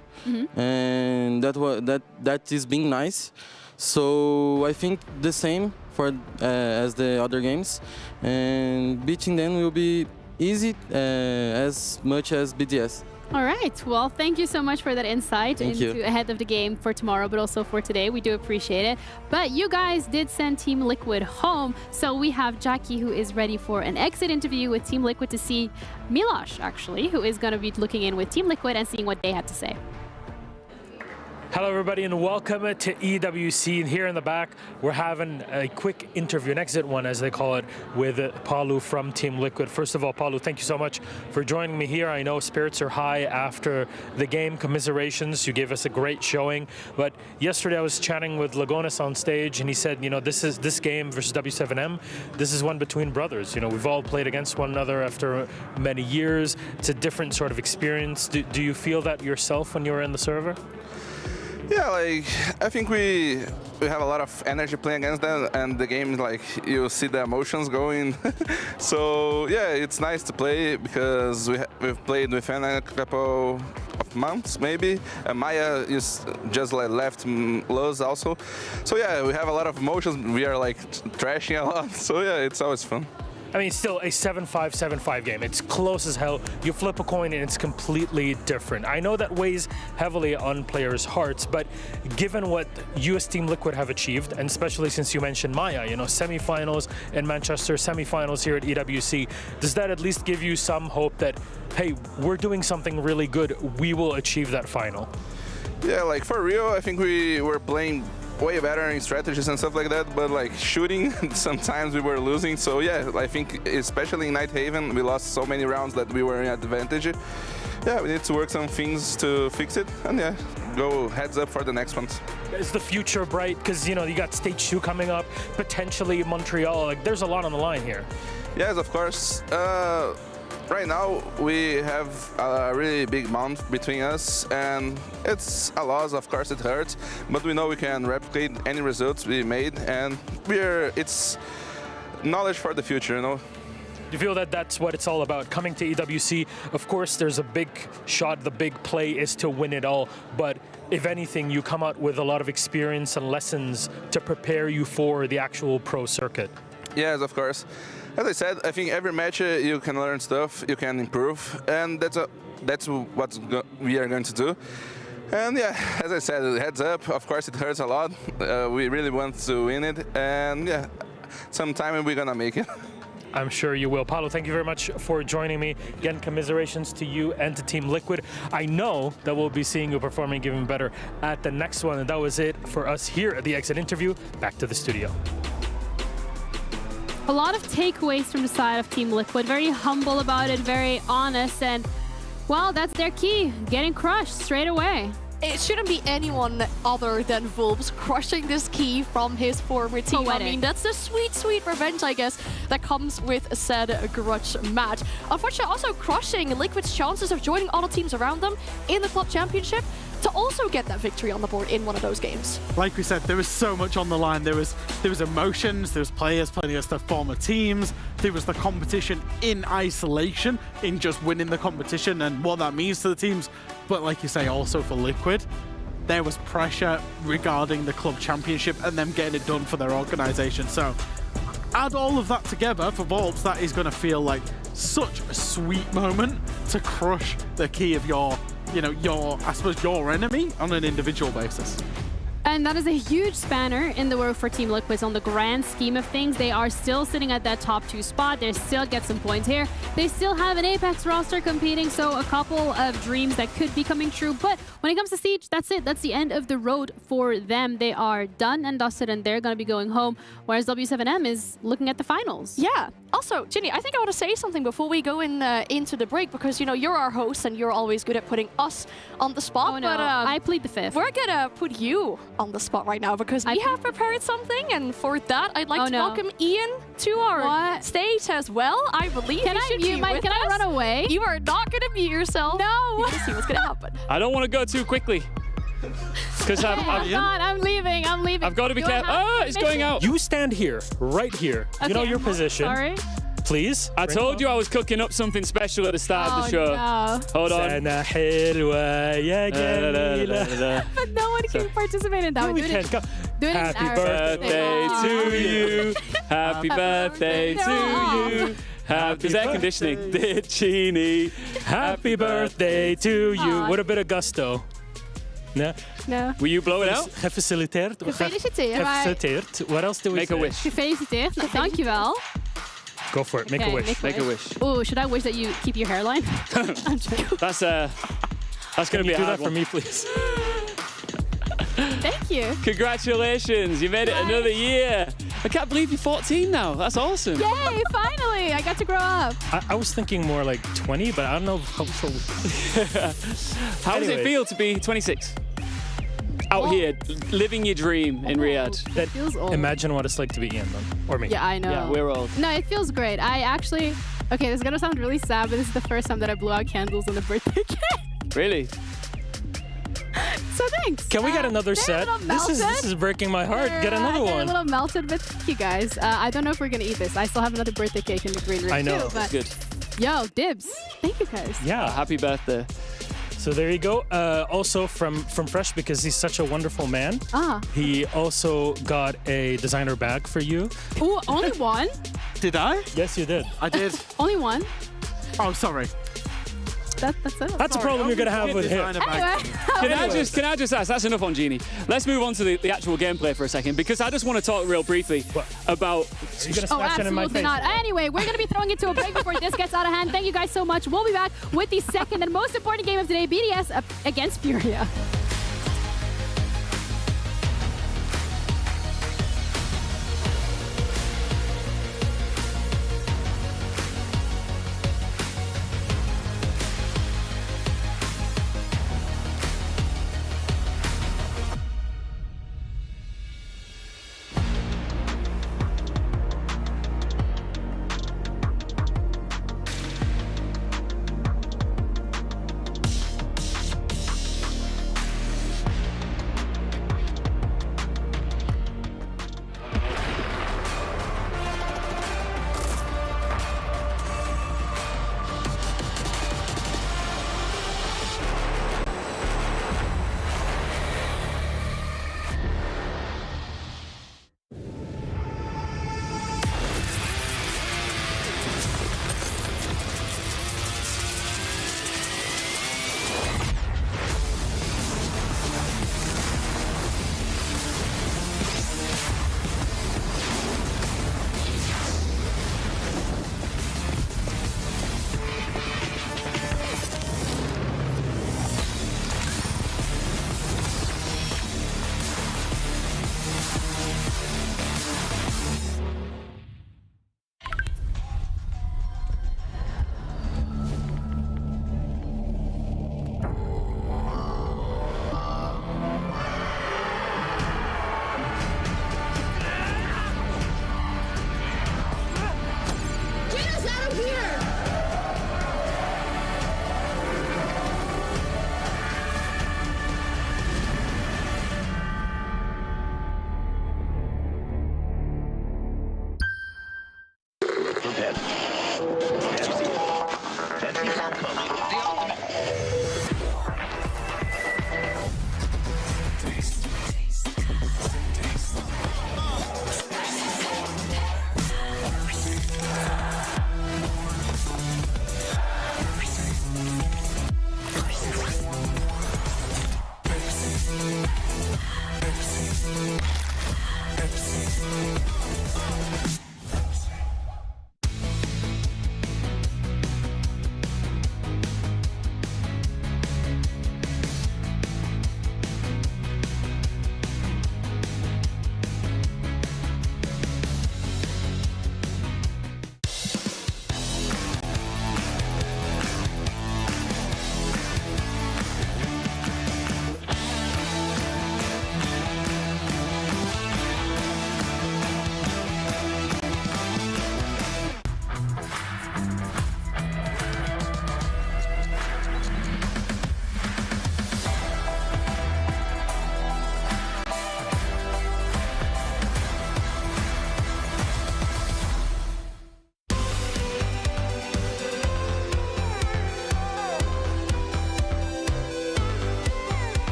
and that is being nice. So I think the same for as the other games, and beating them will be easy as much as BDS. All right. Well, thank you so much for that insight ahead of the game for tomorrow, but also for today. We do appreciate it. But you guys did send Team Liquid home, so we have Jackie, who is ready for an exit interview with Team Liquid to see Milosh, actually, who is going to be looking in with Team Liquid and seeing what they had to say. Hello everybody and welcome to EWC. And here in the back we're having a quick interview, an exit one as they call it, with Palu from Team Liquid. First of all, Palu, thank you so much for joining me here. I know spirits are high after the game. Commiserations, you gave us a great showing. But yesterday I was chatting with Lagonis on stage and he said, you know, this game versus W7M, this is one between brothers. You know, we've all played against one another after many years. It's a different sort of experience. Do you feel that yourself when you were in the server? Yeah, like I think we have a lot of energy playing against them, and the game, like you see the emotions going. So yeah, it's nice to play because we've played with Anna a couple of months maybe, and Maya is just like left Lowe's also. So yeah, we have a lot of emotions. We are like trashing a lot. So yeah, it's always fun. I mean, still a 7-5, 7-5 game. It's close as hell. You flip a coin and it's completely different. I know that weighs heavily on players' hearts, but given what US Team Liquid have achieved, and especially since you mentioned Maya, you know, semifinals in Manchester, semifinals here at EWC, does that at least give you some hope that, hey, we're doing something really good, we will achieve that final? Yeah, like for real, I think we were playing way better in strategies and stuff like that, but like shooting, sometimes we were losing. So yeah, I think especially in Nighthaven, we lost so many rounds that we were in advantage. Yeah, we need to work some things to fix it, and yeah, go heads up for the next ones. Is the future bright? Because, you know, you got Stage 2 coming up, potentially Montreal, like there's a lot on the line here. Yes, of course. right now we have a really big month between us, and it's a loss. Of course, it hurts, but we know we can replicate any results we made, and it's knowledge for the future, you know. Do you feel that that's what it's all about? Coming to EWC, of course, there's a big shot. The big play is to win it all. But if anything, you come out with a lot of experience and lessons to prepare you for the actual pro circuit. Yes, of course. As I said, I think every match you can learn stuff, you can improve, and that's what we are going to do. And yeah, as I said, heads up. Of course, it hurts a lot. We really want to win it, and yeah, sometime we're gonna make it. I'm sure you will. Paulo, thank you very much for joining me. Again, commiserations to you and to Team Liquid. I know that we'll be seeing you performing even better at the next one. And that was it for us here at the Exit Interview. Back to the studio. A lot of takeaways from the side of Team Liquid. Very humble about it, very honest. And, well, that's their key. Getting crushed straight away. It shouldn't be anyone other than Wolves crushing this key from his former team. Poetic. I mean, that's the sweet, sweet revenge, I guess, that comes with said grudge match. Unfortunately, also crushing Liquid's chances of joining other teams around them in the club championship to also get that victory on the board in one of those games. Like we said, there was so much on the line. There was emotions, there was players playing against their former teams, there was the competition in isolation, in just winning the competition and what that means to the teams. But like you say, also for Liquid, there was pressure regarding the club championship and them getting it done for their organization. So add all of that together for Volps, that is going to feel like such a sweet moment to crush the key of your, I suppose your enemy on an individual basis. And that is a huge spanner in the work for Team Liquid. On the grand scheme of things, they are still sitting at that top 2 spot. They still get some points here. They still have an Apex roster competing, so a couple of dreams that could be coming true. But when it comes to Siege, that's it. That's the end of the road for them. They are done and dusted, and they're going to be going home, whereas W7M is looking at the finals. Yeah. Also, Ginny, I think I want to say something before we go into the break, because, you're our host and you're always good at putting us on the spot. Oh, no. But, I plead the fifth. We're going to put you on the spot right now because we have prepared something, and for that, I'd like to welcome Ian to our stage as well. I believe Can I run away? You are not going to mute yourself. No. You see what's going to happen. I don't want to go too quickly. Because I'm leaving. I've got to be careful. Oh, it's going out. You stand here, right here. Okay, you know your position. Sorry. Please. I told you I was cooking up something special at the start of the show. No. Hold on. But no one can participate in that. We can. Go. Do it Happy in birthday to you. Happy birthday to you. Is air conditioning? Genie. Happy birthday to you. With a bit of gusto. No? No. Will you blow it out? Gefeliciteerd. What else do we Make say? a wish. Gefeliciteerd. Dankjewel. Go for it. Make a wish. Make a wish. Oh, should I wish that you keep your hairline? That's going to be a hard one. For me, please. Thank you. Congratulations. You made it another year. I can't believe you're 14 now. That's awesome. Yay, finally. I got to grow up. I was thinking more like 20, but I don't know how. How does it feel to be 26? Out here, living your dream in Riyadh. That feels old. Imagine what it's like to be Ian, then. Or me. Yeah, I know. Yeah, we're old. No, it feels great. I actually... Okay, this is going to sound really sad, but this is the first time that I blew out candles on the birthday cake. Really? So thanks. Can we get another set? This is breaking my heart. Get another They're one. a little melted, but thank you guys. I don't know if we're going to eat this. I still have another birthday cake in the green room I know. too. But Good. Yo, dibs. Thank you guys. Yeah. Happy birthday. So there you go. Also from Fresh, because he's such a wonderful man. He also got a designer bag for you. Ooh, only one? Did I? Yes, you did. I did. Only one? Oh, sorry. That's it. That's a problem you're going to have with him. Anyway. Can I just ask? That's enough on Genie. Let's move on to the actual gameplay for a second, because I just want to talk real briefly about... You're going to smash it in my Absolutely face. not. Anyway, we're going to be throwing it to a break before this gets out of hand. Thank you guys so much. We'll be back with the second and most important game of today, BDS up against Furia.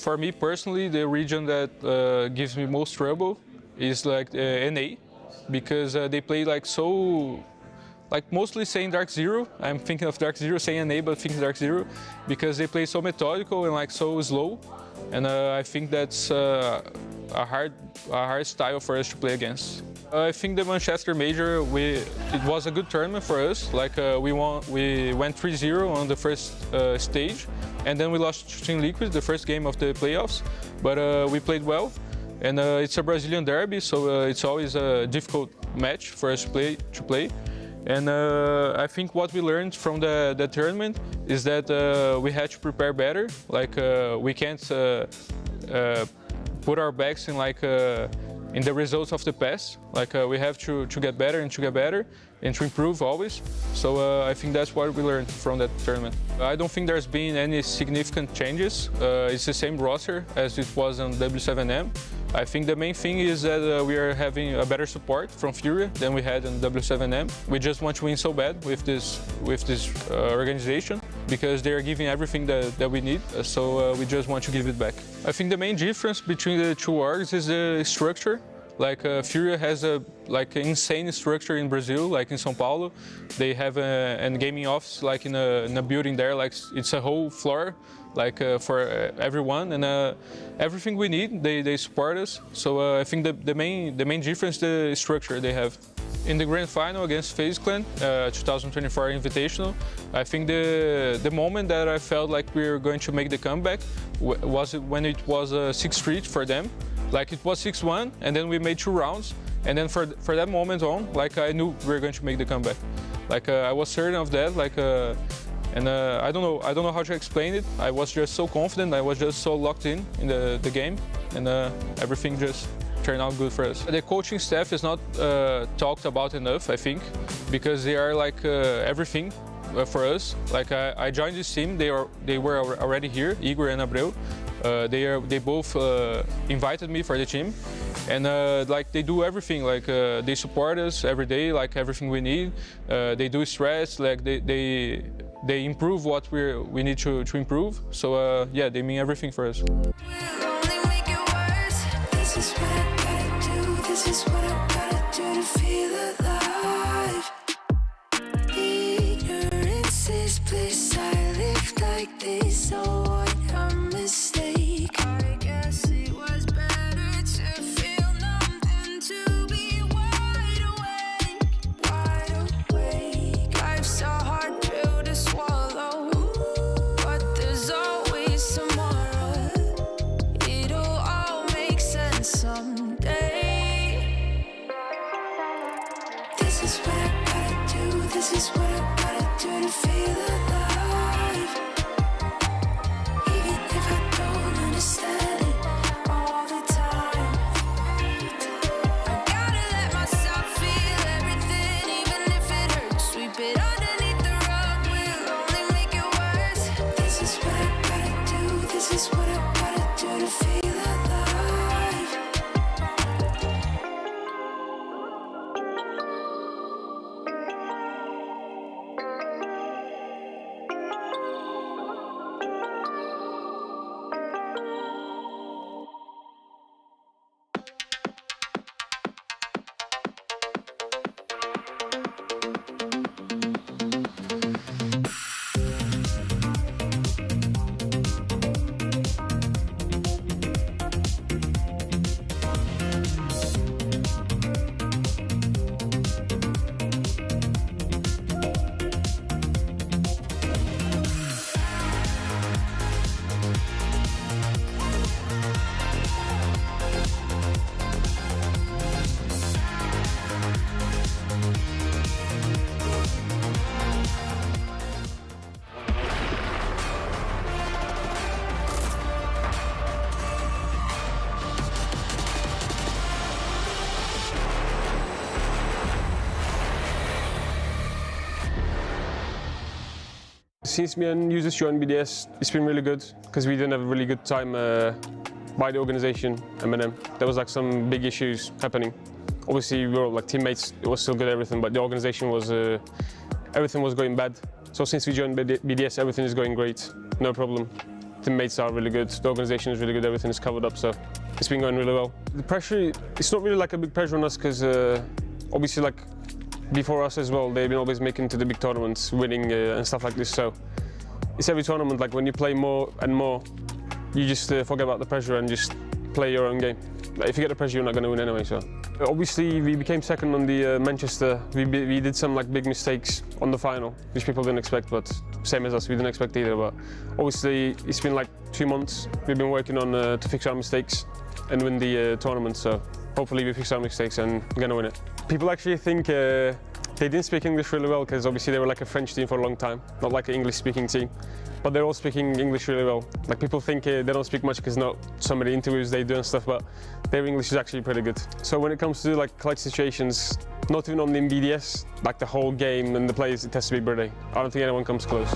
for me personally, the region that gives me most trouble is like NA, because they play like so, like mostly saying Dark Zero. I'm thinking of Dark Zero, saying NA, but thinking Dark Zero, because they play so methodical and like so slow, and I think that's a hard style for us to play against. I think the Manchester Major, it was a good tournament for us. Like we went 3-0 on the first stage, and then we lost to Team Liquid the first game of the playoffs. But we played well, and it's a Brazilian derby, so it's always a difficult match for us to play. And I think what we learned from the tournament is that we had to prepare better. Like we can't put our backs in like in the results of the past. Like we have to get better and to improve always. So I think that's what we learned from that tournament. I don't think there's been any significant changes. It's the same roster as it was on W7M. I think the main thing is that we are having a better support from Furia than we had in W7M. We just want to win so bad with this organization, because they are giving everything that we need, so we just want to give it back. I think the main difference between the two orgs is the structure. Like Furia has a insane structure in Brazil, like in São Paulo. They have a gaming office like in a building there, like it's a whole floor, like for everyone, and everything we need, they support us. So I think the main difference is the structure they have. In the grand final against FaZe Clan, 2024 Invitational, I think the moment that I felt like we were going to make the comeback was when it was 6-3 for them. Like it was 6-1, and then we made 2 rounds, and then for that moment on, like I knew we were going to make the comeback. Like I was certain of that. Like and I don't know how to explain it. I was just so confident. I was just so locked in the game, and everything just turned out good for us. The coaching staff is not talked about enough, I think, because they are like everything for us. Like I joined this team. They were already here, Igor and Abreu. They both invited me for the team, and like they do everything. Like they support us every day, like everything we need. They do stress, like they improve what we need to improve. So yeah, they mean everything for us. Please, I live like this, so what a mistake. I guess it was better to feel numb than to be wide awake. Life's a hard pill to swallow, but there's always tomorrow. It'll all make sense someday. This is what I gotta do, this is what I gotta do to feel alive. Even if I don't understand it all the time, I gotta let myself feel everything, even if it hurts. Sweep it underneath the rug, will only make it worse. This is what I gotta do, this is what I gotta do to feel alive. Since me and users joined BDS, it's been really good because we didn't have a really good time by the organization, M&M. There was like some big issues happening. Obviously, we were like teammates, it was still good, everything, but the organization was, everything was going bad. So since we joined BDS, everything is going great, no problem. teammates are really good, the organization is really good, everything is covered up, so it's been going really well. The pressure, it's not really like a big pressure on us because obviously like before us as well, they've been always making it to the big tournaments, winning and stuff like this, so it's every tournament, like when you play more and more, you just forget about the pressure and just play your own game. Like, if you get the pressure, you're not going to win anyway, so. Obviously, we became second on the Manchester. We did some like big mistakes on the final, which people didn't expect, but same as us, we didn't expect either. But obviously, it's been like 2 months. We've been working on to fix our mistakes and win the tournament. So hopefully, we fix our mistakes and we're gonna win it. People actually think they didn't speak English really well because obviously they were like a French team for a long time, not like an English-speaking team. But they're all speaking English really well. Like people think they don't speak much because not so many interviews they do and stuff, but their English is actually pretty good. So when it comes to like clutch situations, not even only in BDS, like the whole game and the players, it has to be Birthday. I don't think anyone comes close.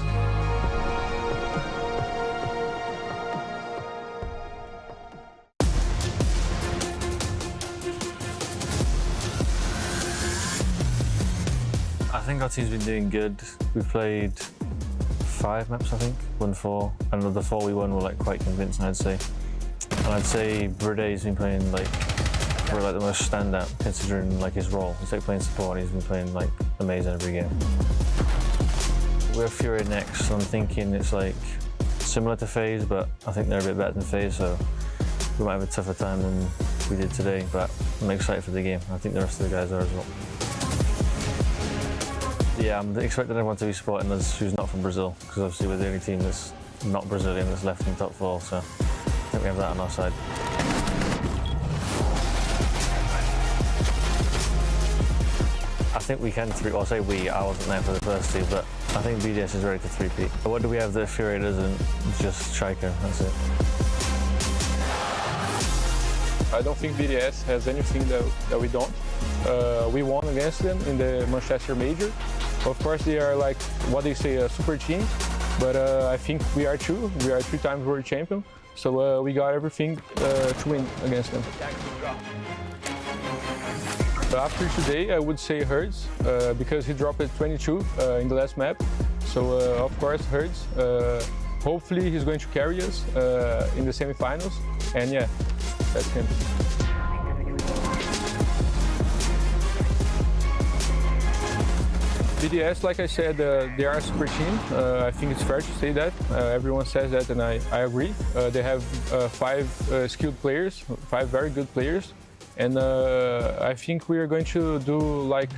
I think our team's been doing good. We've played 5 maps, I think, won 4, and of the 4 we won were like quite convincing, I'd say. And I'd say Burday's been playing like probably like the most standout considering like his role. He's like playing support and he's been playing like amazing every game. We have Furia next, so I'm thinking it's like similar to FaZe, but I think they're a bit better than FaZe, so we might have a tougher time than we did today, but I'm excited for the game. I think the rest of the guys are as well. Yeah, I'm expecting everyone to be supporting us who's not from Brazil, because obviously we're the only team that's not Brazilian that's left in top 4, so I think we have that on our side. I think we can I'll say we, I wasn't there for the first 2, but I think BDS is ready to 3-peat. What do we have that Furia doesn't? Just Striker, that's it. I don't think BDS has anything that we don't. We won against them in the Manchester Major. Of course, they are like, what they say, a super team, but I think we are too. We are 3 times world champion, so we got everything to win against them. After today, I would say Herds, because he dropped 22 in the last map, so of course Herds. Hopefully he's going to carry us in the semifinals, and yeah, that's him. BDS, like I said, they are a super team. I think it's fair to say that. Everyone says that, and I agree. They have 5 skilled players, 5 very good players, and I think we are going to do like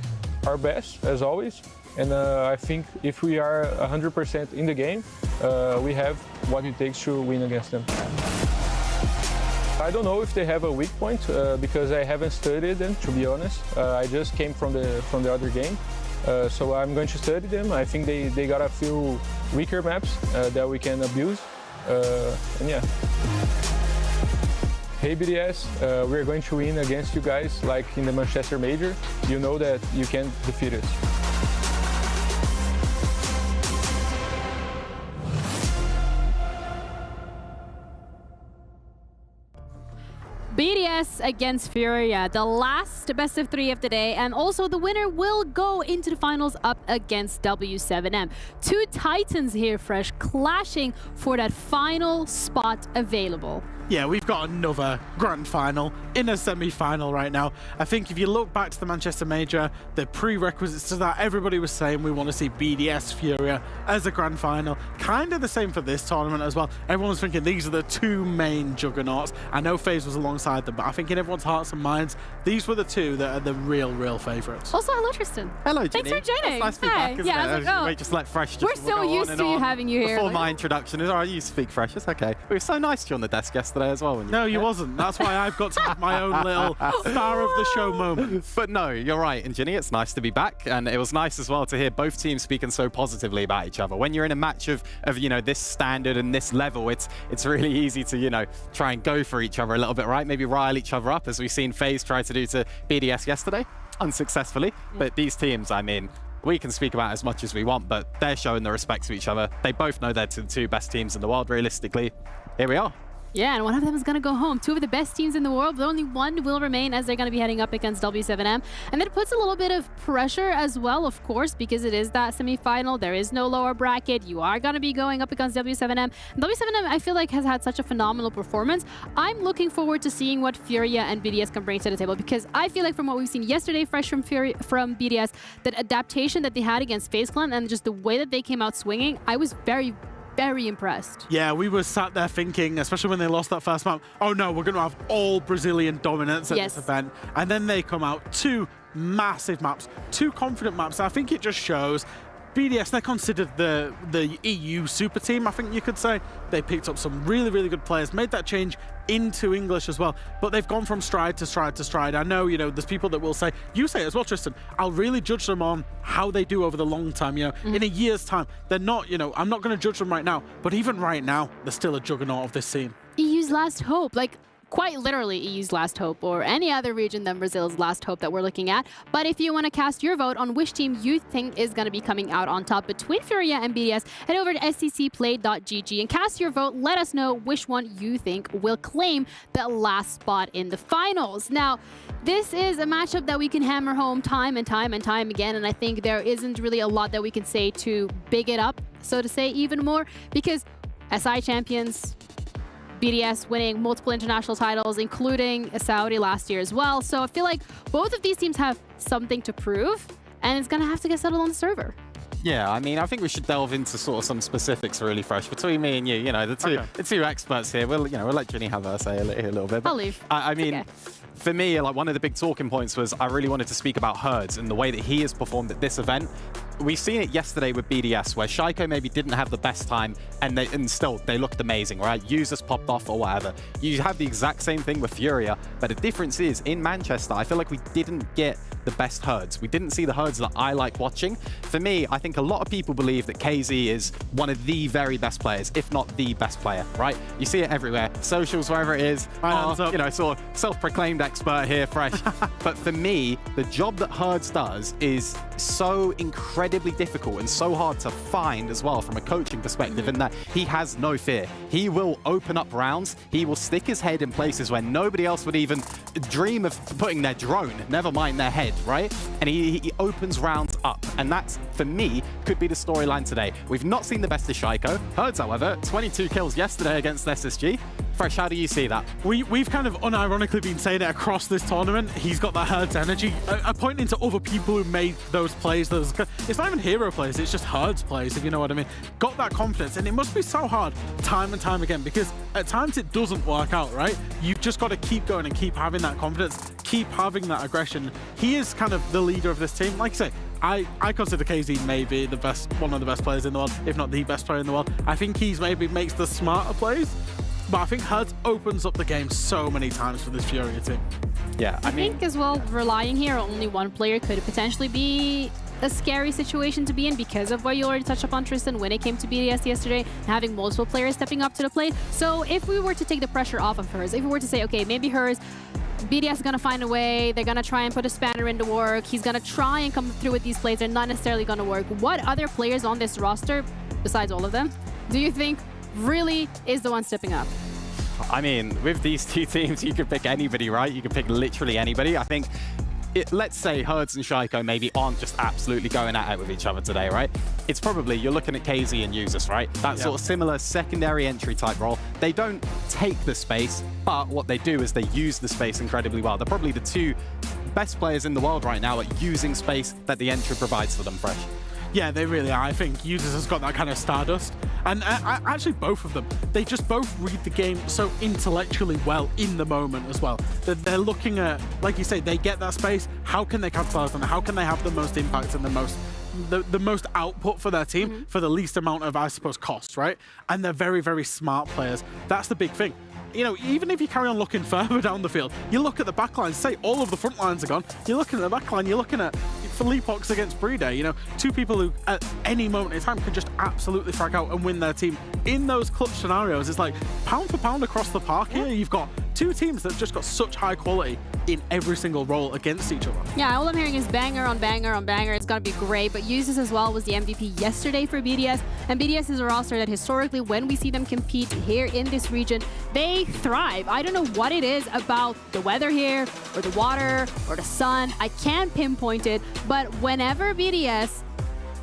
our best as always. And I think if we are 100% in the game, we have what it takes to win against them. I don't know if they have a weak point because I haven't studied them, to be honest. I just came from the other game. So I'm going to study them. I think they got a few weaker maps that we can abuse. And yeah. Hey BDS, we're going to win against you guys like in the Manchester Major. You know that you can defeat us. BDS against Furia, the last best of 3 of the day, and also the winner will go into the finals up against W7M. 2 Titans here, Fresh, clashing for that final spot available. Yeah, we've got another grand final in a semi-final right now. I think if you look back to the Manchester Major, the prerequisites to that, everybody was saying we want to see BDS Furia as a grand final. Kind of the same for this tournament as well. Everyone was thinking these are the 2 main juggernauts. I know FaZe was alongside them, but I think in everyone's hearts and minds, these were the 2 that are the real favourites. Also, hello, Tristan. Hello, Thanks Ginny. for joining. It's nice to be back, isn't it? Wait, just let Fresh We're so used to you having you here. Before my introduction, all right, you speak Fresh, it's okay. It was so nice to you on the desk yesterday as well. No, you wasn't. That's why I've got to have my own little star of the show moment. But no, you're right. And Ginny, it's nice to be back. And it was nice as well to hear both teams speaking so positively about each other. When you're in a match of you know, this standard and this level, it's really easy to, you know, try and go for each other a little bit, right? Maybe rile each other up, as we've seen FaZe try to do to BDS yesterday, unsuccessfully. But these teams, I mean, we can speak about as much as we want, but they're showing the respect to each other. They both know they're the 2 best teams in the world, realistically. Here we are. Yeah, and one of them is going to go home. Two of the best teams in the world, but only one will remain as they're going to be heading up against W7M. And that puts a little bit of pressure as well, of course, because it is that semi-final. There is no lower bracket. You are going to be going up against W7M. W7M, I feel like, has had such a phenomenal performance. I'm looking forward to seeing what Furia and BDS can bring to the table, because I feel like from what we've seen yesterday, fresh from BDS, that adaptation that they had against FaZe Clan and just the way that they came out swinging, I was very impressed. Yeah, we were sat there thinking, especially when they lost that first map, oh no, we're going to have all Brazilian dominance at this event. And then they come out, two massive maps, two confident maps. I think it just shows BDS, they're considered the EU super team, I think you could say. They picked up some really, really good players, made that change into English as well, but they've gone from stride to stride to stride. I know, you know, there's people that will say, you say it as well, Tristan, I'll really judge them on how they do over the long term, you know, in a year's time. They're not, you know, I'm not going to judge them right now, but even right now, they're still a juggernaut of this scene. EU's last hope, like, quite literally EU's last hope, or any other region than Brazil's last hope that we're looking at. But if you want to cast your vote on which team you think is going to be coming out on top between Furia and BDS, head over to sccplay.gg and cast your vote. Let us know which one you think will claim the last spot in the finals. Now, this is a matchup that we can hammer home time and time and time again, and I think there isn't really a lot that we can say to big it up, so to say, even more, because SI champions, BDS winning multiple international titles, including Saudi last year as well. So I feel like both of these teams have something to prove, and it's going to have to get settled on the server. Yeah, I mean, I think we should delve into sort of some specifics really fresh between me and you. You know, the two experts here. We'll let Ginny have her say a little bit. But, I'll leave. I mean, for me, like one of the big talking points was I really wanted to speak about Herds and the way that he has performed at this event. We've seen it yesterday with BDS, where Shaiko maybe didn't have the best time, and still they looked amazing, right? Users popped off or whatever. You have the exact same thing with Furia, but the difference is in Manchester, I feel like we didn't get the best Herds. We didn't see the Herds that I like watching. For me, I think a lot of people believe that KZ is one of the very best players, if not the best player, right? You see it everywhere, socials, wherever it is. You know, sort of self-proclaimed expert here, fresh. But for me, the job that Herds does is so incredibly difficult and so hard to find as well from a coaching perspective, in that he has no fear. He will open up rounds. He will stick his head in places where nobody else would even dream of putting their drone, never mind their head, right? And he opens rounds up. And that's, for me, could be the storyline today. We've not seen the best of Shaiko. Herds, however, 22 kills yesterday against SSG. Fresh, how do you see that? We've kind of unironically been saying it across this tournament. He's got that Herds energy. Pointing to other people who made those plays. It's not even hero plays, it's just Herds plays, if you know what I mean. Got that confidence, and it must be so hard time and time again, because at times it doesn't work out, right? You've just got to keep going and keep having that confidence, keep having that aggression. He is kind of the leader of this team. Like I say, I consider KZ maybe one of the best players in the world, if not the best player in the world. I think he's maybe makes the smarter plays, but I think Herds opens up the game so many times for this Furia team. Yeah, I think as well, relying here on only one player could potentially be a scary situation to be in, because of what you already touched upon, Tristan, when it came to BDS yesterday, having multiple players stepping up to the plate. So if we were to take the pressure off of Herds, if we were to say, okay, maybe Herds, BDS is going to find a way, they're going to try and put a spanner into work, he's going to try and come through with these plays, they're not necessarily going to work. What other players on this roster, besides all of them, do you think really is the one stepping up? I mean, with these two teams, you could pick anybody, right? You could pick literally anybody. I think, let's say Herds and Shaiko maybe aren't just absolutely going at it with each other today, right? It's probably, you're looking at KZ and Users, right? That sort of similar secondary entry type role. They don't take the space, but what they do is they use the space incredibly well. They're probably the two best players in the world right now at using space that the entry provides for them, fresh. Yeah, they really are. I think Users has got that kind of stardust. And actually, both of them, they just both read the game so intellectually well in the moment as well. They're looking at, like you say, they get that space. How can they capitalize on it? How can they have the most impact and the most output for their team for the least amount of, I suppose, cost, right? And they're very, very smart players. That's the big thing. You know, even if you carry on looking further down the field, you look at the back lines, say all of the front lines are gone, you're looking at the back line, you're looking at Philippox against Brede, you know, two people who at any moment in time can just absolutely frag out and win their team. In those clutch scenarios, it's like pound for pound across the park here, you've got two teams that have just got such high quality. in every single role against each other. Yeah, all I'm hearing is banger on banger on banger. It's going to be great. But Uses as well was the MVP yesterday for BDS. And BDS is a roster that historically, when we see them compete here in this region, they thrive. I don't know what it is about the weather here, or the water, or the sun. I can't pinpoint it. But whenever BDS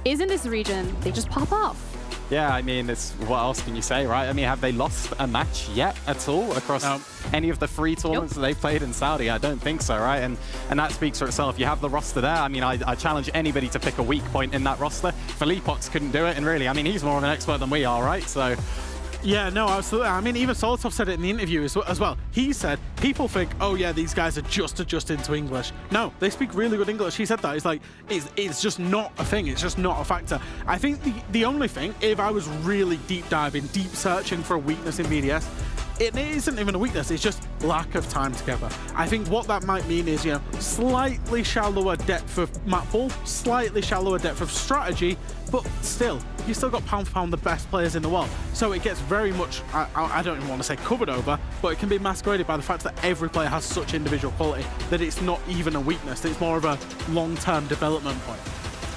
is in this region, they just pop off. Yeah, I mean, what else can you say, right? I mean, have they lost a match yet at all across any of the 3 tournaments that they've played in Saudi? I don't think so, right? And that speaks for itself. You have the roster there. I mean, I challenge anybody to pick a weak point in that roster. Felipox couldn't do it, and really, I mean, he's more of an expert than we are, right? So... Yeah, no, absolutely. I mean, even Solotov said it in the interview as well. He said, people think, oh yeah, these guys are just adjusting to English. No, they speak really good English. He said that. It's like, it's just not a thing. It's just not a factor. I think the only thing, if I was really deep diving, deep searching for a weakness in BDS, it isn't even a weakness, it's just lack of time together. I think what that might mean is, you know, slightly shallower depth of map pool, slightly shallower depth of strategy, but still, you still got pound for pound the best players in the world. So it gets very much, I don't even want to say covered over, but it can be masqueraded by the fact that every player has such individual quality that it's not even a weakness, it's more of a long-term development point.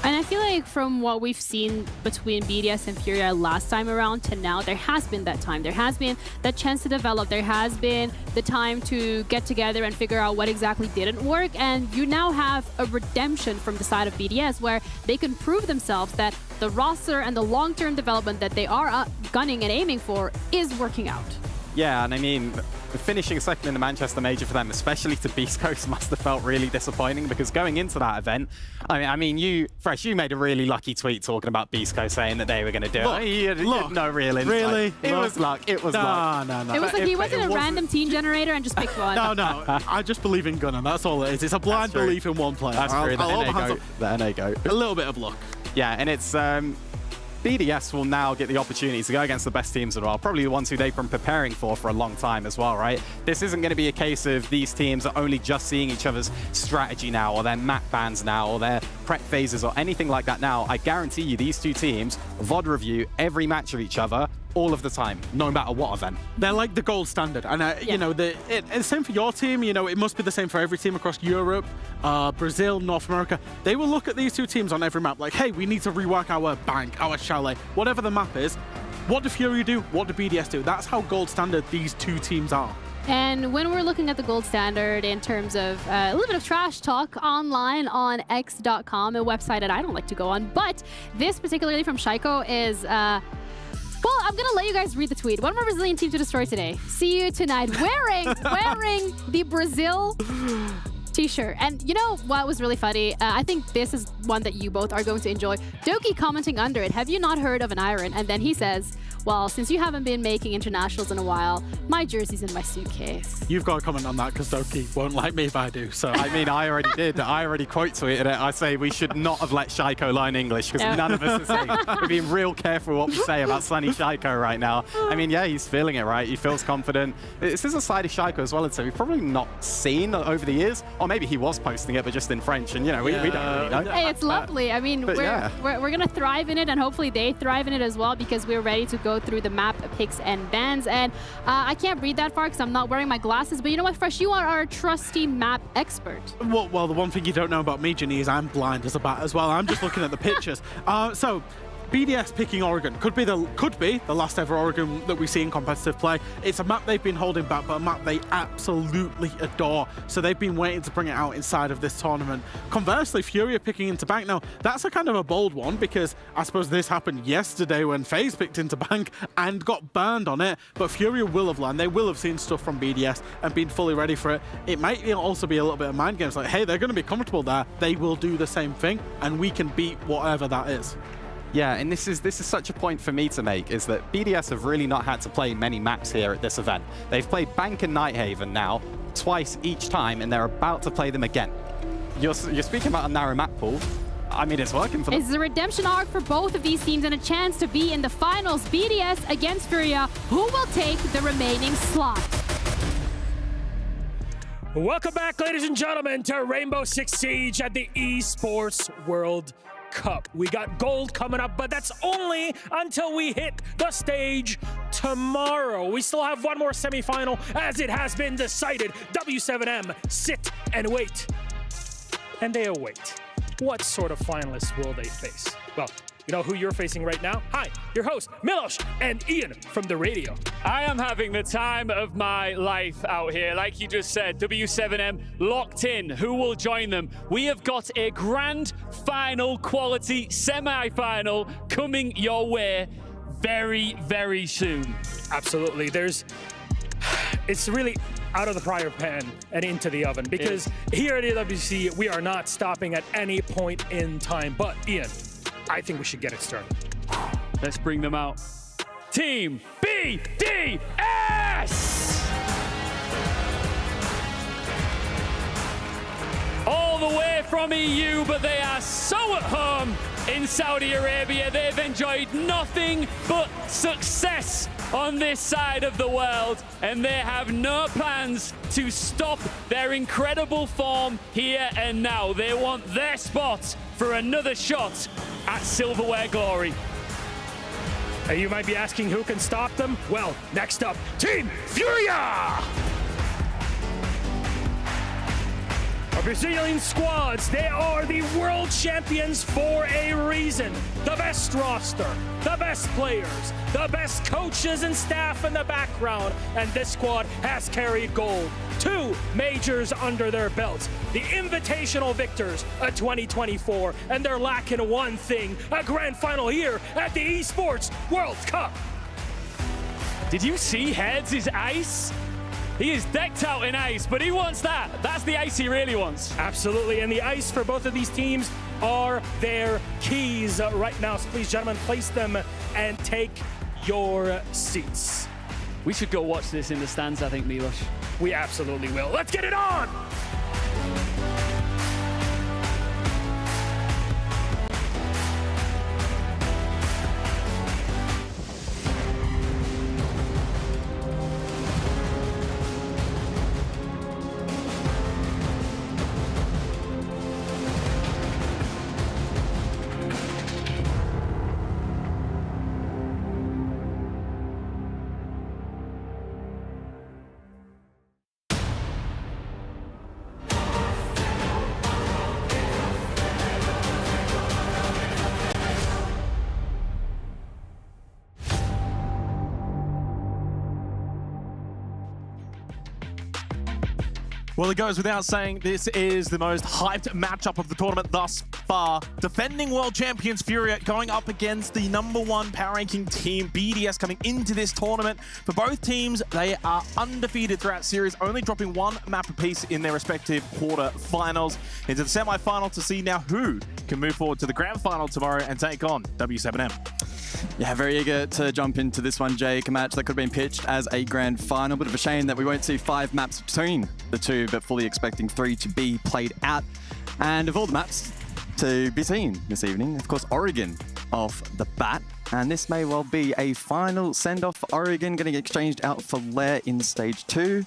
And I feel like from what we've seen between BDS and Furia last time around to now, there has been that time. There has been that chance to develop. There has been the time to get together and figure out what exactly didn't work. And you now have a redemption from the side of BDS where they can prove themselves that the roster and the long-term development that they are gunning and aiming for is working out. Yeah, and I mean, finishing second in the Manchester Major for them, especially to Beast Coast, must have felt really disappointing because going into that event, I mean, you, Fresh, you made a really lucky tweet talking about Beast Coast saying that they were going to do it. You had no real insight. Really? It was luck. It was luck. No. It was like he wasn't a random team generator and just picked one. No. I just believe in Gunnar. That's all it is. It's a blind belief in one player. That's true. The NA goat. A little bit of luck. Yeah, and it's... BDS will now get the opportunity to go against the best teams in the world, probably the ones who they've been preparing for a long time as well, right? This isn't going to be a case of these teams are only just seeing each other's strategy now, or their map bans now, or their prep phases, or anything like that now. I guarantee you these two teams VOD review every match of each other all of the time, no matter what event. They're like the gold standard. And, you know, the same for your team. You know, it must be the same for every team across Europe, Brazil, North America. They will look at these two teams on every map like, hey, we need to rework our bank, our chalet, whatever the map is. What do Fury do? What do BDS do? That's how gold standard these two teams are. And when we're looking at the gold standard in terms of a little bit of trash talk online on x.com, a website that I don't like to go on, but this particularly from Shaiko is... well, I'm going to let you guys read the tweet. One more Brazilian team to destroy today. See you tonight. Wearing the Brazil t-shirt. And you know what was really funny? I think this is one that you both are going to enjoy. Doki commenting under it, have you not heard of an iron? And then he says, well, since you haven't been making internationals in a while, my jersey's in my suitcase. You've got to comment on that because Doki won't like me if I do. So I mean, I already did. I already quote tweeted it. I say we should not have let Shaiko learn English because none of us are saying. We're being real careful what we say about Sunny Shaiko right now. I mean, yeah, he's feeling it, right? He feels confident. This is a side of Shaiko as well, and so we've probably not seen over the years. Or maybe he was posting it, but just in French, and you know, we don't really know. Hey, it's lovely. I mean, we're gonna thrive in it, and hopefully they thrive in it as well because we're ready to go through the map picks and bans. And I can't read that far because I'm not wearing my glasses, but you know what, Fresh, you are our trusty map expert. Well, the one thing you don't know about me, Ginny, is I'm blind as a bat as well. I'm just looking at the pictures. So BDS picking Oregon could be the last ever Oregon that we see in competitive play. It's a map they've been holding back, but a map they absolutely adore. So they've been waiting to bring it out inside of this tournament. Conversely, Furia picking into Bank. Now, that's a kind of a bold one because I suppose this happened yesterday when FaZe picked into Bank and got burned on it. But Furia will have learned. They will have seen stuff from BDS and been fully ready for it. It might also be a little bit of mind games like, hey, they're going to be comfortable there. They will do the same thing and we can beat whatever that is. Yeah, and this is such a point for me to make, is that BDS have really not had to play many maps here at this event. They've played Bank and Nighthaven now, twice each time, and they're about to play them again. You're speaking about a narrow map pool. I mean, it's working for them. It's a redemption arc for both of these teams and a chance to be in the finals. BDS against Furia. Who will take the remaining slot? Welcome back, ladies and gentlemen, to Rainbow Six Siege at the Esports World Cup. We got gold coming up, but that's only until we hit the stage tomorrow. We still have one more semifinal, as it has been decided. W7M sit and wait. And they await. What sort of finalists will they face? Well, you know who you're facing right now? Hi, your host, Milos and Ian from the radio. I am having the time of my life out here. Like you just said, W7M locked in. Who will join them? We have got a grand final quality semi-final coming your way very, very soon. Absolutely. It's really out of the fryer pan and into the oven, because here at EWC, we are not stopping at any point in time. But Ian, I think we should get it started. Let's bring them out. Team BDS! All the way from EU, but they are so at home in Saudi Arabia. They've enjoyed nothing but success on this side of the world, and they have no plans to stop their incredible form here and now. They want their spot for another shot at silverware glory. You might be asking who can stop them? Well, next up, Team Furia! Our Brazilian squads, they are the world champions for a reason. The best roster, the best players, the best coaches and staff in the background, and this squad has carried gold. 2 majors under their belts. The Invitational victors of 2024, and they're lacking one thing, a grand final here at the Esports World Cup. Did you see Heads' ice? He is decked out in ice, but he wants that. That's the ice he really wants. Absolutely, and the ice for both of these teams are their keys right now. So please, gentlemen, place them and take your seats. We should go watch this in the stands, I think, Milos. We absolutely will. Let's get it on! Well, it goes without saying, this is the most hyped matchup of the tournament thus far. Defending world champions Furia going up against the #1 power ranking team, BDS, coming into this tournament. For both teams, they are undefeated throughout series, only dropping 1 map apiece in their respective quarterfinals. Into the semi-final to see now who can move forward to the grand final tomorrow and take on W7M. Yeah, very eager to jump into this one, Jake. A match that could have been pitched as a grand final. Bit of a shame that we won't see 5 maps between the two, but fully expecting 3 to be played out. And of all the maps to be seen this evening, of course, Oregon off the bat. And this may well be a final send-off for Oregon, getting exchanged out for Lair in stage 2.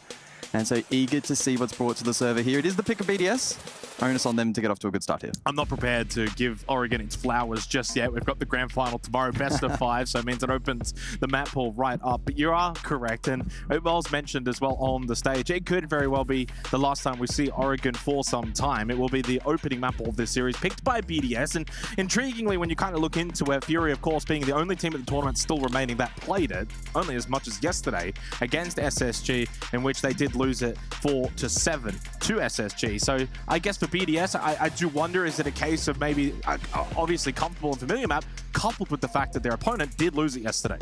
And so eager to see what's brought to the server here. It is the pick of BDS. Onus on them to get off to a good start here. I'm not prepared to give Oregon its flowers just yet. We've got the grand final tomorrow, best of 5, so it means it opens the map pool right up. But you are correct, and it was mentioned as well on the stage. It could very well be the last time we see Oregon for some time. It will be the opening map of this series, picked by BDS. And intriguingly, when you kind of look into it, Fury, of course, being the only team at the tournament still remaining that played it, only as much as yesterday, against SSG, in which they did lose it 4-7 to SSG. So I guess for BDS, I do wonder, is it a case of maybe obviously comfortable and familiar map, coupled with the fact that their opponent did lose it yesterday?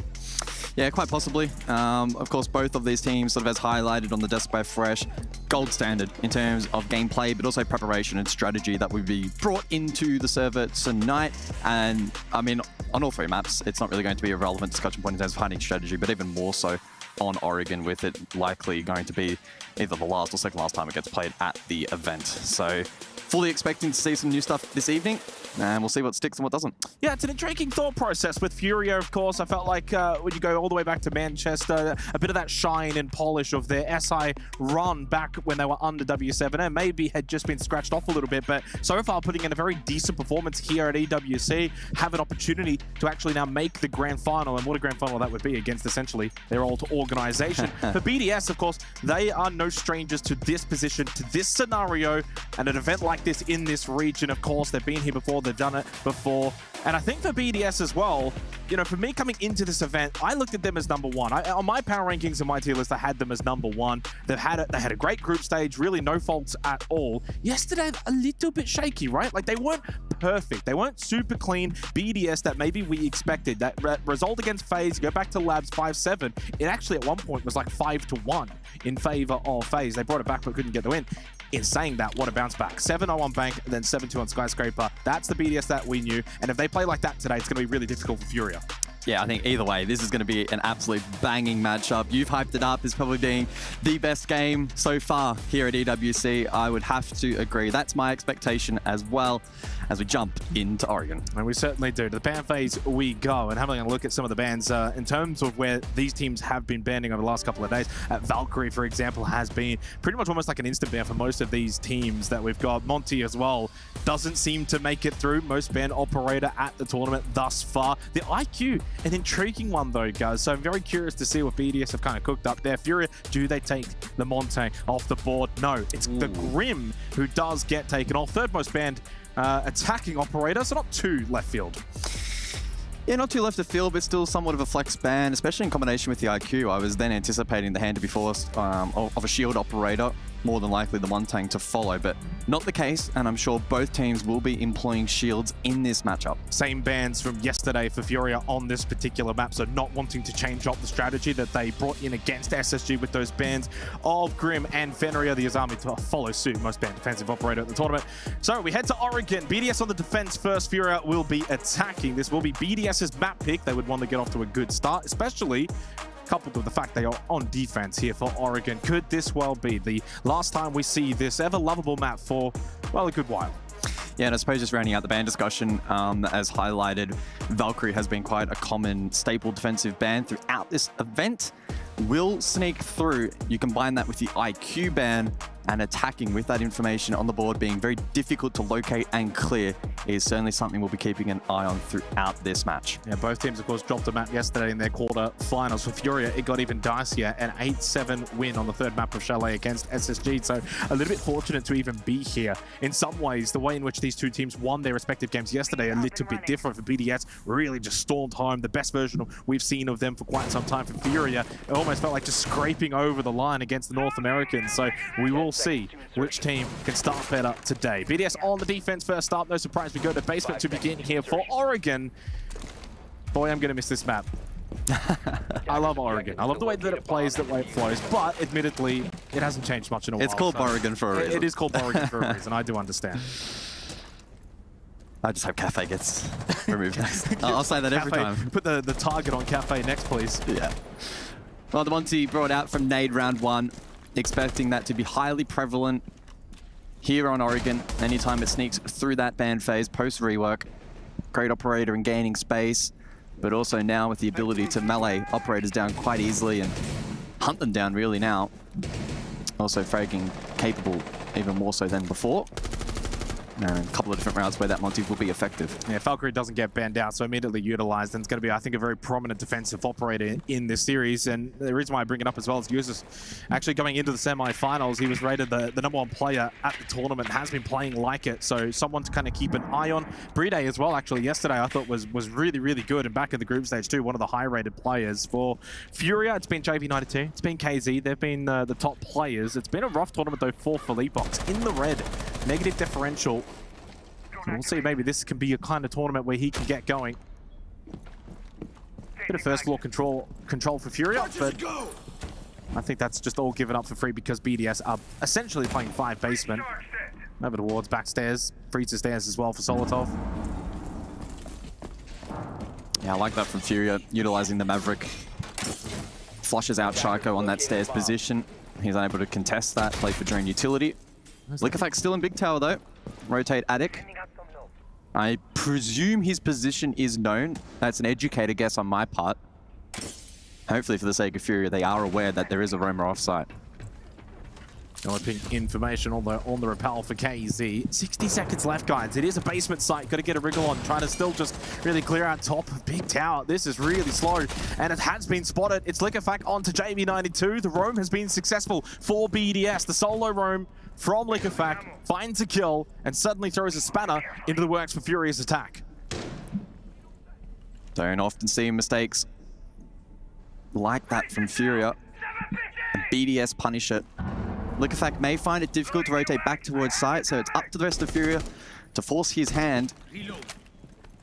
Yeah, quite possibly. Of course, both of these teams, sort of as highlighted on the Desk by Fresh, gold standard in terms of gameplay, but also preparation and strategy that would be brought into the server tonight. And I mean, on all 3 maps, it's not really going to be a relevant discussion point in terms of finding strategy, but even more so on Oregon, with it likely going to be either the last or second last time it gets played at the event. So fully expecting to see some new stuff this evening. And we'll see what sticks and what doesn't. Yeah, it's an intriguing thought process with Furia, of course. I felt like when you go all the way back to Manchester, a bit of that shine and polish of their SI run back when they were under W7M maybe had just been scratched off a little bit, but so far putting in a very decent performance here at EWC, have an opportunity to actually now make the grand final, and what a grand final that would be against essentially their old organization. For BDS, of course, they are no strangers to this position, to this scenario, and an event like this in this region. Of course, they've been here before, they've done it before. And I think for BDS as well, you know, for me coming into this event, I looked at them as number one. On my power rankings and my tier list, I had them as number one. They had a great group stage, really no faults at all. Yesterday, a little bit shaky, right? Like they weren't perfect. They weren't super clean BDS that maybe we expected. That result against FaZe, go back to Labs 5-7. It actually at one point was like 5-1 in favor of FaZe. They brought it back but couldn't get the win. In saying that, what a bounce back. 7-0 on Bank, and then 7-2 on Skyscraper. That's the BDS that we knew. And if they play like that today, it's going to be really difficult for Furia. Yeah, I think either way, this is going to be an absolute banging matchup. You've hyped it up as probably being the best game so far here at EWC. I would have to agree. That's my expectation as well as we jump into Oregon. And we certainly do. To the ban phase we go. And having a look at some of the bans in terms of where these teams have been banning over the last couple of days. Valkyrie, for example, has been pretty much almost like an instant ban for most of these teams that we've got. Monty as well doesn't seem to make it through. Most banned operator at the tournament thus far. The IQ, an intriguing one though, guys. So I'm very curious to see what BDS have kind of cooked up there. Furia, do they take the Monte off the board? No, it's the Grim who does get taken off. Third most banned attacking operator, so not too left field. Yeah, not too left of field, but still somewhat of a flex ban, especially in combination with the IQ. I was then anticipating the hand to be forced of a shield operator, more than likely the one tank to follow, but not the case, and I'm sure both teams will be employing shields in this matchup. Same bans from yesterday for Furia on this particular map, so not wanting to change up the strategy that they brought in against SSG with those bans of Grim and Fenrir, the Azami to follow suit, most banned defensive operator at the tournament. So we head to Oregon. BDS on the defense first. Furia will be attacking. This will be BDS's map pick. They would want to get off to a good start, especially coupled with the fact they are on defense here for Oregon. Could this well be the last time we see this ever lovable map for, well, a good while? Yeah, and I suppose just rounding out the ban discussion, as highlighted, Valkyrie has been quite a common staple defensive ban throughout this event. Will sneak through. You combine that with the IQ ban, and attacking with that information on the board being very difficult to locate and clear is certainly something we'll be keeping an eye on throughout this match. Yeah, both teams, of course, dropped a map yesterday in their quarterfinals. For Furia, it got even dicier, an 8-7 win on the third map of Chalet against SSG. So a little bit fortunate to even be here. In some ways, the way in which these two teams won their respective games yesterday, a little bit different for BDS. Really just stormed home, the best version we've seen of them for quite some time. For Furia, it almost felt like just scraping over the line against the North Americans. So we will see which team can start better today. BDS on the defense first up. No surprise, we go to basement to begin here for Oregon. Boy, I'm going to miss this map. I love Oregon. I love the way that it plays, the way it flows, but admittedly, it hasn't changed much in a while. It's called Oregon for a reason. It is called Oregon for a reason. I do understand. I just hope Cafe gets removed next. I'll say that every time. Put the target on Cafe next, please. Yeah. Well, the Monty brought out from Nade round one, expecting that to be highly prevalent here on Oregon. Anytime it sneaks through that ban phase post-rework, great operator in gaining space, but also now with the ability to melee operators down quite easily and hunt them down really now. Also fragging capable even more so than before. And a couple of different routes where that Monty will be effective. Yeah, Valkyrie doesn't get banned out, so immediately utilized, and it's going to be, I think, a very prominent defensive operator in this series. And the reason why I bring it up as well is Users actually going into the semi-finals, he was rated the #1 player at the tournament, has been playing like it, so someone to kind of keep an eye on. Bride as well, actually, yesterday I thought was really, really good, and back in the group stage too, one of the high-rated players. For Furia, it's been JV92, it's been KZ, they've been the top players. It's been a rough tournament though for Philippebox, in the red, negative differential. We'll see, maybe this can be a kind of tournament where he can get going. Bit of first floor control for Furia, but I think that's just all given up for free because BDS are essentially playing 5 basement. Over towards back stairs, freezes stairs as well for Solotov. Yeah, I like that from Furia, utilizing the Maverick. Flushes out Charco on that stairs position. He's unable to contest that, play for drone utility. Liquefact still in big tower though. Rotate Attic. I presume his position is known. That's an educated guess on my part. Hopefully, for the sake of Furia, they are aware that there is a roamer offsite. Developing information on the rappel for KZ. 60 seconds left, guys. It is a basement site. Got to get a wriggle on. Trying to still just really clear out top of Big Tower. This is really slow, and it has been spotted. It's Liquefact onto JB92. The roam has been successful for BDS. The solo roam from Liquefact finds a kill and suddenly throws a spanner into the works for Furia's attack. Don't often see mistakes like that from Furia. And BDS punish it. Liquefact may find it difficult to rotate back towards site, so it's up to the rest of Furia to force his hand.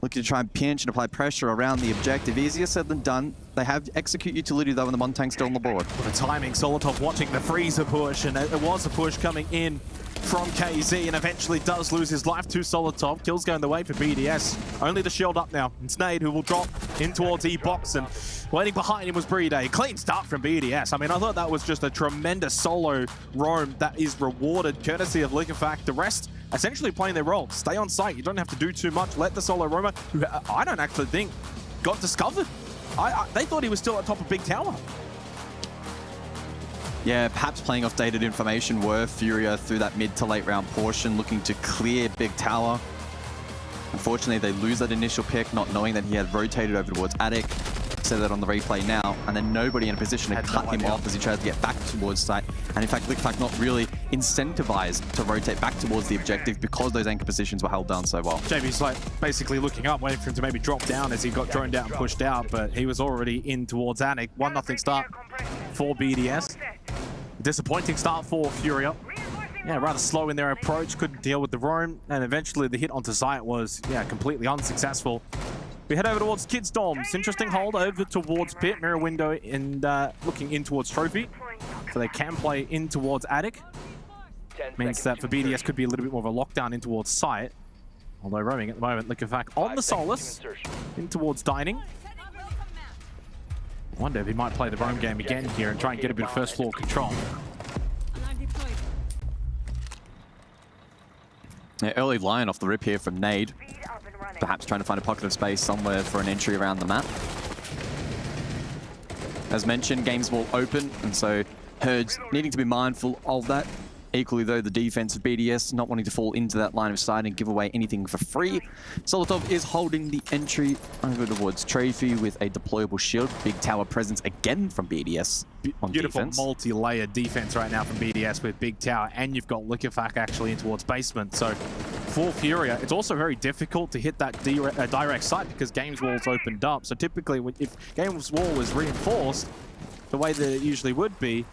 Looking to try and pinch and apply pressure around the objective. Easier said than done. They have execute utility though, and the Montank's still on the board. What a timing. Solotov watching the freezer push, and it was a push coming in from KZ, and eventually does lose his life to Solotov. Kills going the way for BDS. Only the shield up now. And Snade, who will drop in towards E-Box, and waiting behind him was Breeday. Clean start from BDS. I mean, I thought that was just a tremendous solo roam that is rewarded courtesy of Liquefact. The rest essentially playing their role. Stay on site. You don't have to do too much. Let the solo roamer, who I don't actually think got discovered. They thought he was still at top of Big Tower. Yeah, perhaps playing off dated information were Furia through that mid to late round portion, looking to clear Big Tower. Unfortunately, they lose that initial pick, not knowing that he had rotated over towards Attic. Said that on the replay now, and then nobody in a position to cut him off as he tries to get back towards site. And in fact, Liquefact not really incentivized to rotate back towards the objective because those anchor positions were held down so well. JB's like basically looking up, waiting for him to maybe drop down as he got droned out and pushed out, but he was already in towards Attic. 1-0 start for BDS. Disappointing start for Furia. Yeah, rather slow in their approach, couldn't deal with the roam, and eventually the hit onto site was, yeah, completely unsuccessful. We head over towards Kids Dorms. Interesting hold over towards Pit, mirror window, and looking in towards Trophy. So they can play in towards Attic. Means that for BDS could be a little bit more of a lockdown in towards site. Although roaming at the moment, Liquefact on the Solus, in towards Dining. Wonder if he might play the roam game again here and try and get a bit of first floor control. Yeah, early line off the rip here from Nade. Perhaps trying to find a pocket of space somewhere for an entry around the map. As mentioned, games will open, and so Herds needing to be mindful of that. Equally though, the defense of BDS not wanting to fall into that line of sight and give away anything for free. Solotov is holding the entry over towards Trophy with a deployable shield. Big Tower presence again from BDS on Beautiful defense. multi-layered defense right now from BDS with Big Tower, and you've got Liquefact actually in towards basement. So for Furia, it's also very difficult to hit that direct sight because Games Wall's opened up. So typically, if Games Wall was reinforced the way that it usually would be,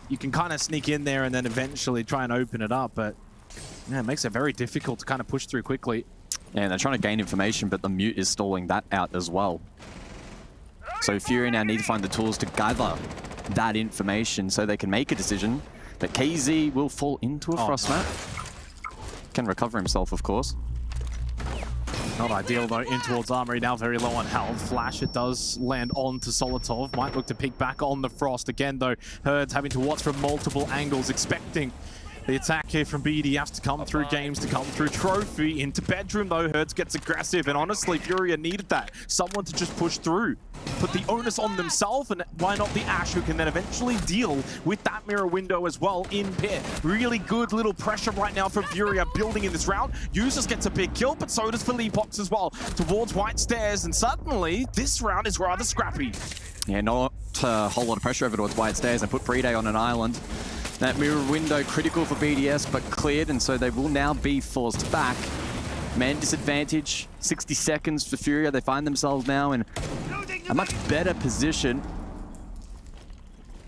you can kind of sneak in there and then eventually try and open it up, but yeah, it makes it very difficult to kind of push through quickly. Yeah, and they're trying to gain information, but the mute is stalling that out as well. So Furia now need to find the tools to gather that information so they can make a decision. But KZ will fall into a frost mat. Can recover himself, of course. Not ideal though, in towards Armory, now very low on health. Flash, it does land on to Solotov. Might look to pick back on the Frost. Again though, Herds having to watch from multiple angles, expecting the attack here from BDS to come through, Games to come through. Trophy into bedroom though, Herds gets aggressive, and honestly, Furia needed that. Someone to just push through. Put the onus on themselves, and why not the Ash, who can then eventually deal with that mirror window as well in Pit. Really good little pressure right now from Furia building in this round. Users gets a big kill, but so does Philippox as well towards White Stairs, and suddenly this round is rather scrappy. Yeah, not a whole lot of pressure over towards White Stairs and put Breeday on an island. That mirror window critical for BDS, but cleared, and so they will now be forced back. Man disadvantage, 60 seconds for Furia. They find themselves now in a much better position.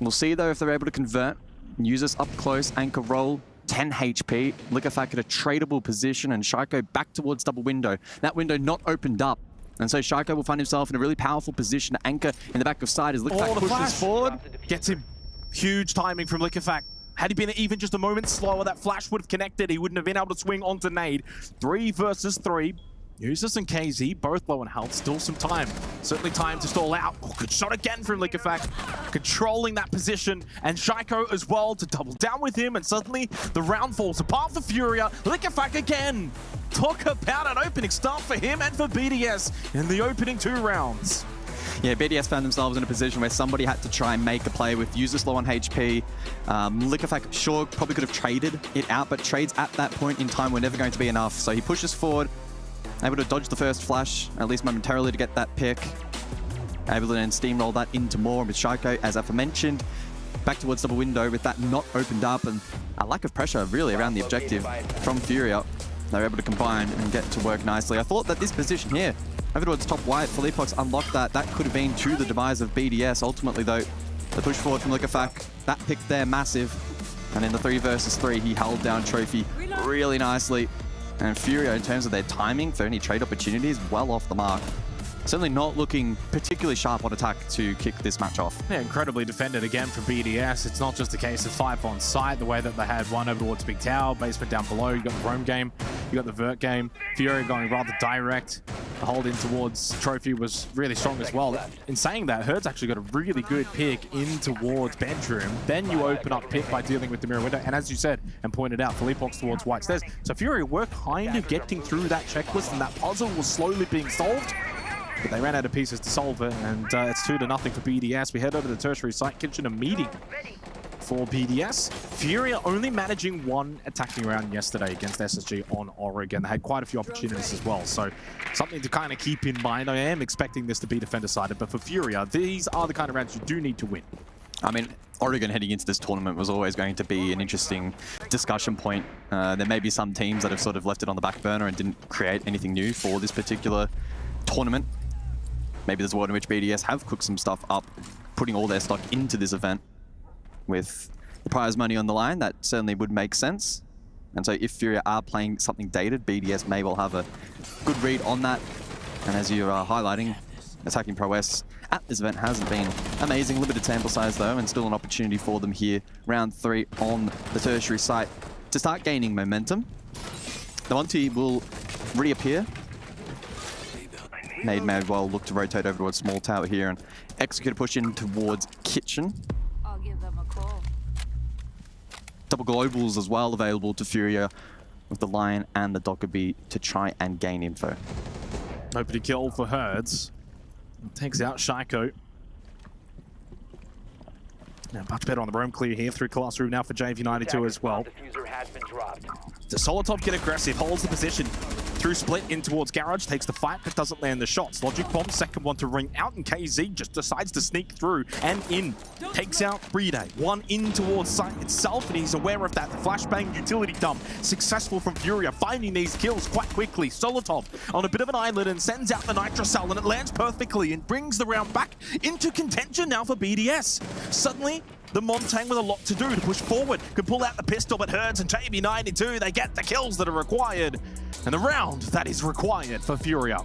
We'll see though if they're able to convert. Users up close, anchor roll, 10 HP. Liquefact at a tradable position, and Shaiko back towards double window. That window not opened up. And so Shaiko will find himself in a really powerful position to anchor in the back of side as Liquefact pushes forward. Gets him. Huge timing from Liquefact. Had he been even just a moment slower, that flash would have connected. He wouldn't have been able to swing onto Nade. 3 versus 3. Users and KZ both low in health. Still some time. Certainly time to stall out. Oh, good shot again from Liquefact. Controlling that position. And Shaiko as well to double down with him. And suddenly the round falls apart for Furia. Liquefact again talk about an opening start for him and for BDS in the opening 2 rounds. Yeah, BDS found themselves in a position where somebody had to try and make a play with users low on HP. Liquefact, sure, probably could have traded it out, but trades at that point in time were never going to be enough. So he pushes forward, able to dodge the first flash, at least momentarily, to get that pick. Able to then steamroll that into more with Shaiko, as aforementioned. Back towards double window with that not opened up, and a lack of pressure really around the objective from Furia. They're able to combine and get to work nicely. I thought that this position here, over towards top white, Philippox unlocked that. That could have been to the demise of BDS. Ultimately, though, the push forward from Liquefact, that pick there, massive. And in the 3 versus 3, he held down Trophy really nicely. And Furia, in terms of their timing for any trade opportunities, well off the mark. Certainly not looking particularly sharp on attack to kick this match off. Yeah, incredibly defended again for BDS. It's not just a case of 5 on site, the way that they had 1 over towards Big Tower, basement down below. You got the roam game, you got the vert game. Furia going rather direct. The hold in towards Trophy was really strong as well. In saying that, Herd's actually got a really good pick in towards Bedroom. Then you open up pick by dealing with the mirror window. And as you said and pointed out, Philippox towards White Stairs. So Furia were kind of getting through that checklist, and that puzzle was slowly being solved. But they ran out of pieces to solve it, and it's 2-0 for BDS. We head over to the tertiary site, kitchen a meeting for BDS. Furia only managing 1 attacking round yesterday against SSG on Oregon. They had quite a few opportunities as well, so something to kind of keep in mind. I am expecting this to be defender-sided, but for Furia, these are the kind of rounds you do need to win. I mean, Oregon heading into this tournament was always going to be an interesting discussion point. There may be some teams that have sort of left it on the back burner and didn't create anything new for this particular tournament. Maybe there's a world in which BDS have cooked some stuff up, putting all their stock into this event. With the prize money on the line, that certainly would make sense. And so if Furia are playing something dated, BDS may well have a good read on that. And as you are highlighting, attacking prowess at this event hasn't been amazing. Limited sample size though, and still an opportunity for them here. Round 3 on the tertiary site to start gaining momentum. The Monty will reappear. Nade may well look to rotate over towards small tower here and execute a push in towards kitchen. I'll give them a call. Double globals as well available to Furia with the Lion and the Dokkaebi to try and gain info. Opening kill for Herds. Takes out Shaiko. Now much better on the roam clear here through Classroom now for JV92 as well. Does Solotov get aggressive, holds the position through split in towards Garage, takes the fight but doesn't land the shots. Logic Bomb, second one to ring out, and KZ just decides to sneak through and in. Takes out Breeday, 1 in towards site itself, and he's aware of that. The flashbang utility dump, successful from Furia, finding these kills quite quickly. Solotov on a bit of an island and sends out the Nitrocell, and it lands perfectly and brings the round back into contention now for BDS. Suddenly, the Montang with a lot to do to push forward. Can pull out the pistol, but Herds and JB92, they get the kills that are required. And the round that is required for Furia.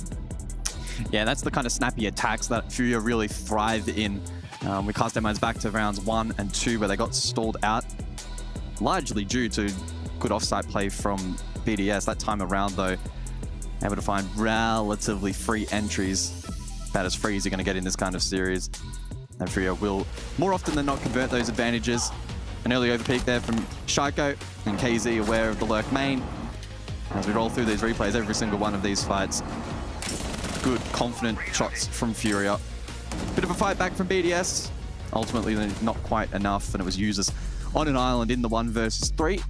Yeah, that's the kind of snappy attacks that Furia really thrive in. We cast our minds back to rounds 1 and 2 where they got stalled out, largely due to good offsite play from BDS. That time around, though, able to find relatively free entries. About as free as you're going to get in this kind of series. And Furia will, more often than not, convert those advantages. An early overpeak there from Shaiko, and KZ aware of the lurk main. As we roll through these replays, every single one of these fights, good, confident shots from Furia. Bit of a fight back from BDS. Ultimately, not quite enough, and it was users on an island in the 1 versus 3.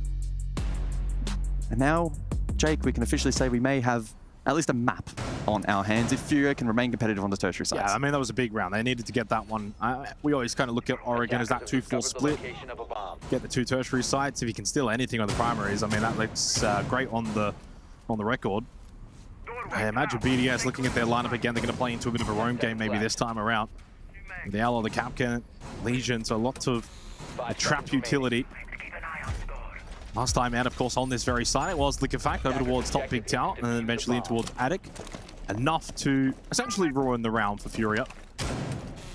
And now, Jake, we can officially say we may have at least a map on our hands if Furia can remain competitive on the tertiary sides. Yeah, I mean, that was a big round. They needed to get that one. We always kind of look at Oregon as that 2-4 split. Get the 2 tertiary sites. If you can steal anything on the primaries, I mean, that looks great on the record. I imagine BDS looking at their lineup again, they're going to play into a bit of a roam game maybe this time around. The Aloe, the Capcan, Legion, so lots of trap utility. Last time out, of course, on this very side, it was Liquefact over towards top Big Tower, and then eventually in towards Attic. Enough to essentially ruin the round for Furia.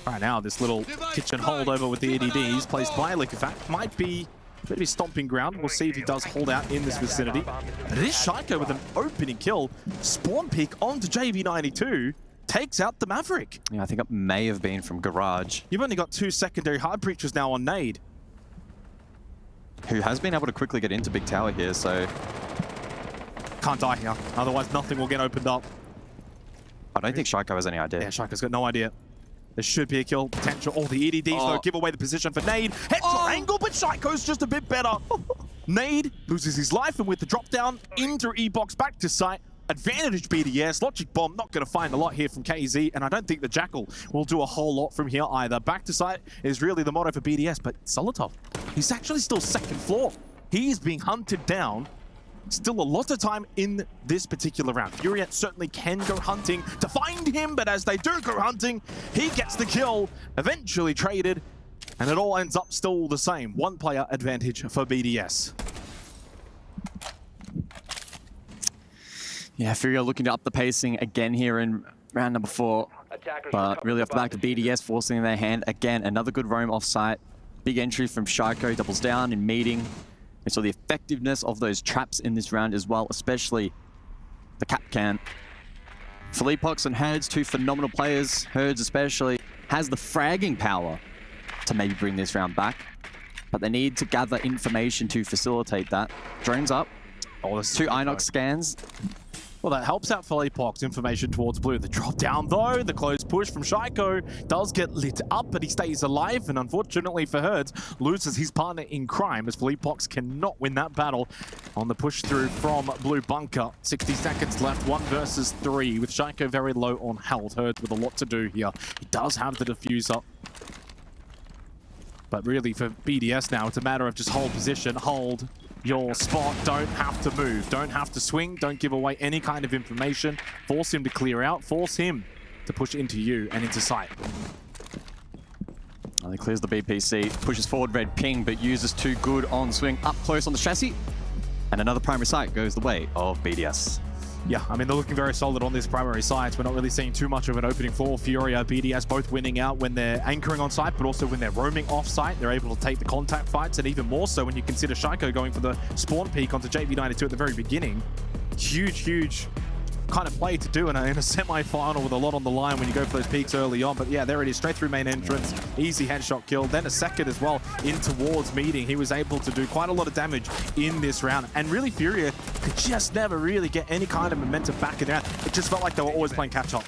Right now, this little kitchen holdover with the EDDs placed by Liquefact might be a bit of stomping ground. We'll see if he does hold out in this vicinity. But it is Shaiko with an opening kill. Spawn peek onto JV92. Takes out the Maverick. Yeah, I think it may have been from Garage. You've only got 2 secondary hard breaches now on Nade. Who has been able to quickly get into Big Tower here, so can't die here. Otherwise, nothing will get opened up. I don't think Shaiko has any idea. Yeah, Shaiko's got no idea. There should be a kill potential. Oh, the EDDs, though, give away the position for Nade. Headshot angle, but Shaiko's just a bit better. Nade loses his life, and with the drop down into E-Box, back to site. Advantage BDS. Logic Bomb not going to find a lot here from KZ, and I don't think the Jackal will do a whole lot from here either. Back to site is really the motto for BDS, but Solotov, he's actually still second floor. He's being hunted down. Still a lot of time in this particular round. Furia certainly can go hunting to find him, but as they do go hunting, he gets the kill, eventually traded, and it all ends up still the same. One player advantage for BDS. Yeah, Furia looking to up the pacing again here in round number 4. But really off the back of BDS forcing their hand. Again, another good roam off site. Big entry from Shaiko, doubles down in meeting. We saw the effectiveness of those traps in this round as well, especially the cap can. Philippox and Herds, two phenomenal players. Herds especially has the fragging power to maybe bring this round back. But they need to gather information to facilitate that. Drones up. Oh, there's 2 Inox scans. Well, that helps out Philippox information towards blue. The drop down, though, the close push from Shaiko does get lit up, but he stays alive, and unfortunately for Herds, loses his partner in crime as Philippox cannot win that battle on the push through from blue bunker. 60 seconds left, 1 versus 3, with Shaiko very low on health. Herds with a lot to do here. He does have the diffuser. But really, for BDS now, it's a matter of just hold position, hold your spot, don't have to move, don't have to swing, don't give away any kind of information, force him to clear out, force him to push into you and into sight. Well, he clears the BPC, pushes forward red ping, but uses too good on swing up close on the chassis. And another primary site goes the way of BDS. Yeah, I mean, they're looking very solid on this primary site. We're not really seeing too much of an opening for Furia. BDS both winning out when they're anchoring on site, but also when they're roaming off site. They're able to take the contact fights, and even more so when you consider Shaiko going for the spawn peak onto JV92 at the very beginning. Huge, huge kind of play to do in a semi-final with a lot on the line when you go for those peaks early on. But yeah, there it is, straight through main entrance, easy headshot kill, then a second as well in towards meeting. He was able to do quite a lot of damage in this round, and really Furia could just never really get any kind of momentum back in the round. It just felt like they were always playing catch-up.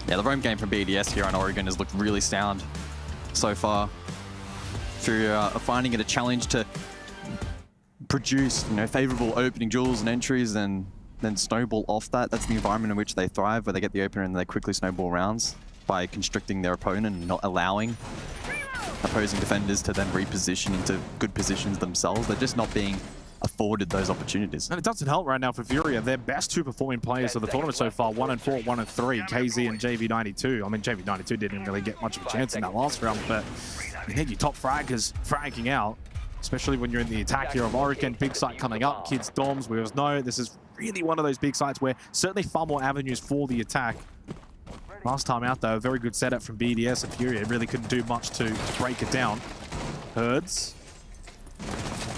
Yeah, the roam game from BDS here on Oregon has looked really sound so far. Furia are finding it a challenge to produce, favorable opening duels and entries, and then snowball off that. That's the environment in which they thrive, where they get the opener and they quickly snowball rounds by constricting their opponent and not allowing opposing defenders to then reposition into good positions themselves. They're just not being afforded those opportunities. And it doesn't help right now for Furia. Their best 2 performing players of the tournament so far, 1 and 4, 1 and 3, KZ and JV92. I mean, JV92 didn't really get much of a chance in that last round, but you had your top fraggers fragging out, especially when you're in the attack here of Oregon. Big site coming up, Kids Dorms, we always know this is really one of those big sites where certainly far more avenues for the attack. Last time out though, a very good setup from BDS, and Furia really couldn't do much to break it down. Herds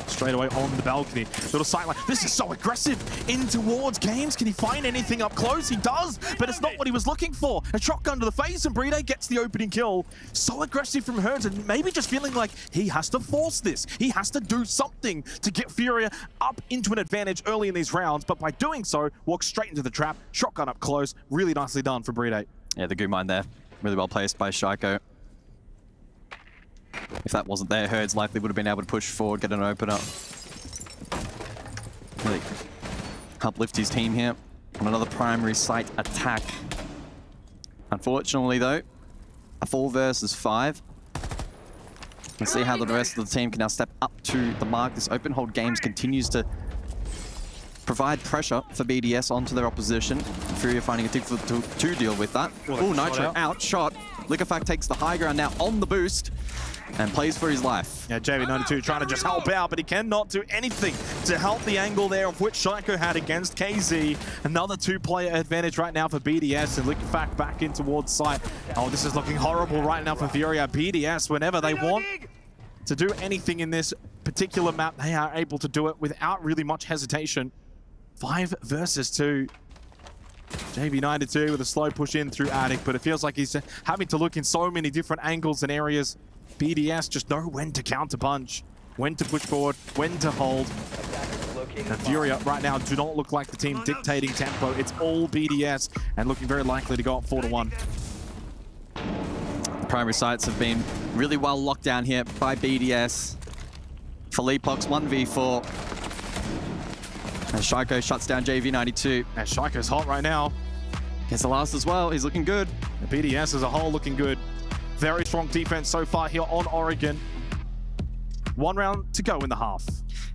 straight away on the balcony. Little sideline. This is so aggressive in towards Games. Can he find anything up close? He does, but it's not what he was looking for. A shotgun to the face, and Brede gets the opening kill. So aggressive from Herds, and maybe just feeling like he has to force this. He has to do something to get Furia up into an advantage early in these rounds, but by doing so, walks straight into the trap. Shotgun up close. Really nicely done from Brede. Yeah, the good mind there. Really well placed by Shaiko. If that wasn't there, Herds likely would have been able to push forward, get an opener. Really help lift his team here on another primary site attack. Unfortunately though, a 4 versus 5. Let's see how the rest of the team can now step up to the mark. This open hold games continues to provide pressure for BDS onto their opposition. Furia finding it difficult to deal with that. Oh, Nitro outshot. Liquefact takes the high ground now on the boost and plays for his life. Yeah, JV92 trying to just help out, but he cannot do anything to help the angle there of which Shaiko had against KZ. Another 2-player advantage right now for BDS, and Liquefact back in towards site. Oh, this is looking horrible right now for Furia. BDS, whenever they want to do anything in this particular map, they are able to do it without really much hesitation. 5 versus 2. JV92 with a slow push in through Attic, but it feels like he's having to look in so many different angles and areas. BDS just know when to counter punch, when to push forward, when to hold. looking. And Furia right now do not look like the team dictating tempo. It's all BDS and looking very likely to go up 4-1. The primary sites have been really well locked down here by BDS. Philippox 1v4. And Shaiko shuts down JV92. And Shaiko's hot right now. Gets the last as well. He's looking good. The BDS as a whole looking good. Very strong defense so far here on Oregon. 1 round to go in the half.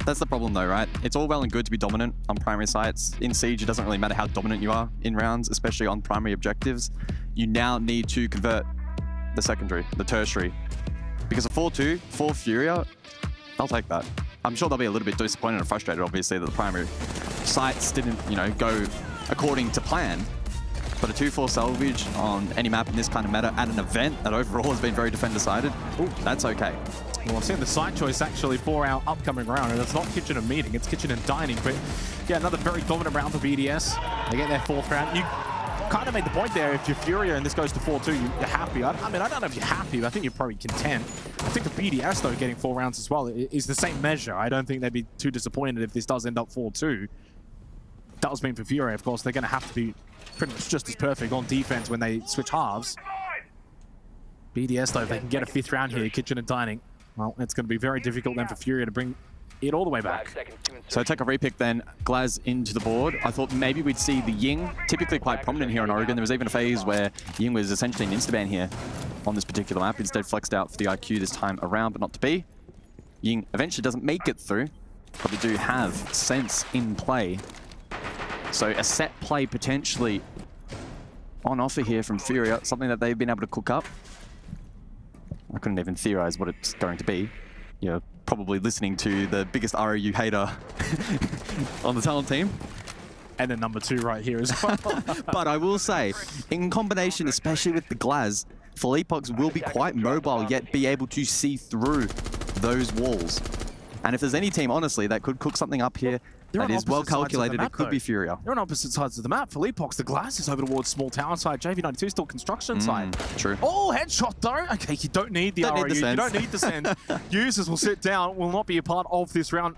That's the problem though, right? It's all well and good to be dominant on primary sites. In Siege, it doesn't really matter how dominant you are in rounds, especially on primary objectives. You now need to convert the secondary, the tertiary. Because a 4-2 for Furia, I'll take that. I'm sure they'll be a little bit disappointed and frustrated, obviously, that the primary sites didn't, go according to plan. But a 2-4 salvage on any map in this kind of meta at an event that overall has been very defender-sided, that's okay. Well, I've seen the side choice actually for our upcoming round, and it's not kitchen and meeting, it's kitchen and dining. But yeah, another very dominant round for BDS. They get their 4th round. You kind of made the point there, if you're Furia and this goes to 4-2, you're happy. I mean, I don't know if you're happy, but I think you're probably content. I think the BDS, though, getting 4 rounds as well is the same measure. I don't think they'd be too disappointed if this does end up 4-2. Does mean for Furia, of course, they're going to have to be pretty much just as perfect on defense when they switch halves. BDS, though, if they can get a 5th round here, kitchen and dining, well, it's going to be very difficult then for Furia to bring it all the way back. So take a repick then, Glaz into the board. I thought maybe we'd see the Ying, typically quite prominent here in Oregon. There was even a phase where Ying was essentially an instaban here on this particular map, instead flexed out for the IQ this time around, but not to be. Ying eventually doesn't make it through, but they do have Sense in play. So a set play potentially on offer here from Furia, something that they've been able to cook up. I couldn't even theorize what it's going to be. You're probably listening to the biggest ROU hater on the talent team. And then number 2 right here as well. But I will say, in combination, especially with the Glaz, Philippox will be quite mobile, yet be able to see through those walls. And if there's any team, honestly, that could cook something up here that is well calculated, it could be Furia. They're on opposite sides of the map. Philippox, the glass is over towards small tower side. JV92 still construction side. True. Oh, headshot though. Okay, you don't need the ROU. You don't need the send. Users will sit down, will not be a part of this round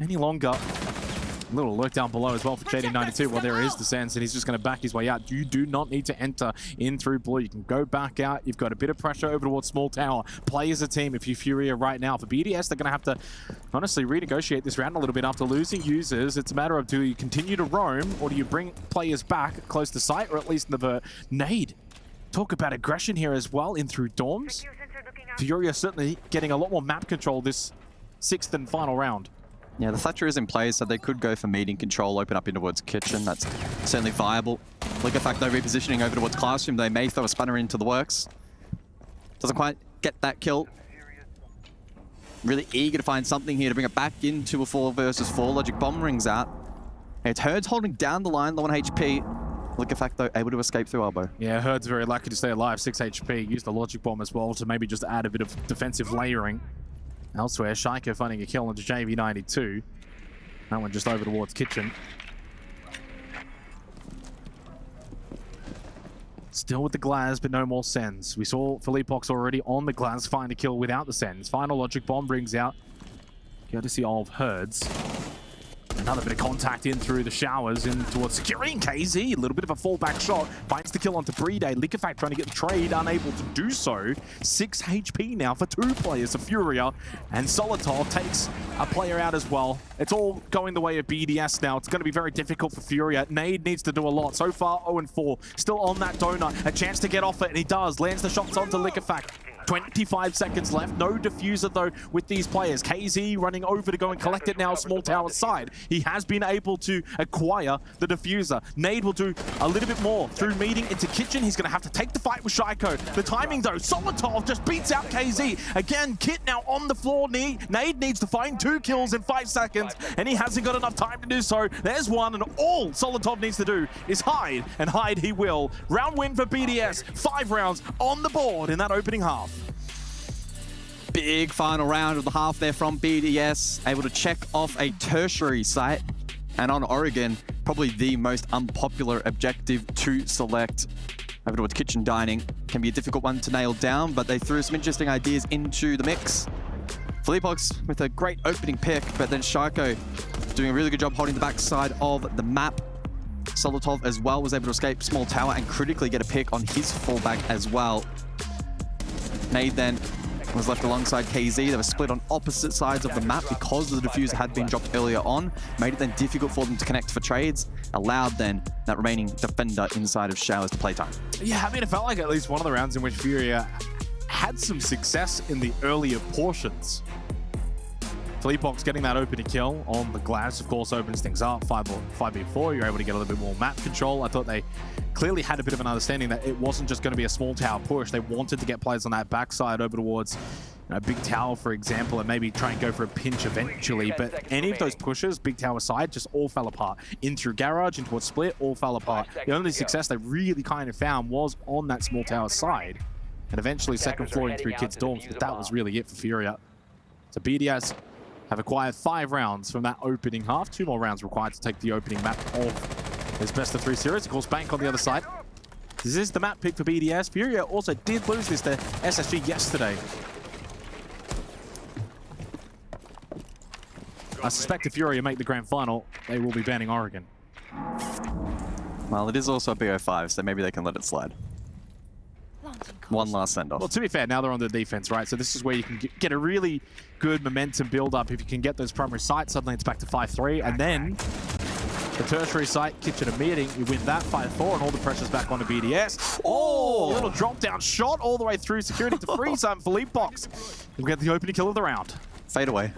any longer. A little lurk down below as well for JD92. Well, there is the sense, and he's just going to back his way out. You do not need to enter in through blue. You can go back out. You've got a bit of pressure over towards small tower. Play as a team if you're Furia right now. For BDS, they're going to have to, honestly, renegotiate this round a little bit after losing users. It's a matter of, do you continue to roam, or do you bring players back close to site, or at least the nade? Talk about aggression here as well in through dorms. Furia certainly getting a lot more map control this 6th and final round. Yeah, the Thatcher is in place, so they could go for meeting control, open up in towards kitchen. That's certainly viable. Look at the fact they're repositioning over towards classroom. They may throw a spanner into the works. Doesn't quite get that kill. Really eager to find something here to bring it back into a 4 versus 4. Logic Bomb rings out. It's Herd's holding down the line, low on HP. Look at fact though, able to escape through elbow. Yeah, Herd's very lucky to stay alive. 6 HP. Used the Logic Bomb as well to maybe just add a bit of defensive layering. Elsewhere, Shaiko finding a kill into JV92. That one just over towards kitchen. Still with the Glaz, but no more sends. We saw Philippox already on the Glaz find a kill without the sends. Final Logic Bomb brings out courtesy of Herds. Another bit of contact in through the showers in towards security and KZ. A little bit of a fallback shot. Finds the kill onto Brede. Liquefact trying to get the trade, unable to do so. 6 HP now for 2 players of Furia. And Solitov takes a player out as well. It's all going the way of BDS now. It's going to be very difficult for Furia. Nade needs to do a lot. So far, 0-4. Still on that donut. A chance to get off it, and he does. Lands the shots onto Liquefact. 25 seconds left. No diffuser, though, with these players. KZ running over to go and collect it now, small tower side. He has been able to acquire the diffuser. Nade will do a little bit more through meeting into kitchen. He's going to have to take the fight with Shaiko. The timing, though, Solitov just beats out KZ. Again, Kit now on the floor. Nade needs to find 2 kills in 5 seconds, and he hasn't got enough time to do so. There's one, and all Solitov needs to do is hide, and hide he will. Round win for BDS. 5 rounds on the board in that opening half. Big final round of the half there from BDS, able to check off a tertiary site. And on Oregon, probably the most unpopular objective to select. Over towards kitchen dining. Can be a difficult one to nail down, but they threw some interesting ideas into the mix. Philippox with a great opening pick, but then Shaiko doing a really good job holding the backside of the map. Solotov as well was able to escape small tower and critically get a pick on his fallback as well. Nade then was left alongside KZ. They were split on opposite sides of the map because the diffuser had been dropped earlier on. Made it then difficult for them to connect for trades. Allowed then that remaining defender inside of Showers to play time. Yeah, I mean, it felt like at least one of the rounds in which Furia had some success in the earlier portions. Fleetbox getting that opening kill on the glass, of course, opens things up. 5v4, you're able to get a little bit more map control. I thought they clearly had a bit of an understanding that it wasn't just going to be a small tower push. They wanted to get players on that backside over towards big tower, for example, and maybe try and go for a pinch eventually. But any of those pushes, big tower side, just all fell apart. In through garage, into a split, all fell apart. The only success they really kind of found was on that small tower side. And eventually second floor in through kids' dorms, but that was really it for Furia. So BDS have acquired 5 rounds from that opening half. 2 more rounds required to take the opening map of this best of 3 series. Of course, Bank on the other side. This is the map pick for BDS. Furia also did lose this to SSG yesterday. I suspect if Furia make the grand final, they will be banning Oregon. Well, it is also a BO5, so maybe they can let it slide. One last send-off. Well, to be fair, now they're on the defense, right? So this is where you can get a really good momentum build-up. If you can get those primary sites, suddenly it's back to 5-3. And then the tertiary site, Kitchen and Meeting, you win that 5-4, and all the pressure's back onto BDS. Oh, a little drop-down shot all the way through security to freeze on Philippe Box. We'll get the opening kill of the round. Fade away.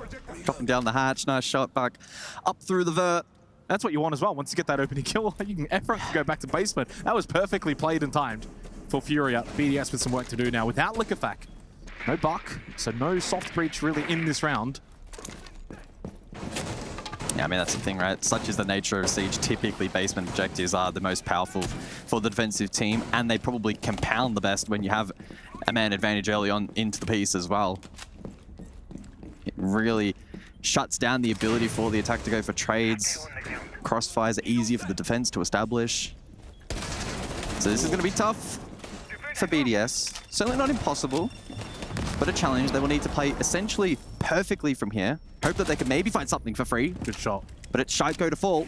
Dropping down the hatch. Nice shot back up through the vert. That's what you want as well. Once you get that opening kill, everyone can go back to basement. That was perfectly played and timed for Furia. BDS with some work to do now without Liquefac. No buck, so no soft breach really in this round. Yeah, I mean, that's the thing, right? Such is the nature of Siege. Typically, basement objectives are the most powerful for the defensive team, and they probably compound the best when you have a man advantage early on into the piece as well. It really shuts down the ability for the attack to go for trades. Crossfires are easier for the defense to establish. So this is going to be tough for BDS. Certainly not impossible, but a challenge. They will need to play essentially perfectly from here. Hope that they can maybe find something for free. Good shot. But it's Shaiko to fall.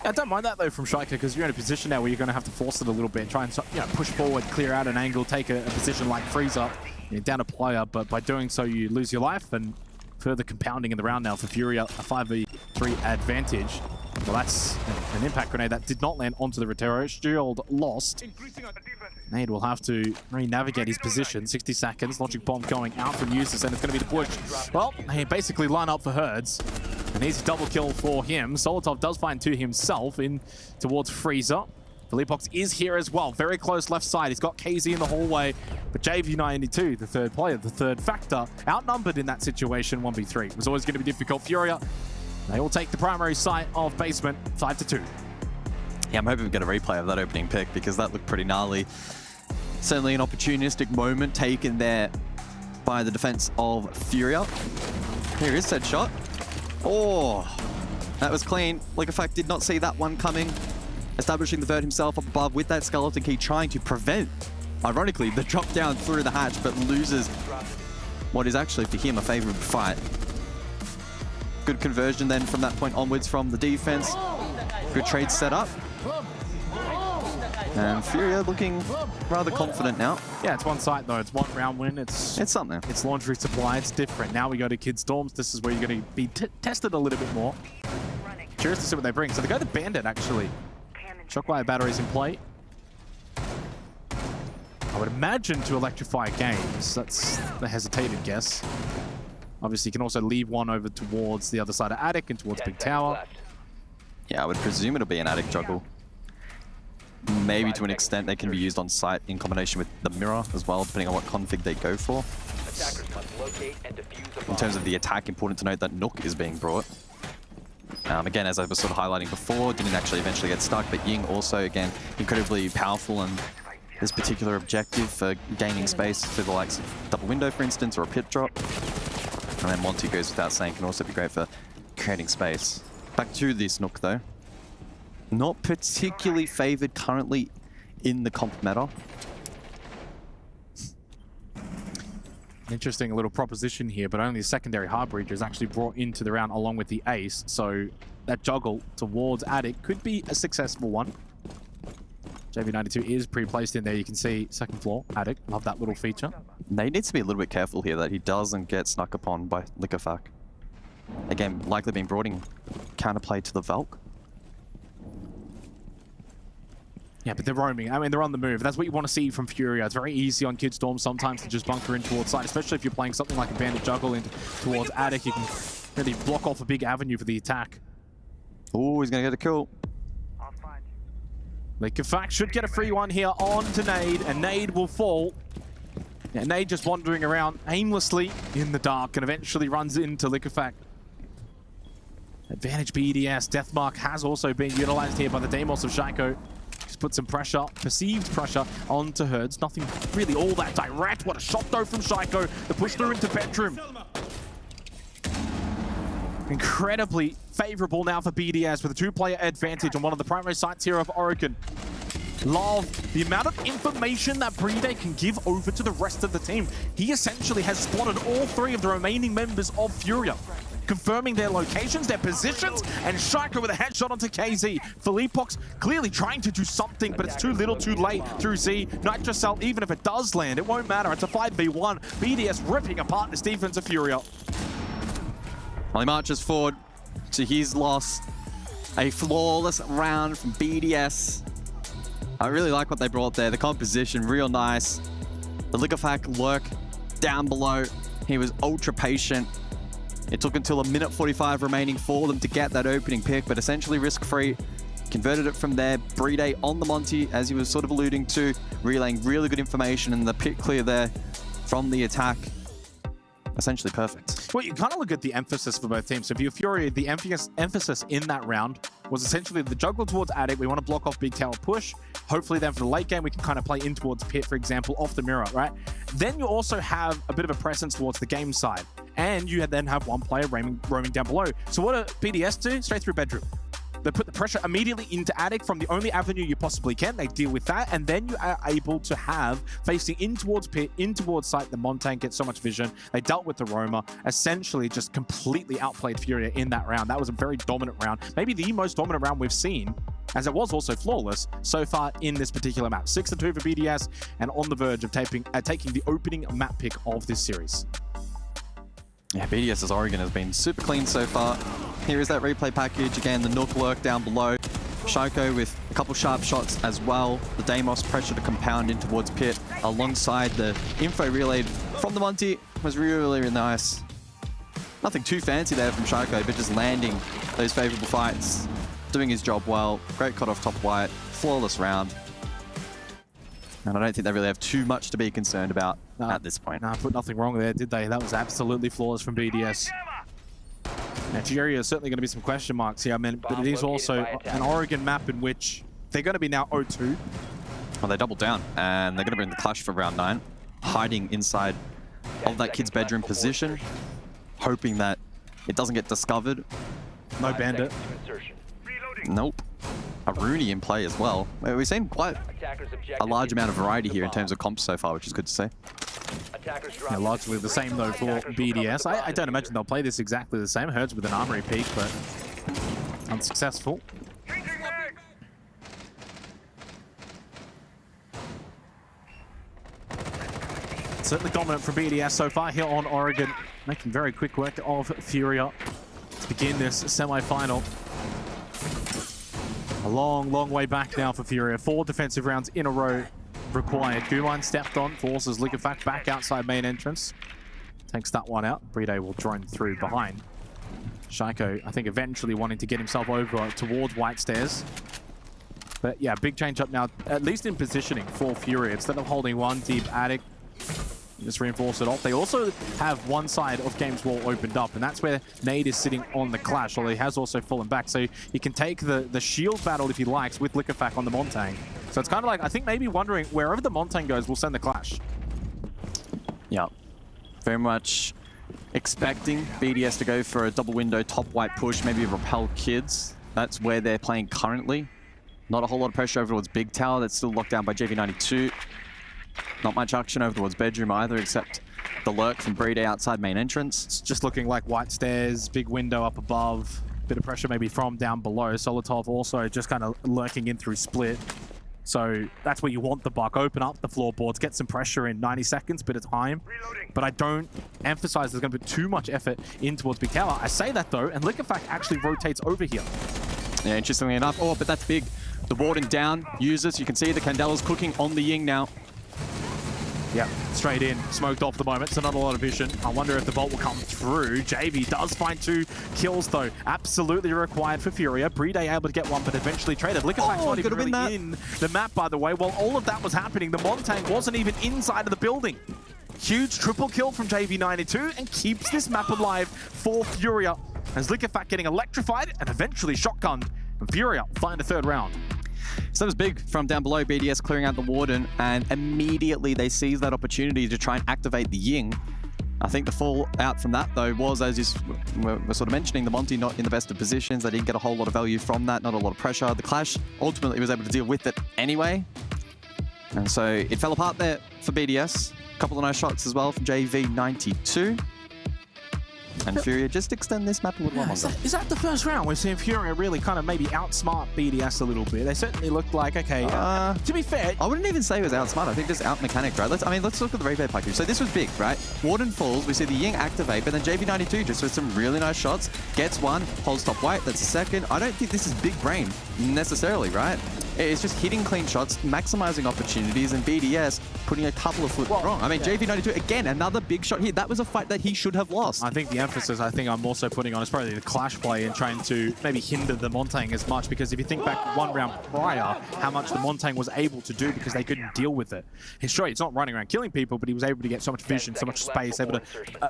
I don't mind that though from Shaiko, because you're in a position now where you're going to have to force it a little bit, try and push forward, clear out an angle, take a position like Freezer. You're down a player, but by doing so you lose your life, and further compounding in the round now for Furia, a 5v3 advantage. Well, that's an impact grenade that did not land onto the Rotero. Shield lost. Nade will have to re-navigate his position. 60 seconds. Logic bomb going out from Usus, and it's going to be the push. Well, he basically line up for Herds. An easy double kill for him. Solotov does find 2 himself in towards Freezer. Philippox is here as well. Very close left side. He's got KZ in the hallway. But JV92, the third player, the third factor, outnumbered in that situation, 1v3. It was always going to be difficult. Furia, they will take the primary site of basement, 5-2. Yeah, I'm hoping we get a replay of that opening pick, because that looked pretty gnarly. Certainly an opportunistic moment taken there by the defense of Furia. Here is said shot. Oh, that was clean. Liquefact did not see that one coming. Establishing the vert himself up above with that skeleton key, trying to prevent, ironically, the drop down through the hatch, but loses what is actually for him a favorite fight. Good conversion then from that point onwards from the defense. Good trade set up. And Furia looking rather confident now. Yeah, it's one site though. It's one round win. It's something. It's laundry supply. It's different. Now we go to Kids Dorms. This is where you're going to be tested a little bit more. Curious to see what they bring. So they go to Bandit actually. Shockwire batteries in play. I would imagine to electrify games. That's the hesitated guess. Obviously, you can also leave one over towards the other side of Attic and towards Big Tower. Yeah, I would presume it'll be an Attic juggle. Maybe to an extent they can be used on site in combination with the mirror as well, depending on what config they go for. In terms of the attack, important to note that Nook is being brought. Again, as I was sort of highlighting before, didn't actually eventually get stuck, but Ying also, again, incredibly powerful and this particular objective for gaining space through the likes of double window, for instance, or a pit drop. And then Monty goes without saying, can also be great for creating space. Back to this Nook, though. Not particularly favored currently in the comp meta. Interesting little proposition here, but only a secondary hard breacher is actually brought into the round along with the ace. So that juggle towards Attic could be a successful one. JV92 is pre-placed in there. You can see second floor, Attic. Love that little feature. Nate needs to be a little bit careful here that he doesn't get snuck upon by Liquefac. Again, likely being brought in counterplay to the Valk. Yeah, but they're roaming. I mean, they're on the move. That's what you want to see from Furia. It's very easy on Kidstorm sometimes to just bunker in towards side, especially if you're playing something like a Bandit Juggle in towards Attic. You can really block off a big avenue for the attack. Oh, he's going to get a kill. Liquefac should get a free one here on to Nade, and Nade will fall. Yeah, Nade just wandering around aimlessly in the dark and eventually runs into Liquefac. Advantage BDS. Deathmark has also been utilized here by the Deimos of Shaiko. Just put some pressure, perceived pressure, onto Herds. Nothing really all that direct. What a shot though from Shaiko. The push through into bedroom. Incredibly favorable now for BDS with a two-player advantage on one of the primary sites here of Oregon. Love the amount of information that Brede can give over to the rest of the team. He essentially has spotted all three of the remaining members of Furia, confirming their locations, their positions, and Shaiko with a headshot onto KZ. Philippox clearly trying to do something, but it's too little too late through Z. Nitrocell, even if it does land, it won't matter. It's a 5v1. BDS ripping apart this defense of Furia. Well, he marches forward to his loss. A flawless round from BDS. I really like what they brought there. The composition, real nice. The Liquefac lurk down below. He was ultra patient. It took until 1:45 remaining for them to get that opening pick, but essentially risk-free. Converted it from there. Brede on the Monty, as he was sort of alluding to, relaying really good information, and the pick clear there from the attack. Essentially perfect. Well, you kind of look at the emphasis for both teams. So for Furia, the emphasis in that round was essentially the juggle towards Attic. We want to block off big tower push. Hopefully then for the late game, we can kind of play in towards Pit, for example, off the mirror, right? Then you also have a bit of a presence towards the game side. And you then have one player roaming down below. So what do BDS do? Straight through bedroom. They put the pressure immediately into Attic from the only avenue you possibly can. They deal with that, and then you are able to have, facing in towards Pit, in towards site, the Montagne gets so much vision. They dealt with the Roma, essentially just completely outplayed Furia in that round. That was a very dominant round, maybe the most dominant round we've seen, as it was also flawless so far in this particular map. 6-2 for BDS, and on the verge of taking the opening map pick of this series. Yeah, BDS's Oregon has been super clean so far. Here is that replay package. Again, the Nook lurk down below. Shaiko with a couple sharp shots as well. The Deimos pressure to compound in towards Pit alongside the info relayed from the Monty was really, really nice. Nothing too fancy there from Shaiko, but just landing those favorable fights. Doing his job well. Great cut off top white. Flawless round. And I don't think they really have too much to be concerned about at this point. No, put nothing wrong there, did they? That was absolutely flawless from BDS. Now, Furia is certainly going to be some question marks here. I mean, but it is also an Oregon map in which they're going to be now 0-2. Well, they doubled down, and they're going to bring the clash for round 9, hiding inside of that kid's bedroom position, hoping that it doesn't get discovered. No Bandit. Nope. A Rooney in play as well. We've seen quite a large amount of variety here in terms of comps so far, which is good to see. Yeah, largely the same though for BDS. I don't imagine they'll play this exactly the same. Herds with an armory peak, but unsuccessful. Certainly dominant for BDS so far here on Oregon, making very quick work of Furia to begin this semi-final. A long, long way back now for Furia. 4 defensive rounds in a row required. Guman stepped on, forces Liquefac back outside main entrance. Takes that one out. Brede will drone through behind. Shaiko, I think, eventually wanting to get himself over towards White Stairs. But yeah, big change up now, at least in positioning for Furia. Instead of holding one deep Attic, just reinforce it off. They also have one side of Games Wall opened up, and that's where Nade is sitting on the Clash, although he has also fallen back. So he can take the shield battle if he likes with Liquefac on the Montagne. So it's kind of like, I think maybe wondering wherever the Montagne goes, we'll send the Clash. Yeah, very much expecting BDS to go for a double window top white push, maybe repel kids. That's where they're playing currently. Not a whole lot of pressure over towards Big Tower. That's still locked down by JV92. Not much action over towards bedroom either, except the lurk from Brede outside main entrance. It's just looking like white stairs, big window up above, bit of pressure maybe from down below. Solotov also just kind of lurking in through split. So that's where you want the buck. Open up the floorboards, get some pressure in 90 seconds, bit of time. But I don't emphasize there's going to be too much effort in towards Big Tower. I say that though, and Liquefact actually rotates over here. Yeah, interestingly enough. Oh, but that's big. The Warden down, users. You can see the Candela's cooking on the Ying now. Yeah, straight in, smoked off the moment, so not a lot of vision. I wonder if the Bolt will come through. JV does find 2 kills though. Absolutely required for Furia. Brede able to get 1, but eventually traded. Liquefact's not even really in the map, by the way. While all of that was happening, the Montang wasn't even inside of the building. Huge triple kill from JV92 and keeps this map alive for Furia. As Liquefact getting electrified and eventually shotgunned. And Furia find a 3rd round. So that was big from down below, BDS clearing out the Warden, and immediately they seized that opportunity to try and activate the Ying. I think the fallout from that, though, was, as we're sort of mentioning, the Monty not in the best of positions. They didn't get a whole lot of value from that, not a lot of pressure. The Clash ultimately was able to deal with it anyway. And so it fell apart there for BDS. A couple of nice shots as well from JV92. And Furia just extend this map a little longer. Is that the first round? We're seeing Furia really kind of maybe outsmart BDS a little bit. They certainly looked like, okay, to be fair... I wouldn't even say it was outsmart. I think just out-mechanic, right? Let's look at the Ray package. So this was big, right? Warden falls, we see the Ying activate, but then JV92 just with some really nice shots, gets 1, holds top white, that's a 2nd. I don't think this is big brain, necessarily, right? It's just hitting clean shots, maximizing opportunities, and BDS putting a couple of foot wrong. I mean, JV92, again, another big shot here. That was a fight that he should have lost. I think the emphasis I'm also putting on is probably the Clash play and trying to maybe hinder the Montang as much, because if you think back 1 round prior, how much the Montang was able to do because they couldn't deal with it. Sure, it's not running around killing people, but he was able to get so much vision, so much space, able to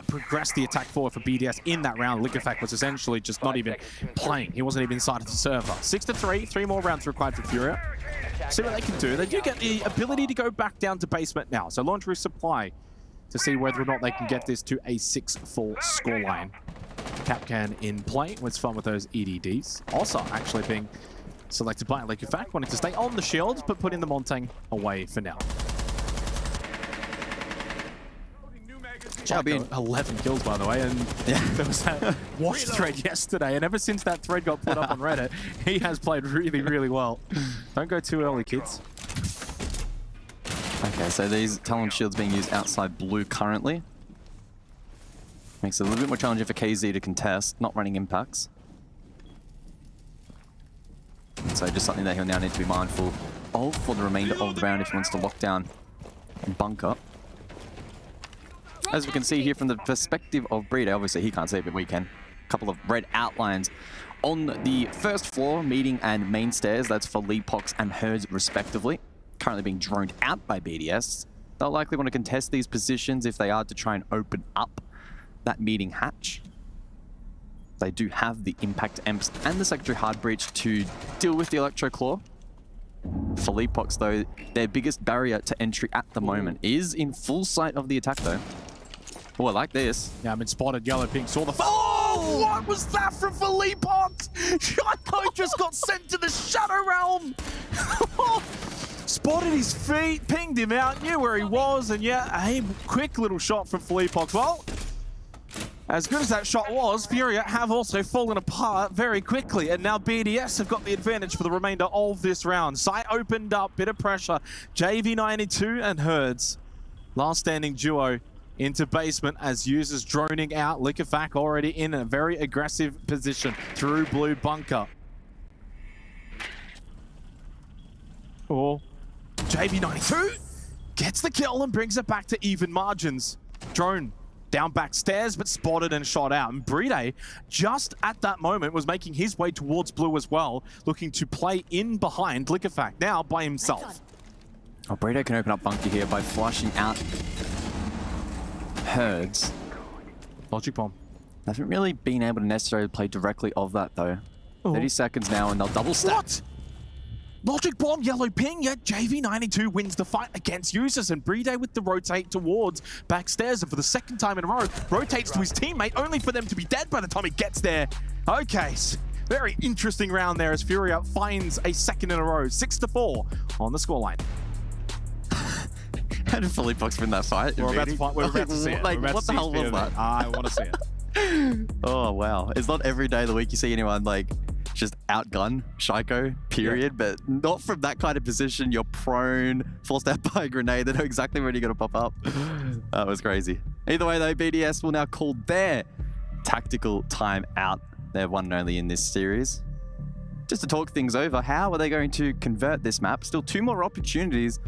progress the attack forward for BDS in that round. Liquefact was essentially just not even playing. He wasn't even inside of the server. 6-3, 3 more rounds required for Furia. See what they can do. They do get the ability to go back down to basement now. So launch resupply to see whether or not they can get this to a 6-4 scoreline. Capcan in play with fun with those EDDs. Also actually being selected by Liquefact, wanting to stay on the shield, but putting the Montang away for now. Been 11 kills, by the way, and there was that wash thread yesterday, and ever since that thread got put up on Reddit, he has played really, really well. Don't go too early, kids. Okay, so these Talon shields being used outside blue currently. Makes it a little bit more challenging for KZ to contest, not running impacts. So just something that he'll now need to be mindful of for the remainder of the round if he wants to lock down and bunker. As we can see here from the perspective of Brede, obviously he can't see it, but we can. A couple of red outlines on the first floor, meeting and main stairs. That's for Leapox and Herds respectively. Currently being droned out by BDS. They'll likely want to contest these positions if they are to try and open up that meeting hatch. They do have the Impact Emps and the Secretary Hard Breach to deal with the Electro Claw. For Leapox though, their biggest barrier to entry at the moment is in full sight of the attack though. Oh, I like this. Yeah, I've been spotted. Yellow Pink saw the... Oh, what was that from Leapox? Shotgun just got sent to the Shadow Realm. Spotted his feet, pinged him out, knew where he was, and yeah, a quick little shot from Leapox. Well, as good as that shot was, Furia have also fallen apart very quickly, and now BDS have got the advantage for the remainder of this round. Sight opened up, bit of pressure. JV92 and Herds, last standing duo, into basement as users droning out. Liquefact already in a very aggressive position through blue bunker. Oh, JV92 gets the kill and brings it back to even margins. Drone down back stairs, but spotted and shot out. And Brede, just at that moment, was making his way towards blue as well, looking to play in behind Liquefact, now by himself. Oh, Brede can open up bunker here by flushing out Herds. Logic bomb. Haven't really been able to necessarily play directly of that though. 30 seconds now and they'll double stack. What? Logic bomb, yellow ping, yet JV92 wins the fight against users, and Brede with the rotate towards backstairs, and for the 2nd time in a row, rotates to his teammate, only for them to be dead by the time he gets there. Okay, very interesting round there as Furia finds a 2nd in a row, 6-4 on the scoreline. How did Philippe Box win that fight? We're about to see it. Like, what the hell was that? I want to see it. Oh, wow. It's not every day of the week you see anyone like just outgun Shaiko, period. Yeah. But not from that kind of position. You're prone, forced out by a grenade. They know exactly when you're going to pop up. That was crazy. Either way, though, BDS will now call their tactical time out. They're one and only in this series. Just to talk things over, how are they going to convert this map? Still 2 more opportunities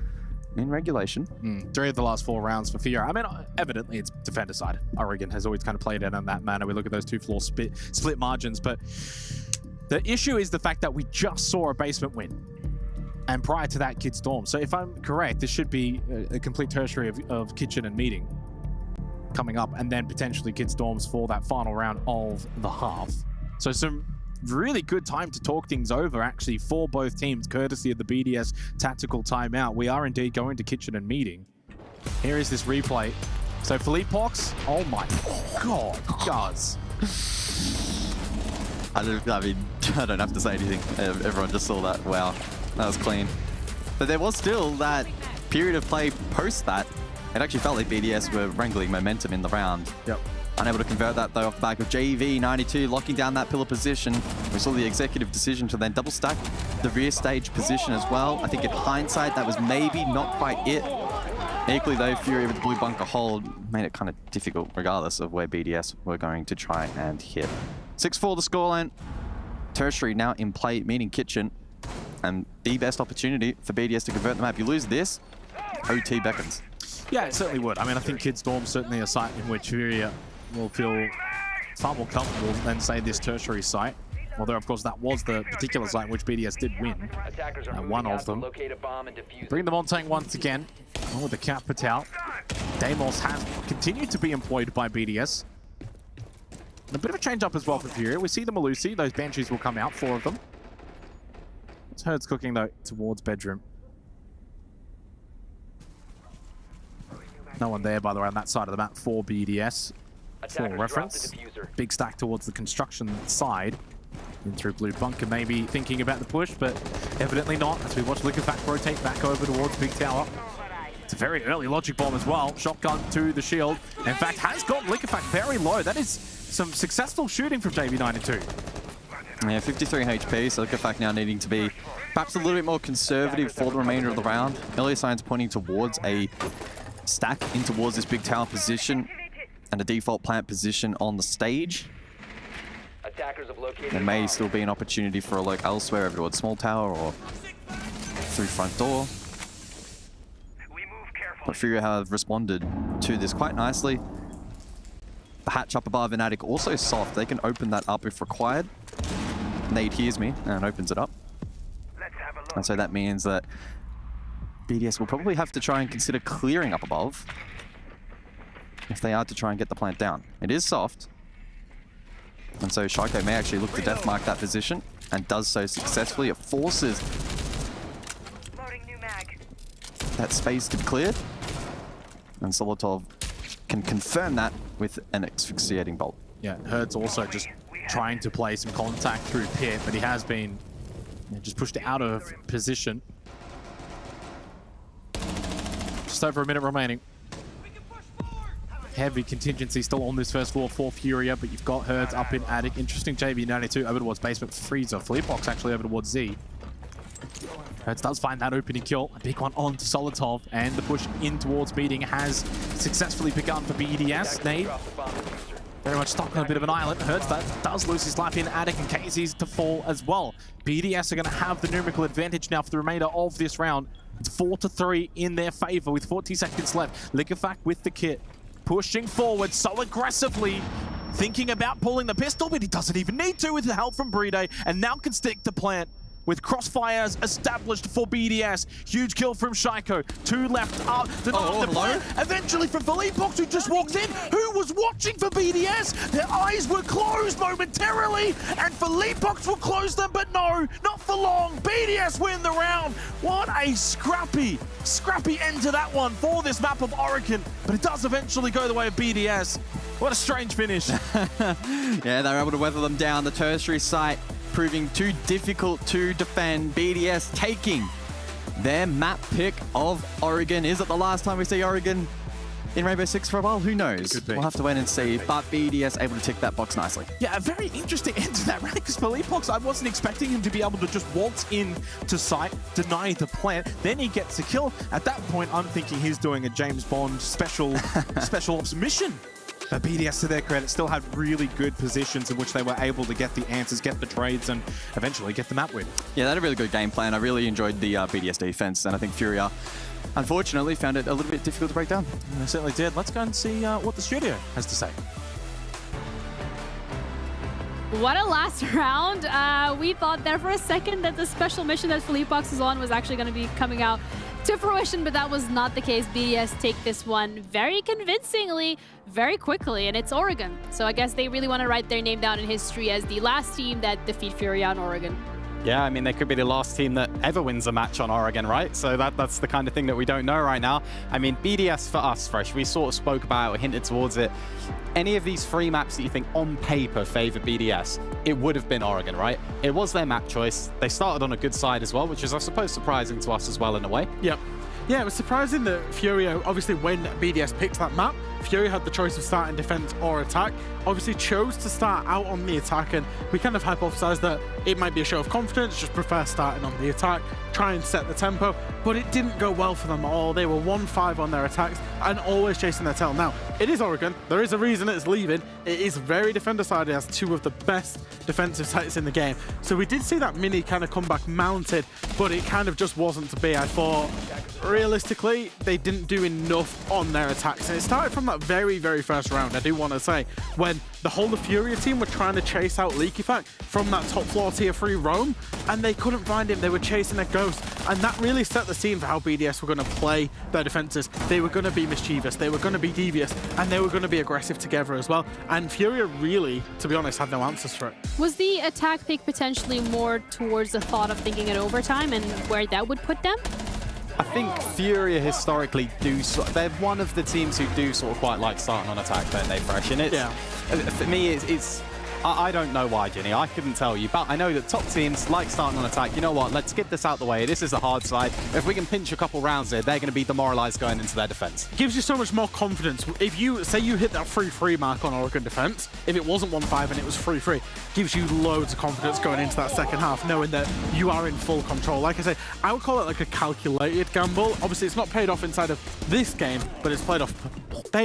in regulation. 3 of the last 4 rounds for Furia. I mean, evidently it's defender side. Oregon has always kind of played it in that manner. We look at those 2 floor split margins, but the issue is the fact that we just saw a basement win. And prior to that, Kid Storm. So if I'm correct, this should be a complete tertiary of Kitchen and Meeting coming up, and then potentially Kid Storms for that final round of the half. So some really good time to talk things over, actually, for both teams, courtesy of the BDS tactical timeout. We are indeed going to Kitchen and Meeting. Here is this replay. So Philippe Box, oh my God, guys. I don't have to say anything. Everyone just saw that. Wow, that was clean. But there was still that period of play post that. It actually felt like BDS were wrangling momentum in the round. Yep. Unable to convert that, though, off the back of JV92 locking down that pillar position. We saw the executive decision to then double stack the rear stage position as well. I think in hindsight, that was maybe not quite it. Equally, though, Furia with the blue bunker hold made it kind of difficult, regardless of where BDS were going to try and hit. 6-4 the scoreline. Tertiary now in play, meaning Kitchen. And the best opportunity for BDS to convert the map. You lose this, OT beckons. Yeah, it certainly would. I mean, I think Kid Storm's certainly a site in which Furia will feel far more comfortable than, say, this tertiary site. Although, of course, that was the particular site in which BDS did win. One of them. Bring them on tank once again. Oh, with the Cat Patel. Deimos has continued to be employed by BDS. And a bit of a change up as well for Furia. We see the Malusi. Those Banshees will come out, 4 of them. It's Herd's cooking, though, towards bedroom. No one there, by the way, on that side of the map for BDS. For reference. Big stack towards the construction side. In through blue bunker, maybe thinking about the push, but evidently not, as we watch Liquefact rotate back over towards Big Tower. It's a very early logic bomb as well. Shotgun to the shield. In fact, has got Liquefact very low. That is some successful shooting from JV92. Yeah, 53 HP, so Liquefact now needing to be perhaps a little bit more conservative for the remainder of the round. Early signs pointing towards a stack in towards this Big Tower position and a default plant position on the stage. There may still be an opportunity for a look elsewhere over towards small tower or through front door. But Furia have responded to this quite nicely. The hatch up above in attic also soft. They can open that up if required. Nade hears me and opens it up. And so that means that BDS will probably have to try and consider clearing up above if they are to try and get the plant down. It is soft. And so Shaiko may actually look to death mark that position and does so successfully. It forces that space to be cleared. And Solotov can confirm that with an asphyxiating bolt. Yeah, Herd's also just trying to play some contact through pit, but he has been just pushed out of position. Just over a minute remaining. Heavy contingency still on this first floor for Furia, but you've got Herds up in attic. Interesting JV92 over towards basement Freezer. Philippe Box actually over towards Z. Herds does find that opening kill. A big one on to Solotov, and the push in towards Meeting has successfully begun for BDS. Nade very much stuck on a bit of an island. Herds that does lose his life in attic, and KZ's to fall as well. BDS are going to have the numerical advantage now for the remainder of this round. It's 4-3 in their favor with 40 seconds left. Liquefact with the kit. Pushing forward so aggressively, thinking about pulling the pistol, but he doesn't even need to with the help from Bride, and now can stick the plant with crossfires established for BDS. Huge kill from Shaiko. 2 left up. The plant eventually from Philippe Box, who just walked in, who was watching for BDS. Their eyes were closed momentarily, and Philippe Box will close them, but no, not for long. BDS win the round. What a scrappy end to that one for this map of Oregon, but it does eventually go the way of BDS. What a strange finish. Yeah, they're able to weather them down. The tertiary site proving too difficult to defend. BDS taking their map pick of Oregon. Is it the last time we see Oregon in Rainbow Six for a while? Who knows? We'll have to wait and see. But BDS able to tick that box nicely. Yeah, a very interesting end to that round, because for Leapox, I wasn't expecting him to be able to just waltz in to sight, deny the plant, then he gets a kill. At that point, I'm thinking he's doing a James Bond special ops mission. But BDS, to their credit, still had really good positions in which they were able to get the answers, get the trades, and eventually get the map win. Yeah, they had a really good game plan. I really enjoyed the BDS defense, and I think Furia, unfortunately, found it a little bit difficult to break down. They certainly did. Let's go and see what the studio has to say. What a last round. We thought there for a second that the special mission that Philippebox was on was actually going to be coming out to fruition, but that was not the case. BDS take this one very convincingly, very quickly, and it's Oregon. So I guess they really want to write their name down in history as the last team that defeat Furia on Oregon. Yeah, I mean, they could be the last team that ever wins a match on Oregon, right? So that's the kind of thing that we don't know right now. I mean, BDS for us, Fresh, we sort of spoke about or hinted towards it. Any of these 3 maps that you think on paper favor BDS, it would have been Oregon, right? It was their map choice. They started on a good side as well, which is, I suppose, surprising to us as well in a way. Yep. Yeah, it was surprising that Furia, obviously when BDS picks that map, Furia had the choice of starting defense or attack. Obviously chose to start out on the attack, and we kind of hypothesized that it might be a show of confidence, just prefer starting on the attack, try and set the tempo, but it didn't go well for them at all. They were 1-5 on their attacks and always chasing their tail. Now, it is Oregon. There is a reason it's leaving. It is very defender-sided. It has 2 of the best defensive sites in the game. So we did see that mini kind of comeback mounted, but it kind of just wasn't to be. I thought, realistically, they didn't do enough on their attacks. And it started from that very, very first round, I do want to say, when the whole of Furia team were trying to chase out Leaky Fact from that top floor tier 3 roam, and they couldn't find him. They were chasing a ghost, and that really set the scene for how BDS were going to play their defenses. They were going to be mischievous, they were going to be devious, and they were going to be aggressive together as well. And Furia really, to be honest, had no answers for it. Was the attack pick potentially more towards the thought of thinking it overtime and where that would put them? I think Furia historically they're one of the teams who do sort of quite like starting on attack, don't they, Fresh? And it's, for me, it's I don't know why, Ginny. I couldn't tell you, but I know that top teams like starting on attack. You know what? Let's get this out the way. This is the hard side. If we can pinch a couple rounds here, they're going to be demoralized going into their defense. Gives you so much more confidence. If you say you hit that 3-3 mark on Oregon defense, if it wasn't 1-5 and it was 3-3, gives you loads of confidence going into that second half, knowing that you are in full control. Like I say, I would call it like a calculated gamble. Obviously, it's not paid off inside of this game, but it's paid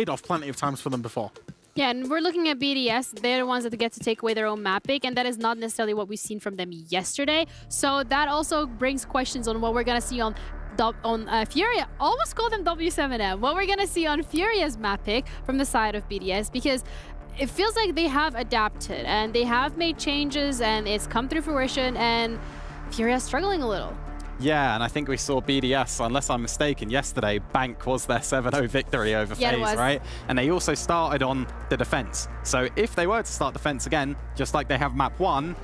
off plenty of times for them before. Yeah, and we're looking at BDS. They're the ones that get to take away their own map pick, and that is not necessarily what we've seen from them yesterday. So that also brings questions on what we're going to see on Furia. Almost call them W7M. What we're going to see on Furia's map pick from the side of BDS, because it feels like they have adapted and they have made changes and it's come through fruition, and Furia's struggling a little. Yeah, and I think we saw BDS, unless I'm mistaken, yesterday, Bank was their 7-0 victory over FaZe, right? And they also started on the defense. So if they were to start defense again, just like they have map 1,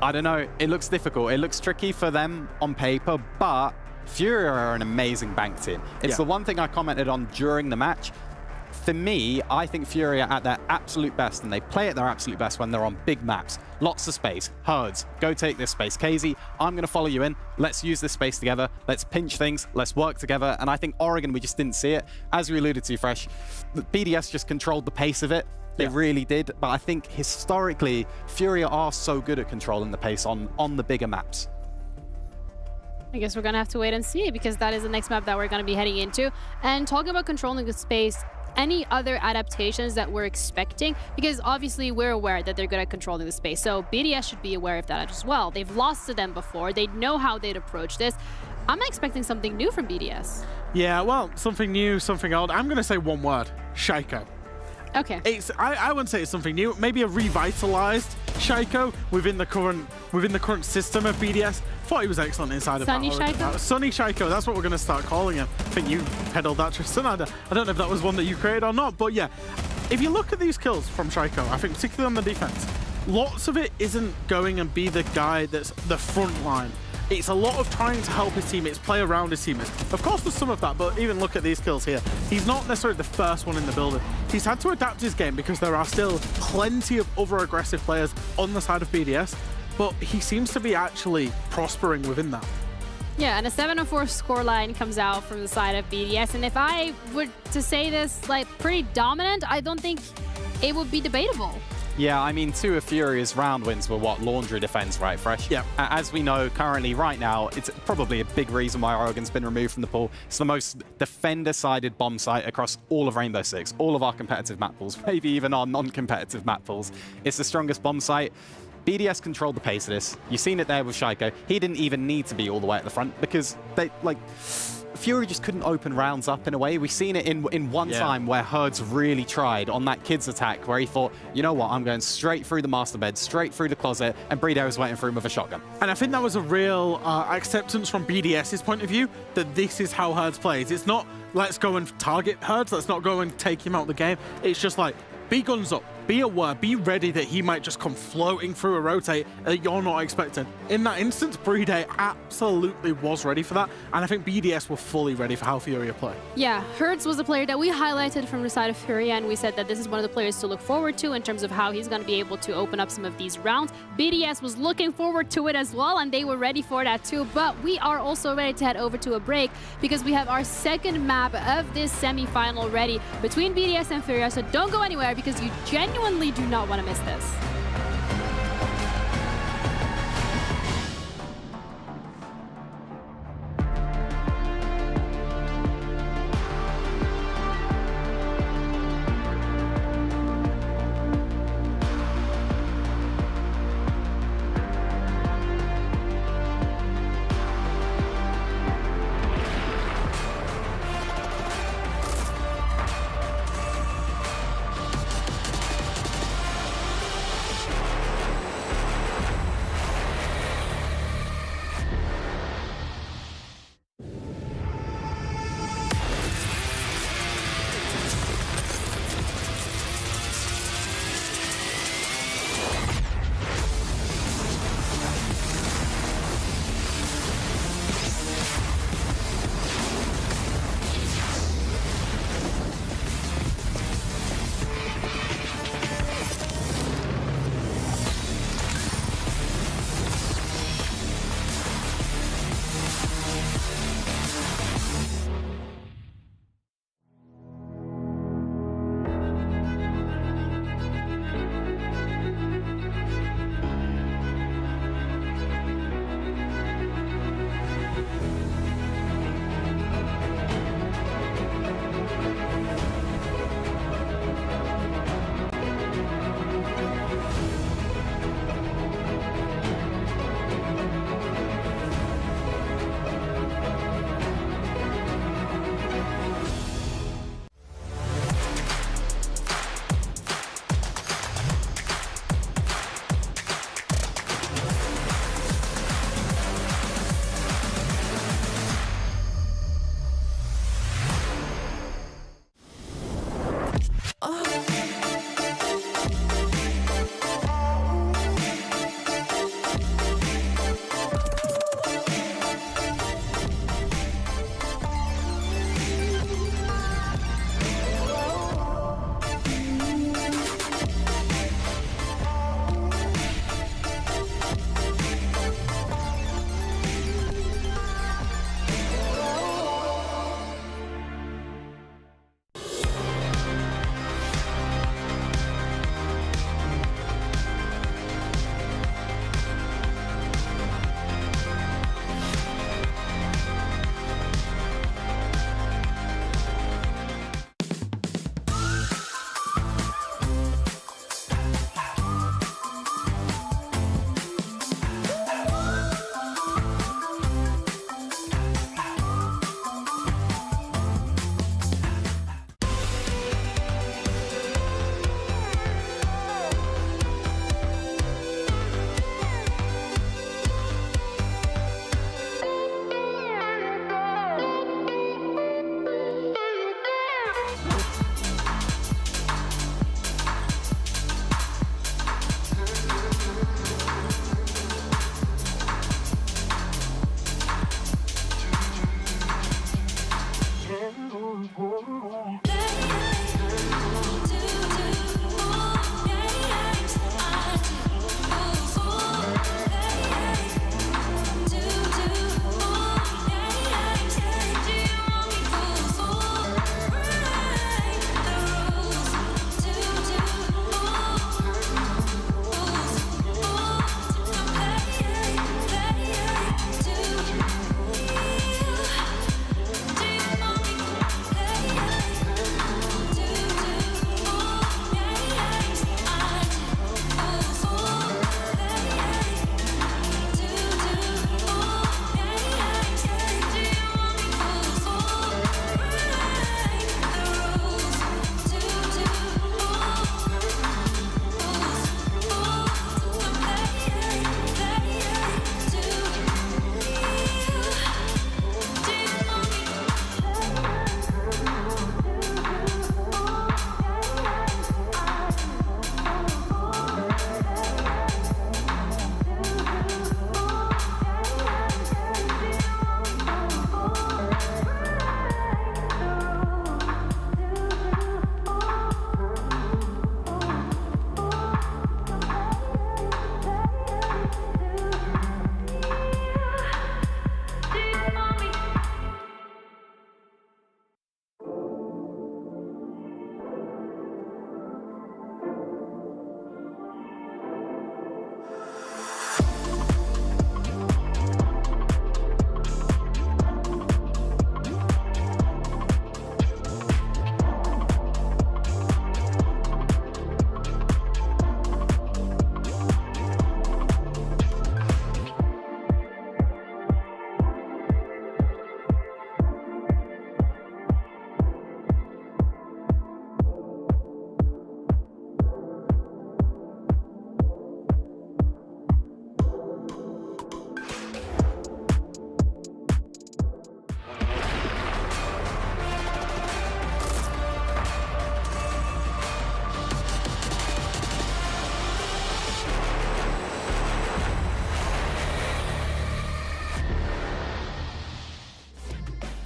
I don't know, it looks difficult. It looks tricky for them on paper, but Furia are an amazing Bank team. It's the one thing I commented on during the match. For me, I think Furia at their absolute best, and they play at their absolute best when they're on big maps. Lots of space. Herds, go take this space. KZ, I'm going to follow you in. Let's use this space together. Let's pinch things. Let's work together. And I think Oregon, we just didn't see it. As we alluded to, Fresh, BDS just controlled the pace of it. They really did. But I think historically, Furia are so good at controlling the pace on the bigger maps. I guess we're going to have to wait and see, because that is the next map that we're going to be heading into. And talking about controlling the space, any other adaptations that we're expecting? Because obviously we're aware that they're good at controlling the space, so BDS should be aware of that as well. They've lost to them before. They know how they'd approach this. I'm expecting something new from BDS. Yeah, well, something new, something old. I'm going to say one word: Shaiko. Okay. I wouldn't say it's something new. Maybe a revitalized Shaiko within the current system of BDS. Thought he was excellent inside of Sunny Shaiko? Sunny Shaiko, that's what we're going to start calling him. I think you peddled that, Tristan. I don't know if that was one that you created or not, but yeah. If you look at these kills from Shaiko, I think particularly on the defense, lots of it isn't going and be the guy that's the front line. It's a lot of trying to help his teammates, play around his teammates. Of course, there's some of that, but even look at these kills here. He's not necessarily the first one in the building. He's had to adapt his game because there are still plenty of other aggressive players on the side of BDS, but he seems to be actually prospering within that. Yeah, and a 7-4 scoreline comes out from the side of BDS. And if I were to say this, like, pretty dominant, I don't think it would be debatable. Yeah, I mean, 2 of Furia's round wins were what Laundry defends, right, Fresh? Yeah. As we know currently, right now, it's probably a big reason why Oregon's been removed from the pool. It's the most defender-sided bomb site across all of Rainbow Six, all of our competitive map pools, maybe even our non-competitive map pools. It's the strongest bomb site. BDS controlled the pace of this. You've seen it there with Shaiko. He didn't even need to be all the way at the front because they, like, Fury just couldn't open rounds up in a way. We've seen it in one time where Herds really tried on that kid's attack where he thought, you know what, I'm going straight through the master bed, straight through the closet, and Bredo was waiting for him with a shotgun. And I think that was a real acceptance from BDS's point of view that this is how Herds plays. It's not, let's go and target Herds, let's not go and take him out of the game. It's just like, be guns up, be aware, be ready that he might just come floating through a rotate that you're not expecting. In that instance, Breede absolutely was ready for that, and I think BDS were fully ready for how Furia play. Yeah, Hertz was a player that we highlighted from the side of Furia, and we said that this is one of the players to look forward to in terms of how he's going to be able to open up some of these rounds. BDS was looking forward to it as well, and they were ready for that too, but we are also ready to head over to a break because we have our second map of this semi-final ready between BDS and Furia, so don't go anywhere because you genuinely do not want to miss this.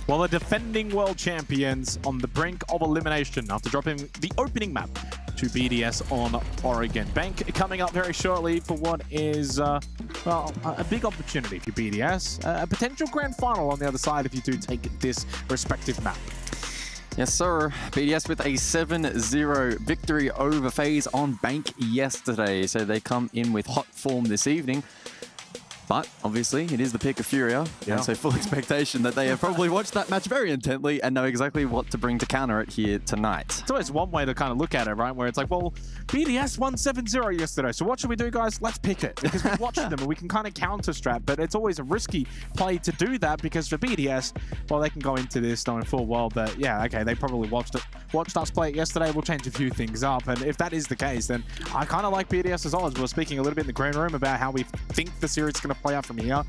Well, the defending world champions on the brink of elimination after dropping the opening map to BDS on Oregon. Bank coming up very shortly for what is, well, a big opportunity for BDS. A potential grand final on the other side if you do take this respective map. Yes, sir. BDS with a 7-0 victory over FaZe on Bank yesterday. So they come in with hot form this evening. But obviously, it is the pick of Furia, and so full expectation that they have probably watched that match very intently and know exactly what to bring to counter it here tonight. It's always one way to kind of look at it, right? Where it's like, well, BDS won 7-0 yesterday, so what should we do, guys? Let's pick it, because we're watching them and we can kind of counter-strat, but it's always a risky play to do that, because for BDS, well, they can go into this knowing full well that, yeah, okay, they probably watched us play it yesterday, we'll change a few things up, and if that is the case, then I kind of like BDS's odds. We were speaking a little bit in the green room about how we think the series is going to play out from here.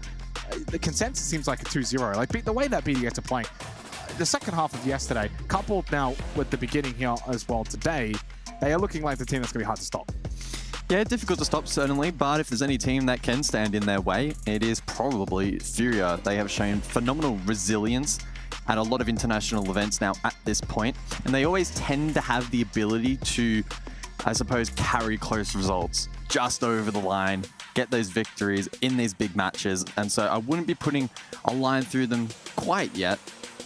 The consensus seems like a 2-0. Like the way that BDS are playing, the second half of yesterday, coupled now with the beginning here as well today, they are looking like the team that's going to be hard to stop. Yeah, difficult to stop, certainly, but if there's any team that can stand in their way, it is probably Furia. They have shown phenomenal resilience at a lot of international events now at this point, and they always tend to have the ability to, I suppose, carry close results just over the line, get those victories in these big matches, and so I wouldn't be putting a line through them quite yet,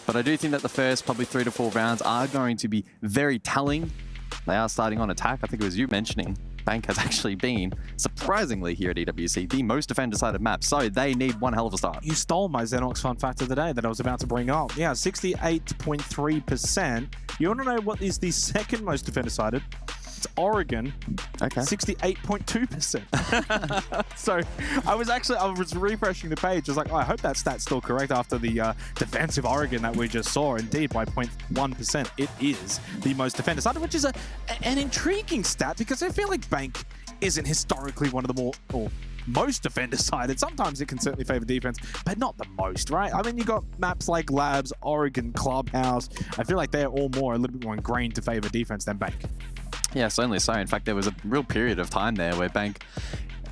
but I do think that the first probably 3 to 4 rounds are going to be very telling. They are starting on attack. I think it was you mentioning Bank has actually been, surprisingly here at EWC, the most defender-sided map, so they need one hell of a start. You stole my Xenox fun fact of the day that I was about to bring up. Yeah, 68.3%. You want to know what is the second most defender-sided? It's Oregon, okay, 68.2%. So I was refreshing the page. I was like, oh, I hope that stat's still correct after the defensive Oregon that we just saw. Indeed, by 0.1%, it is the most defender-sided, which is an intriguing stat because I feel like Bank isn't historically one of the most defender-sided. Sometimes it can certainly favor defense, but not the most, right? I mean, you got maps like Labs, Oregon, Clubhouse. I feel like they're all a little bit more ingrained to favor defense than Bank. Yeah, certainly so. In fact, there was a real period of time there where Bank,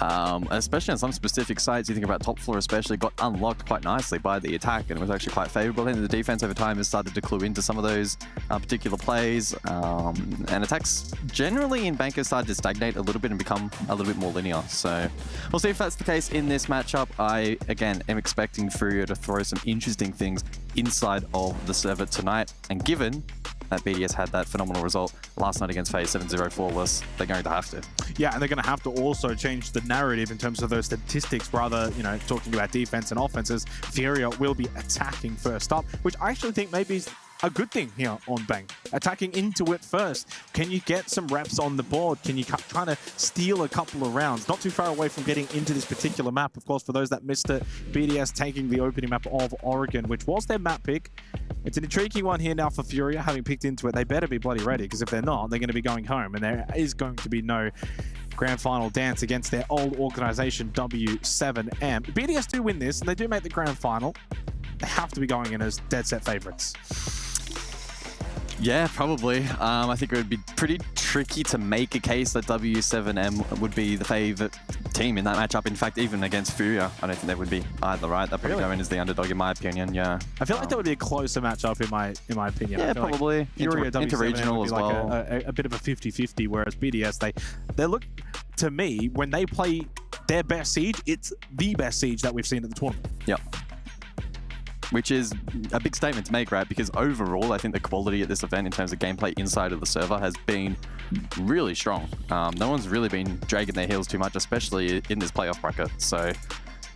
especially on some specific sites, you think about top floor especially, got unlocked quite nicely by the attack, and it was actually quite favorable. And the defense over time has started to clue into some of those particular plays, and attacks generally in Bank have started to stagnate a little bit and become a little bit more linear. So we'll see if that's the case in this matchup. I, again, am expecting Furia to throw some interesting things inside of the server tonight, and given that BDS had that phenomenal result last night against FaZe, 7-0 flawless, they're going to have to. Yeah, and they're going to have to also change the narrative in terms of those statistics, rather, you know, talking about defense and offenses. Furia will be attacking first up, which I actually think maybe is a good thing here on Bank. Attacking into it first. Can you get some reps on the board? Can you try to steal a couple of rounds? Not too far away from getting into this particular map. Of course, for those that missed it, BDS taking the opening map of Oregon, which was their map pick. It's an intriguing one here now for Furia, having picked into it. They better be bloody ready, because if they're not, they're going to be going home, and there is going to be no grand final dance against their old organization, W7M. BDS do win this, and they do make the grand final. They have to be going in as dead set favorites. Yeah, probably. I think it would be pretty tricky to make a case that W7M would be the favorite team in that matchup. In fact, even against Furia, I don't think they would be either, right? They'll probably go in as the underdog, in my opinion, yeah. I feel like that would be a closer matchup, in my opinion. Yeah, probably. Like Furia, Interregional would be as like well. a bit of a 50-50, whereas BDS, they look, to me, when they play their best siege, it's the best siege that we've seen at the tournament. Yep. Which is a big statement to make, right? Because overall, I think the quality at this event in terms of gameplay inside of the server has been really strong. No one's really been dragging their heels too much, especially in this playoff bracket. So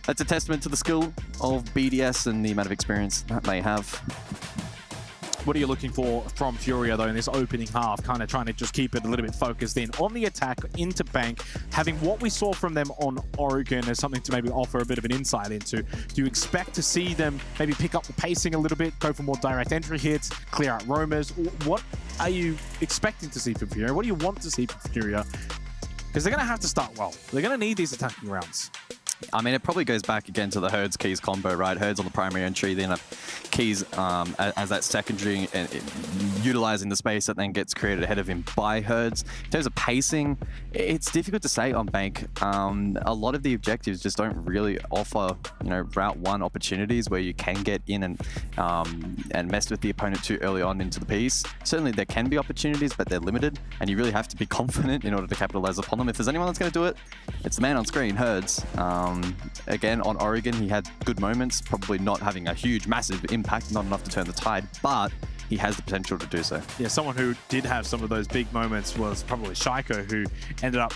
that's a testament to the skill of BDS and the amount of experience that they have. What are you looking for from Furia, though, in this opening half? Kind of trying to just keep it a little bit focused in on the attack into Bank, having what we saw from them on Oregon as something to maybe offer a bit of an insight into. Do you expect to see them maybe pick up the pacing a little bit, go for more direct entry hits, clear out roamers? What are you expecting to see from Furia? What do you want to see from Furia? Because they're going to have to start well. They're going to need these attacking rounds. I mean, it probably goes back again to the Herds Keys combo, right? Herds on the primary entry, then Keys as that secondary, and utilizing the space that then gets created ahead of him by Herds. In terms of pacing, it's difficult to say on Bank. A lot of the objectives just don't really offer, route one opportunities where you can get in and mess with the opponent too early on into the piece. Certainly there can be opportunities, but they're limited, and you really have to be confident in order to capitalize upon them. If there's anyone that's going to do it, it's the man on screen, Herds. Again, on Oregon, he had good moments, probably not having a huge, massive impact, not enough to turn the tide, but he has the potential to do so. Yeah, someone who did have some of those big moments was probably Shaiko, who ended up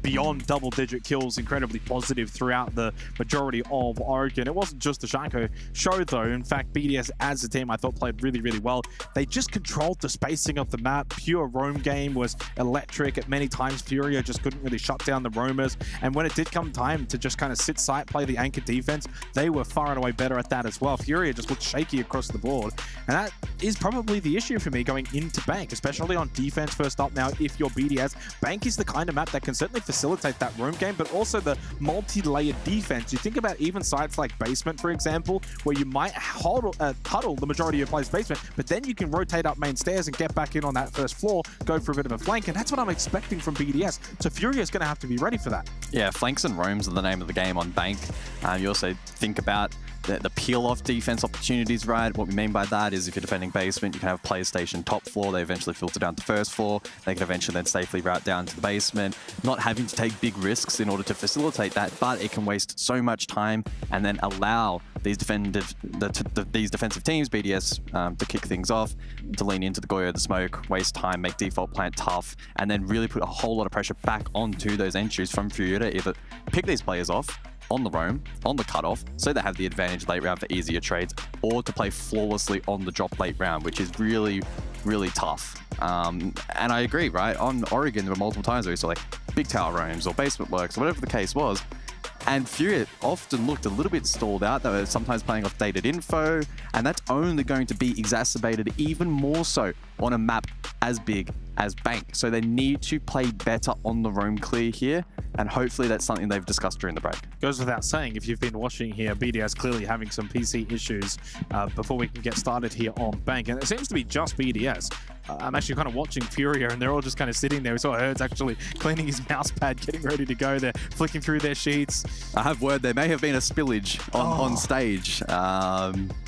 beyond double-digit kills, incredibly positive throughout the majority of Oregon. It wasn't just the Shaiko show, though. In fact, BDS as a team, I thought, played really, really well. They just controlled the spacing of the map. Pure roam game was electric. At many times, Furia just couldn't really shut down the roamers. And when it did come time to just kind of sit sight, play the anchor defense, they were far and away better at that as well. Furia just looked shaky across the board. And that is probably the issue for me going into Bank, especially on defense first up now. If you're BDS, Bank is the kind of map that can certainly facilitate that roam game, but also the multi-layered defense. You think about even sites like Basement, for example, where you might huddle the majority of your players' basement, but then you can rotate up main stairs and get back in on that first floor, go for a bit of a flank, and that's what I'm expecting from BDS. So Furia is going to have to be ready for that. Yeah, flanks and roams are the name of the game on Bank. You also think about the peel-off defense opportunities, right? What we mean by that is if you're defending basement, you can have players stationed top floor, they eventually filter down to first floor, they can eventually then safely route down to the basement, not having to take big risks in order to facilitate that, but it can waste so much time and then allow these defensive teams, BDS, to kick things off, to lean into the Goyo, the smoke, waste time, make default plant tough, and then really put a whole lot of pressure back onto those entries from Furia to either pick these players off on the roam, on the cutoff, so they have the advantage late round for easier trades, or to play flawlessly on the drop late round, which is really, really tough. And I agree, right? On Oregon, there were multiple times where we saw like big tower roams or basement works or whatever the case was, and Furia often looked a little bit stalled out. They were sometimes playing off dated info, and that's only going to be exacerbated even more so on a map as big as Bank. So they need to play better on the roam clear here, and hopefully that's something they've discussed during the break. Goes without saying, if you've been watching here, BDS clearly having some PC issues before we can get started here on Bank, and it seems to be just BDS. I'm actually kind of watching Furia, and they're all just kind of sitting there. We saw Herds actually cleaning his mouse pad, getting ready to go. They're flicking through their sheets. I have word, there may have been a spillage on stage.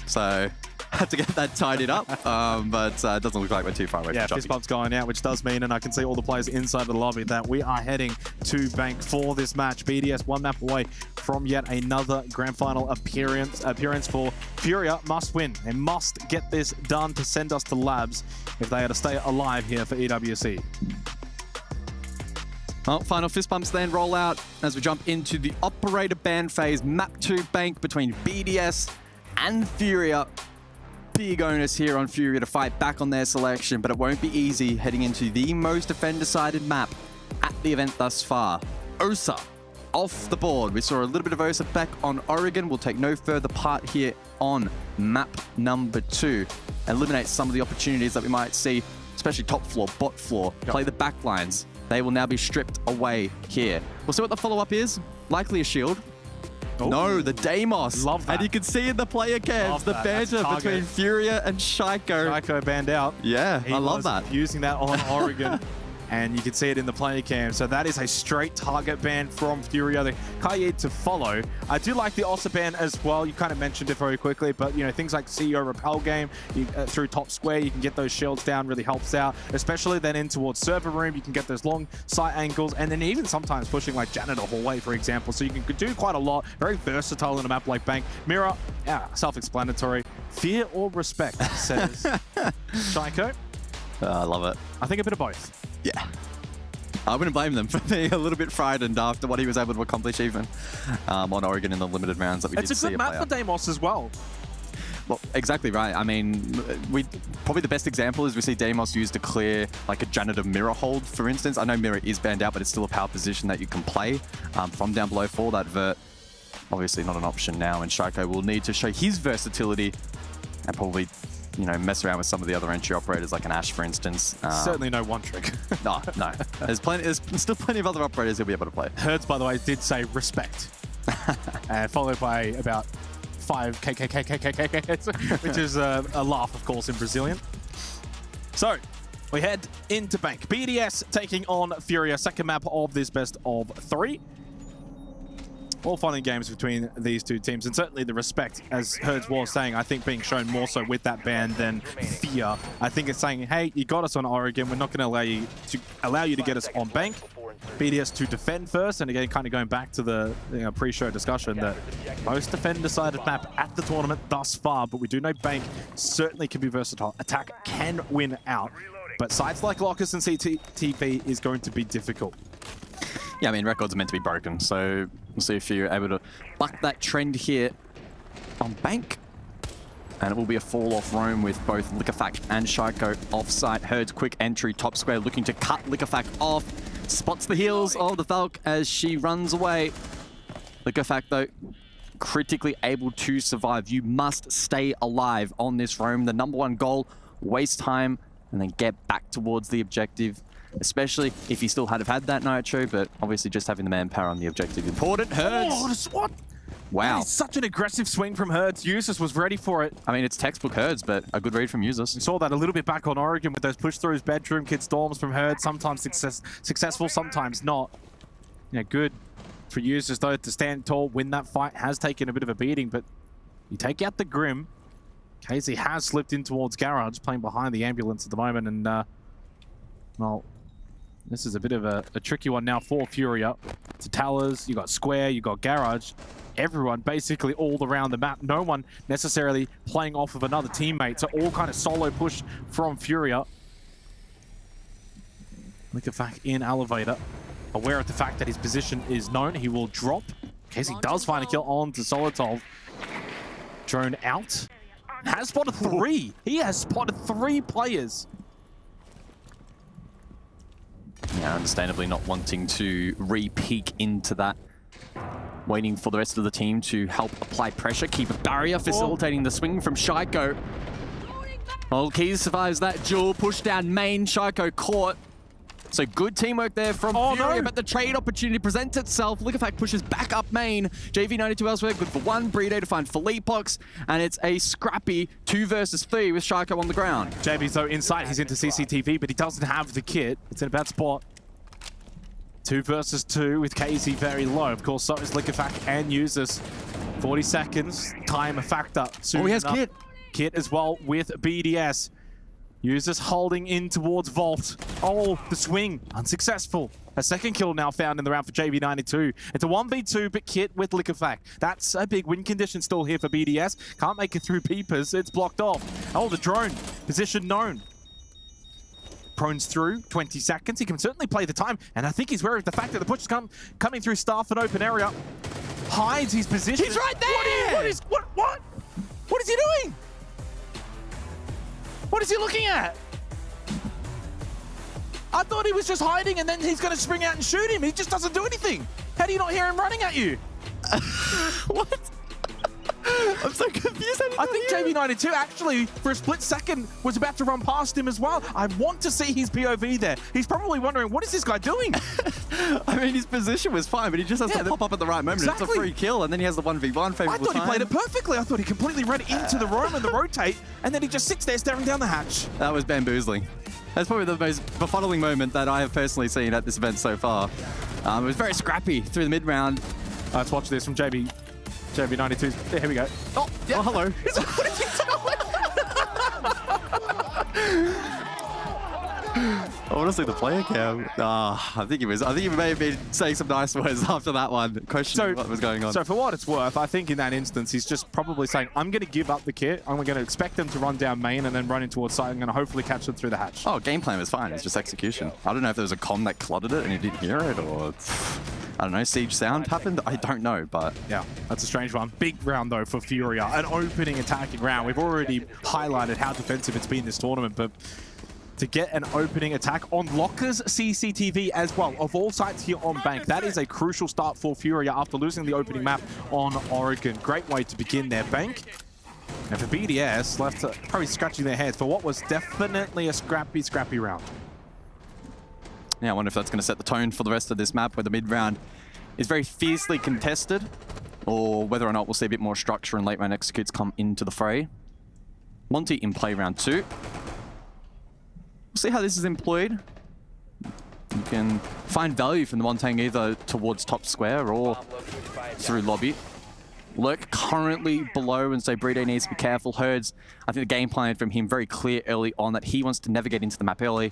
So had to get that tidied up, but it doesn't look like we're too far away. Yeah, from fist bump's going out, which does mean, and I can see all the players inside the lobby, that we are heading to Bank for this match. BDS one map away from yet another grand final appearance for Furia. Must win. They must get this done to send us to labs if they are to stay alive here for EWC. Well, final fist bumps then roll out as we jump into the operator ban phase. Map 2 Bank between BDS and Furia. Big onus here on Furia to fight back on their selection, but it won't be easy heading into the most defend-decided map at the event thus far. Osa off the board. We saw a little bit of Osa back on Oregon. We'll take no further part here on map number 2. Eliminate some of the opportunities that we might see, especially top floor, bot floor, play the back lines. They will now be stripped away here. We'll see what the follow-up is. Likely a shield. Oh. No, the Deimos. Love that. And you can see in the player cams the banter between Furia and Shaiko. Shaiko banned out. Yeah, I love that. Using that on Oregon. And you can see it in the player cam. So that is a straight target ban from Furia. The Kaye to follow. I do like the Osa ban as well. You kind of mentioned it very quickly, but things like CEO Repel game, through top square, you can get those shields down, really helps out. Especially then in towards server room, you can get those long sight angles, and then even sometimes pushing like janitor hallway, for example. So you can do quite a lot. Very versatile in a map like Bank. Mirror, self-explanatory. Fear or respect, says Shaiko. I love it. I think a bit of both. Yeah. I wouldn't blame them for being a little bit frightened after what he was able to accomplish even on Oregon in the limited rounds that we did see. It's a good map for Deimos as well. Well, exactly right. I mean, probably the best example is we see Deimos used to clear like a janitor mirror hold, for instance. I know mirror is banned out, but it's still a power position that you can play from down below for that vert. Obviously not an option now, and Shaiko will need to show his versatility and probably mess around with some of the other entry operators like an Ash, for instance. Certainly no one trick. No. There's still plenty of other operators he'll be able to play. Herds, by the way, did say respect. followed by about 5 KKKKKK, which is a laugh, of course, in Brazilian. So, we head into Bank. BDS taking on Furia, second map of this best of 3. All fun and games between these two teams, and certainly the respect, as Herds was saying, I think being shown more so with that ban than fear. I think it's saying, hey, you got us on Oregon, we're not going to allow you to get us on Bank. BDS to defend first, and again, kind of going back to the pre-show discussion that most defend-decided map at the tournament thus far, but we do know Bank certainly can be versatile. Attack can win out, but sites like Locus and CTP is going to be difficult. Yeah, I mean, records are meant to be broken, so we'll see if you're able to buck that trend here on Bank. And it will be a fall-off roam with both Liquefact and Shaiko off-site. Herds quick entry, top square, looking to cut Liquefact off. Spots the heels of the Valk as she runs away. Liquefact, though, critically able to survive. You must stay alive on this roam. The #1 goal, waste time, and then get back towards the objective. Especially if you still had that Nitro, but obviously just having the manpower on the objective important. Herds. Oh, what? Wow. That is such an aggressive swing from Herds. Usus was ready for it. I mean, it's textbook Herds, but a good read from Usus. We saw that a little bit back on Oregon with those push-throughs, bedroom kid storms from Herds. Sometimes successful, sometimes not. Yeah, good for Usus, though, to stand tall, win that fight. Has taken a bit of a beating, but you take out the Grim. Casey has slipped in towards Garage, playing behind the ambulance at the moment, and, well, this is a bit of a tricky one now for Furia. It's Talas, you got Square, you got Garage. Everyone basically all around the map. No one necessarily playing off of another teammate. So all kind of solo push from Furia. Liquefact in elevator. Aware of the fact that his position is known, he will drop. Casey does find a kill on to Solitov. Drone out. Has spotted 3. He has spotted 3 players. Yeah, understandably not wanting to re-peek into that. Waiting for the rest of the team to help apply pressure, keep a barrier, facilitating the swing from Shaiko. Well, Keys survives that duel, push down main, Shaiko caught. So good teamwork there from Furia, but the trade opportunity presents itself. Liquefact pushes back up main. JV92 elsewhere, good for 1. Brede to find Philippox, and it's a scrappy 2 versus 3 with Shaiko on the ground. JV's though inside, he's into CCTV, but he doesn't have the kit. It's in a bad spot. 2 versus 2 with Casey very low. Of course, so is Liquefact and Usus. 40 seconds, time a factor. Oh, he has Kit. Kit as well with BDS. Usus holding in towards Vault. Oh, the swing, unsuccessful. A second kill now found in the round for JV92. It's a 1v2, but Kit with Liquefact. That's a big win condition still here for BDS. Can't make it through Peepers, it's blocked off. Oh, the drone, position known. Prones through, 20 seconds. He can certainly play the time, and I think he's aware of the fact that the push is coming through staff and open area. Hides his position. He's right there! What is he doing? What is he looking at? I thought he was just hiding and then he's going to spring out and shoot him. He just doesn't do anything. How do you not hear him running at you? What? I'm so confused. I think JV92 actually, for a split second, was about to run past him as well. I want to see his POV there. He's probably wondering, what is this guy doing? I mean, his position was fine, but he just has to pop up at the right moment. Exactly. It's a free kill, and then he has the 1v1 favorable I thought time. he played it perfectly. I thought he completely read it into the roam and the rotate, and then he just sits there staring down the hatch. That was bamboozling. That's probably the most befuddling moment that I have personally seen at this event so far. It was very scrappy through the mid-round. Let's watch this from JV92. Here we go. Oh, yeah. Oh, hello. What is he doing? I want to see the player cam. I think he may have been saying some nice words after that one, questioning what was going on. So for what it's worth, I think in that instance, he's just probably saying, I'm going to give up the kit. I'm going to expect them to run down main and then run in towards side. I'm going to hopefully catch them through the hatch. Oh, game plan was fine. It's just execution. I don't know if there was a comm that cluttered it and he didn't hear it, or I don't know, siege sound happened. I don't know, but yeah, that's a strange one. Big round though for Furia, an opening attacking round. We've already highlighted how defensive it's been this tournament, but to get an opening attack on Locker's CCTV as well, of all sites here on Bank, that is a crucial start for Furia after losing the opening map on Oregon. Great way to begin their Bank. And for BDS, left probably scratching their heads for what was definitely a scrappy round. Yeah, I wonder if that's going to set the tone for the rest of this map, where the mid-round is very fiercely contested. or whether or not we'll see a bit more structure and late round executes come into the fray. Monty in play round 2. We'll see how this is employed. You can find value from the Montang either towards top square or through lobby. Lurk currently below, and so Brede needs to be careful. Herds, I think the game plan from him very clear early on that he wants to navigate into the map early,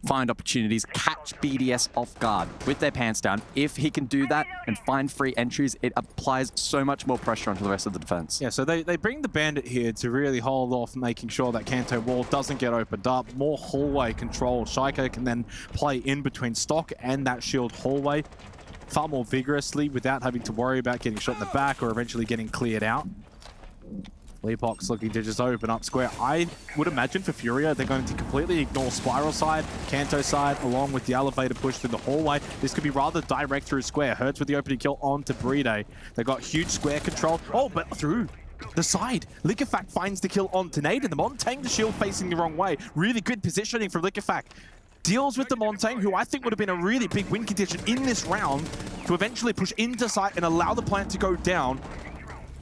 find opportunities, catch BDS off guard with their pants down. If he can do that and find free entries, it applies so much more pressure onto the rest of the defense. Yeah, so they bring the Bandit here to really hold off, making sure that Kanto wall doesn't get opened up. More hallway control. Shaiko can then play in between stock and that shield hallway far more vigorously without having to worry about getting shot in the back or eventually getting cleared out. Leapox looking to just open up square. I would imagine for Furia, they're going to completely ignore Spiral side, Kanto side, along with the elevator push through the hallway. This could be rather direct through square. Hertz with the opening kill onto Brede. They got huge square control. Oh, but through the side. Liquefact finds the kill onto Nade, and the Montang, the shield facing the wrong way. Really good positioning from Liquefact. Deals with the Montang, who I think would have been a really big win condition in this round to eventually push into site and allow the plant to go down.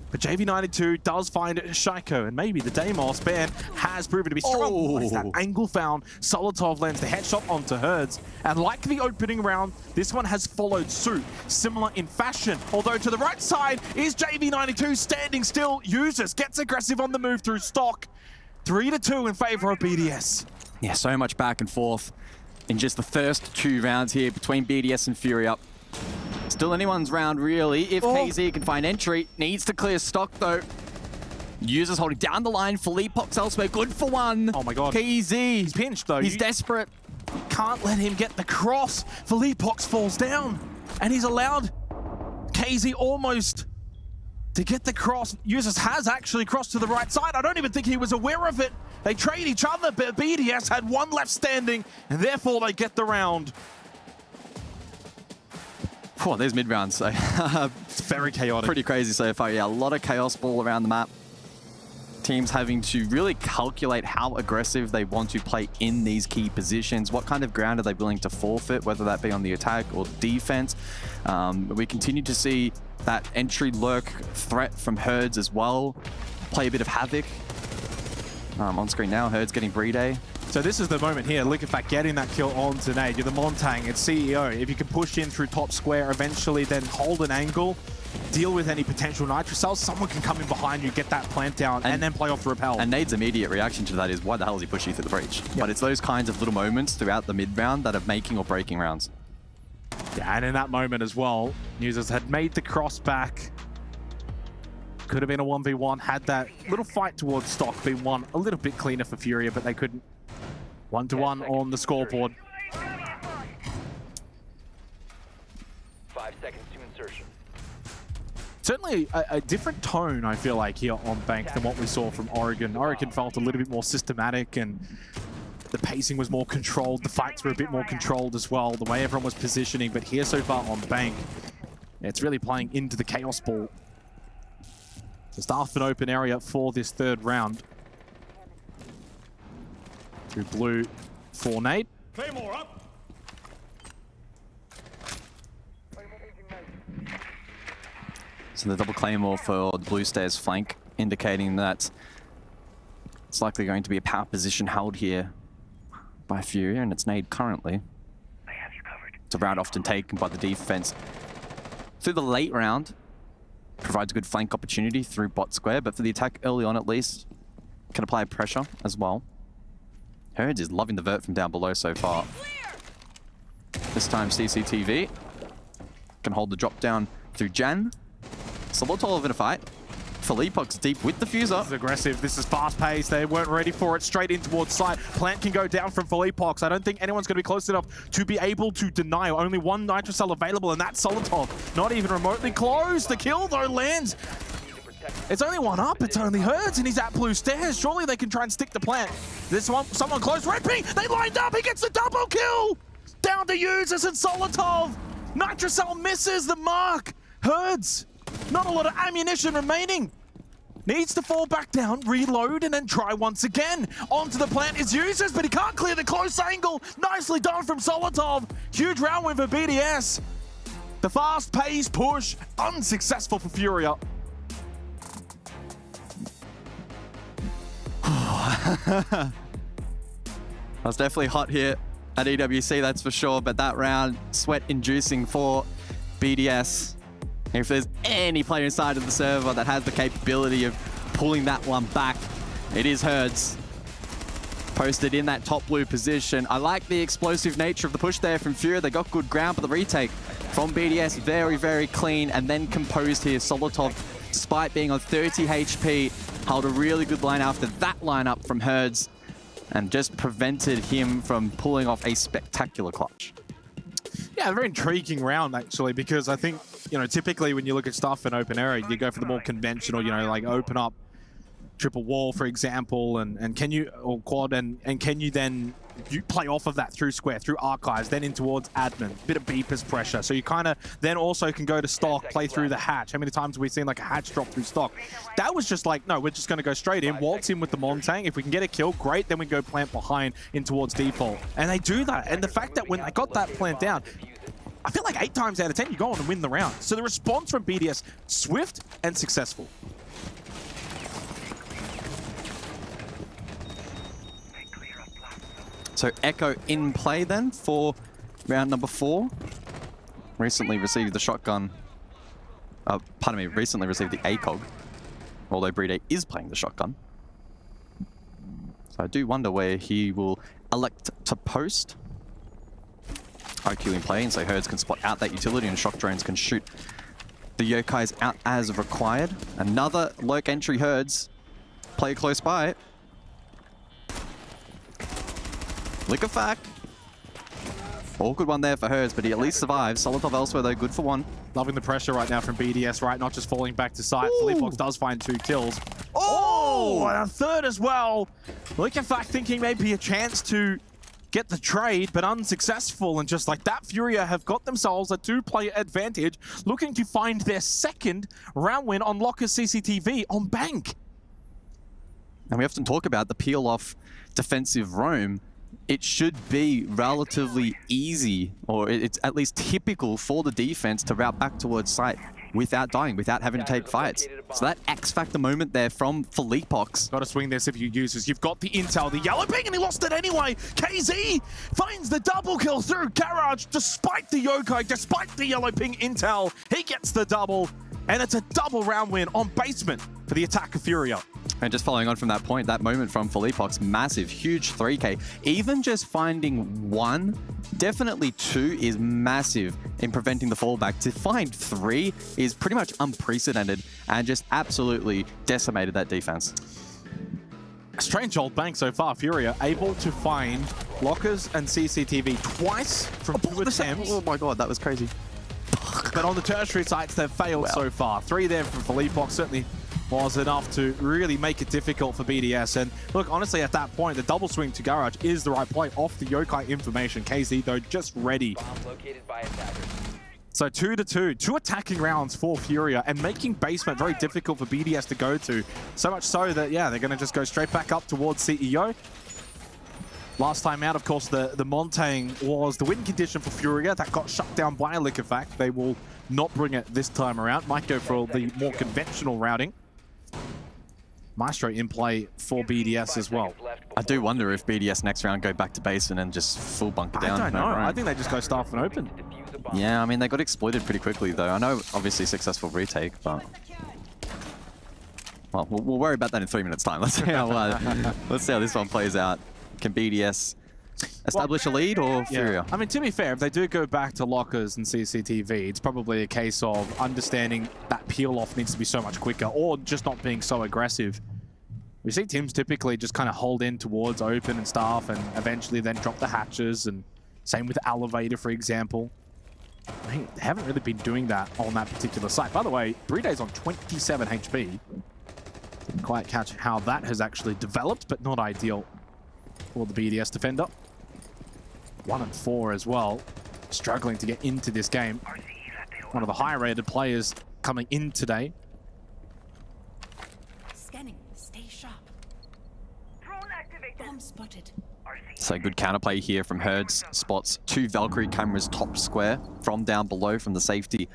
But JV92 does find Shaiko, and maybe the Deimos ban has proven to be strong. Oh. That angle found. Solotov lands the headshot onto Herds. And like the opening round, this one has followed suit, similar in fashion. Although to the right side is JV92 standing still. Users gets aggressive on the move through stock. 3-2 in favor of BDS. Yeah, so much back and forth in just the first 2 rounds here between BDS and Furia. Still anyone's round, really. If KZ can find entry, needs to clear stock, though. Users holding down the line. Philippox elsewhere, good for one. Oh my god. KZ. He's pinched, though. He's desperate. Can't let him get the cross. Philippox falls down, and he's allowed KZ almost to get the cross. Users has actually crossed to the right side. I don't even think he was aware of it. They trade each other, but BDS had one left standing, and therefore they get the round. Oh, there's mid-rounds. It's very chaotic. Pretty crazy so far. Yeah, a lot of chaos ball around the map. Teams having to really calculate how aggressive they want to play in these key positions. What kind of ground are they willing to forfeit, whether that be on the attack or defense. We continue to see that entry lurk threat from Herds as well. Play a bit of havoc. On screen now, Herds getting Brede. So this is the moment here, Liquefact getting that kill on to Nade. You're the Montang, it's CEO. If you can push in through top square, eventually then hold an angle, deal with any potential nitrocells, someone can come in behind you, get that plant down, and then play off the repel. And Nade's immediate reaction to that is, why the hell is he pushing through the breach? Yep. But it's those kinds of little moments throughout the mid-round that are making or breaking rounds. Yeah, and in that moment as well, Users had made the cross back. Could have been a 1v1, had that little fight towards stock been won a little bit cleaner for Furia, but they couldn't. 1-1 on the scoreboard. 5 seconds to insertion. Certainly a different tone, I feel like, here on Bank than what we saw from Oregon. Oregon felt a little bit more systematic and the pacing was more controlled. The fights were a bit more controlled as well, the way everyone was positioning. But here so far on Bank, it's really playing into the chaos ball. Just half an open area for this 3rd round. Through blue for Nate. Claymore up. So the double Claymore for the blue stairs flank, indicating that it's likely going to be a power position held here by Furia, and it's Nade currently. I have you covered. It's a round often taken by the defense. Through the late round, provides a good flank opportunity through bot square, but for the attack early on at least, can apply pressure as well. Herds is loving the vert from down below so far. This time CCTV can hold the drop down through Jan. Solotov in a fight. Philippox deep with the fuser. This is aggressive. This is fast-paced. They weren't ready for it. Straight in towards site. Plant can go down from Philippox. I don't think anyone's going to be close enough to be able to deny. Only one nitrocell available, and that's Solotov. Not even remotely close. The kill, though, lands. It's only one up. It's only Herds, and he's at blue stairs. Surely they can try and stick the plant. This one, someone close. Ripping. They lined up. He gets the double kill. Down to Users and Solotov. Nitrocell misses the mark. Herds. Not a lot of ammunition remaining. Needs to fall back down, reload, and then try once again. Onto the plant is Users, but he can't clear the close angle. Nicely done from Solotov. Huge round win for BDS. The fast-paced push, unsuccessful for Furia. I was definitely hot here at EWC, that's for sure, but that round, sweat-inducing for BDS. If there's any player inside of the server that has the capability of pulling that one back, it is Herds. Posted in that top blue position. I like the explosive nature of the push there from Furia. They got good ground, but the retake from BDS, very, very clean, and then composed here. Solotov, despite being on 30 HP, held a really good line after that lineup from Herds, and just prevented him from pulling off a spectacular clutch. Yeah, a very intriguing round, actually, because I think, typically when you look at stuff in open area, you go for the more conventional, like open up triple wall, for example, and can you, or quad, and can you then play off of that through square, through archives, then in towards admin, bit of beepers pressure. So you kind of then also can go to stock, play through the hatch. How many times have we seen like a hatch drop through stock? That was just like, no, we're just going to go straight in, waltz in with the Montang. If we can get a kill, great, then we go plant behind in towards default. And they do that. And the fact that when they got that plant down, I feel like 8 times out of 10, you go on and win the round. So the response from BDS, swift and successful. So Echo in play then for round number 4. Recently received the shotgun. Recently received the ACOG. Although Brede is playing the shotgun. So I do wonder where he will elect to post. IQ in play, and so Herds can spot out that utility and shock drones can shoot the yokais out as required. Another lurk entry Herds. Play close by. Liquefact. Awkward one there for Herds, but he at least survives. Solotov elsewhere though, good for one. Loving the pressure right now from BDS, right? Not just falling back to site. Fleetfox does find 2 kills. Oh, and a third as well. Liquefact thinking maybe a chance to get the trade, but unsuccessful. And just like that, Furia have got themselves a 2-player advantage, looking to find their second round win on Locker's CCTV on Bank. And we often talk about the peel-off defensive roam. It should be relatively easy, or it's at least typical for the defense to route back towards site without dying, without having to take fights. So that X-Factor moment there from Felipox. Got to swing this if you users. You've got the intel, the yellow ping, and he lost it anyway. KZ finds the double kill through Garage, despite the yokai, despite the yellow ping intel. He gets the double, and it's a double round win on basement for the attack of Furia. And just following on from that point, that moment from Felipox, massive, huge 3K. Even just finding 1, definitely 2 is massive in preventing the fallback. To find 3 is pretty much unprecedented and just absolutely decimated that defense. A strange old Bank so far. Furia able to find lockers and CCTV twice from 2 attempts. Oh my god, that was crazy. But on the tertiary sites, they've failed so far. 3 there from Felipox certainly was enough to really make it difficult for BDS. And look, honestly, at that point, the double swing to Garage is the right play off the yokai information. KZ, though, just ready. So 2-2, 2 attacking rounds for Furia, and making basement very difficult for BDS to go to. So much so that, yeah, they're going to just go straight back up towards CEO. Last time out, of course, the Montang was the win condition for Furia. That got shut down by Liquefact. They will not bring it this time around. Might go for the more conventional routing. Maestro in play for BDS as well. I do wonder if BDS next round go back to basement and just full bunker down. I don't know. I think they just go staff and open. Yeah, I mean, they got exploited pretty quickly, though. I know, obviously, successful retake, but... Well, we'll worry about that in 3 minutes' time. Let's see how this one plays out. Can BDS establish a lead or Furia? I mean, to be fair, if they do go back to lockers and CCTV, it's probably a case of understanding that peel-off needs to be so much quicker, or just not being so aggressive. We see teams typically just kind of hold in towards open and staff, and eventually then drop the hatches, and same with Elevator, for example. I mean, they haven't really been doing that on that particular site. By the way, Bride's on 27 HP. Didn't quite catch how that has actually developed, but not ideal for the BDS defender. 1 and 4 as well. Struggling to get into this game. One of the higher rated players coming in today. Scanning. Stay sharp. Drone activated. So good counterplay here from Herds. Spots 2 Valkyrie cameras top square from down below from the safety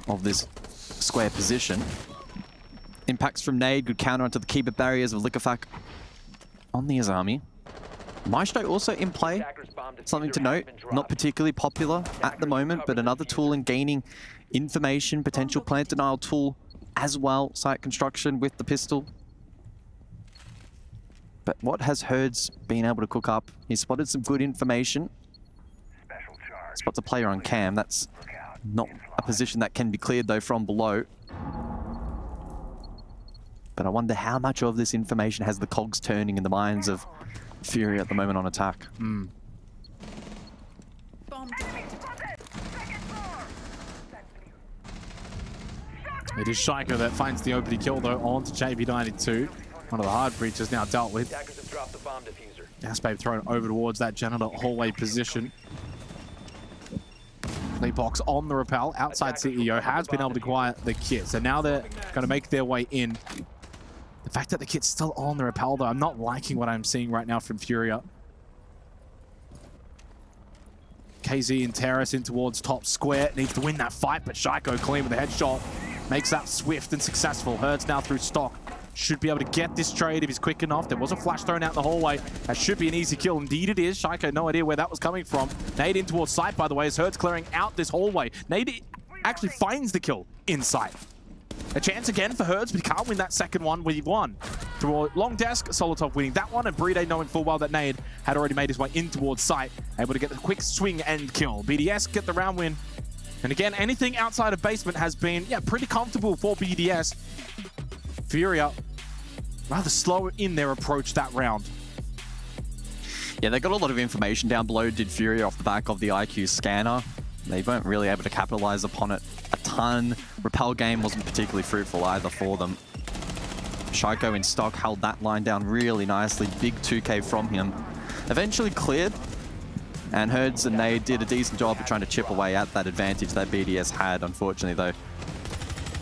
of this square position. Impacts from Nade, good counter onto the keeper barriers of Liquefac on the Azami. Maestro also in play. Something to note, not particularly popular at the moment, but another tool in gaining information, potential plant denial tool as well, site construction with the pistol. But what has Herds been able to cook up? He spotted some good information. Spots a player on cam. That's not a position that can be cleared though from below. But I wonder how much of this information has the cogs turning in the minds of Furia at the moment on attack. It is Shaiko that finds the opening kill though onto JB92. One of the hard breaches now dealt with. Aspabe thrown over towards that janitor hallway position. Box on the rappel outside CEO has been able to quiet the kit. So now they're going to make their way in. The fact that the kit's still on the rappel though, I'm not liking what I'm seeing right now from Furia. KZ and Terrace in towards top square. Needs to win that fight, but Shaiko clean with a headshot. Makes that swift and successful. Herds now through stock. Should be able to get this trade if he's quick enough. There was a flash thrown out the hallway. That should be an easy kill. Indeed it is. Shaiko, no idea where that was coming from. Nade in towards sight, by the way, as Herds clearing out this hallway. Nade actually finds the kill in sight. A chance again for Herds, but he can't win that second one. We've won. Through a long desk, Solotov winning that one, and Bride knowing full well that Nade had already made his way in towards sight. Able to get the quick swing and kill. BDS get the round win. And again, anything outside of basement has been, pretty comfortable for BDS. Furia rather slow in their approach that round. Yeah, they got a lot of information down below, did Furia, off the back of the IQ scanner. They weren't really able to capitalize upon it a ton. Rappel game wasn't particularly fruitful either for them. Shaiko in stock held that line down really nicely. Big 2K from him. Eventually cleared. And Herds and Nade did a decent job of trying to chip away at that advantage that BDS had. Unfortunately, though,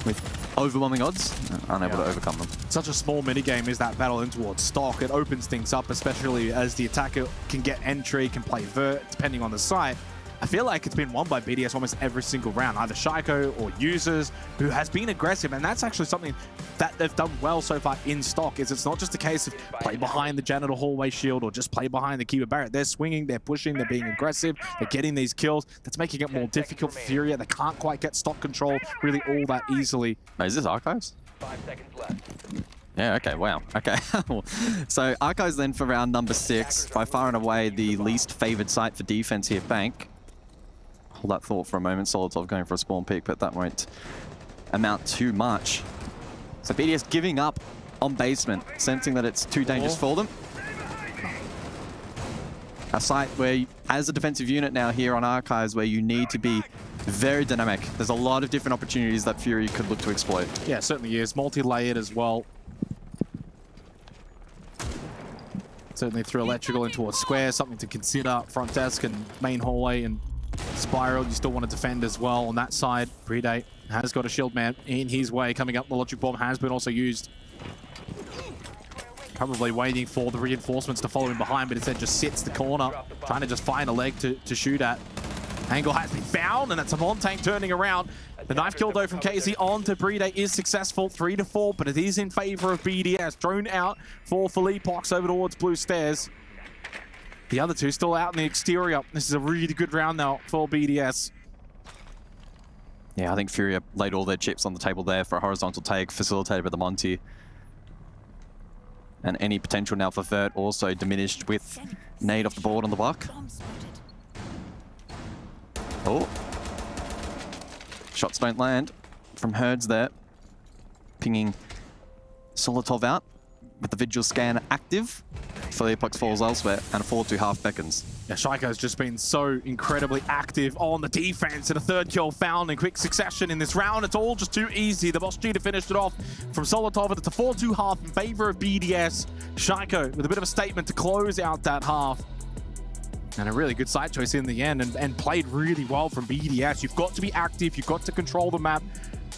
with overwhelming odds, unable to overcome them. Such a small minigame is that battle in towards stock. It opens things up, especially as the attacker can get entry, can play vert, depending on the site. I feel like it's been won by BDS almost every single round, either Shaiko or users, who has been aggressive, and that's actually something that they've done well so far in stock, is it's not just a case of play behind the janitor hallway shield or just play behind the keeper barrier. They're swinging, they're pushing, they're being aggressive, they're getting these kills. That's making it more difficult for Furia. They can't quite get stock control really all that easily. Wait, is this Archives? 5 seconds left. Yeah, okay, wow. Okay. So Archives then for round number 6, by far and away the least favored site for defense here, Bank. Hold that thought for a moment. Solotov going for a spawn peek, but that won't amount too much. So BDS giving up on basement, sensing that it's too dangerous for them. A site where, as a defensive unit now here on Archives, where you need to be very dynamic. There's a lot of different opportunities that Fury could look to exploit. Yeah, it certainly is. Multi-layered as well. Certainly through electrical into a square, something to consider. Front desk and main hallway and Spiral, you still want to defend as well on that side. Bride has got a shield man in his way. Coming up, the logic bomb has been also used. Probably waiting for the reinforcements to follow him behind, but instead just sits the corner, trying to just find a leg to shoot at. Angle has been found, and that's a Montang turning around. The knife kill, though, from KZ onto Bride is successful, 3-4, but it is in favor of BDS. Drone out for Philippox over towards blue stairs. The other two still out in the exterior. This is a really good round now for BDS. Yeah, I think Furia laid all their chips on the table there for a horizontal take, facilitated by the Monty. And any potential now for Vert also diminished with Nade off the board on the buck. Oh. Shots don't land from Herds there. Pinging Solotov out with the Vigil scan active. Philippox falls elsewhere, and a 4-2 half beckons. Yeah, Shaiko's just been so incredibly active on the defense, and a third kill found in quick succession in this round. It's all just too easy. The Boss Cheetah finished it off from Solotov. It's a 4-2 half in favor of BDS. Shaiko with a bit of a statement to close out that half. And a really good side choice in the end, and played really well from BDS. You've got to be active, you've got to control the map.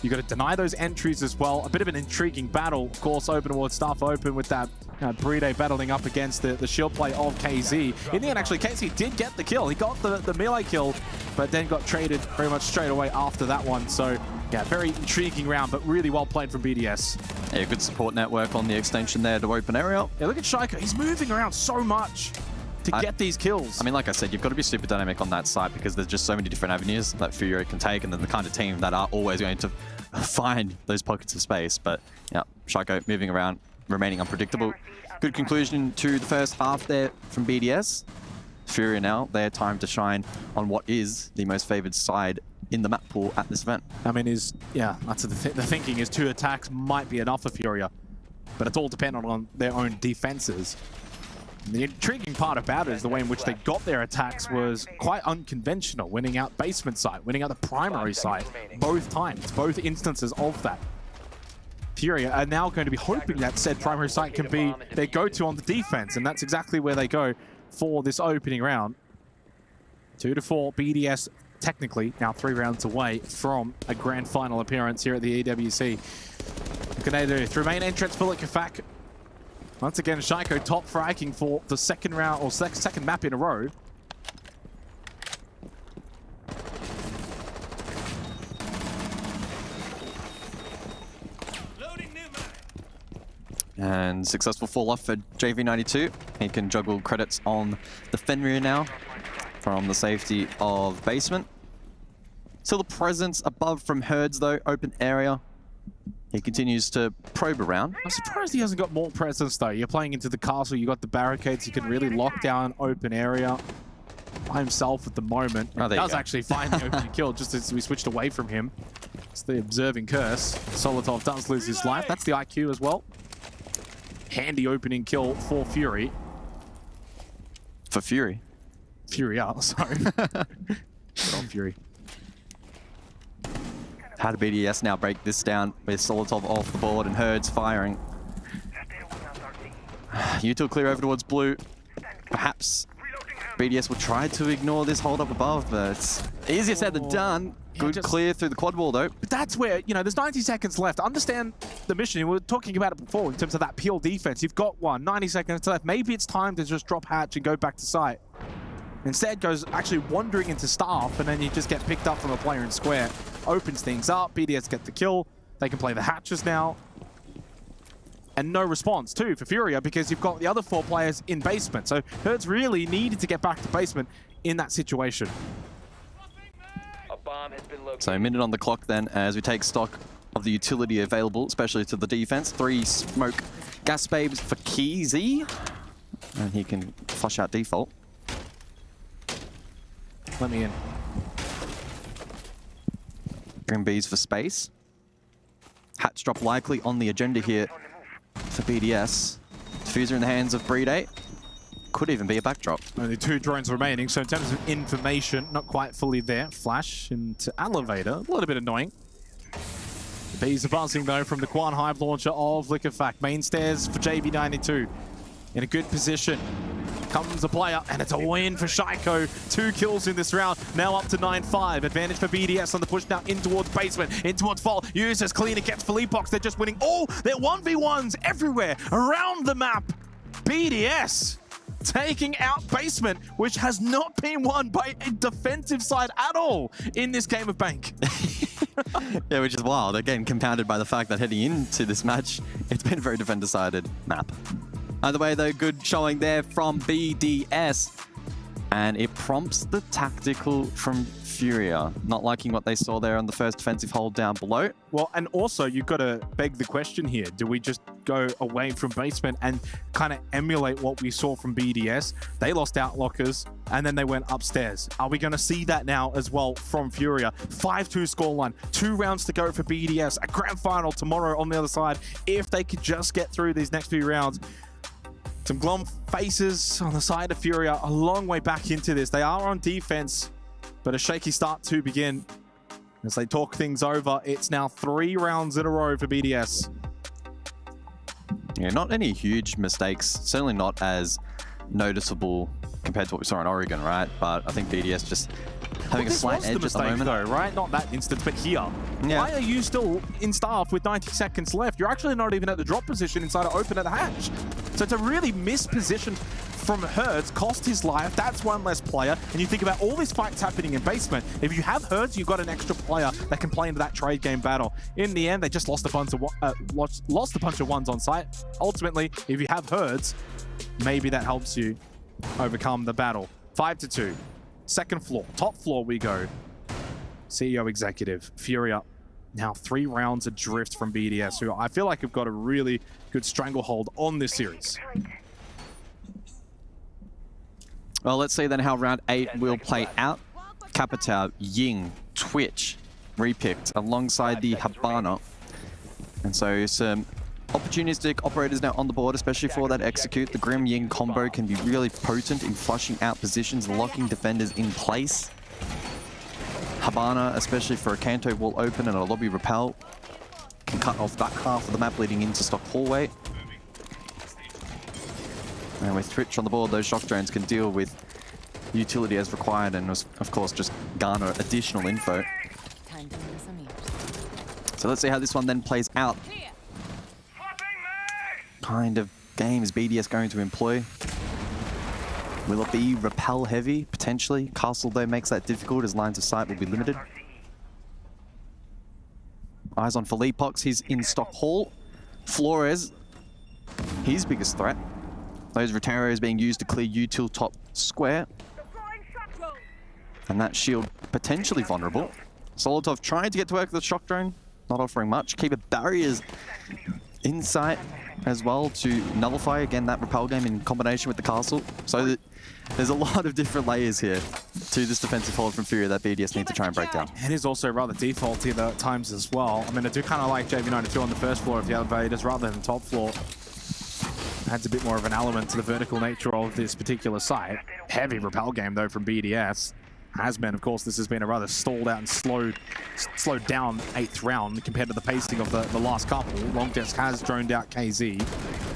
You've got to deny those entries as well. A bit of an intriguing battle. Of course, open towards Stuff open with that Bride battling up against the shield play of KZ. In the end, actually, KZ did get the kill. He got the melee kill, but then got traded very much straight away after that one. So, yeah, very intriguing round, but really well played from BDS. Yeah, good support network on the extension there to open area. Yeah, look at Shaiko. He's moving around so much to get these kills. I mean, like I said, you've got to be super dynamic on that side because there's just so many different avenues that Furia can take, and then the kind of team that are always going to find those pockets of space. But yeah, Shaiko moving around, remaining unpredictable. Good conclusion to the first half there from BDS. Furia now, their time to shine on what is the most favored side in the map pool at this event. I mean, that's the thinking is 2 attacks might be enough for Furia, but it's all dependent on their own defenses. The intriguing part about it is the way in which they got their attacks was quite unconventional, winning out basement site, winning out the primary site, both times, both instances of that. Furia are now going to be hoping that said primary site can be their go-to on the defense, and that's exactly where they go for this opening round. 2-4, BDS technically now 3 rounds away from a grand final appearance here at the EWC. What can they do? Through main entrance, Full Kafak. Once again, Shaiko top fragging for the second round, or second map in a row. And successful fall off for JV92. He can juggle credits on the Fenrir now from the safety of basement. Still the presence above from Herds though, open area. He continues to probe around. I'm surprised he hasn't got more presence though. You're playing into the castle, you got the barricades, you can really lock down open area by himself at the moment. Oh, He does actually find the opening kill just as we switched away from him. It's the observing curse. Solotov does lose his life. That's the IQ as well. Handy opening kill for Fury. For Fury? Furia, sorry. Good on Fury. How do BDS now break this down with Solotov off the board and Herds firing? U2 clear over towards blue. Perhaps BDS will try to ignore this hold up above, but it's easier said than done. Good clear through the quad wall though. But that's where, you know, there's 90 seconds left. Understand the mission. We were talking about it before in terms of that peel defense. You've got 90 seconds left. Maybe it's time to just drop hatch and go back to site. Instead goes actually wandering into staff, and then you just get picked up from a player in square. Opens things up, BDS get the kill. They can play the hatches now. And no response too for Furia because you've got the other 4 players in basement. So Herds really needed to get back to basement in that situation. So a minute on the clock then as we take stock of the utility available, especially to the defense. 3 smoke gas babes for Keezy. And he can flush out default. Let me in. Grim Bees for space. Hatch drop likely on the agenda here for BDS. Diffuser in the hands of Bride. Could even be a backdrop. Only 2 drones remaining, so in terms of information, not quite fully there. Flash into elevator, a little bit annoying. The bees are buzzing though from the Quan Hive launcher of Liquefact. Main stairs for JV92. In a good position. Comes a player, and it's a win for Shaiko. 2 kills in this round, now up to 9-5. Advantage for BDS on the push now in towards basement, in towards Fall. Uses clean against Philippox. They're just winning. Oh, they're 1v1s everywhere around the map. BDS taking out basement, which has not been won by a defensive side at all in this game of Bank. Yeah, which is wild. Again, compounded by the fact that heading into this match, it's been a very defender-sided map. Either way, though, good showing there from BDS. And it prompts the tactical from Furia. Not liking what they saw there on the first defensive hold down below. Well, and also, you've got to beg the question here. Do we just go away from basement and kind of emulate what we saw from BDS? They lost outlockers, and then they went upstairs. Are we going to see that now as well from Furia? 5-2 scoreline. 2 rounds to go for BDS. A grand final tomorrow on the other side. If they could just get through these next few rounds. Some glum faces on the side of Furia, a long way back into this. They are on defense, but a shaky start to begin. As they talk things over, it's now 3 rounds in a row for BDS. Yeah, not any huge mistakes. Certainly not as noticeable compared to what we saw in Oregon, right? But I think BDS just having a slight edge at the moment. Though, right? Not that instance, but here. Yeah. Why are you still in staff with 90 seconds left? You're actually not even at the drop position inside of open at the hatch. So it's a really mispositioned from Herds, cost his life. That's one less player. And you think about all these fights happening in basement. If you have Herds, you've got an extra player that can play into that trade game battle. In the end, they just lost a bunch of lost a bunch of ones on site. Ultimately, if you have Herds, maybe that helps you overcome the battle. 5-2. Second floor, top floor we go. CEO executive, Furia. Now 3 rounds adrift from BDS, who I feel like have got a really good stranglehold on this series. Well, let's see then how round 8 will play out. Capitao, Ying, Twitch, repicked alongside the Habana. And so some opportunistic operators now on the board, especially for that execute. The Grim Ying combo can be really potent in flushing out positions, locking defenders in place. Habana, especially for a Kanto wall open and a lobby repel, can cut off that half of the map leading into stock hallway. And with Twitch on the board, those shock drones can deal with utility as required and, of course, just garner additional info. So let's see how this one then plays out. Kind of game is BDS going to employ? Will it be repel heavy, potentially? Castle, though, makes that difficult as lines of sight will be limited. Eyes on Felipox, he's in stock hall. Flores, his biggest threat. Those Roteros being used to clear util top square. And that shield potentially vulnerable. Solotov trying to get to work with the shock drone, not offering much. Keeper barriers in sight as well to nullify, again, that repel game in combination with the castle. So there's a lot of different layers here to this defensive hold from Furia that BDS need to try and break down. It is also rather defaulty though at times as well. I mean, I do kind of like JV92 on the first floor of the elevators rather than top floor. Adds a bit more of an element to the vertical nature of this particular site. Heavy repel game though from BDS. Has been, of course, this has been a rather stalled out and slowed down 8th round compared to the pacing of the last couple. Long Desk has droned out KZ.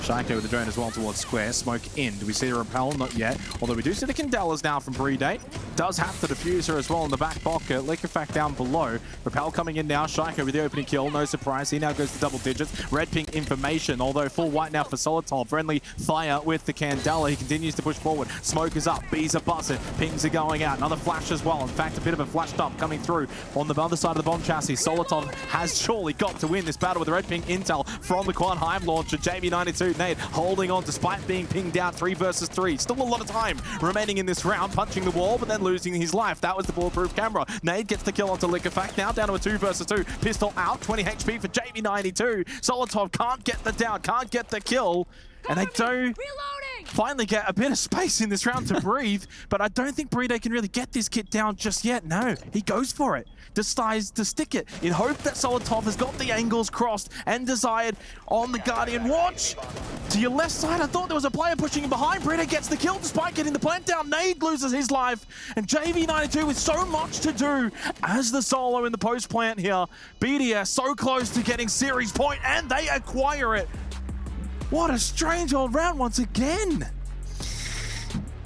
Shaiko with the drone as well towards square. Smoke in. Do we see the repel? Not yet. Although we do see the Candelas now from Breday. Does have the diffuser as well in the back pocket. Liquefact down below. Repel coming in now. Shaiko with the opening kill. No surprise. He now goes to double digits. Red pink information. Although full white now for Solitol. Friendly fire with the Candela. He continues to push forward. Smoke is up. Bees are buzzing. Pings are going out. Another flash as well. In fact, a bit of a flash dump coming through on the other side of the bomb chassis. Solitov has surely got to win this battle with the red ping intel from the Quan Hive launcher. JB92 Nade holding on despite being pinged out 3 versus 3. Still a lot of time remaining in this round, punching the wall, but then losing his life. That was the bulletproof camera. Nade gets the kill onto Liquefact. Now down to a 2 versus 2. Pistol out, 20 HP for JB92. Solitov can't get the down, can't get the kill. And they do finally get a bit of space in this round to breathe, but I don't think Breday can really get this kit down just yet. No, he goes for it. Decides to stick it in hope that Solitov has got the angles crossed and desired on the Guardian. Watch! To your left side, I thought there was a player pushing him behind. Breday gets the kill despite getting the plant down. Nade loses his life, and JV92 with so much to do as the solo in the post plant here. BDS so close to getting series point, and they acquire it. What a strange old round once again.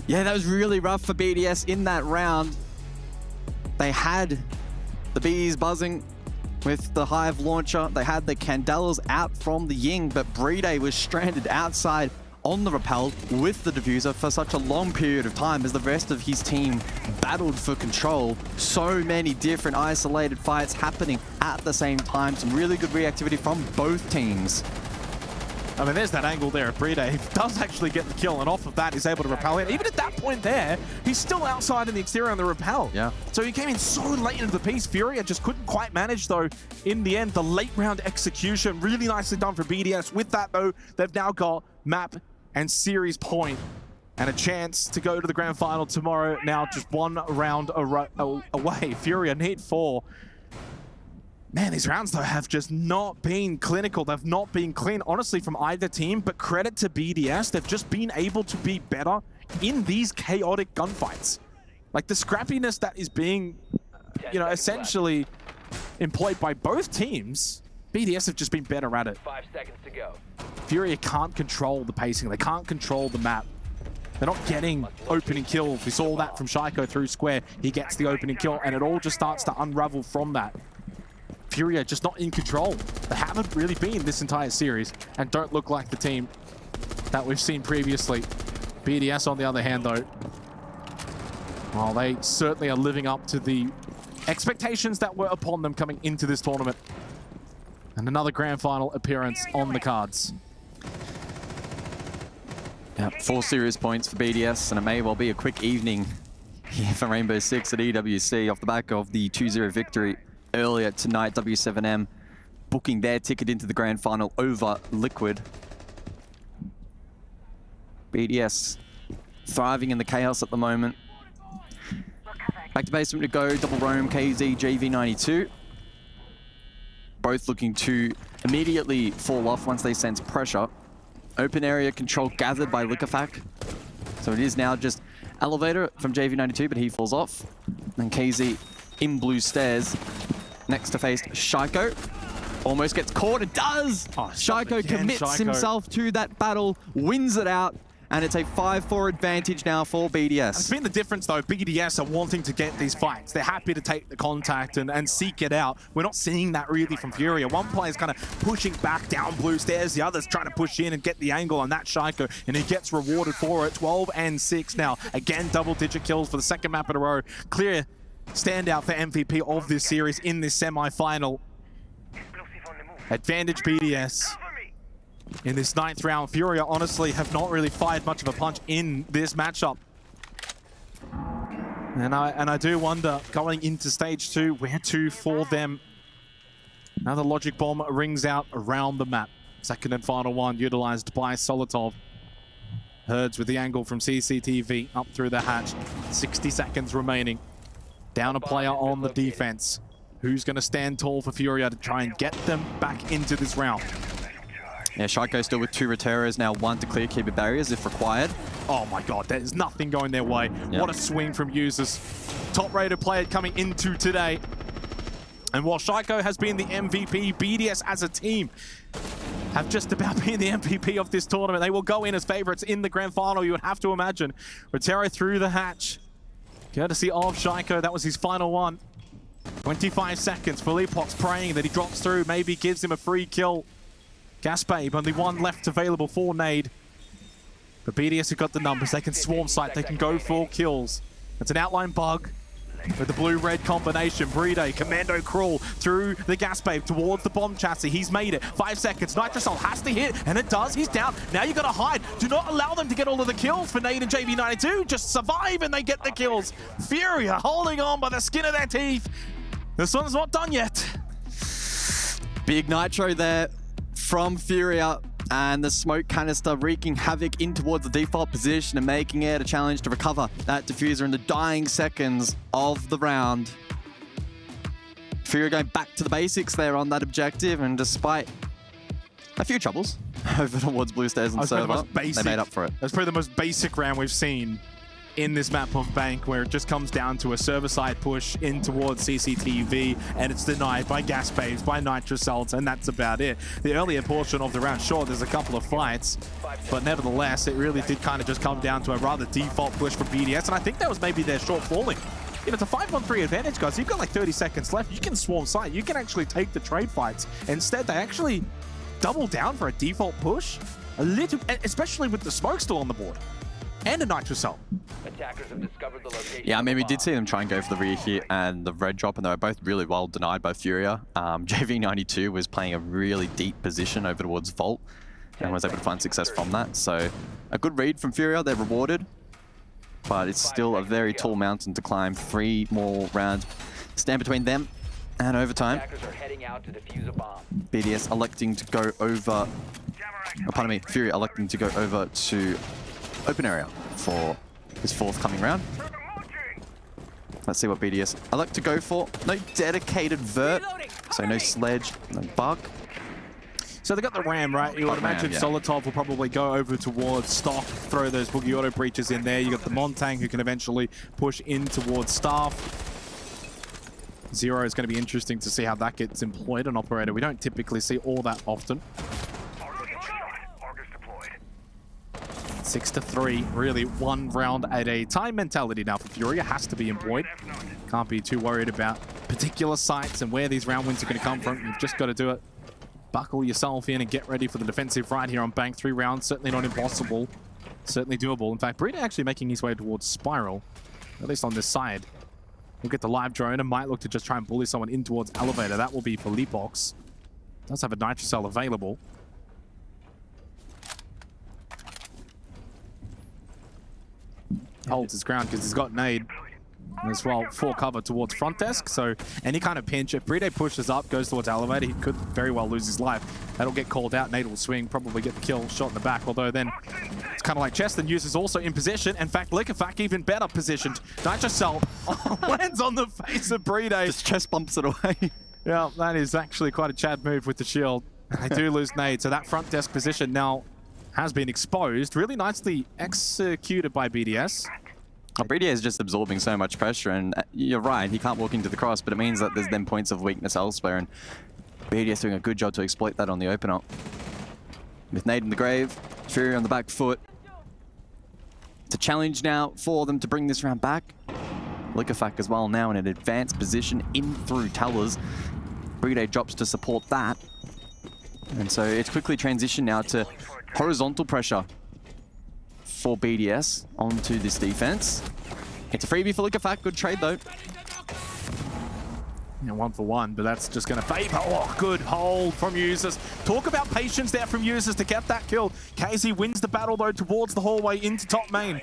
Yeah, that was really rough for BDS in that round. They had the bees buzzing with the Hive launcher. They had the Candelas out from the Ying, but Breday was stranded outside on the repel with the diffuser for such a long period of time as the rest of his team battled for control. So many different isolated fights happening at the same time. Some really good reactivity from both teams. I mean, there's that angle there. Breday does actually get the kill, and off of that, he's able to repel in. Even at that point there, he's still outside in the exterior on the repel. Yeah. So he came in so late into the piece. Furia just couldn't quite manage, though, in the end. The late round execution, really nicely done for BDS. With that, though, they've now got map and series point and a chance to go to the grand final tomorrow. Now just 1 round away. Furia need 4. Man, these rounds, though, have just not been clinical. They've not been clean, honestly, from either team. But credit to BDS, they've just been able to be better in these chaotic gunfights. Like, the scrappiness that is being, essentially employed by both teams, BDS have just been better at it. 5 seconds to go. Furia can't control the pacing. They can't control the map. They're not getting opening kills. We saw that from Shaiko through Square. He gets the opening kill, and it all just starts to unravel from that. Furia just not in control. They haven't really been this entire series and don't look like the team that we've seen previously. BDS, on the other hand, though, well, they certainly are living up to the expectations that were upon them coming into this tournament. And another grand final appearance on the cards. Yeah, 4 serious points for BDS, and it may well be a quick evening here for Rainbow Six at EWC off the back of the 2-0 victory earlier tonight. W7M booking their ticket into the grand final over Liquid. BDS thriving in the chaos at the moment. Back to basement to go, double roam, KZ, JV92. Both looking to immediately fall off once they sense pressure. Open area control gathered by Liquefac. So it is now just Elevator from JV92, but he falls off. And KZ in blue stairs. Next to face Shaiko. Almost gets caught, it does! Oh, Shaiko commits himself to that battle, wins it out, and it's a 5-4 advantage now for BDS. It's been the difference, though. BDS are wanting to get these fights. They're happy to take the contact and seek it out. We're not seeing that really from Furia. One player's kind of pushing back down blue stairs. The other's trying to push in and get the angle on that Shaiko, and he gets rewarded for it. 12 and 6 now. Again, double-digit kills for the second map in a row. Clear standout for MVP of this series in this semi-final. Advantage BDS. In this 9th round, Furia honestly have not really fired much of a punch in this matchup. And I do wonder, going into stage 2, where to for them? Another logic bomb rings out around the map. Second and final one utilized by Solotov. Herds with the angle from CCTV up through the hatch. 60 seconds remaining. Down a player on the defense. Who's going to stand tall for Furia to try and get them back into this round? Yeah, Shaiko still with 2 Roteros, now 1 to clear keeper barriers if required. Oh my god, there's nothing going their way. Yep. What a swing from users. Top-rated player coming into today. And while Shaiko has been the MVP, BDS as a team have just about been the MVP of this tournament. They will go in as favorites in the grand final, you would have to imagine. Rotero through the hatch. Courtesy of Shaiko, that was his final one. 25 seconds, Philippox praying that he drops through, maybe gives him a free kill. Gasbabe, only 1 left available for Nade. But BDS have got the numbers. They can swarm site. They can go for kills. It's an outline bug with the blue-red combination. Bride, commando crawl through the Gasbabe towards the bomb chassis. He's made it. 5 seconds. Nitrocell has to hit, and it does. He's down. Now you got to hide. Do not allow them to get all of the kills for Nade and JV92. Just survive, and they get the kills. Furia holding on by the skin of their teeth. This one's not done yet. Big nitro there from Furia, and the smoke canister wreaking havoc in towards the default position and making it a challenge to recover that diffuser in the dying seconds of the round. Furia going back to the basics there on that objective, and despite a few troubles over towards blue stairs and server, they made up for it. That's probably the most basic round we've seen in this map of Bank, where it just comes down to a server-side push in towards CCTV, and it's denied by gas babes, by nitrocells, and that's about it. The earlier portion of the round, sure, there's a couple of fights, but nevertheless, it really did kind of just come down to a rather default push for BDS, and I think that was maybe their shortfalling. You know, it's a 5-on-3 advantage, guys. You've got like 30 seconds left. You can swarm site. You can actually take the trade fights. Instead, they actually double down for a default push, a little, especially with the smoke still on the board. And a nitrocell. Attackers have discovered the location. Yeah, I mean, we did see them try and go for the rear hit and the red drop, and they were both really well denied by Furia. JV92 was playing a really deep position over towards Vault and was able to find success from that. So a good read from Furia, they're rewarded, but it's still a very tall mountain to climb. 3 more rounds stand between them and overtime. Attackers are heading out to defuse a bomb. BDS electing to go over, oh, pardon me, Furia electing to go over to open area for this forthcoming round. Let's see what BDS elect to go for. No dedicated vert, so no sledge, no bug. So they got the Ram, right? You would imagine Solotov will probably go over towards Stock, throw those Boogie Auto breaches in there. You got the Montang who can eventually push in towards Staff. Zero is going to be interesting to see how that gets employed on Operator. We don't typically see all that often. 6-3, really 1 round at a time mentality now for Furia. Has to be in point. Can't be too worried about particular sites and where these round wins are going to come from. You've just got to do it. Buckle yourself in and get ready for the defensive right here on Bank. 3 rounds, certainly not impossible. Certainly doable. In fact, Brita actually making his way towards Spiral, at least on this side. We'll get the live drone and might look to just try and bully someone in towards Elevator. That will be for Leapbox. Does have a Nitrocell available. Holds his ground because he's got nade as well for cover towards front desk. So any kind of pinch, if Bride pushes up, goes towards Elevator, he could very well lose his life. That'll get called out. Nade will swing, probably get the kill, shot in the back. Although then it's kind of like Cheston uses also in position. In fact, Liquefac even better positioned. Nitrocell lands on the face of Bride. Just chest bumps it away. Yeah, that is actually quite a Chad move with the shield. They do lose nade, so that front desk position now has been exposed. Really nicely executed by BDS. Oh, BDS is just absorbing so much pressure, and you're right, he can't walk into the cross, but it means that there's then points of weakness elsewhere, and BDS doing a good job to exploit that on the open up. With nade in the grave, Furia on the back foot. It's a challenge now for them to bring this round back. Liquefac as well now in an advanced position in through towers. Bride drops to support that. And so it's quickly transitioned now to horizontal pressure for BDS onto this defense. It's a freebie for Liquefac. Good trade though. Yeah, 1 for 1, but that's just going to favor. Oh, good hold from Users. Talk about patience there from Users to get that kill. KZ wins the battle though towards the hallway into top main.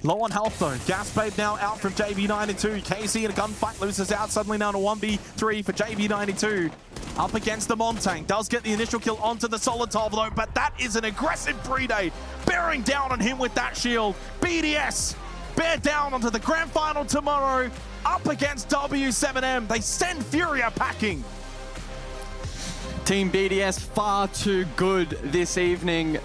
Low on health though. Gasbade now out from JB92. KZ in a gunfight loses out suddenly now to 1v3 for JB92. Up against the Montang. Does get the initial kill onto the Solitov though, but that is an aggressive Bride. Bearing down on him with that shield. BDS bear down onto the grand final tomorrow. Up against W7M. They send Furia packing. Team BDS far too good this evening.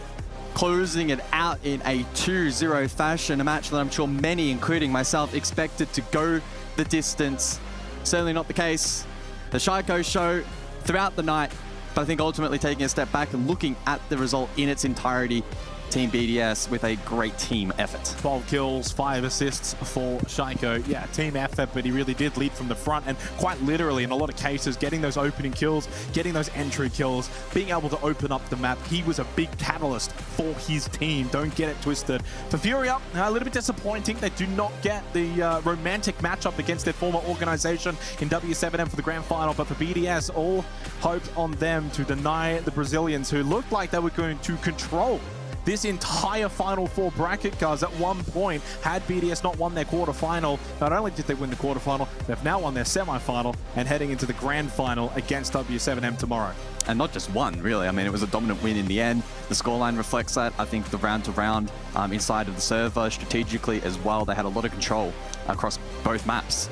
Closing it out in a 2-0 fashion. A match that I'm sure many, including myself, expected to go the distance. Certainly not the case. The Shaiko show throughout the night, but I think ultimately taking a step back and looking at the result in its entirety, Team BDS with a great team effort. 12 kills, 5 assists for Shaiko. Yeah, team effort, but he really did lead from the front and quite literally in a lot of cases, getting those opening kills, getting those entry kills, being able to open up the map. He was a big catalyst for his team. Don't get it twisted. For Furia, a little bit disappointing. They do not get the romantic matchup against their former organization in W7M for the grand final, but for BDS, all hoped on them to deny the Brazilians who looked like they were going to control this entire Final Four bracket, guys. At one point, had BDS not won their quarterfinal, not only did they win the quarterfinal, they've now won their semifinal and heading into the grand final against W7M tomorrow. And not just one, really. I mean, it was a dominant win in the end. The scoreline reflects that. I think the round-to-round inside of the server, strategically as well, they had a lot of control across both maps.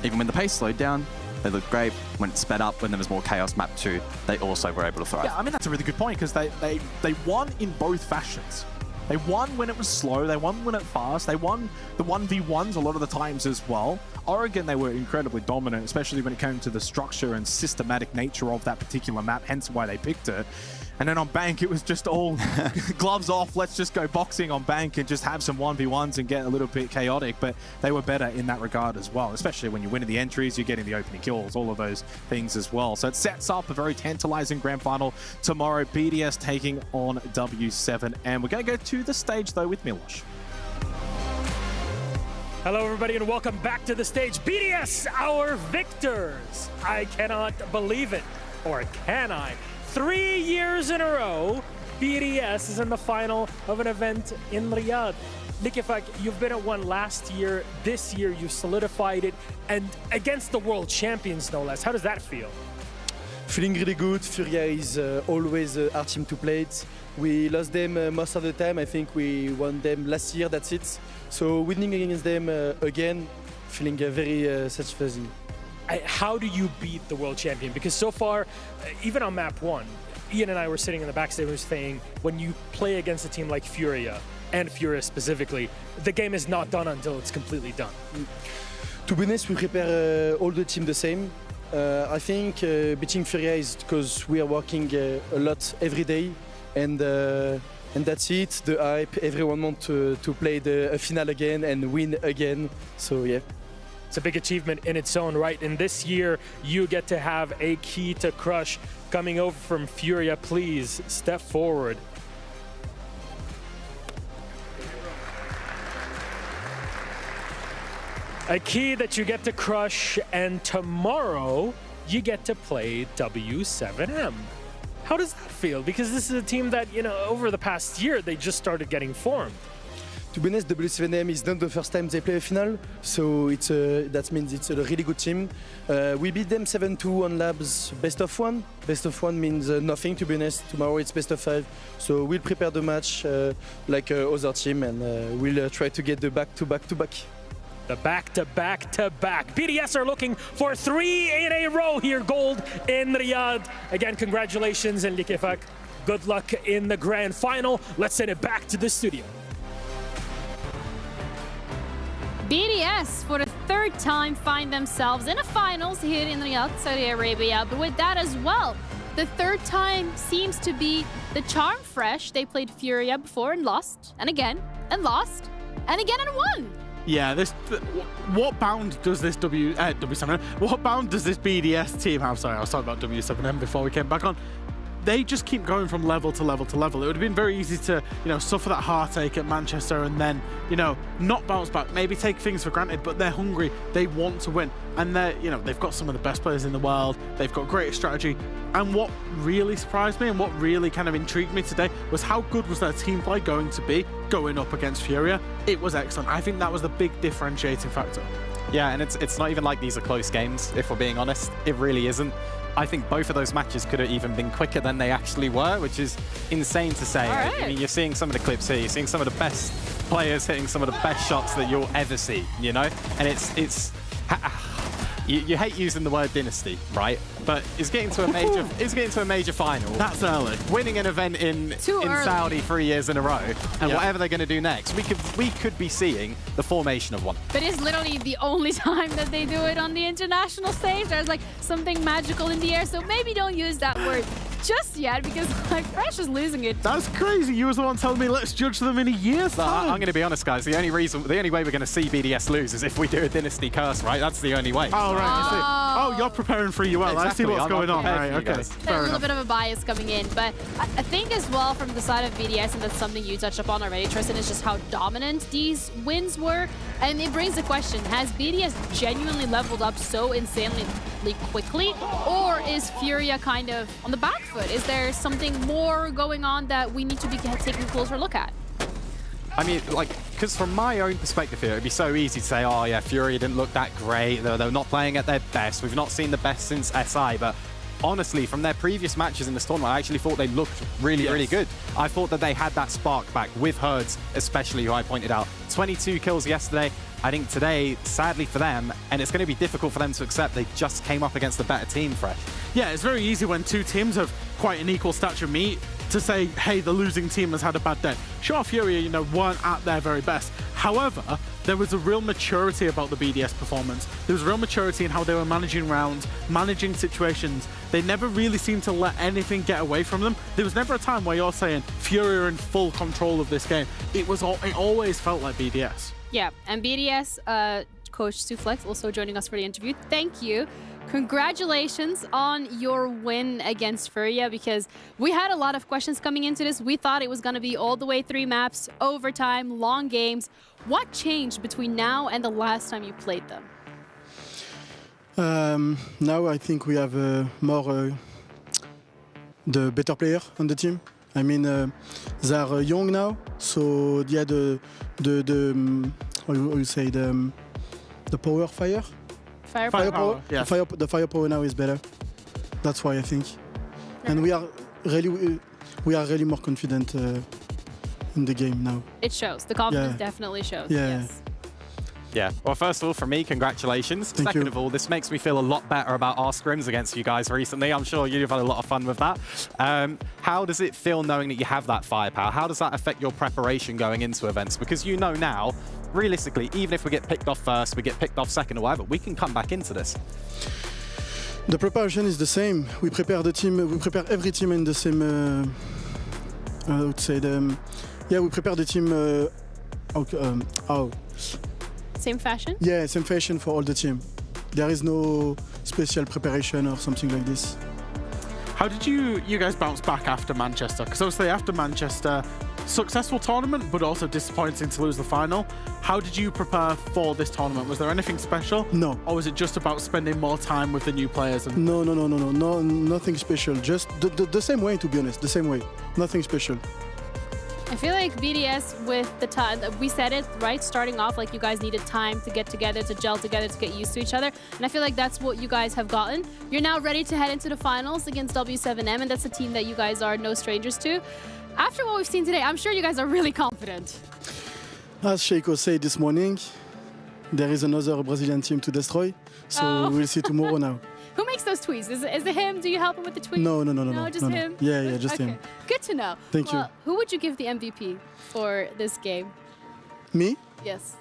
Even when the pace slowed down, they looked great. When it sped up, when there was more chaos, map 2, they also were able to thrive. Yeah, I mean, that's a really good point because they won in both fashions. They won when it was slow, they won when it fast, they won the 1v1s a lot of the times as well. Oregon, they were incredibly dominant, especially when it came to the structure and systematic nature of that particular map, hence why they picked it. And then on Bank, it was just all gloves off, let's just go boxing on Bank and just have some 1v1s and get a little bit chaotic, but they were better in that regard as well, especially when you're winning the entries, you're getting the opening kills, all of those things as well. So it sets up a very tantalizing grand final tomorrow, BDS taking on W7, and we're going to go to the stage though with Milosh. Hello everybody and welcome back to the stage. BDS, our victors. I cannot believe it, or can I? 3 years in a row, BDS is in the final of an event in Riyadh. Liquefac, you've been at one last year. This year, you solidified it, and against the world champions, no less. How does that feel? Feeling really good. Furia is always our team to play it. We lost them most of the time. I think we won them last year, that's it. So winning against them again, feeling very satisfying. How do you beat the world champion? Because so far, even on map 1, Ian and I were sitting in the backstage saying, when you play against a team like Furia, and Furia specifically, the game is not done until it's completely done. To be honest, we prepare all the team the same. I think beating Furia is because we are working a lot every day, and and that's it. The hype, everyone wants to play a final again and win again. So yeah. It's a big achievement in its own right. And this year, you get to have a key to crush coming over from Furia. Please step forward. A key that you get to crush, and tomorrow you get to play W7M. How does that feel? Because this is a team that, you know, over the past year, they just started getting formed. To be honest, W7M is not the first time they play a final, so that means it's a really good team. We beat them 7-2 on labs, best of one. Best of one means nothing, to be honest. Tomorrow it's best of 5, so we'll prepare the match like other team, and we'll try to get the back-to-back-to-back. The back-to-back-to-back. BDS are looking for 3 in a row here, gold in Riyadh. Again, congratulations, and Likefak. Good luck in the grand final. Let's send it back to the studio. BDS, for the 3rd time, find themselves in a finals here in Riyadh, Saudi Arabia. But with that as well, the 3rd time seems to be the charm fresh. They played Furia before and lost, and again, and lost, and again, and won. Yeah, what bound does this W7M? What bound does this BDS team have? Sorry, I was talking about W7M before we came back on. They just keep going from level to level to level. It would have been very easy to, you know, suffer that heartache at Manchester and then, you know, not bounce back, maybe take things for granted, but they're hungry. They want to win. And they're, you know, they've got some of the best players in the world. They've got great strategy. And what really surprised me and what really kind of intrigued me today was how good was their team play going to be going up against Furia. It was excellent. I think that was the big differentiating factor. Yeah, and it's not even like these are close games, if we're being honest. It really isn't. I think both of those matches could have even been quicker than they actually were, which is insane to say. Right. I mean, you're seeing some of the clips here. You're seeing some of the best players hitting some of the best shots that you'll ever see, you know? And it's you hate using the word dynasty, right? But it's getting to a major final. That's early. Winning an event in Saudi 3 years in a row, and whatever they're going to do next, we could be seeing the formation of one. But it's literally the only time that they do it on the international stage. There's like something magical in the air, so maybe don't use that word just yet, because like Fresh is losing it. That's crazy. You was the one telling me let's judge them in a year's time. I'm going to be honest, guys. The only way we're going to see BDS lose is if we do a dynasty curse, right? That's the only way. Oh, right. Oh, you're preparing for UL. Exactly. I see what's going on. Right, okay. There's a little bit of a bias coming in, but I think as well from the side of BDS, and that's something you touched upon already, Tristan, is just how dominant these wins were. And it brings the question, has BDS genuinely leveled up so insanely quickly, or is Furia kind of on the back foot? Is there something more going on that we need to be taking a closer look at? I mean, like, because from my own perspective here, it'd be so easy to say, oh yeah, Furia didn't look that great. They're not playing at their best. We've not seen the best since SI, but honestly, from their previous matches in this tournament, I actually thought they looked really good. I thought that they had that spark back with Herds, especially, who I pointed out. 22 kills yesterday. I think today, sadly for them, and it's going to be difficult for them to accept, they just came up against a better team, Fresh. Yeah, it's very easy when two teams of quite an equal stature meet to say, hey, the losing team has had a bad day. Sure, Furia, you know, weren't at their very best. However, there was a real maturity about the BDS performance. There was real maturity in how they were managing rounds, managing situations. They never really seemed to let anything get away from them. There was never a time where you're saying Furia are in full control of this game. It always felt like BDS. Yeah, and BDS coach Suflex also joining us for the interview. Thank you. Congratulations on your win against Furia, because we had a lot of questions coming into this. We thought it was going to be all the way 3 maps, overtime, long games. What changed between now and the last time you played them? Now I think we have more the better player on the team. I mean, they are young now, so yeah, how you say the fire. Firepower. Yeah. The firepower now is better. That's why I think, and we are really more confident in the game now. It shows. The confidence definitely shows. Yeah. Yes. Yeah, well, first of all, from me, congratulations. Second of all, this makes me feel a lot better about our scrims against you guys recently. I'm sure you've had a lot of fun with that. How does it feel knowing that you have that firepower? How does that affect your preparation going into events? Because you know now, realistically, even if we get picked off first, we get picked off second or whatever, we can come back into this. The preparation is the same. We prepare the team. We prepare every team in the same I would say yeah, we prepare the team. Same fashion? Yeah, same fashion for all the team. There is no special preparation or something like this. How did you guys bounce back after Manchester? Because obviously after Manchester, successful tournament, but also disappointing to lose the final. How did you prepare for this tournament? Was there anything special? No. Or was it just about spending more time with the new players? And No, nothing special. Just the same way, to be honest, the same way. Nothing special. I feel like BDS with the time, we said it, right? Starting off, like you guys needed time to get together, to gel together, to get used to each other. And I feel like that's what you guys have gotten. You're now ready to head into the finals against W7M, and that's a team that you guys are no strangers to. After what we've seen today, I'm sure you guys are really confident. As Sheiko said this morning, there is another Brazilian team to destroy. So we'll see tomorrow now. Who makes those tweets? Is it him? Do you help him with the tweets? No, just him? Yeah, just okay. him. Good to know. Thank you. Who would you give the MVP for this game? Me? Yes.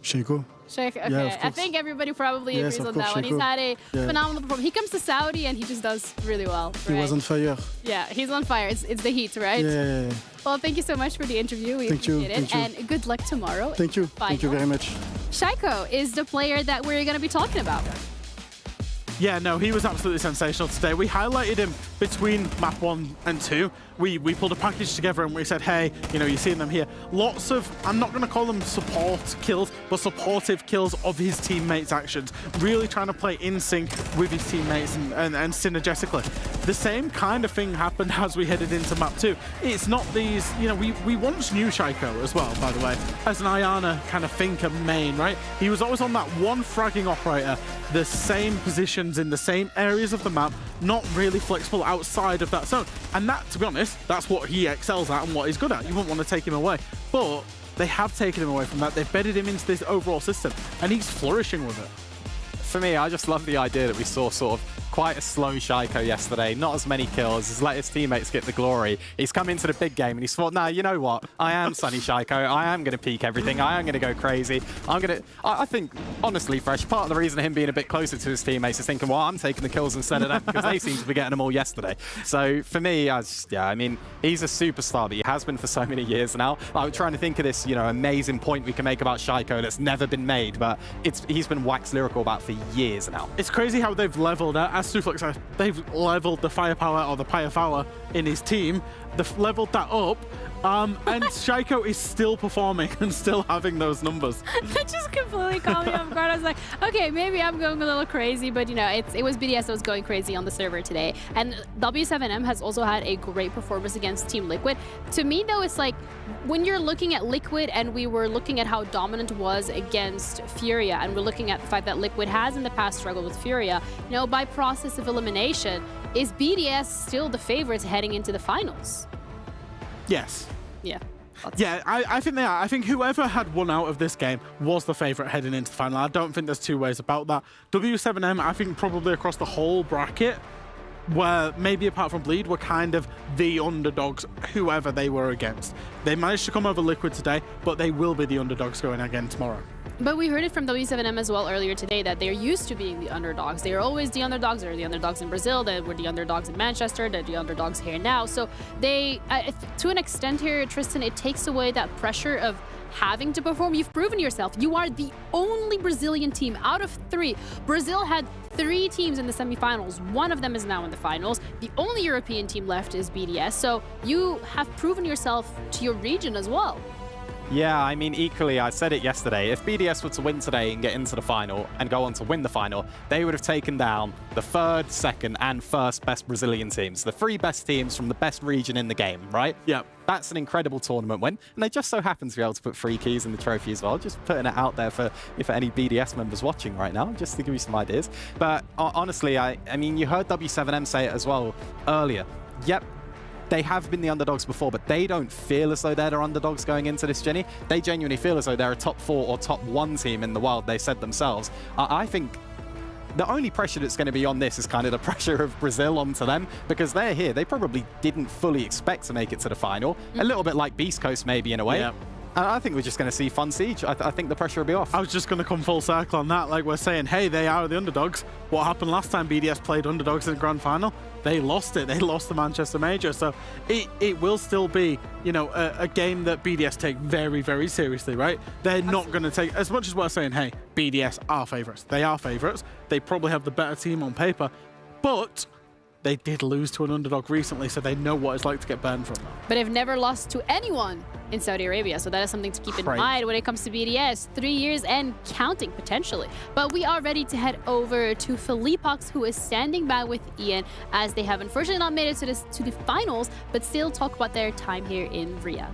Sheiko. Sheikh, okay. Yeah, of I think everybody probably Yes, agrees of on course, that one. He's Sheiko. had a Yeah. phenomenal performance. He comes to Saudi and he just does really well. He right? was on fire. Yeah, he's on fire. It's the heat, right? Yeah. Well, thank you so much for the interview. We Thank you, appreciate it. thank you. And good luck tomorrow. Thank you. Thank you very much. Shaiko is the player that we're going to be talking about. yeah, no, he was absolutely sensational today. We highlighted him between map 1 and 2. We pulled a package together and we said, hey, you know, you're seeing them here. Lots of, I'm not going to call them support kills, but supportive kills of his teammates' actions. Really trying to play in sync with his teammates and synergetically. The same kind of thing happened as we headed into map 2. It's not these, you know, we once knew Shaiko as well, by the way, as an Ayana kind of thinker main, right? He was always on that one fragging operator, the same positions in the same areas of the map, not really flexible outside of that zone. And that, to be honest, that's what he excels at and what he's good at. You wouldn't want to take him away. But they have taken him away from that. They've bedded him into this overall system, and he's flourishing with it. For me, I just love the idea that we saw sort of quite a slow Shaiko yesterday, not as many kills, he's let his teammates get the glory. He's come into the big game and he's thought, nah, you know what? I am Sunny Shaiko, I am going to peak everything, I am going to go crazy. I think, honestly, Fresh, part of the reason of him being a bit closer to his teammates is thinking, well, I'm taking the kills instead of them because they seem to be getting them all yesterday. So for me, I mean, he's a superstar, but he has been for so many years now. I'm trying to think of this, you know, amazing point we can make about Shaiko that's never been made, but he's been wax lyrical about for years now. It's crazy how they've leveled it. As Suflex said, they've leveled the firepower or the pyre in his team. They've leveled that up. And Shaiko is still performing and still having those numbers. That just completely caught me off guard. I was like, okay, maybe I'm going a little crazy, but you know, it was BDS that was going crazy on the server today. And W7M has also had a great performance against Team Liquid. To me, though, it's like when you're looking at Liquid and we were looking at how dominant was against Furia, and we're looking at the fact that Liquid has in the past struggled with Furia, you know, by process of elimination, is BDS still the favorites heading into the finals? Yes. Yeah. Yeah, I think they are. I think whoever had won out of this game was the favourite heading into the final. I don't think there's two ways about that. W7M, I think probably across the whole bracket, where maybe apart from Bleed, were kind of the underdogs, whoever they were against. They managed to come over Liquid today, but they will be the underdogs going again tomorrow. But we heard it from W7M as well earlier today that they're used to being the underdogs. They are always the underdogs. They're the underdogs in Brazil. They were the underdogs in Manchester. They're the underdogs here now. So they, to an extent here, Tristan, it takes away that pressure of having to perform. You've proven yourself. You are the only Brazilian team out of 3. Brazil had 3 teams in the semifinals. One of them is now in the finals. The only European team left is BDS. So you have proven yourself to your region as well. Yeah, I mean, equally, I said it yesterday, if BDS were to win today and get into the final and go on to win the final, they would have taken down the 3rd, 2nd, and 1st best Brazilian teams. The 3 best teams from the best region in the game, right? Yeah. That's an incredible tournament win, and they just so happen to be able to put 3 keys in the trophy as well. Just putting it out there for any BDS members watching right now, just to give you some ideas. But honestly, I mean, you heard W7M say it as well earlier. Yep. They have been the underdogs before, but they don't feel as though they're the underdogs going into this, Jenny. They genuinely feel as though they're a top 4 or top 1 team in the world, they said themselves. I think the only pressure that's going to be on this is kind of the pressure of Brazil onto them, because they're here. They probably didn't fully expect to make it to the final. A little bit like Beast Coast maybe in a way. Yeah. I think we're just going to see fun siege. I think the pressure will be off. I was just going to come full circle on that. Like we're saying, hey, they are the underdogs. What happened last time BDS played underdogs in the grand final? They lost it. They lost the Manchester Major. So it will still be, you know, a game that BDS take very, very seriously, right? They're not going to take, as much as we're saying, hey, BDS are favourites. They are favourites. They probably have the better team on paper, but they did lose to an underdog recently, so they know what it's like to get burned from that. But they've never lost to anyone in Saudi Arabia, so that is something to keep in mind when it comes to BDS. 3 years and counting, potentially. But we are ready to head over to Philippox, who is standing by with Ian, as they have unfortunately not made it to the finals, but still talk about their time here in Riyadh.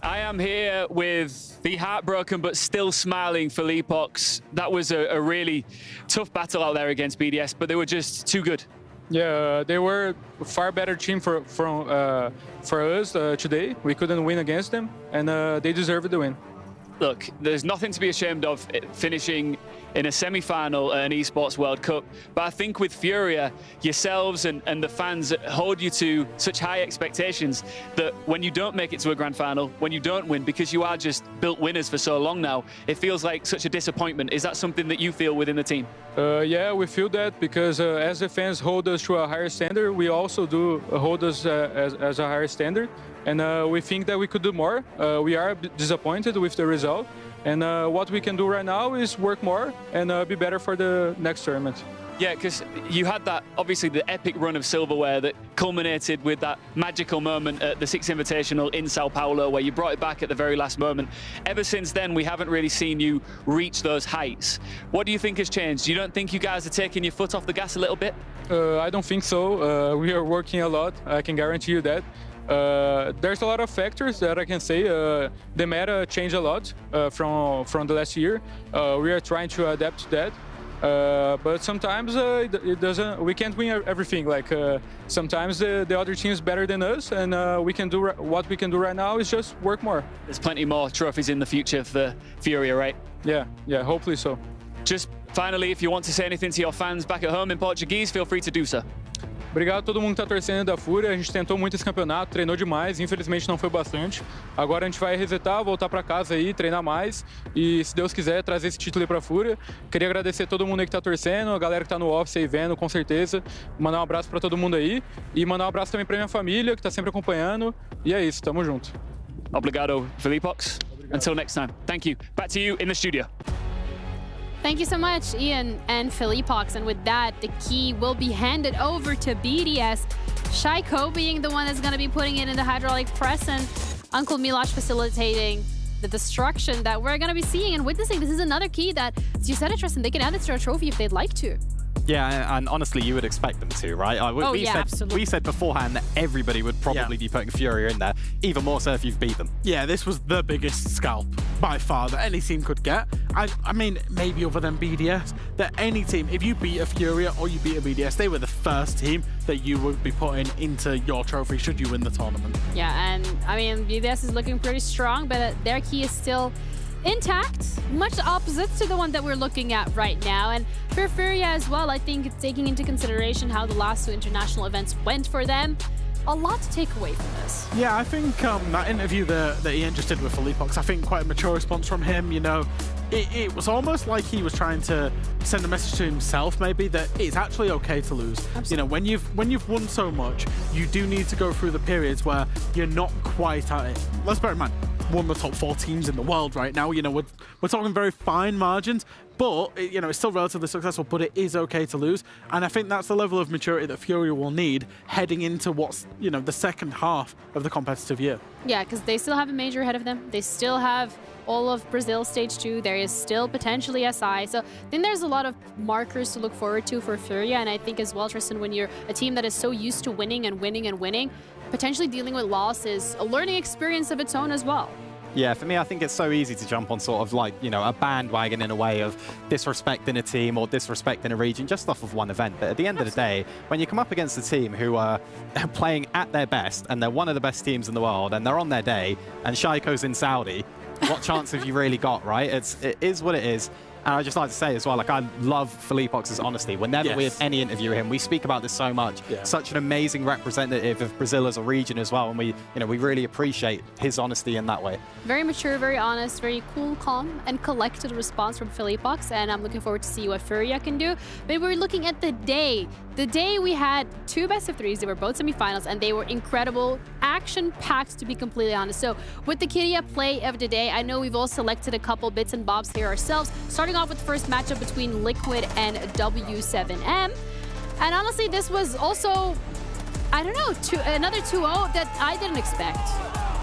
I am here with the heartbroken but still smiling Philippox. That was a really tough battle out there against BDS, but they were just too good. Yeah, they were a far better team for us today. We couldn't win against them, and they deserved the win. Look, there's nothing to be ashamed of finishing in a semi-final at an Esports World Cup, but I think with Furia, yourselves and the fans hold you to such high expectations that when you don't make it to a grand final, when you don't win, because you are just built winners for so long now, it feels like such a disappointment. Is that something that you feel within the team? Yeah, we feel that because as the fans hold us to a higher standard, we also do hold us as a higher standard. And we think that we could do more. We are disappointed with the result. And what we can do right now is work more and be better for the next tournament. Yeah, because you had that, obviously, the epic run of silverware that culminated with that magical moment at the Sixth Invitational in Sao Paulo, where you brought it back at the very last moment. Ever since then, we haven't really seen you reach those heights. What do you think has changed? You don't think you guys are taking your foot off the gas a little bit? I don't think so. We are working a lot. I can guarantee you that. There's a lot of factors that I can say. The meta changed a lot from the last year. We are trying to adapt to that. But sometimes it doesn't. We can't win everything. Like sometimes the other team is better than us, and we can do what we can do right now is just work more. There's plenty more trophies in the future for Furia, right? Yeah, hopefully so. Just finally, if you want to say anything to your fans back at home in Portuguese, feel free to do so. Obrigado a todo mundo que está torcendo da Fúria. A gente tentou muito esse campeonato, treinou demais, infelizmente não foi bastante. Agora a gente vai resetar, voltar para casa aí, treinar mais e, se Deus quiser, trazer esse título aí para a Fúria. Queria agradecer a todo mundo aí que está torcendo, a galera que está no office aí vendo, com certeza. Mandar um abraço para todo mundo aí e mandar um abraço também para minha família que está sempre acompanhando. E é isso, tamo junto. Obrigado, Philippox. Until next time. Thank you. Back to you in the studio. Thank you so much, Ian and Philippox. And with that, the key will be handed over to BDS. Shaiko being the one that's going to be putting it in the hydraulic press, and Uncle Milosh facilitating the destruction that we're going to be seeing and witnessing. This is another key that, as you said it, Tristan, they can add it to a trophy if they'd like to. Yeah, and honestly, you would expect them to, right? We said beforehand that everybody would probably be putting Furia in there, even more so if you've beat them. Yeah, this was the biggest scalp by far that any team could get. I mean, maybe other than BDS, that any team, if you beat a Furia or you beat a BDS, they were the first team that you would be putting into your trophy should you win the tournament. Yeah, and I mean, BDS is looking pretty strong, but their key is still intact, much opposite to the one that we're looking at right now. And for Furia as well, I think taking into consideration how the last two international events went for them, a lot to take away from this. Yeah, I think that interview that Ian just did with Philippox, I think quite a mature response from him. You know, it was almost like he was trying to send a message to himself, maybe, that it's actually okay to lose. Absolutely. You know, when you've won so much, you do need to go through the periods where you're not quite at it. Let's bear in mind, one of the top 4 teams in the world right now. You know, we're talking very fine margins, but you know, it's still relatively successful, but it is okay to lose. And I think that's the level of maturity that Furia will need heading into what's, you know, the second half of the competitive year. Yeah, because they still have a major ahead of them. They still have all of Brazil stage 2. There is still potentially SI. So I think there's a lot of markers to look forward to for Furia. And I think as well, Tristan, when you're a team that is so used to winning and winning and winning, potentially dealing with loss is a learning experience of its own as well. Yeah, for me, I think it's so easy to jump on sort of like, you know, a bandwagon in a way of disrespecting a team or disrespecting a region just off of one event. But at the end of the day, when you come up against a team who are playing at their best and they're one of the best teams in the world and they're on their day and Shaiko's in Saudi, what chance have you really got, right? It is what it is. And I just like to say as well, like, I love Felipox's honesty. Whenever we have any interview with him, we speak about this so much. Such an amazing representative of Brazil as a region as well, and we really appreciate his honesty in that way. Very mature, very honest, very cool, calm, and collected response from Felipox, and I'm looking forward to see what Furia can do. But we're looking at the day. The day we had 2 best-of-3s. They were both semifinals, and they were incredible, action-packed, to be completely honest. So with the Kyria play of the day, I know we've all selected a couple bits and bobs here ourselves, starting off with the first matchup between Liquid and W7M. And honestly, this was also, I don't know, another 2-0 that I didn't expect.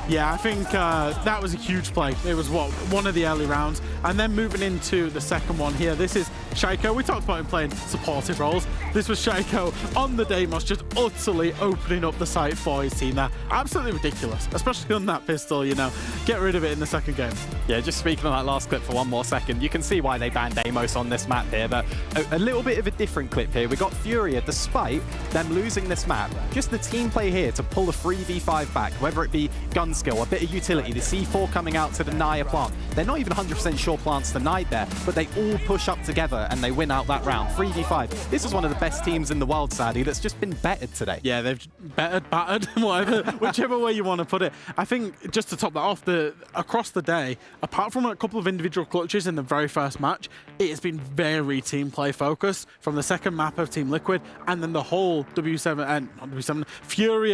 Yeah, I think that was a huge play. It was, one of the early rounds. And then moving into the second one here, this is Shaiko. We talked about him playing supportive roles. This was Shaiko on the Deimos, just utterly opening up the site for his team there. Absolutely ridiculous, especially on that pistol, you know. Get rid of it in the second game. Yeah, just speaking on that last clip for one more second, you can see why they banned Deimos on this map here, but a little bit of a different clip here. We got Furia, despite them losing this map, just the team play here to pull a 3v5 back, whether it be gun skill, a bit of utility, the C4 coming out to deny a plant. They're not even 100% sure plants denied there, but they all push up together and they win out that round. 3v5. This is one of the best teams in the world, sadly, that's just been bettered today. Yeah, they've battered, whatever, whichever way you want to put it. I think just to top that off, across the day, apart from a couple of individual clutches in the very first match, it has been very team play focused from the second map of Team Liquid, and then the whole Furia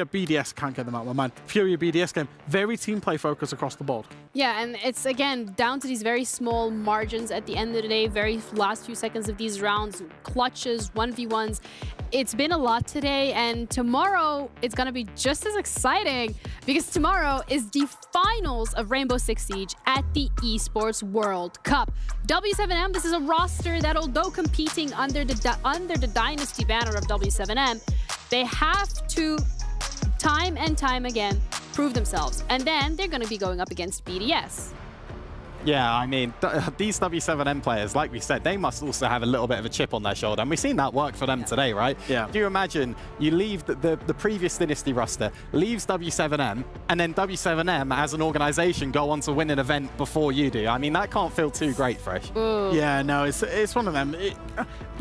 BDS, can't get them out of my mind, Furia BDS game, very team play focus across the board. Yeah, and it's, again, down to these very small margins at the end of the day, very last few seconds of these rounds, clutches, 1v1s. It's been a lot today, and tomorrow it's going to be just as exciting because tomorrow is the finals of Rainbow Six Siege at the Esports World Cup. W7M, this is a roster that, although competing under the Dynasty banner of W7M, they have to, time and time again, prove themselves. And then they're going to be going up against BDS. Yeah, I mean, these W7M players, like we said, they must also have a little bit of a chip on their shoulder. And we've seen that work for them today, right? Yeah. Do you imagine you leave the previous Dynasty roster, leaves W7M, and then W7M as an organization go on to win an event before you do? I mean, that can't feel too great, Fresh. Ooh. Yeah, no, it's one of them.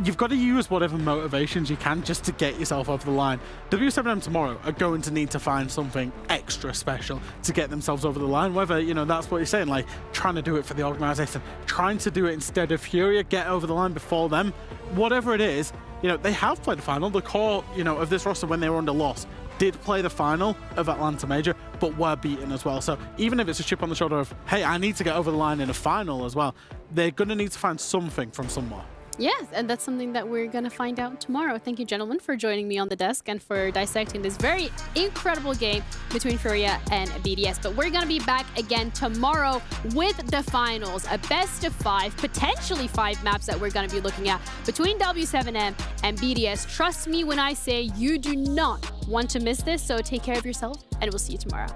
You've got to use whatever motivations you can just to get yourself over the line. W7M tomorrow are going to need to find something extra special to get themselves over the line, whether, you know, that's what you're saying, like trying to do it for the organization, trying to do it instead of Furia, get over the line before them. Whatever it is, you know, they have played the final. The core, you know, of this roster when they were under loss did play the final of Atlanta Major, but were beaten as well. So even if it's a chip on the shoulder of, hey, I need to get over the line in a final as well, they're going to need to find something from somewhere. Yes, and that's something that we're going to find out tomorrow. Thank you, gentlemen, for joining me on the desk and for dissecting this very incredible game between Furia and BDS. But we're going to be back again tomorrow with the finals, a best of 5, potentially 5 maps that we're going to be looking at between W7M and BDS. Trust me when I say you do not want to miss this, so take care of yourself, and we'll see you tomorrow.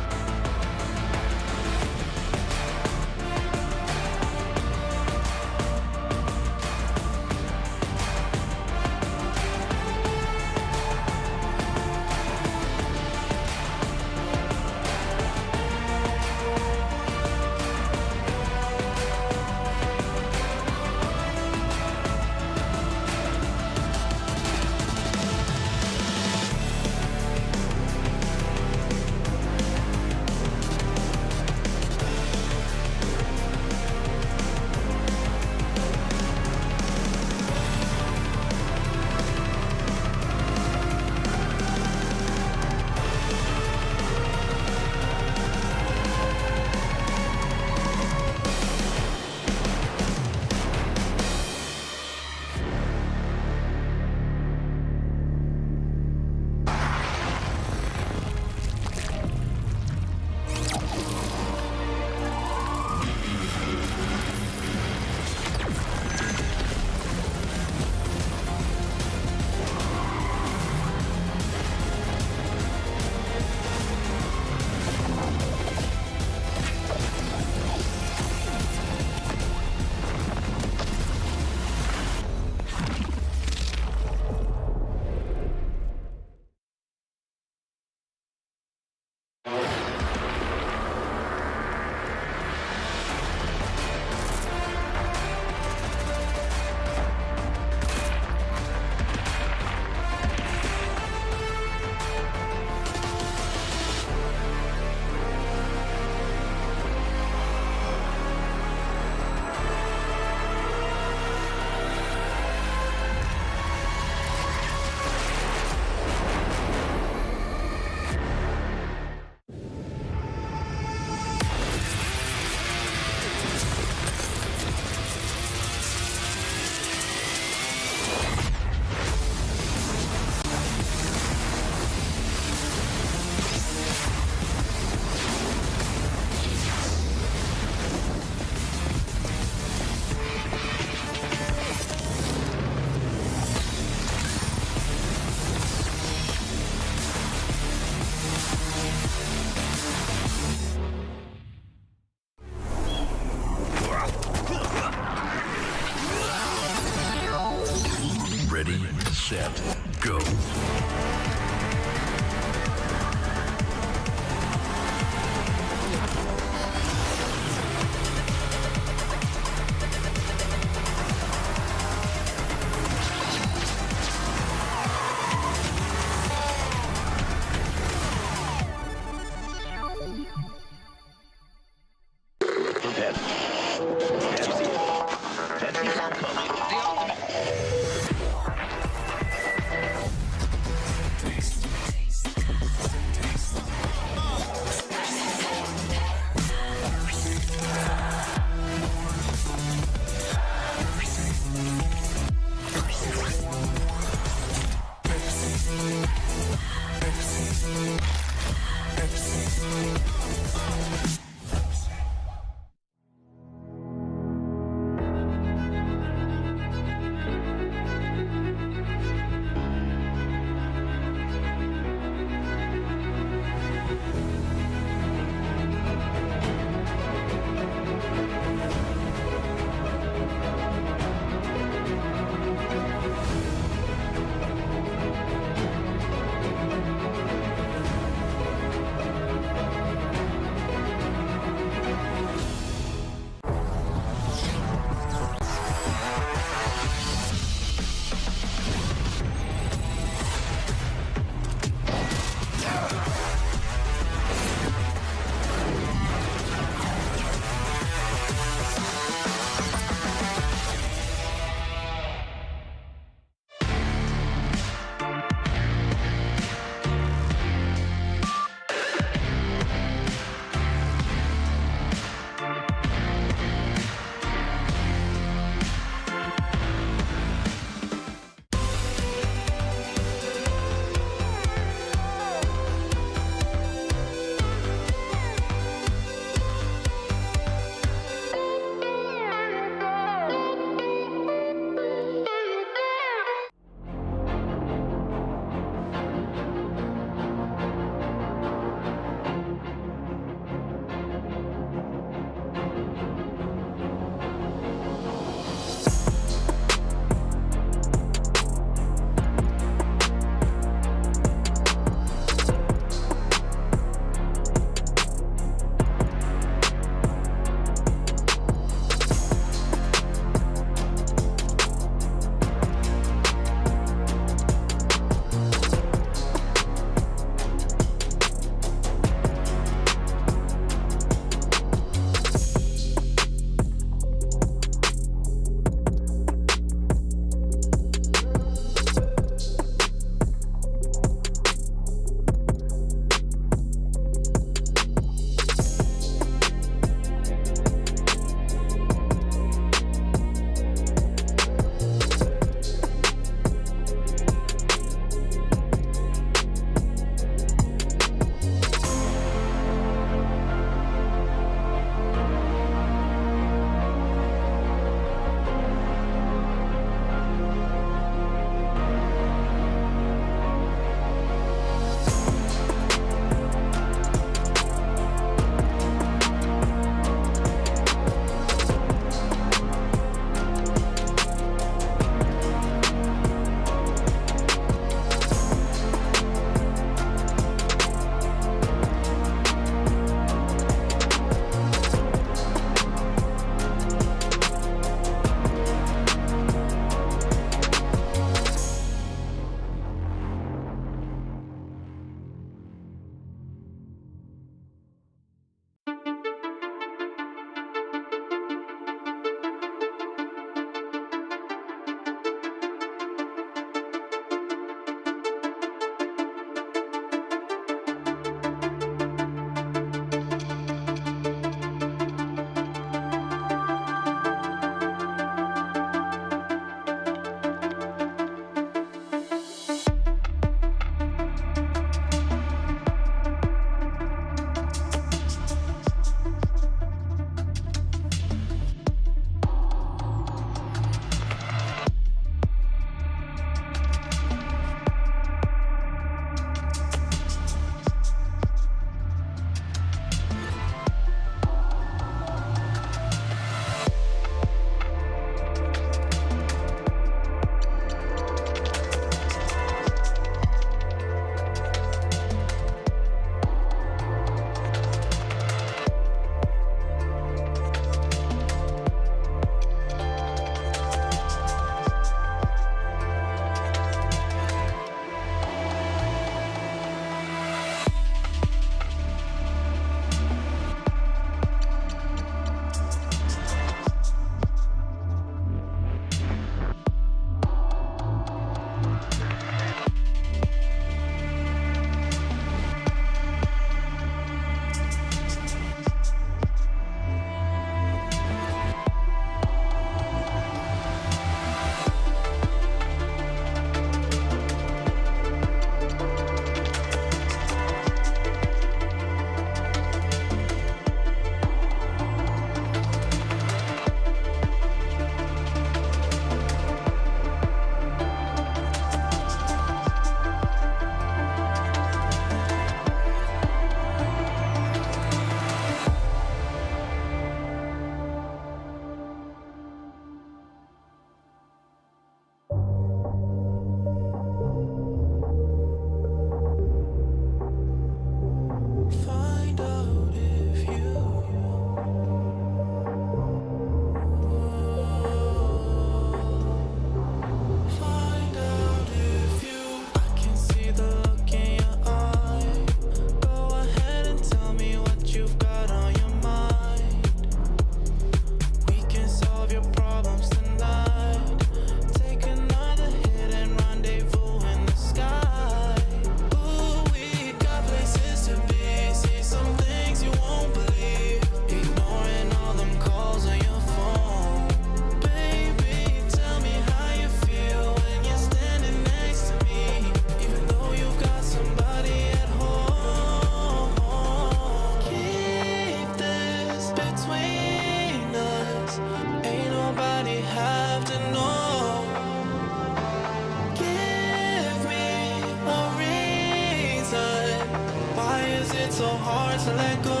hard to let go.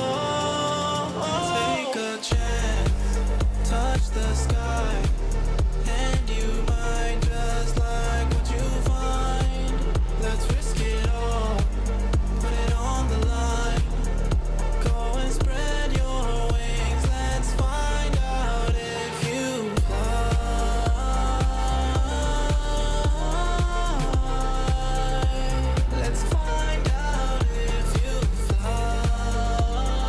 Take a chance, touch the sky, and you might just like what you find. Let's risk it all, put it on the line. Go and spread your wings, let's find out if you fly. Let's find out if you fly.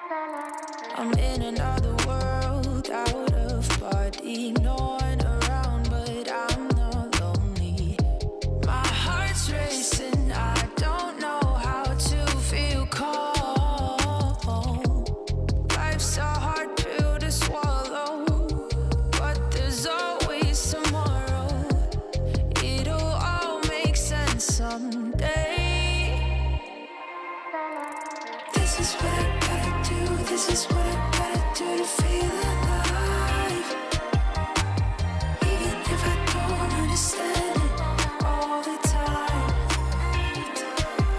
I'm in another world, out of body, no one around, but I'm not lonely. My heart's racing, I don't know how to feel calm. Life's a hard pill to swallow, but there's always tomorrow. It'll all make sense someday. This is what I gotta do, this is what I gotta do to feel alive. Even if I don't understand it all the time,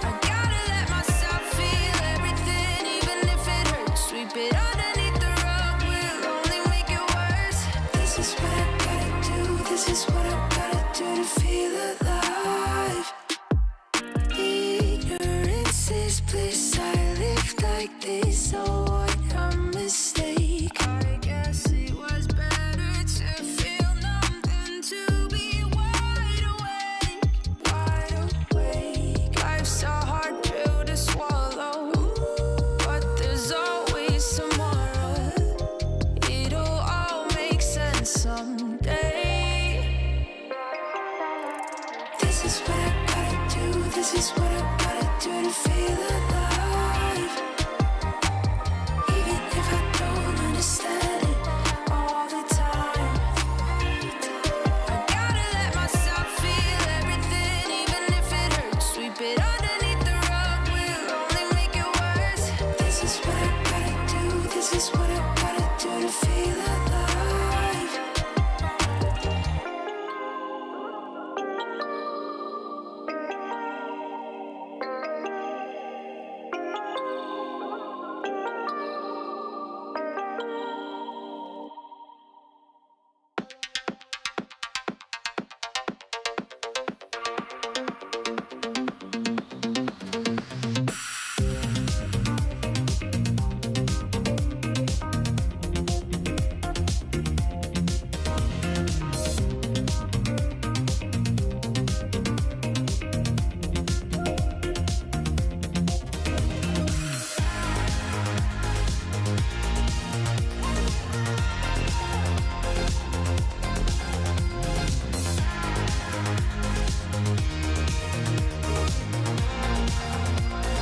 I gotta let myself feel everything, even if it hurts. Sweep it underneath the rug, will only make it worse. This is what I gotta do, this is what I gotta do to feel alive. Ignorance is bliss, I live like this, so what a mistake. I guess it was better to feel numb than to be wide awake. Wide awake. Life's a hard pill to swallow, but there's always tomorrow. It'll all make sense someday. This is what I gotta do, this is what I gotta do to feel alive. Even if I don't understand it all the time, I gotta let myself feel everything, even if it hurts. Sweep it underneath the rug, will only make it worse. This is what I gotta do, this is what